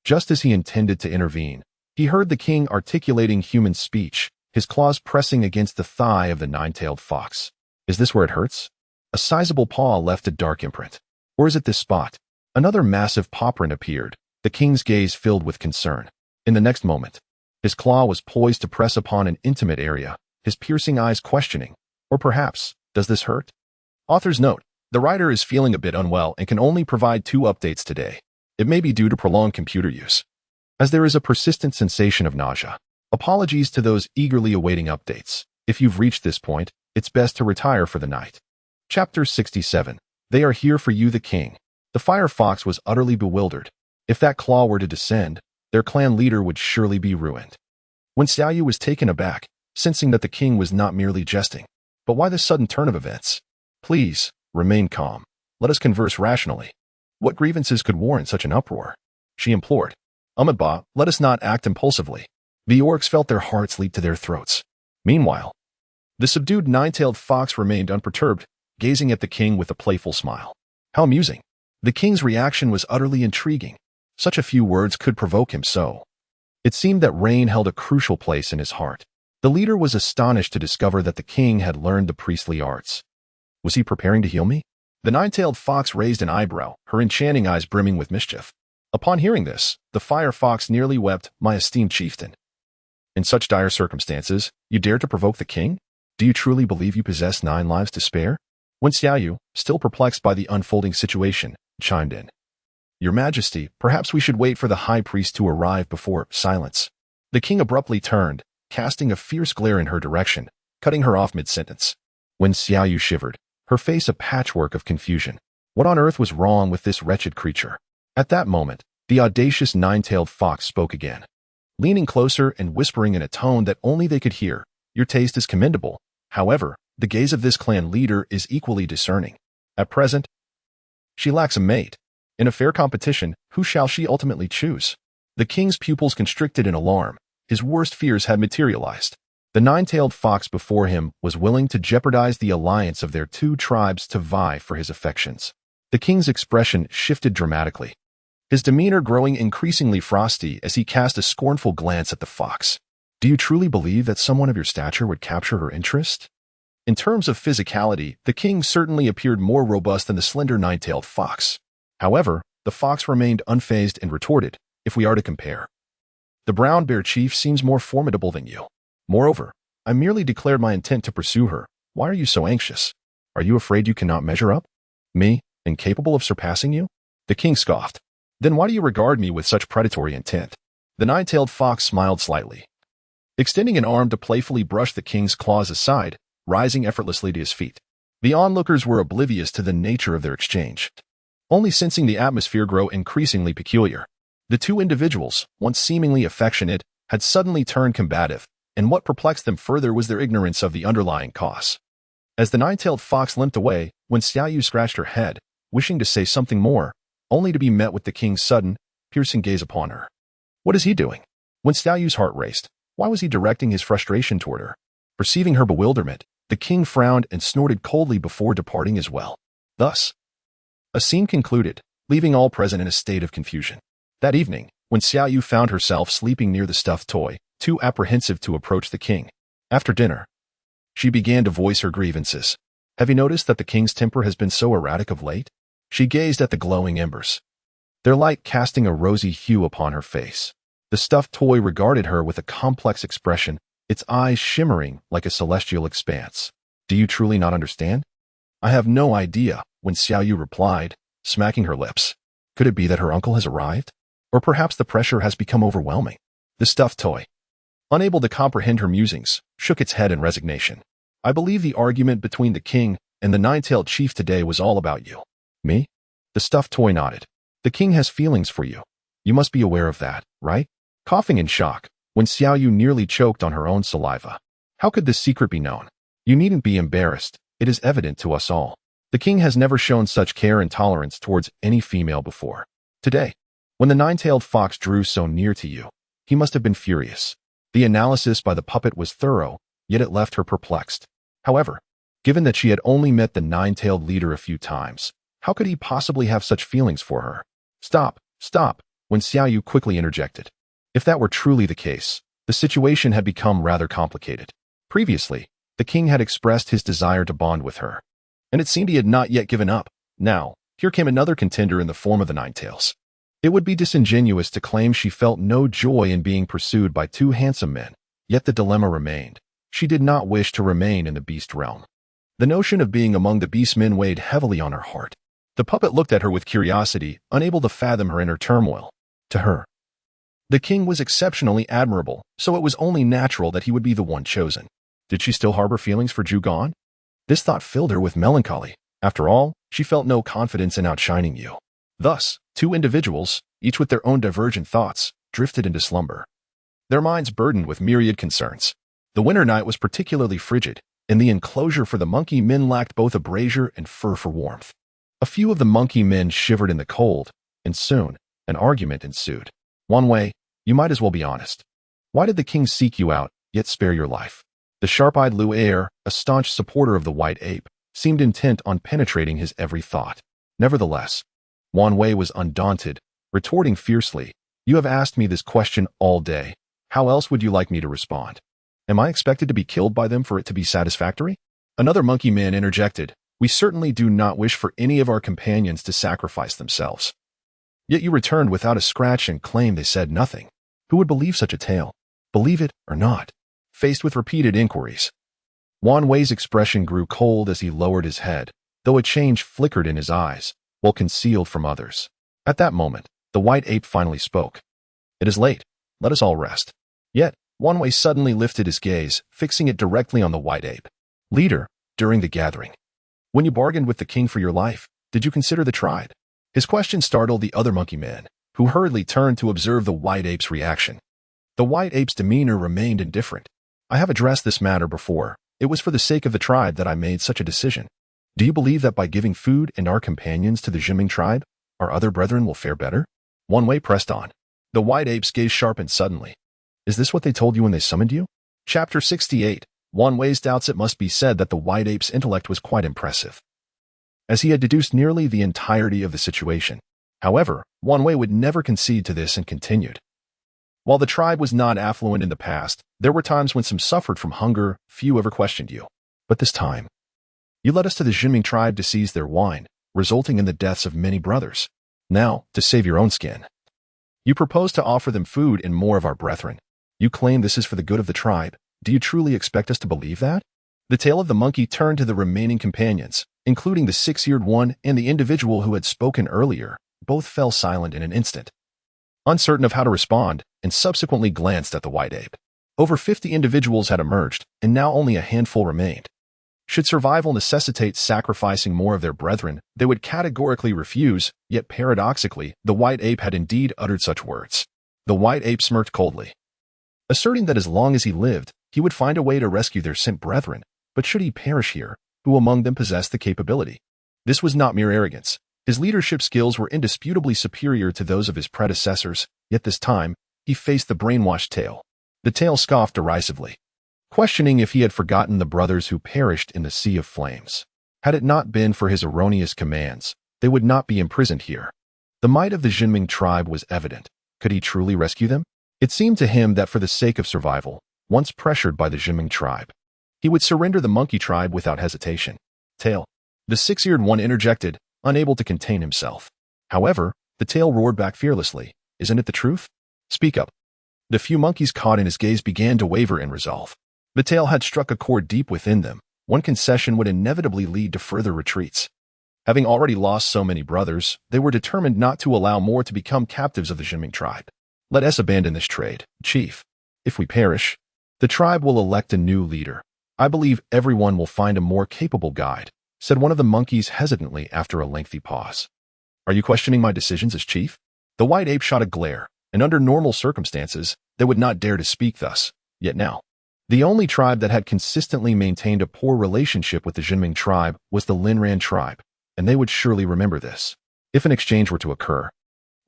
Just as he intended to intervene, he heard the king articulating human speech, his claws pressing against the thigh of the nine-tailed fox. Is this where it hurts? A sizable paw left a dark imprint. Or is it this spot? Another massive paw print appeared, the king's gaze filled with concern. In the next moment, his claw was poised to press upon an intimate area, his piercing eyes questioning. Or perhaps, does this hurt? Author's note: the writer is feeling a bit unwell and can only provide 2 updates today. It may be due to prolonged computer use, as there is a persistent sensation of nausea. Apologies to those eagerly awaiting updates. If you've reached this point, it's best to retire for the night. Chapter 67. They are here for you, the king. The fire fox was utterly bewildered. If that claw were to descend, their clan leader would surely be ruined. When Xiaoyu was taken aback, sensing that the king was not merely jesting. But why this sudden turn of events? Please, remain calm. Let us converse rationally. What grievances could warrant such an uproar? She implored. Ba, let us not act impulsively. The orcs felt their hearts leap to their throats. Meanwhile, the subdued nine-tailed fox remained unperturbed, gazing at the king with a playful smile. How amusing. The king's reaction was utterly intriguing. Such a few words could provoke him so. It seemed that rain held a crucial place in his heart. The leader was astonished to discover that the king had learned the priestly arts. Was he preparing to heal me? The nine-tailed fox raised an eyebrow, her enchanting eyes brimming with mischief. Upon hearing this, the fire fox nearly wept, my esteemed chieftain. In such dire circumstances, you dare to provoke the king? Do you truly believe you possess 9 lives to spare? When Xiaoyu, still perplexed by the unfolding situation, chimed in. Your Majesty, perhaps we should wait for the high priest to arrive before silence. The king abruptly turned, casting a fierce glare in her direction, cutting her off mid-sentence. When Xiaoyu shivered, her face a patchwork of confusion. What on earth was wrong with this wretched creature? At that moment, the audacious nine-tailed fox spoke again. Leaning closer and whispering in a tone that only they could hear, your taste is commendable. However, the gaze of this clan leader is equally discerning. At present, she lacks a mate. In a fair competition, who shall she ultimately choose? The king's pupils constricted in alarm. His worst fears had materialized. The nine-tailed fox before him was willing to jeopardize the alliance of their 2 tribes to vie for his affections. The king's expression shifted dramatically, his demeanor growing increasingly frosty as he cast a scornful glance at the fox. Do you truly believe that someone of your stature would capture her interest? In terms of physicality, the king certainly appeared more robust than the slender nine-tailed fox. However, the fox remained unfazed and retorted, if we are to compare. The brown bear chief seems more formidable than you. Moreover, I merely declared my intent to pursue her. Why are you so anxious? Are you afraid you cannot measure up? Me, incapable of surpassing you? The king scoffed. Then why do you regard me with such predatory intent? The nine-tailed fox smiled slightly, extending an arm to playfully brush the king's claws aside, rising effortlessly to his feet. The onlookers were oblivious to the nature of their exchange, only sensing the atmosphere grow increasingly peculiar. The 2 individuals, once seemingly affectionate, had suddenly turned combative, and what perplexed them further was their ignorance of the underlying cause. As the nine-tailed fox limped away, when Xiaoyu scratched her head, wishing to say something more, only to be met with the king's sudden, piercing gaze upon her. What is he doing? When Xiaoyu's heart raced, why was he directing his frustration toward her? Perceiving her bewilderment, the king frowned and snorted coldly before departing as well. Thus, a scene concluded, leaving all present in a state of confusion. That evening, when Xiaoyu found herself sleeping near the stuffed toy, too apprehensive to approach the king, after dinner, she began to voice her grievances. Have you noticed that the king's temper has been so erratic of late? She gazed at the glowing embers, their light casting a rosy hue upon her face. The stuffed toy regarded her with a complex expression, its eyes shimmering like a celestial expanse. Do you truly not understand? I have no idea, when Xiaoyu replied, smacking her lips. Could it be that her uncle has arrived? Or perhaps the pressure has become overwhelming? The stuffed toy, unable to comprehend her musings, shook its head in resignation. I believe the argument between the king and the nine-tailed chief today was all about you. Me? The stuffed toy nodded. The king has feelings for you. You must be aware of that, right? Coughing in shock, when Xiaoyu nearly choked on her own saliva. How could this secret be known? You needn't be embarrassed. It is evident to us all. The king has never shown such care and tolerance towards any female before. Today, When the nine-tailed fox drew so near to you, he must have been furious. The analysis by the puppet was thorough, yet it left her perplexed. However, given that she had only met the nine-tailed leader a few times, how could he possibly have such feelings for her? Stop, stop, when Xiaoyu quickly interjected. If that were truly the case, the situation had become rather complicated. Previously, the king had expressed his desire to bond with her, and it seemed he had not yet given up. Now, here came another contender in the form of the Nine-Tails. It would be disingenuous to claim she felt no joy in being pursued by two handsome men, yet the dilemma remained. She did not wish to remain in the beast realm. The notion of being among the beast men weighed heavily on her heart. The puppet looked at her with curiosity, unable to fathom her inner turmoil. To her, the king was exceptionally admirable, so it was only natural that he would be the one chosen. Did she still harbor feelings for Zhugan? This thought filled her with melancholy. After all, she felt no confidence in outshining you. Thus, two individuals, each with their own divergent thoughts, drifted into slumber, their minds burdened with myriad concerns. The winter night was particularly frigid, and the enclosure for the monkey men lacked both a brazier and fur for warmth. A few of the monkey men shivered in the cold, and soon, an argument ensued. Wanwei, you might as well be honest. Why did the king seek you out, yet spare your life? The sharp-eyed lair, a staunch supporter of the white ape, seemed intent on penetrating his every thought. Nevertheless, Wanwei was undaunted, retorting fiercely, "You have asked me this question all day. How else would you like me to respond? Am I expected to be killed by them for it to be satisfactory?" Another monkey man interjected, "We certainly do not wish for any of our companions to sacrifice themselves. Yet you returned without a scratch and claimed they said nothing. Who would believe such a tale? Believe it or not?" Faced with repeated inquiries, Wanwei's expression grew cold as he lowered his head, though a change flickered in his eyes, while concealed from others. At that moment, the white ape finally spoke. "It is late. Let us all rest." Yet, Wanwei suddenly lifted his gaze, fixing it directly on the white ape. "Leader, during the gathering, when you bargained with the king for your life, did you consider the tribe?" His question startled the other monkey men, who hurriedly turned to observe the white ape's reaction. The white ape's demeanor remained indifferent. "I have addressed this matter before. It was for the sake of the tribe that I made such a decision. Do you believe that by giving food and our companions to the Juming tribe, our other brethren will fare better?" Wanwei pressed on. The white ape's gaze sharpened suddenly. "Is this what they told you when they summoned you?" Chapter 68. Wanwei's doubts. It must be said that the white ape's intellect was quite impressive, as he had deduced nearly the entirety of the situation. However, Wanwei would never concede to this and continued. "While the tribe was not affluent in the past, there were times when some suffered from hunger. Few ever questioned you. But this time, you led us to the Juming tribe to seize their wine, resulting in the deaths of many brothers. Now, to save your own skin, you propose to offer them food and more of our brethren. You claim this is for the good of the tribe. Do you truly expect us to believe that?" The tail of the monkey turned to the remaining companions, including the six-eared one and the individual who had spoken earlier. Both fell silent in an instant, uncertain of how to respond, and subsequently glanced at the white ape. Over 50 individuals had emerged, and now only a handful remained. Should survival necessitate sacrificing more of their brethren, they would categorically refuse, yet paradoxically, the white ape had indeed uttered such words. The white ape smirked coldly, asserting that as long as he lived, he would find a way to rescue their sent brethren, but should he perish here, who among them possessed the capability? This was not mere arrogance. His leadership skills were indisputably superior to those of his predecessors, yet this time, he faced the brainwashed tail. The tail scoffed derisively, questioning if he had forgotten the brothers who perished in the sea of flames. Had it not been for his erroneous commands, they would not be imprisoned here. The might of the Jinming tribe was evident. Could he truly rescue them? It seemed to him that for the sake of survival, once pressured by the Jinming tribe, he would surrender the monkey tribe without hesitation. "Tail." The six-eared one interjected, unable to contain himself. However, the tail roared back fearlessly, "Isn't it the truth? Speak up." The few monkeys caught in his gaze began to waver in resolve. The tail had struck a chord deep within them. One concession would inevitably lead to further retreats. Having already lost so many brothers, they were determined not to allow more to become captives of the Jinming tribe. "Let us abandon this trade, Chief. If we perish, the tribe will elect a new leader. I believe everyone will find a more capable guide," said one of the monkeys hesitantly after a lengthy pause. "Are you questioning my decisions as chief?" The white ape shot a glare, and under normal circumstances, they would not dare to speak thus. Yet now, the only tribe that had consistently maintained a poor relationship with the Jinming tribe was the Linran tribe, and they would surely remember this. If an exchange were to occur,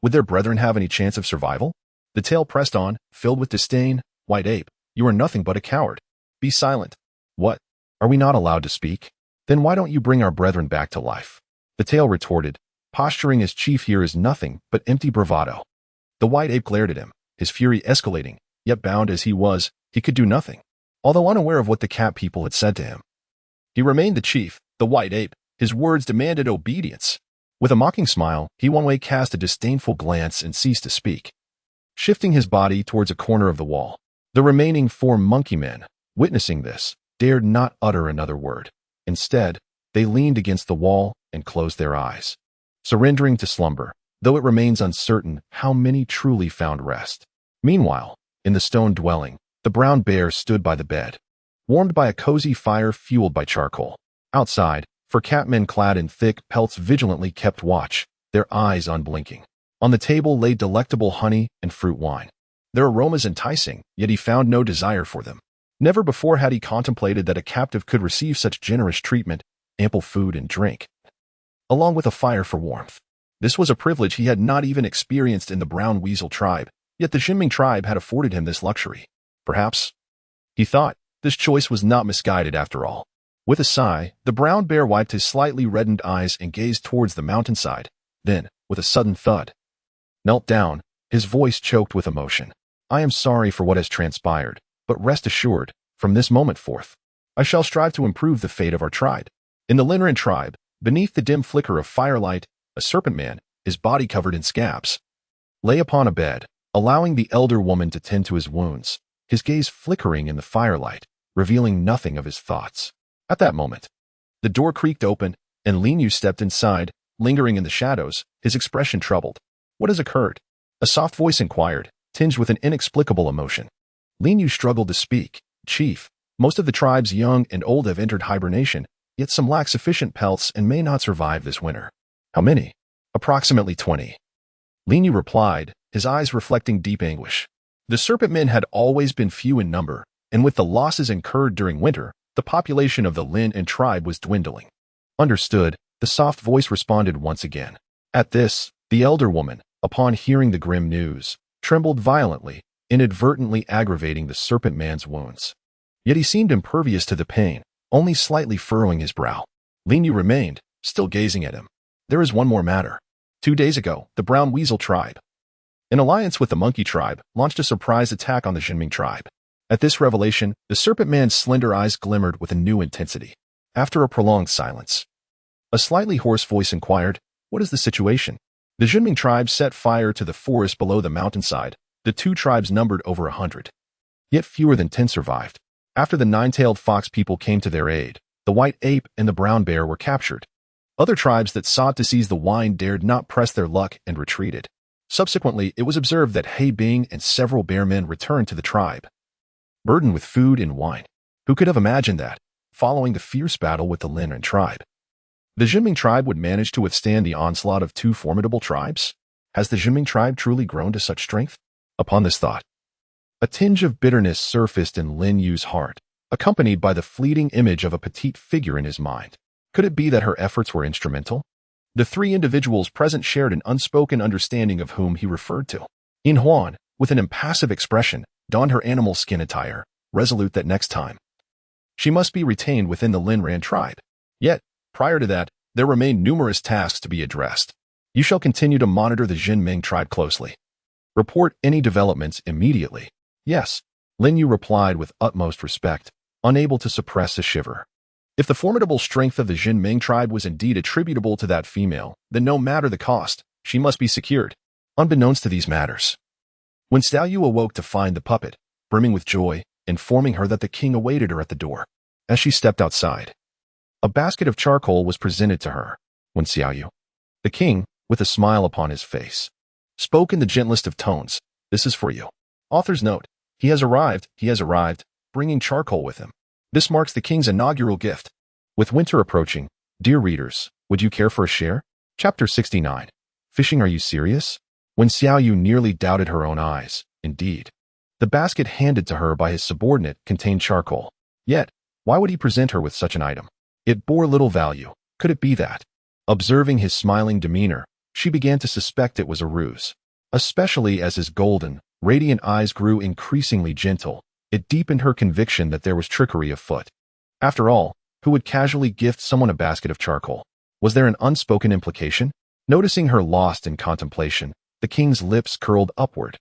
Would their brethren have any chance of survival? The tale pressed on, filled with disdain. White ape, you are nothing but a coward. Be silent. What? Are we not allowed to speak? Then why don't you bring our brethren back to life? The tale retorted, posturing as chief here is nothing but empty bravado. The white ape glared at him, his fury escalating, yet bound as he was, he could do nothing, although unaware of what the cat people had said to him. He remained the chief, the white ape. His words demanded obedience. With a mocking smile, he one way cast a disdainful glance and ceased to speak. Shifting his body towards a corner of the wall, the remaining 4 monkey men, witnessing this, dared not utter another word. Instead, they leaned against the wall and closed their eyes, surrendering to slumber, though it remains uncertain how many truly found rest. Meanwhile, in the stone dwelling, the brown bear stood by the bed, warmed by a cozy fire fueled by charcoal. Outside, 4 catmen clad in thick pelts vigilantly kept watch, their eyes unblinking. On the table lay delectable honey and fruit wine. Their aromas enticing, yet he found no desire for them. Never before had he contemplated that a captive could receive such generous treatment, ample food and drink, along with a fire for warmth. This was a privilege he had not even experienced in the brown weasel tribe, yet the Juming tribe had afforded him this luxury. Perhaps, he thought, this choice was not misguided after all. With a sigh, the brown bear wiped his slightly reddened eyes and gazed towards the mountainside. Then, with a sudden thud, knelt down, his voice choked with emotion. I am sorry for what has transpired, but rest assured, from this moment forth, I shall strive to improve the fate of our tribe. In the Linneran tribe, beneath the dim flicker of firelight, a serpent man, his body covered in scabs, lay upon a bed, allowing the elder woman to tend to his wounds, his gaze flickering in the firelight, revealing nothing of his thoughts. At that moment, the door creaked open, and Linyu stepped inside, lingering in the shadows, his expression troubled. What has occurred? A soft voice inquired, tinged with an inexplicable emotion. Linyu struggled to speak. Chief, most of the tribes young and old have entered hibernation, yet some lack sufficient pelts and may not survive this winter. How many? Approximately 20. Linyu replied, his eyes reflecting deep anguish. The serpent men had always been few in number, and with the losses incurred during winter, the population of the Lin and tribe was dwindling. Understood, the soft voice responded once again. At this, the elder woman, upon hearing the grim news, trembled violently, inadvertently aggravating the serpent man's wounds. Yet he seemed impervious to the pain, only slightly furrowing his brow. Linyu remained, still gazing at him. There is one more matter. 2 days ago, the brown weasel tribe, in alliance with the monkey tribe, launched a surprise attack on the Juming tribe. At this revelation, the serpent man's slender eyes glimmered with a new intensity. After a prolonged silence, a slightly hoarse voice inquired, what is the situation? The Juming tribe set fire to the forest below the mountainside. The 2 tribes numbered over 100. Yet fewer than 10 survived. After the 9-tailed fox people came to their aid, the white ape and the brown bear were captured. Other tribes that sought to seize the wine dared not press their luck and retreated. Subsequently, it was observed that He Bing and several bear men returned to the tribe, burdened with food and wine. Who could have imagined that, following the fierce battle with the Linneran tribe, the Juming tribe would manage to withstand the onslaught of 2 formidable tribes? Has the Juming tribe truly grown to such strength? Upon this thought, a tinge of bitterness surfaced in Lin Yu's heart, accompanied by the fleeting image of a petite figure in his mind. Could it be that her efforts were instrumental? The 3 individuals present shared an unspoken understanding of whom he referred to. In Huan, with an impassive expression, donned her animal skin attire, resolute that next time she must be retained within the Linneran tribe. Yet, prior to that, there remained numerous tasks to be addressed. You shall continue to monitor the Juming tribe closely. Report any developments immediately. Yes, Lin Yu replied with utmost respect, unable to suppress a shiver. If the formidable strength of the Juming tribe was indeed attributable to that female, then no matter the cost, she must be secured. Unbeknownst to these matters, when Xiao Yu awoke to find the puppet, brimming with joy, informing her that the king awaited her at the door. As she stepped outside, a basket of charcoal was presented to her. When Xiao Yu, the king, with a smile upon his face, spoke in the gentlest of tones, "This is for you." Author's note, he has arrived, bringing charcoal with him. This marks the king's inaugural gift. With winter approaching, dear readers, would you care for a share? Chapter 69. Fishing, are you serious? When Xiao Yu nearly doubted her own eyes, indeed, the basket handed to her by his subordinate contained charcoal. Yet, why would he present her with such an item? It bore little value. Could it be that, observing his smiling demeanor, she began to suspect it was a ruse. Especially as his golden, radiant eyes grew increasingly gentle, it deepened her conviction that there was trickery afoot. After all, who would casually gift someone a basket of charcoal? Was there an unspoken implication? Noticing her lost in contemplation, the king's lips curled upward,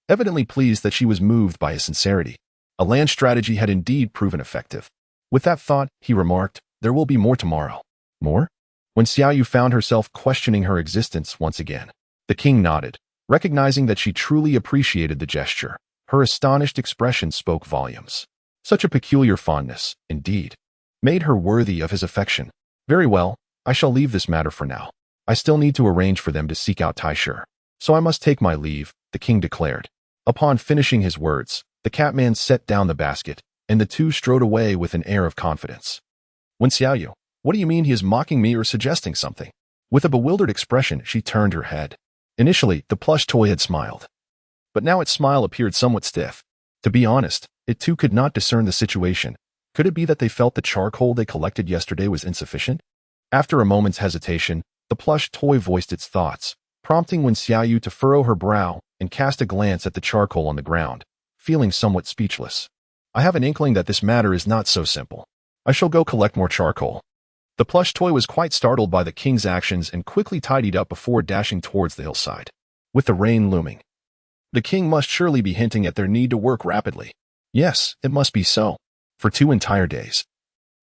evidently pleased that she was moved by his sincerity. A land strategy had indeed proven effective. With that thought, he remarked, "There will be more tomorrow." More? When Xiaoyu found herself questioning her existence once again, the king nodded, recognizing that she truly appreciated the gesture. Her astonished expression spoke volumes. Such a peculiar fondness, indeed, made her worthy of his affection. "Very well, I shall leave this matter for now. I still need to arrange for them to seek out Taisher. So I must take my leave," the king declared. Upon finishing his words, the Catman set down the basket, and the two strode away with an air of confidence. "When Xiaoyu, what do you mean he is mocking me or suggesting something?" With a bewildered expression, she turned her head. Initially, the plush toy had smiled, but now its smile appeared somewhat stiff. To be honest, it too could not discern the situation. Could it be that they felt the charcoal they collected yesterday was insufficient? After a moment's hesitation, the plush toy voiced its thoughts, prompting Wen Xiaoyu to furrow her brow and cast a glance at the charcoal on the ground, feeling somewhat speechless. "I have an inkling that this matter is not so simple. I shall go collect more charcoal." The plush toy was quite startled by the king's actions and quickly tidied up before dashing towards the hillside. With the rain looming, the king must surely be hinting at their need to work rapidly. Yes, it must be so. For 2 entire days,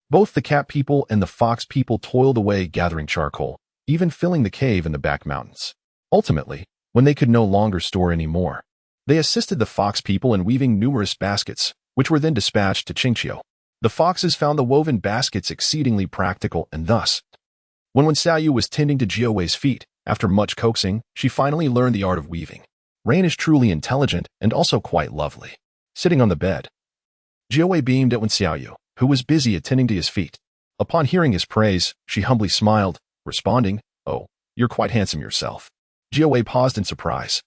both the cat people and the fox people toiled away gathering charcoal, even filling the cave in the back mountains. Ultimately, when they could no longer store any more, they assisted the fox people in weaving numerous baskets, which were then dispatched to Qingqiu. The foxes found the woven baskets exceedingly practical, and thus, when Wen Xiaoyu was tending to Jiawei's feet, after much coaxing, she finally learned the art of weaving. Rain is truly intelligent and also quite lovely. Sitting on the bed, Jiawei beamed at Wen Xiaoyu, who was busy attending to his feet. Upon hearing his praise, she humbly smiled, responding, "Oh, you're quite handsome yourself." Jiawei paused in surprise,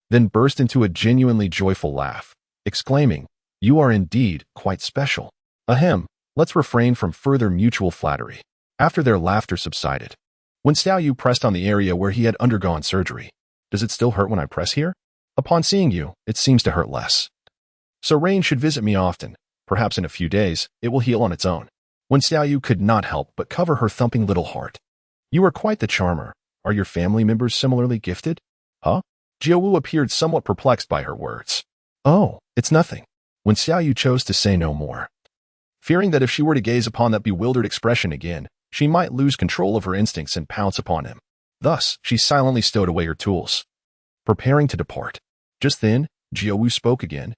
then burst into a genuinely joyful laugh, exclaiming, "You are indeed quite special." Ahem, let's refrain from further mutual flattery. After their laughter subsided, Wen Xiaoyu pressed on the area where he had undergone surgery. "Does it still hurt when I press here?" "Upon seeing you, it seems to hurt less. So Rain should visit me often. Perhaps in a few days, it will heal on its own." Wen Xiaoyu could not help but cover her thumping little heart. "You are quite the charmer. Are your family members similarly gifted?" "Huh?" Jiawu appeared somewhat perplexed by her words. "Oh, it's nothing." Wen Xiaoyu chose to say no more, fearing that if she were to gaze upon that bewildered expression again, she might lose control of her instincts and pounce upon him. Thus, she silently stowed away her tools, preparing to depart. Just then, Jiawu spoke again.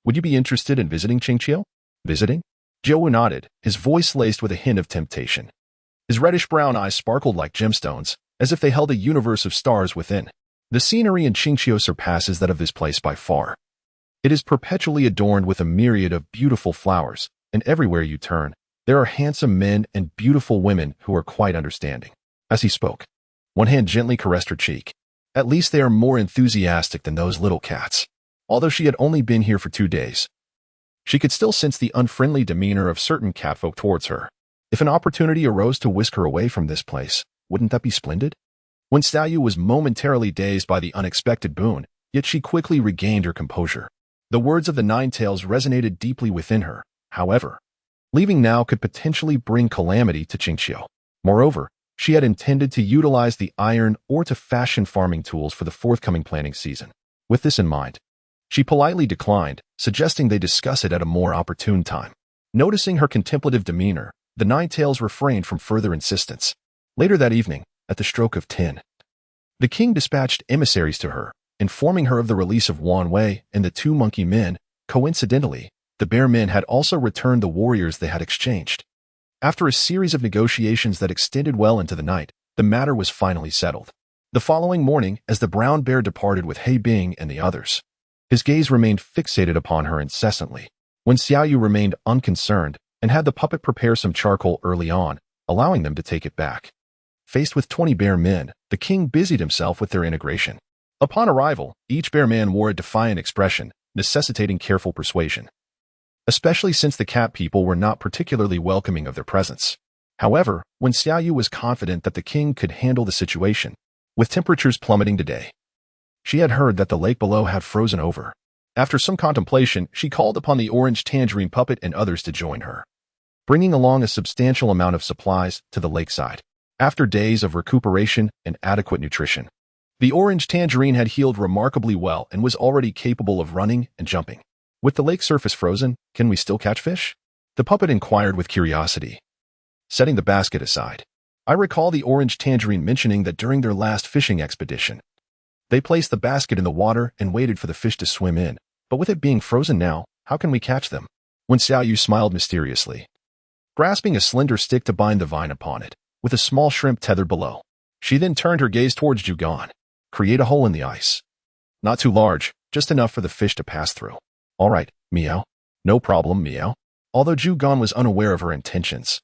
Would you be interested in visiting Qingqiu?" "Visiting?" Jiawu nodded, his voice laced with a hint of temptation. His reddish-brown eyes sparkled like gemstones, as if they held a universe of stars within. The scenery in Qingqiu surpasses that of this place by far. It is perpetually adorned with a myriad of beautiful flowers, and everywhere you turn, there are handsome men and beautiful women who are quite understanding. As he spoke, one hand gently caressed her cheek. "At least they are more enthusiastic than those little cats." Although she had only been here for 2 days, she could still sense the unfriendly demeanor of certain catfolk towards her. If an opportunity arose to whisk her away from this place, wouldn't that be splendid? Wen Xiaoyu was momentarily dazed by the unexpected boon, yet she quickly regained her composure. The words of the Nine Tails resonated deeply within her. However, leaving now could potentially bring calamity to Qingqiu. Moreover, she had intended to utilize the iron ore to fashion farming tools for the forthcoming planting season. With this in mind, she politely declined, suggesting they discuss it at a more opportune time. Noticing her contemplative demeanor, the Nine Tails refrained from further insistence. Later that evening, at the stroke of 10, the king dispatched emissaries to her, informing her of the release of Wan Wei and the 2 monkey men. Coincidentally, the bear men had also returned the warriors they had exchanged. After a series of negotiations that extended well into the night, the matter was finally settled. The following morning, as the brown bear departed with He Bing and the others, his gaze remained fixated upon her incessantly. Wen Xiaoyu remained unconcerned and had the puppet prepare some charcoal early on, allowing them to take it back. Faced with 20 bear men, the king busied himself with their integration. Upon arrival, each bear man wore a defiant expression, necessitating careful persuasion, especially since the cat people were not particularly welcoming of their presence. However, Wen Xiaoyu was confident that the king could handle the situation. with temperatures plummeting today. She had heard that the lake below had frozen over. After some contemplation, she called upon the orange tangerine puppet and others to join her, bringing along a substantial amount of supplies to the lakeside. After days of recuperation and adequate nutrition, the orange tangerine had healed remarkably well and was already capable of running and jumping. With the lake surface frozen, can we still catch fish? The puppet inquired with curiosity, setting the basket aside. I recall the orange tangerine mentioning that during their last fishing expedition, they placed the basket in the water and waited for the fish to swim in. But with it being frozen now, how can we catch them? When Xiaoyu smiled mysteriously, grasping a slender stick to bind the vine upon it, with a small shrimp tethered below. She then turned her gaze towards Zhugan. Create a hole in the ice. Not too large, just enough for the fish to pass through. All right, Meow. No problem, Meow. Although Zhugan was unaware of her intentions,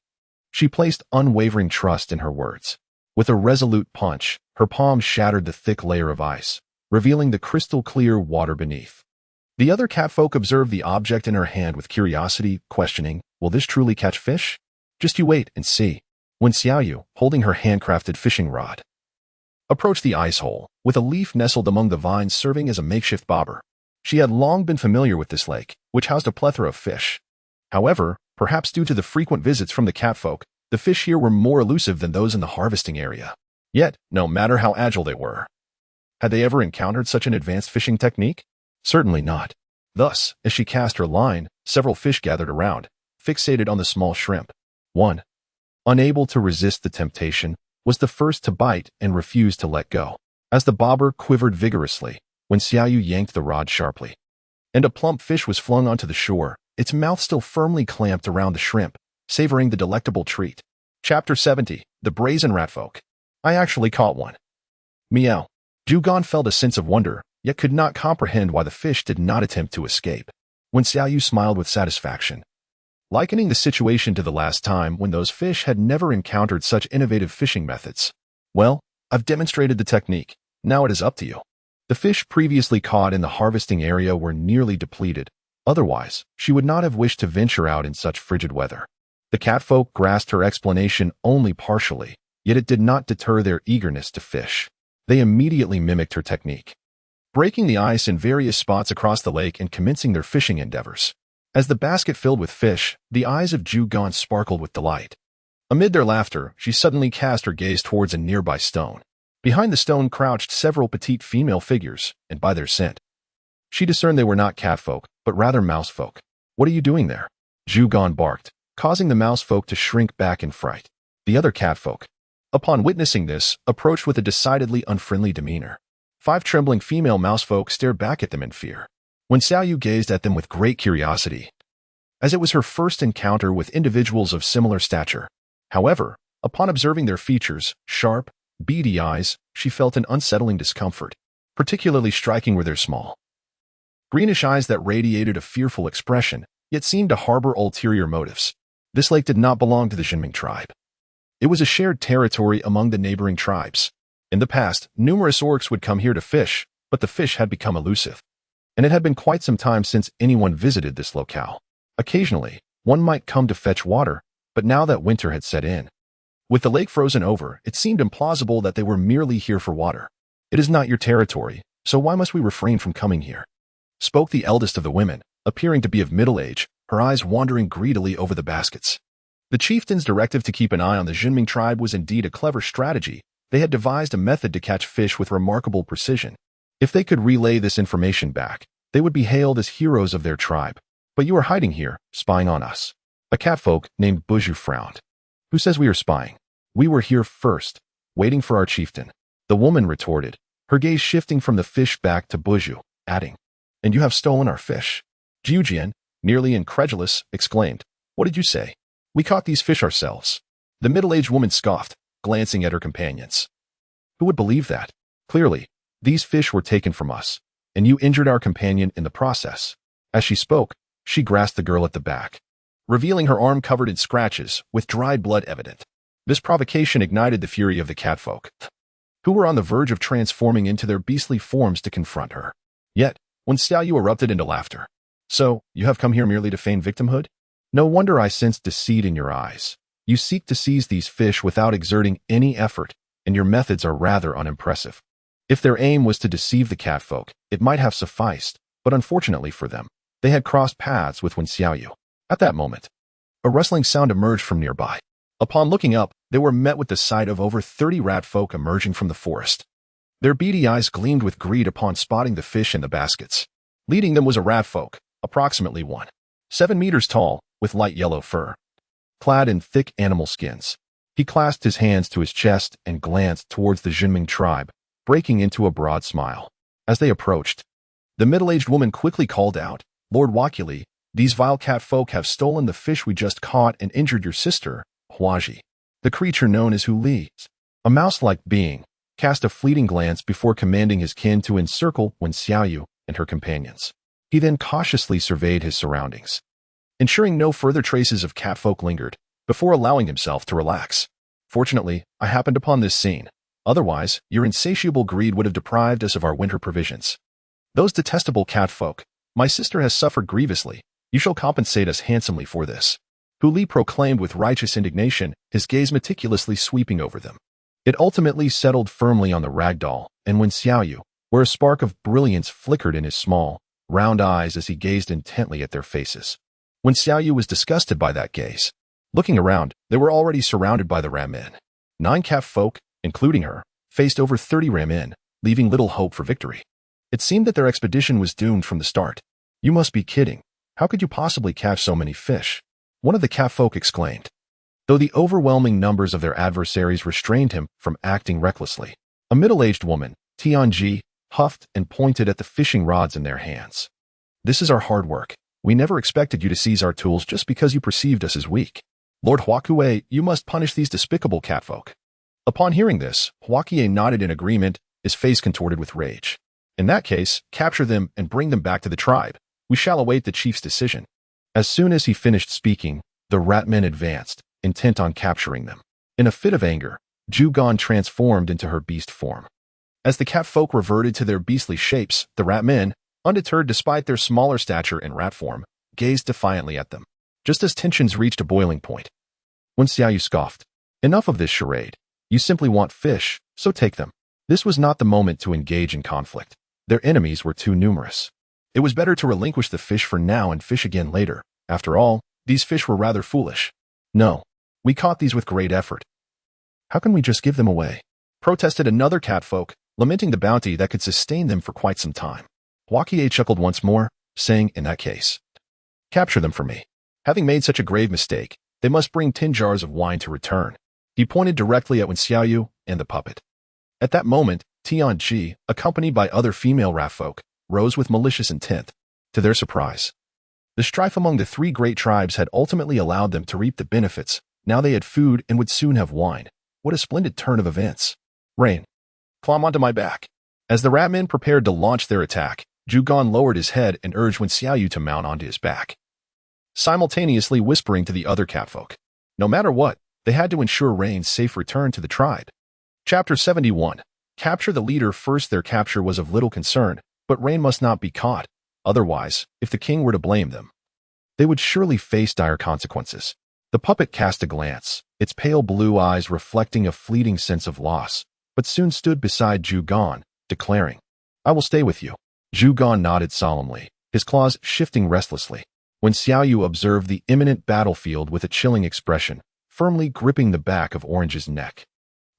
she placed unwavering trust in her words. With a resolute punch, her palm shattered the thick layer of ice, revealing the crystal-clear water beneath. The other catfolk observed the object in her hand with curiosity, questioning, will this truly catch fish? Just you wait and see. When Xiaoyu, holding her handcrafted fishing rod, approached the ice hole, with a leaf nestled among the vines serving as a makeshift bobber. She had long been familiar with this lake, which housed a plethora of fish. However, perhaps due to the frequent visits from the catfolk, the fish here were more elusive than those in the harvesting area. Yet, no matter how agile they were, had they ever encountered such an advanced fishing technique? Certainly not. Thus, as she cast her line, several fish gathered around, fixated on the small shrimp. One, unable to resist the temptation, was the first to bite and refused to let go. As the bobber quivered vigorously, when Xiaoyu yanked the rod sharply, and a plump fish was flung onto the shore, its mouth still firmly clamped around the shrimp, savoring the delectable treat. Chapter 70. The Brazen Ratfolk. I actually caught one. Meow. Zhugan felt a sense of wonder, yet could not comprehend why the fish did not attempt to escape. When Xiaoyu smiled with satisfaction, likening the situation to the last time when those fish had never encountered such innovative fishing methods. Well, I've demonstrated the technique. Now it is up to you. The fish previously caught in the harvesting area were nearly depleted. Otherwise, she would not have wished to venture out in such frigid weather. The catfolk grasped her explanation only partially, yet it did not deter their eagerness to fish. They immediately mimicked her technique, breaking the ice in various spots across the lake and commencing their fishing endeavors. As the basket filled with fish, the eyes of Zhugan sparkled with delight. Amid their laughter, she suddenly cast her gaze towards a nearby stone. Behind the stone crouched several petite female figures, and by their scent, she discerned they were not catfolk, but rather mousefolk. What are you doing there? Zhugan barked, causing the mousefolk to shrink back in fright. The other catfolk, upon witnessing this, approached with a decidedly unfriendly demeanor. 5 trembling female mousefolk stared back at them in fear. When Xiaoyu gazed at them with great curiosity, as it was her first encounter with individuals of similar stature. However, upon observing their features, sharp, beady eyes, she felt an unsettling discomfort. Particularly striking were their small, greenish eyes that radiated a fearful expression, yet seemed to harbor ulterior motives. This lake did not belong to the Juming tribe. It was a shared territory among the neighboring tribes. In the past, numerous orcs would come here to fish, but the fish had become elusive, and it had been quite some time since anyone visited this locale. Occasionally, one might come to fetch water, but now that winter had set in, with the lake frozen over, it seemed implausible that they were merely here for water. It is not your territory, so why must we refrain from coming here? Spoke the eldest of the women, appearing to be of middle age, her eyes wandering greedily over the baskets. The chieftain's directive to keep an eye on the Juming tribe was indeed a clever strategy. They had devised a method to catch fish with remarkable precision. If they could relay this information back, they would be hailed as heroes of their tribe. But you are hiding here, spying on us. A catfolk named Buju frowned. Who says we are spying? We were here first, waiting for our chieftain. The woman retorted, her gaze shifting from the fish back to Buju, adding, and you have stolen our fish. Jiujian, nearly incredulous, exclaimed, what did you say? We caught these fish ourselves. The middle-aged woman scoffed, glancing at her companions. Who would believe that? Clearly, these fish were taken from us, and you injured our companion in the process. As she spoke, she grasped the girl at the back, revealing her arm covered in scratches, with dried blood evident. This provocation ignited the fury of the catfolk, who were on the verge of transforming into their beastly forms to confront her. Yet, when Xiaoyu erupted into laughter. So, you have come here merely to feign victimhood? No wonder I sensed deceit in your eyes. You seek to seize these fish without exerting any effort, and your methods are rather unimpressive. If their aim was to deceive the catfolk, it might have sufficed, but unfortunately for them, they had crossed paths with Wen Xiaoyu. At that moment, a rustling sound emerged from nearby. Upon looking up, they were met with the sight of over 30 rat folk emerging from the forest. Their beady eyes gleamed with greed upon spotting the fish in the baskets. Leading them was a rat folk, approximately 1.7 meters tall, with light yellow fur, clad in thick animal skins. He clasped his hands to his chest and glanced towards the Juming tribe, breaking into a broad smile. As they approached, the middle-aged woman quickly called out, "Lord Wakili, these vile cat folk have stolen the fish we just caught and injured your sister, Huaji." The creature known as Hu Li, a mouse-like being, cast a fleeting glance before commanding his kin to encircle Wen Xiaoyu and her companions. He then cautiously surveyed his surroundings, ensuring no further traces of catfolk lingered, before allowing himself to relax. "Fortunately, I happened upon this scene. Otherwise, your insatiable greed would have deprived us of our winter provisions. Those detestable catfolk, my sister has suffered grievously. You shall compensate us handsomely for this." Hu Li proclaimed with righteous indignation, his gaze meticulously sweeping over them. It ultimately settled firmly on the ragdoll and Wen Xiaoyu, where a spark of brilliance flickered in his small, round eyes as he gazed intently at their faces. Wen Xiaoyu was disgusted by that gaze. Looking around, they were already surrounded by the ram men. 9 cat folk, including her, faced over 30 ram men, leaving little hope for victory. It seemed that their expedition was doomed from the start. "You must be kidding. How could you possibly catch so many fish?" one of the cat folk exclaimed, though the overwhelming numbers of their adversaries restrained him from acting recklessly. A middle-aged woman, Tianji, huffed and pointed at the fishing rods in their hands. "This is our hard work. We never expected you to seize our tools just because you perceived us as weak. Lord Huakuei, you must punish these despicable catfolk." Upon hearing this, Huakuei nodded in agreement, his face contorted with rage. "In that case, capture them and bring them back to the tribe. We shall await the chief's decision." As soon as he finished speaking, the rat men advanced, intent on capturing them. In a fit of anger, Zhugan transformed into her beast form. As the cat folk reverted to their beastly shapes, the rat men, undeterred despite their smaller stature and rat form, gazed defiantly at them. Just as tensions reached a boiling point, Wen Xiaoyu scoffed, "Enough of this charade. You simply want fish, so take them." This was not the moment to engage in conflict. Their enemies were too numerous. It was better to relinquish the fish for now and fish again later. After all, these fish were rather foolish. "No, we caught these with great effort. How can we just give them away?" protested another catfolk, lamenting the bounty that could sustain them for quite some time. Huakuei chuckled once more, saying, "In that case, capture them for me. Having made such a grave mistake, they must bring 10 jars of wine to return." He pointed directly at Wen Xiaoyu and the puppet. At that moment, Tianji, accompanied by other female rat folk, rose with malicious intent. To their surprise, the strife among the 3 great tribes had ultimately allowed them to reap the benefits. Now they had food and would soon have wine. What a splendid turn of events. "Rain, climb onto my back." As the rat men prepared to launch their attack, Zhugan lowered his head and urged Wen Xiaoyu to mount onto his back, simultaneously whispering to the other catfolk. No matter what, they had to ensure Rain's safe return to the tribe. Chapter 71. Capture the leader first. Their capture was of little concern, but Rain must not be caught. Otherwise, if the king were to blame them, they would surely face dire consequences. The puppet cast a glance, its pale blue eyes reflecting a fleeting sense of loss, but soon stood beside Zhugan, declaring, "I will stay with you." Zhugan nodded solemnly, his claws shifting restlessly. Wen Xiaoyu observed the imminent battlefield with a chilling expression, firmly gripping the back of Orange's neck.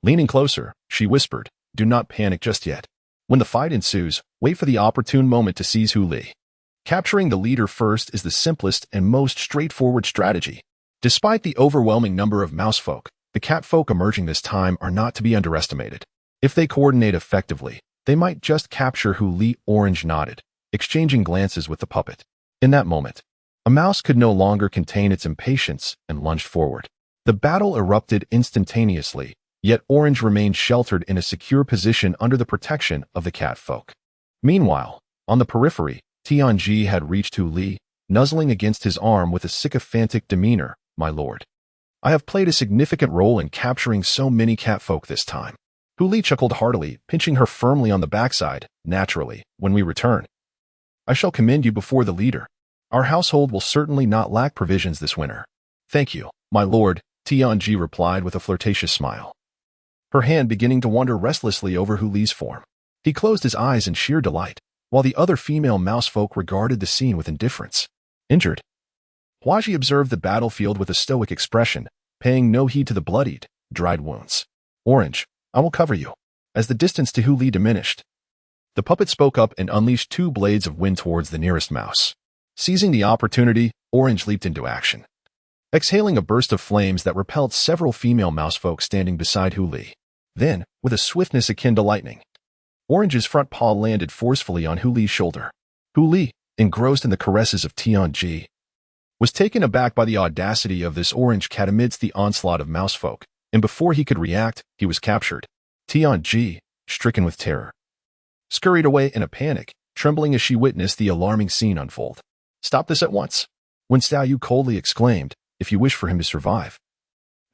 Leaning closer, she whispered, "Do not panic just yet. When the fight ensues, wait for the opportune moment to seize Hu Li. Capturing the leader first is the simplest and most straightforward strategy." Despite the overwhelming number of mousefolk, the catfolk emerging this time are not to be underestimated. If they coordinate effectively, they might just capture Hu Li. Orange nodded, exchanging glances with the puppet. In that moment, a mouse could no longer contain its impatience and lunged forward. The battle erupted instantaneously, yet Orange remained sheltered in a secure position under the protection of the catfolk. Meanwhile, on the periphery, Tianji had reached Hu Li, nuzzling against his arm with a sycophantic demeanor. "My lord, I have played a significant role in capturing so many catfolk this time." Hu Li chuckled heartily, pinching her firmly on the backside. "Naturally, when we return, I shall commend you before the leader. Our household will certainly not lack provisions this winter." "Thank you, my lord," Tianji replied with a flirtatious smile. her hand beginning to wander restlessly over Hu Li's form. He closed his eyes in sheer delight, while the other female mousefolk regarded the scene with indifference. Injured, Huaji observed the battlefield with a stoic expression, paying no heed to the bloodied, dried wounds. Orange, I will cover you. As the distance to Hu Li diminished, the puppet spoke up and unleashed 2 blades of wind towards the nearest mouse. Seizing the opportunity, Orange leaped into action, exhaling a burst of flames that repelled several female mousefolk standing beside Hu Li. Then, with a swiftness akin to lightning, Orange's front paw landed forcefully on Hu Li's shoulder. Hu Li, engrossed in the caresses of Tianji, was taken aback by the audacity of this orange cat amidst the onslaught of mousefolk, and before he could react, he was captured. Tianji, stricken with terror, scurried away in a panic, trembling as she witnessed the alarming scene unfold. Stop this at once, Wen Xiaoyu coldly exclaimed, if you wish for him to survive.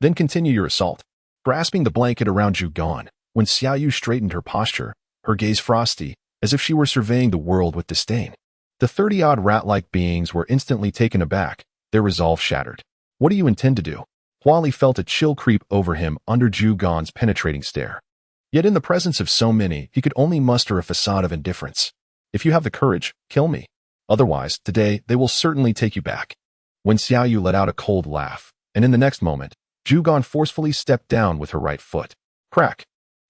Then continue your assault. Grasping the blanket around Zhu Gan, Wen Xiaoyu straightened her posture, her gaze frosty, as if she were surveying the world with disdain. The 30-odd rat-like beings were instantly taken aback, their resolve shattered. What do you intend to do? Huali felt a chill creep over him under Zhu Gan's penetrating stare. Yet in the presence of so many, he could only muster a facade of indifference. If you have the courage, kill me. Otherwise, today, they will certainly take you back. Wen Xiaoyu let out a cold laugh, and in the next moment, Zhu Gan forcefully stepped down with her right foot. Crack!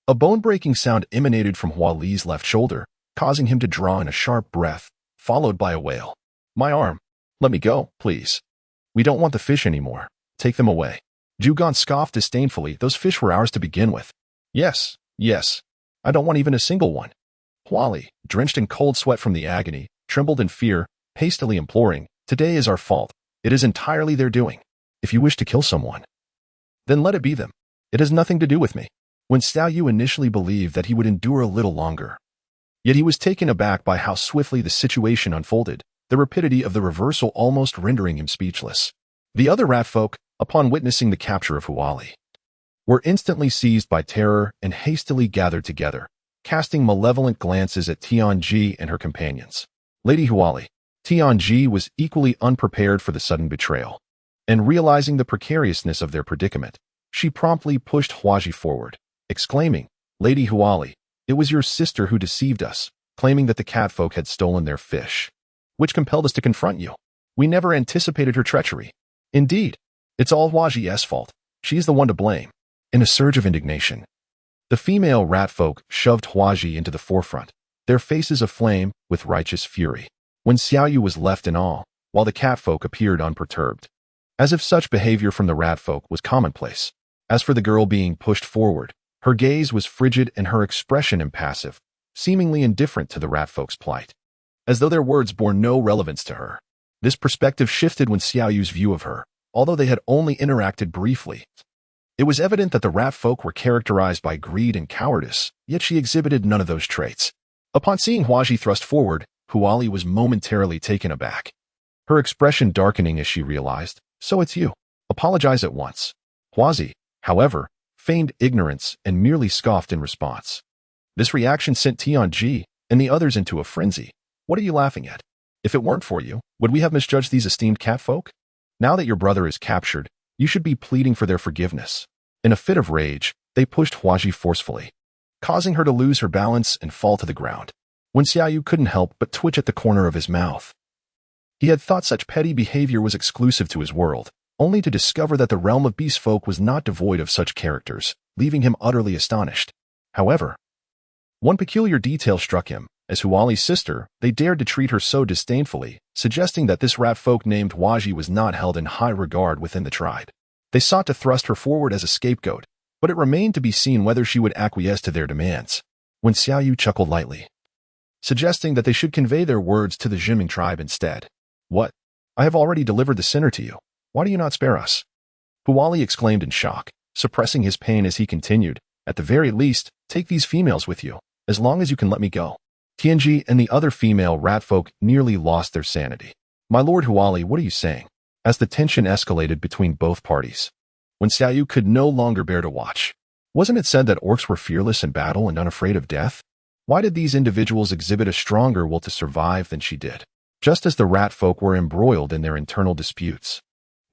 A bone-breaking sound emanated from Huali's left shoulder, causing him to draw in a sharp breath, followed by a wail. My arm! Let me go, please. We don't want the fish anymore. Take them away. Zhu Gan scoffed disdainfully. Those fish were ours to begin with. Yes, yes. I don't want even a single one. Huali, drenched in cold sweat from the agony, trembled in fear, hastily imploring, today is our fault. It is entirely their doing. If you wish to kill someone, then let it be them. It has nothing to do with me. Wen Xiaoyu initially believed that he would endure a little longer. Yet he was taken aback by how swiftly the situation unfolded, the rapidity of the reversal almost rendering him speechless. The other rat folk, upon witnessing the capture of Huali, were instantly seized by terror and hastily gathered together, casting malevolent glances at Tianji and her companions. Lady Huali, Tianji was equally unprepared for the sudden betrayal, and realizing the precariousness of their predicament, she promptly pushed Huaji forward, exclaiming, Lady Huali, it was your sister who deceived us, claiming that the catfolk had stolen their fish, which compelled us to confront you. We never anticipated her treachery. Indeed, it's all Huaji's fault. She's the one to blame. In a surge of indignation, the female ratfolk shoved Huaji into the forefront, their faces aflame with righteous fury. Wen Xiaoyu was left in awe, while the catfolk appeared unperturbed, as if such behavior from the ratfolk was commonplace. As for the girl being pushed forward, her gaze was frigid and her expression impassive, seemingly indifferent to the ratfolk's plight, as though their words bore no relevance to her. This perspective shifted Wen Xiaoyu's view of her, although they had only interacted briefly. It was evident that the ratfolk were characterized by greed and cowardice, yet she exhibited none of those traits. Upon seeing Huaji thrust forward, Huali was momentarily taken aback, her expression darkening as she realized, so it's you. Apologize at once. Huazi, however, feigned ignorance and merely scoffed in response. This reaction sent Tianji and the others into a frenzy. What are you laughing at? If it weren't for you, would we have misjudged these esteemed catfolk? Now that your brother is captured, you should be pleading for their forgiveness. In a fit of rage, they pushed Huaji forcefully, causing her to lose her balance and fall to the ground. Wen Xiaoyu couldn't help but twitch at the corner of his mouth. He had thought such petty behavior was exclusive to his world, only to discover that the realm of beast folk was not devoid of such characters, leaving him utterly astonished. However, one peculiar detail struck him. As Huali's sister, they dared to treat her so disdainfully, suggesting that this rat folk named Huaji was not held in high regard within the tribe. They sought to thrust her forward as a scapegoat, but it remained to be seen whether she would acquiesce to their demands. Wen Xiaoyu chuckled lightly, suggesting that they should convey their words to the Juming tribe instead. What? I have already delivered the sinner to you. Why do you not spare us? Huali exclaimed in shock, suppressing his pain as he continued, at the very least, take these females with you, as long as you can let me go. Tianji and the other female ratfolk nearly lost their sanity. My lord Huali, what are you saying? As the tension escalated between both parties, Wen Xiaoyu could no longer bear to watch. Wasn't it said that orcs were fearless in battle and unafraid of death? Why did these individuals exhibit a stronger will to survive than she did? Just as the ratfolk were embroiled in their internal disputes,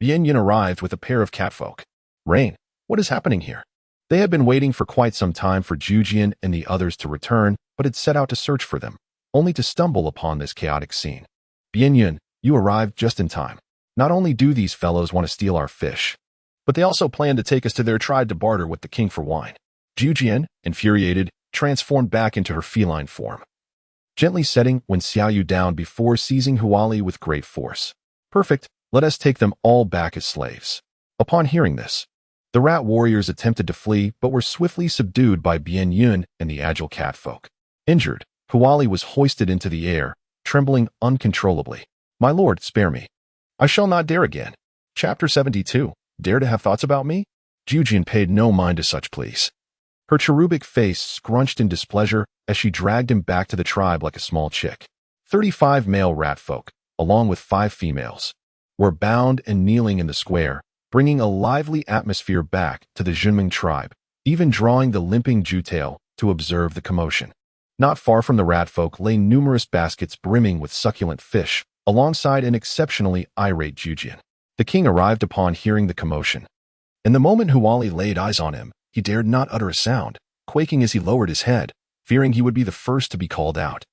Yan Yin arrived with a pair of catfolk. Rain, what is happening here? They had been waiting for quite some time for Jujian and the others to return, but had set out to search for them, only to stumble upon this chaotic scene. Bianyun, you arrived just in time. Not only do these fellows want to steal our fish, but they also plan to take us to their tribe to barter with the king for wine. Jujian, infuriated, transformed back into her feline form, gently setting Wen Xiaoyu down before seizing Huali with great force. Perfect, let us take them all back as slaves. Upon hearing this, the rat warriors attempted to flee but were swiftly subdued by Bianyun and the agile catfolk. Injured, Huali was hoisted into the air, trembling uncontrollably. My lord, spare me. I shall not dare again. Chapter 72. Dare to have thoughts about me? Jujian paid no mind to such pleas. Her cherubic face scrunched in displeasure as she dragged him back to the tribe like a small chick. 35 male rat folk, along with 5 females, were bound and kneeling in the square, bringing a lively atmosphere back to the Juming tribe, even drawing the limping Jutail to observe the commotion. Not far from the rat folk lay numerous baskets brimming with succulent fish, alongside an exceptionally irate Jujian. The king arrived upon hearing the commotion. And the moment Huali laid eyes on him, he dared not utter a sound, quaking as he lowered his head, fearing he would be the first to be called out.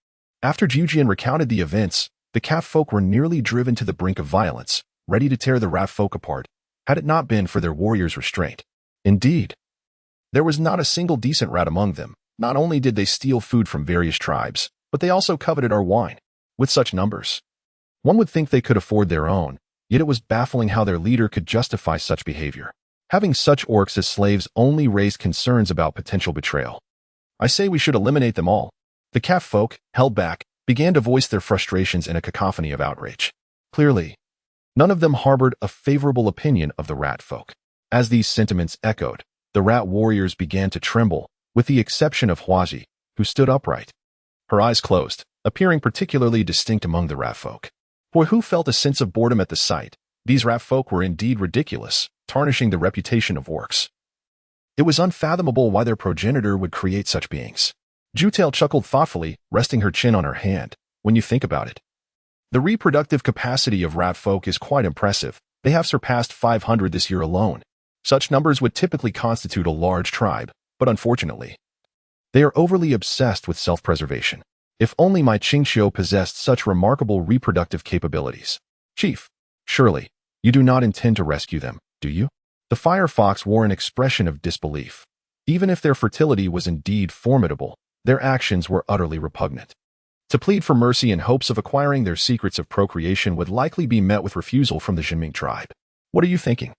After Jujian recounted the events, the cat folk were nearly driven to the brink of violence, ready to tear the rat folk apart, had it not been for their warriors' restraint. Indeed, there was not a single decent rat among them. Not only did they steal food from various tribes, but they also coveted our wine. With such numbers, one would think they could afford their own, yet it was baffling how their leader could justify such behavior. Having such orcs as slaves only raised concerns about potential betrayal. I say we should eliminate them all. The cat folk, held back, began to voice their frustrations in a cacophony of outrage. Clearly, none of them harbored a favorable opinion of the rat folk. As these sentiments echoed, the rat warriors began to tremble, with the exception of Huazi, who stood upright, her eyes closed, appearing particularly distinct among the rat folk. For who felt a sense of boredom at the sight, these rat folk were indeed ridiculous, tarnishing the reputation of orcs. It was unfathomable why their progenitor would create such beings. Jutail chuckled thoughtfully, resting her chin on her hand. When you think about it, the reproductive capacity of rat folk is quite impressive. They have surpassed 500 this year alone. Such numbers would typically constitute a large tribe, but unfortunately, they are overly obsessed with self-preservation. If only my Qingqiu possessed such remarkable reproductive capabilities. Chief, surely, you do not intend to rescue them, do you? The firefox wore an expression of disbelief. Even if their fertility was indeed formidable, their actions were utterly repugnant. To plead for mercy in hopes of acquiring their secrets of procreation would likely be met with refusal from the Juming tribe. What are you thinking?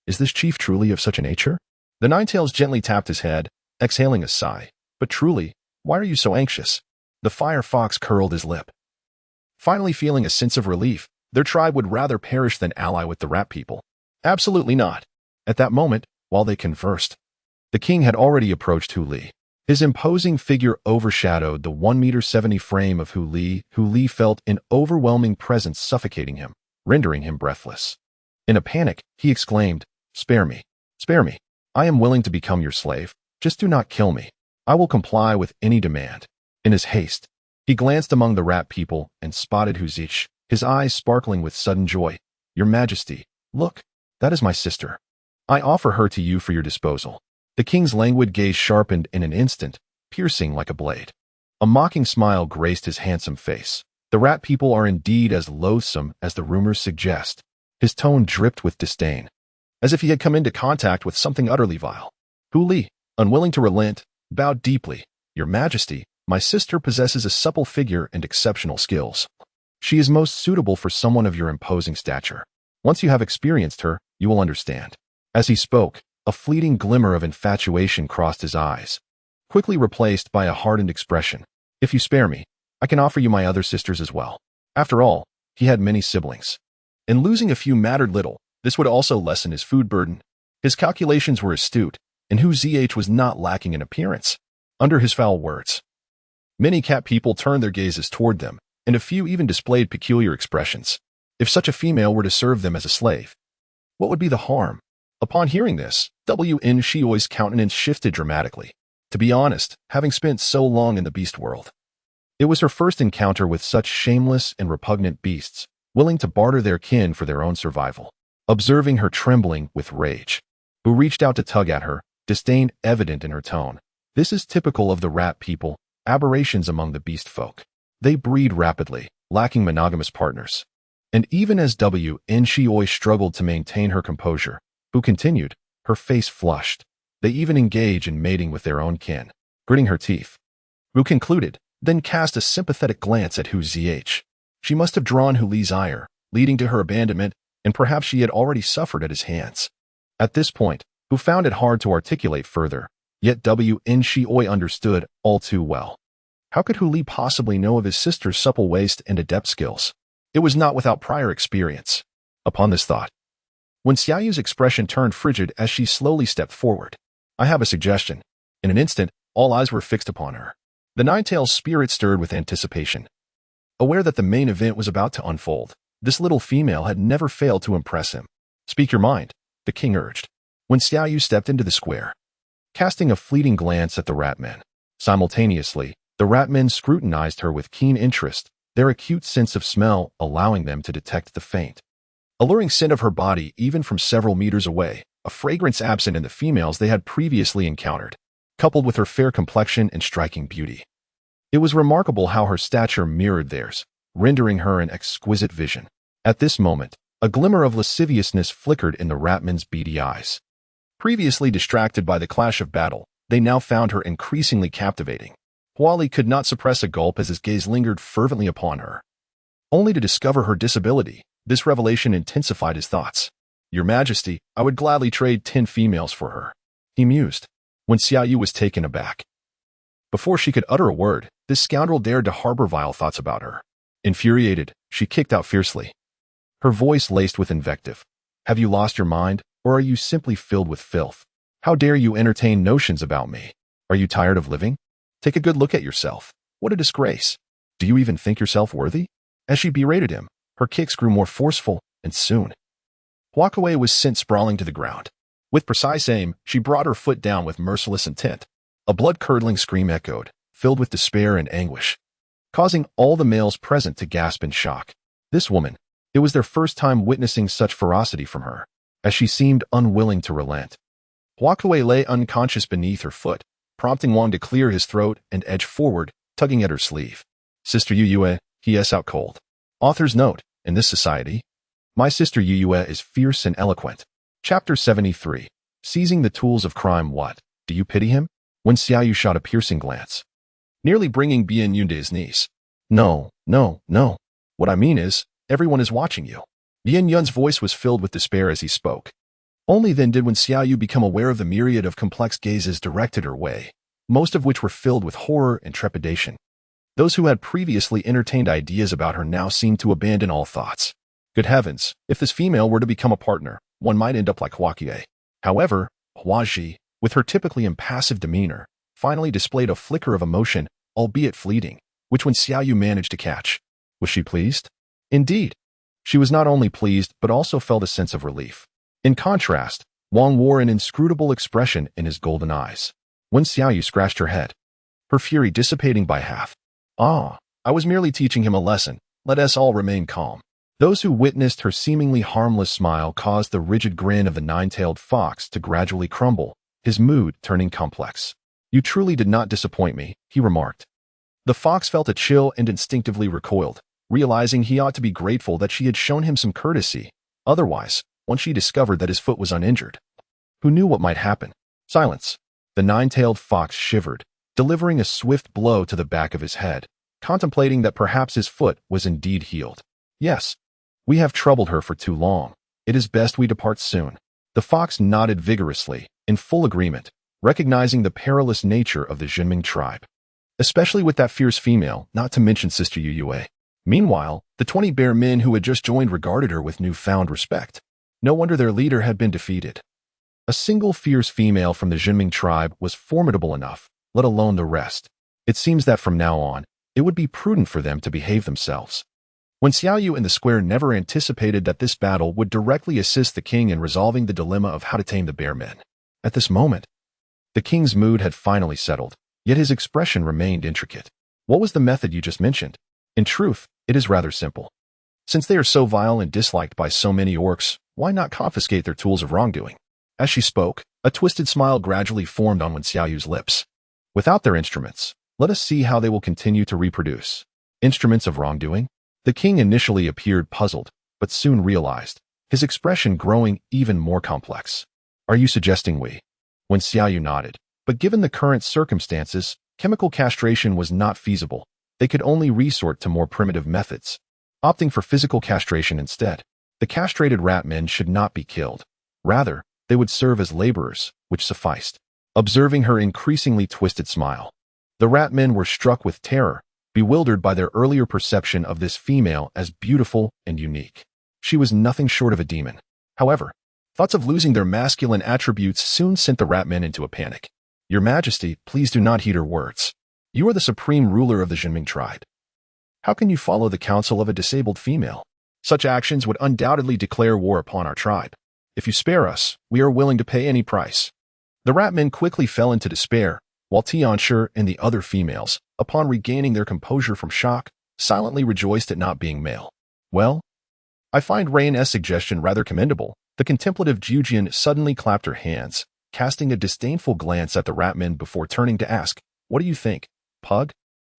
Is this chief truly of such a nature? The Ninetails gently tapped his head, exhaling a sigh. But truly, why are you so anxious? The firefox curled his lip. Finally feeling a sense of relief, their tribe would rather perish than ally with the rat people. Absolutely not. At that moment, while they conversed, the king had already approached Hu Li. His imposing figure overshadowed the 1.70 meter frame of Hu Li. Hu Li felt an overwhelming presence suffocating him, rendering him breathless. In a panic, he exclaimed, "Spare me! Spare me! I am willing to become your slave. Just do not kill me. I will comply with any demand." In his haste, he glanced among the rat people and spotted Hu Zich, his eyes sparkling with sudden joy. "Your Majesty, look, that is my sister. I offer her to you for your disposal." The king's languid gaze sharpened in an instant, piercing like a blade. A mocking smile graced his handsome face. The rat people are indeed as loathsome as the rumors suggest. His tone dripped with disdain, as if he had come into contact with something utterly vile. Hu Li, unwilling to relent, bowed deeply. "Your Majesty, my sister possesses a supple figure and exceptional skills. She is most suitable for someone of your imposing stature. Once you have experienced her, you will understand." As he spoke, a fleeting glimmer of infatuation crossed his eyes, quickly replaced by a hardened expression. "If you spare me, I can offer you my other sisters as well." After all, he had many siblings, and losing a few mattered little. This would also lessen his food burden. His calculations were astute, and Hu Zh was not lacking in appearance. Under his foul words, many cat people turned their gazes toward them, and a few even displayed peculiar expressions. If such a female were to serve them as a slave, what would be the harm? Upon hearing this, W.N. Shioi's countenance shifted dramatically. To be honest, having spent so long in the beast world, it was her first encounter with such shameless and repugnant beasts, willing to barter their kin for their own survival. Observing her trembling with rage, Hu reached out to tug at her, disdain evident in her tone. This is typical of the rat people, aberrations among the beast folk. They breed rapidly, lacking monogamous partners. And even as Nshioi struggled to maintain her composure, Hu continued, her face flushed. They even engage in mating with their own kin. Gritting her teeth, Hu concluded, then cast a sympathetic glance at Hu Zh. She must have drawn Hu Li's ire, leading to her abandonment, and perhaps she had already suffered at his hands. At this point, Hu found it hard to articulate further, yet Nshioi understood all too well. How could Hu Li possibly know of his sister's supple waist and adept skills? It was not without prior experience. Upon this thought, when Xiaoyu's expression turned frigid as she slowly stepped forward, I have a suggestion. In an instant, all eyes were fixed upon her. The Nine-Tailed spirit stirred with anticipation. Aware that the main event was about to unfold, this little female had never failed to impress him. Speak your mind, the king urged, when Xiaoyu stepped into the square. Casting a fleeting glance at the ratmen. Simultaneously, the ratmen scrutinized her with keen interest, their acute sense of smell allowing them to detect the faint, alluring scent of her body even from several meters away, a fragrance absent in the females they had previously encountered, coupled with her fair complexion and striking beauty. It was remarkable how her stature mirrored theirs, rendering her an exquisite vision. At this moment, a glimmer of lasciviousness flickered in the ratmen's beady eyes. Previously distracted by the clash of battle, they now found her increasingly captivating. Huali could not suppress a gulp as his gaze lingered fervently upon her. Only to discover her disability, this revelation intensified his thoughts. Your Majesty, I would gladly trade 10 females for her, he mused, when Xiaoyu was taken aback. Before she could utter a word, this scoundrel dared to harbor vile thoughts about her. Infuriated, she kicked out fiercely, her voice laced with invective. Have you lost your mind, or are you simply filled with filth? How dare you entertain notions about me? Are you tired of living? Take a good look at yourself. What a disgrace. Do you even think yourself worthy? As she berated him, her kicks grew more forceful, and soon, Huakawei was sent sprawling to the ground. With precise aim, she brought her foot down with merciless intent. A blood-curdling scream echoed, filled with despair and anguish, causing all the males present to gasp in shock. This woman, it was their first time witnessing such ferocity from her, as she seemed unwilling to relent. Huakawei lay unconscious beneath her foot, prompting Wang to clear his throat and edge forward, tugging at her sleeve. Sister Yuyue, he s out cold. Author's note, in this society, my sister Yuyue is fierce and eloquent. Chapter 73. Seizing the tools of crime. What? Do you pity him? When Xiaoyu shot a piercing glance, nearly bringing Bian Yun to his knees. No. What I mean is, everyone is watching you. Bian Yun's voice was filled with despair as he spoke. Only then did Wen Xiaoyu become aware of the myriad of complex gazes directed her way, most of which were filled with horror and trepidation. Those who had previously entertained ideas about her now seemed to abandon all thoughts. Good heavens, if this female were to become a partner, one might end up like Huaqiei. However, Huaji, with her typically impassive demeanor, finally displayed a flicker of emotion, albeit fleeting, which Wen Xiaoyu managed to catch. Was she pleased? Indeed. She was not only pleased but also felt a sense of relief. In contrast, Wang wore an inscrutable expression in his golden eyes. Wen Xiaoyu scratched her head, her fury dissipating by half. I was merely teaching him a lesson. Let us all remain calm. Those who witnessed her seemingly harmless smile caused the rigid grin of the nine-tailed fox to gradually crumble, his mood turning complex. You truly did not disappoint me, he remarked. The fox felt a chill and instinctively recoiled, realizing he ought to be grateful that she had shown him some courtesy. Otherwise, once she discovered that his foot was uninjured, who knew what might happen? Silence. The nine-tailed fox shivered, delivering a swift blow to the back of his head, contemplating that perhaps his foot was indeed healed. Yes, we have troubled her for too long. It is best we depart soon. The fox nodded vigorously, in full agreement, recognizing the perilous nature of the Juming tribe, especially with that fierce female, not to mention Sister Yuyue. Meanwhile, the 20 bear men who had just joined regarded her with newfound respect. No wonder their leader had been defeated. A single fierce female from the Juming tribe was formidable enough, let alone the rest. It seems that from now on, it would be prudent for them to behave themselves. When Xiaoyu in the square never anticipated that this battle would directly assist the king in resolving the dilemma of how to tame the bear men. At this moment, the king's mood had finally settled, yet his expression remained intricate. What was the method you just mentioned? In truth, it is rather simple. Since they are so vile and disliked by so many orcs, why not confiscate their tools of wrongdoing? As she spoke, a twisted smile gradually formed on Wen Xiaoyu's lips. Without their instruments, let us see how they will continue to reproduce. Instruments of wrongdoing? The king initially appeared puzzled, but soon realized, his expression growing even more complex. Are you suggesting we? Wen Xiaoyu nodded, but given the current circumstances, chemical castration was not feasible. They could only resort to more primitive methods. Opting for physical castration instead, the castrated rat men should not be killed. Rather, they would serve as laborers, which sufficed. Observing her increasingly twisted smile, the rat men were struck with terror, bewildered by their earlier perception of this female as beautiful and unique. She was nothing short of a demon. However, thoughts of losing their masculine attributes soon sent the rat men into a panic. Your Majesty, please do not heed her words. You are the supreme ruler of the Juming tribe. How can you follow the counsel of a disabled female? Such actions would undoubtedly declare war upon our tribe. If you spare us, we are willing to pay any price. The rat men quickly fell into despair, while Tianshi and the other females, upon regaining their composure from shock, silently rejoiced at not being male. Well, I find Rain's suggestion rather commendable. The contemplative Jujian suddenly clapped her hands, casting a disdainful glance at the rat men before turning to ask, "What do you think, Pug?"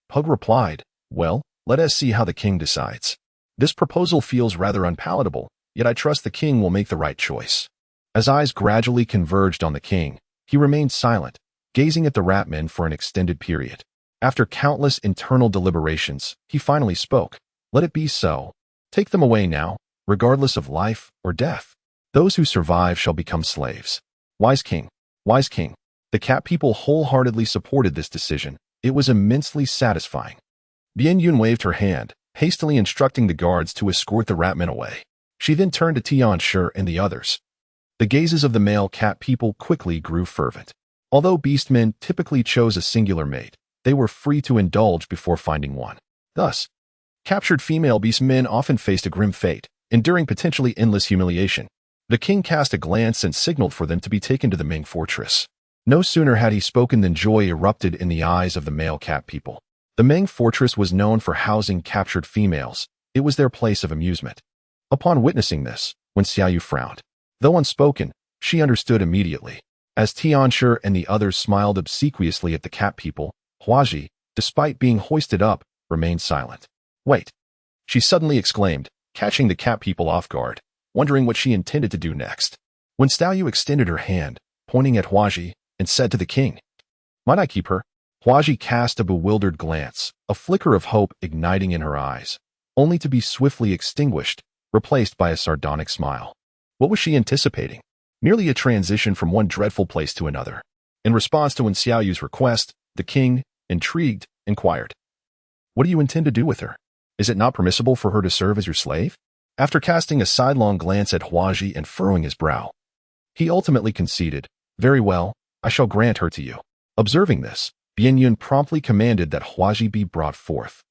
Pug replied, "Well, let us see how the king decides. This proposal feels rather unpalatable, yet I trust the king will make the right choice." As eyes gradually converged on the king, he remained silent, gazing at the rat men for an extended period. After countless internal deliberations, he finally spoke. "Let it be so. Take them away now, regardless of life or death. Those who survive shall become slaves." Wise king, wise king. The cat people wholeheartedly supported this decision. It was immensely satisfying. Bian Yun waved her hand, hastily instructing the guards to escort the rat men away. She then turned to Tianshi and the others. The gazes of the male cat people quickly grew fervent. Although beastmen typically chose a singular mate, they were free to indulge before finding one. Thus, captured female beastmen often faced a grim fate, enduring potentially endless humiliation. The king cast a glance and signaled for them to be taken to the Ming fortress. No sooner had he spoken than joy erupted in the eyes of the male cat people. The Ming fortress was known for housing captured females. It was their place of amusement. Upon witnessing this, Wen Xiaoyu frowned. Though unspoken, she understood immediately. As Tianshi and the others smiled obsequiously at the cat people, Huaji, despite being hoisted up, remained silent. "Wait!" she suddenly exclaimed, catching the cat people off guard, wondering what she intended to do next. Wen Xiaoyu extended her hand, pointing at Huaji, and said to the king, "Might I keep her?" Huaji cast a bewildered glance, a flicker of hope igniting in her eyes, only to be swiftly extinguished, replaced by a sardonic smile. What was she anticipating? Merely a transition from one dreadful place to another. In response to Wen Xiaoyu's request, the king, intrigued, inquired, "What do you intend to do with her? Is it not permissible for her to serve as your slave?" After casting a sidelong glance at Huaji and furrowing his brow, he ultimately conceded, "Very well, I shall grant her to you." Observing this, Bian Yun promptly commanded that Huaji be brought forth,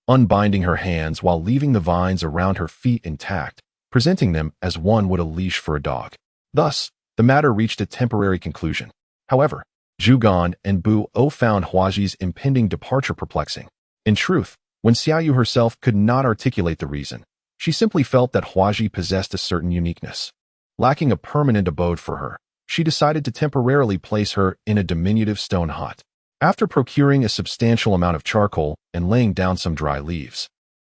unbinding her hands while leaving the vines around her feet intact, presenting them as one would a leash for a dog. Thus, the matter reached a temporary conclusion. However, Zhu Gan and Bu O found Huaji's impending departure perplexing. In truth, Wen Xiaoyu herself could not articulate the reason. She simply felt that Huaji possessed a certain uniqueness. Lacking a permanent abode for her, she decided to temporarily place her in a diminutive stone hut. After procuring a substantial amount of charcoal and laying down some dry leaves,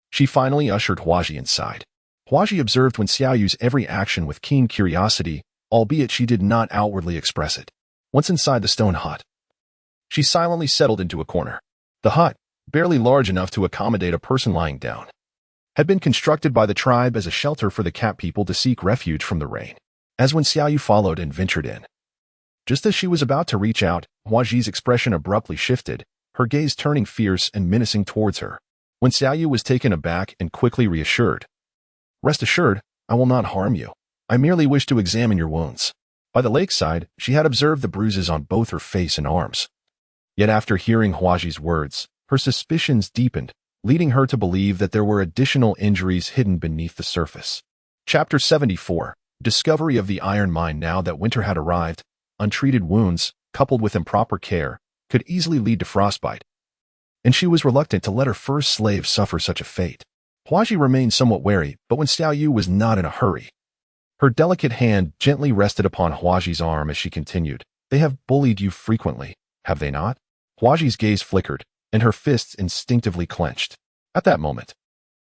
she finally ushered Huaji inside. Huaji observed Wen Xiaoyu's every action with keen curiosity, albeit she did not outwardly express it. Once inside the stone hut, she silently settled into a corner. The hut, barely large enough to accommodate a person lying down, had been constructed by the tribe as a shelter for the cat people to seek refuge from the rain. As Wen Xiaoyu followed and ventured in, just as she was about to reach out, Huaji's expression abruptly shifted, her gaze turning fierce and menacing towards her. Wen Xiaoyu was taken aback and quickly reassured. "Rest assured, I will not harm you. I merely wish to examine your wounds." By the lakeside, she had observed the bruises on both her face and arms. Yet after hearing Huaji's words, her suspicions deepened, leading her to believe that there were additional injuries hidden beneath the surface. Chapter 74. Discovery of the iron mine. Now that winter had arrived, untreated wounds, coupled with improper care, could easily lead to frostbite, and she was reluctant to let her first slave suffer such a fate. Huaji remained somewhat wary, but Wen Xiaoyu was not in a hurry. Her delicate hand gently rested upon Huaji's arm as she continued. They have bullied you frequently, have they not? Huaji's gaze flickered, and her fists instinctively clenched. At that moment,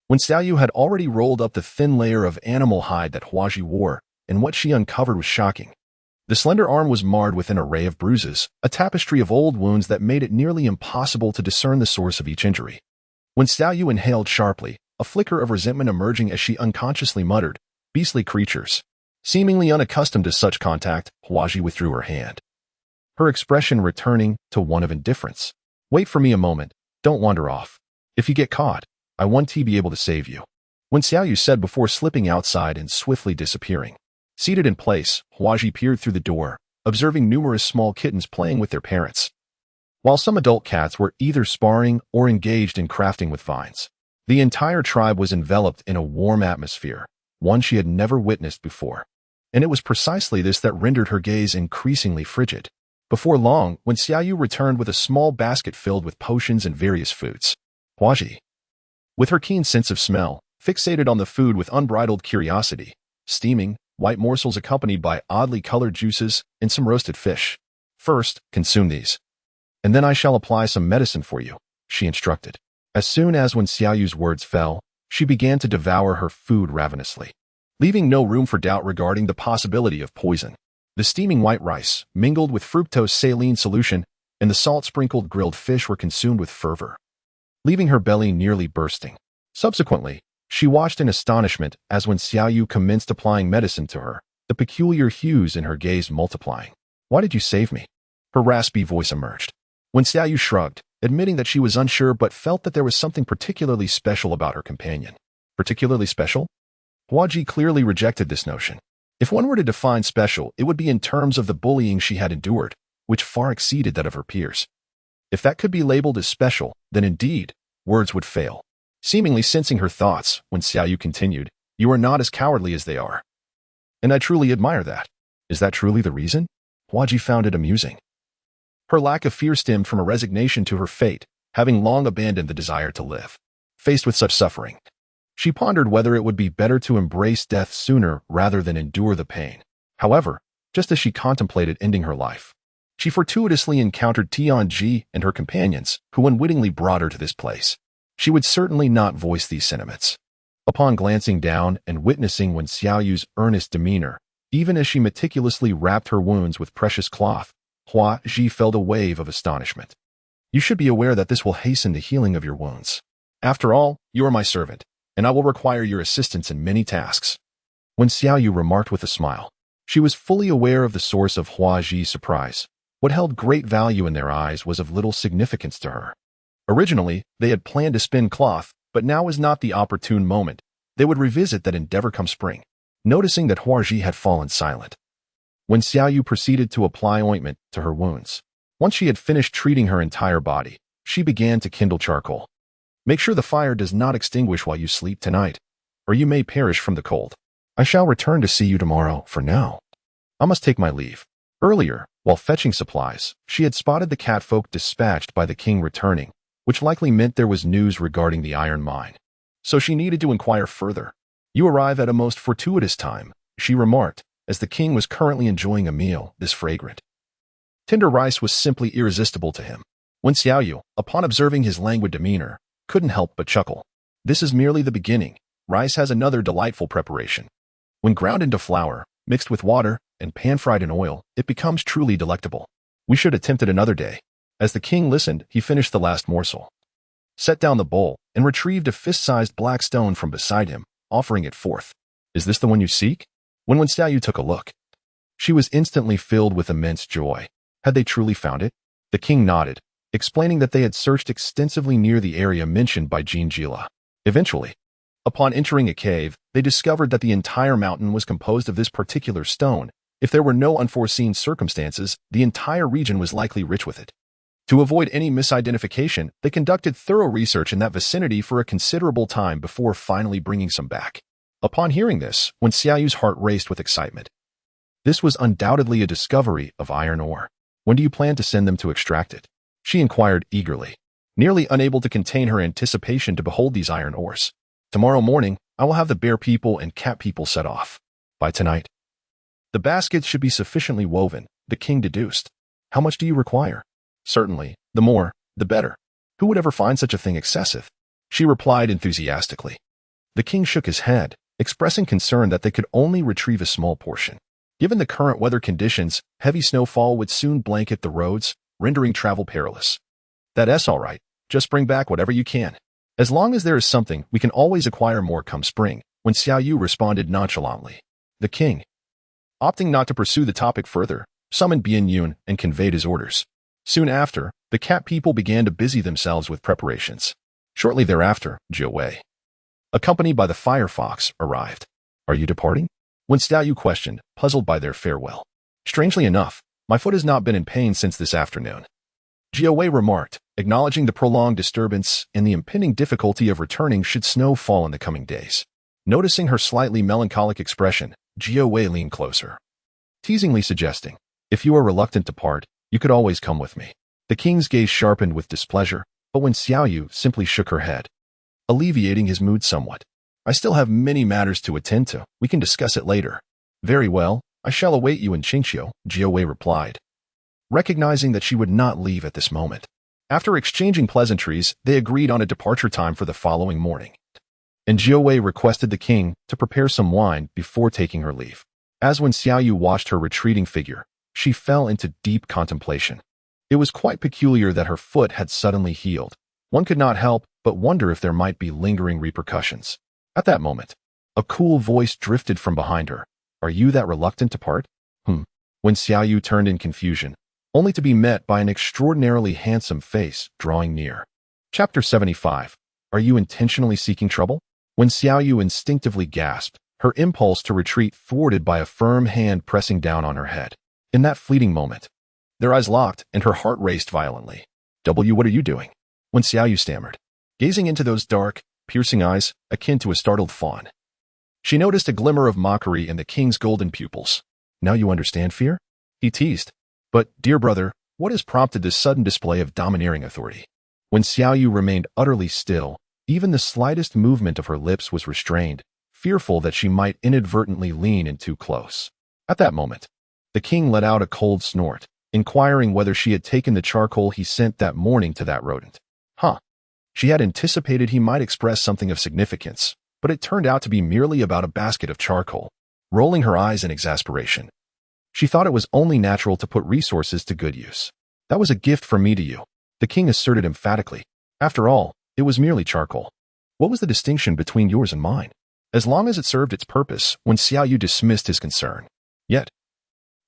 when Xiaoyu had already rolled up the thin layer of animal hide that Huaji wore, and what she uncovered was shocking. The slender arm was marred with an array of bruises, a tapestry of old wounds that made it nearly impossible to discern the source of each injury. When Xiaoyu inhaled sharply, a flicker of resentment emerging as she unconsciously muttered, "Beastly creatures." Seemingly unaccustomed to such contact, Huaji withdrew her hand, her expression returning to one of indifference. "Wait for me a moment. Don't wander off. If you get caught, I want to be able to save you," when Xiaoyu said before slipping outside and swiftly disappearing. Seated in place, Huaji peered through the door, observing numerous small kittens playing with their parents, while some adult cats were either sparring or engaged in crafting with vines. The entire tribe was enveloped in a warm atmosphere, one she had never witnessed before. And it was precisely this that rendered her gaze increasingly frigid. Before long, when Xiaoyu returned with a small basket filled with potions and various foods, Huaji, with her keen sense of smell, fixated on the food with unbridled curiosity, steaming, white morsels accompanied by oddly colored juices and some roasted fish. "First, consume these, and then I shall apply some medicine for you," she instructed. As soon as when Xiaoyu's words fell, she began to devour her food ravenously, leaving no room for doubt regarding the possibility of poison. The steaming white rice, mingled with fructose saline solution, and the salt-sprinkled grilled fish were consumed with fervor, leaving her belly nearly bursting. Subsequently, she watched in astonishment as when Xiaoyu commenced applying medicine to her, the peculiar hues in her gaze multiplying. "Why did you save me?" her raspy voice emerged. When Xiaoyu shrugged, admitting that she was unsure but felt that there was something particularly special about her companion. Particularly special? Huaji clearly rejected this notion. If one were to define special, it would be in terms of the bullying she had endured, which far exceeded that of her peers. If that could be labeled as special, then indeed, words would fail. Seemingly sensing her thoughts, when Xiaoyu continued, "You are not as cowardly as they are. And I truly admire that. Is that truly the reason?" Huaji found it amusing. Her lack of fear stemmed from a resignation to her fate, having long abandoned the desire to live. Faced with such suffering, she pondered whether it would be better to embrace death sooner rather than endure the pain. However, just as she contemplated ending her life, she fortuitously encountered Tianji and her companions, who unwittingly brought her to this place. She would certainly not voice these sentiments. Upon glancing down and witnessing when Xiaoyu's earnest demeanor, even as she meticulously wrapped her wounds with precious cloth, Huaji felt a wave of astonishment. "You should be aware that this will hasten the healing of your wounds. After all, you are my servant, and I will require your assistance in many tasks." When Xiaoyu remarked with a smile, she was fully aware of the source of Huaji's surprise. What held great value in their eyes was of little significance to her. Originally, they had planned to spin cloth, but now was not the opportune moment. They would revisit that endeavor come spring. Noticing that Huaji had fallen silent, when Xiaoyu proceeded to apply ointment to her wounds. Once she had finished treating her entire body, she began to kindle charcoal. "Make sure the fire does not extinguish while you sleep tonight, or you may perish from the cold. I shall return to see you tomorrow. For now, I must take my leave." Earlier, while fetching supplies, she had spotted the catfolk dispatched by the king returning, which likely meant there was news regarding the iron mine. So she needed to inquire further. "You arrive at a most fortuitous time," she remarked, as the king was currently enjoying a meal. This fragrant, tender rice was simply irresistible to him. When Xiaoyu, upon observing his languid demeanor, couldn't help but chuckle. "This is merely the beginning. Rice has another delightful preparation. When ground into flour, mixed with water, and pan-fried in oil, it becomes truly delectable. We should attempt it another day." As the king listened, he finished the last morsel, set down the bowl, and retrieved a fist-sized black stone from beside him, offering it forth. "Is this the one you seek?" When Xiaoyu took a look, she was instantly filled with immense joy. Had they truly found it? The king nodded, explaining that they had searched extensively near the area mentioned by Jean Gila. Eventually, upon entering a cave, they discovered that the entire mountain was composed of this particular stone. If there were no unforeseen circumstances, the entire region was likely rich with it. To avoid any misidentification, they conducted thorough research in that vicinity for a considerable time before finally bringing some back. Upon hearing this, when Xiaoyu's heart raced with excitement. This was undoubtedly a discovery of iron ore. "When do you plan to send them to extract it?" she inquired eagerly, nearly unable to contain her anticipation to behold these iron ores. "Tomorrow morning, I will have the bear people and cat people set off. by tonight. The baskets should be sufficiently woven, the king deduced. How much do you require? Certainly, the more, the better. Who would ever find such a thing excessive? She replied enthusiastically. The king shook his head, expressing concern that they could only retrieve a small portion. Given the current weather conditions, heavy snowfall would soon blanket the roads, rendering travel perilous. That's all right. Just bring back whatever you can. As long as there is something, we can always acquire more come spring, when Xiao Yu responded nonchalantly. The king, opting not to pursue the topic further, summoned Bian Yun and conveyed his orders. Soon after, the cat people began to busy themselves with preparations. Shortly thereafter, Jia Wei, accompanied by the firefox, arrived. Are you departing? When Xiao Yu questioned, puzzled by their farewell. Strangely enough, my foot has not been in pain since this afternoon. Jia Wei remarked, acknowledging the prolonged disturbance and the impending difficulty of returning should snow fall in the coming days. Noticing her slightly melancholic expression, Jia Wei leaned closer, teasingly suggesting, if you are reluctant to part, you could always come with me. The king's gaze sharpened with displeasure, but when Xiao Yu simply shook her head, alleviating his mood somewhat. I still have many matters to attend to. We can discuss it later. Very well, I shall await you in Qingqiu, Jia Wei replied, recognizing that she would not leave at this moment. After exchanging pleasantries, they agreed on a departure time for the following morning, and Jia Wei requested the king to prepare some wine before taking her leave. As when Xiao Yu watched her retreating figure, she fell into deep contemplation. It was quite peculiar that her foot had suddenly healed. One could not help but wonder if there might be lingering repercussions. At that moment, a cool voice drifted from behind her. Are you that reluctant to part? When Xiao Yu turned in confusion, only to be met by an extraordinarily handsome face drawing near. Chapter 75. Are you intentionally seeking trouble? When Xiao Yu instinctively gasped, her impulse to retreat thwarted by a firm hand pressing down on her head. In that fleeting moment, their eyes locked and her heart raced violently. What are you doing? When Xiao Yu stammered, gazing into those dark, piercing eyes, akin to a startled fawn. She noticed a glimmer of mockery in the king's golden pupils. Now you understand fear? He teased. But, dear brother, what has prompted this sudden display of domineering authority? When Xiao Yu remained utterly still, even the slightest movement of her lips was restrained, fearful that she might inadvertently lean in too close. At that moment, the king let out a cold snort, inquiring whether she had taken the charcoal he sent that morning to that rodent. She had anticipated he might express something of significance, but it turned out to be merely about a basket of charcoal. Rolling her eyes in exasperation, she thought it was only natural to put resources to good use. That was a gift from me to you, the king asserted emphatically. After all, it was merely charcoal. What was the distinction between yours and mine? As long as it served its purpose, when Xiao Yu dismissed his concern. Yet,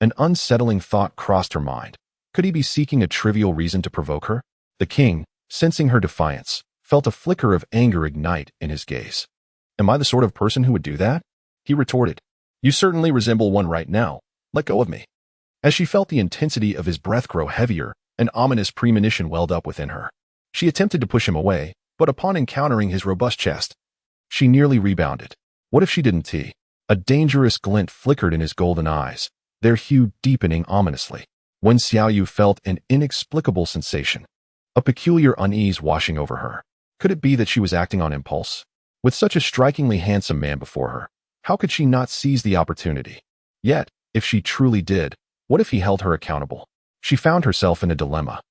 an unsettling thought crossed her mind. Could he be seeking a trivial reason to provoke her? The king, sensing her defiance, felt a flicker of anger ignite in his gaze. Am I the sort of person who would do that? He retorted. You certainly resemble one right now. Let go of me. As she felt the intensity of his breath grow heavier, an ominous premonition welled up within her. She attempted to push him away, but upon encountering his robust chest, she nearly rebounded. What if she didn't? A dangerous glint flickered in his golden eyes, their hue deepening ominously. When Xiao Yu felt an inexplicable sensation, a peculiar unease washing over her. Could it be that she was acting on impulse? With such a strikingly handsome man before her, how could she not seize the opportunity? Yet, if she truly did, what if he held her accountable? She found herself in a dilemma.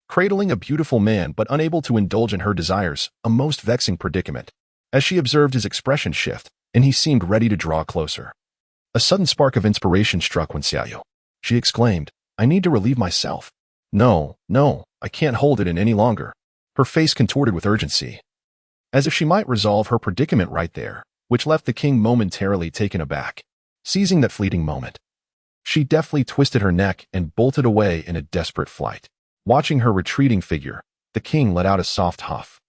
Cradling a beautiful man but unable to indulge in her desires, a most vexing predicament. As she observed his expression shift, and he seemed ready to draw closer, a sudden spark of inspiration struck Wen Xiaoyu. She exclaimed, I need to relieve myself. No, I can't hold it in any longer. Her face contorted with urgency, as if she might resolve her predicament right there, which left the king momentarily taken aback. Seizing that fleeting moment, she deftly twisted her neck and bolted away in a desperate flight. Watching her retreating figure, the king let out a soft huff.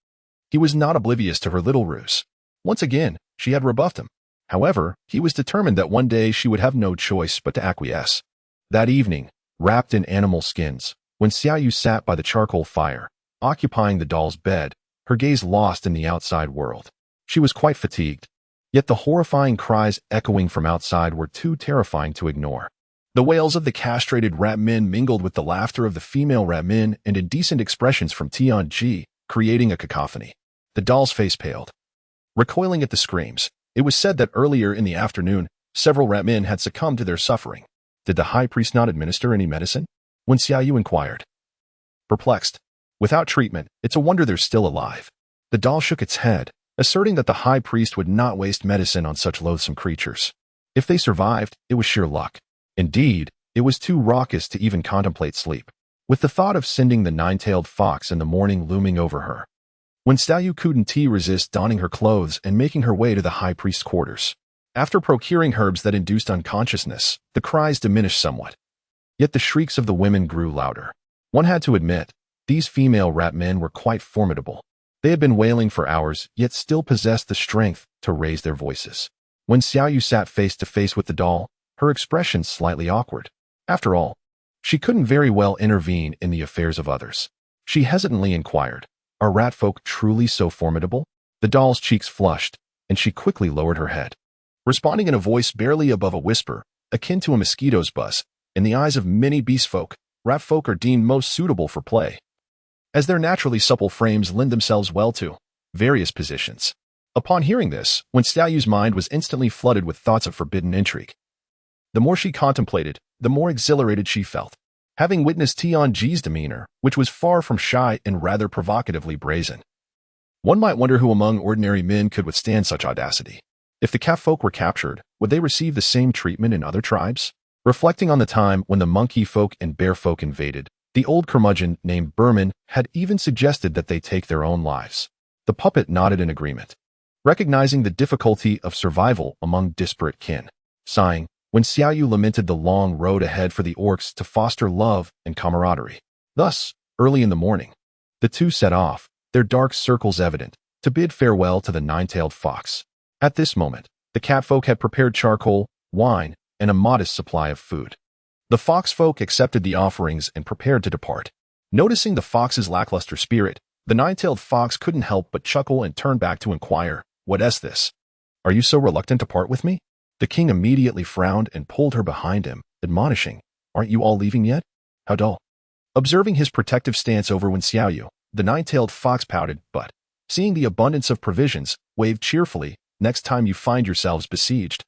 He was not oblivious to her little ruse. Once again, she had rebuffed him. However, he was determined that one day she would have no choice but to acquiesce. That evening, wrapped in animal skins, when Xiaoyu sat by the charcoal fire, occupying the doll's bed, her gaze lost in the outside world. She was quite fatigued, yet the horrifying cries echoing from outside were too terrifying to ignore. The wails of the castrated rat men mingled with the laughter of the female rat men and indecent expressions from Tianji, creating a cacophony. The doll's face paled. Recoiling at the screams, it was said that earlier in the afternoon, Several rat men had succumbed to their suffering. Did the high priest not administer any medicine? When Xiaoyu inquired. Perplexed. Without treatment, it's a wonder they're still alive. The doll shook its head, asserting that the high priest would not waste medicine on such loathsome creatures. If they survived, it was sheer luck. Indeed, it was too raucous to even contemplate sleep, with the thought of sending the nine-tailed fox in the morning looming over her. When Xiaoyu couldn't resist donning her clothes and making her way to the high priest's quarters. After procuring herbs that induced unconsciousness, the cries diminished somewhat. Yet the shrieks of the women grew louder. One had to admit, these female rat men were quite formidable. They had been wailing for hours, yet still possessed the strength to raise their voices. When Xiaoyu sat face to face with the doll, her expression slightly awkward. After all, she couldn't very well intervene in the affairs of others. She hesitantly inquired, "Are rat folk truly so formidable?" The doll's cheeks flushed, and she quickly lowered her head. Responding in a voice barely above a whisper, akin to a mosquito's buzz, in the eyes of many beast folk, rat folk are deemed most suitable for play, as their naturally supple frames lend themselves well to various positions. Upon hearing this, when Xiaoyu's mind was instantly flooded with thoughts of forbidden intrigue. The more she contemplated, the more exhilarated she felt. Having witnessed Tianji's demeanor, which was far from shy and rather provocatively brazen. One might wonder who among ordinary men could withstand such audacity. If the cat folk were captured, would they receive the same treatment in other tribes? Reflecting on the time when the monkey folk and bear folk invaded, the old curmudgeon named Berman had even suggested that they take their own lives. The puppet nodded in agreement, recognizing the difficulty of survival among disparate kin. Sighing, when Xiaoyu lamented the long road ahead for the orcs to foster love and camaraderie. Thus, early in the morning, the two set off, their dark circles evident, to bid farewell to the nine-tailed fox. At this moment, the cat folk had prepared charcoal, wine, and a modest supply of food. The fox folk accepted the offerings and prepared to depart. Noticing the fox's lackluster spirit, the nine-tailed fox couldn't help but chuckle and turn back to inquire, "What is this? Are you so reluctant to part with me?" The king immediately frowned and pulled her behind him, admonishing, "Aren't you all leaving yet? How dull." Observing his protective stance over Wen Xiaoyu, the nine-tailed fox pouted, but, seeing the abundance of provisions, waved cheerfully, "Next time you find yourselves besieged,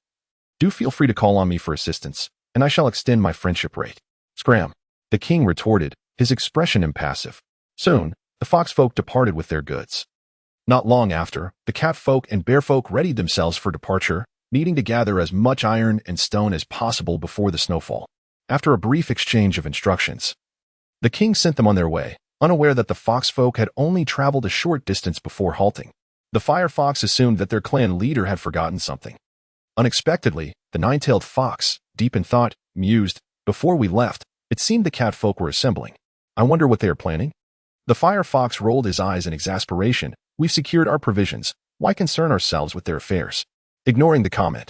do feel free to call on me for assistance, and I shall extend my friendship rate." "Scram," the king retorted, his expression impassive. Soon, the fox folk departed with their goods. Not long after, the cat folk and bear folk readied themselves for departure, needing to gather as much iron and stone as possible before the snowfall. After a brief exchange of instructions, the king sent them on their way, unaware that the fox folk had only traveled a short distance before halting. The fire fox assumed that their clan leader had forgotten something. Unexpectedly, the nine-tailed fox, deep in thought, mused, "Before we left, it seemed the cat folk were assembling. I wonder what they are planning?" The fire fox rolled his eyes in exasperation. "We've secured our provisions. Why concern ourselves with their affairs?" Ignoring the comment,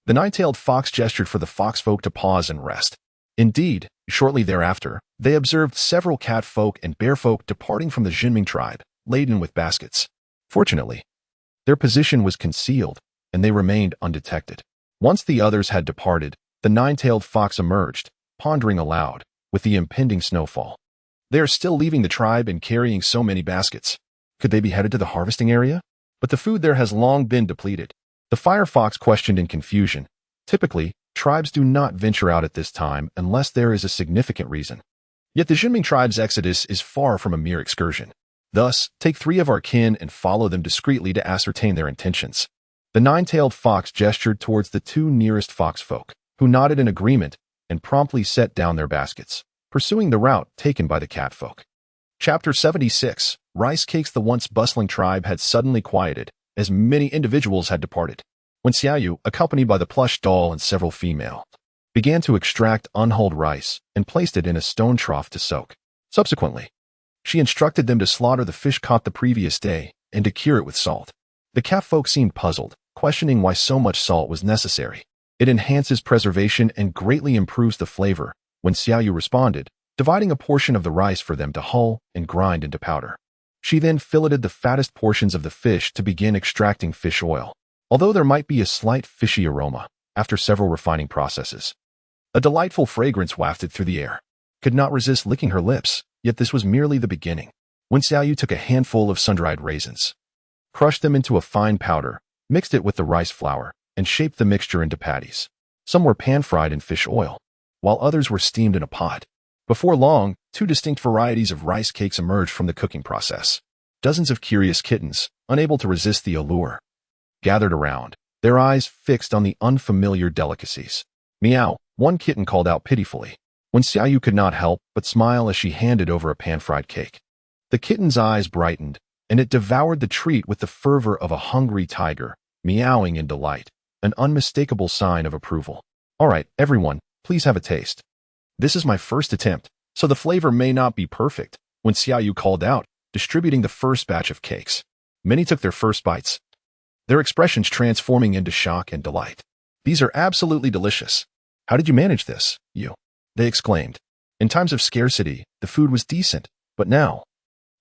the nine-tailed fox gestured for the fox folk to pause and rest. Indeed, shortly thereafter, they observed several cat folk and bear folk departing from the Juming tribe, laden with baskets. Fortunately, their position was concealed, and they remained undetected. Once the others had departed, the nine-tailed fox emerged, pondering aloud, with the impending snowfall. They are still leaving the tribe and carrying so many baskets. Could they be headed to the harvesting area? But the food there has long been depleted. The fire fox questioned in confusion. Typically, tribes do not venture out at this time unless there is a significant reason. Yet the Juming tribe's exodus is far from a mere excursion. Thus, take 3 of our kin and follow them discreetly to ascertain their intentions. The nine-tailed fox gestured towards the 2 nearest fox folk, who nodded in agreement and promptly set down their baskets, pursuing the route taken by the cat folk. Chapter 76. Rice cakes. The once bustling tribe had suddenly quieted, as many individuals had departed. When Xiaoyu, accompanied by the plush doll and several female, began to extract unhulled rice and placed it in a stone trough to soak. Subsequently, she instructed them to slaughter the fish caught the previous day and to cure it with salt. The cat folk seemed puzzled, questioning why so much salt was necessary. "It enhances preservation and greatly improves the flavor," when Xiaoyu responded, dividing a portion of the rice for them to hull and grind into powder. She then filleted the fattest portions of the fish to begin extracting fish oil. Although there might be a slight fishy aroma, after several refining processes, a delightful fragrance wafted through the air. Could not resist licking her lips, yet this was merely the beginning. When Xiaoyu took a handful of sun-dried raisins, crushed them into a fine powder, mixed it with the rice flour, and shaped the mixture into patties. Some were pan-fried in fish oil, while others were steamed in a pot. Before long, 2 distinct varieties of rice cakes emerged from the cooking process. Dozens of curious kittens, unable to resist the allure, gathered around, their eyes fixed on the unfamiliar delicacies. Meow, one kitten called out pitifully, when Xiaoyu could not help but smile as she handed over a pan-fried cake. The kitten's eyes brightened, and it devoured the treat with the fervor of a hungry tiger, meowing in delight, an unmistakable sign of approval. All right, everyone, please have a taste. This is my first attempt, so the flavor may not be perfect, when Xiaoyu called out, distributing the first batch of cakes. Many took their first bites, their expressions transforming into shock and delight. These are absolutely delicious. How did you manage this, you? They exclaimed. In times of scarcity, the food was decent, but now,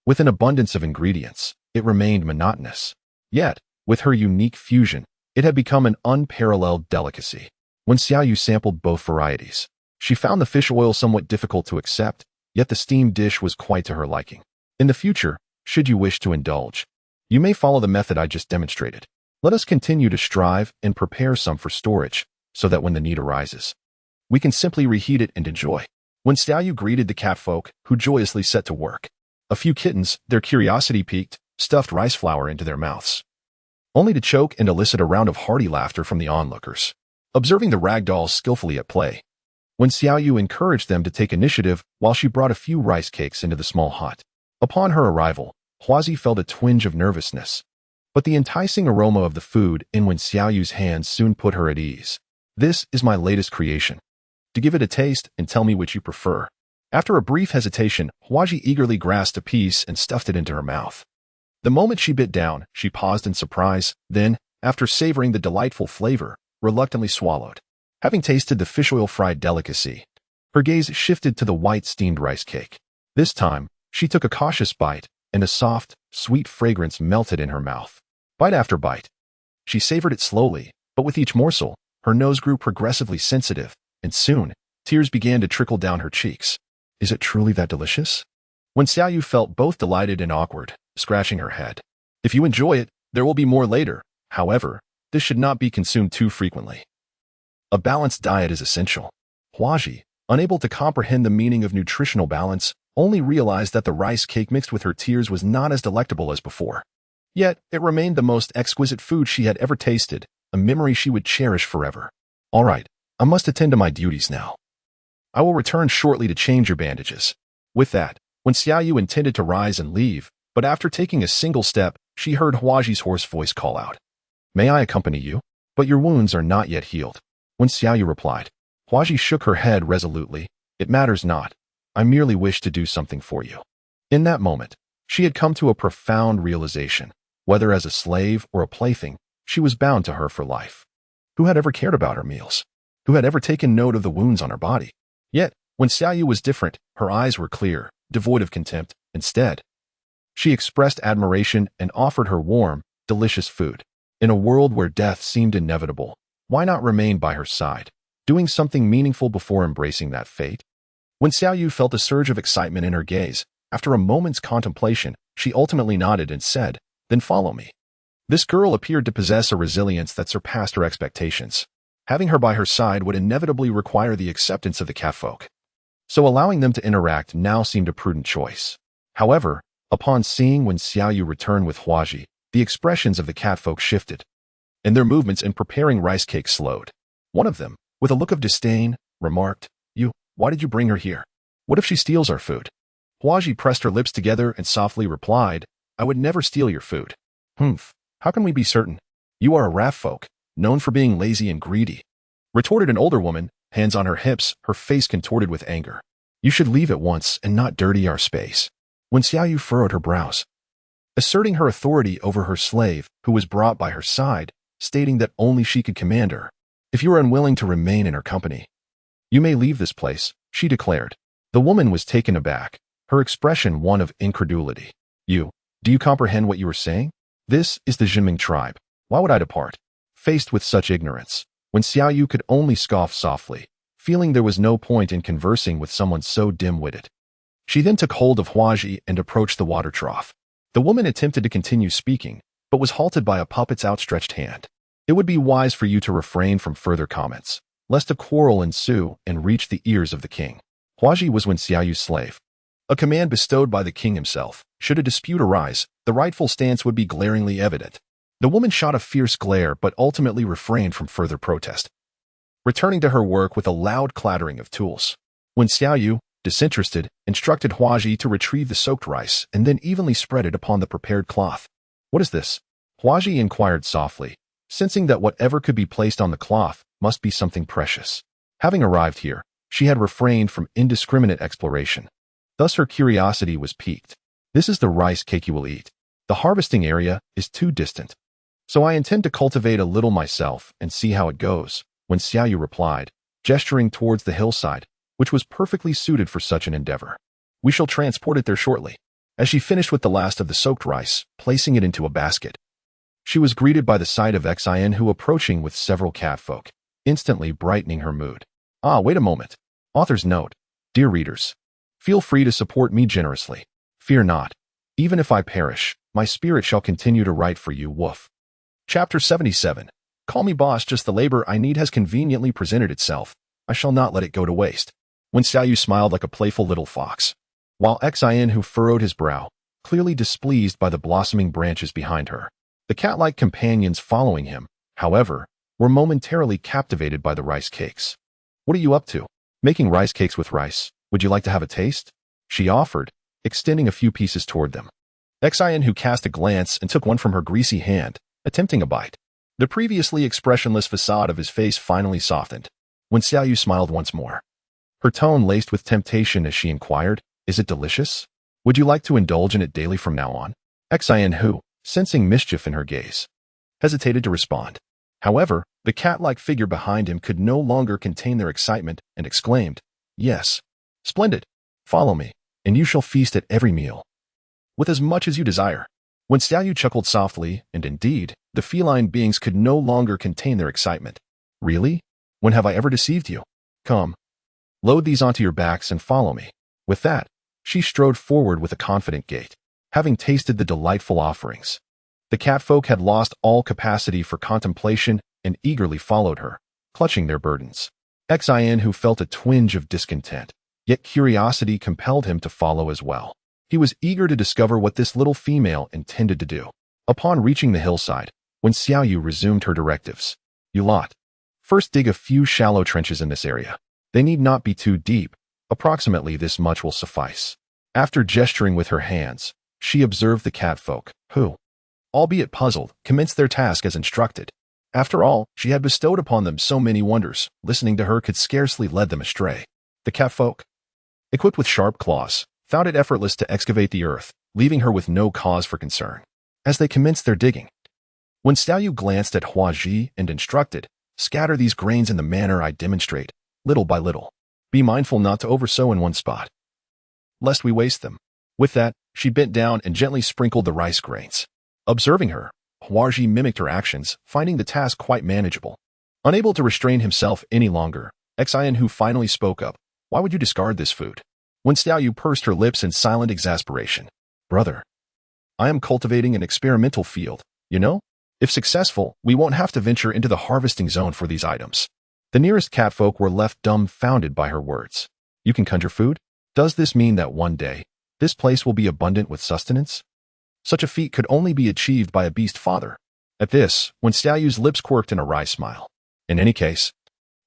with an abundance of ingredients, it remained monotonous. Yet, with her unique fusion, it had become an unparalleled delicacy. When Xiaoyu sampled both varieties, she found the fish oil somewhat difficult to accept, yet the steamed dish was quite to her liking. In the future, should you wish to indulge, you may follow the method I just demonstrated. Let us continue to strive and prepare some for storage, so that when the need arises, we can simply reheat it and enjoy. When Xiaoyu greeted the catfolk, who joyously set to work, a few kittens, their curiosity piqued, stuffed rice flour into their mouths, only to choke and elicit a round of hearty laughter from the onlookers, observing the ragdolls skillfully at play. When Xiaoyu encouraged them to take initiative while she brought a few rice cakes into the small hut. Upon her arrival, Huazi felt a twinge of nervousness, but the enticing aroma of the food in when Xiaoyu's hands soon put her at ease. This is my latest creation. To give it a taste and tell me which you prefer. After a brief hesitation, Huazi eagerly grasped a piece and stuffed it into her mouth. The moment she bit down, she paused in surprise, then, after savoring the delightful flavor, reluctantly swallowed. Having tasted the fish oil fried delicacy, her gaze shifted to the white steamed rice cake. This time, she took a cautious bite, and a soft, sweet fragrance melted in her mouth. Bite after bite, she savored it slowly, but with each morsel, her nose grew progressively sensitive, and soon, tears began to trickle down her cheeks. Is it truly that delicious? When Xiaoyu felt both delighted and awkward, scratching her head. If you enjoy it, there will be more later. However, this should not be consumed too frequently. A balanced diet is essential. Huazi, unable to comprehend the meaning of nutritional balance, only realized that the rice cake mixed with her tears was not as delectable as before. Yet, it remained the most exquisite food she had ever tasted, a memory she would cherish forever. All right, I must attend to my duties now. I will return shortly to change your bandages. With that, when Xiaoyu intended to rise and leave, but after taking a single step, she heard Huazi's hoarse voice call out. May I accompany you? But your wounds are not yet healed. When Xiaoyu replied, Huazi shook her head resolutely. It matters not. I merely wish to do something for you. In that moment, she had come to a profound realization. Whether as a slave or a plaything, she was bound to her for life. Who had ever cared about her meals? Who had ever taken note of the wounds on her body? Yet, when Xiaoyu was different, her eyes were clear, devoid of contempt. Instead, she expressed admiration and offered her warm, delicious food. In a world where death seemed inevitable, why not remain by her side, doing something meaningful before embracing that fate? When Xiaoyu felt a surge of excitement in her gaze, after a moment's contemplation, she ultimately nodded and said, Then follow me. This girl appeared to possess a resilience that surpassed her expectations. Having her by her side would inevitably require the acceptance of the catfolk. So allowing them to interact now seemed a prudent choice. However, upon seeing when Xiaoyu returned with Huazi, the expressions of the catfolk shifted, and their movements in preparing rice cakes slowed. One of them, with a look of disdain, remarked, Why did you bring her here? What if she steals our food? Huazi pressed her lips together and softly replied, I would never steal your food. Humph, how can we be certain? You are a raft folk, known for being lazy and greedy, retorted an older woman, hands on her hips, her face contorted with anger. You should leave at once and not dirty our space. When Xiaoyu furrowed her brows, asserting her authority over her slave, who was brought by her side, stating that only she could command her. If you are unwilling to remain in her company, you may leave this place, she declared. The woman was taken aback, her expression one of incredulity. Do you comprehend what you are saying? This is the Juming tribe. Why would I depart? Faced with such ignorance, when Xiaoyu could only scoff softly, feeling there was no point in conversing with someone so dim-witted. She then took hold of Huazi and approached the water trough. The woman attempted to continue speaking, but was halted by a puppet's outstretched hand. It would be wise for you to refrain from further comments, lest a quarrel ensue and reach the ears of the king. Huaji was Wen Xiaoyu's slave, a command bestowed by the king himself. Should a dispute arise, the rightful stance would be glaringly evident. The woman shot a fierce glare but ultimately refrained from further protest, returning to her work with a loud clattering of tools. Wen Xiaoyu, disinterested, instructed Huaji to retrieve the soaked rice and then evenly spread it upon the prepared cloth. "What is this?" Huaji inquired softly, sensing that whatever could be placed on the cloth must be something precious. Having arrived here, she had refrained from indiscriminate exploration. Thus her curiosity was piqued. "This is the rice cake you will eat. The harvesting area is too distant, so I intend to cultivate a little myself and see how it goes," Wen Xiaoyu replied, gesturing towards the hillside, which was perfectly suited for such an endeavor. "We shall transport it there shortly." As she finished with the last of the soaked rice, placing it into a basket, she was greeted by the sight of Xin who approaching with several catfolk, instantly brightening her mood. "Ah, wait a moment." Author's note: Dear readers, feel free to support me generously. Fear not. Even if I perish, my spirit shall continue to write for you. Woof. Chapter 77. Call me boss, just the labor I need has conveniently presented itself. I shall not let it go to waste. Wen Xiaoyu smiled like a playful little fox, while Xin, who furrowed his brow, clearly displeased by the blossoming branches behind her. The cat-like companions following him, however, were momentarily captivated by the rice cakes. "What are you up to?" "Making rice cakes with rice. Would you like to have a taste?" she offered, extending a few pieces toward them. Xin, who cast a glance and took one from her greasy hand, attempting a bite. The previously expressionless facade of his face finally softened. Wen Xiaoyu smiled once more, her tone laced with temptation as she inquired, "Is it delicious? Would you like to indulge in it daily from now on?" Xin, who, sensing mischief in her gaze, hesitated to respond. However, the cat-like figure behind him could no longer contain their excitement and exclaimed, "Yes. Splendid. Follow me, and you shall feast at every meal, with as much as you desire." Wen Xiaoyu chuckled softly, and indeed, the feline beings could no longer contain their excitement. "Really? When have I ever deceived you? Come. Load these onto your backs and follow me." With that, she strode forward with a confident gait. Having tasted the delightful offerings, the catfolk had lost all capacity for contemplation and eagerly followed her, clutching their burdens. Xin, who felt a twinge of discontent, yet curiosity compelled him to follow as well. He was eager to discover what this little female intended to do. Upon reaching the hillside, Wen Xiaoyu resumed her directives. "You lot. First dig a few shallow trenches in this area. They need not be too deep. Approximately this much will suffice." After gesturing with her hands, she observed the catfolk, who, albeit puzzled, commenced their task as instructed. After all, she had bestowed upon them so many wonders, listening to her could scarcely lead them astray. The catfolk, equipped with sharp claws, found it effortless to excavate the earth, leaving her with no cause for concern. As they commenced their digging, Wen Xiaoyu glanced at Huaji and instructed, "Scatter these grains in the manner I demonstrate, little by little. Be mindful not to oversow in one spot, lest we waste them." With that, she bent down and gently sprinkled the rice grains. Observing her, Huaji mimicked her actions, finding the task quite manageable. Unable to restrain himself any longer, Xin, who finally spoke up, "Why would you discard this food?" Wen Xiaoyu pursed her lips in silent exasperation. "Brother, I am cultivating an experimental field, you know? If successful, we won't have to venture into the harvesting zone for these items." The nearest catfolk were left dumbfounded by her words. "You can conjure food? Does this mean that one day, this place will be abundant with sustenance? Such a feat could only be achieved by a beast father." At this, Wen Xiaoyu's lips quirked in a wry smile. "In any case,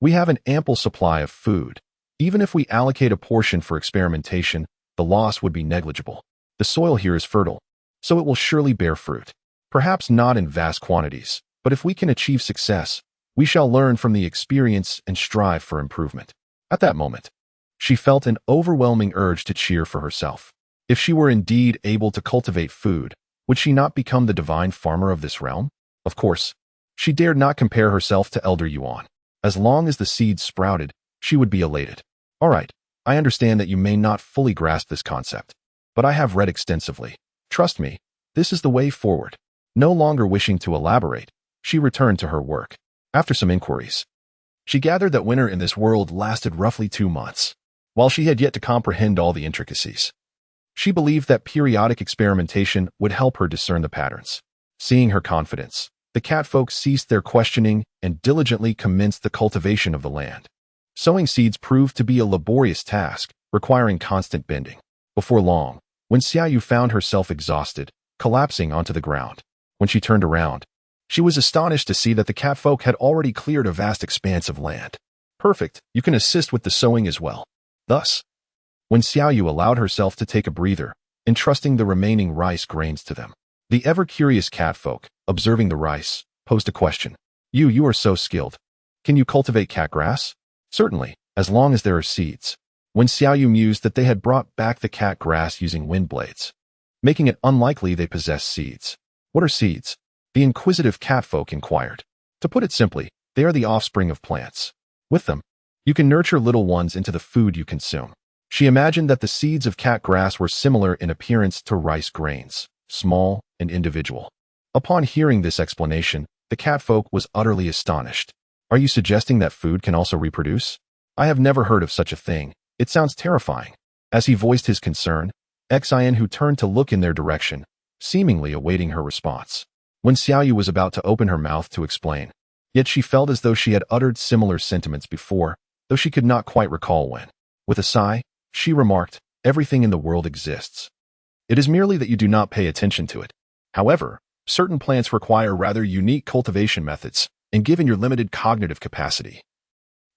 we have an ample supply of food. Even if we allocate a portion for experimentation, the loss would be negligible. The soil here is fertile, so it will surely bear fruit. Perhaps not in vast quantities, but if we can achieve success, we shall learn from the experience and strive for improvement." At that moment, she felt an overwhelming urge to cheer for herself. If she were indeed able to cultivate food, would she not become the divine farmer of this realm? Of course, she dared not compare herself to Elder Yuan. As long as the seeds sprouted, she would be elated. "All right, I understand that you may not fully grasp this concept, but I have read extensively. Trust me, this is the way forward." No longer wishing to elaborate, she returned to her work. After some inquiries, she gathered that winter in this world lasted roughly 2 months. While she had yet to comprehend all the intricacies, she believed that periodic experimentation would help her discern the patterns. Seeing her confidence, The catfolk ceased their questioning and diligently commenced the cultivation of the land. Sowing seeds proved to be a laborious task, requiring constant bending. Before long, when Xiaoyu found herself exhausted, collapsing onto the ground, when she turned around, she was astonished to see that the catfolk had already cleared a vast expanse of land. Perfect, you can assist with the sowing as well. Thus, when Xiaoyu allowed herself to take a breather, entrusting the remaining rice grains to them, the ever-curious catfolk, observing the rice, posed a question. You are so skilled. Can you cultivate cat grass? Certainly, as long as there are seeds. When Xiaoyu mused that they had brought back the cat grass using wind blades, making it unlikely they possessed seeds. What are seeds? The inquisitive catfolk inquired. To put it simply, they are the offspring of plants. With them, you can nurture little ones into the food you consume. She imagined that the seeds of cat grass were similar in appearance to rice grains, small and individual. Upon hearing this explanation, the catfolk was utterly astonished. Are you suggesting that food can also reproduce? I have never heard of such a thing. It sounds terrifying. As he voiced his concern, Xian who turned to look in their direction, seemingly awaiting her response. When Xiaoyu was about to open her mouth to explain, yet she felt as though she had uttered similar sentiments before, though she could not quite recall when. With a sigh, she remarked, everything in the world exists. It is merely that you do not pay attention to it. However, certain plants require rather unique cultivation methods, and given your limited cognitive capacity,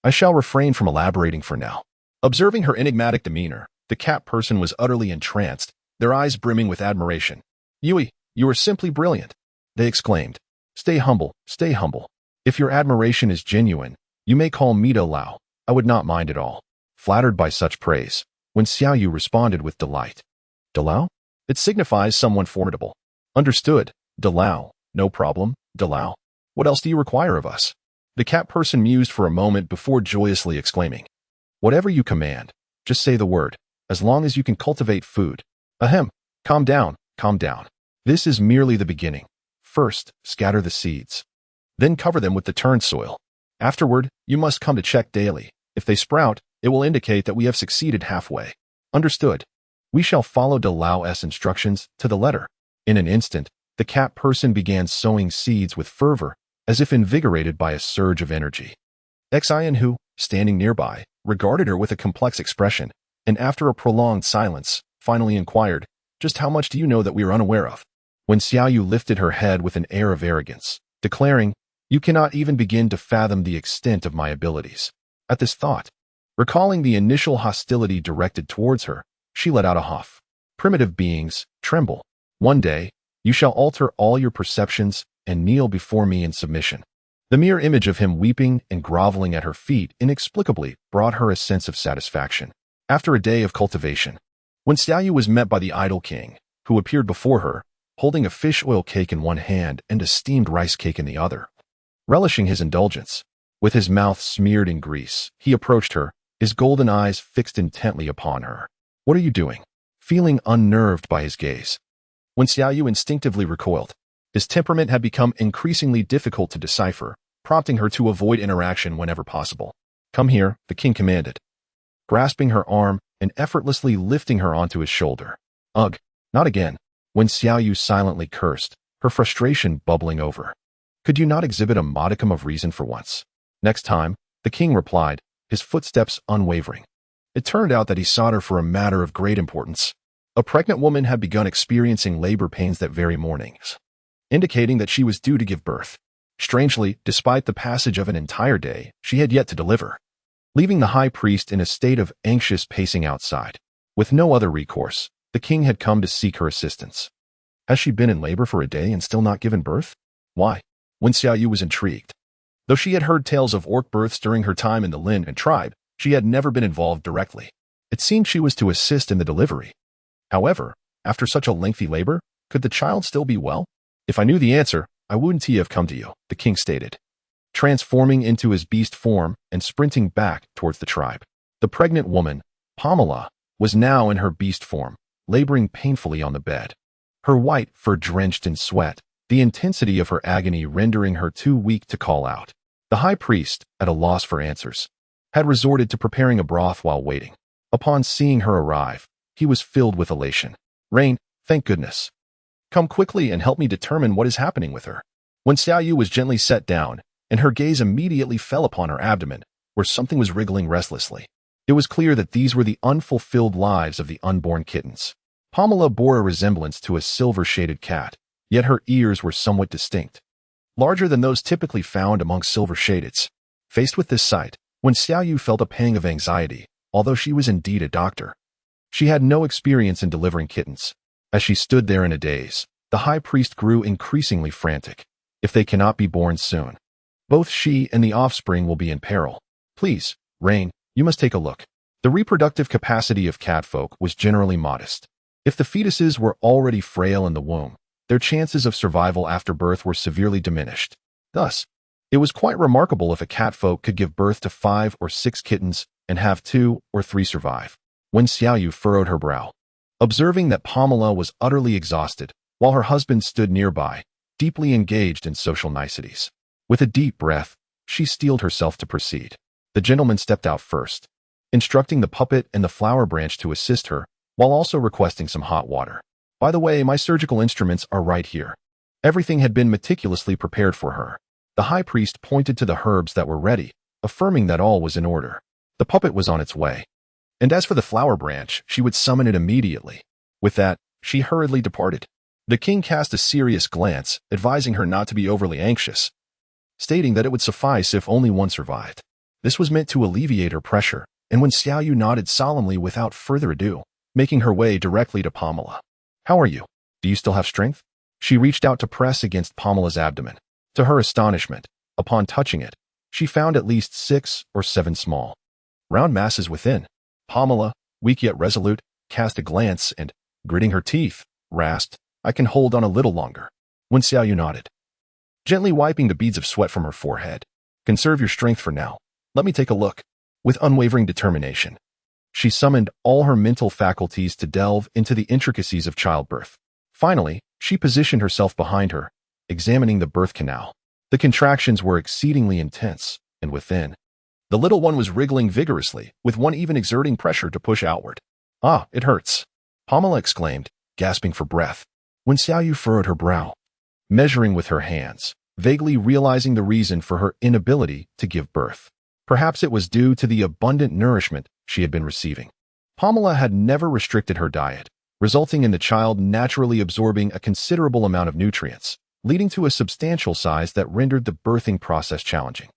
I shall refrain from elaborating for now. Observing her enigmatic demeanor, the cat person was utterly entranced, their eyes brimming with admiration. Yui, you are simply brilliant, they exclaimed. Stay humble, stay humble. If your admiration is genuine, you may call me De Lao. I would not mind at all. Flattered by such praise, when Xiaoyu responded with delight. De Lao? It signifies someone formidable. Understood, De Lao. No problem, De Lao. What else do you require of us? The cat person mused for a moment before joyously exclaiming. Whatever you command, just say the word, as long as you can cultivate food. Ahem, calm down, calm down. This is merely the beginning. First, scatter the seeds. Then cover them with the turned soil. Afterward, you must come to check daily. If they sprout, it will indicate that we have succeeded halfway. Understood. We shall follow De Lao's instructions to the letter. In an instant, the cat person began sowing seeds with fervor, as if invigorated by a surge of energy. Xian who, standing nearby, regarded her with a complex expression, and after a prolonged silence, finally inquired, just how much do you know that we are unaware of? When Xiaoyu lifted her head with an air of arrogance, declaring, you cannot even begin to fathom the extent of my abilities. At this thought, recalling the initial hostility directed towards her, she let out a huff. Primitive beings, tremble. One day, you shall alter all your perceptions and kneel before me in submission. The mere image of him weeping and groveling at her feet inexplicably brought her a sense of satisfaction. After a day of cultivation, when Xiaoyu was met by the idol king, who appeared before her, holding a fish oil cake in one hand and a steamed rice cake in the other, relishing his indulgence, with his mouth smeared in grease, he approached her, his golden eyes fixed intently upon her. What are you doing? Feeling unnerved by his gaze. When Xiaoyu instinctively recoiled, his temperament had become increasingly difficult to decipher, prompting her to avoid interaction whenever possible. Come here, the king commanded, grasping her arm and effortlessly lifting her onto his shoulder. Ugh, not again. When Xiaoyu silently cursed, her frustration bubbling over. Could you not exhibit a modicum of reason for once? Next time, the king replied, his footsteps unwavering. It turned out that he sought her for a matter of great importance. A pregnant woman had begun experiencing labor pains that very morning, indicating that she was due to give birth. Strangely, despite the passage of an entire day, she had yet to deliver, leaving the high priest in a state of anxious pacing outside. With no other recourse, the king had come to seek her assistance. Has she been in labor for a day and still not given birth? Why? When Xiaoyu was intrigued. Though she had heard tales of orc births during her time in the Lin and tribe, she had never been involved directly. It seemed she was to assist in the delivery. However, after such a lengthy labor, could the child still be well? If I knew the answer, I wouldn't have come to you, the king stated, transforming into his beast form and sprinting back towards the tribe. The pregnant woman, Pamela, was now in her beast form, laboring painfully on the bed. Her white fur drenched in sweat, the intensity of her agony rendering her too weak to call out. The high priest, at a loss for answers, had resorted to preparing a broth while waiting. Upon seeing her arrive, he was filled with elation. Rain, thank goodness. Come quickly and help me determine what is happening with her. When Xiaoyu was gently set down, and her gaze immediately fell upon her abdomen, where something was wriggling restlessly. It was clear that these were the unfulfilled lives of the unborn kittens. Pamela bore a resemblance to a silver-shaded cat, yet her ears were somewhat distinct, larger than those typically found among silver-shadeds. Faced with this sight, when Xiaoyu felt a pang of anxiety, although she was indeed a doctor. She had no experience in delivering kittens. As she stood there in a daze, the high priest grew increasingly frantic. If they cannot be born soon, both she and the offspring will be in peril. Please, Rain, you must take a look. The reproductive capacity of catfolk was generally modest. If the fetuses were already frail in the womb, their chances of survival after birth were severely diminished. Thus, it was quite remarkable if a catfolk could give birth to 5 or 6 kittens and have 2 or 3 survive. When Xiaoyu furrowed her brow, observing that Pamela was utterly exhausted, while her husband stood nearby, deeply engaged in social niceties. With a deep breath, she steeled herself to proceed. The gentleman stepped out first, instructing the puppet and the flower branch to assist her, while also requesting some hot water. By the way, my surgical instruments are right here. Everything had been meticulously prepared for her. The high priest pointed to the herbs that were ready, affirming that all was in order. The puppet was on its way. And as for the flower branch, she would summon it immediately. With that, she hurriedly departed. The king cast a serious glance, advising her not to be overly anxious, stating that it would suffice if only one survived. This was meant to alleviate her pressure, and when Xiaoyu nodded solemnly without further ado, making her way directly to Pamela. How are you? Do you still have strength? She reached out to press against Pamela's abdomen. To her astonishment, upon touching it, she found at least 6 or 7 small, round masses within. Pamela, weak yet resolute, cast a glance and, gritting her teeth, rasped, I can hold on a little longer. When Xiaoyu nodded, gently wiping the beads of sweat from her forehead. Conserve your strength for now. Let me take a look. With unwavering determination, she summoned all her mental faculties to delve into the intricacies of childbirth. Finally, she positioned herself behind her, examining the birth canal. The contractions were exceedingly intense, and within, the little one was wriggling vigorously, with one even exerting pressure to push outward. Ah, it hurts, Pamela exclaimed, gasping for breath. When Xiaoyu furrowed her brow, measuring with her hands, vaguely realizing the reason for her inability to give birth. Perhaps it was due to the abundant nourishment she had been receiving. Pamela had never restricted her diet, resulting in the child naturally absorbing a considerable amount of nutrients, leading to a substantial size that rendered the birthing process challenging.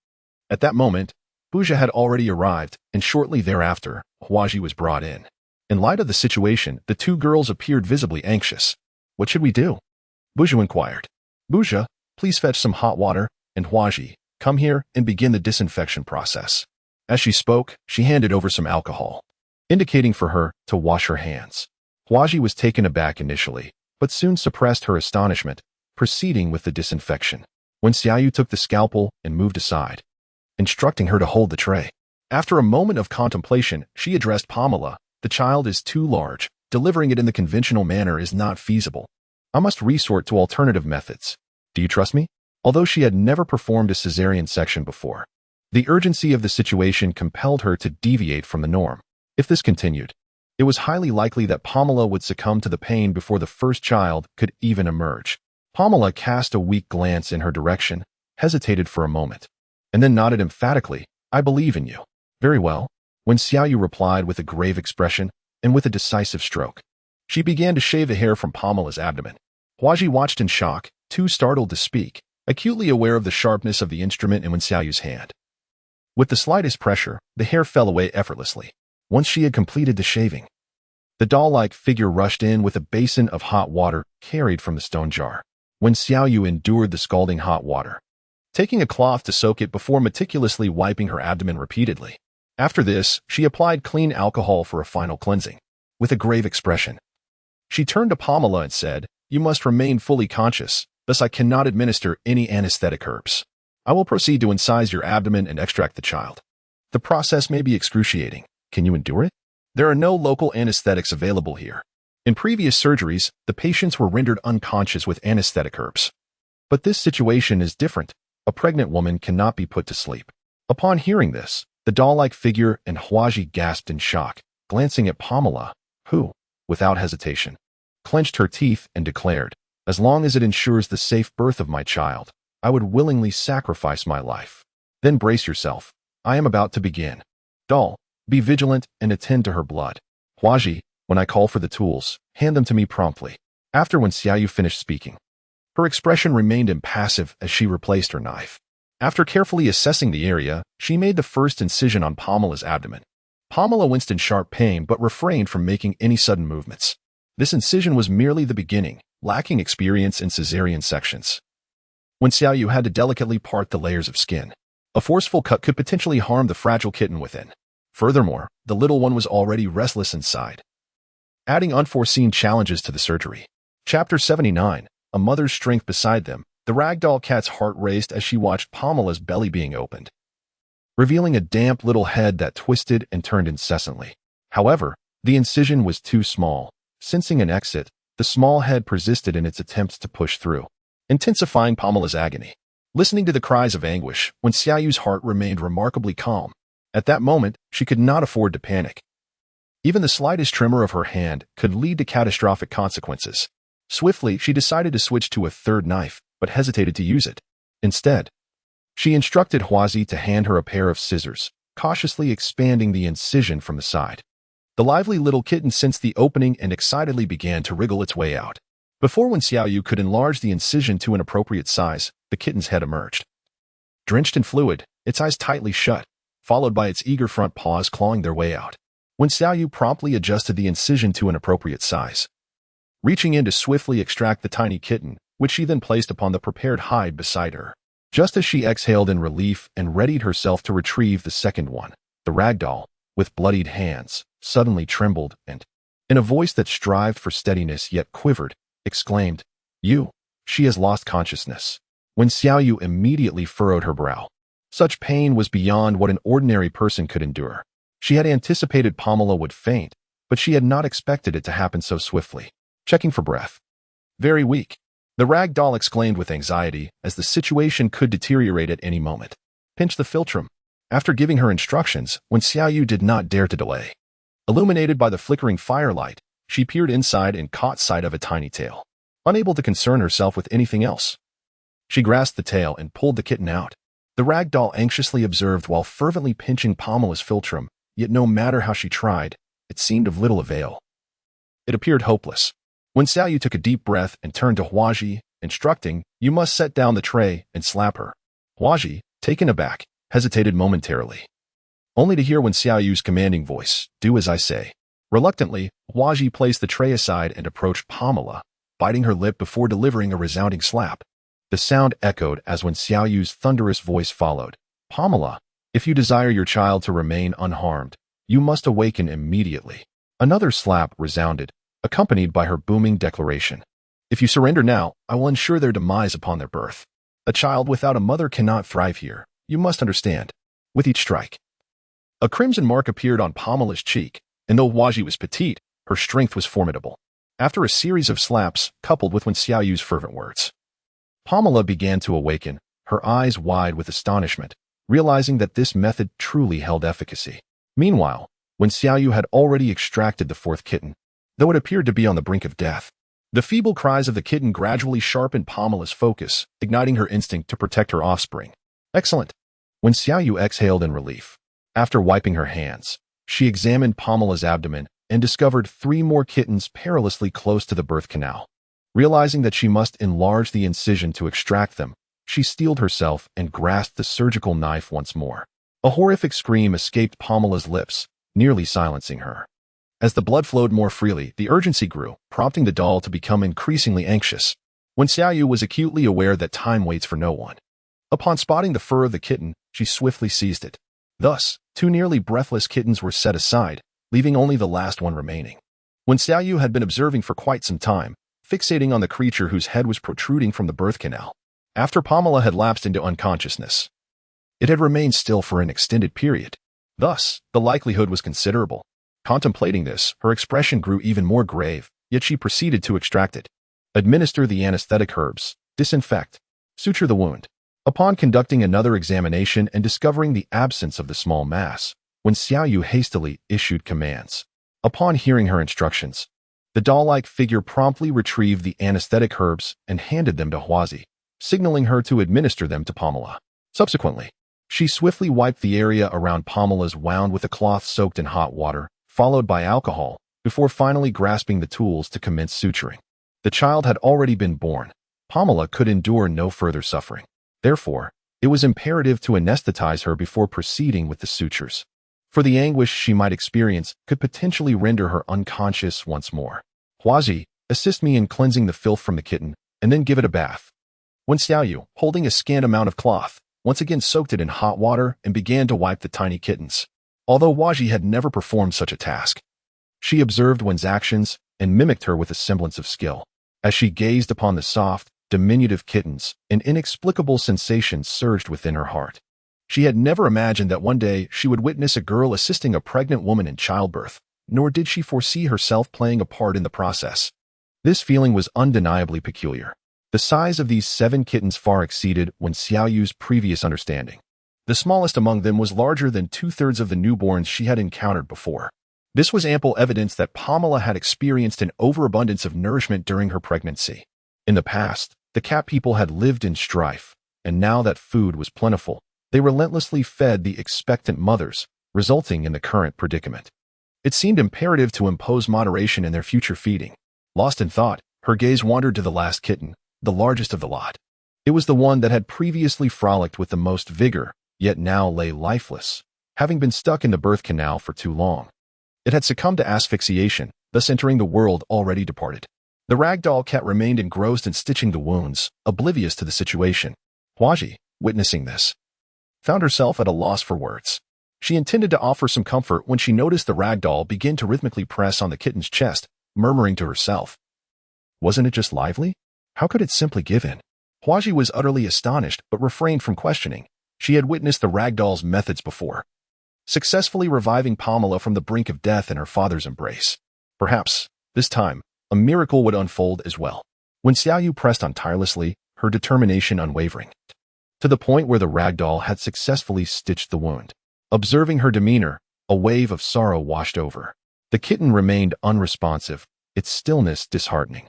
At that moment, Buja had already arrived, and shortly thereafter, Huaji was brought in. In light of the situation, the 2 girls appeared visibly anxious. What should we do? Buja inquired. Buja, please fetch some hot water, and Huaji, come here and begin the disinfection process. As she spoke, she handed over some alcohol, indicating for her to wash her hands. Huaji was taken aback initially, but soon suppressed her astonishment, proceeding with the disinfection. When Xiaoyu took the scalpel and moved aside, instructing her to hold the tray. After a moment of contemplation, she addressed Pamela. The child is too large. Delivering it in the conventional manner is not feasible. I must resort to alternative methods. Do you trust me? Although she had never performed a cesarean section before, the urgency of the situation compelled her to deviate from the norm. If this continued, it was highly likely that Pamela would succumb to the pain before the first child could even emerge. Pamela cast a weak glance in her direction, hesitated for a moment, and then nodded emphatically, I believe in you. Very well. When Xiaoyu replied with a grave expression and with a decisive stroke, she began to shave the hair from Pamela's abdomen. Huaji watched in shock, too startled to speak, acutely aware of the sharpness of the instrument in Wen Xiaoyu's hand. With the slightest pressure, the hair fell away effortlessly. Once she had completed the shaving, the doll-like figure rushed in with a basin of hot water carried from the stone jar. When Xiaoyu endured the scalding hot water, taking a cloth to soak it before meticulously wiping her abdomen repeatedly. After this, she applied clean alcohol for a final cleansing. With a grave expression, she turned to Pamela and said, You must remain fully conscious, thus I cannot administer any anesthetic herbs. I will proceed to incise your abdomen and extract the child. The process may be excruciating. Can you endure it? There are no local anesthetics available here. In previous surgeries, the patients were rendered unconscious with anesthetic herbs. But this situation is different. A pregnant woman cannot be put to sleep. Upon hearing this, the doll-like figure and Huaji gasped in shock, glancing at Pamela, who, without hesitation, clenched her teeth and declared, As long as it ensures the safe birth of my child, I would willingly sacrifice my life. Then brace yourself. I am about to begin. Doll, be vigilant and attend to her blood. Huaji, when I call for the tools, hand them to me promptly. After when Xiaoyu finished speaking, her expression remained impassive as she replaced her knife. After carefully assessing the area, she made the first incision on Pamela's abdomen. Pamela winced in sharp pain but refrained from making any sudden movements. This incision was merely the beginning, lacking experience in cesarean sections. When Xiaoyu had to delicately part the layers of skin, a forceful cut could potentially harm the fragile kitten within. Furthermore, the little one was already restless inside, adding unforeseen challenges to the surgery. Chapter 79, A Mother's Strength Beside Them. The ragdoll cat's heart raced as she watched Pamela's belly being opened, revealing a damp little head that twisted and turned incessantly. However, the incision was too small. Sensing an exit, the small head persisted in its attempts to push through, intensifying Pamela's agony. Listening to the cries of anguish, when Xiaoyu's heart remained remarkably calm. At that moment, she could not afford to panic. Even the slightest tremor of her hand could lead to catastrophic consequences. Swiftly, she decided to switch to a third knife, but hesitated to use it. Instead, she instructed Huazi to hand her a pair of scissors, cautiously expanding the incision from the side. The lively little kitten sensed the opening and excitedly began to wriggle its way out. Before when Xiaoyu could enlarge the incision to an appropriate size, the kitten's head emerged. Drenched in fluid, its eyes tightly shut, followed by its eager front paws clawing their way out. When Xiaoyu promptly adjusted the incision to an appropriate size, reaching in to swiftly extract the tiny kitten, which she then placed upon the prepared hide beside her. Just as she exhaled in relief and readied herself to retrieve the second one, the ragdoll, with bloodied hands, suddenly trembled and, in a voice that strived for steadiness yet quivered, exclaimed, "You, she has lost consciousness." When Xiaoyu immediately furrowed her brow. Such pain was beyond what an ordinary person could endure. She had anticipated Pamela would faint, but she had not expected it to happen so swiftly. Checking for breath. Very weak. The rag doll exclaimed with anxiety, as the situation could deteriorate at any moment. Pinch the philtrum. After giving her instructions, when Xiaoyu did not dare to delay. Illuminated by the flickering firelight, she peered inside and caught sight of a tiny tail. Unable to concern herself with anything else, she grasped the tail and pulled the kitten out. The rag doll anxiously observed while fervently pinching Pamela's philtrum, yet no matter how she tried, it seemed of little avail. It appeared hopeless. When Xiaoyu took a deep breath and turned to Huaji, instructing, "You must set down the tray and slap her." Huaji, taken aback, hesitated momentarily, only to hear when Xiaoyu's commanding voice, "Do as I say." Reluctantly, Huaji placed the tray aside and approached Pamela, biting her lip before delivering a resounding slap. The sound echoed as when Xiaoyu's thunderous voice followed. "Pamela, if you desire your child to remain unharmed, you must awaken immediately." Another slap resounded, accompanied by her booming declaration. "If you surrender now, I will ensure their demise upon their birth. A child without a mother cannot thrive here. You must understand." With each strike, a crimson mark appeared on Pamela's cheek, and though Huaji was petite, her strength was formidable. After a series of slaps, coupled with when Xiaoyu's fervent words, Pamela began to awaken, her eyes wide with astonishment, realizing that this method truly held efficacy. Meanwhile, when Xiaoyu had already extracted the fourth kitten, though it appeared to be on the brink of death, the feeble cries of the kitten gradually sharpened Pamela's focus, igniting her instinct to protect her offspring. Excellent. When Xiaoyu exhaled in relief, after wiping her hands, she examined Pamela's abdomen and discovered 3 more kittens perilously close to the birth canal. Realizing that she must enlarge the incision to extract them, she steeled herself and grasped the surgical knife once more. A horrific scream escaped Pamela's lips, nearly silencing her. As the blood flowed more freely, the urgency grew, prompting the doll to become increasingly anxious. When Xiaoyu was acutely aware that time waits for no one, upon spotting the fur of the kitten, she swiftly seized it. Thus, 2 nearly breathless kittens were set aside, leaving only the last one remaining. When Xiaoyu had been observing for quite some time, fixating on the creature whose head was protruding from the birth canal, after Pamela had lapsed into unconsciousness, it had remained still for an extended period. Thus, the likelihood was considerable. Contemplating this, her expression grew even more grave, yet she proceeded to extract it. Administer the anesthetic herbs, disinfect, suture the wound. Upon conducting another examination and discovering the absence of the small mass, when Xiaoyu hastily issued commands. Upon hearing her instructions, the doll-like figure promptly retrieved the anesthetic herbs and handed them to Huazi. signaling her to administer them to Pamela. Subsequently, she swiftly wiped the area around Pamela's wound with a cloth soaked in hot water, followed by alcohol, before finally grasping the tools to commence suturing. The child had already been born. Pamela could endure no further suffering. Therefore, it was imperative to anesthetize her before proceeding with the sutures, for the anguish she might experience could potentially render her unconscious once more. Huazi, assist me in cleansing the filth from the kitten, and then give it a bath. When Xiaoyu, holding a scant amount of cloth, once again soaked it in hot water and began to wipe the tiny kittens. Although Huazi had never performed such a task, she observed Wen's actions and mimicked her with a semblance of skill. As she gazed upon the soft, diminutive kittens, an inexplicable sensation surged within her heart. She had never imagined that one day she would witness a girl assisting a pregnant woman in childbirth, nor did she foresee herself playing a part in the process. This feeling was undeniably peculiar. The size of these 7 kittens far exceeded Wen Xiaoyu's previous understanding. The smallest among them was larger than 2/3 of the newborns she had encountered before. This was ample evidence that Pamela had experienced an overabundance of nourishment during her pregnancy. In the past, the cat people had lived in strife, and now that food was plentiful, they relentlessly fed the expectant mothers, resulting in the current predicament. It seemed imperative to impose moderation in their future feeding. Lost in thought, her gaze wandered to the last kitten, the largest of the lot. It was the one that had previously frolicked with the most vigor, yet now lay lifeless, having been stuck in the birth canal for too long. It had succumbed to asphyxiation, thus entering the world already departed. The ragdoll cat remained engrossed in stitching the wounds, oblivious to the situation. Huaji, witnessing this, found herself at a loss for words. She intended to offer some comfort when she noticed the ragdoll begin to rhythmically press on the kitten's chest, murmuring to herself, "Wasn't it just lively? How could it simply give in?" Huaji was utterly astonished but refrained from questioning. She had witnessed the ragdoll's methods before, successfully reviving Pamela from the brink of death in her father's embrace. Perhaps, this time, a miracle would unfold as well. When Xiaoyu pressed on tirelessly, her determination unwavering, to the point where the ragdoll had successfully stitched the wound. Observing her demeanor, a wave of sorrow washed over. The kitten remained unresponsive, its stillness disheartening.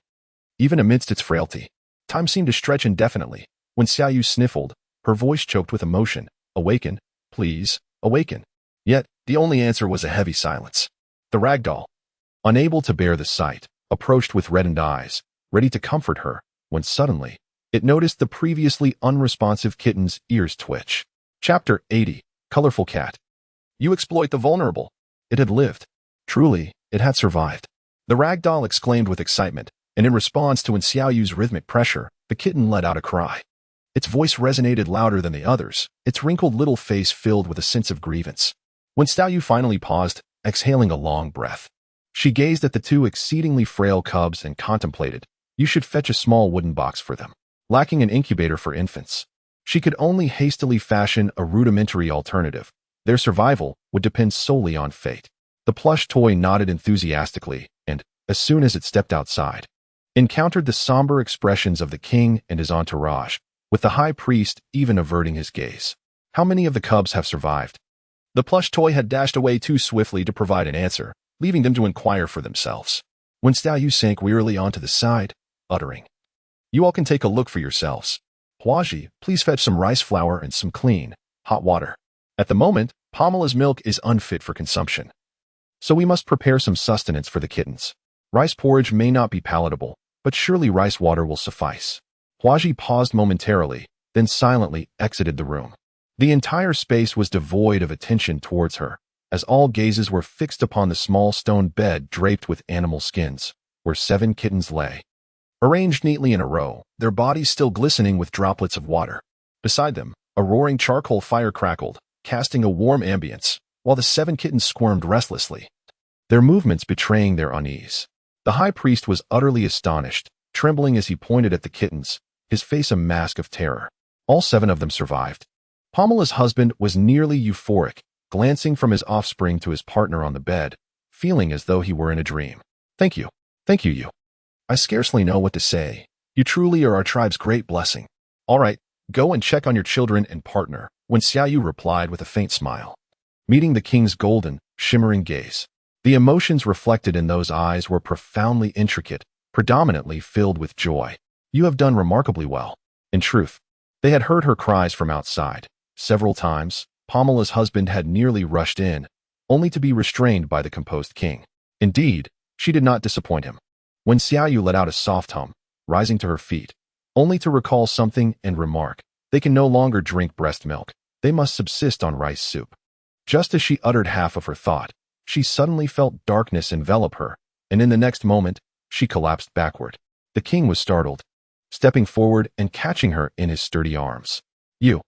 Even amidst its frailty, time seemed to stretch indefinitely. When Xiaoyu sniffled, her voice choked with emotion. "Awaken, please, awaken." Yet, the only answer was a heavy silence. The ragdoll, unable to bear the sight, approached with reddened eyes, ready to comfort her, when suddenly, it noticed the previously unresponsive kitten's ears twitch. Chapter 80. Colorful Cat. You exploit the vulnerable. It had lived. Truly, it had survived. The ragdoll exclaimed with excitement, and in response to Xiaoyu's rhythmic pressure, the kitten let out a cry. Its voice resonated louder than the others, its wrinkled little face filled with a sense of grievance. When Xiaoyu finally paused, exhaling a long breath, she gazed at the 2 exceedingly frail cubs and contemplated, "You should fetch a small wooden box for them." Lacking an incubator for infants, she could only hastily fashion a rudimentary alternative. Their survival would depend solely on fate. The plush toy nodded enthusiastically, and, as soon as it stepped outside, encountered the somber expressions of the king and his entourage, with the high priest even averting his gaze. "How many of the cubs have survived?" The plush toy had dashed away too swiftly to provide an answer, leaving them to inquire for themselves. When Xiaoyu sank wearily onto the side, uttering, "You all can take a look for yourselves. Huaji, please fetch some rice flour and some clean, hot water. At the moment, Pamela's milk is unfit for consumption, so we must prepare some sustenance for the kittens. Rice porridge may not be palatable, but surely rice water will suffice." Huaji paused momentarily, then silently exited the room. The entire space was devoid of attention towards her, as all gazes were fixed upon the small stone bed draped with animal skins, where 7 kittens lay, arranged neatly in a row, their bodies still glistening with droplets of water. Beside them, a roaring charcoal fire crackled, casting a warm ambience, while the 7 kittens squirmed restlessly, their movements betraying their unease. The high priest was utterly astonished, trembling as he pointed at the kittens, his face a mask of terror. All 7 of them survived. Pamela's husband was nearly euphoric, glancing from his offspring to his partner on the bed, feeling as though he were in a dream. Thank you, you. I scarcely know what to say. You truly are our tribe's great blessing." "All right, go and check on your children and partner," Wen Xiaoyu replied with a faint smile, meeting the king's golden, shimmering gaze. The emotions reflected in those eyes were profoundly intricate, predominantly filled with joy. "You have done remarkably well. In truth, they had heard her cries from outside. Several times, Pamela's husband had nearly rushed in, only to be restrained by the composed king. Indeed, she did not disappoint him. When Xiaoyu let out a soft hum, rising to her feet, only to recall something and remark, "They can no longer drink breast milk. They must subsist on rice soup." Just as she uttered half of her thought, she suddenly felt darkness envelop her, and in the next moment, she collapsed backward. The king was startled, stepping forward and catching her in his sturdy arms. You,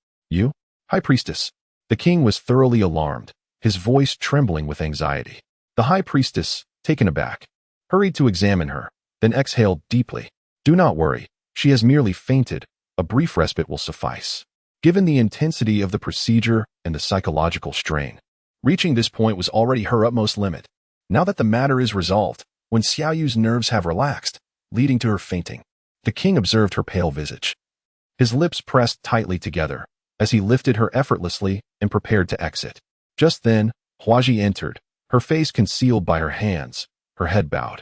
High Priestess." The king was thoroughly alarmed, his voice trembling with anxiety. The High Priestess, taken aback, hurried to examine her, then exhaled deeply. "Do not worry, she has merely fainted. A brief respite will suffice." Given the intensity of the procedure and the psychological strain, reaching this point was already her utmost limit. Now that the matter is resolved, when Xiaoyu's nerves have relaxed, leading to her fainting, the king observed her pale visage. His lips pressed tightly together as he lifted her effortlessly and prepared to exit. Just then, Huaji entered, her face concealed by her hands, her head bowed.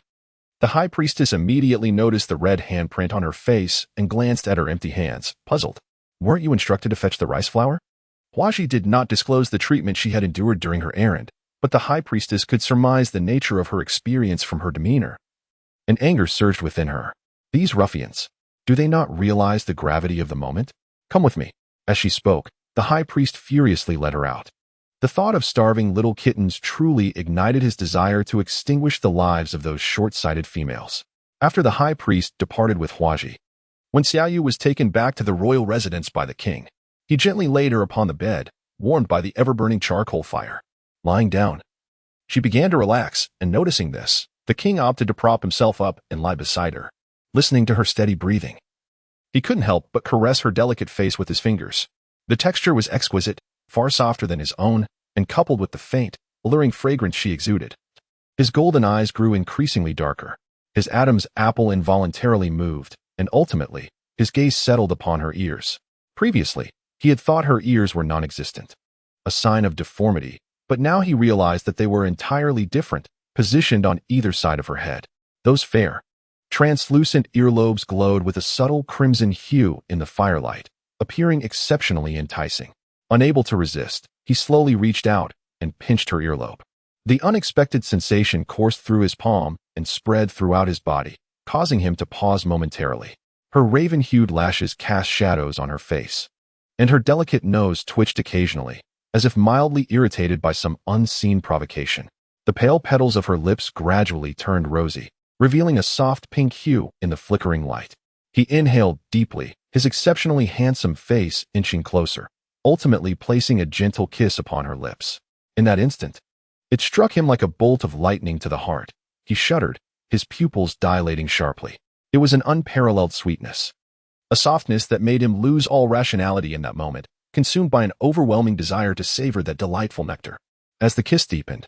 The high priestess immediately noticed the red handprint on her face and glanced at her empty hands, puzzled. "Weren't you instructed to fetch the rice flour?" Huaji did not disclose the treatment she had endured during her errand, but the high priestess could surmise the nature of her experience from her demeanor. An anger surged within her. These ruffians, do they not realize the gravity of the moment? "Come with me." As she spoke, the high priest furiously led her out. The thought of starving little kittens truly ignited his desire to extinguish the lives of those short-sighted females. After the high priest departed with Huaji, when Xiaoyu was taken back to the royal residence by the king, he gently laid her upon the bed, warmed by the ever-burning charcoal fire. Lying down, she began to relax, and noticing this, the king opted to prop himself up and lie beside her, listening to her steady breathing. He couldn't help but caress her delicate face with his fingers. The texture was exquisite, far softer than his own, and coupled with the faint, alluring fragrance she exuded. His golden eyes grew increasingly darker. His Adam's apple involuntarily moved, and ultimately, his gaze settled upon her ears. Previously, he had thought her ears were non-existent, a sign of deformity, but now he realized that they were entirely different, positioned on either side of her head. Those fair, translucent earlobes glowed with a subtle crimson hue in the firelight, appearing exceptionally enticing. Unable to resist, he slowly reached out and pinched her earlobe. The unexpected sensation coursed through his palm and spread throughout his body, causing him to pause momentarily. Her raven-hued lashes cast shadows on her face, and her delicate nose twitched occasionally, as if mildly irritated by some unseen provocation. The pale petals of her lips gradually turned rosy, revealing a soft pink hue in the flickering light. He inhaled deeply, his exceptionally handsome face inching closer, ultimately placing a gentle kiss upon her lips. In that instant, it struck him like a bolt of lightning to the heart. He shuddered, his pupils dilating sharply. It was an unparalleled sweetness, a softness that made him lose all rationality in that moment, consumed by an overwhelming desire to savor that delightful nectar. As the kiss deepened,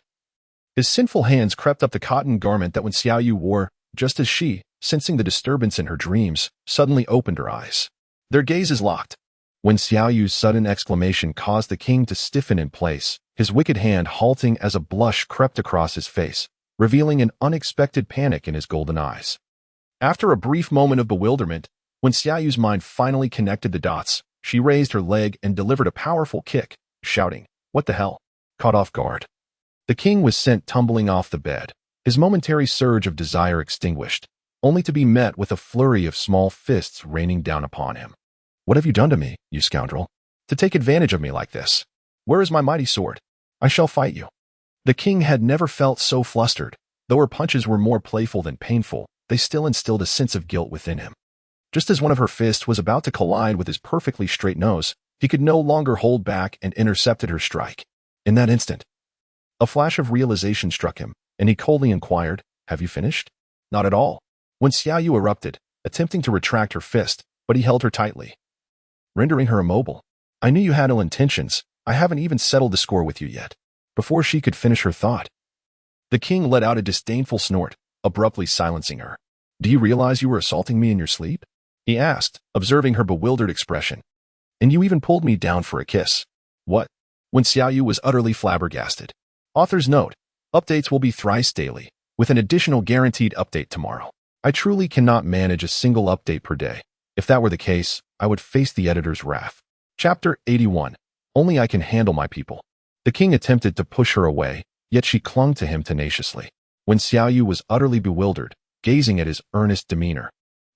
his sinful hands crept up the cotton garment that Xiaoyu wore, just as she, sensing the disturbance in her dreams, suddenly opened her eyes. Their gazes locked. When Xiaoyu's sudden exclamation caused the king to stiffen in place, his wicked hand halting as a blush crept across his face, revealing an unexpected panic in his golden eyes. After a brief moment of bewilderment, when Xiaoyu's mind finally connected the dots, she raised her leg and delivered a powerful kick, shouting, "What the hell?" Caught off guard, the king was sent tumbling off the bed, his momentary surge of desire extinguished, only to be met with a flurry of small fists raining down upon him. "What have you done to me, you scoundrel? To take advantage of me like this? Where is my mighty sword? I shall fight you." The king had never felt so flustered. Though her punches were more playful than painful, they still instilled a sense of guilt within him. Just as one of her fists was about to collide with his perfectly straight nose, he could no longer hold back and intercepted her strike. In that instant, a flash of realization struck him, and he coldly inquired, "Have you finished?" "Not at all." When Xiaoyu erupted, attempting to retract her fist, but he held her tightly, rendering her immobile. "I knew you had ill intentions. I haven't even settled the score with you yet." Before she could finish her thought, the king let out a disdainful snort, abruptly silencing her. "Do you realize you were assaulting me in your sleep?" he asked, observing her bewildered expression. "And you even pulled me down for a kiss." "What?" When Xiaoyu was utterly flabbergasted. Author's note: updates will be thrice daily, with an additional guaranteed update tomorrow. I truly cannot manage a single update per day. If that were the case, I would face the editor's wrath. Chapter 81. Only I can handle my people. The king attempted to push her away, yet she clung to him tenaciously. When Xiaoyu was utterly bewildered, gazing at his earnest demeanor,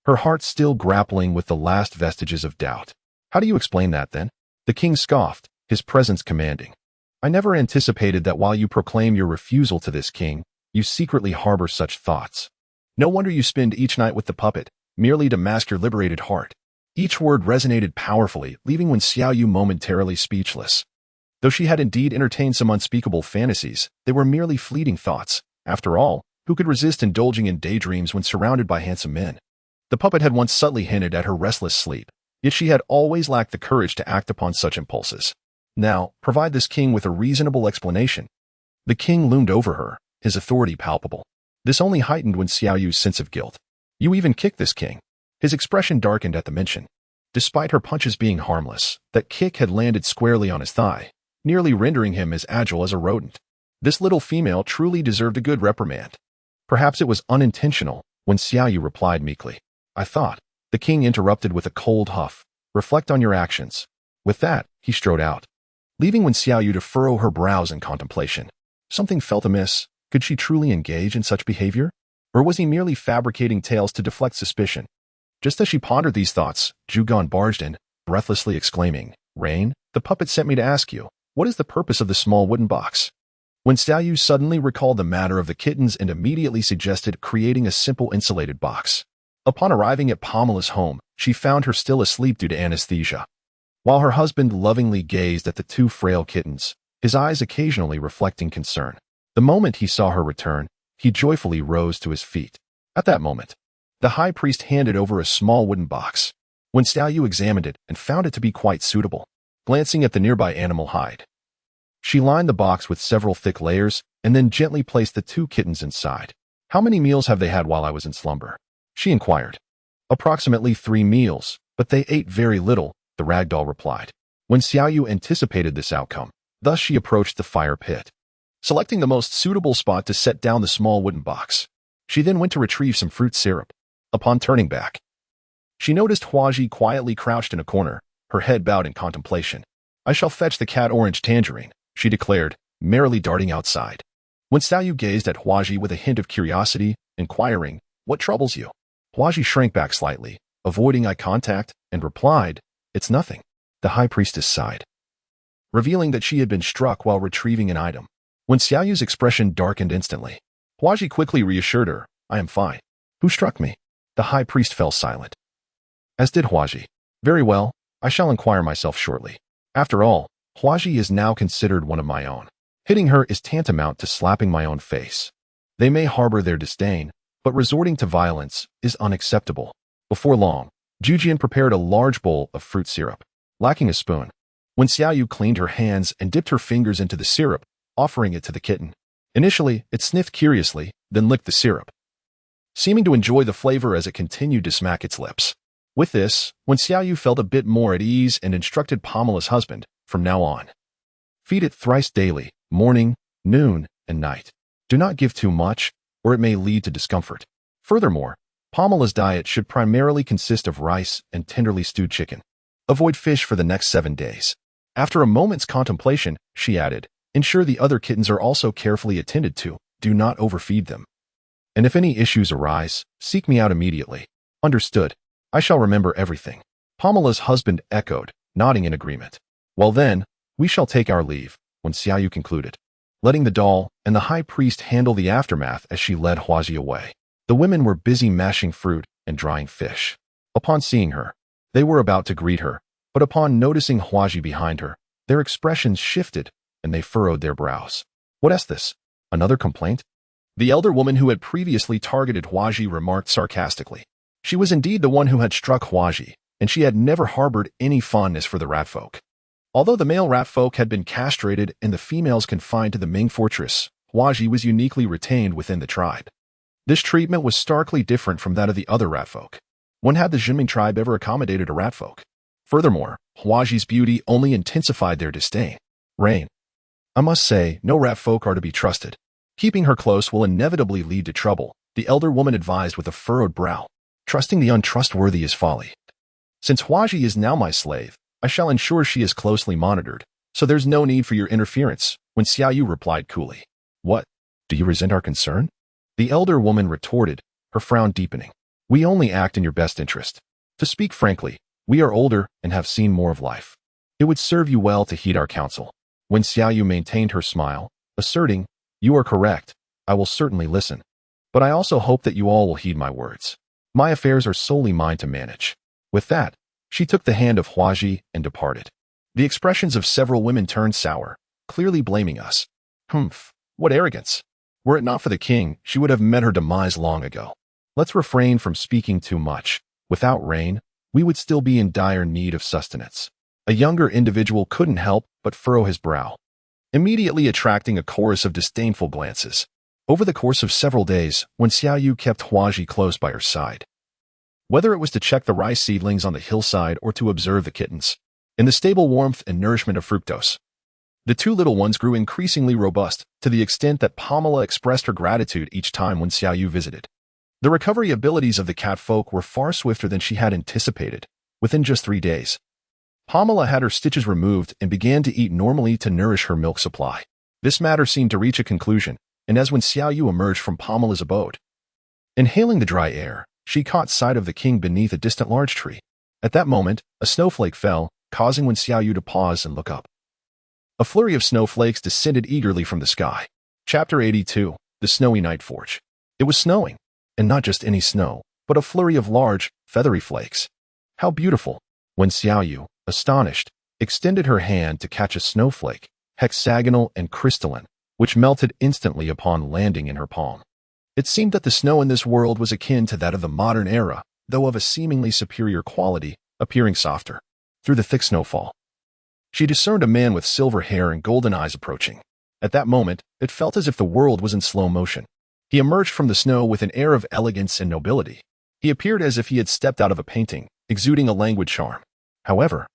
her heart still grappling with the last vestiges of doubt. How do you explain that, then? The king scoffed, his presence commanding. I never anticipated that while you proclaim your refusal to this king, you secretly harbor such thoughts. No wonder you spend each night with the puppet, merely to mask your liberated heart. Each word resonated powerfully, leaving Wen Xiaoyu momentarily speechless. Though she had indeed entertained some unspeakable fantasies, they were merely fleeting thoughts. After all, who could resist indulging in daydreams when surrounded by handsome men? The puppet had once subtly hinted at her restless sleep, yet she had always lacked the courage to act upon such impulses. Now, provide this king with a reasonable explanation. The king loomed over her, his authority palpable. This only heightened Wen Xiaoyu's sense of guilt. You even kicked this king. His expression darkened at the mention. Despite her punches being harmless, that kick had landed squarely on his thigh, nearly rendering him as agile as a rodent. This little female truly deserved a good reprimand. Perhaps it was unintentional, Wen Xiaoyu replied meekly. I thought. The king interrupted with a cold huff. Reflect on your actions. With that, he strode out, leaving Wen Xiaoyu to furrow her brows in contemplation. Something felt amiss. Could she truly engage in such behavior? Or was he merely fabricating tales to deflect suspicion? Just as she pondered these thoughts, Zhugan barged in, breathlessly exclaiming, Rain, the puppet sent me to ask you, what is the purpose of the small wooden box? Wen Xiaoyu suddenly recalled the matter of the kittens and immediately suggested creating a simple insulated box. Upon arriving at Pamela's home, she found her still asleep due to anesthesia. While her husband lovingly gazed at the two frail kittens, his eyes occasionally reflecting concern. The moment he saw her return, he joyfully rose to his feet. At that moment, the high priest handed over a small wooden box. Wen Xiaoyu examined it and found it to be quite suitable. Glancing at the nearby animal hide, she lined the box with several thick layers and then gently placed the two kittens inside. How many meals have they had while I was in slumber? She inquired. Approximately 3 meals, but they ate very little, the ragdoll replied. Wen Xiaoyu anticipated this outcome, thus she approached the fire pit, selecting the most suitable spot to set down the small wooden box. She then went to retrieve some fruit syrup. Upon turning back, she noticed Huaji quietly crouched in a corner, her head bowed in contemplation. I shall fetch the cat orange tangerine, she declared, merrily darting outside. Wen Xiaoyu gazed at Huaji with a hint of curiosity, inquiring, What troubles you? Huaji shrank back slightly, avoiding eye contact, and replied, It's nothing. The high priestess sighed, revealing that she had been struck while retrieving an item. Wen Xiaoyu's expression darkened instantly. Huaji quickly reassured her, I am fine. Who struck me? The high priest fell silent, as did Huaji. Very well, I shall inquire myself shortly. After all, Huaji is now considered one of my own. Hitting her is tantamount to slapping my own face. They may harbor their disdain, but resorting to violence is unacceptable. Before long, Zhujian prepared a large bowl of fruit syrup. Lacking a spoon, Wen Xiaoyu cleaned her hands and dipped her fingers into the syrup, offering it to the kitten. Initially, it sniffed curiously, then licked the syrup, seeming to enjoy the flavor as it continued to smack its lips. With this, Wen Xiaoyu felt a bit more at ease and instructed Pamela's husband, from now on, feed it thrice daily, morning, noon, and night. Do not give too much, or it may lead to discomfort. Furthermore, Pamela's diet should primarily consist of rice and tenderly stewed chicken. Avoid fish for the next 7 days. After a moment's contemplation, she added, Ensure the other kittens are also carefully attended to. Do not overfeed them. And if any issues arise, seek me out immediately. Understood. I shall remember everything. Pamela's husband echoed, nodding in agreement. Well then, we shall take our leave, Wen Xiaoyu concluded, letting the doll and the high priest handle the aftermath as she led Huaji away. The women were busy mashing fruit and drying fish. Upon seeing her, they were about to greet her, but upon noticing Huaji behind her, their expressions shifted and they furrowed their brows. What is this? Another complaint? The elder woman who had previously targeted Huaji remarked sarcastically. She was indeed the one who had struck Huaji, and she had never harbored any fondness for the ratfolk. Although the male ratfolk had been castrated and the females confined to the Ming fortress, Huaji was uniquely retained within the tribe. This treatment was starkly different from that of the other ratfolk. When had the Juming tribe ever accommodated a ratfolk? Furthermore, Huaji's beauty only intensified their disdain. Rain. I must say, no ratfolk are to be trusted. Keeping her close will inevitably lead to trouble, the elder woman advised with a furrowed brow. Trusting the untrustworthy is folly. Since Huaji is now my slave, I shall ensure she is closely monitored, so there's no need for your interference, when Xiaoyu replied coolly. What? Do you resent our concern? The elder woman retorted, her frown deepening. We only act in your best interest. To speak frankly, we are older and have seen more of life. It would serve you well to heed our counsel. When Xiaoyu maintained her smile, asserting, You are correct, I will certainly listen. But I also hope that you all will heed my words. My affairs are solely mine to manage. With that, she took the hand of Huaji and departed. The expressions of several women turned sour, clearly blaming us. Humph, what arrogance. Were it not for the king, she would have met her demise long ago. Let's refrain from speaking too much. Without rain, we would still be in dire need of sustenance. A younger individual couldn't help but furrow his brow, immediately attracting a chorus of disdainful glances. Over the course of several days, when Xiaoyu kept Huaji close by her side, whether it was to check the rice seedlings on the hillside or to observe the kittens, in the stable warmth and nourishment of fructose, the two little ones grew increasingly robust to the extent that Pamela expressed her gratitude each time when Xiaoyu visited. The recovery abilities of the cat folk were far swifter than she had anticipated. Within just 3 days, Pamela had her stitches removed and began to eat normally to nourish her milk supply. This matter seemed to reach a conclusion, and as when Xiaoyu emerged from Pamela's abode, inhaling the dry air, she caught sight of the king beneath a distant large tree. At that moment, a snowflake fell, causing when Xiaoyu to pause and look up. A flurry of snowflakes descended eagerly from the sky. Chapter 82, The Snowy Night Forge. It was snowing, and not just any snow, but a flurry of large, feathery flakes. How beautiful! When Xiaoyu, astonished, extended her hand to catch a snowflake, hexagonal and crystalline, which melted instantly upon landing in her palm. It seemed that the snow in this world was akin to that of the modern era, though of a seemingly superior quality, appearing softer. Through the thick snowfall, she discerned a man with silver hair and golden eyes approaching. At that moment, it felt as if the world was in slow motion. He emerged from the snow with an air of elegance and nobility. He appeared as if he had stepped out of a painting, exuding a languid charm. However,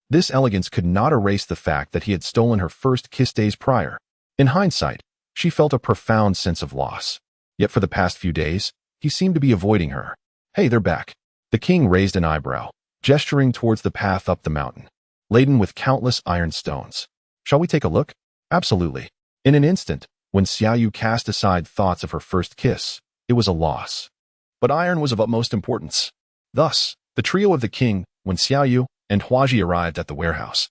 this elegance could not erase the fact that he had stolen her first kiss days prior. In hindsight, she felt a profound sense of loss. Yet for the past few days, he seemed to be avoiding her. Hey, they're back. The king raised an eyebrow, gesturing towards the path up the mountain, laden with countless iron stones. Shall we take a look? Absolutely. In an instant, when Xiaoyu cast aside thoughts of her first kiss, it was a loss. But iron was of utmost importance. Thus, the trio of the king, when Xiaoyu and Huaji arrived at the warehouse,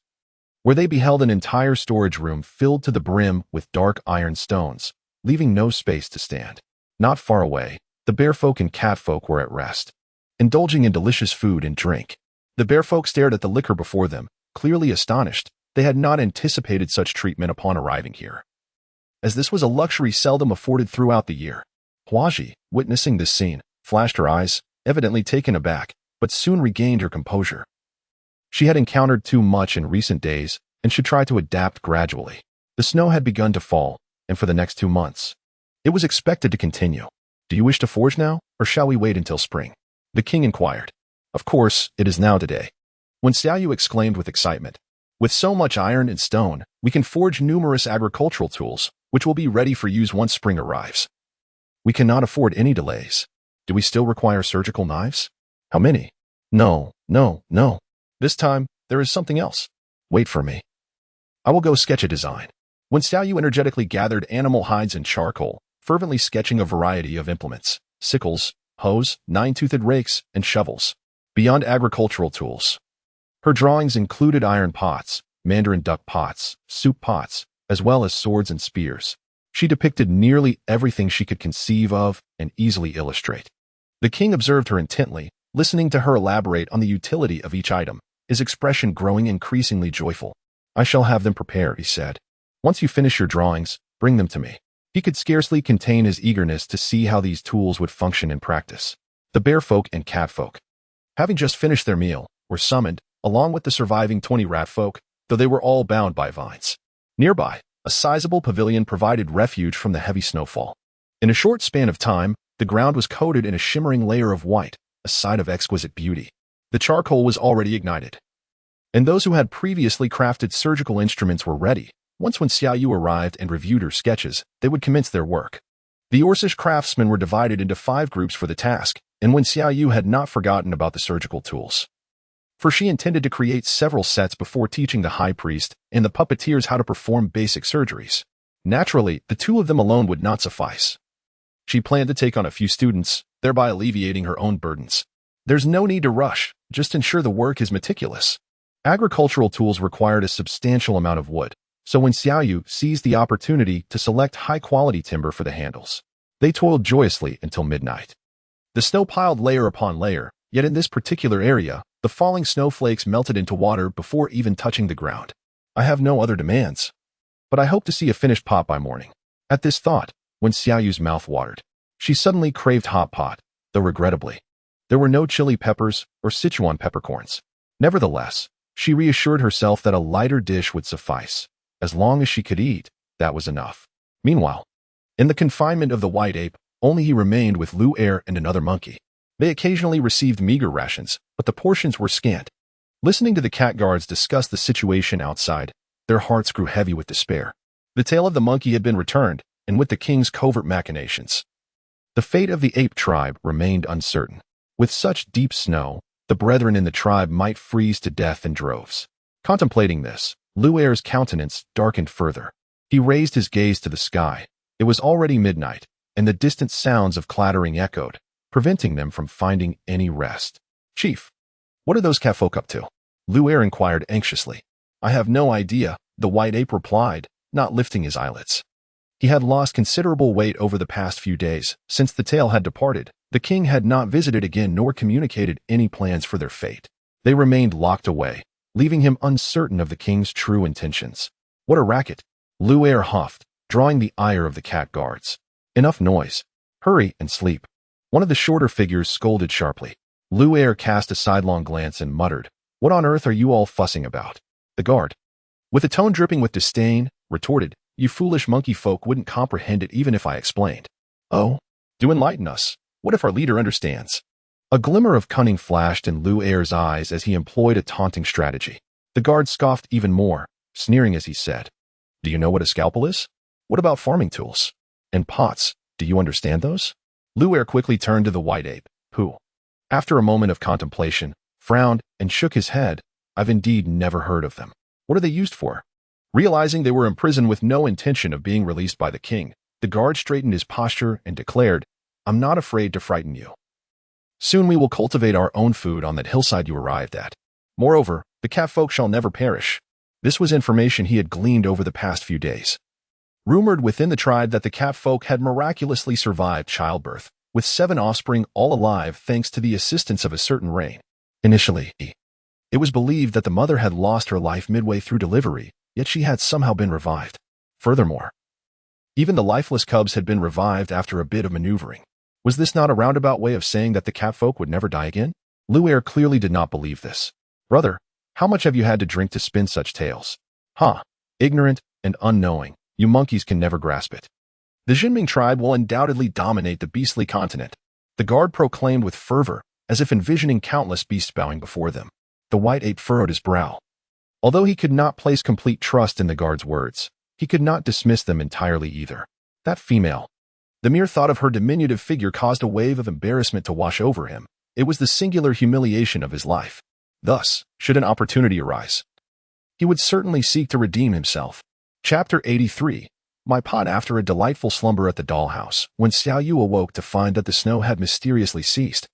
where they beheld an entire storage room filled to the brim with dark iron stones, leaving no space to stand. Not far away, the bear folk and cat folk were at rest, indulging in delicious food and drink. The bear folk stared at the liquor before them, clearly astonished. They had not anticipated such treatment upon arriving here, as this was a luxury seldom afforded throughout the year. Huaji, witnessing this scene, flashed her eyes, evidently taken aback, but soon regained her composure. She had encountered too much in recent days and should try to adapt gradually. The snow had begun to fall, and for the next 2 months, it was expected to continue. Do you wish to forge now, or shall we wait until spring? The king inquired. Of course, it is now today. When Xiaoyu exclaimed with excitement, with so much iron and stone, we can forge numerous agricultural tools, which will be ready for use once spring arrives. We cannot afford any delays. Do we still require surgical knives? How many? No. This time, there is something else. Wait for me. I will go sketch a design. When Xiaoyu energetically gathered animal hides and charcoal, fervently sketching a variety of implements, sickles, hoes, 9-toothed rakes, and shovels, beyond agricultural tools. Her drawings included iron pots, mandarin duck pots, soup pots, as well as swords and spears. She depicted nearly everything she could conceive of and easily illustrate. The king observed her intently, listening to her elaborate on the utility of each item, his expression growing increasingly joyful. I shall have them prepared, he said. Once you finish your drawings, bring them to me. He could scarcely contain his eagerness to see how these tools would function in practice. The bear folk and cat folk, having just finished their meal, were summoned, along with the surviving 20 rat folk, though they were all bound by vines. Nearby, a sizable pavilion provided refuge from the heavy snowfall. In a short span of time, the ground was coated in a shimmering layer of white, a sight of exquisite beauty. The charcoal was already ignited, and those who had previously crafted surgical instruments were ready. Once when Xiaoyu arrived and reviewed her sketches, they would commence their work. The Orcish craftsmen were divided into 5 groups for the task, and when Xiaoyu had not forgotten about the surgical tools, for she intended to create several sets before teaching the high priest and the puppeteers how to perform basic surgeries. Naturally, the two of them alone would not suffice. She planned to take on a few students, thereby alleviating her own burdens. There's no need to rush, just ensure the work is meticulous. Agricultural tools required a substantial amount of wood, so when Xiaoyu seized the opportunity to select high-quality timber for the handles, they toiled joyously until midnight. The snow piled layer upon layer, yet in this particular area, the falling snowflakes melted into water before even touching the ground. I have no other demands, but I hope to see a finished pot by morning. At this thought, when Xiaoyu's mouth watered, she suddenly craved hot pot, though regrettably, there were no chili peppers or Sichuan peppercorns. Nevertheless, she reassured herself that a lighter dish would suffice. As long as she could eat, that was enough. Meanwhile, in the confinement of the white ape, only he remained with Lair and another monkey. They occasionally received meager rations, but the portions were scant. Listening to the cat guards discuss the situation outside, their hearts grew heavy with despair. The tail of the monkey had been returned, and with the king's covert machinations, the fate of the ape tribe remained uncertain. With such deep snow, the brethren in the tribe might freeze to death in droves. Contemplating this, Lair's countenance darkened further. He raised his gaze to the sky. It was already midnight, and the distant sounds of clattering echoed, preventing them from finding any rest. "Chief, what are those catfolk up to?" Lair inquired anxiously. "I have no idea," the white ape replied, not lifting his eyelids. He had lost considerable weight over the past few days. Since the tail had departed, the king had not visited again nor communicated any plans for their fate. They remained locked away, leaving him uncertain of the king's true intentions. "What a racket!" Lair huffed, drawing the ire of the cat guards. "Enough noise. Hurry and sleep." One of the shorter figures scolded sharply. Lair cast a sidelong glance and muttered, "What on earth are you all fussing about?" The guard, with a tone dripping with disdain, retorted, "You foolish monkey folk wouldn't comprehend it even if I explained." "Oh, do enlighten us. What if our leader understands?" A glimmer of cunning flashed in Lair's eyes as he employed a taunting strategy. The guard scoffed even more, sneering as he said, "Do you know what a scalpel is? What about farming tools? And pots, do you understand those?" Lair quickly turned to the white ape, who, after a moment of contemplation, frowned and shook his head. "I've indeed never heard of them. What are they used for?" Realizing they were imprisoned with no intention of being released by the king, the guard straightened his posture and declared, "I'm not afraid to frighten you. Soon we will cultivate our own food on that hillside you arrived at. Moreover, the catfolk shall never perish." This was information he had gleaned over the past few days. Rumored within the tribe that the catfolk had miraculously survived childbirth, with 7 offspring all alive thanks to the assistance of a certain rain. Initially, it was believed that the mother had lost her life midway through delivery, yet she had somehow been revived. Furthermore, even the lifeless cubs had been revived after a bit of maneuvering. Was this not a roundabout way of saying that the catfolk would never die again? Lair clearly did not believe this. "Brother, how much have you had to drink to spin such tales?" "Huh, ignorant and unknowing, you monkeys can never grasp it. The Juming tribe will undoubtedly dominate the beastly continent," the guard proclaimed with fervor, as if envisioning countless beasts bowing before them. The white ape furrowed his brow. Although he could not place complete trust in the guard's words, he could not dismiss them entirely either. That female. The mere thought of her diminutive figure caused a wave of embarrassment to wash over him. It was the singular humiliation of his life. Thus, should an opportunity arise, he would certainly seek to redeem himself. Chapter 83. My pot. After a delightful slumber at the dollhouse, when Xiaoyu awoke to find that the snow had mysteriously ceased,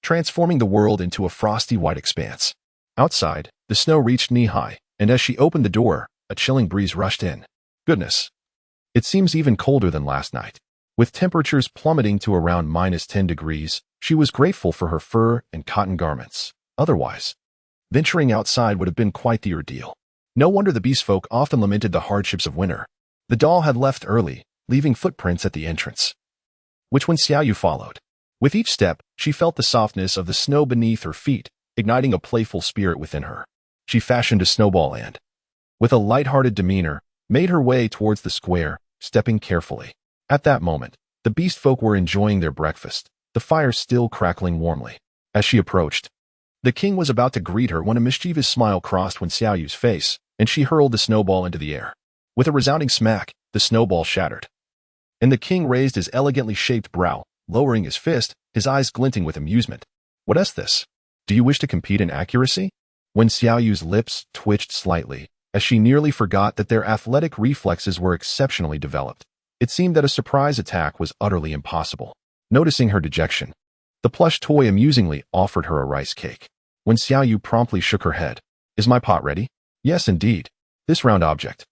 transforming the world into a frosty white expanse. Outside, the snow reached knee-high, and as she opened the door, a chilling breeze rushed in. Goodness! It seems even colder than last night. With temperatures plummeting to around -10 degrees, she was grateful for her fur and cotton garments. Otherwise, venturing outside would have been quite the ordeal. No wonder the beast folk often lamented the hardships of winter. The doll had left early, leaving footprints at the entrance, which when Xiaoyu followed. With each step, she felt the softness of the snow beneath her feet, igniting a playful spirit within her. She fashioned a snowball and, with a light-hearted demeanor, made her way towards the square, stepping carefully. At that moment, the beast folk were enjoying their breakfast, the fire still crackling warmly. As she approached, the king was about to greet her when a mischievous smile crossed Xiaoyu's face, and she hurled the snowball into the air. With a resounding smack, the snowball shattered, and the king raised his elegantly shaped brow, lowering his fist, his eyes glinting with amusement. "What is this? Do you wish to compete in accuracy?" When Xiaoyu's lips twitched slightly, as she nearly forgot that their athletic reflexes were exceptionally developed. It seemed that a surprise attack was utterly impossible. Noticing her dejection, the plush toy amusingly offered her a rice cake. When Xiaoyu promptly shook her head, "Is my pot ready?" "Yes, indeed. This round object.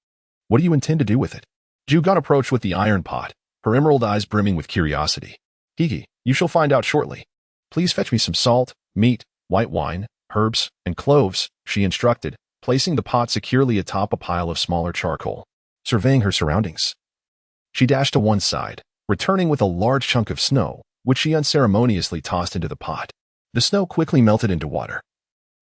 What do you intend to do with it?" Zhugan approached with the iron pot, her emerald eyes brimming with curiosity. "Hee, you shall find out shortly. Please fetch me some salt, meat, white wine, herbs, and cloves," she instructed, placing the pot securely atop a pile of smaller charcoal. Surveying her surroundings, she dashed to one side, returning with a large chunk of snow, which she unceremoniously tossed into the pot. The snow quickly melted into water.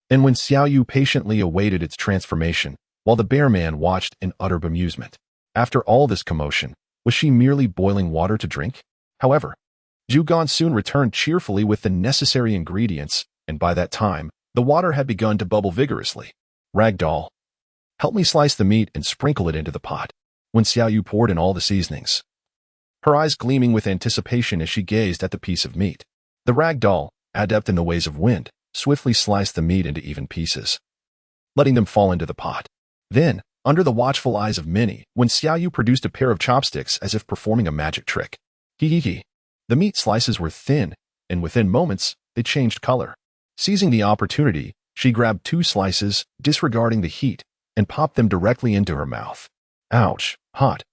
And when Xiaoyu patiently awaited its transformation, while the bear man watched in utter bemusement. After all this commotion, was she merely boiling water to drink? However, Zhugan soon returned cheerfully with the necessary ingredients, and by that time, the water had begun to bubble vigorously. "Ragdoll, help me slice the meat and sprinkle it into the pot." When Xiaoyu poured in all the seasonings, her eyes gleaming with anticipation as she gazed at the piece of meat. The ragdoll, adept in the ways of wind, swiftly sliced the meat into even pieces, letting them fall into the pot. Then, under the watchful eyes of many, when Xiaoyu produced a pair of chopsticks as if performing a magic trick. Hee. The meat slices were thin, and within moments, they changed color. Seizing the opportunity, she grabbed 2 slices, disregarding the heat, and popped them directly into her mouth. "Ouch, hot.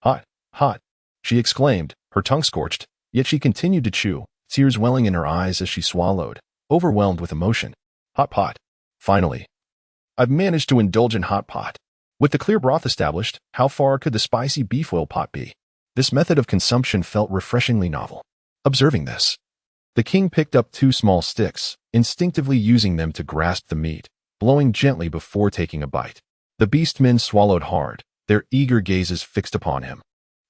Hot, hot," she exclaimed, her tongue scorched, yet she continued to chew, tears welling in her eyes as she swallowed, overwhelmed with emotion. "Hot pot. Finally. I've managed to indulge in hot pot." With the clear broth established, how far could the spicy beef oil pot be? This method of consumption felt refreshingly novel. Observing this, the king picked up 2 small sticks, instinctively using them to grasp the meat, blowing gently before taking a bite. The beastmen swallowed hard, their eager gazes fixed upon him,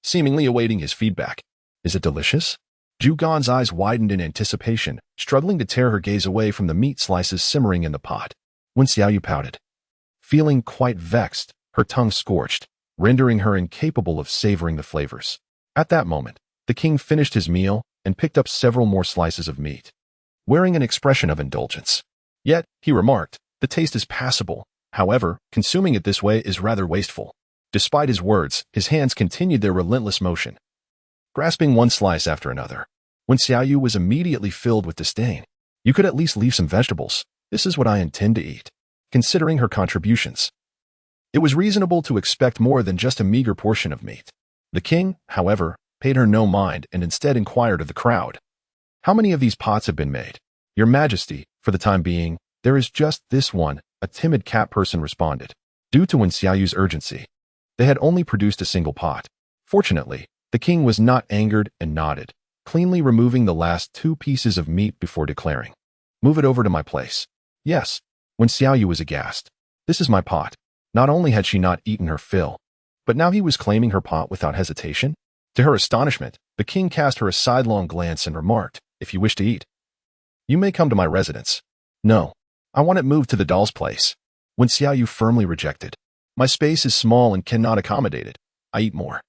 seemingly awaiting his feedback. "Is it delicious?" Zhugan's eyes widened in anticipation, struggling to tear her gaze away from the meat slices simmering in the pot. When Xiaoyu pouted, feeling quite vexed, her tongue scorched, rendering her incapable of savoring the flavors. At that moment, the king finished his meal and picked up several more slices of meat, wearing an expression of indulgence. Yet, he remarked, "The taste is passable. However, consuming it this way is rather wasteful." Despite his words, his hands continued their relentless motion, grasping one slice after another. When Xiaoyu was immediately filled with disdain. "You could at least leave some vegetables. This is what I intend to eat." Considering her contributions, it was reasonable to expect more than just a meager portion of meat. The king, however, paid her no mind and instead inquired of the crowd, "How many of these pots have been made?" "Your Majesty, for the time being, there is just this one," a timid cat person responded. Due to Xiaoyu's urgency, they had only produced a single pot. Fortunately, the king was not angered and nodded, cleanly removing the last 2 pieces of meat before declaring, "Move it over to my place." "Yes." When Xiaoyu was aghast, "This is my pot." Not only had she not eaten her fill, but now he was claiming her pot without hesitation. To her astonishment, the king cast her a sidelong glance and remarked, "If you wish to eat, you may come to my residence." "No, I want it moved to the doll's place." When Xiaoyu firmly rejected, "My space is small and cannot accommodate it. I eat more."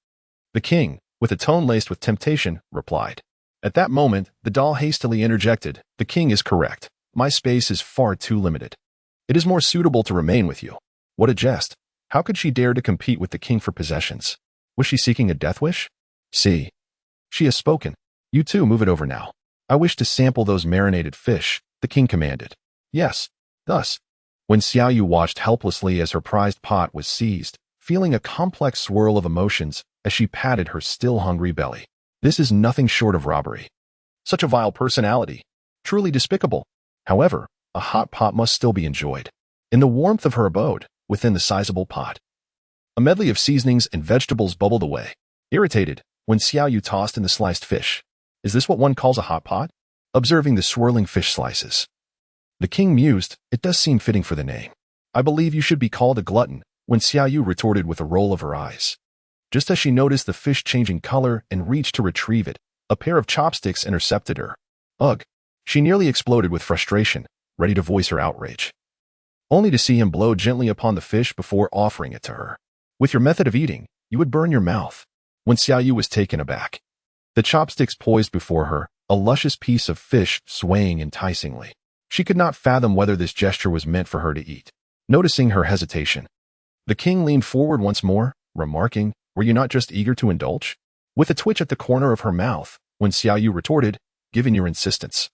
The king, with a tone laced with temptation, replied. At that moment, the doll hastily interjected, "The king is correct. My space is far too limited. It is more suitable to remain with you." What a jest. How could she dare to compete with the king for possessions? Was she seeking a death wish? "See, she has spoken. You too move it over now. I wish to sample those marinated fish," the king commanded. "Yes." Thus, when Xiaoyu watched helplessly as her prized pot was seized, feeling a complex swirl of emotions as she patted her still hungry belly. This is nothing short of robbery. Such a vile personality. Truly despicable. However, a hot pot must still be enjoyed. In the warmth of her abode, within the sizable pot, a medley of seasonings and vegetables bubbled away. Irritated, when Xiaoyu tossed in the sliced fish. "Is this what one calls a hot pot?" Observing the swirling fish slices, the king mused, "It does seem fitting for the name. I believe you should be called a glutton," when Xiaoyu retorted with a roll of her eyes. Just as she noticed the fish changing color and reached to retrieve it, a pair of chopsticks intercepted her. Ugh! She nearly exploded with frustration, ready to voice her outrage, only to see him blow gently upon the fish before offering it to her. "With your method of eating, you would burn your mouth." When Xiaoyu was taken aback, the chopsticks poised before her, a luscious piece of fish swaying enticingly. She could not fathom whether this gesture was meant for her to eat. Noticing her hesitation, the king leaned forward once more, remarking, "Were you not just eager to indulge?" With a twitch at the corner of her mouth, when Xiaoyu retorted, "Given your insistence,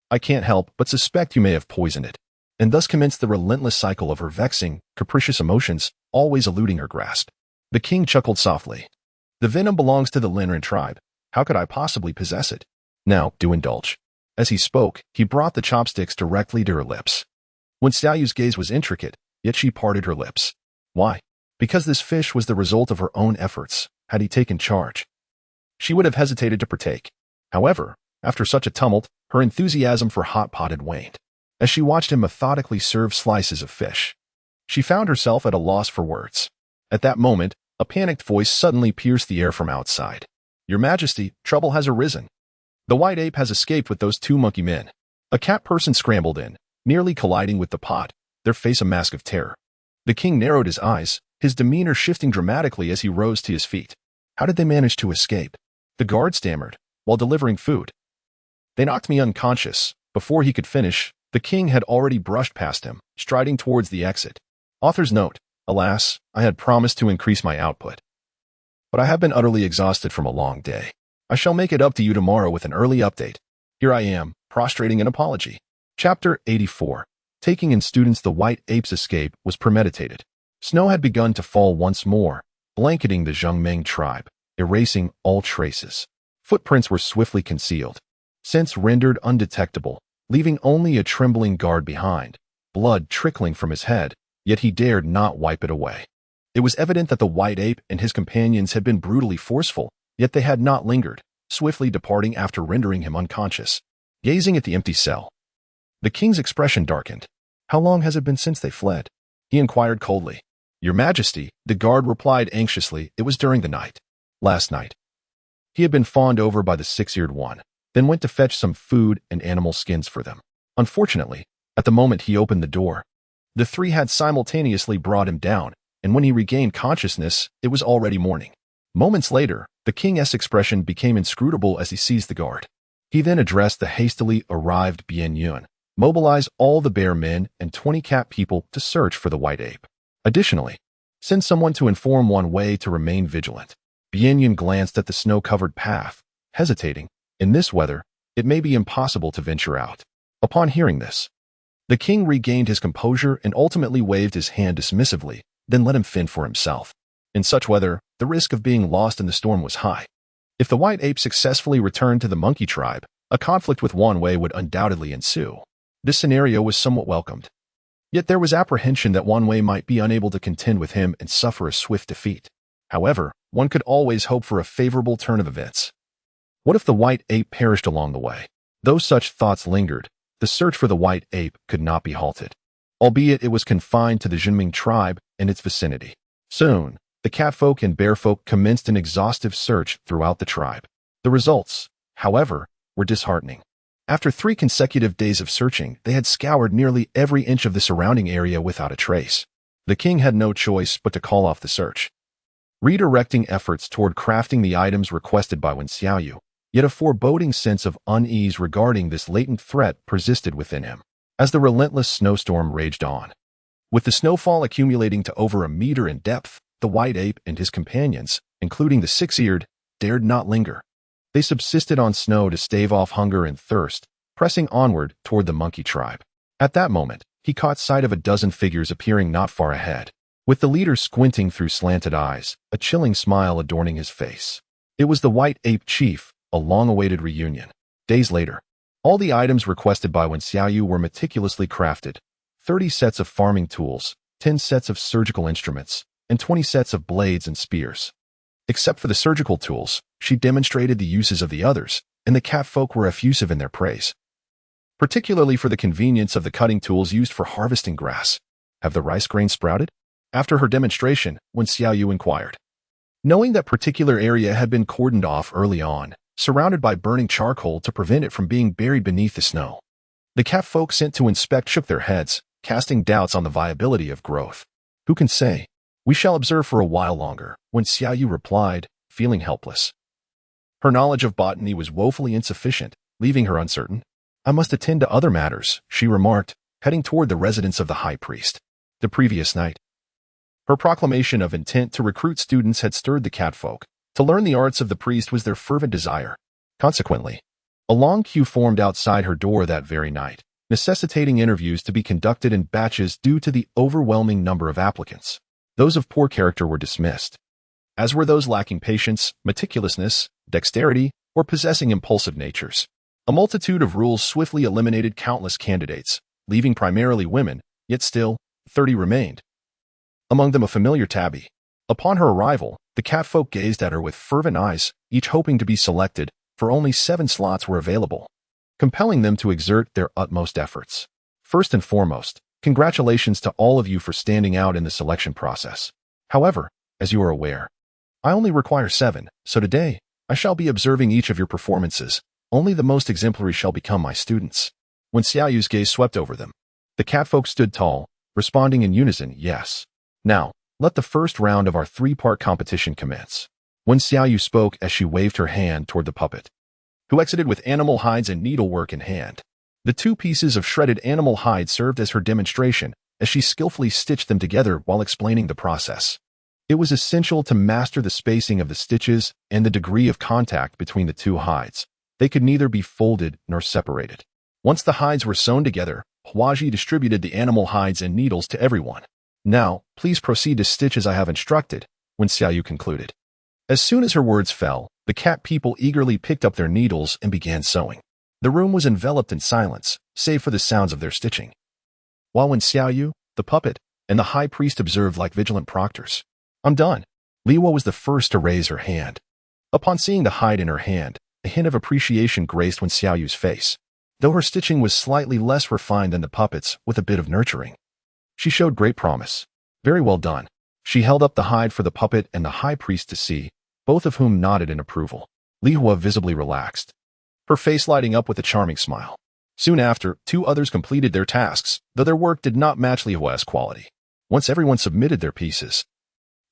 I can't help but suspect you may have poisoned it," and thus commenced the relentless cycle of her vexing, capricious emotions, always eluding her grasp. The king chuckled softly. "The venom belongs to the Linren tribe. How could I possibly possess it? Now, do indulge." As he spoke, he brought the chopsticks directly to her lips. When Xiaoyu's gaze was intricate, yet she parted her lips. Why? Because this fish was the result of her own efforts. Had he taken charge, she would have hesitated to partake. However, after such a tumult, her enthusiasm for hot pot had waned. As she watched him methodically serve slices of fish, she found herself at a loss for words. At that moment, a panicked voice suddenly pierced the air from outside. "Your Majesty, trouble has arisen. The white ape has escaped with those 2 monkey men." A cat person scrambled in, nearly colliding with the pot, their face a mask of terror. The king narrowed his eyes, his demeanor shifting dramatically as he rose to his feet. "How did they manage to escape?" the guard stammered, while delivering food. "They knocked me unconscious." Before he could finish, the king had already brushed past him, striding towards the exit. Author's note: alas, I had promised to increase my output, but I have been utterly exhausted from a long day. I shall make it up to you tomorrow with an early update. Here I am, prostrating an apology. Chapter 84. Taking in students. The white ape's escape was premeditated. Snow had begun to fall once more, blanketing the juming tribe, erasing all traces. Footprints were swiftly concealed, scents rendered undetectable, leaving only a trembling guard behind, blood trickling from his head, yet he dared not wipe it away. It was evident that the white ape and his companions had been brutally forceful, yet they had not lingered, swiftly departing after rendering him unconscious. Gazing at the empty cell, the king's expression darkened. "How long has it been since they fled?" he inquired coldly. "Your Majesty," the guard replied anxiously, "it was during the night. Last night." He had been fawned over by the 6-eared one, then went to fetch some food and animal skins for them. Unfortunately, at the moment he opened the door, the 3 had simultaneously brought him down, and when he regained consciousness, it was already morning. Moments later, the king's expression became inscrutable as he seized the guard. He then addressed the hastily arrived Bien Yun, "Mobilize all the bear men and 20 cat people to search for the white ape. Additionally, send someone to inform Wan Wei to remain vigilant." Bien Yun glanced at the snow-covered path, hesitating. In this weather, it may be impossible to venture out. Upon hearing this, the king regained his composure and ultimately waved his hand dismissively, then let him fend for himself. In such weather, the risk of being lost in the storm was high. If the white ape successfully returned to the monkey tribe, a conflict with Wan Wei would undoubtedly ensue. This scenario was somewhat welcomed. Yet there was apprehension that Wan Wei might be unable to contend with him and suffer a swift defeat. However, one could always hope for a favorable turn of events. What if the white ape perished along the way? Though such thoughts lingered, the search for the white ape could not be halted, albeit it was confined to the Juming tribe and its vicinity. Soon, the catfolk and bearfolk commenced an exhaustive search throughout the tribe. The results, however, were disheartening. After 3 consecutive days of searching, they had scoured nearly every inch of the surrounding area without a trace. The king had no choice but to call off the search, redirecting efforts toward crafting the items requested by Wen Xiaoyu. Yet a foreboding sense of unease regarding this latent threat persisted within him as the relentless snowstorm raged on. With the snowfall accumulating to over a meter in depth, the white ape and his companions, including the 6-eared, dared not linger. They subsisted on snow to stave off hunger and thirst, pressing onward toward the monkey tribe. At that moment, he caught sight of a dozen figures appearing not far ahead, with the leader squinting through slanted eyes, a chilling smile adorning his face. It was the white ape chief, a long-awaited reunion. Days later, all the items requested by Wen Xiaoyu were meticulously crafted: 30 sets of farming tools, 10 sets of surgical instruments, and 20 sets of blades and spears. Except for the surgical tools, she demonstrated the uses of the others, and the catfolk were effusive in their praise, particularly for the convenience of the cutting tools used for harvesting grass. "Have the rice grains sprouted?" After her demonstration, Wen Xiaoyu inquired. Knowing that particular area had been cordoned off early on, surrounded by burning charcoal to prevent it from being buried beneath the snow, the catfolk sent to inspect shook their heads, casting doubts on the viability of growth. "Who can say? We shall observe for a while longer," Wen Xiaoyu replied, feeling helpless. Her knowledge of botany was woefully insufficient, leaving her uncertain. I must attend to other matters, she remarked, heading toward the residence of the high priest. The previous night, her proclamation of intent to recruit students had stirred the catfolk. To learn the arts of the priest was their fervent desire. Consequently, a long queue formed outside her door that very night, necessitating interviews to be conducted in batches due to the overwhelming number of applicants. Those of poor character were dismissed, as were those lacking patience, meticulousness, dexterity, or possessing impulsive natures. A multitude of rules swiftly eliminated countless candidates, leaving primarily women, yet still, 30 remained. Among them a familiar tabby. Upon her arrival, the catfolk gazed at her with fervent eyes, each hoping to be selected, for only 7 slots were available, compelling them to exert their utmost efforts. First and foremost, congratulations to all of you for standing out in the selection process. However, as you are aware, I only require 7, so today, I shall be observing each of your performances. Only the most exemplary shall become my students. When Xiaoyu's gaze swept over them, the catfolk stood tall, responding in unison, yes. Now, let the first round of our 3-part competition commence. When Xiaoyu spoke as she waved her hand toward the puppet, who exited with animal hides and needlework in hand. The 2 pieces of shredded animal hide served as her demonstration, as she skillfully stitched them together while explaining the process. It was essential to master the spacing of the stitches and the degree of contact between the 2 hides. They could neither be folded nor separated. Once the hides were sewn together, Huaji distributed the animal hides and needles to everyone. Now, please proceed to stitch as I have instructed, when Xiaoyu concluded. As soon as her words fell, the cat people eagerly picked up their needles and began sewing. The room was enveloped in silence, save for the sounds of their stitching. While when Xiaoyu, the puppet, and the high priest observed like vigilant proctors. I'm done. Liwa was the first to raise her hand. Upon seeing the hide in her hand, a hint of appreciation graced Wen Xiaoyu's face, though her stitching was slightly less refined than the puppet's, with a bit of nurturing. She showed great promise. Very well done. She held up the hide for the puppet and the high priest to see, both of whom nodded in approval. Lihua visibly relaxed, her face lighting up with a charming smile. Soon after, 2 others completed their tasks, though their work did not match Lihua's quality. Once everyone submitted their pieces,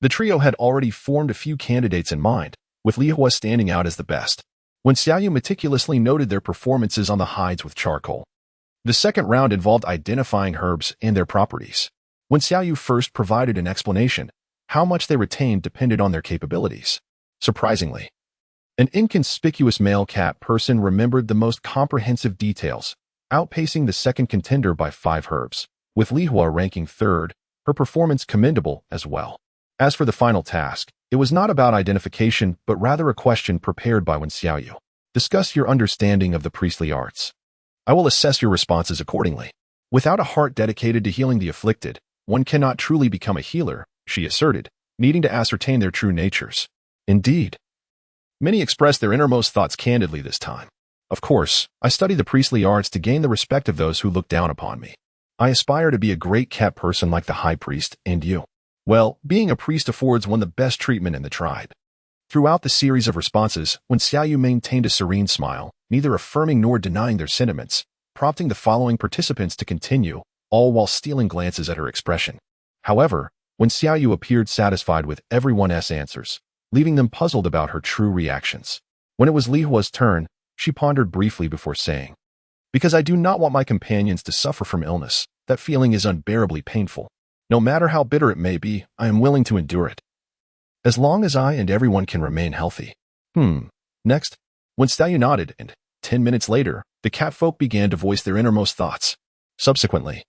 the trio had already formed a few candidates in mind, with Lihua standing out as the best. When Xiaoyu meticulously noted their performances on the hides with charcoal. The second round involved identifying herbs and their properties. When Xiaoyu first provided an explanation, how much they retained depended on their capabilities. Surprisingly, an inconspicuous male cat person remembered the most comprehensive details, outpacing the second contender by 5 herbs, with Lihua ranking 3rd, her performance commendable as well. As for the final task, it was not about identification but rather a question prepared by Wen Xiaoyu. Discuss your understanding of the priestly arts. I will assess your responses accordingly. Without a heart dedicated to healing the afflicted, one cannot truly become a healer, she asserted, needing to ascertain their true natures. Indeed. Many expressed their innermost thoughts candidly this time. Of course, I study the priestly arts to gain the respect of those who look down upon me. I aspire to be a great cat person like the high priest and you. Well, being a priest affords one the best treatment in the tribe. Throughout the series of responses, when Xiaoyu maintained a serene smile, neither affirming nor denying their sentiments, prompting the following participants to continue, all while stealing glances at her expression. However, when Xiaoyu appeared satisfied with everyone's answers, leaving them puzzled about her true reactions. When it was Lihua's turn, she pondered briefly before saying, because I do not want my companions to suffer from illness, that feeling is unbearably painful. No matter how bitter it may be, I am willing to endure it. As long as I and everyone can remain healthy. Next, when Xiaoyu nodded and, 10 minutes later, the catfolk began to voice their innermost thoughts. Subsequently,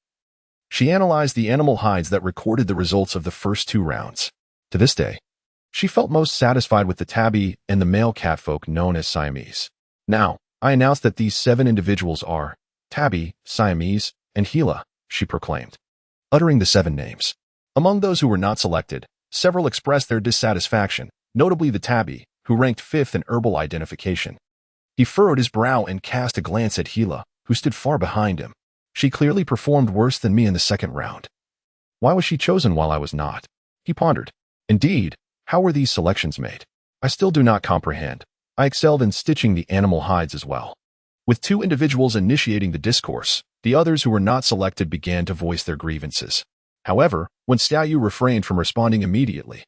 she analyzed the animal hides that recorded the results of the first 2 rounds. To this day, she felt most satisfied with the tabby and the male catfolk known as Siamese. Now, I announce that these 7 individuals are Tabby, Siamese, and Gila, she proclaimed, uttering the 7 names. Among those who were not selected, several expressed their dissatisfaction, notably the tabby, who ranked 5th in herbal identification. He furrowed his brow and cast a glance at Gila, who stood far behind him. She clearly performed worse than me in the second round. Why was she chosen while I was not? He pondered. Indeed, how were these selections made? I still do not comprehend. I excelled in stitching the animal hides as well. With 2 individuals initiating the discourse, the others who were not selected began to voice their grievances. However, when Xiaoyu refrained from responding immediately,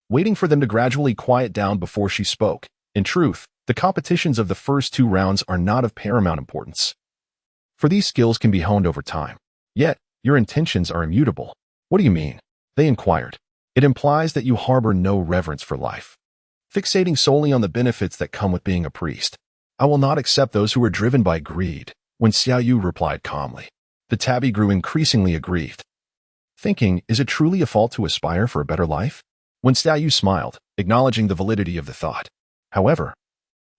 waiting for them to gradually quiet down before she spoke, in truth, the competitions of the first 2 rounds are not of paramount importance. for these skills can be honed over time. Yet, your intentions are immutable. What do you mean? They inquired. It implies that you harbor no reverence for life, fixating solely on the benefits that come with being a priest. I will not accept those who are driven by greed, when Xiaoyu replied calmly. The tabby grew increasingly aggrieved, thinking, is it truly a fault to aspire for a better life? When Xiaoyu smiled, acknowledging the validity of the thought. However,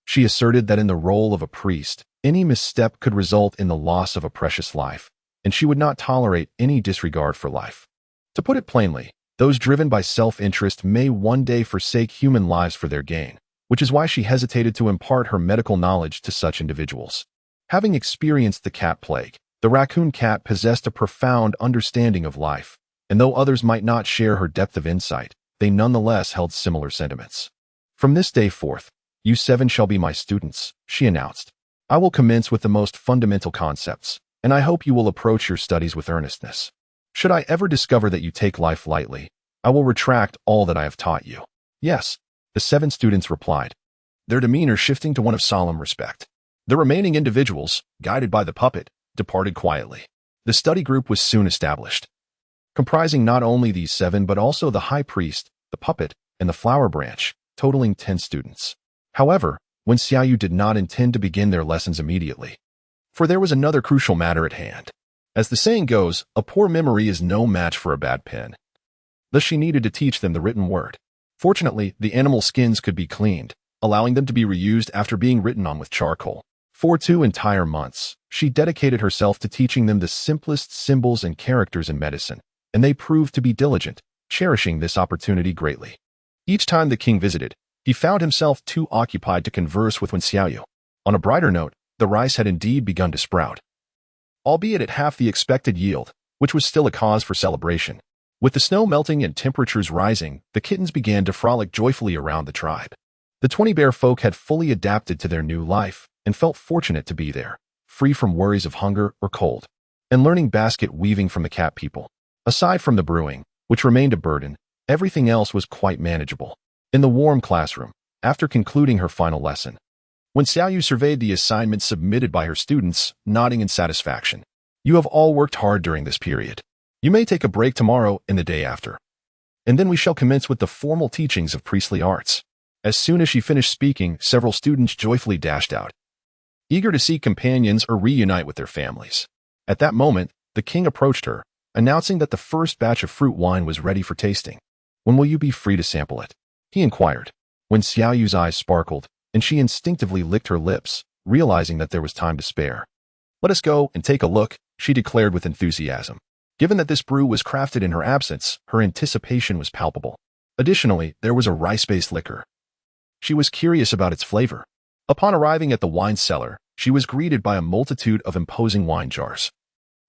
she asserted that in the role of a priest, any misstep could result in the loss of a precious life, and she would not tolerate any disregard for life. To put it plainly, those driven by self-interest may one day forsake human lives for their gain, which is why she hesitated to impart her medical knowledge to such individuals. Having experienced the cat plague, the raccoon cat possessed a profound understanding of life, and though others might not share her depth of insight, they nonetheless held similar sentiments. From this day forth, you 7 shall be my students, she announced. I will commence with the most fundamental concepts, and I hope you will approach your studies with earnestness. Should I ever discover that you take life lightly, I will retract all that I have taught you. Yes, the 7 students replied, their demeanor shifting to one of solemn respect. The remaining individuals, guided by the puppet, departed quietly. The study group was soon established, comprising not only these 7 but also the high priest, the puppet, and the flower branch, totaling 10 students. However, when Xiaoyu did not intend to begin their lessons immediately, for there was another crucial matter at hand. As the saying goes, a poor memory is no match for a bad pen. Thus she needed to teach them the written word. Fortunately, the animal skins could be cleaned, allowing them to be reused after being written on with charcoal. For 2 entire months, she dedicated herself to teaching them the simplest symbols and characters in medicine, and they proved to be diligent, cherishing this opportunity greatly. Each time the king visited, he found himself too occupied to converse with Wen Xiaoyu. On a brighter note, the rice had indeed begun to sprout, albeit at half the expected yield, which was still a cause for celebration. With the snow melting and temperatures rising, the kittens began to frolic joyfully around the tribe. The 20 bear folk had fully adapted to their new life and felt fortunate to be there, free from worries of hunger or cold, and learning basket weaving from the cat people. Aside from the brewing, which remained a burden, everything else was quite manageable. In the warm classroom, after concluding her final lesson, when Xiaoyu surveyed the assignments submitted by her students, nodding in satisfaction, you have all worked hard during this period. You may take a break tomorrow and the day after, and then we shall commence with the formal teachings of priestly arts. As soon as she finished speaking, several students joyfully dashed out, eager to seek companions or reunite with their families. At that moment, the king approached her, announcing that the first batch of fruit wine was ready for tasting. When will you be free to sample it? He inquired. When Xiaoyu's eyes sparkled, and she instinctively licked her lips, realizing that there was time to spare. Let us go and take a look, she declared with enthusiasm. Given that this brew was crafted in her absence, her anticipation was palpable. Additionally, there was a rice-based liquor. She was curious about its flavor. Upon arriving at the wine cellar, she was greeted by a multitude of imposing wine jars,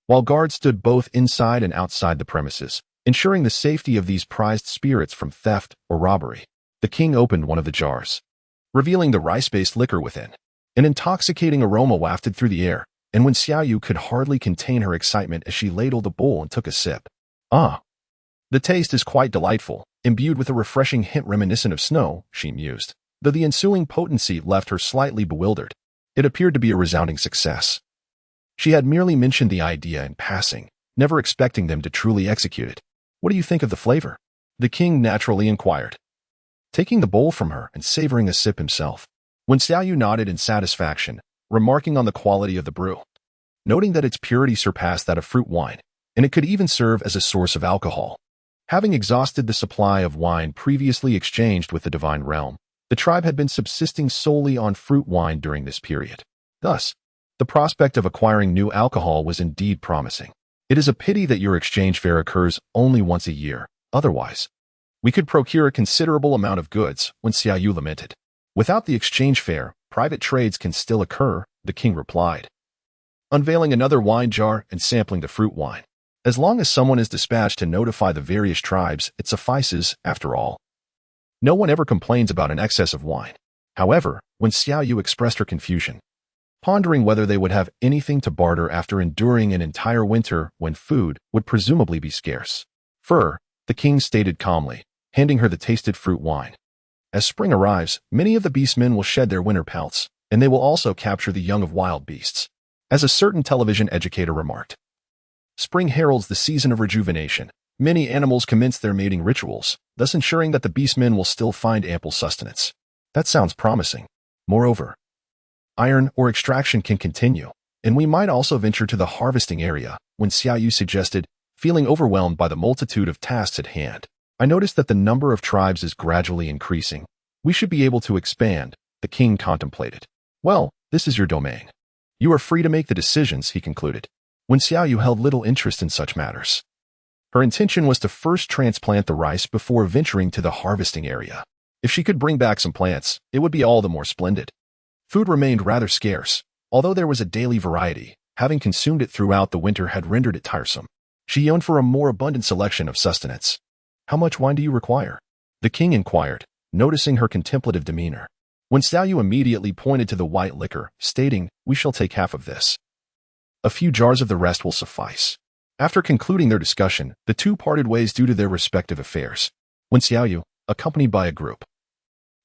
while guards stood both inside and outside the premises, ensuring the safety of these prized spirits from theft or robbery. The king opened one of the jars, revealing the rice-based liquor within. An intoxicating aroma wafted through the air, and when Xiaoyu could hardly contain her excitement as she ladled the bowl and took a sip. Ah, the taste is quite delightful, imbued with a refreshing hint reminiscent of snow, she mused, though the ensuing potency left her slightly bewildered. It appeared to be a resounding success. She had merely mentioned the idea in passing, never expecting them to truly execute it. What do you think of the flavor? The king naturally inquired, taking the bowl from her and savoring a sip himself. When Xiaoyu nodded in satisfaction, remarking on the quality of the brew, noting that its purity surpassed that of fruit wine, and it could even serve as a source of alcohol. Having exhausted the supply of wine previously exchanged with the divine realm, the tribe had been subsisting solely on fruit wine during this period. Thus, the prospect of acquiring new alcohol was indeed promising. It is a pity that your exchange fair occurs only once a year. Otherwise, we could procure a considerable amount of goods, when Xiaoyu lamented. Without the exchange fair, private trades can still occur, the king replied, unveiling another wine jar and sampling the fruit wine. As long as someone is dispatched to notify the various tribes, it suffices, after all. No one ever complains about an excess of wine. However, when Xiaoyu expressed her confusion, pondering whether they would have anything to barter after enduring an entire winter when food would presumably be scarce, the king stated calmly, handing her the tasted fruit wine. As spring arrives, many of the beastmen will shed their winter pelts, and they will also capture the young of wild beasts. As a certain television educator remarked, spring heralds the season of rejuvenation. Many animals commence their mating rituals, thus ensuring that the beastmen will still find ample sustenance. That sounds promising. Moreover, iron or extraction can continue, and we might also venture to the harvesting area, when Xiaoyu suggested, feeling overwhelmed by the multitude of tasks at hand. I noticed that the number of tribes is gradually increasing. We should be able to expand, the king contemplated. Well, this is your domain. You are free to make the decisions, he concluded. When Xiaoyu held little interest in such matters. Her intention was to first transplant the rice before venturing to the harvesting area. If she could bring back some plants, it would be all the more splendid. Food remained rather scarce, although there was a daily variety. Having consumed it throughout the winter had rendered it tiresome. She yearned for a more abundant selection of sustenance. How much wine do you require? The king inquired, noticing her contemplative demeanor. When Xiaoyu immediately pointed to the white liquor, stating, we shall take half of this. A few jars of the rest will suffice. After concluding their discussion, the two parted ways due to their respective affairs. When Xiaoyu, accompanied by a group,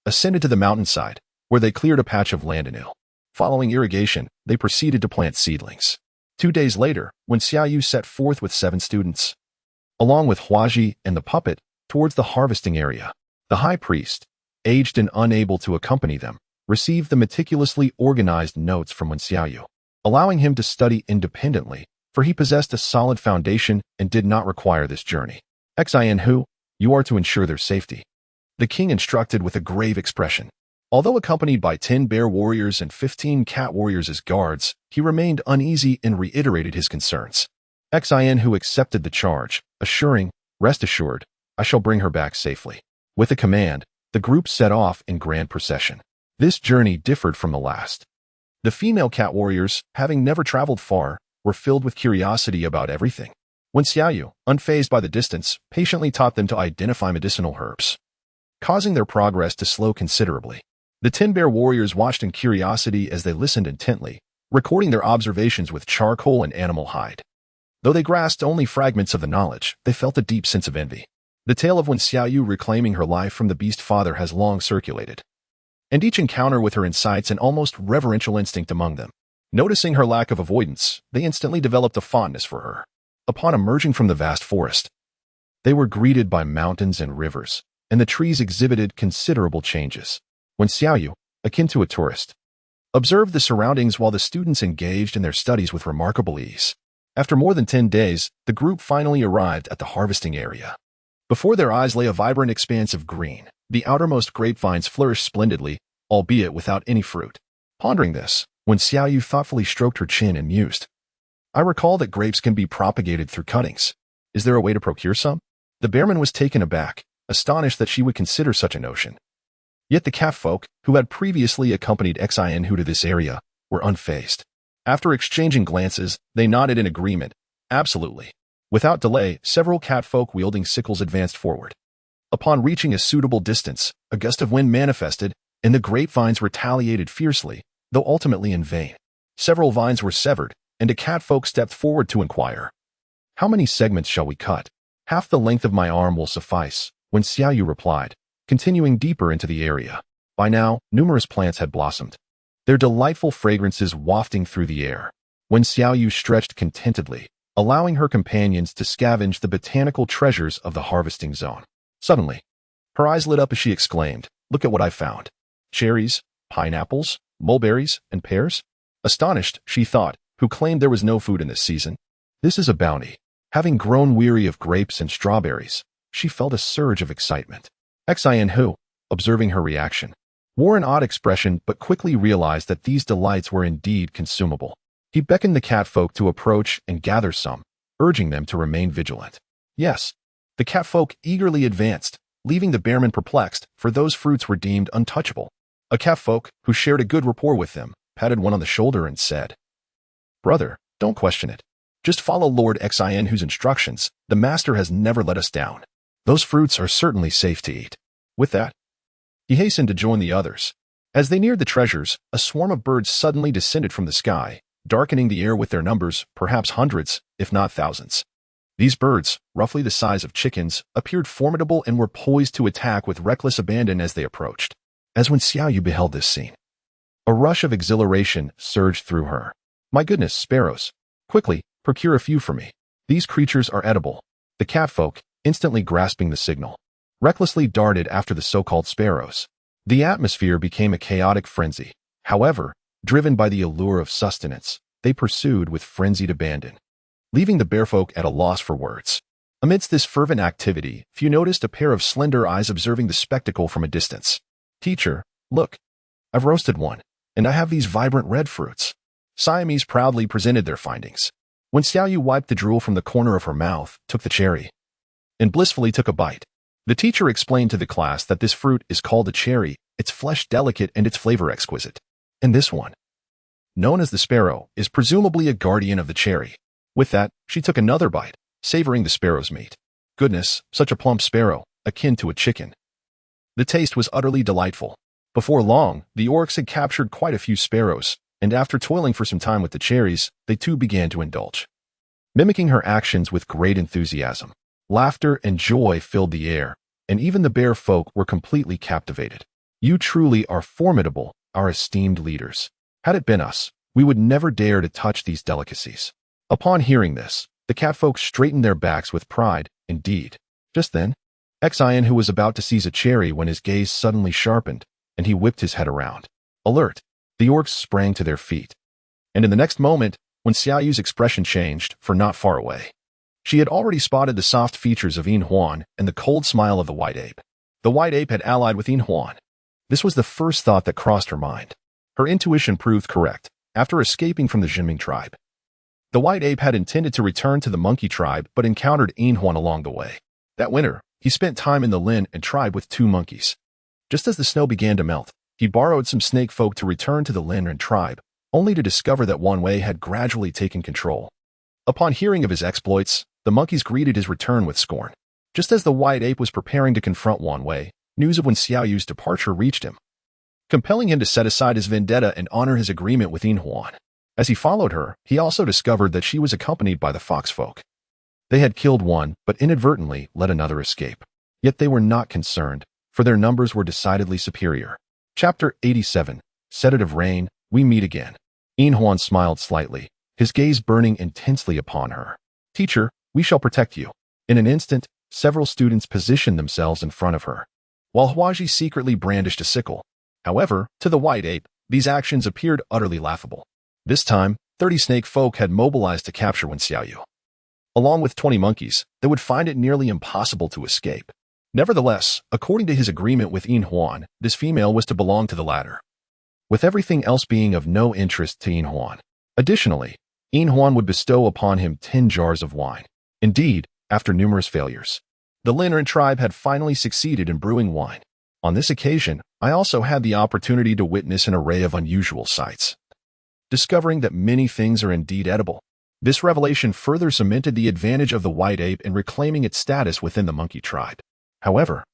ascended to the mountainside, where they cleared a patch of land anew. Following irrigation, they proceeded to plant seedlings. 2 days later, when Xiaoyu set forth with 7 students, along with Huaji and the puppet, towards the harvesting area, the high priest, aged and unable to accompany them, received the meticulously organized notes from Wen Xiaoyu, allowing him to study independently, for he possessed a solid foundation and did not require this journey. Xin Hu, you are to ensure their safety. The king instructed with a grave expression. Although accompanied by 10 bear warriors and 15 cat warriors as guards, he remained uneasy and reiterated his concerns. Xin Hu accepted the charge, assuring, rest assured, I shall bring her back safely. With a command, the group set off in grand procession. This journey differed from the last. The female cat warriors, having never traveled far, were filled with curiosity about everything. When Xiaoyu, unfazed by the distance, patiently taught them to identify medicinal herbs, causing their progress to slow considerably. The 10 bear warriors watched in curiosity as they listened intently, recording their observations with charcoal and animal hide. Though they grasped only fragments of the knowledge, they felt a deep sense of envy. The tale of Wen Xiaoyu reclaiming her life from the beast father has long circulated, and each encounter with her incites an almost reverential instinct among them. Noticing her lack of avoidance, they instantly developed a fondness for her. Upon emerging from the vast forest, they were greeted by mountains and rivers, and the trees exhibited considerable changes. When Xiaoyu, akin to a tourist, observed the surroundings while the students engaged in their studies with remarkable ease. After more than 10 days, the group finally arrived at the harvesting area. Before their eyes lay a vibrant expanse of green. The outermost grapevines flourished splendidly, albeit without any fruit. Pondering this, when Xiaoyu thoughtfully stroked her chin and mused, I recall that grapes can be propagated through cuttings. Is there a way to procure some? The bearman was taken aback, astonished that she would consider such a notion. Yet the cat folk, who had previously accompanied Xin Hu to this area, were unfazed. After exchanging glances, they nodded in agreement. Absolutely. Without delay, several cat folk wielding sickles advanced forward. Upon reaching a suitable distance, a gust of wind manifested, and the grapevines retaliated fiercely, though ultimately in vain. Several vines were severed, and a cat folk stepped forward to inquire. How many segments shall we cut? Half the length of my arm will suffice, when Xiaoyu replied, continuing deeper into the area. By now, numerous plants had blossomed, their delightful fragrances wafting through the air. When Xiaoyu stretched contentedly, allowing her companions to scavenge the botanical treasures of the harvesting zone. Suddenly, her eyes lit up as she exclaimed, look at what I found. Cherries, pineapples, mulberries, and pears? Astonished, she thought, who claimed there was no food in this season. This is a bounty. Having grown weary of grapes and strawberries, she felt a surge of excitement. Xin Hu, observing her reaction, wore an odd expression but quickly realized that these delights were indeed consumable. He beckoned the catfolk to approach and gather some, urging them to remain vigilant. Yes, the catfolk eagerly advanced, leaving the bearman perplexed, for those fruits were deemed untouchable. A catfolk, who shared a good rapport with them, patted one on the shoulder and said, Brother, don't question it. Just follow Lord Xin Hu's instructions. The master has never let us down. Those fruits are certainly safe to eat. With that, he hastened to join the others. As they neared the treasures, a swarm of birds suddenly descended from the sky, darkening the air with their numbers, perhaps hundreds, if not thousands. These birds, roughly the size of chickens, appeared formidable and were poised to attack with reckless abandon as they approached. As when Xiaoyu beheld this scene, a rush of exhilaration surged through her. My goodness, sparrows. Quickly, procure a few for me. These creatures are edible. The catfolk, instantly grasping the signal, recklessly darted after the so-called sparrows. The atmosphere became a chaotic frenzy. However, driven by the allure of sustenance, they pursued with frenzied abandon, leaving the bearfolk at a loss for words. Amidst this fervent activity, few noticed a pair of slender eyes observing the spectacle from a distance. Teacher, look. I've roasted one, and I have these vibrant red fruits. Siamese proudly presented their findings. When Xiaoyu wiped the drool from the corner of her mouth, took the cherry, and blissfully took a bite. The teacher explained to the class that this fruit is called a cherry, its flesh delicate and its flavor exquisite. And this one, known as the sparrow, is presumably a guardian of the cherry. With that, she took another bite, savoring the sparrow's meat. Goodness, such a plump sparrow, akin to a chicken. The taste was utterly delightful. Before long, the orcs had captured quite a few sparrows, and after toiling for some time with the cherries, they too began to indulge, mimicking her actions with great enthusiasm. Laughter and joy filled the air, and even the bear folk were completely captivated. You truly are formidable, our esteemed leaders. Had it been us, we would never dare to touch these delicacies. Upon hearing this, the catfolk straightened their backs with pride, indeed. Just then, Xian, who was about to seize a cherry when his gaze suddenly sharpened, and he whipped his head around. Alert, the orcs sprang to their feet. And in the next moment, when Xiaoyu's expression changed, for not far away, she had already spotted the soft features of Yin Huan and the cold smile of the white ape. The white ape had allied with Yin Huan. This was the first thought that crossed her mind. Her intuition proved correct. After escaping from the Juming tribe, the white ape had intended to return to the monkey tribe but encountered Yin Huan along the way. That winter, he spent time in the Lin and tribe with 2 monkeys. Just as the snow began to melt, he borrowed some snake folk to return to the Lin and tribe, only to discover that Wan Wei had gradually taken control. Upon hearing of his exploits, the monkeys greeted his return with scorn. Just as the white ape was preparing to confront Wan Wei, news of Wen Xiaoyu's departure reached him, compelling him to set aside his vendetta and honor his agreement with Yin Huan. As he followed her, he also discovered that she was accompanied by the fox folk. They had killed one, but inadvertently let another escape. Yet they were not concerned, for their numbers were decidedly superior. Chapter 87, Sedative Rain, We Meet Again. Yin Huan smiled slightly, his gaze burning intensely upon her. Teacher, we shall protect you. In an instant, several students positioned themselves in front of her, while Huaji secretly brandished a sickle. However, to the white ape, these actions appeared utterly laughable. This time, 30 snake folk had mobilized to capture Wen Xiaoyu. Along with 20 monkeys, they would find it nearly impossible to escape. Nevertheless, according to his agreement with Yin Huan, this female was to belong to the latter, with everything else being of no interest to Yin Huan. Additionally, Yin Huan would bestow upon him 10 jars of wine. Indeed, after numerous failures, the Lin tribe had finally succeeded in brewing wine. On this occasion, I also had the opportunity to witness an array of unusual sights, discovering that many things are indeed edible. This revelation further cemented the advantage of the white ape in reclaiming its status within the monkey tribe. However,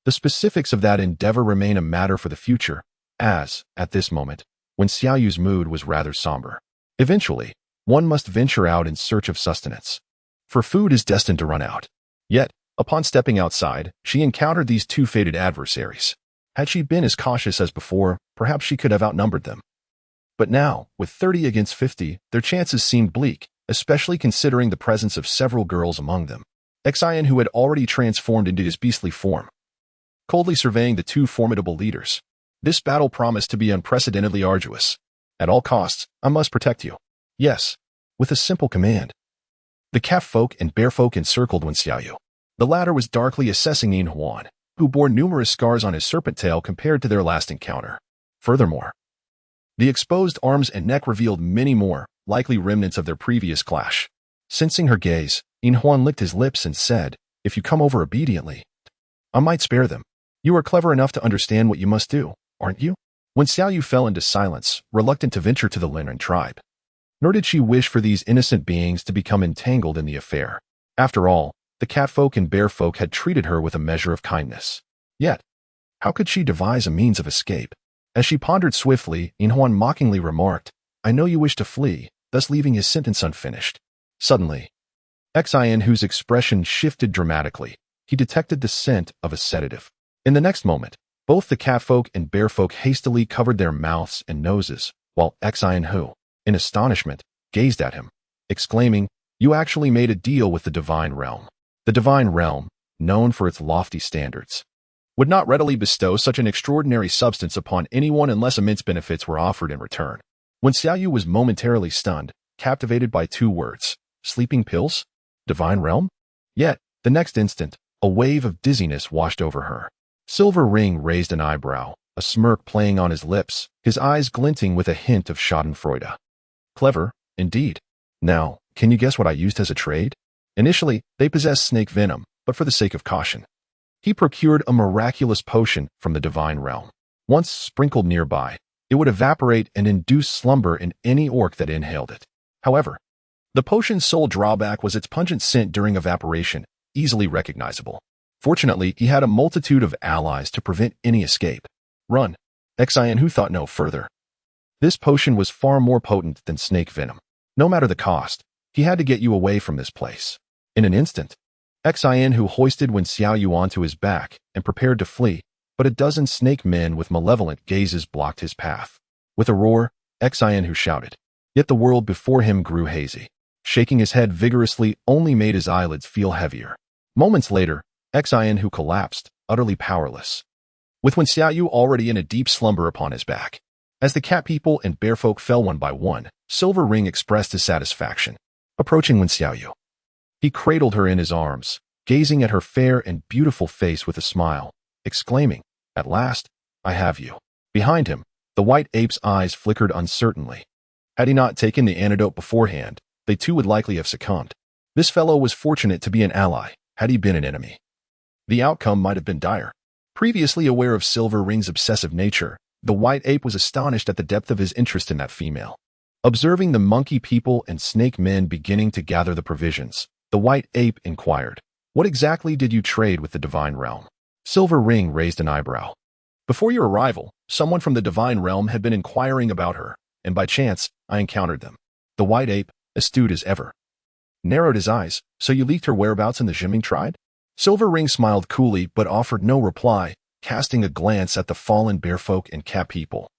the specifics of that endeavor remain a matter for the future, as, at this moment, when Xiaoyu's mood was rather somber. Eventually, one must venture out in search of sustenance, for food is destined to run out. Yet, upon stepping outside, she encountered these 2 fated adversaries. Had she been as cautious as before, perhaps she could have outnumbered them. But now, with 30 against 50, their chances seemed bleak, especially considering the presence of several girls among them. Xian, who had already transformed into his beastly form, coldly surveying the 2 formidable leaders. This battle promised to be unprecedentedly arduous. At all costs, I must protect you. Yes, with a simple command. The calf folk and bear folk encircled Wen Xiaoyu. The latter was darkly assessing Yin Huan, who bore numerous scars on his serpent tail compared to their last encounter. Furthermore, the exposed arms and neck revealed many more, likely remnants of their previous clash. Sensing her gaze, Yin Huan licked his lips and said, "If you come over obediently, I might spare them. You are clever enough to understand what you must do, aren't you?" Wen Xiaoyu fell into silence, reluctant to venture to the Lin tribe. Nor did she wish for these innocent beings to become entangled in the affair. After all, the catfolk and bear folk had treated her with a measure of kindness. Yet, how could she devise a means of escape? As she pondered swiftly, Yin Huan mockingly remarked, "I know you wish to flee," thus leaving his sentence unfinished. Suddenly, Xian, whose expression shifted dramatically, he detected the scent of a sedative. In the next moment, both the catfolk and bear folk hastily covered their mouths and noses, while Xian, who in astonishment, gazed at him, exclaiming, "You actually made a deal with the divine realm." The divine realm, known for its lofty standards, would not readily bestow such an extraordinary substance upon anyone unless immense benefits were offered in return. When Xiaoyu was momentarily stunned, captivated by two words, sleeping pills? Divine realm? Yet, the next instant, a wave of dizziness washed over her. Silver Ring raised an eyebrow, a smirk playing on his lips, his eyes glinting with a hint of schadenfreude. Clever, indeed. Now, can you guess what I used as a trade? Initially, they possessed snake venom, but for the sake of caution, he procured a miraculous potion from the divine realm. Once sprinkled nearby, it would evaporate and induce slumber in any orc that inhaled it. However, the potion's sole drawback was its pungent scent during evaporation, easily recognizable. Fortunately, he had a multitude of allies to prevent any escape. Run. Xianhu thought no further. This potion was far more potent than snake venom. No matter the cost, he had to get you away from this place. In an instant, Xianhu hoisted Wen Xiaoyu onto his back and prepared to flee, but a dozen snake men with malevolent gazes blocked his path. With a roar, Xianhu shouted. Yet the world before him grew hazy. Shaking his head vigorously only made his eyelids feel heavier. Moments later, Xianhu collapsed, utterly powerless, with Wen Xiaoyu already in a deep slumber upon his back. As the cat people and bear folk fell one by one, Silver Ring expressed his satisfaction. Approaching Wen Xiaoyu, he cradled her in his arms, gazing at her fair and beautiful face with a smile, exclaiming, "At last, I have you." Behind him, the white ape's eyes flickered uncertainly. Had he not taken the antidote beforehand, they too would likely have succumbed. This fellow was fortunate to be an ally. Had he been an enemy, the outcome might have been dire. Previously aware of Silver Ring's obsessive nature, the white ape was astonished at the depth of his interest in that female. Observing the monkey people and snake men beginning to gather the provisions, the white ape inquired, "What exactly did you trade with the divine realm?" Silver Ring raised an eyebrow. "Before your arrival, someone from the divine realm had been inquiring about her, and by chance, I encountered them." The white ape, astute as ever, narrowed his eyes. "So you leaked her whereabouts in the Juming tribe?" Silver Ring smiled coolly but offered no reply, casting a glance at the fallen bearfolk and cat people,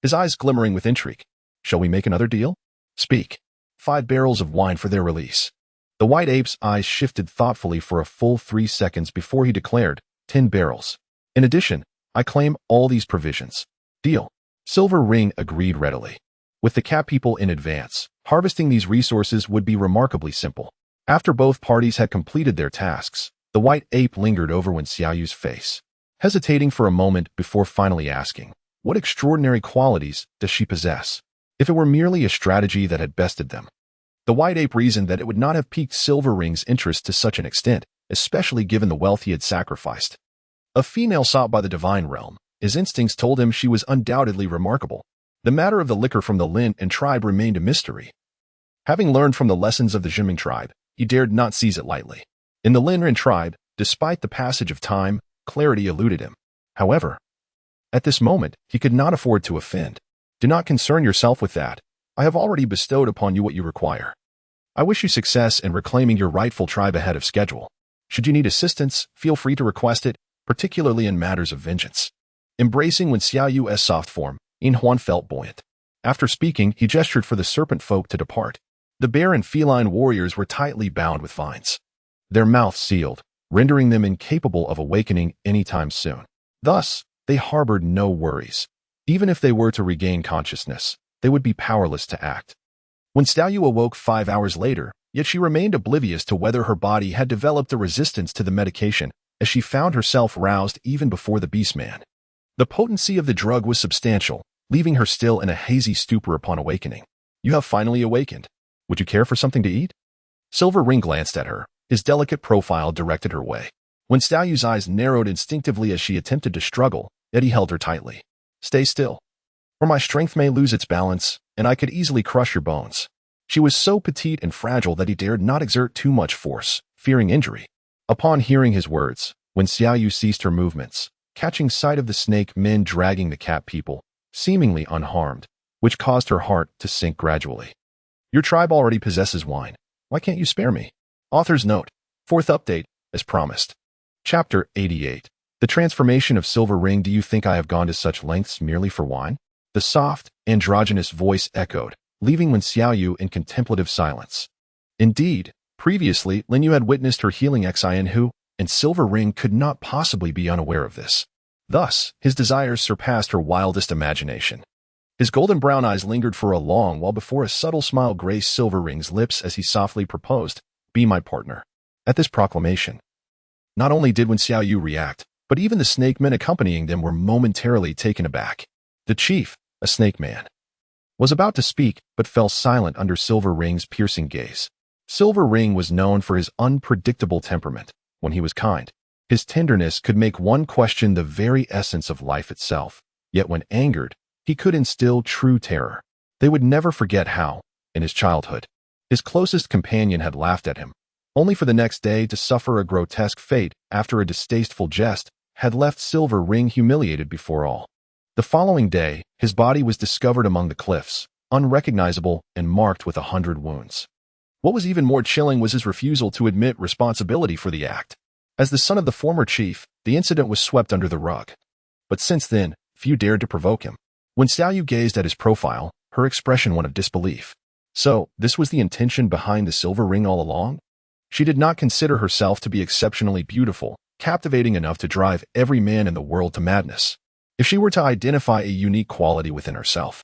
his eyes glimmering with intrigue. "Shall we make another deal? Speak." 5 barrels of wine for their release." The white ape's eyes shifted thoughtfully for a full 3 seconds before he declared, 10 barrels. "In addition, I claim all these provisions." "Deal." Silver Ring agreed readily. With the cat people in advance, harvesting these resources would be remarkably simple. After both parties had completed their tasks, the white ape lingered over Wen Xiaoyu's face, hesitating for a moment before finally asking, "What extraordinary qualities does she possess?" If it were merely a strategy that had bested them, the white ape reasoned that it would not have piqued Silver Ring's interest to such an extent, especially given the wealth he had sacrificed. A female sought by the divine realm, his instincts told him she was undoubtedly remarkable. The matter of the liquor from the Lin and tribe remained a mystery. Having learned from the lessons of the Juming tribe, he dared not seize it lightly. In the Linren tribe, despite the passage of time, clarity eluded him. However, at this moment, he could not afford to offend. "Do not concern yourself with that. I have already bestowed upon you what you require. I wish you success in reclaiming your rightful tribe ahead of schedule. Should you need assistance, feel free to request it, particularly in matters of vengeance." Embracing Wen Xiaoyu's soft form, In Huan felt buoyant. After speaking, he gestured for the serpent folk to depart. The bear and feline warriors were tightly bound with vines, their mouths sealed, rendering them incapable of awakening anytime soon. Thus, they harbored no worries. Even if they were to regain consciousness, they would be powerless to act. When Xiaoyu awoke 5 hours later, yet she remained oblivious to whether her body had developed a resistance to the medication, as she found herself roused even before the beastman. The potency of the drug was substantial, leaving her still in a hazy stupor upon awakening. "You have finally awakened. Would you care for something to eat?" Silver Ring glanced at her, his delicate profile directed her way. When Xiaoyu's eyes narrowed instinctively as she attempted to struggle, yet he held her tightly. "Stay still, or my strength may lose its balance, and I could easily crush your bones." She was so petite and fragile that he dared not exert too much force, fearing injury. Upon hearing his words, when Xiaoyu ceased her movements, catching sight of the snake men dragging the cat people, seemingly unharmed, which caused her heart to sink gradually. "Your tribe already possesses wine. Why can't you spare me?" Author's note. 4th update, as promised. Chapter 88. The transformation of Silver Ring. "Do you think I have gone to such lengths merely for wine?" The soft, androgynous voice echoed, leaving Wen Xiaoyu in contemplative silence. Indeed, previously, Lin Yu had witnessed her healing Xin Hu, and Silver Ring could not possibly be unaware of this. Thus, his desires surpassed her wildest imagination. His golden brown eyes lingered for a long while before a subtle smile graced Silver Ring's lips as he softly proposed, "Be my partner." At this proclamation, not only did Wen Xiaoyu react, but even the snake men accompanying them were momentarily taken aback. The chief, a snake man, was about to speak but fell silent under Silver Ring's piercing gaze. Silver Ring was known for his unpredictable temperament. When he was kind, his tenderness could make one question the very essence of life itself. Yet when angered, he could instill true terror. They would never forget how, in his childhood, his closest companion had laughed at him, only for the next day to suffer a grotesque fate after a distasteful jest had left Silver Ring humiliated before all. The following day, his body was discovered among the cliffs, unrecognizable and marked with 100 wounds. What was even more chilling was his refusal to admit responsibility for the act. As the son of the former chief, the incident was swept under the rug. But since then, few dared to provoke him. When Xiaoyu gazed at his profile, her expression one of disbelief. So, this was the intention behind the Silver Ring all along? She did not consider herself to be exceptionally beautiful, captivating enough to drive every man in the world to madness. If she were to identify a unique quality within herself,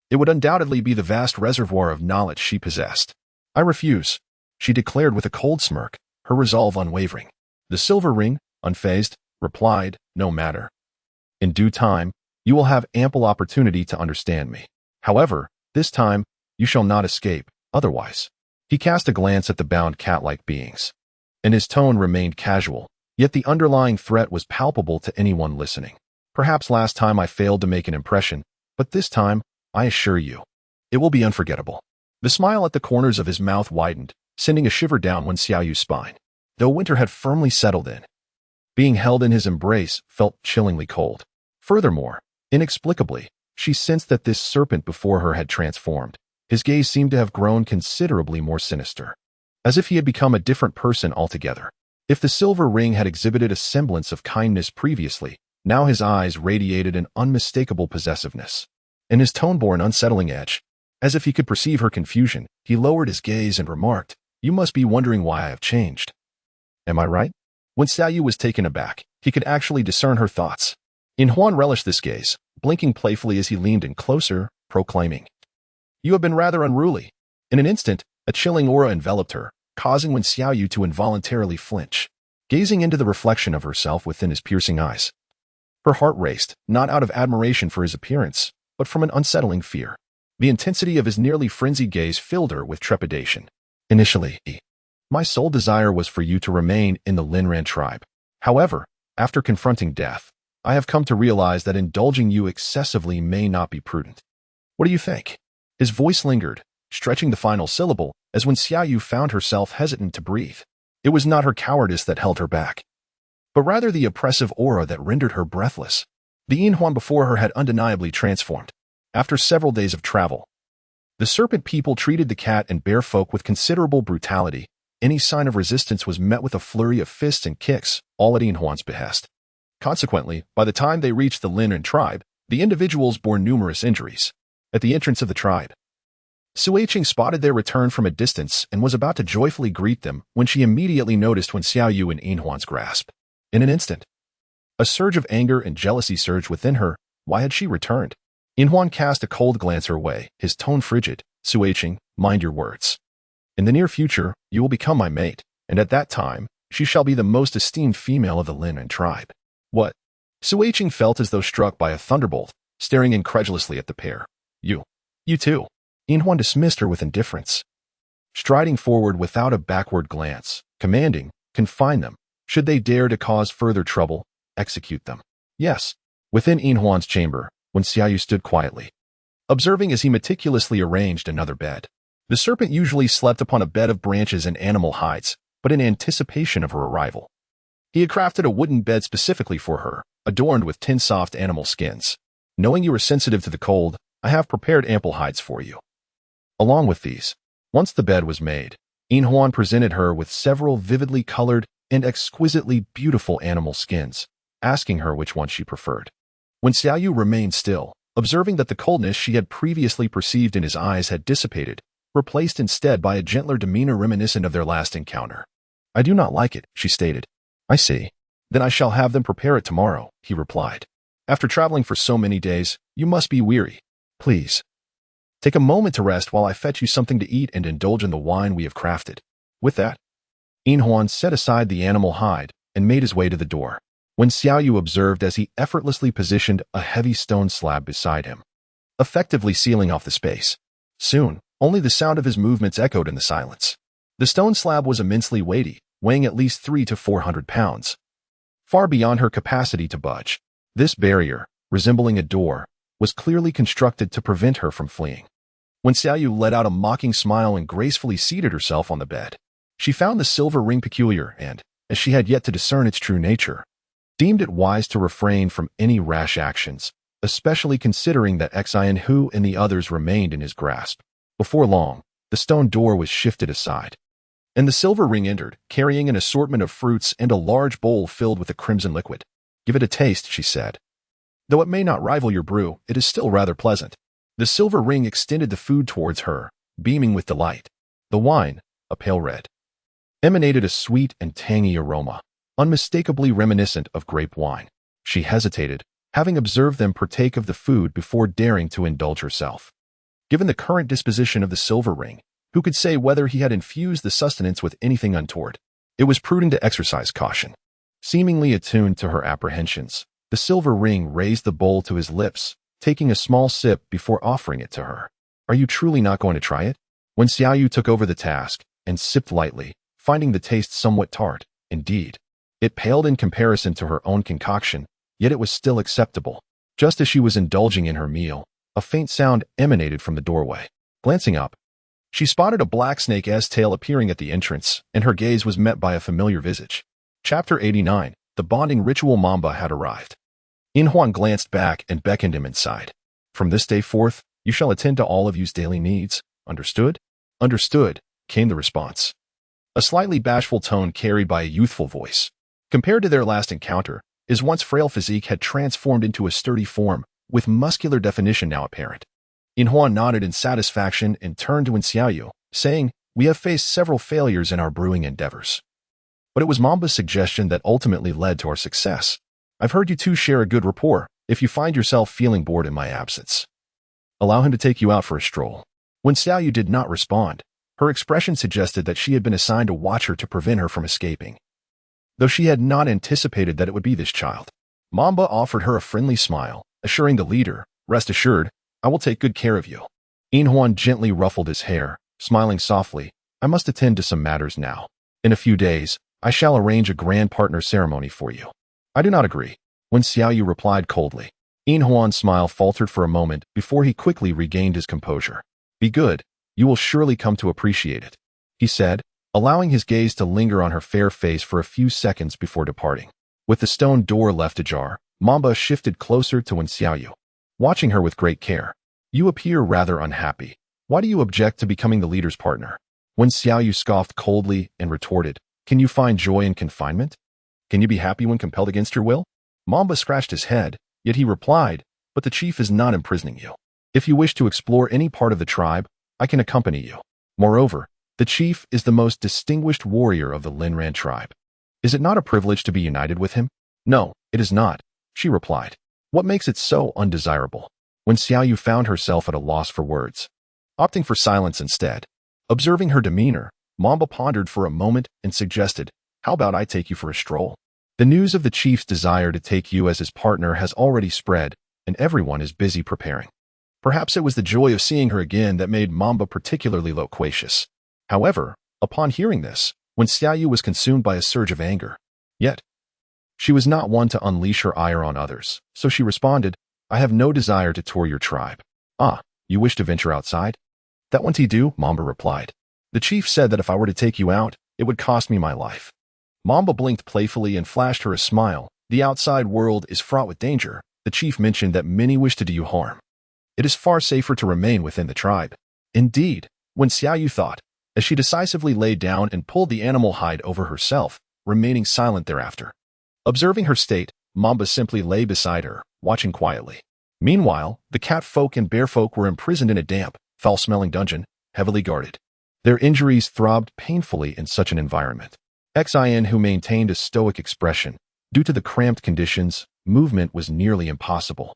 it would undoubtedly be the vast reservoir of knowledge she possessed. "I refuse," she declared with a cold smirk, her resolve unwavering. The Silver Ring, unfazed, replied, "No matter. In due time, you will have ample opportunity to understand me. However, this time, you shall not escape, otherwise." He cast a glance at the bound cat-like beings, and his tone remained casual, yet the underlying threat was palpable to anyone listening. "Perhaps last time I failed to make an impression, but this time, I assure you, it will be unforgettable." The smile at the corners of his mouth widened, sending a shiver down Wen Xiaoyu's spine. Though winter had firmly settled in, being held in his embrace felt chillingly cold. Furthermore, inexplicably, she sensed that this serpent before her had transformed. His gaze seemed to have grown considerably more sinister, as if he had become a different person altogether. If the Silver Ring had exhibited a semblance of kindness previously, now his eyes radiated an unmistakable possessiveness, and his tone bore an unsettling edge. As if he could perceive her confusion, he lowered his gaze and remarked, "You must be wondering why I have changed. Am I right?" When Xiaoyu was taken aback, he could actually discern her thoughts. In Huan relished this gaze, blinking playfully as he leaned in closer, proclaiming, "You have been rather unruly." In an instant, a chilling aura enveloped her, causing Wen Xiaoyu to involuntarily flinch, gazing into the reflection of herself within his piercing eyes. Her heart raced, not out of admiration for his appearance, but from an unsettling fear. The intensity of his nearly frenzied gaze filled her with trepidation. "Initially, my sole desire was for you to remain in the Linran tribe. However, after confronting death, I have come to realize that indulging you excessively may not be prudent. What do you think?" His voice lingered, stretching the final syllable, as when Xiaoyu found herself hesitant to breathe. It was not her cowardice that held her back, but rather the oppressive aura that rendered her breathless. The Yinhuan before her had undeniably transformed. After several days of travel, the Serpent people treated the cat and bear folk with considerable brutality. Any sign of resistance was met with a flurry of fists and kicks, all at Yinhuan's behest. Consequently, by the time they reached the Linran tribe, the individuals bore numerous injuries. At the entrance of the tribe, Suiqing spotted their return from a distance and was about to joyfully greet them when she immediately noticed Wen Xiaoyu in Yinhuan's grasp. In an instant, a surge of anger and jealousy surged within her. Why had she returned? Yinhuan cast a cold glance her way, his tone frigid. "Suiqing, mind your words. In the near future, you will become my mate, and at that time, she shall be the most esteemed female of the Linran tribe." "What?" Suiqing felt as though struck by a thunderbolt, staring incredulously at the pair. You too." Yinhuan dismissed her with indifference, striding forward without a backward glance, commanding, "Confine them. Should they dare to cause further trouble, execute them." "Yes." Within Yinhuan's chamber, Wen Xiaoyu stood quietly, observing as he meticulously arranged another bed. The serpent usually slept upon a bed of branches and animal hides, but in anticipation of her arrival, he had crafted a wooden bed specifically for her, adorned with 10 soft animal skins. "Knowing you are sensitive to the cold, I have prepared ample hides for you." Along with these, once the bed was made, Yinhuan presented her with several vividly colored and exquisitely beautiful animal skins, asking her which one she preferred. When Xiaoyu remained still, Observing that the coldness she had previously perceived in his eyes had dissipated, replaced instead by a gentler demeanor reminiscent of their last encounter. "I do not like it," she stated. "I see. Then I shall have them prepare it tomorrow," he replied. "After traveling for so many days, you must be weary. Please, take a moment to rest while I fetch you something to eat and indulge in the wine we have crafted." With that, Inhuan set aside the animal hide and made his way to the door, when Xiaoyu observed as he effortlessly positioned a heavy stone slab beside him, effectively sealing off the space. Soon, only the sound of his movements echoed in the silence. The stone slab was immensely weighty, weighing at least 300 to 400 pounds, far beyond her capacity to budge. This barrier, resembling a door, was clearly constructed to prevent her from fleeing. When Xiaoyu let out a mocking smile and gracefully seated herself on the bed, she found the silver ring peculiar and, as she had yet to discern its true nature, deemed it wise to refrain from any rash actions, especially considering that Xian Hu and the others remained in his grasp. Before long, the stone door was shifted aside, and the silver ring entered, carrying an assortment of fruits and a large bowl filled with a crimson liquid. "Give it a taste," she said. "Though it may not rival your brew, it is still rather pleasant." The silver ring extended the food towards her, beaming with delight. The wine, a pale red, emanated a sweet and tangy aroma, unmistakably reminiscent of grape wine. She hesitated, having observed them partake of the food before daring to indulge herself. Given the current disposition of the silver ring, who could say whether he had infused the sustenance with anything untoward? It was prudent to exercise caution. Seemingly attuned to her apprehensions, the silver ring raised the bowl to his lips, taking a small sip before offering it to her. "Are you truly not going to try it?" When Xiaoyu took over the task and sipped lightly, finding the taste somewhat tart, indeed, it paled in comparison to her own concoction, yet it was still acceptable. Just as she was indulging in her meal, a faint sound emanated from the doorway. Glancing up, she spotted a black snake's tail appearing at the entrance, and her gaze was met by a familiar visage. Chapter 89. The bonding ritual. Mamba had arrived. Inhuan glanced back and beckoned him inside. "From this day forth, you shall attend to all of you's daily needs. Understood?" "Understood," came the response. A slightly bashful tone carried by a youthful voice. Compared to their last encounter, his once frail physique had transformed into a sturdy form, with muscular definition now apparent. Inhuan nodded in satisfaction and turned to Xiaoyu, saying, "We have faced several failures in our brewing endeavors, but it was Mamba's suggestion that ultimately led to our success. I've heard you two share a good rapport. If you find yourself feeling bored in my absence, allow him to take you out for a stroll." When Xiaoyu did not respond, her expression suggested that she had been assigned to watch her to prevent her from escaping. Though she had not anticipated that it would be this child, Mamba offered her a friendly smile, assuring the leader, "Rest assured, I will take good care of you." Inhuan gently ruffled his hair, smiling softly, "I must attend to some matters now. In a few days, I shall arrange a grand partner ceremony for you." "I do not agree," when Xiaoyu replied coldly. Inhuan's smile faltered for a moment before he quickly regained his composure. "Be good, you will surely come to appreciate it," he said, allowing his gaze to linger on her fair face for a few seconds before departing. With the stone door left ajar, Mamba shifted closer to Xiaoyu, watching her with great care. "You appear rather unhappy. Why do you object to becoming the leader's partner?" When Xiaoyu scoffed coldly and retorted, "Can you find joy in confinement? Can you be happy when compelled against your will?" Mamba scratched his head, yet he replied, "But the chief is not imprisoning you. If you wish to explore any part of the tribe, I can accompany you. Moreover, the chief is the most distinguished warrior of the Linran tribe. Is it not a privilege to be united with him?" "No, it is not," she replied. "What makes it so undesirable?" When Xiaoyu found herself at a loss for words, opting for silence instead. Observing her demeanor, Mamba pondered for a moment and suggested, "How about I take you for a stroll? The news of the chief's desire to take you as his partner has already spread, and everyone is busy preparing." Perhaps it was the joy of seeing her again that made Mamba particularly loquacious. However, upon hearing this, when Xiaoyu was consumed by a surge of anger, yet she was not one to unleash her ire on others, so she responded, "I have no desire to tour your tribe." "Ah, you wish to venture outside?" "That won't he do," Mamba replied. "The chief said that if I were to take you out, it would cost me my life." Mamba blinked playfully and flashed her a smile. "The outside world is fraught with danger. The chief mentioned that many wish to do you harm. It is far safer to remain within the tribe." Indeed, when Xiaoyu thought, as she decisively lay down and pulled the animal hide over herself, remaining silent thereafter. Observing her state, Mamba simply lay beside her, watching quietly. Meanwhile, the cat folk and bear folk were imprisoned in a damp, foul-smelling dungeon, heavily guarded. Their injuries throbbed painfully in such an environment. Xin, who maintained a stoic expression, due to the cramped conditions, movement was nearly impossible.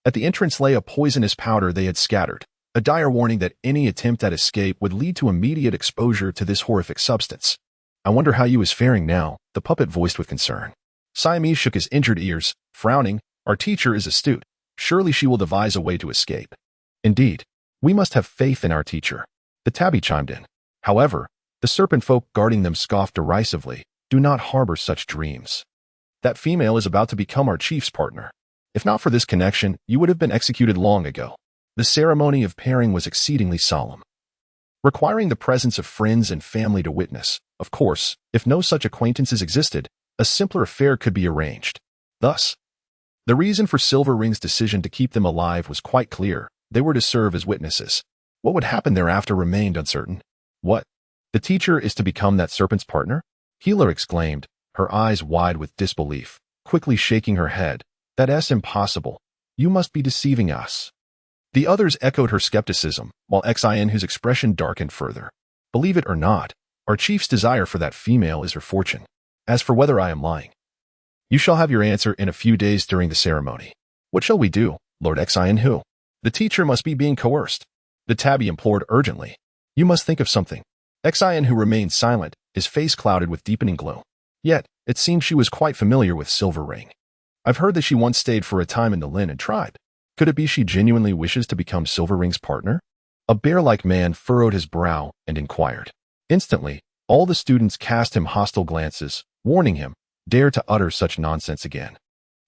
At the entrance lay a poisonous powder they had scattered, a dire warning that any attempt at escape would lead to immediate exposure to this horrific substance. I wonder how you is faring now, the puppet voiced with concern. Siamese shook his injured ears, frowning. Our teacher is astute. Surely she will devise a way to escape. Indeed, we must have faith in our teacher. The tabby chimed in. However, the serpent folk guarding them scoffed derisively. Do not harbor such dreams. That female is about to become our chief's partner. If not for this connection, you would have been executed long ago. The ceremony of pairing was exceedingly solemn, requiring the presence of friends and family to witness. Of course, if no such acquaintances existed, a simpler affair could be arranged. Thus, the reason for Silverring's decision to keep them alive was quite clear. They were to serve as witnesses. What would happen thereafter remained uncertain. What? The teacher is to become that serpent's partner? Healer exclaimed, her eyes wide with disbelief, quickly shaking her head. That's impossible. You must be deceiving us. The others echoed her skepticism, while Xin, whose expression darkened further. Believe it or not, our chief's desire for that female is her fortune. As for whether I am lying, you shall have your answer in a few days during the ceremony. What shall we do, Lord Xin? Who? The teacher must be being coerced. The tabby implored urgently. You must think of something. Xin, who remained silent, his face clouded with deepening gloom. Yet, it seemed she was quite familiar with Silverring. I've heard that she once stayed for a time in the Lin tribe. Could it be she genuinely wishes to become Silverring's partner? A bear-like man furrowed his brow and inquired. Instantly, all the students cast him hostile glances, warning him, dare to utter such nonsense again.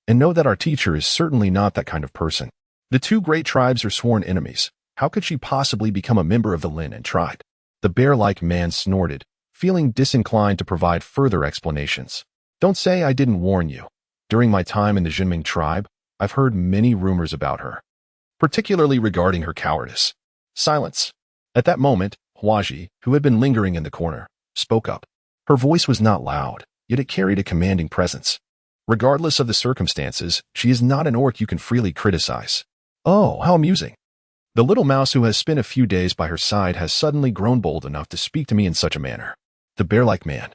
And know that our teacher is certainly not that kind of person. The two great tribes are sworn enemies. How could she possibly become a member of the Lin tribe? The bear-like man snorted, feeling disinclined to provide further explanations. Don't say I didn't warn you. During my time in the Juming tribe, I've heard many rumors about her, particularly regarding her cowardice. Silence. At that moment, Huaji, who had been lingering in the corner, spoke up. Her voice was not loud, yet it carried a commanding presence. Regardless of the circumstances, she is not an orc you can freely criticize. Oh, how amusing. The little mouse who has spent a few days by her side has suddenly grown bold enough to speak to me in such a manner. The bear-like man,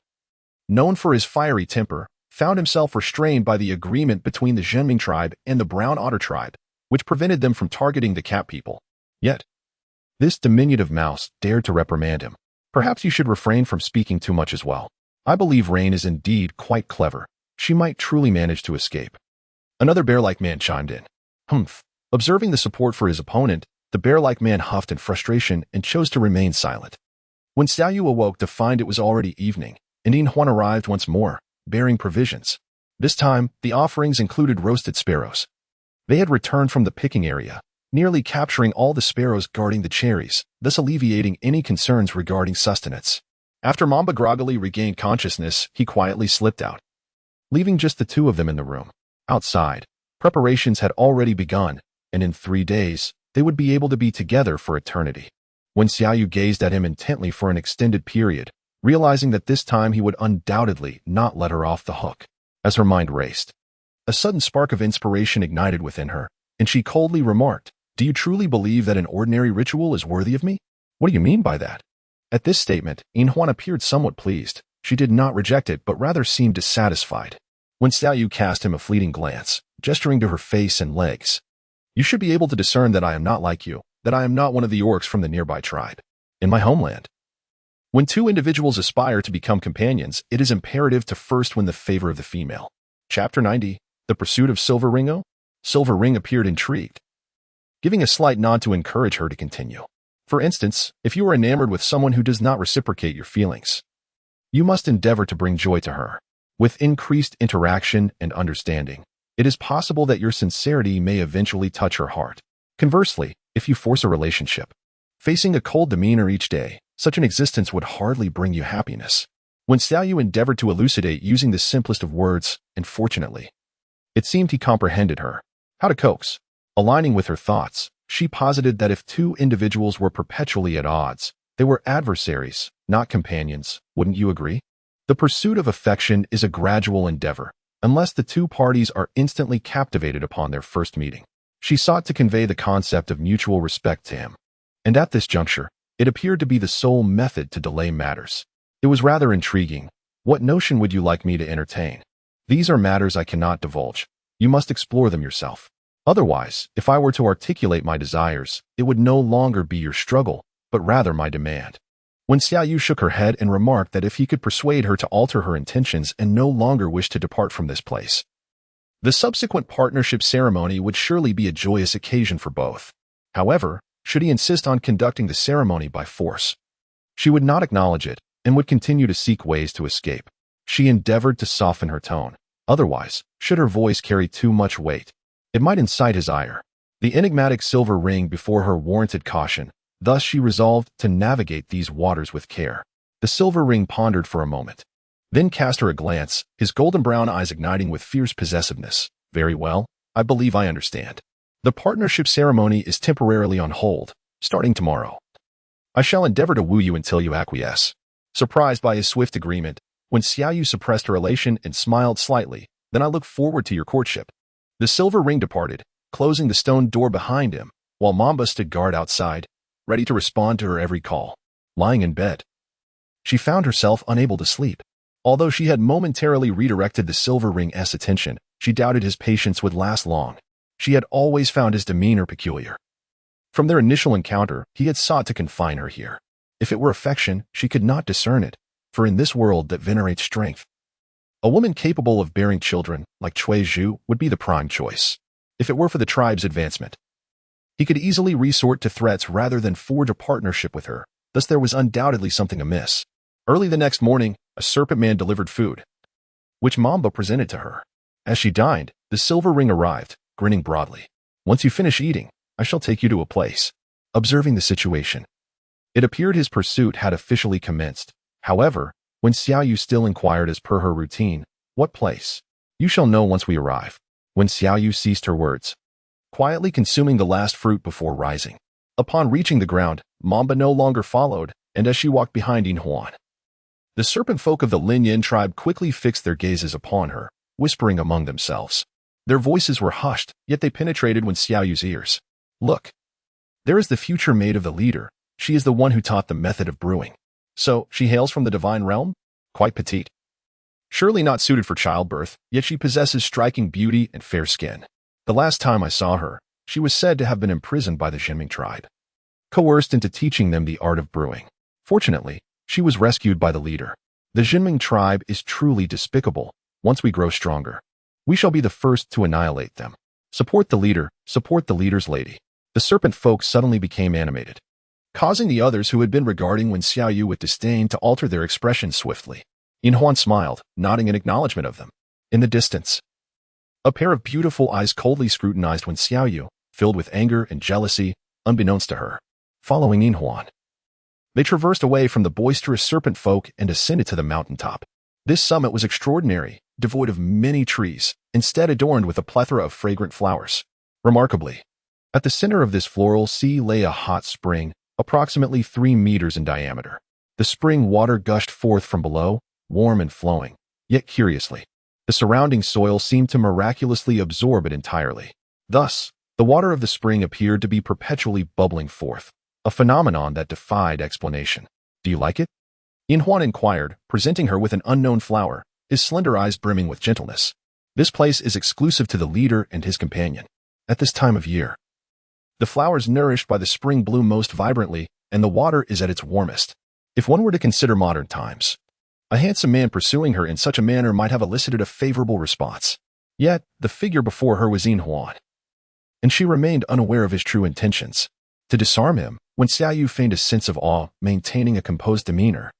known for his fiery temper, found himself restrained by the agreement between the Juming tribe and the brown otter tribe, which prevented them from targeting the cat people. Yet, this diminutive mouse dared to reprimand him. Perhaps you should refrain from speaking too much as well. I believe Rain is indeed quite clever. She might truly manage to escape. Another bear-like man chimed in. Humph. Observing the support for his opponent, the bear-like man huffed in frustration and chose to remain silent. When Xiaoyu awoke to find it was already evening, and Huan arrived once more, bearing provisions. This time, the offerings included roasted sparrows. They had returned from the picking area, nearly capturing all the sparrows guarding the cherries, thus alleviating any concerns regarding sustenance. After Mamba groggily regained consciousness, he quietly slipped out, leaving just the two of them in the room. Outside, preparations had already begun, and in 3 days, they would be able to be together for eternity. When Xiaoyu gazed at him intently for an extended period, realizing that this time he would undoubtedly not let her off the hook. As her mind raced, a sudden spark of inspiration ignited within her, and she coldly remarked, Do you truly believe that an ordinary ritual is worthy of me? What do you mean by that? At this statement, Huan appeared somewhat pleased. She did not reject it, but rather seemed dissatisfied. When Xiaoyu cast him a fleeting glance, gesturing to her face and legs, You should be able to discern that I am not like you, that I am not one of the orcs from the nearby tribe. In my homeland, when two individuals aspire to become companions, it is imperative to first win the favor of the female. Chapter 90, The Pursuit of Silverring. Silverring appeared intrigued, giving a slight nod to encourage her to continue. For instance, if you are enamored with someone who does not reciprocate your feelings, you must endeavor to bring joy to her. With increased interaction and understanding, it is possible that your sincerity may eventually touch her heart. Conversely, if you force a relationship, facing a cold demeanor each day, such an existence would hardly bring you happiness. When Xiaoyu endeavored to elucidate using the simplest of words, and fortunately, it seemed he comprehended her. How to coax? Aligning with her thoughts, she posited that if two individuals were perpetually at odds, they were adversaries, not companions. Wouldn't you agree? The pursuit of affection is a gradual endeavor, unless the two parties are instantly captivated upon their first meeting. She sought to convey the concept of mutual respect to him. And at this juncture, it appeared to be the sole method to delay matters. It was rather intriguing. What notion would you like me to entertain? These are matters I cannot divulge. You must explore them yourself. Otherwise, if I were to articulate my desires, it would no longer be your struggle, but rather my demand. When Xiaoyu shook her head and remarked that if he could persuade her to alter her intentions and no longer wish to depart from this place, the subsequent partnership ceremony would surely be a joyous occasion for both. However, should he insist on conducting the ceremony by force, she would not acknowledge it and would continue to seek ways to escape. She endeavored to soften her tone. Otherwise, should her voice carry too much weight, it might incite his ire. The enigmatic silver ring before her warranted caution. Thus she resolved to navigate these waters with care. The silver ring pondered for a moment, then cast her a glance, his golden brown eyes igniting with fierce possessiveness. Very well, I believe I understand. The partnership ceremony is temporarily on hold, starting tomorrow. I shall endeavor to woo you until you acquiesce. Surprised by his swift agreement, when Xiaoyu suppressed her elation and smiled slightly, then I look forward to your courtship. The silver ring departed, closing the stone door behind him, while Mamba stood guard outside, ready to respond to her every call. Lying in bed, she found herself unable to sleep. Although she had momentarily redirected the silver ring's attention, she doubted his patience would last long. She had always found his demeanor peculiar. From their initial encounter, he had sought to confine her here. If it were affection, she could not discern it, for in this world that venerates strength, a woman capable of bearing children, like Cui Zhu, would be the prime choice. If it were for the tribe's advancement, he could easily resort to threats rather than forge a partnership with her. Thus there was undoubtedly something amiss. Early the next morning, a serpent man delivered food, which Mamba presented to her. As she dined, the silver ring arrived, grinning broadly. Once you finish eating, I shall take you to a place. Observing the situation, it appeared his pursuit had officially commenced. However, when Xiaoyu still inquired as per her routine, what place? You shall know once we arrive. When Xiaoyu ceased her words, quietly consuming the last fruit before rising. Upon reaching the ground, Mamba no longer followed, and as she walked behind Inhuan, the serpent folk of the Lin Yin tribe quickly fixed their gazes upon her, whispering among themselves. Their voices were hushed, yet they penetrated when Xiaoyu's ears. Look, there is the future maid of the leader. She is the one who taught the method of brewing. So, she hails from the divine realm? Quite petite. Surely not suited for childbirth, yet she possesses striking beauty and fair skin. The last time I saw her, she was said to have been imprisoned by the Juming tribe, coerced into teaching them the art of brewing. Fortunately, she was rescued by the leader. The Juming tribe is truly despicable. Once we grow stronger, we shall be the first to annihilate them. Support the leader, support the leader's lady. The serpent folk suddenly became animated, causing the others who had been regarding Wen Xiaoyu with disdain to alter their expression swiftly. Inhuan smiled, nodding in acknowledgement of them. In the distance, a pair of beautiful eyes coldly scrutinized Wen Xiaoyu, filled with anger and jealousy, unbeknownst to her. Following Inhuan, they traversed away from the boisterous serpent folk and ascended to the mountaintop. This summit was extraordinary, devoid of many trees, instead adorned with a plethora of fragrant flowers. Remarkably, at the center of this floral sea lay a hot spring, approximately 3 meters in diameter. The spring water gushed forth from below, warm and flowing, yet curiously, the surrounding soil seemed to miraculously absorb it entirely. Thus, the water of the spring appeared to be perpetually bubbling forth, a phenomenon that defied explanation. Do you like it? Inhuan inquired, presenting her with an unknown flower, his slender eyes brimming with gentleness. This place is exclusive to the leader and his companion. At this time of year, the flowers nourished by the spring bloom most vibrantly, and the water is at its warmest. If one were to consider modern times, a handsome man pursuing her in such a manner might have elicited a favorable response. Yet, the figure before her was Inhuan, and she remained unaware of his true intentions. To disarm him, Wen Xiaoyu feigned a sense of awe, maintaining a composed demeanor,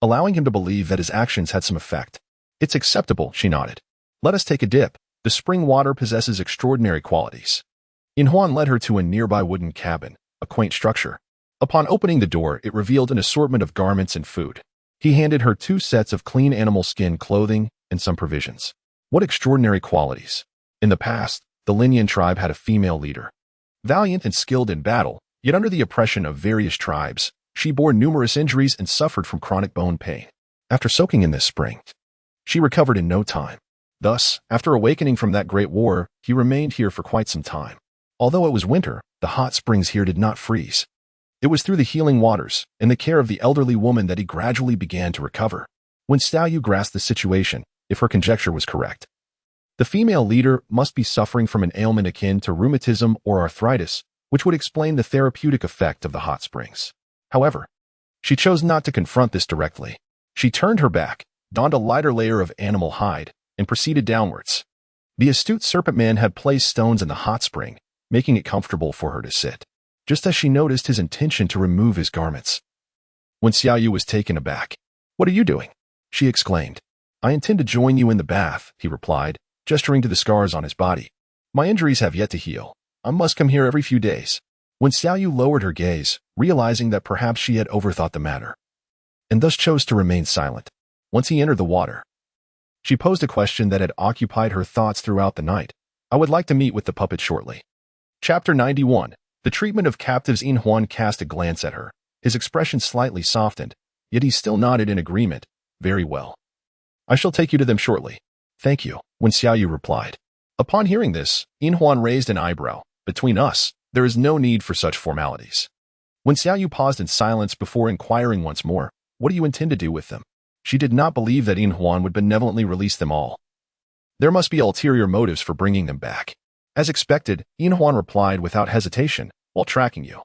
allowing him to believe that his actions had some effect. It's acceptable, she nodded. Let us take a dip. The spring water possesses extraordinary qualities. Inhuan led her to a nearby wooden cabin, a quaint structure. Upon opening the door, it revealed an assortment of garments and food. He handed her 2 sets of clean animal skin clothing and some provisions. What extraordinary qualities. In the past, the Lin Yin tribe had a female leader. Valiant and skilled in battle, yet under the oppression of various tribes, she bore numerous injuries and suffered from chronic bone pain. After soaking in this spring, she recovered in no time. Thus, after awakening from that great war, he remained here for quite some time. Although it was winter, the hot springs here did not freeze. It was through the healing waters and the care of the elderly woman that he gradually began to recover. When Xiaoyu grasped the situation, if her conjecture was correct, the female leader must be suffering from an ailment akin to rheumatism or arthritis, which would explain the therapeutic effect of the hot springs. However, she chose not to confront this directly. She turned her back, donned a lighter layer of animal hide, and proceeded downwards. The astute serpent man had placed stones in the hot spring, making it comfortable for her to sit, just as she noticed his intention to remove his garments. When Xiaoyu was taken aback, "What are you doing?" she exclaimed. "I intend to join you in the bath," he replied, gesturing to the scars on his body. "My injuries have yet to heal. I must come here every few days." When Xiaoyu lowered her gaze, realizing that perhaps she had overthought the matter, and thus chose to remain silent, once he entered the water, she posed a question that had occupied her thoughts throughout the night. "I would like to meet with the puppet shortly." Chapter 91. The treatment of captives. In Huan cast a glance at her. His expression slightly softened, yet he still nodded in agreement. "Very well. I shall take you to them shortly." "Thank you," when Xiaoyu replied. Upon hearing this, In Huan raised an eyebrow. "Between us, there is no need for such formalities." When Xiaoyu paused in silence before inquiring once more, "What do you intend to do with them?" She did not believe that In Huan would benevolently release them all. There must be ulterior motives for bringing them back. As expected, In Huan replied without hesitation, "While tracking you,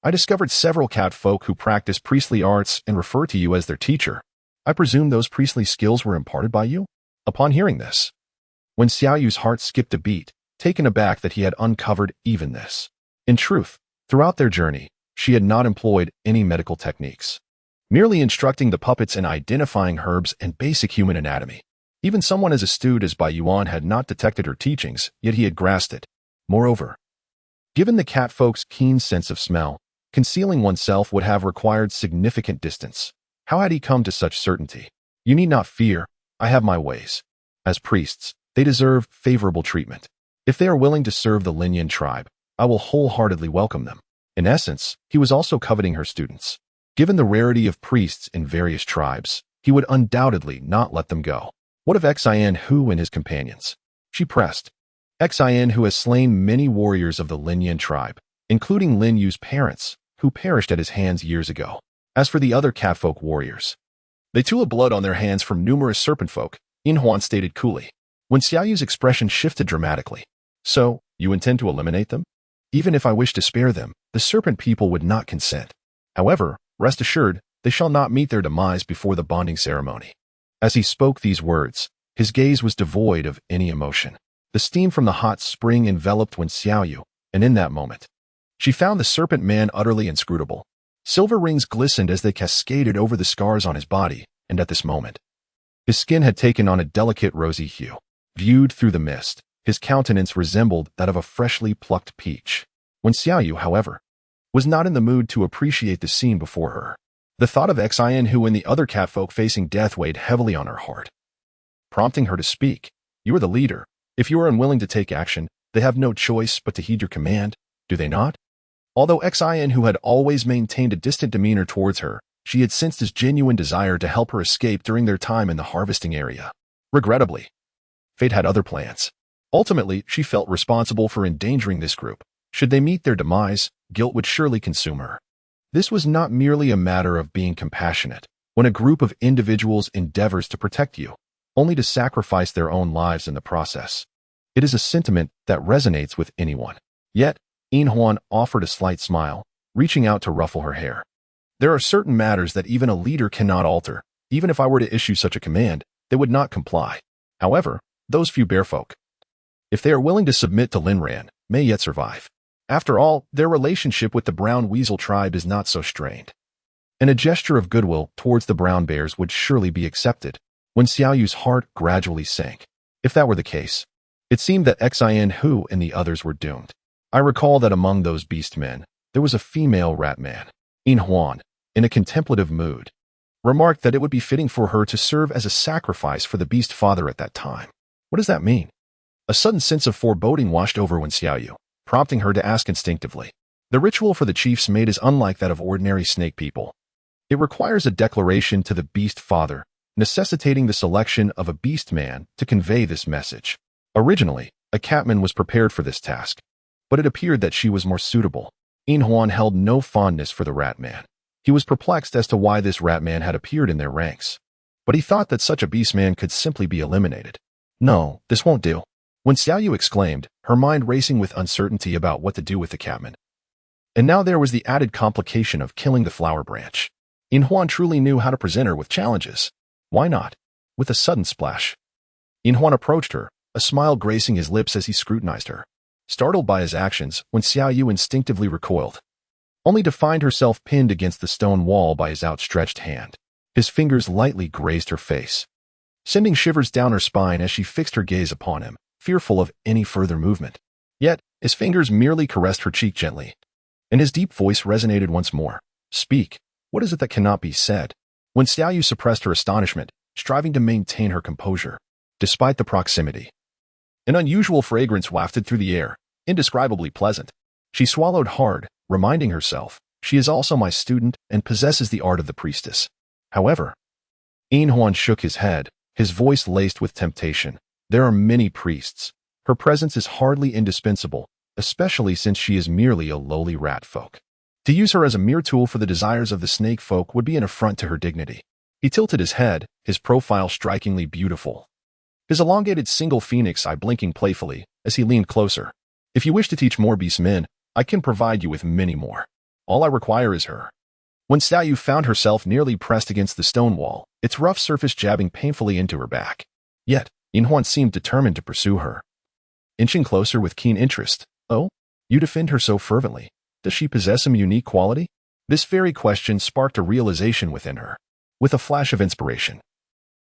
I discovered several cat folk who practice priestly arts and refer to you as their teacher. I presume those priestly skills were imparted by you?" Upon hearing this, when Xiaoyu's heart skipped a beat, taken aback that he had uncovered even this. In truth, throughout their journey, she had not employed any medical techniques, merely instructing the puppets in identifying herbs and basic human anatomy. Even someone as astute as Bai Yuan had not detected her teachings, yet he had grasped it. Moreover, given the cat folk's keen sense of smell, concealing oneself would have required significant distance. How had he come to such certainty? "You need not fear. I have my ways. As priests, they deserve favorable treatment. If they are willing to serve the Linyan tribe, I will wholeheartedly welcome them." In essence, he was also coveting her students. Given the rarity of priests in various tribes, he would undoubtedly not let them go. "What of Xian Hu and his companions?" she pressed. Xian Hu has slain many warriors of the Linyan tribe, including Lin Yu's parents, who perished at his hands years ago. As for the other catfolk warriors, they too have blood on their hands from numerous serpent folk, In Huan stated coolly. When Xiaoyu's expression shifted dramatically, "So, you intend to eliminate them?" "Even if I wish to spare them, the serpent people would not consent. However, rest assured, they shall not meet their demise before the bonding ceremony." As he spoke these words, his gaze was devoid of any emotion. The steam from the hot spring enveloped Wen Xiaoyu, and in that moment, she found the serpent man utterly inscrutable. Silver rings glistened as they cascaded over the scars on his body, and at this moment, his skin had taken on a delicate rosy hue. Viewed through the mist, his countenance resembled that of a freshly plucked peach. Wen Xiaoyu, however, was not in the mood to appreciate the scene before her. The thought of Xian Hu and the other catfolk facing death weighed heavily on her heart, prompting her to speak. "You are the leader. If you are unwilling to take action, they have no choice but to heed your command, do they not?" Although Xian Hu had always maintained a distant demeanor towards her, she had sensed his genuine desire to help her escape during their time in the harvesting area. Regrettably, fate had other plans. Ultimately, she felt responsible for endangering this group. Should they meet their demise, guilt would surely consume her. This was not merely a matter of being compassionate. When a group of individuals endeavors to protect you, only to sacrifice their own lives in the process, it is a sentiment that resonates with anyone. Yet, In Huan offered a slight smile, reaching out to ruffle her hair. "There are certain matters that even a leader cannot alter. Even if I were to issue such a command, they would not comply. However, those few bearfolk, if they are willing to submit to Linran, may yet survive. After all, their relationship with the brown weasel tribe is not so strained." And a gesture of goodwill towards the brown bears would surely be accepted. When Xiaoyu's heart gradually sank. If that were the case, it seemed that Xian Hu and the others were doomed. I recall that among those beast men, there was a female rat man. In Huan, in a contemplative mood, remarked that it would be fitting for her to serve as a sacrifice for the beast father at that time. What does that mean? A sudden sense of foreboding washed over Wen Xiaoyu, prompting her to ask instinctively. The ritual for the chief's mate is unlike that of ordinary snake people. It requires a declaration to the beast father, necessitating the selection of a beast man to convey this message. Originally, a catman was prepared for this task. but it appeared that she was more suitable. In Huan held no fondness for the rat man. He was perplexed as to why this rat man had appeared in their ranks. But he thought that such a beast man could simply be eliminated. No, this won't do. When Xiaoyu exclaimed, her mind racing with uncertainty about what to do with the catman. And now there was the added complication of killing the flower branch. In Huan truly knew how to present her with challenges. Why not? With a sudden splash. In Huan approached her, a smile gracing his lips as he scrutinized her. Startled by his actions, when Xiaoyu instinctively recoiled, only to find herself pinned against the stone wall by his outstretched hand. His fingers lightly grazed her face, sending shivers down her spine as she fixed her gaze upon him, fearful of any further movement. Yet, his fingers merely caressed her cheek gently, and his deep voice resonated once more. Speak. What is it that cannot be said? When Xiaoyu suppressed her astonishment, striving to maintain her composure, despite the proximity. An unusual fragrance wafted through the air, indescribably pleasant. She swallowed hard, reminding herself, she is also my student and possesses the art of the priestess. However, In Huan shook his head, his voice laced with temptation. There are many priests. Her presence is hardly indispensable, especially since she is merely a lowly rat folk. To use her as a mere tool for the desires of the snake folk would be an affront to her dignity. He tilted his head, his profile strikingly beautiful, his elongated single phoenix eye blinking playfully as he leaned closer. If you wish to teach more beast men, I can provide you with many more. All I require is her. When Xiaoyu found herself nearly pressed against the stone wall, its rough surface jabbing painfully into her back. Yet, In Huan seemed determined to pursue her. Inching closer with keen interest. Oh? You defend her so fervently. Does she possess some unique quality? This very question sparked a realization within her, with a flash of inspiration.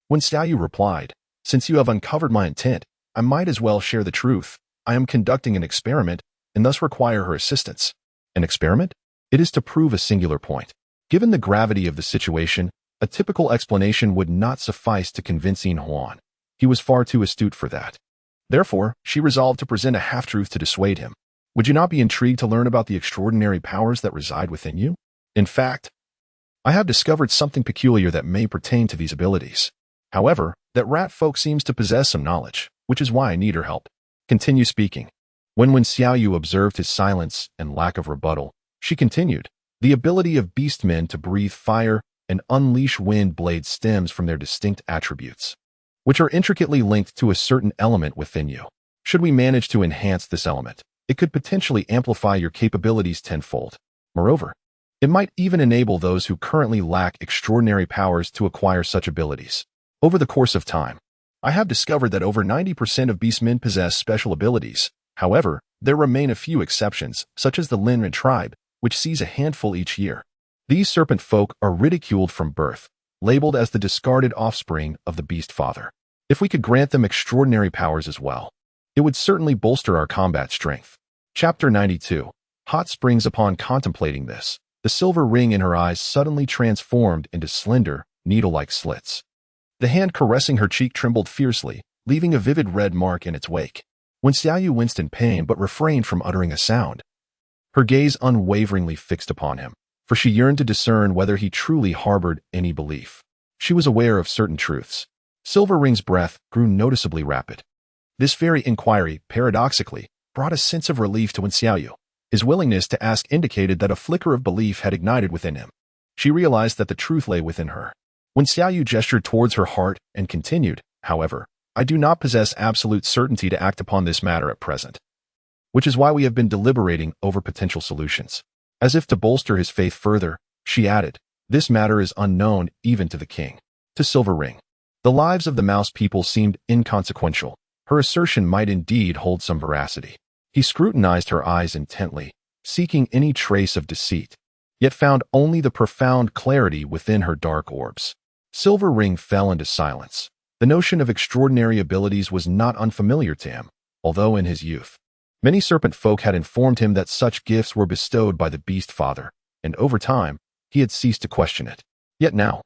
When Xiaoyu replied, since you have uncovered my intent, I might as well share the truth. I am conducting an experiment, and thus require her assistance. An experiment? It is to prove a singular point. Given the gravity of the situation, a typical explanation would not suffice to convince In Huan. He was far too astute for that. Therefore, she resolved to present a half-truth to dissuade him. Would you not be intrigued to learn about the extraordinary powers that reside within you? In fact, I have discovered something peculiar that may pertain to these abilities. However, that rat folk seems to possess some knowledge, which is why I need her help. Continue speaking. When Xiaoyu observed his silence and lack of rebuttal, she continued, the ability of beastmen to breathe fire and unleash wind blades stems from their distinct attributes, which are intricately linked to a certain element within you. Should we manage to enhance this element, it could potentially amplify your capabilities tenfold. Moreover, it might even enable those who currently lack extraordinary powers to acquire such abilities. Over the course of time, I have discovered that over 90% of beastmen possess special abilities. However, there remain a few exceptions, such as the Linren tribe, which sees a handful each year. These serpent folk are ridiculed from birth, labeled as the discarded offspring of the beast father. If we could grant them extraordinary powers as well, it would certainly bolster our combat strength. Chapter 92. Hot springs. Upon contemplating this, the silver ring in her eyes suddenly transformed into slender, needle-like slits. The hand caressing her cheek trembled fiercely, leaving a vivid red mark in its wake. When Xiaoyu winced in pain but refrained from uttering a sound, her gaze unwaveringly fixed upon him, for she yearned to discern whether he truly harbored any belief. She was aware of certain truths. Silver Ring's breath grew noticeably rapid. This very inquiry, paradoxically, brought a sense of relief to Xiaoyu. His willingness to ask indicated that a flicker of belief had ignited within him. She realized that the truth lay within her. When Xiaoyu gestured towards her heart and continued, however, I do not possess absolute certainty to act upon this matter at present, which is why we have been deliberating over potential solutions. As if to bolster his faith further, she added, this matter is unknown even to the king. To Silver Ring, the lives of the mouse people seemed inconsequential. Her assertion might indeed hold some veracity. He scrutinized her eyes intently, seeking any trace of deceit, yet found only the profound clarity within her dark orbs. Silver Ring fell into silence. The notion of extraordinary abilities was not unfamiliar to him, although in his youth, many serpent folk had informed him that such gifts were bestowed by the beast father, and over time, he had ceased to question it. Yet now,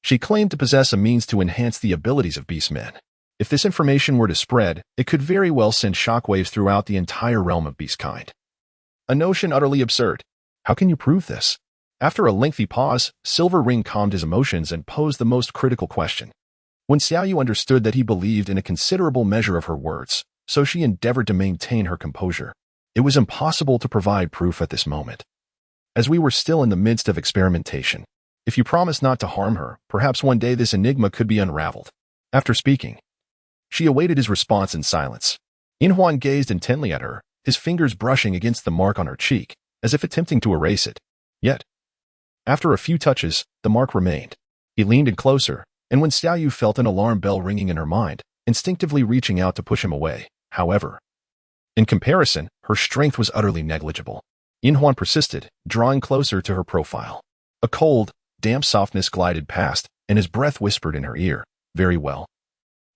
she claimed to possess a means to enhance the abilities of beastmen. If this information were to spread, it could very well send shockwaves throughout the entire realm of beastkind. A notion utterly absurd. How can you prove this? After a lengthy pause, Silver Ring calmed his emotions and posed the most critical question. When Xiaoyu understood that he believed in a considerable measure of her words, so she endeavored to maintain her composure. It was impossible to provide proof at this moment, as we were still in the midst of experimentation. If you promise not to harm her, perhaps one day this enigma could be unraveled. After speaking, she awaited his response in silence. Inhuan gazed intently at her, his fingers brushing against the mark on her cheek, as if attempting to erase it. Yet, after a few touches, the mark remained. He leaned in closer, and when Xiaoyu felt an alarm bell ringing in her mind, instinctively reaching out to push him away. However, in comparison, her strength was utterly negligible. Inhuan persisted, drawing closer to her profile. A cold, damp softness glided past, and his breath whispered in her ear, "Very well.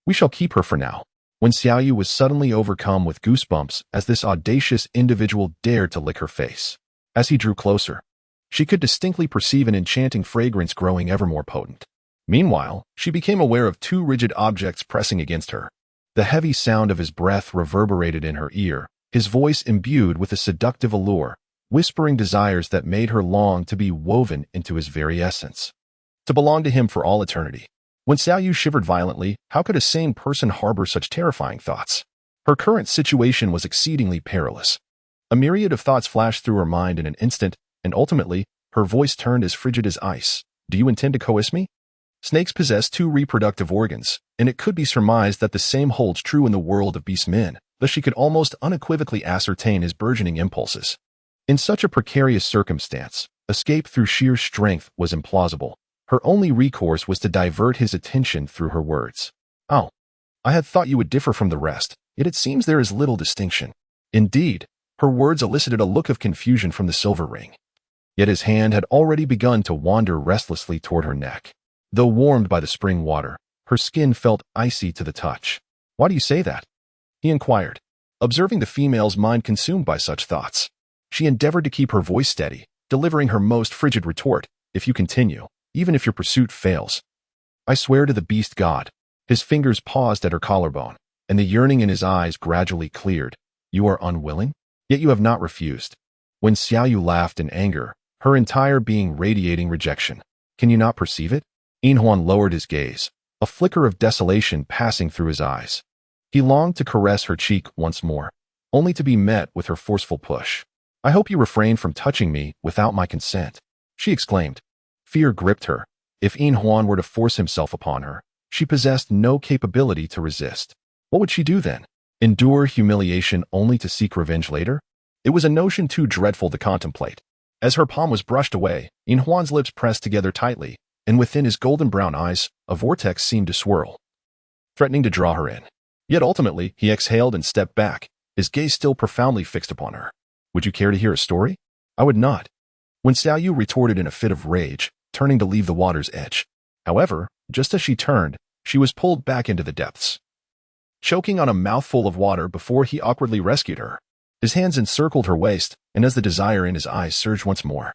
We shall keep her for now." When Xiaoyu was suddenly overcome with goosebumps as this audacious individual dared to lick her face. As he drew closer, she could distinctly perceive an enchanting fragrance growing ever more potent. Meanwhile, she became aware of two rigid objects pressing against her. The heavy sound of his breath reverberated in her ear, his voice imbued with a seductive allure, whispering desires that made her long to be woven into his very essence, to belong to him for all eternity. When Xiaoyu shivered violently, how could a sane person harbor such terrifying thoughts? Her current situation was exceedingly perilous. A myriad of thoughts flashed through her mind in an instant, and ultimately, her voice turned as frigid as ice. "Do you intend to coerce me?" Snakes possess two reproductive organs, and it could be surmised that the same holds true in the world of beast men, thus she could almost unequivocally ascertain his burgeoning impulses. In such a precarious circumstance, escape through sheer strength was implausible. Her only recourse was to divert his attention through her words. "Oh, I had thought you would differ from the rest, yet it seems there is little distinction." Indeed, her words elicited a look of confusion from the silver ring. Yet his hand had already begun to wander restlessly toward her neck. Though warmed by the spring water, her skin felt icy to the touch. "Why do you say that?" he inquired, observing the female's mind consumed by such thoughts. She endeavored to keep her voice steady, delivering her most frigid retort, "If you continue, even if your pursuit fails, I swear to the beast god." His fingers paused at her collarbone, and the yearning in his eyes gradually cleared. "You are unwilling? Yet you have not refused." When Xiaoyu laughed in anger, her entire being radiating rejection. "Can you not perceive it?" Inhuan lowered his gaze, a flicker of desolation passing through his eyes. He longed to caress her cheek once more, only to be met with her forceful push. "I hope you refrain from touching me without my consent," she exclaimed. Fear gripped her. If Inhuan were to force himself upon her, she possessed no capability to resist. What would she do then? Endure humiliation only to seek revenge later? It was a notion too dreadful to contemplate. As her palm was brushed away, Inhuan's lips pressed together tightly, and within his golden brown eyes, a vortex seemed to swirl, threatening to draw her in. Yet ultimately, he exhaled and stepped back, his gaze still profoundly fixed upon her. "Would you care to hear a story?" "I would not." When Xiaoyu retorted in a fit of rage, turning to leave the water's edge. However, just as she turned, she was pulled back into the depths, choking on a mouthful of water before he awkwardly rescued her. His hands encircled her waist, and as the desire in his eyes surged once more,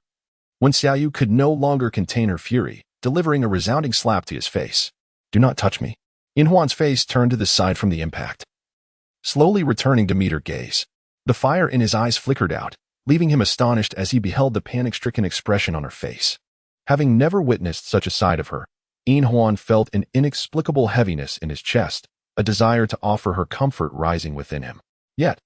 when Xiaoyu could no longer contain her fury, delivering a resounding slap to his face. "Do not touch me." Inhuan's face turned to the side from the impact, slowly returning to meet her gaze. The fire in his eyes flickered out, leaving him astonished as he beheld the panic-stricken expression on her face. Having never witnessed such a side of her, Inhuan felt an inexplicable heaviness in his chest, a desire to offer her comfort rising within him. Yet,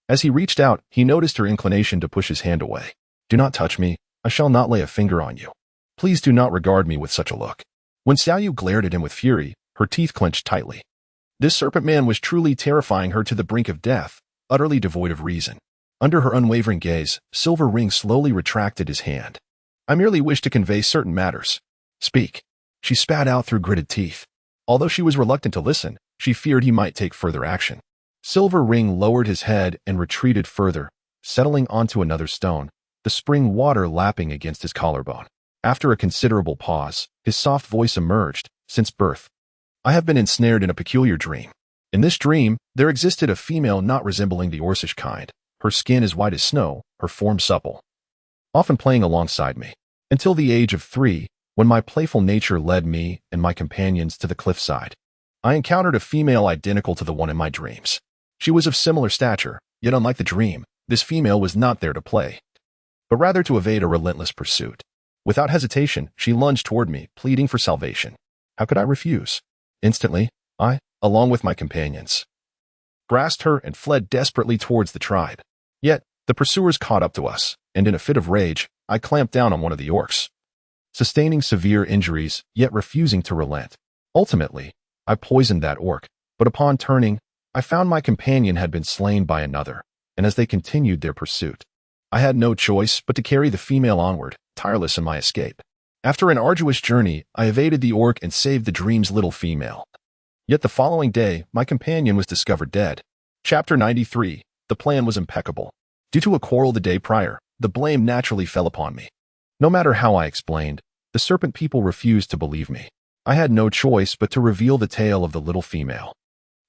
as he reached out, he noticed her inclination to push his hand away. "Do not touch me. I shall not lay a finger on you. Please do not regard me with such a look." When Xiaoyu glared at him with fury, her teeth clenched tightly. This serpent man was truly terrifying her to the brink of death, utterly devoid of reason. Under her unwavering gaze, Silver Ring slowly retracted his hand. "I merely wish to convey certain matters." "Speak," she spat out through gritted teeth. Although she was reluctant to listen, she feared he might take further action. Silver Ring lowered his head and retreated further, settling onto another stone, the spring water lapping against his collarbone. After a considerable pause, his soft voice emerged. "Since birth, I have been ensnared in a peculiar dream. In this dream, there existed a female not resembling the Orcish kind, her skin as white as snow, her form supple, often playing alongside me, until the age of 3, when my playful nature led me and my companions to the cliffside. I encountered a female identical to the one in my dreams. She was of similar stature, yet unlike the dream, this female was not there to play, but rather to evade a relentless pursuit. Without hesitation, she lunged toward me, pleading for salvation. How could I refuse? Instantly, I, along with my companions, grasped her and fled desperately towards the tribe. Yet, The pursuers caught up to us, and in a fit of rage, I clamped down on one of the orcs, sustaining severe injuries, yet refusing to relent. Ultimately, I poisoned that orc, but upon turning, I found my companion had been slain by another, and as they continued their pursuit, I had no choice but to carry the female onward, tireless in my escape. After an arduous journey, I evaded the orc and saved the dream's little female. Yet the following day, my companion was discovered dead. Chapter 93. The plan was impeccable. Due to a quarrel the day prior, the blame naturally fell upon me. No matter how I explained, the Serpent people refused to believe me. I had no choice but to reveal the tale of the little female,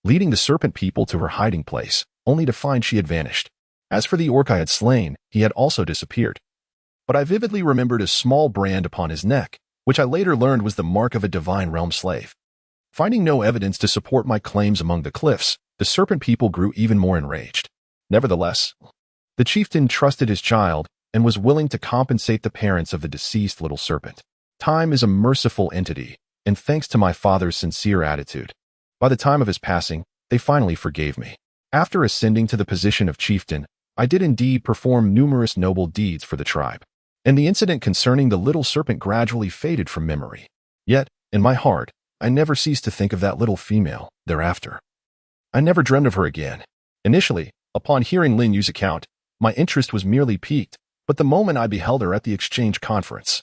leading the Serpent people to her hiding place, only to find she had vanished. As for the orc I had slain, he had also disappeared. But I vividly remembered a small brand upon his neck, which I later learned was the mark of a Divine Realm slave. Finding no evidence to support my claims among the cliffs, the Serpent people grew even more enraged. Nevertheless, the chieftain trusted his child and was willing to compensate the parents of the deceased little serpent. Time is a merciful entity, and thanks to my father's sincere attitude, by the time of his passing, they finally forgave me. After ascending to the position of chieftain, I did indeed perform numerous noble deeds for the tribe, and the incident concerning the little serpent gradually faded from memory. Yet, in my heart, I never ceased to think of that little female thereafter. I never dreamed of her again. Initially, upon hearing Lin Yu's account, my interest was merely piqued, but the moment I beheld her at the exchange conference,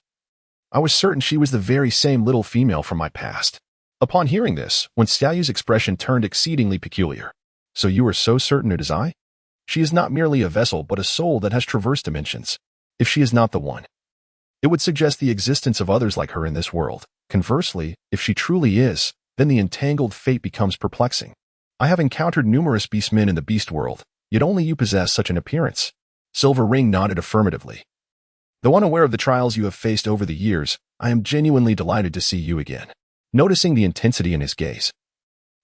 I was certain she was the very same little female from my past. Upon hearing this, when Xiaoyu's expression turned exceedingly peculiar. So you are so certain it is I? She is not merely a vessel but a soul that has traversed dimensions. If she is not the one, it would suggest the existence of others like her in this world. Conversely, if she truly is, then the entangled fate becomes perplexing. I have encountered numerous beastmen in the beast world, yet only you possess such an appearance. Silver Ring nodded affirmatively. Though unaware of the trials you have faced over the years, I am genuinely delighted to see you again. Noticing the intensity in his gaze,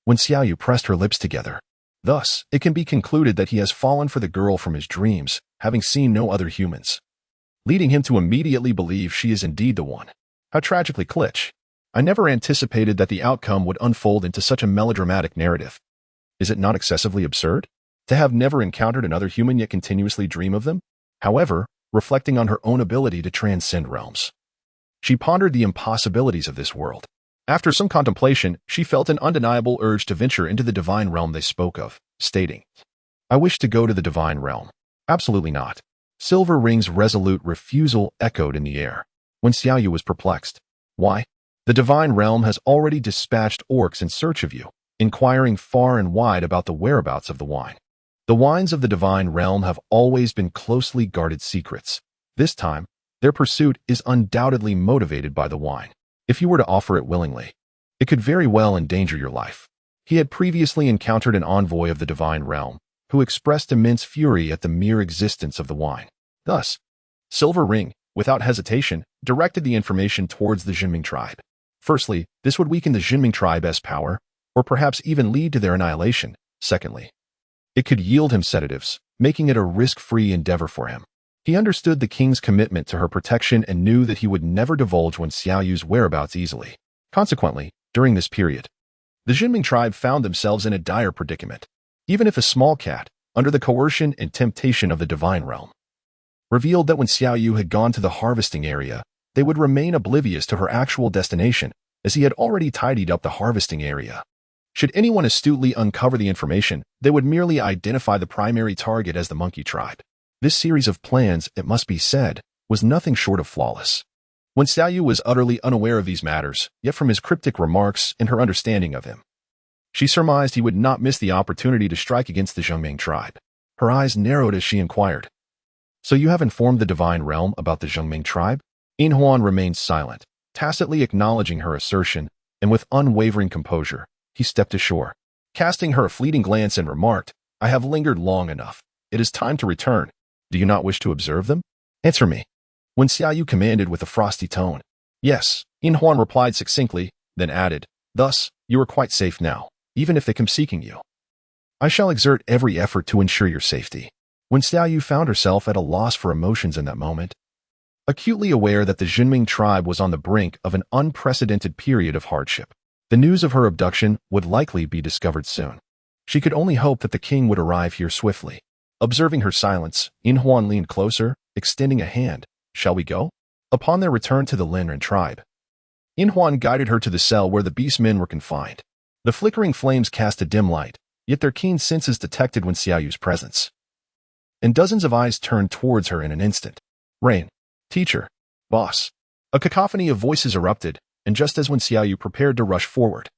when Xiaoyu pressed her lips together, thus, it can be concluded that he has fallen for the girl from his dreams, having seen no other humans, leading him to immediately believe she is indeed the one. How tragically glitch. I never anticipated that the outcome would unfold into such a melodramatic narrative. Is it not excessively absurd to have never encountered another human yet continuously dream of them? However, reflecting on her own ability to transcend realms, she pondered the impossibilities of this world. After some contemplation, she felt an undeniable urge to venture into the divine realm they spoke of, stating, I wish to go to the divine realm. Absolutely not. Silver Ring's resolute refusal echoed in the air. When Xiaoyu was perplexed. Why? The divine realm has already dispatched orcs in search of you, inquiring far and wide about the whereabouts of the wine. The wines of the divine realm have always been closely guarded secrets. This time, their pursuit is undoubtedly motivated by the wine. If you were to offer it willingly, it could very well endanger your life. He had previously encountered an envoy of the divine realm, who expressed immense fury at the mere existence of the wine. Thus, Silver Ring, without hesitation, directed the information towards the Juming tribe. Firstly, this would weaken the Juming tribe's power, or perhaps even lead to their annihilation. Secondly, it could yield him sedatives, making it a risk-free endeavor for him. He understood the king's commitment to her protection and knew that he would never divulge Xiaoyu's whereabouts easily. Consequently, during this period, the Juming tribe found themselves in a dire predicament. Even if a small cat, under the coercion and temptation of the divine realm, revealed that when Xiaoyu had gone to the harvesting area, they would remain oblivious to her actual destination, as he had already tidied up the harvesting area. Should anyone astutely uncover the information, they would merely identify the primary target as the monkey tribe. This series of plans, it must be said, was nothing short of flawless. When Xiaoyu was utterly unaware of these matters, yet from his cryptic remarks and her understanding of him, she surmised he would not miss the opportunity to strike against the Juming tribe. Her eyes narrowed as she inquired, So you have informed the divine realm about the Juming tribe? In Huan remained silent, tacitly acknowledging her assertion, and with unwavering composure, he stepped ashore. Casting her a fleeting glance and remarked, I have lingered long enough. It is time to return. Do you not wish to observe them? Answer me. When Xiaoyu commanded with a frosty tone. Yes, In Huan replied succinctly, then added, Thus, you are quite safe now, even if they come seeking you. I shall exert every effort to ensure your safety. When Xiaoyu found herself at a loss for emotions in that moment, acutely aware that the Juming tribe was on the brink of an unprecedented period of hardship, the news of her abduction would likely be discovered soon. She could only hope that the king would arrive here swiftly. Observing her silence, In Huan leaned closer, extending a hand. Shall we go? Upon their return to the Linren tribe, In Huan guided her to the cell where the beast men were confined. The flickering flames cast a dim light, yet their keen senses detected Wen Xiaoyu's presence. And dozens of eyes turned towards her in an instant. Rain, teacher, boss. A cacophony of voices erupted, and just as Wen Xiaoyu prepared to rush forward,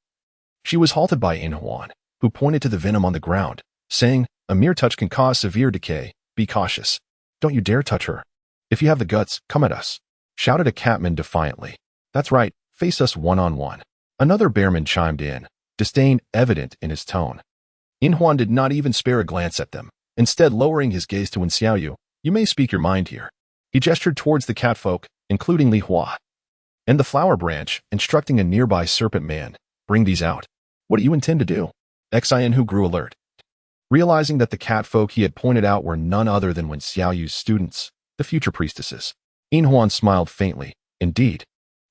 she was halted by In Huan, who pointed to the venom on the ground, saying, "A mere touch can cause severe decay. Be cautious. Don't you dare touch her. If you have the guts, come at us," shouted a catman defiantly. "That's right, face us one-on-one." Another bearman chimed in, disdain evident in his tone. In Huan did not even spare a glance at them, instead lowering his gaze to Wen Xiaoyu. "You may speak your mind here." He gestured towards the catfolk, including Li Hua, and the flower branch, instructing a nearby serpent man, "Bring these out." "What do you intend to do?" Xian, who grew alert, realizing that the catfolk he had pointed out were none other than Wen Xiaoyu's students, the future priestesses. In Huan smiled faintly. "Indeed,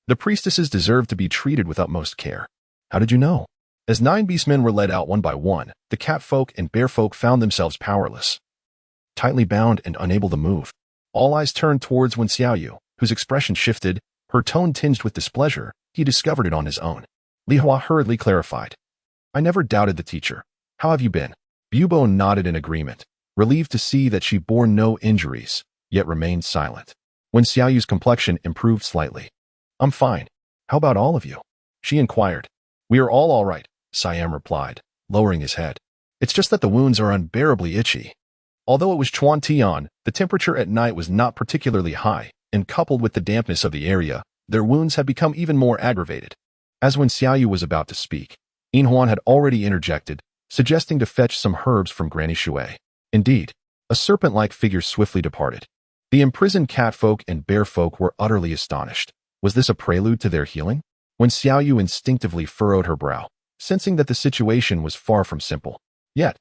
the priestesses deserve to be treated with utmost care." "How did you know?" As 9 beastmen were led out one by one, the catfolk and bearfolk found themselves powerless, tightly bound and unable to move. All eyes turned towards Wen Xiaoyu, whose expression shifted, her tone tinged with displeasure. He discovered it on his own. Li Hua hurriedly clarified. "I never doubted the teacher. How have you been?" Bubo nodded in agreement, relieved to see that she bore no injuries, yet remained silent. Wen Xiaoyu's complexion improved slightly. "I'm fine. How about all of you?" she inquired. "We are all right," Siam replied, lowering his head. "It's just that the wounds are unbearably itchy." Although it was Chuan Tian, the temperature at night was not particularly high, and coupled with the dampness of the area, their wounds had become even more aggravated. As Wen Xiaoyu was about to speak, In Huan had already interjected, suggesting to fetch some herbs from Granny Shui. Indeed, a serpent-like figure swiftly departed. The imprisoned catfolk and bearfolk were utterly astonished. Was this a prelude to their healing? Wen Xiaoyu instinctively furrowed her brow, sensing that the situation was far from simple. Yet,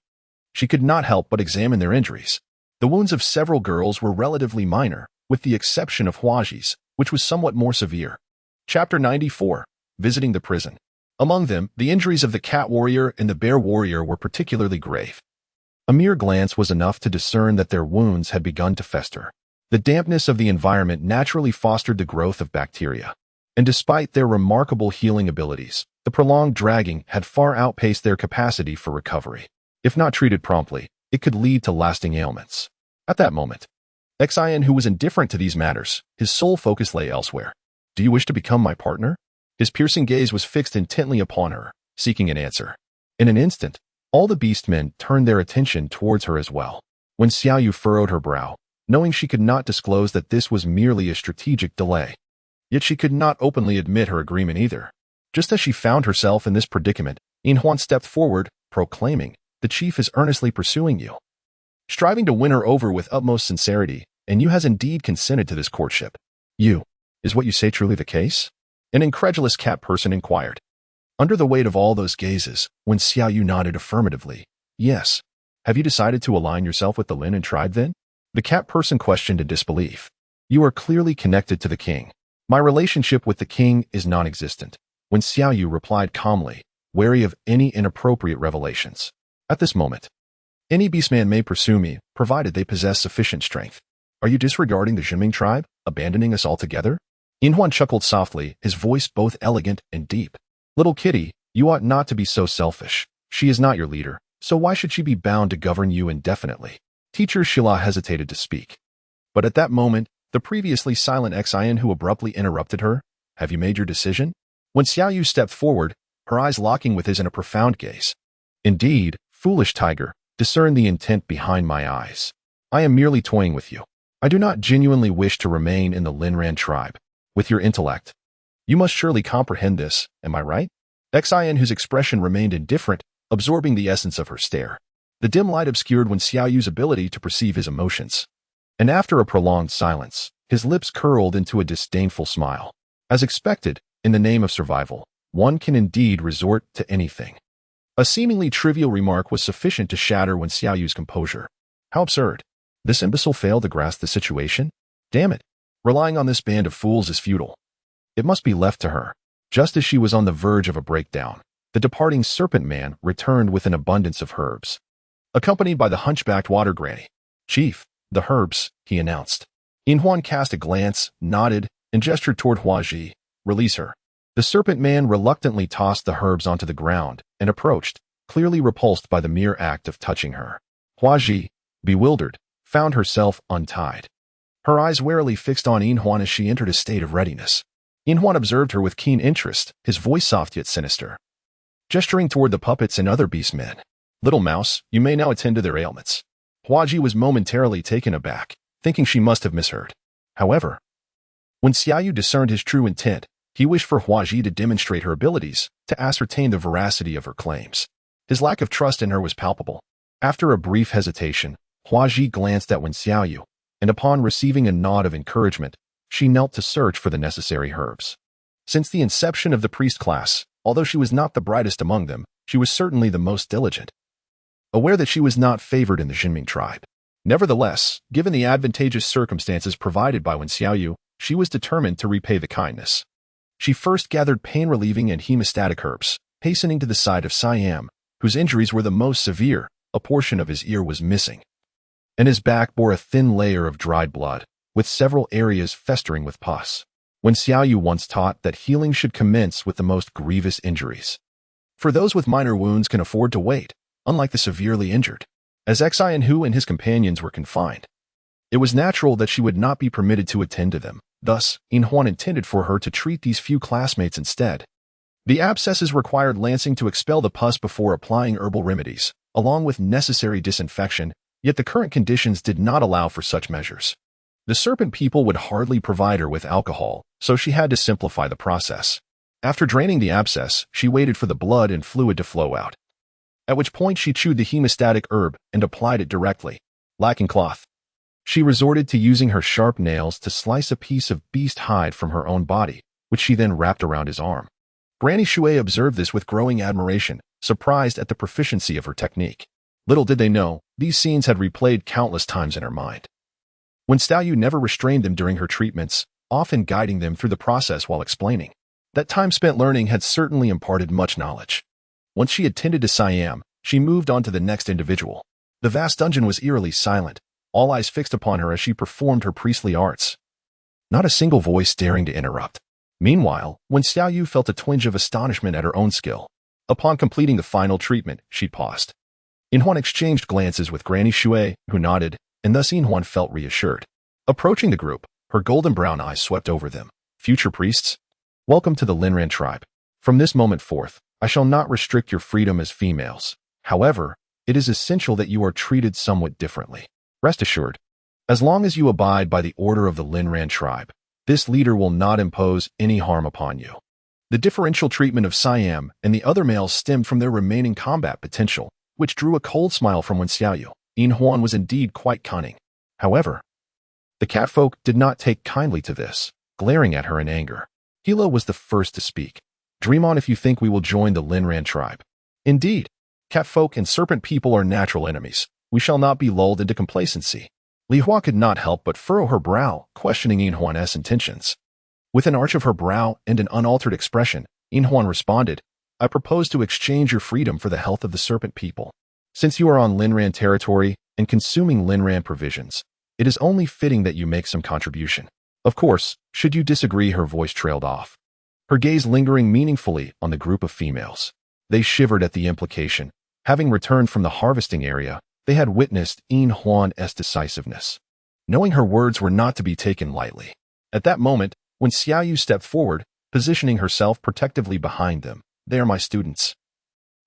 she could not help but examine their injuries. The wounds of several girls were relatively minor, with the exception of Huaji's, which was somewhat more severe. Chapter 94. Visiting the prison. Among them, the injuries of the cat warrior and the bear warrior were particularly grave. A mere glance was enough to discern that their wounds had begun to fester. The dampness of the environment naturally fostered the growth of bacteria. And despite their remarkable healing abilities, the prolonged dragging had far outpaced their capacity for recovery. If not treated promptly, it could lead to lasting ailments. At that moment, Xian, who was indifferent to these matters, his sole focus lay elsewhere. "Do you wish to become my partner?" His piercing gaze was fixed intently upon her, seeking an answer. In an instant, all the beastmen turned their attention towards her as well. Wen Xiaoyu furrowed her brow, knowing she could not disclose that this was merely a strategic delay. Yet she could not openly admit her agreement either. Just as she found herself in this predicament, In Huan stepped forward, proclaiming, "The chief is earnestly pursuing you, striving to win her over with utmost sincerity, and you has indeed consented to this courtship." "You, is what you say truly the case?" an incredulous cat person inquired. Under the weight of all those gazes, Wen Xiaoyu nodded affirmatively. "Yes. Have you decided to align yourself with the Lin and tribe then?" The cat person questioned in disbelief. "You are clearly connected to the king." "My relationship with the king is non-existent," Wen Xiaoyu replied calmly, wary of any inappropriate revelations. "At this moment, any beastman may pursue me, provided they possess sufficient strength." "Are you disregarding the Juming tribe, abandoning us altogether?" In Huan chuckled softly, his voice both elegant and deep. "Little kitty, you ought not to be so selfish. She is not your leader, so why should she be bound to govern you indefinitely?" Teacher Shila hesitated to speak. But at that moment, the previously silent Xian who abruptly interrupted her, "Have you made your decision?" When Xiaoyu stepped forward, her eyes locking with his in a profound gaze. "Indeed, foolish tiger, discern the intent behind my eyes. I am merely toying with you. I do not genuinely wish to remain in the Linran tribe. With your intellect, you must surely comprehend this, am I right?" Xian, whose expression remained indifferent, absorbing the essence of her stare. The dim light obscured Wen Xiaoyu's ability to perceive his emotions. And after a prolonged silence, his lips curled into a disdainful smile. As expected, in the name of survival, one can indeed resort to anything. A seemingly trivial remark was sufficient to shatter Wen Xiaoyu's composure. How absurd. This imbecile failed to grasp the situation? Damn it. Relying on this band of fools is futile. It must be left to her. Just as she was on the verge of a breakdown, the departing serpent man returned with an abundance of herbs. Accompanied by the hunchbacked water granny, "Chief, the herbs," he announced. Inhuan cast a glance, nodded, and gestured toward Huaji. "Release her." The serpent man reluctantly tossed the herbs onto the ground and approached, clearly repulsed by the mere act of touching her. Huaji, bewildered, found herself untied. Her eyes warily fixed on Inhuan as she entered a state of readiness. Inhuan observed her with keen interest, his voice soft yet sinister. Gesturing toward the puppets and other beast men, "Little mouse, you may now attend to their ailments." Huaji was momentarily taken aback, thinking she must have misheard. However, when Xiaoyu discerned his true intent, he wished for Huaji to demonstrate her abilities, to ascertain the veracity of her claims. His lack of trust in her was palpable. After a brief hesitation, Huaji glanced at Wen Xiaoyu, and upon receiving a nod of encouragement, she knelt to search for the necessary herbs. Since the inception of the priest class, although she was not the brightest among them, she was certainly the most diligent. Aware that she was not favored in the Juming tribe. Nevertheless, given the advantageous circumstances provided by Wen Xiaoyu, she was determined to repay the kindness. She first gathered pain-relieving and hemostatic herbs, hastening to the side of Siam, whose injuries were the most severe. A portion of his ear was missing, and his back bore a thin layer of dried blood, with several areas festering with pus. Wen Xiaoyu once taught that healing should commence with the most grievous injuries. For those with minor wounds can afford to wait, unlike the severely injured. As Xian Hu and his companions were confined, it was natural that she would not be permitted to attend to them. Thus, Inhuan intended for her to treat these few classmates instead. The abscesses required lancing to expel the pus before applying herbal remedies, along with necessary disinfection, yet the current conditions did not allow for such measures. The serpent people would hardly provide her with alcohol, so she had to simplify the process. After draining the abscess, she waited for the blood and fluid to flow out, at which point she chewed the hemostatic herb and applied it directly. Lacking cloth, she resorted to using her sharp nails to slice a piece of beast hide from her own body, which she then wrapped around his arm. Granny Shui observed this with growing admiration, surprised at the proficiency of her technique. Little did they know, these scenes had replayed countless times in her mind. Wen Xiaoyu never restrained them during her treatments, often guiding them through the process while explaining. That time spent learning had certainly imparted much knowledge. Once she had tended to Siam, she moved on to the next individual. The vast dungeon was eerily silent, all eyes fixed upon her as she performed her priestly arts. Not a single voice daring to interrupt. Meanwhile, Wen Xiaoyu felt a twinge of astonishment at her own skill. Upon completing the final treatment, she paused. Inhuan exchanged glances with Granny Shui, who nodded, and thus Inhuan felt reassured. Approaching the group, her golden brown eyes swept over them. "Future priests, welcome to the Linran tribe. From this moment forth, I shall not restrict your freedom as females. However, it is essential that you are treated somewhat differently. Rest assured, as long as you abide by the order of the Linran tribe, this leader will not impose any harm upon you." The differential treatment of Siam and the other males stemmed from their remaining combat potential, which drew a cold smile from Wen Xiaoyu. Inhuan was indeed quite cunning. However, the catfolk did not take kindly to this, glaring at her in anger. Hilo was the first to speak. "Dream on if you think we will join the Linran tribe. Indeed, catfolk and serpent people are natural enemies. We shall not be lulled into complacency." Li Hua could not help but furrow her brow, questioning Inhuan's intentions. With an arch of her brow and an unaltered expression, Inhuan responded, "I propose to exchange your freedom for the health of the serpent people. Since you are on Linran territory and consuming Linran provisions, it is only fitting that you make some contribution. Of course, should you disagree," her voice trailed off, her gaze lingering meaningfully on the group of females. They shivered at the implication. Having returned from the harvesting area, they had witnessed Inhuan's decisiveness. Knowing her words were not to be taken lightly. At that moment, when Xiaoyu stepped forward, positioning herself protectively behind them, "They are my students.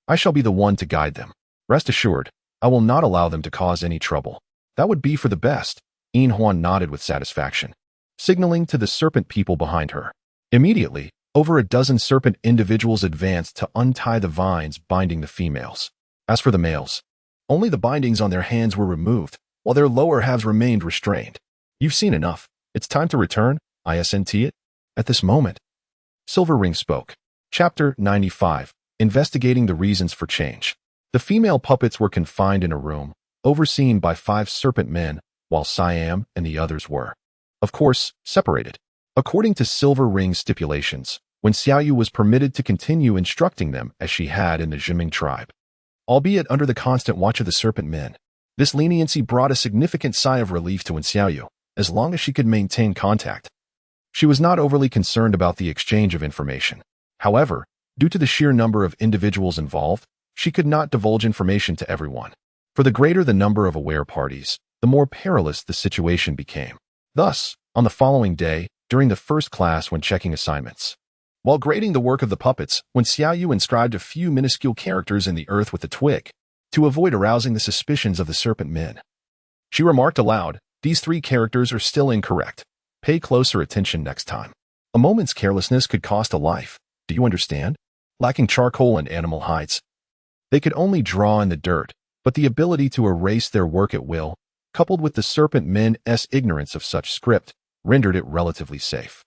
I shall be the one to guide them. Rest assured, I will not allow them to cause any trouble." "That would be for the best." Inhuan nodded with satisfaction, signaling to the serpent people behind her. Immediately, over a dozen serpent individuals advanced to untie the vines binding the females. As for the males, only the bindings on their hands were removed, while their lower halves remained restrained. "You've seen enough. It's time to return, isn't it?" At this moment, Silver Ring spoke. Chapter 95. Investigating the Reasons for Change. The female puppets were confined in a room, overseen by 5 serpent men, while Siam and the others were, of course, separated. According to Silver Ring's stipulations, Wen Xiaoyu was permitted to continue instructing them as she had in the Juming tribe, albeit under the constant watch of the serpent men. This leniency brought a significant sigh of relief to Xiaoyu, as long as she could maintain contact. She was not overly concerned about the exchange of information. However, due to the sheer number of individuals involved, she could not divulge information to everyone. For the greater the number of aware parties, the more perilous the situation became. Thus, on the following day, during the first class when checking assignments, while grading the work of the puppets, when Xiaoyu inscribed a few minuscule characters in the earth with a twig, to avoid arousing the suspicions of the Serpent men, she remarked aloud, "These 3 characters are still incorrect. Pay closer attention next time. A moment's carelessness could cost a life. Do you understand?" Lacking charcoal and animal hides, they could only draw in the dirt, but the ability to erase their work at will, coupled with the Serpent men's ignorance of such script, rendered it relatively safe.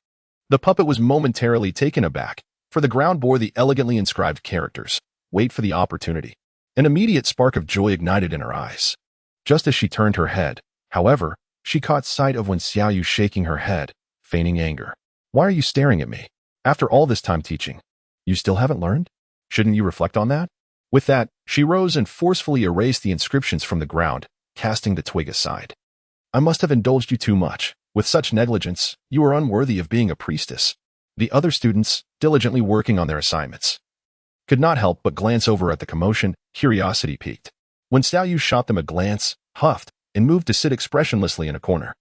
The puppet was momentarily taken aback, for the ground bore the elegantly inscribed characters, "Wait for the opportunity." An immediate spark of joy ignited in her eyes. Just as she turned her head, however, she caught sight of Xiaoyu shaking her head, feigning anger. "Why are you staring at me? After all this time teaching, you still haven't learned? Shouldn't you reflect on that?" With that, she rose and forcefully erased the inscriptions from the ground, casting the twig aside. "I must have indulged you too much. With such negligence, you are unworthy of being a priestess." The other students, diligently working on their assignments, could not help but glance over at the commotion. Curiosity piqued. When Xiaoyu shot them a glance, huffed, and moved to sit expressionlessly in a corner.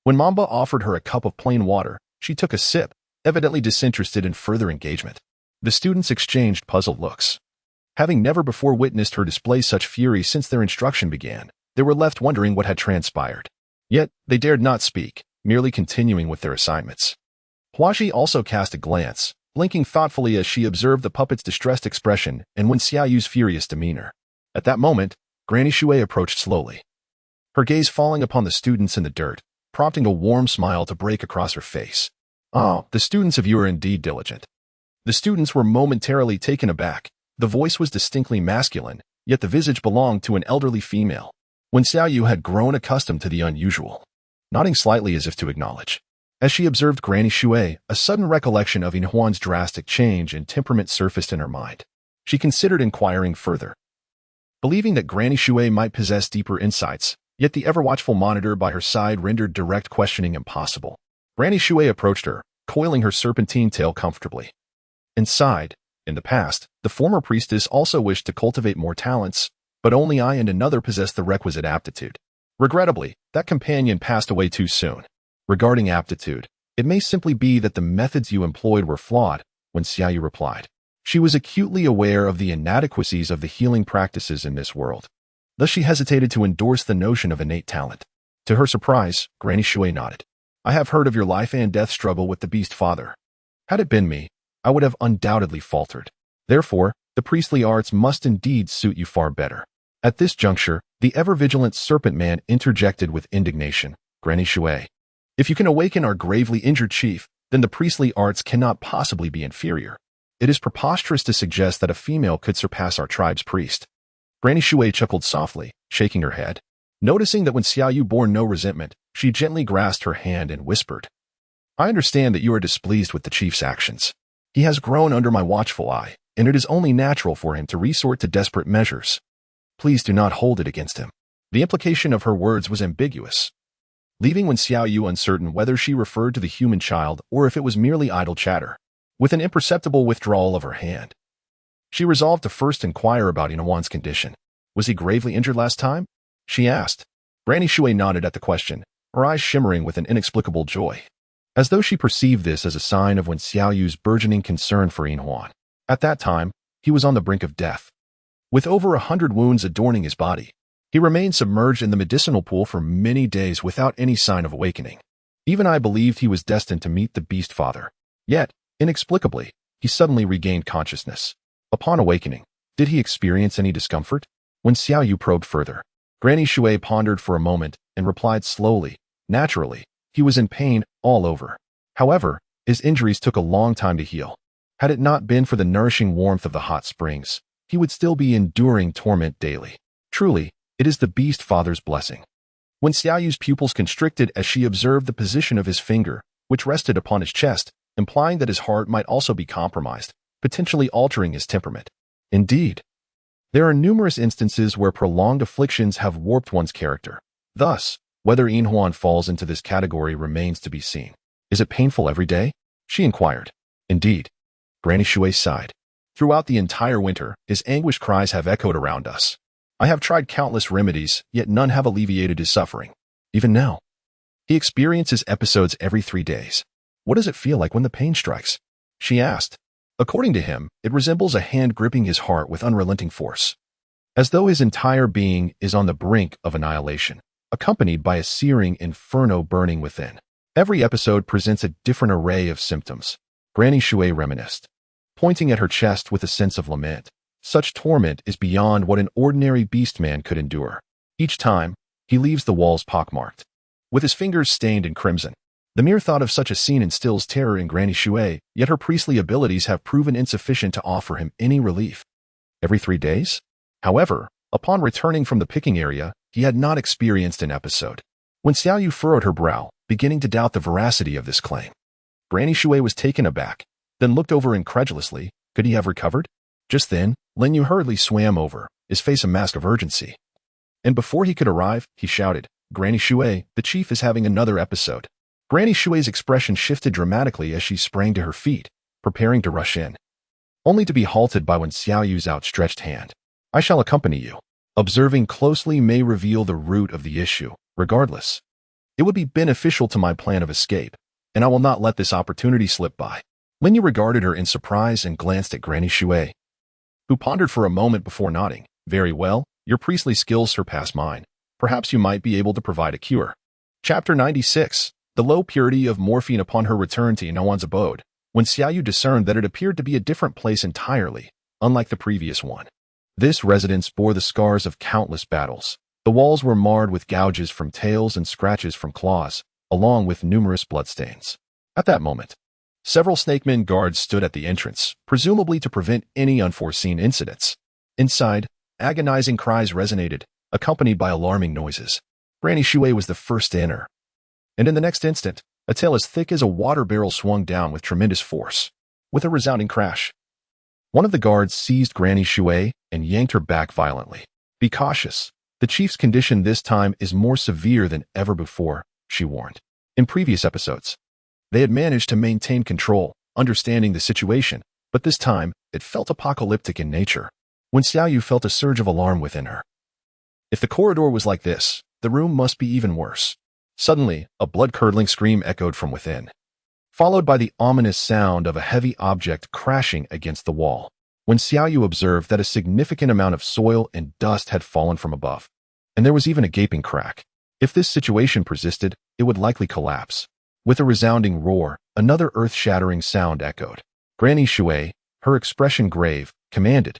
When Mamba offered her a cup of plain water, she took a sip, evidently disinterested in further engagement. The students exchanged puzzled looks. Having never before witnessed her display such fury since their instruction began, they were left wondering what had transpired. Yet, they dared not speak, merely continuing with their assignments. Huaxi also cast a glance, blinking thoughtfully as she observed the puppet's distressed expression and Xiaoyu's furious demeanor. At that moment, Granny Shui approached slowly, her gaze falling upon the students in the dirt, prompting a warm smile to break across her face. "Oh, the students of you are indeed diligent." The students were momentarily taken aback. The voice was distinctly masculine, yet the visage belonged to an elderly female. Xiaoyu had grown accustomed to the unusual, nodding slightly as if to acknowledge. As she observed Granny Shui, a sudden recollection of Inhuan's drastic change in temperament surfaced in her mind. She considered inquiring further, believing that Granny Shui might possess deeper insights, yet the ever-watchful monitor by her side rendered direct questioning impossible. Granny Shui approached her, coiling her serpentine tail comfortably, and sighed. In the past, the former priestess also wished to cultivate more talents, but only I and another possessed the requisite aptitude. Regrettably, that companion passed away too soon. Regarding aptitude, it may simply be that the methods you employed were flawed, Xiaoyu replied. She was acutely aware of the inadequacies of the healing practices in this world. Thus she hesitated to endorse the notion of innate talent. To her surprise, Granny Shui nodded. "I have heard of your life and death struggle with the beast father. Had it been me, I would have undoubtedly faltered. Therefore, the priestly arts must indeed suit you far better." At this juncture, the ever-vigilant Serpent man interjected with indignation. "Granny Shui, if you can awaken our gravely injured chief, then the priestly arts cannot possibly be inferior. It is preposterous to suggest that a female could surpass our tribe's priest." Granny Shui chuckled softly, shaking her head. Noticing that Xiaoyu bore no resentment, she gently grasped her hand and whispered, "I understand that you are displeased with the chief's actions. He has grown under my watchful eye, and it is only natural for him to resort to desperate measures. Please do not hold it against him." The implication of her words was ambiguous, leaving Xiaoyu uncertain whether she referred to the human child or if it was merely idle chatter. With an imperceptible withdrawal of her hand, she resolved to first inquire about Inhuan's condition. "Was he gravely injured last time?" she asked. Granny Shui nodded at the question, her eyes shimmering with an inexplicable joy, as though she perceived this as a sign of Xiaoyu's burgeoning concern for Inhuan. At that time, he was on the brink of death. With over 100 wounds adorning his body, he remained submerged in the medicinal pool for many days without any sign of awakening. Even I believed he was destined to meet the beast father. Yet, inexplicably, he suddenly regained consciousness. Upon awakening, did he experience any discomfort? Xiaoyu probed further, Granny Shui pondered for a moment and replied slowly, "Naturally, he was in pain all over. However, his injuries took a long time to heal. Had it not been for the nourishing warmth of the hot springs, he would still be enduring torment daily. Truly, it is the beast father's blessing." Xiaoyu's pupils constricted as she observed the position of his finger, which rested upon his chest, implying that his heart might also be compromised, potentially altering his temperament. Indeed, There are numerous instances where prolonged afflictions have warped one's character. Thus, whether Inhuan falls into this category remains to be seen. Is it painful every day? She inquired. Indeed. Granny Shui sighed. Throughout the entire winter, his anguished cries have echoed around us. I have tried countless remedies, yet none have alleviated his suffering. Even now, he experiences episodes every 3 days. What does it feel like when the pain strikes? She asked. According to him, it resembles a hand gripping his heart with unrelenting force, as though his entire being is on the brink of annihilation, accompanied by a searing inferno burning within. Every episode presents a different array of symptoms. Granny Shui reminisced, pointing at her chest with a sense of lament. Such torment is beyond what an ordinary beastman could endure. Each time, he leaves the walls pockmarked, with his fingers stained in crimson. The mere thought of such a scene instills terror in Granny Shui, yet her priestly abilities have proven insufficient to offer him any relief. Every 3 days? However, upon returning from the picking area, he had not experienced an episode. When Xiaoyu furrowed her brow, beginning to doubt the veracity of this claim, Granny Shui was taken aback, then looked over incredulously. Could he have recovered? Just then, Lin Yu hurriedly swam over, his face a mask of urgency. And before he could arrive, he shouted, Granny Shui, the chief is having another episode. Granny Shui's expression shifted dramatically as she sprang to her feet, preparing to rush in, only to be halted by Xiaoyu's outstretched hand. I shall accompany you. Observing closely may reveal the root of the issue. Regardless, it would be beneficial to my plan of escape, and I will not let this opportunity slip by. Lin Yu regarded her in surprise and glanced at Granny Shui, who pondered for a moment before nodding. Very well, your priestly skills surpass mine. Perhaps you might be able to provide a cure. Chapter 96. The low purity of morphine. Upon her return to Inhuan's abode, when Xiaoyu discerned that it appeared to be a different place entirely, unlike the previous one. This residence bore the scars of countless battles. The walls were marred with gouges from tails and scratches from claws, along with numerous bloodstains. At that moment, several snakemen guards stood at the entrance, presumably to prevent any unforeseen incidents. Inside, agonizing cries resonated, accompanied by alarming noises. Granny Shui was the first to enter, and in the next instant, a tail as thick as a water barrel swung down with tremendous force. With a resounding crash, one of the guards seized Granny Shui and yanked her back violently. Be cautious. The chief's condition this time is more severe than ever before, she warned. In previous episodes, they had managed to maintain control, understanding the situation, but this time, it felt apocalyptic in nature. When Xiaoyu felt a surge of alarm within her. If the corridor was like this, the room must be even worse. Suddenly, a blood-curdling scream echoed from within, followed by the ominous sound of a heavy object crashing against the wall. When Xiaoyu observed that a significant amount of soil and dust had fallen from above, and there was even a gaping crack. If this situation persisted, it would likely collapse. With a resounding roar, another earth-shattering sound echoed. Granny Shui, her expression grave, commanded,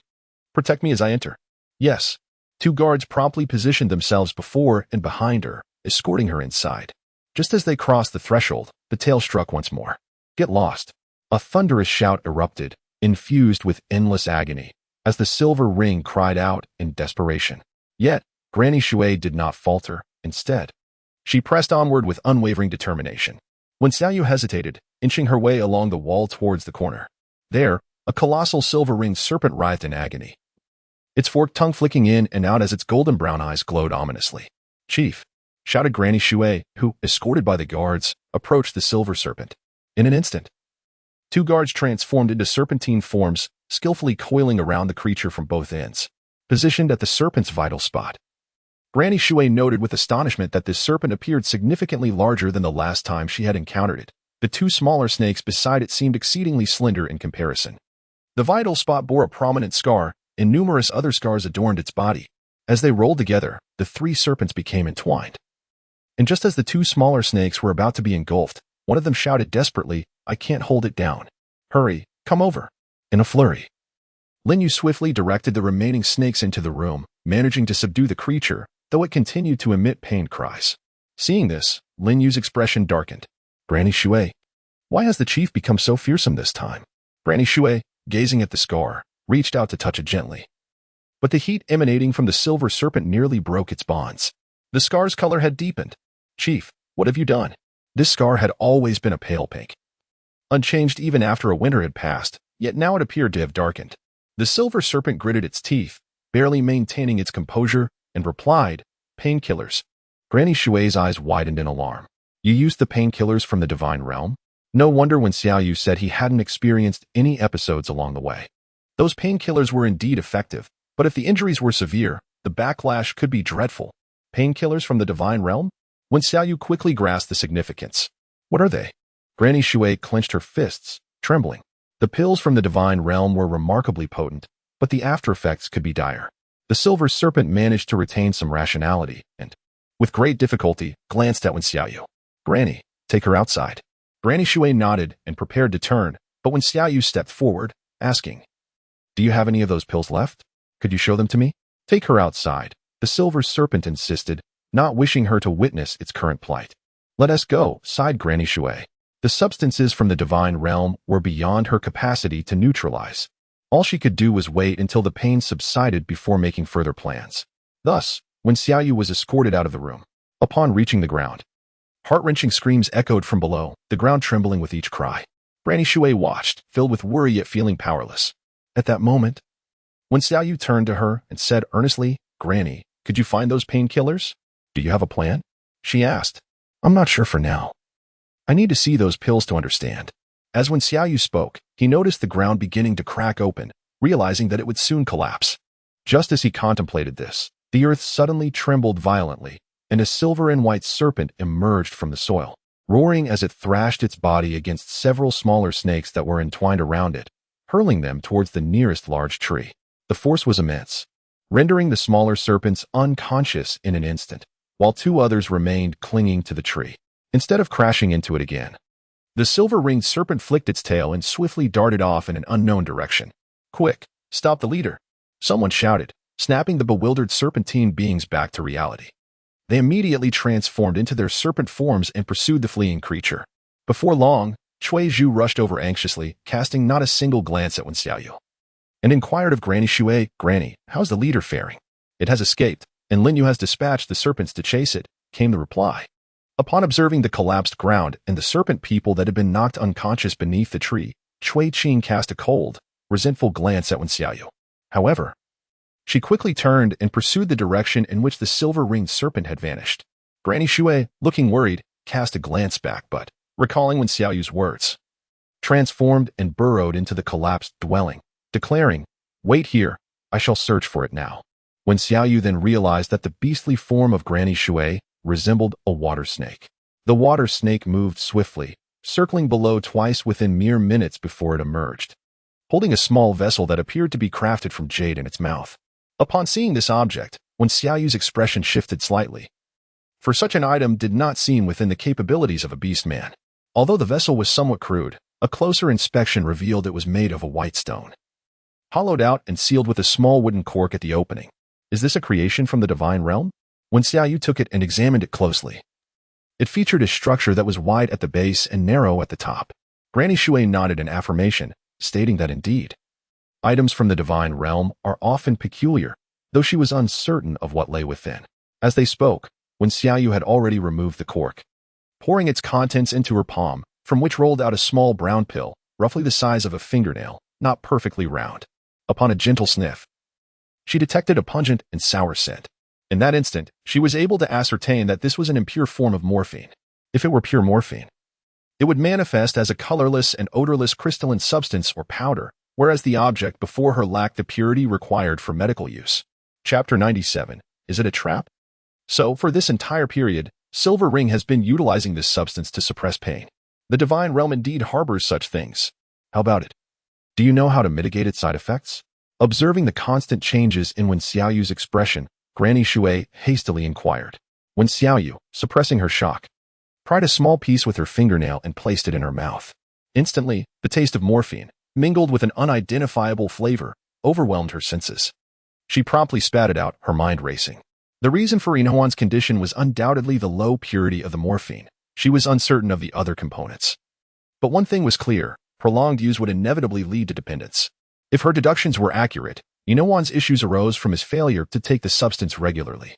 Protect me as I enter. Yes. 2 guards promptly positioned themselves before and behind her, escorting her inside. Just as they crossed the threshold, the tail struck once more. Get lost. A thunderous shout erupted, infused with endless agony, as the silver ring cried out in desperation. Yet, Granny Shui did not falter. Instead, she pressed onward with unwavering determination. When Xiaoyu hesitated, inching her way along the wall towards the corner, there, a colossal silver-ringed serpent writhed in agony, its forked tongue flicking in and out as its golden brown eyes glowed ominously. Chief, shouted Granny Shui, who, escorted by the guards, approached the silver serpent. In an instant, 2 guards transformed into serpentine forms, skillfully coiling around the creature from both ends, positioned at the serpent's vital spot. Granny Shui noted with astonishment that this serpent appeared significantly larger than the last time she had encountered it. The 2 smaller snakes beside it seemed exceedingly slender in comparison. The vital spot bore a prominent scar, and numerous other scars adorned its body. As they rolled together, the 3 serpents became entwined. And just as the 2 smaller snakes were about to be engulfed, one of them shouted desperately, I can't hold it down. Hurry, come over. In a flurry, Lin Yu swiftly directed the remaining snakes into the room, managing to subdue the creature, though it continued to emit pained cries. Seeing this, Lin Yu's expression darkened. Granny Shui, why has the chief become so fearsome this time? Granny Shui, gazing at the scar, reached out to touch it gently. But the heat emanating from the silver serpent nearly broke its bonds. The scar's color had deepened. Chief, what have you done? This scar had always been a pale pink, unchanged even after a winter had passed, yet now it appeared to have darkened. The silver serpent gritted its teeth, barely maintaining its composure, and replied, "Painkillers." Granny Shui's eyes widened in alarm. "You used the painkillers from the divine realm?" No wonder when Xiaoyu said he hadn't experienced any episodes along the way. Those painkillers were indeed effective, but if the injuries were severe, the backlash could be dreadful. Painkillers from the divine realm? When Xiaoyu quickly grasped the significance. What are they? Granny Shui clenched her fists, trembling. The pills from the divine realm were remarkably potent, but the after-effects could be dire. The silver serpent managed to retain some rationality and, with great difficulty, glanced at Wen Xiaoyu. "Granny, take her outside." Granny Shui nodded and prepared to turn, but when Xiaoyu stepped forward, asking, "Do you have any of those pills left? Could you show them to me?" "Take her outside," the silver serpent insisted, not wishing her to witness its current plight. "Let us go," sighed Granny Shui. The substances from the divine realm were beyond her capacity to neutralize. All she could do was wait until the pain subsided before making further plans. Thus, when Xiaoyu was escorted out of the room, upon reaching the ground, heart-wrenching screams echoed from below, the ground trembling with each cry. Granny Shui watched, filled with worry yet feeling powerless. At that moment, when Xiaoyu turned to her and said earnestly, "Granny, could you find those painkillers? Do you have a plan?" she asked. "I'm not sure for now. I need to see those pills to understand." As when Xiaoyu spoke, he noticed the ground beginning to crack open, realizing that it would soon collapse. Just as he contemplated this, the earth suddenly trembled violently, and a silver and white serpent emerged from the soil, roaring as it thrashed its body against several smaller snakes that were entwined around it, hurling them towards the nearest large tree. The force was immense, rendering the smaller serpents unconscious in an instant, while two others remained clinging to the tree, instead of crashing into it again. The silver-ringed serpent flicked its tail and swiftly darted off in an unknown direction. "Quick, stop the leader!" someone shouted, snapping the bewildered serpentine beings back to reality. They immediately transformed into their serpent forms and pursued the fleeing creature. Before long, Cui Zhu rushed over anxiously, casting not a single glance at Wen Xiaoyu, and inquired of Granny Shui, "Granny, how's the leader faring?" "It has escaped, and Lin Yu has dispatched the serpents to chase it," came the reply. Upon observing the collapsed ground and the serpent people that had been knocked unconscious beneath the tree, Cui Qing cast a cold, resentful glance at Wen Xiaoyu. However, she quickly turned and pursued the direction in which the silver-ringed serpent had vanished. Granny Shui, looking worried, cast a glance back but, recalling Wen Xiaoyu's words, transformed and burrowed into the collapsed dwelling, declaring, "Wait here, I shall search for it now." Wen Xiaoyu then realized that the beastly form of Granny Shui resembled a water snake. The water snake moved swiftly, circling below twice within mere minutes before it emerged, holding a small vessel that appeared to be crafted from jade in its mouth. Upon seeing this object, Wen Xiaoyu's expression shifted slightly, for such an item did not seem within the capabilities of a beast man. Although the vessel was somewhat crude, a closer inspection revealed it was made of a white stone, hollowed out and sealed with a small wooden cork at the opening. "Is this a creation from the divine realm?" When Xiaoyu took it and examined it closely, it featured a structure that was wide at the base and narrow at the top. Granny Shui nodded in affirmation, stating that indeed, items from the divine realm are often peculiar, though she was uncertain of what lay within. As they spoke, when Xiaoyu had already removed the cork, pouring its contents into her palm, from which rolled out a small brown pill, roughly the size of a fingernail, not perfectly round. Upon a gentle sniff, she detected a pungent and sour scent. In that instant, she was able to ascertain that this was an impure form of morphine. If it were pure morphine, it would manifest as a colorless and odorless crystalline substance or powder, whereas the object before her lacked the purity required for medical use. Chapter 97. Is it a trap? So, for this entire period, Silver Ring has been utilizing this substance to suppress pain. The divine realm indeed harbors such things. How about it? Do you know how to mitigate its side effects? Observing the constant changes in Wen Xiaoyu's expression, Granny Shui hastily inquired. Wen Xiaoyu, suppressing her shock, pried a small piece with her fingernail and placed it in her mouth. Instantly, the taste of morphine, mingled with an unidentifiable flavor, overwhelmed her senses. She promptly spat it out, her mind racing. The reason for Inhuan's condition was undoubtedly the low purity of the morphine. She was uncertain of the other components. But one thing was clear, prolonged use would inevitably lead to dependence. If her deductions were accurate, Inhuan's issues arose from his failure to take the substance regularly.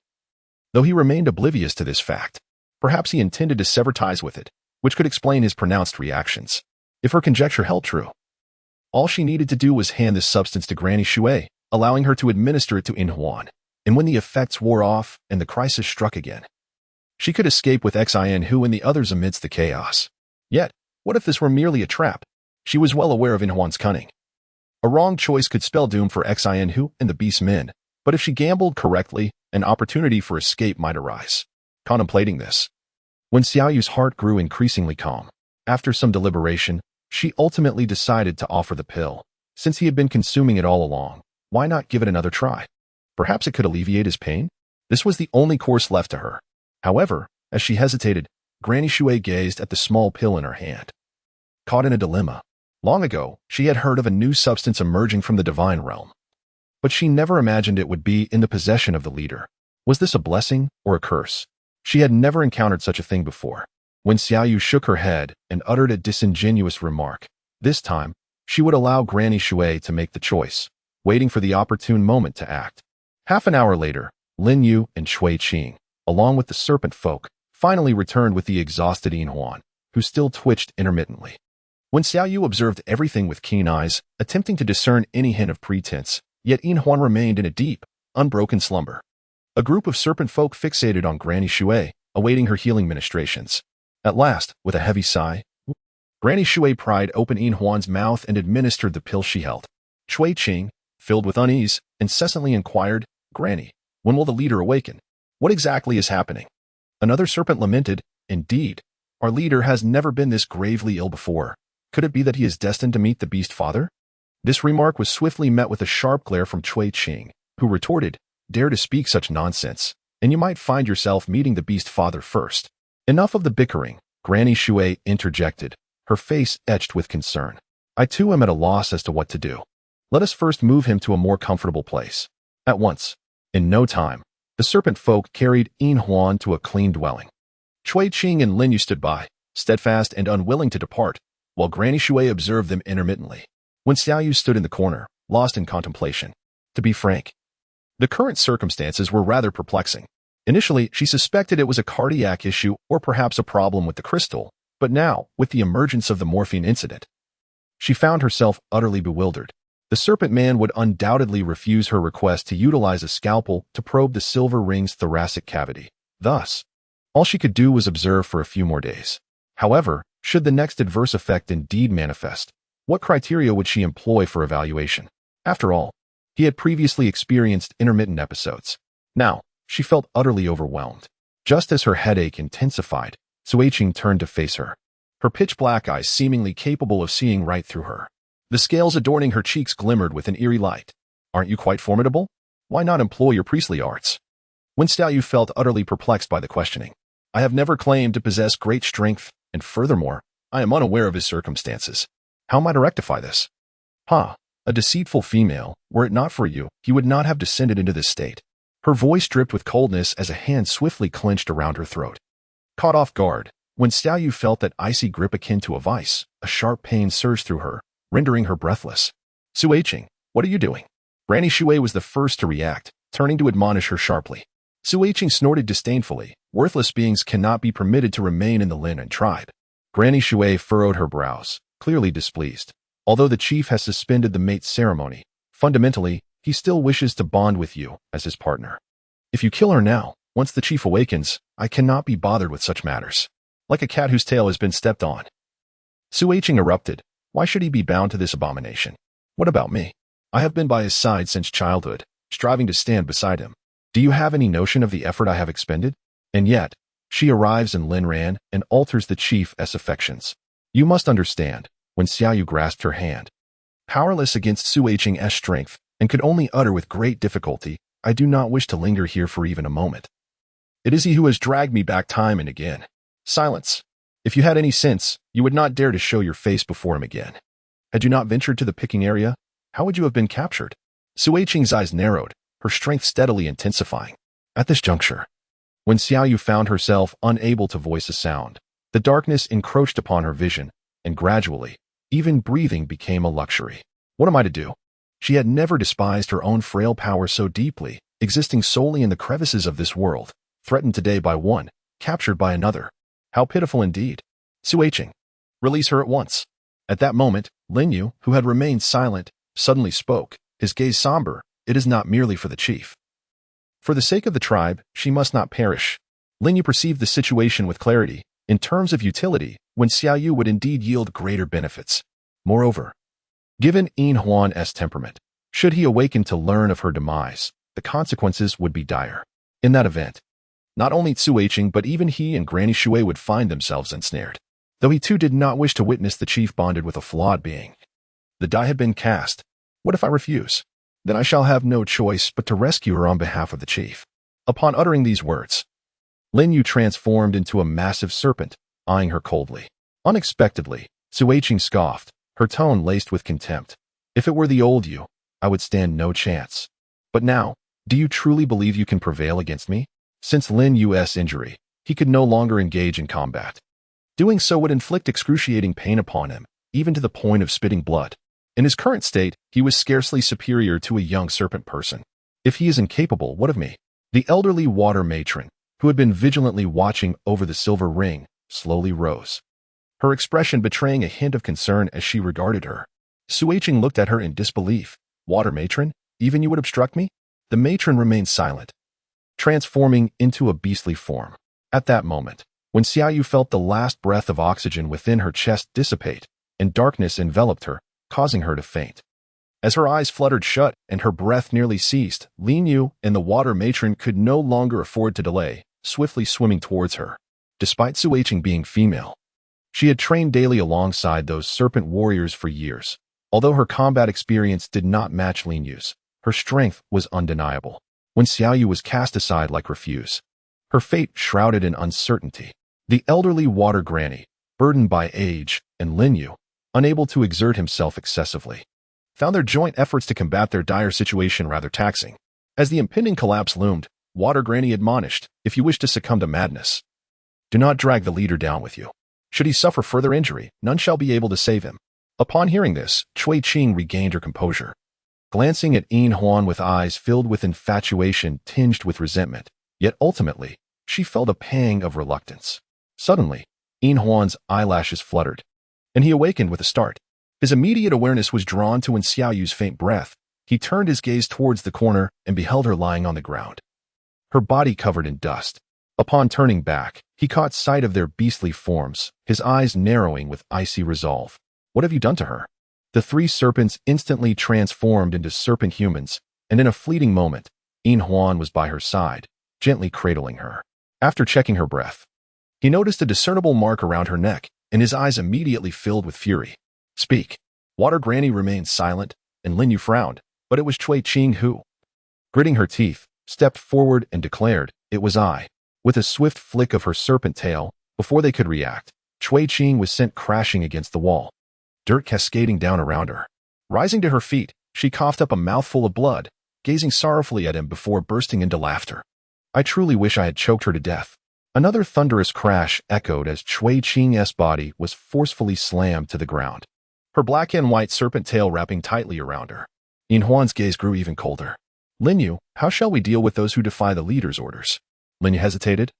Though he remained oblivious to this fact, perhaps he intended to sever ties with it, which could explain his pronounced reactions. If her conjecture held true, all she needed to do was hand this substance to Granny Shui, allowing her to administer it to Inhuan. And when the effects wore off and the crisis struck again, she could escape with Xin and the others amidst the chaos. Yet, what if this were merely a trap? She was well aware of Inhuan's cunning. A wrong choice could spell doom for Xin and the beast's men, but if she gambled correctly, an opportunity for escape might arise. Contemplating this, when Xiaoyu's heart grew increasingly calm, after some deliberation, she ultimately decided to offer the pill. Since he had been consuming it all along, why not give it another try? Perhaps it could alleviate his pain? This was the only course left to her. However, as she hesitated, Granny Shui gazed at the small pill in her hand. Caught in a dilemma. Long ago, she had heard of a new substance emerging from the divine realm, but she never imagined it would be in the possession of the leader. Was this a blessing or a curse? She had never encountered such a thing before. When Xiaoyu shook her head and uttered a disingenuous remark, this time, she would allow Granny Shui to make the choice, waiting for the opportune moment to act. Half an hour later, Lin Yu and Shui Qing, along with the Serpent folk, finally returned with the exhausted Inhuan, who still twitched intermittently. When Xiaoyu observed everything with keen eyes, attempting to discern any hint of pretense, yet Inhuan remained in a deep, unbroken slumber. A group of Serpent folk fixated on Granny Shui, awaiting her healing ministrations. At last, with a heavy sigh, Granny Shui pried open Inhuan's mouth and administered the pill she held. Shui Qing, filled with unease, incessantly inquired, "Granny, when will the leader awaken? What exactly is happening?" Another serpent lamented, "Indeed, our leader has never been this gravely ill before. Could it be that he is destined to meet the beast father?" This remark was swiftly met with a sharp glare from Shui Qing, who retorted, "Dare to speak such nonsense, and you might find yourself meeting the beast father first." Enough of the bickering, Granny Shui interjected, her face etched with concern. "I too am at a loss as to what to do. Let us first move him to a more comfortable place." At once, in no time, the Serpent folk carried Inhuan to a clean dwelling. Shui Qing and Lin Yu stood by, steadfast and unwilling to depart, while Granny Shui observed them intermittently. When Xiaoyu stood in the corner, lost in contemplation. To be frank, the current circumstances were rather perplexing. Initially, she suspected it was a cardiac issue or perhaps a problem with the crystal, but now, with the emergence of the morphine incident, she found herself utterly bewildered. The Serpent Man would undoubtedly refuse her request to utilize a scalpel to probe the silver ring's thoracic cavity. Thus, all she could do was observe for a few more days. However, should the next adverse effect indeed manifest, what criteria would she employ for evaluation? After all, he had previously experienced intermittent episodes. Now, she felt utterly overwhelmed. Just as her headache intensified, Suiqing turned to face her, her pitch-black eyes seemingly capable of seeing right through her. The scales adorning her cheeks glimmered with an eerie light. "Aren't you quite formidable? Why not employ your priestly arts?" When Xiaoyu felt utterly perplexed by the questioning. "I have never claimed to possess great strength, and furthermore, I am unaware of his circumstances. How am I to rectify this?" "Ha, a deceitful female, were it not for you, he would not have descended into this state." Her voice dripped with coldness as a hand swiftly clenched around her throat. Caught off guard, when Xiaoyu felt that icy grip akin to a vice, a sharp pain surged through her, rendering her breathless. "Suiqing, what are you doing?" Granny Shui was the first to react, turning to admonish her sharply. Suiqing snorted disdainfully. "Worthless beings cannot be permitted to remain in the Lin tribe." Granny Shui furrowed her brows, clearly displeased. Although the chief has suspended the mate ceremony, fundamentally, he still wishes to bond with you as his partner. If you kill her now, once the chief awakens, I cannot be bothered with such matters. Like a cat whose tail has been stepped on. Suiqing erupted. Why should he be bound to this abomination? What about me? I have been by his side since childhood, striving to stand beside him. Do you have any notion of the effort I have expended? And yet, she arrives in Linran and alters the chief's affections. You must understand, when Xiaoyu grasped her hand. Powerless against Suiqing's strength, and could only utter with great difficulty, "I do not wish to linger here for even a moment. It is he who has dragged me back time and again." Silence. If you had any sense, you would not dare to show your face before him again. Had you not ventured to the picking area, how would you have been captured? Suiqing's eyes narrowed, her strength steadily intensifying. At this juncture, when Xiaoyu found herself unable to voice a sound, the darkness encroached upon her vision, and gradually, even breathing became a luxury. What am I to do? She had never despised her own frail power so deeply, existing solely in the crevices of this world, threatened today by one, captured by another. How pitiful indeed. Suiqing, release her at once. At that moment, Lin Yu, who had remained silent, suddenly spoke, his gaze somber, it is not merely for the chief. For the sake of the tribe, she must not perish. Lin Yu perceived the situation with clarity. In terms of utility, when Xiao Yu would indeed yield greater benefits. Moreover, given Yin Huan's temperament, should he awaken to learn of her demise, the consequences would be dire. In that event, not only Cuiching but even he and Granny Shui would find themselves ensnared. Though he too did not wish to witness the chief bonded with a flawed being. The die had been cast. What if I refuse? Then I shall have no choice but to rescue her on behalf of the chief. Upon uttering these words, Lin Yu transformed into a massive serpent, eyeing her coldly. Unexpectedly, Cuiching scoffed, her tone laced with contempt. If it were the old you, I would stand no chance. But now, do you truly believe you can prevail against me? Since Lin Yu's injury, he could no longer engage in combat. Doing so would inflict excruciating pain upon him, even to the point of spitting blood. In his current state, he was scarcely superior to a young serpent person. If he is incapable, what of me? The elderly water matron, who had been vigilantly watching over the silver ring, slowly rose. Her expression betraying a hint of concern as she regarded her. Cuiching looked at her in disbelief. Water matron? Even you would obstruct me? The matron remained silent, transforming into a beastly form. At that moment, when Xiao Yu felt the last breath of oxygen within her chest dissipate, and darkness enveloped her, causing her to faint. As her eyes fluttered shut and her breath nearly ceased, Lin Yu and the water matron could no longer afford to delay, swiftly swimming towards her. Despite Cuiching being female, she had trained daily alongside those serpent warriors for years. Although her combat experience did not match Lin Yu's, her strength was undeniable. When Xiao Yu was cast aside like refuse, her fate shrouded in uncertainty. The elderly water granny, burdened by age, and Lin Yu, unable to exert himself excessively, found their joint efforts to combat their dire situation rather taxing. As the impending collapse loomed, Water Granny admonished, if you wish to succumb to madness, do not drag the leader down with you. Should he suffer further injury, none shall be able to save him. Upon hearing this, Cuiching regained her composure. Glancing at Yin Huan with eyes filled with infatuation tinged with resentment, yet ultimately, she felt a pang of reluctance. Suddenly, Yin Huan's eyelashes fluttered, and he awakened with a start. His immediate awareness was drawn to when Xiao Yu's faint breath. He turned his gaze towards the corner and beheld her lying on the ground, her body covered in dust. Upon turning back, he caught sight of their beastly forms, his eyes narrowing with icy resolve. What have you done to her? The three serpents instantly transformed into serpent humans, and in a fleeting moment, Yin Huan was by her side, gently cradling her. After checking her breath, he noticed a discernible mark around her neck, and his eyes immediately filled with fury. Speak. Water Granny remained silent, and Lin Yu frowned, but it was Cuiching who, gritting her teeth, stepped forward and declared, it was I. With a swift flick of her serpent tail, before they could react, Cuiching was sent crashing against the wall, dirt cascading down around her. Rising to her feet, she coughed up a mouthful of blood, gazing sorrowfully at him before bursting into laughter. I truly wish I had choked her to death. Another thunderous crash echoed as Cuiching's body was forcefully slammed to the ground, her black and white serpent tail wrapping tightly around her. Yin Huan's gaze grew even colder. Lin Yu, how shall we deal with those who defy the leader's orders? Lin Yu hesitated,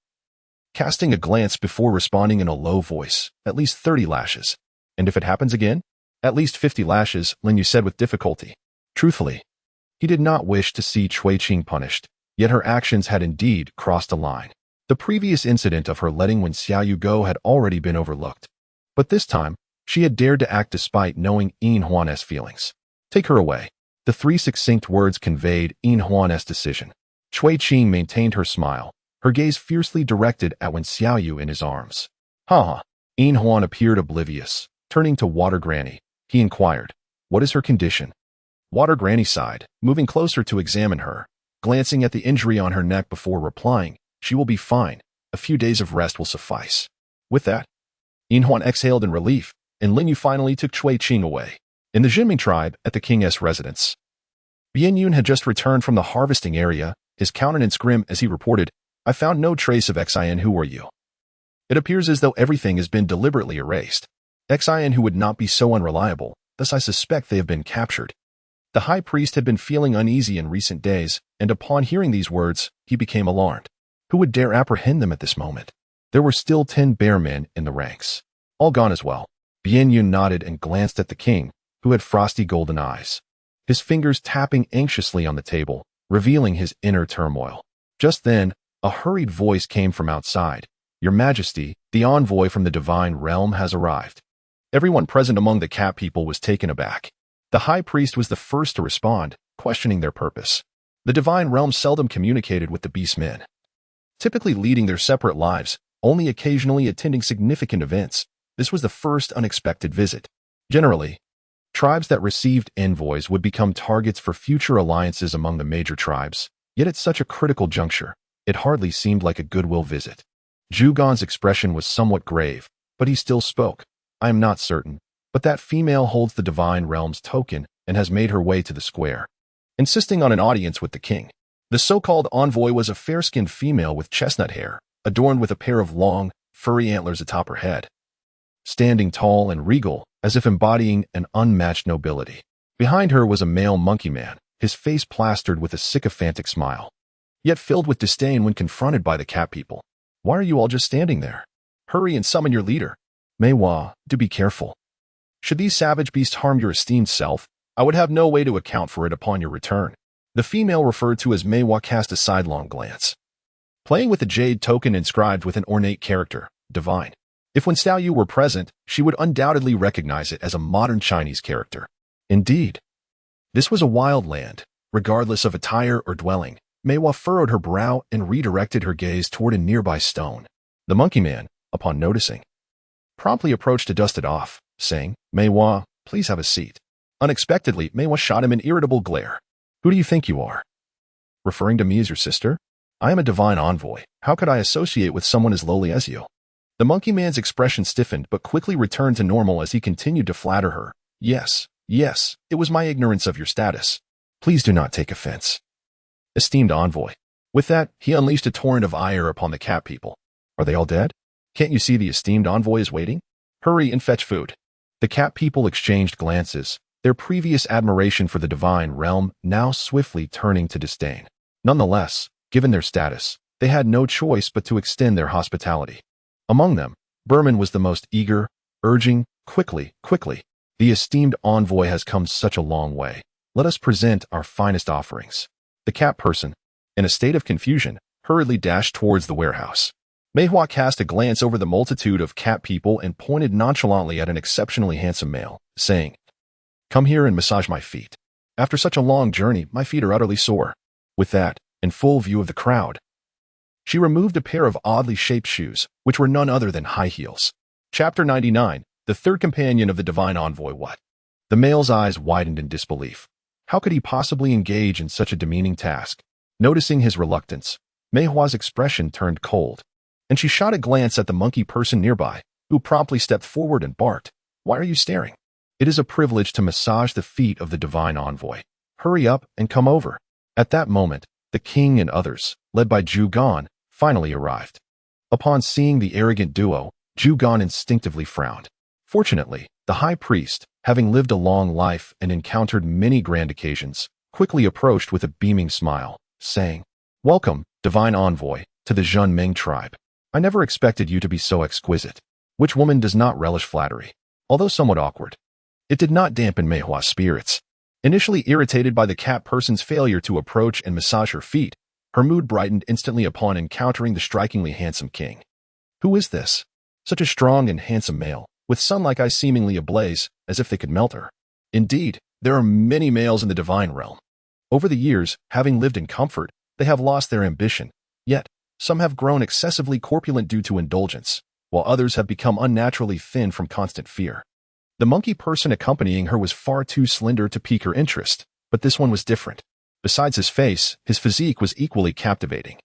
casting a glance before responding in a low voice, at least 30 lashes. And if it happens again? At least 50 lashes, Lin Yu said with difficulty. Truthfully, he did not wish to see Cuiching punished, yet her actions had indeed crossed a line. The previous incident of her letting Wen Xiao Yu go had already been overlooked. But this time, she had dared to act despite knowing Yin Huan's feelings. Take her away. The three succinct words conveyed Yin Huan's decision. Cuiching maintained her smile, her gaze fiercely directed at Wen Xiao Yu in his arms. Ha! Yin Huan appeared oblivious. Turning to Water Granny, he inquired, what is her condition? Water Granny sighed, moving closer to examine her, glancing at the injury on her neck before replying, she will be fine. A few days of rest will suffice. With that, Yin Huan exhaled in relief, and Lin Yu finally took Cuiching away. In the Juming tribe, at the king's residence, Bian Yun had just returned from the harvesting area, his countenance grim as he reported, I found no trace of Xin. Who were you? It appears as though everything has been deliberately erased. Xin who would not be so unreliable, thus I suspect they have been captured. The high priest had been feeling uneasy in recent days, and upon hearing these words, he became alarmed. Who would dare apprehend them at this moment? There were still 10 bear men in the ranks. All gone as well. Bian Yun nodded and glanced at the king, who had frosty golden eyes. his fingers tapping anxiously on the table, revealing his inner turmoil. Just then, a hurried voice came from outside. "Your Majesty, the envoy from the divine realm has arrived." Everyone present among the cat people was taken aback. The high priest was the first to respond, questioning their purpose. The divine realm seldom communicated with the beast men, typically leading their separate lives, only occasionally attending significant events. This was the first unexpected visit. Generally, tribes that received envoys would become targets for future alliances among the major tribes. Yet at such a critical juncture, it hardly seemed like a goodwill visit. Zhugan's expression was somewhat grave, but he still spoke. "I am not certain, but that female holds the divine realm's token and has made her way to the square," insisting on an audience with the king. The so-called envoy was a fair-skinned female with chestnut hair, adorned with a pair of long, furry antlers atop her head, standing tall and regal, as if embodying an unmatched nobility. Behind her was a male monkey man, his face plastered with a sycophantic smile, yet filled with disdain when confronted by the cat people. "Why are you all just standing there? Hurry and summon your leader. Meiwa, do be careful. Should these savage beasts harm your esteemed self, I would have no way to account for it upon your return." The female referred to as Meiwa cast a sidelong glance, playing with a jade token inscribed with an ornate character, divine. If when Xiaoyu were present, she would undoubtedly recognize it as a modern Chinese character. Indeed, this was a wild land. Regardless of attire or dwelling, Meiwa furrowed her brow and redirected her gaze toward a nearby stone. The monkey man, upon noticing, promptly approached to dust it off, saying, "Meiwa, please have a seat." Unexpectedly, Meiwa shot him an irritable glare. "Who do you think you are? Referring to me as your sister? I am a divine envoy. How could I associate with someone as lowly as you?" The monkey man's expression stiffened but quickly returned to normal as he continued to flatter her. Yes, it was my ignorance of your status. Please do not take offense, esteemed envoy." With that, he unleashed a torrent of ire upon the cat people. "Are they all dead? Can't you see the esteemed envoy is waiting? Hurry and fetch food." The cat people exchanged glances, their previous admiration for the divine realm now swiftly turning to disdain. Nonetheless, given their status, they had no choice but to extend their hospitality. Among them, Berman was the most eager, urging, quickly. The esteemed envoy has come such a long way. Let us present our finest offerings." The cat person, in a state of confusion, hurriedly dashed towards the warehouse. Meiwa cast a glance over the multitude of cat people and pointed nonchalantly at an exceptionally handsome male, saying, "Come here and massage my feet. After such a long journey, my feet are utterly sore." With that, in full view of the crowd, she removed a pair of oddly shaped shoes, which were none other than high heels. Chapter 99, the third companion of the divine envoy. What? The male's eyes widened in disbelief. How could he possibly engage in such a demeaning task? Noticing his reluctance, Meihua's expression turned cold, and she shot a glance at the monkey person nearby, who promptly stepped forward and barked, "Why are you staring? It is a privilege to massage the feet of the divine envoy. Hurry up and come over." At that moment, the king and others, led by Zhugan, finally arrived. Upon seeing the arrogant duo, Zhugan instinctively frowned. Fortunately, the high priest, having lived a long life and encountered many grand occasions, quickly approached with a beaming smile, saying, "Welcome, divine envoy, to the Zhunming tribe. I never expected you to be so exquisite." Which woman does not relish flattery? Although somewhat awkward, it did not dampen Meihua's spirits. Initially irritated by the cat person's failure to approach and massage her feet, her mood brightened instantly upon encountering the strikingly handsome king. Who is this? Such a strong and handsome male, with sun-like eyes seemingly ablaze, as if they could melt her. Indeed, there are many males in the divine realm. Over the years, having lived in comfort, they have lost their ambition. Yet, some have grown excessively corpulent due to indulgence, while others have become unnaturally thin from constant fear. The monkey person accompanying her was far too slender to pique her interest, but this one was different. Besides his face, his physique was equally captivating.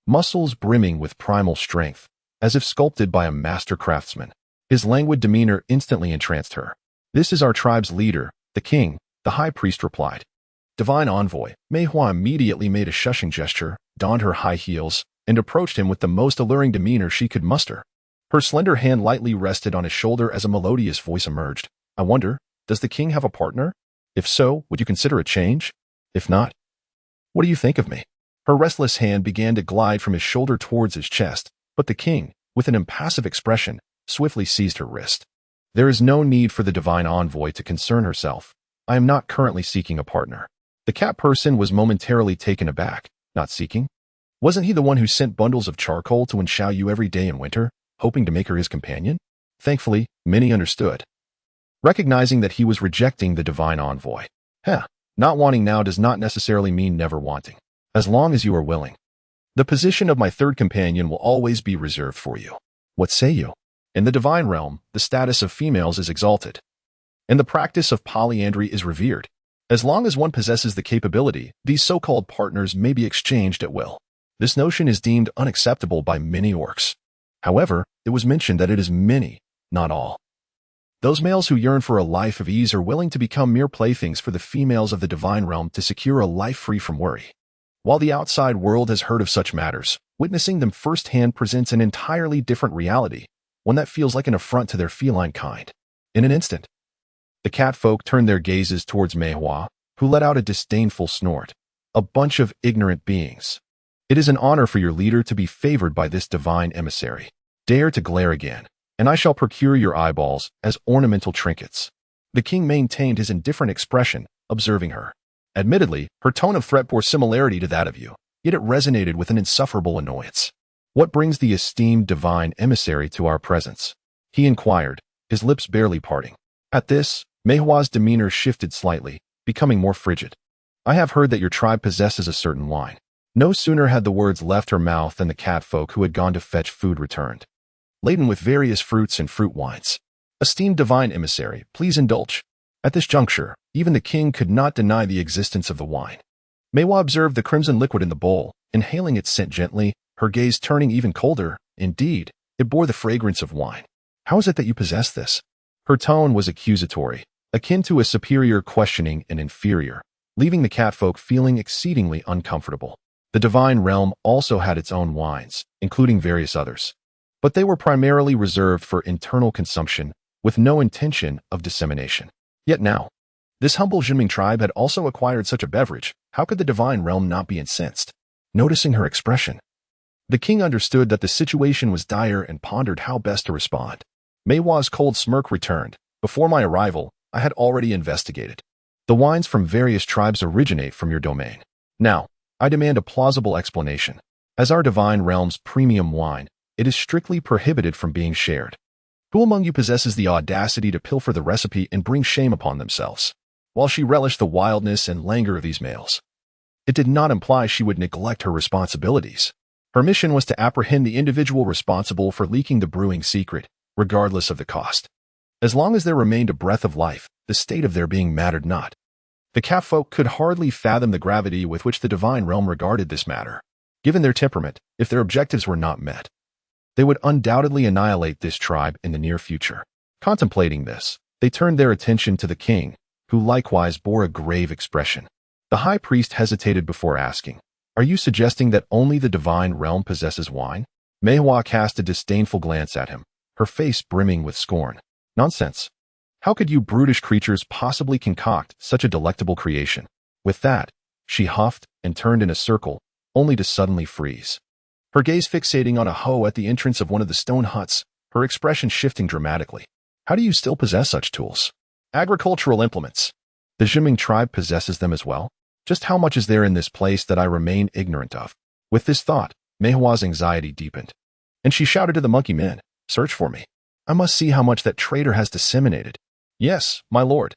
Muscles brimming with primal strength, as if sculpted by a master craftsman. His languid demeanor instantly entranced her. "This is our tribe's leader, the king," the high priest replied. Divine envoy, Meihua immediately made a shushing gesture, donned her high heels, and approached him with the most alluring demeanor she could muster. Her slender hand lightly rested on his shoulder as a melodious voice emerged. "I wonder, does the king have a partner? If so, would you consider a change? If not, what do you think of me?" Her restless hand began to glide from his shoulder towards his chest, but the king, with an impassive expression, swiftly seized her wrist. "There is no need for the divine envoy to concern herself. I am not currently seeking a partner. The cat person was momentarily taken aback. Not seeking? Wasn't he the one who sent bundles of charcoal to Xiao Yu every day in winter, hoping to make her his companion? Thankfully, Minnie understood, recognizing that he was rejecting the divine envoy. Not wanting now does not necessarily mean never wanting, as long as you are willing. The position of my third companion will always be reserved for you. What say you? In the divine realm, the status of females is exalted, and the practice of polyandry is revered. As long as one possesses the capability, these so-called partners may be exchanged at will. This notion is deemed unacceptable by many orcs. However, it was mentioned that it is many, not all. Those males who yearn for a life of ease are willing to become mere playthings for the females of the divine realm to secure a life free from worry. While the outside world has heard of such matters, witnessing them firsthand presents an entirely different reality, one that feels like an affront to their feline kind. In an instant, the catfolk turned their gazes towards Mei Hua, who let out a disdainful snort. A bunch of ignorant beings. It is an honor for your leader to be favored by this divine emissary. Dare to glare again, and I shall procure your eyeballs as ornamental trinkets. The king maintained his indifferent expression, observing her. Admittedly, her tone of threat bore similarity to that of you, yet it resonated with an insufferable annoyance. What brings the esteemed divine emissary to our presence? He inquired, his lips barely parting. At this, Mei Hua's demeanor shifted slightly, becoming more frigid. I have heard that your tribe possesses a certain wine. No sooner had the words left her mouth than the catfolk who had gone to fetch food returned, laden with various fruits and fruit wines. Esteemed divine emissary, please indulge. At this juncture, even the king could not deny the existence of the wine. Mei Hua observed the crimson liquid in the bowl, inhaling its scent gently, her gaze turning even colder. Indeed, it bore the fragrance of wine. How is it that you possess this? Her tone was accusatory, akin to a superior questioning an inferior, leaving the catfolk feeling exceedingly uncomfortable. The divine realm also had its own wines, including various others, but they were primarily reserved for internal consumption, with no intention of dissemination. Yet now, this humble juming tribe had also acquired such a beverage. How could the divine realm not be incensed? Noticing her expression, the king understood that the situation was dire and pondered how best to respond. Mei Hua's cold smirk returned. Before my arrival, I had already investigated. The wines from various tribes originate from your domain. Now, I demand a plausible explanation. As our divine realm's premium wine, it is strictly prohibited from being shared. Who among you possesses the audacity to pilfer the recipe and bring shame upon themselves? While she relished the wildness and languor of these males, it did not imply she would neglect her responsibilities. Her mission was to apprehend the individual responsible for leaking the brewing secret, regardless of the cost. As long as there remained a breath of life, the state of their being mattered not. The catfolk could hardly fathom the gravity with which the divine realm regarded this matter. Given their temperament, if their objectives were not met, they would undoubtedly annihilate this tribe in the near future. Contemplating this, they turned their attention to the king, who likewise bore a grave expression. The high priest hesitated before asking, "Are you suggesting that only the divine realm possesses wine?" Mei Hua cast a disdainful glance at him, her face brimming with scorn. "Nonsense. How could you brutish creatures possibly concoct such a delectable creation?" With that, she huffed and turned in a circle, only to suddenly freeze. Her gaze fixating on a hoe at the entrance of one of the stone huts, her expression shifting dramatically. "How do you still possess such tools?" "Agricultural implements. The Juming tribe possesses them as well. Just how much is there in this place that I remain ignorant of?" With this thought, Mei Hua's anxiety deepened, and she shouted to the monkey men, "Search for me. I must see how much that traitor has disseminated." "Yes, my lord."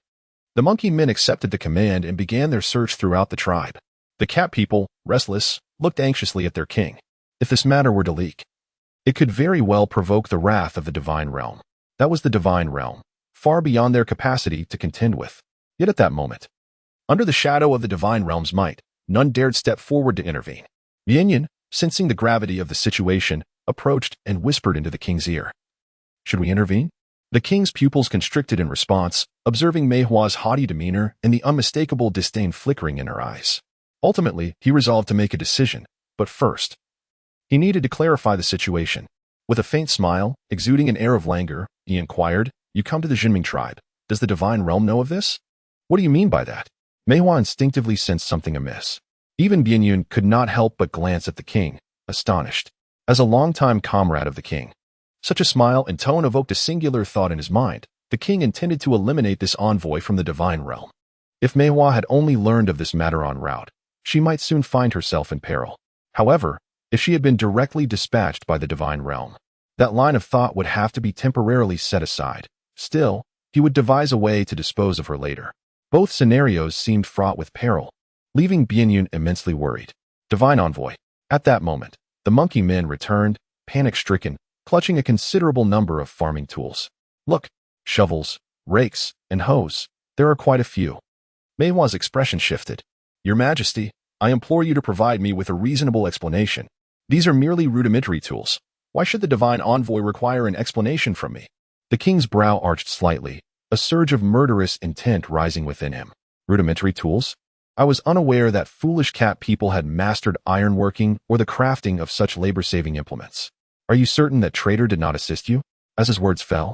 The monkey men accepted the command and began their search throughout the tribe. The cat people, restless, looked anxiously at their king. If this matter were to leak, it could very well provoke the wrath of the divine realm. That was the divine realm, far beyond their capacity to contend with. Yet at that moment, under the shadow of the divine realm's might, none dared step forward to intervene. Bianyan, sensing the gravity of the situation, approached and whispered into the king's ear. "Should we intervene?" The king's pupils constricted in response, observing Mei Hua's haughty demeanor and the unmistakable disdain flickering in her eyes. Ultimately, he resolved to make a decision, but first, he needed to clarify the situation. With a faint smile, exuding an air of languor, he inquired, "You come to the Juming tribe. Does the divine realm know of this?" "What do you mean by that?" Mei Hua instinctively sensed something amiss. Even Bianyan could not help but glance at the king, astonished. As a longtime comrade of the king, such a smile and tone evoked a singular thought in his mind. The king intended to eliminate this envoy from the divine realm. If Mei Hua had only learned of this matter en route, she might soon find herself in peril. However, if she had been directly dispatched by the divine realm, that line of thought would have to be temporarily set aside. Still, he would devise a way to dispose of her later. Both scenarios seemed fraught with peril, leaving Bianyun immensely worried. Divine Envoy. At that moment, the monkey men returned, panic-stricken, clutching a considerable number of farming tools. Look, shovels, rakes, and hoes. There are quite a few. Mei Hua's expression shifted. Your Majesty, I implore you to provide me with a reasonable explanation. These are merely rudimentary tools. Why should the divine envoy require an explanation from me? The king's brow arched slightly, a surge of murderous intent rising within him. Rudimentary tools? I was unaware that foolish cat people had mastered ironworking or the crafting of such labor-saving implements. Are you certain that traitor did not assist you? As his words fell,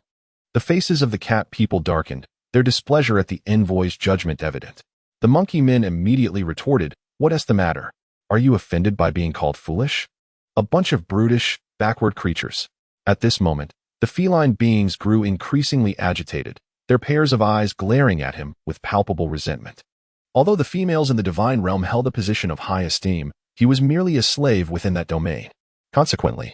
the faces of the cat people darkened, their displeasure at the envoy's judgment evident. The monkey men immediately retorted, what is the matter? Are you offended by being called foolish? A bunch of brutish, backward creatures. At this moment, the feline beings grew increasingly agitated, their pairs of eyes glaring at him with palpable resentment. Although the females in the divine realm held a position of high esteem, he was merely a slave within that domain. Consequently,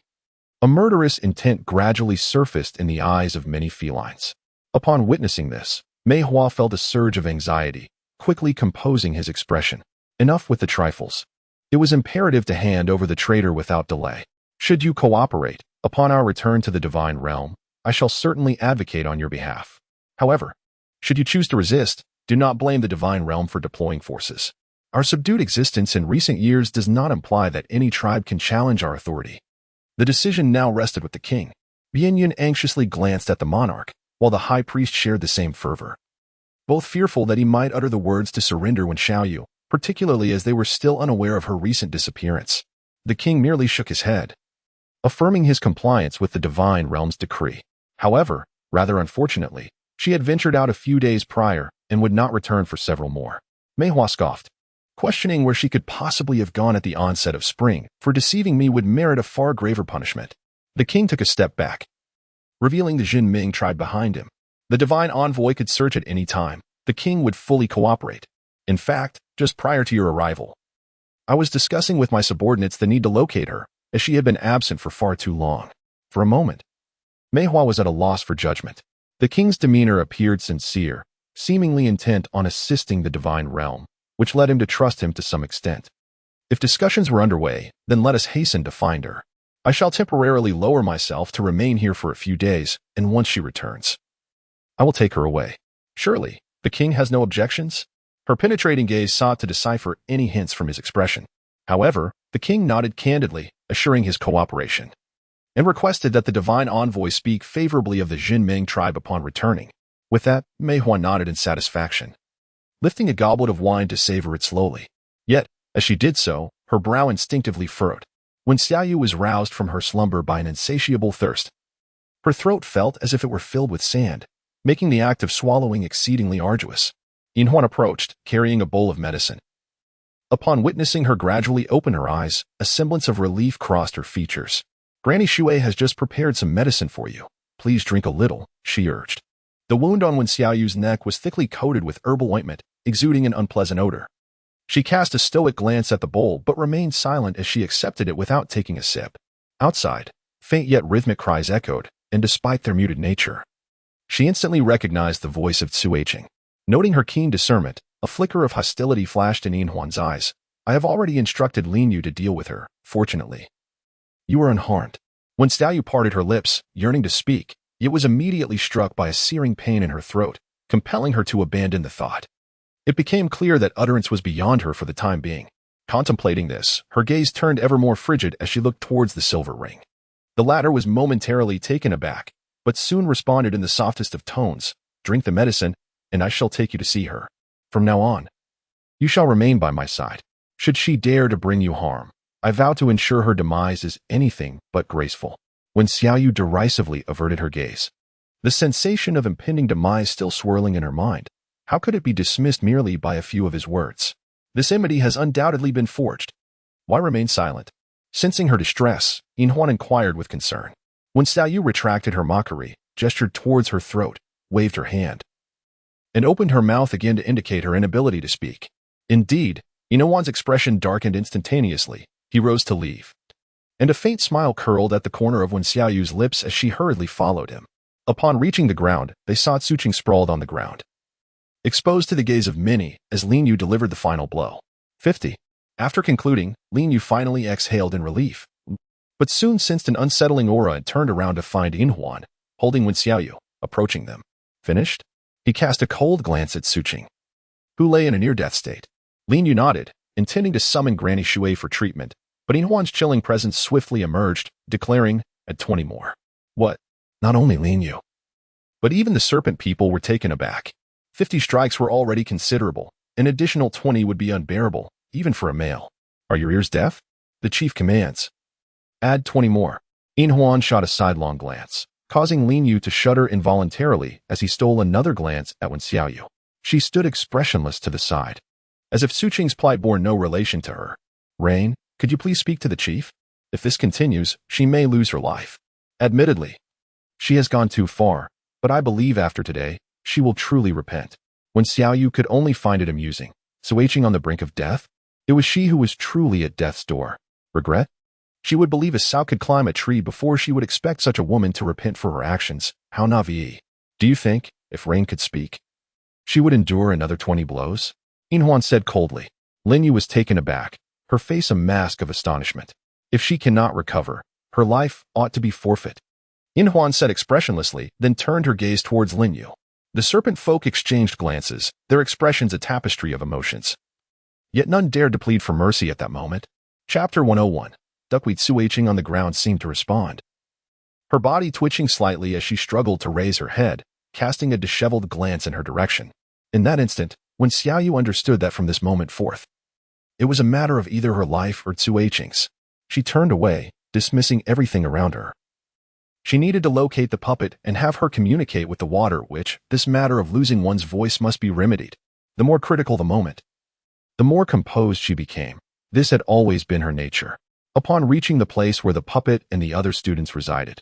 a murderous intent gradually surfaced in the eyes of many felines. Upon witnessing this, Mei Hua felt a surge of anxiety, quickly composing his expression. Enough with the trifles. It was imperative to hand over the traitor without delay. Should you cooperate, upon our return to the divine realm, I shall certainly advocate on your behalf. However, should you choose to resist, do not blame the divine realm for deploying forces. Our subdued existence in recent years does not imply that any tribe can challenge our authority. The decision now rested with the king. Bianyun anxiously glanced at the monarch, while the high priest shared the same fervor. Both fearful that he might utter the words to surrender when Xiaoyu, particularly as they were still unaware of her recent disappearance. The king merely shook his head, affirming his compliance with the divine realm's decree. However, rather unfortunately, she had ventured out a few days prior and would not return for several more. Mei Hua scoffed, questioning where she could possibly have gone at the onset of spring, for deceiving me would merit a far graver punishment. The king took a step back, revealing the Juming tribe behind him. The divine envoy could search at any time. The king would fully cooperate. In fact, just prior to your arrival, I was discussing with my subordinates the need to locate her, as she had been absent for far too long. For a moment, Mei Hua was at a loss for judgment. The king's demeanor appeared sincere, seemingly intent on assisting the divine realm, which led him to trust him to some extent. If discussions were underway, then let us hasten to find her. I shall temporarily lower myself to remain here for a few days, and once she returns, I will take her away. Surely, the king has no objections? Her penetrating gaze sought to decipher any hints from his expression. However, the king nodded candidly, assuring his cooperation, and requested that the divine envoy speak favorably of the Juming tribe upon returning. With that, Mei Hua nodded in satisfaction, lifting a goblet of wine to savor it slowly. Yet, as she did so, her brow instinctively furrowed. When Xiaoyu was roused from her slumber by an insatiable thirst, her throat felt as if it were filled with sand, making the act of swallowing exceedingly arduous. Yinhuan approached, carrying a bowl of medicine. Upon witnessing her gradually open her eyes, a semblance of relief crossed her features. Granny Shui has just prepared some medicine for you. Please drink a little, she urged. The wound on Wen Xiaoyu's neck was thickly coated with herbal ointment, exuding an unpleasant odor. She cast a stoic glance at the bowl but remained silent as she accepted it without taking a sip. Outside, faint yet rhythmic cries echoed, and despite their muted nature, she instantly recognized the voice of Cu Ching. Noting her keen discernment, a flicker of hostility flashed in Yinhuan's eyes. I have already instructed Lin Yu to deal with her, fortunately. You are unharmed. When Xiaoyu parted her lips, yearning to speak, yet was immediately struck by a searing pain in her throat, compelling her to abandon the thought. It became clear that utterance was beyond her for the time being. Contemplating this, her gaze turned ever more frigid as she looked towards the silver ring. The latter was momentarily taken aback, but soon responded in the softest of tones, drink the medicine, and I shall take you to see her. From now on, you shall remain by my side. Should she dare to bring you harm, I vow to ensure her demise is anything but graceful. When Xiaoyu derisively averted her gaze, the sensation of impending demise still swirling in her mind, how could it be dismissed merely by a few of his words? This enmity has undoubtedly been forged. Why remain silent? Sensing her distress, Yinhuan inquired with concern. When Xiaoyu retracted her mockery, gestured towards her throat, waved her hand, and opened her mouth again to indicate her inability to speak. Indeed, Inowan's expression darkened instantaneously. He rose to leave, and a faint smile curled at the corner of Wen Xiaoyu's lips as she hurriedly followed him. Upon reaching the ground, they saw Suqing sprawled on the ground, exposed to the gaze of many as Lin Yu delivered the final blow. 50. After concluding, Lin Yu finally exhaled in relief, but soon sensed an unsettling aura and turned around to find Inhuan, holding Wen Xiaoyu, approaching them. Finished? He cast a cold glance at Suqing, who lay in a near-death state. Lin Yu nodded, intending to summon Granny Shui for treatment, but Inhuan's chilling presence swiftly emerged, declaring, "At 20 more. What? Not only Lin Yu, but even the Serpent people were taken aback. 50 strikes were already considerable. An additional 20 would be unbearable, even for a male. Are your ears deaf? The chief commands. Add 20 more. Inhuan shot a sidelong glance, causing Lin Yu to shudder involuntarily as he stole another glance at Wen Xiaoyu. She stood expressionless to the side, as if Suqing's plight bore no relation to her. Rain, could you please speak to the chief? If this continues, she may lose her life. Admittedly, she has gone too far, but I believe after today, she will truly repent. When Xiaoyu could only find it amusing, Suqing on the brink of death, it was she who was truly at death's door. Regret? She would believe a sow could climb a tree before she would expect such a woman to repent for her actions. How naive. Do you think, if Rain could speak, she would endure another 20 blows? Inhuan said coldly. Lin Yu was taken aback, her face a mask of astonishment. If she cannot recover, her life ought to be forfeit. Inhuan said expressionlessly, then turned her gaze towards Lin Yu. The Serpent folk exchanged glances, their expressions a tapestry of emotions. Yet none dared to plead for mercy at that moment. Chapter 101. Duckweed Suqing on the ground seemed to respond, her body twitching slightly as she struggled to raise her head, casting a disheveled glance in her direction. In that instant, when Xiaoyu understood that from this moment forth, it was a matter of either her life or Suqing's, she turned away, dismissing everything around her. She needed to locate the puppet and have her communicate with the water, which, this matter of losing one's voice must be remedied. The more critical the moment, the more composed she became. This had always been her nature. Upon reaching the place where the puppet and the other students resided,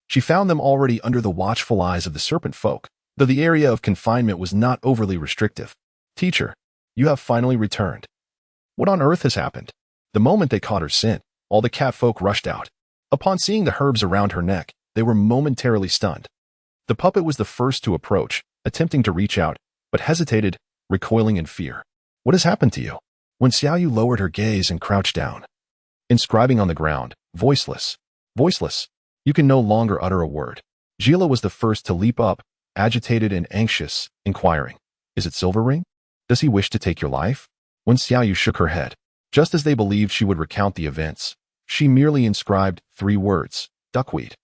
she found them already under the watchful eyes of the Serpent folk, though the area of confinement was not overly restrictive. Teacher, you have finally returned. What on earth has happened? The moment they caught her scent, all the cat folk rushed out. Upon seeing the herbs around her neck, they were momentarily stunned. The puppet was the first to approach, attempting to reach out, but hesitated, recoiling in fear. What has happened to you? When Xiaoyu lowered her gaze and crouched down, inscribing on the ground, voiceless, you can no longer utter a word. Gila was the first to leap up, agitated and anxious, inquiring, is it Silverring? Does he wish to take your life? When Xiaoyu shook her head, just as they believed she would recount the events, she merely inscribed 3 words, duckweed.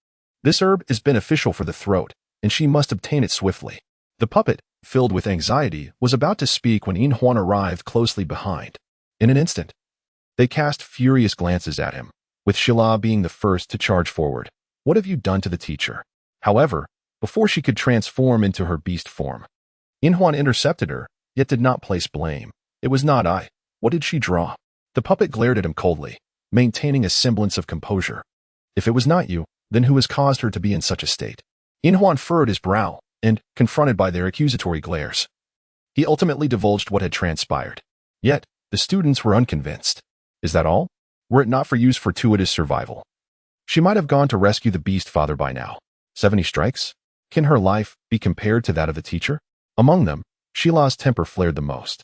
This herb is beneficial for the throat, and she must obtain it swiftly. The puppet, filled with anxiety, was about to speak when Inhuan arrived closely behind. In an instant, they cast furious glances at him, with Shila being the first to charge forward. What have you done to the teacher? However, before she could transform into her beast form, Inhuan intercepted her, yet did not place blame. It was not I. What did she draw? The puppet glared at him coldly, maintaining a semblance of composure. If it was not you, then who has caused her to be in such a state? Inhuan furrowed his brow, and, confronted by their accusatory glares, he ultimately divulged what had transpired. Yet, the students were unconvinced. Is that all? Were it not for Yu's fortuitous survival, she might have gone to rescue the beast father by now. 70 strikes? Can her life be compared to that of the teacher? Among them, Shila's temper flared the most.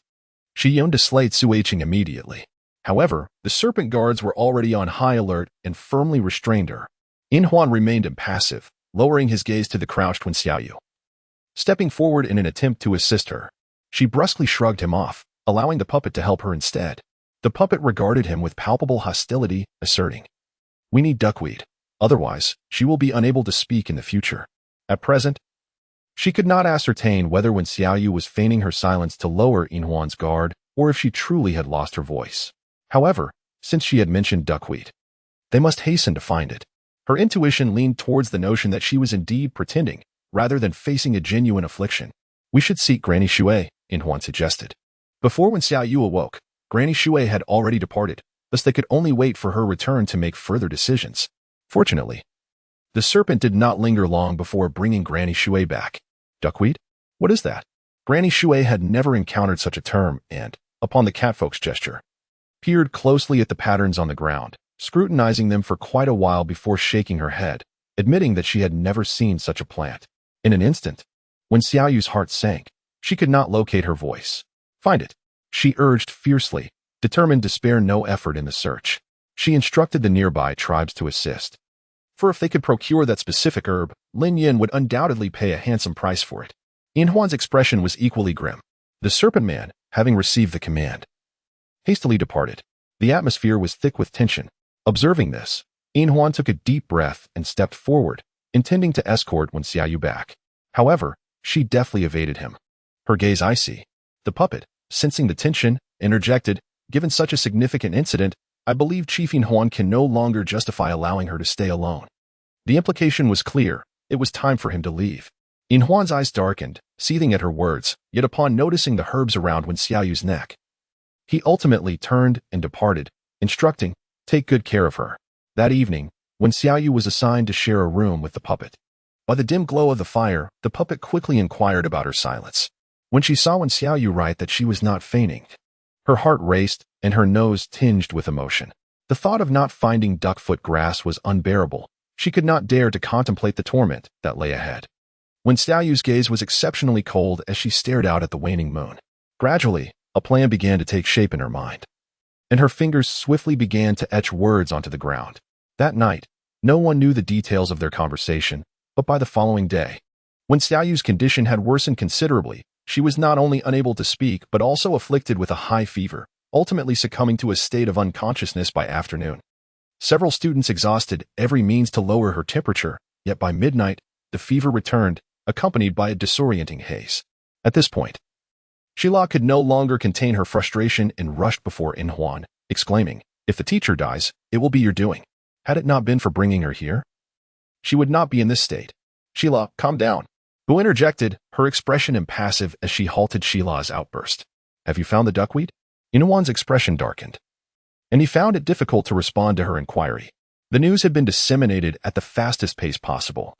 She yearned to slay Suqing immediately. However, the Serpent guards were already on high alert and firmly restrained her. Inhuan remained impassive, lowering his gaze to the crouched Wen Xiaoyu. Stepping forward in an attempt to assist her, she brusquely shrugged him off, allowing the puppet to help her instead. The puppet regarded him with palpable hostility, asserting, we need duckweed. Otherwise, she will be unable to speak in the future. At present, she could not ascertain whether Wen Xiaoyu was feigning her silence to lower Inhuan's guard or if she truly had lost her voice. However, since she had mentioned duckweed, they must hasten to find it. Her intuition leaned towards the notion that she was indeed pretending, rather than facing a genuine affliction. We should seek Granny Shui, Inhuan suggested. Before Wen Xiaoyu awoke, Granny Shui had already departed, thus they could only wait for her return to make further decisions. Fortunately, the Serpent did not linger long before bringing Granny Shui back. Duckweed? What is that? Granny Shui had never encountered such a term and, upon the catfolk's gesture, peered closely at the patterns on the ground, scrutinizing them for quite a while before shaking her head, admitting that she had never seen such a plant. In an instant, when Xiaoyu's heart sank, she could not locate her voice. Find it, she urged fiercely, determined to spare no effort in the search. She instructed the nearby tribes to assist, for if they could procure that specific herb, Lin Yin would undoubtedly pay a handsome price for it. In Huan's expression was equally grim. The Serpent Man, having received the command, hastily departed. The atmosphere was thick with tension. Observing this, In Huan took a deep breath and stepped forward, intending to escort Wen Xiaoyu back. However, she deftly evaded him. Her gaze icy. The puppet, sensing the tension, interjected, "Given such a significant incident, I believe Chief In Huan can no longer justify allowing her to stay alone." The implication was clear. It was time for him to leave. In Huan's eyes darkened, seething at her words, yet upon noticing the herbs around Wen Xiaoyu's neck, he ultimately turned and departed, instructing, "Take good care of her." That evening, Wen Xiaoyu was assigned to share a room with the puppet. By the dim glow of the fire, the puppet quickly inquired about her silence. When she saw Wen Xiaoyu write that she was not feigning, her heart raced and her nose tinged with emotion. The thought of not finding duckfoot grass was unbearable. She could not dare to contemplate the torment that lay ahead. Wen Xiaoyu's gaze was exceptionally cold as she stared out at the waning moon. Gradually, a plan began to take shape in her mind, and her fingers swiftly began to etch words onto the ground. That night, no one knew the details of their conversation, but by the following day, when Xiaoyu's condition had worsened considerably, she was not only unable to speak but also afflicted with a high fever, ultimately succumbing to a state of unconsciousness by afternoon. Several students exhausted every means to lower her temperature, yet by midnight, the fever returned, accompanied by a disorienting haze. At this point, Shila could no longer contain her frustration and rushed before In Huan, exclaiming, "If the teacher dies, it will be your doing. Had it not been for bringing her here, she would not be in this state." "Shila, calm down," Bu interjected, her expression impassive as she halted Shila's outburst. "Have you found the duckweed?" In Huan's expression darkened, and he found it difficult to respond to her inquiry. The news had been disseminated at the fastest pace possible,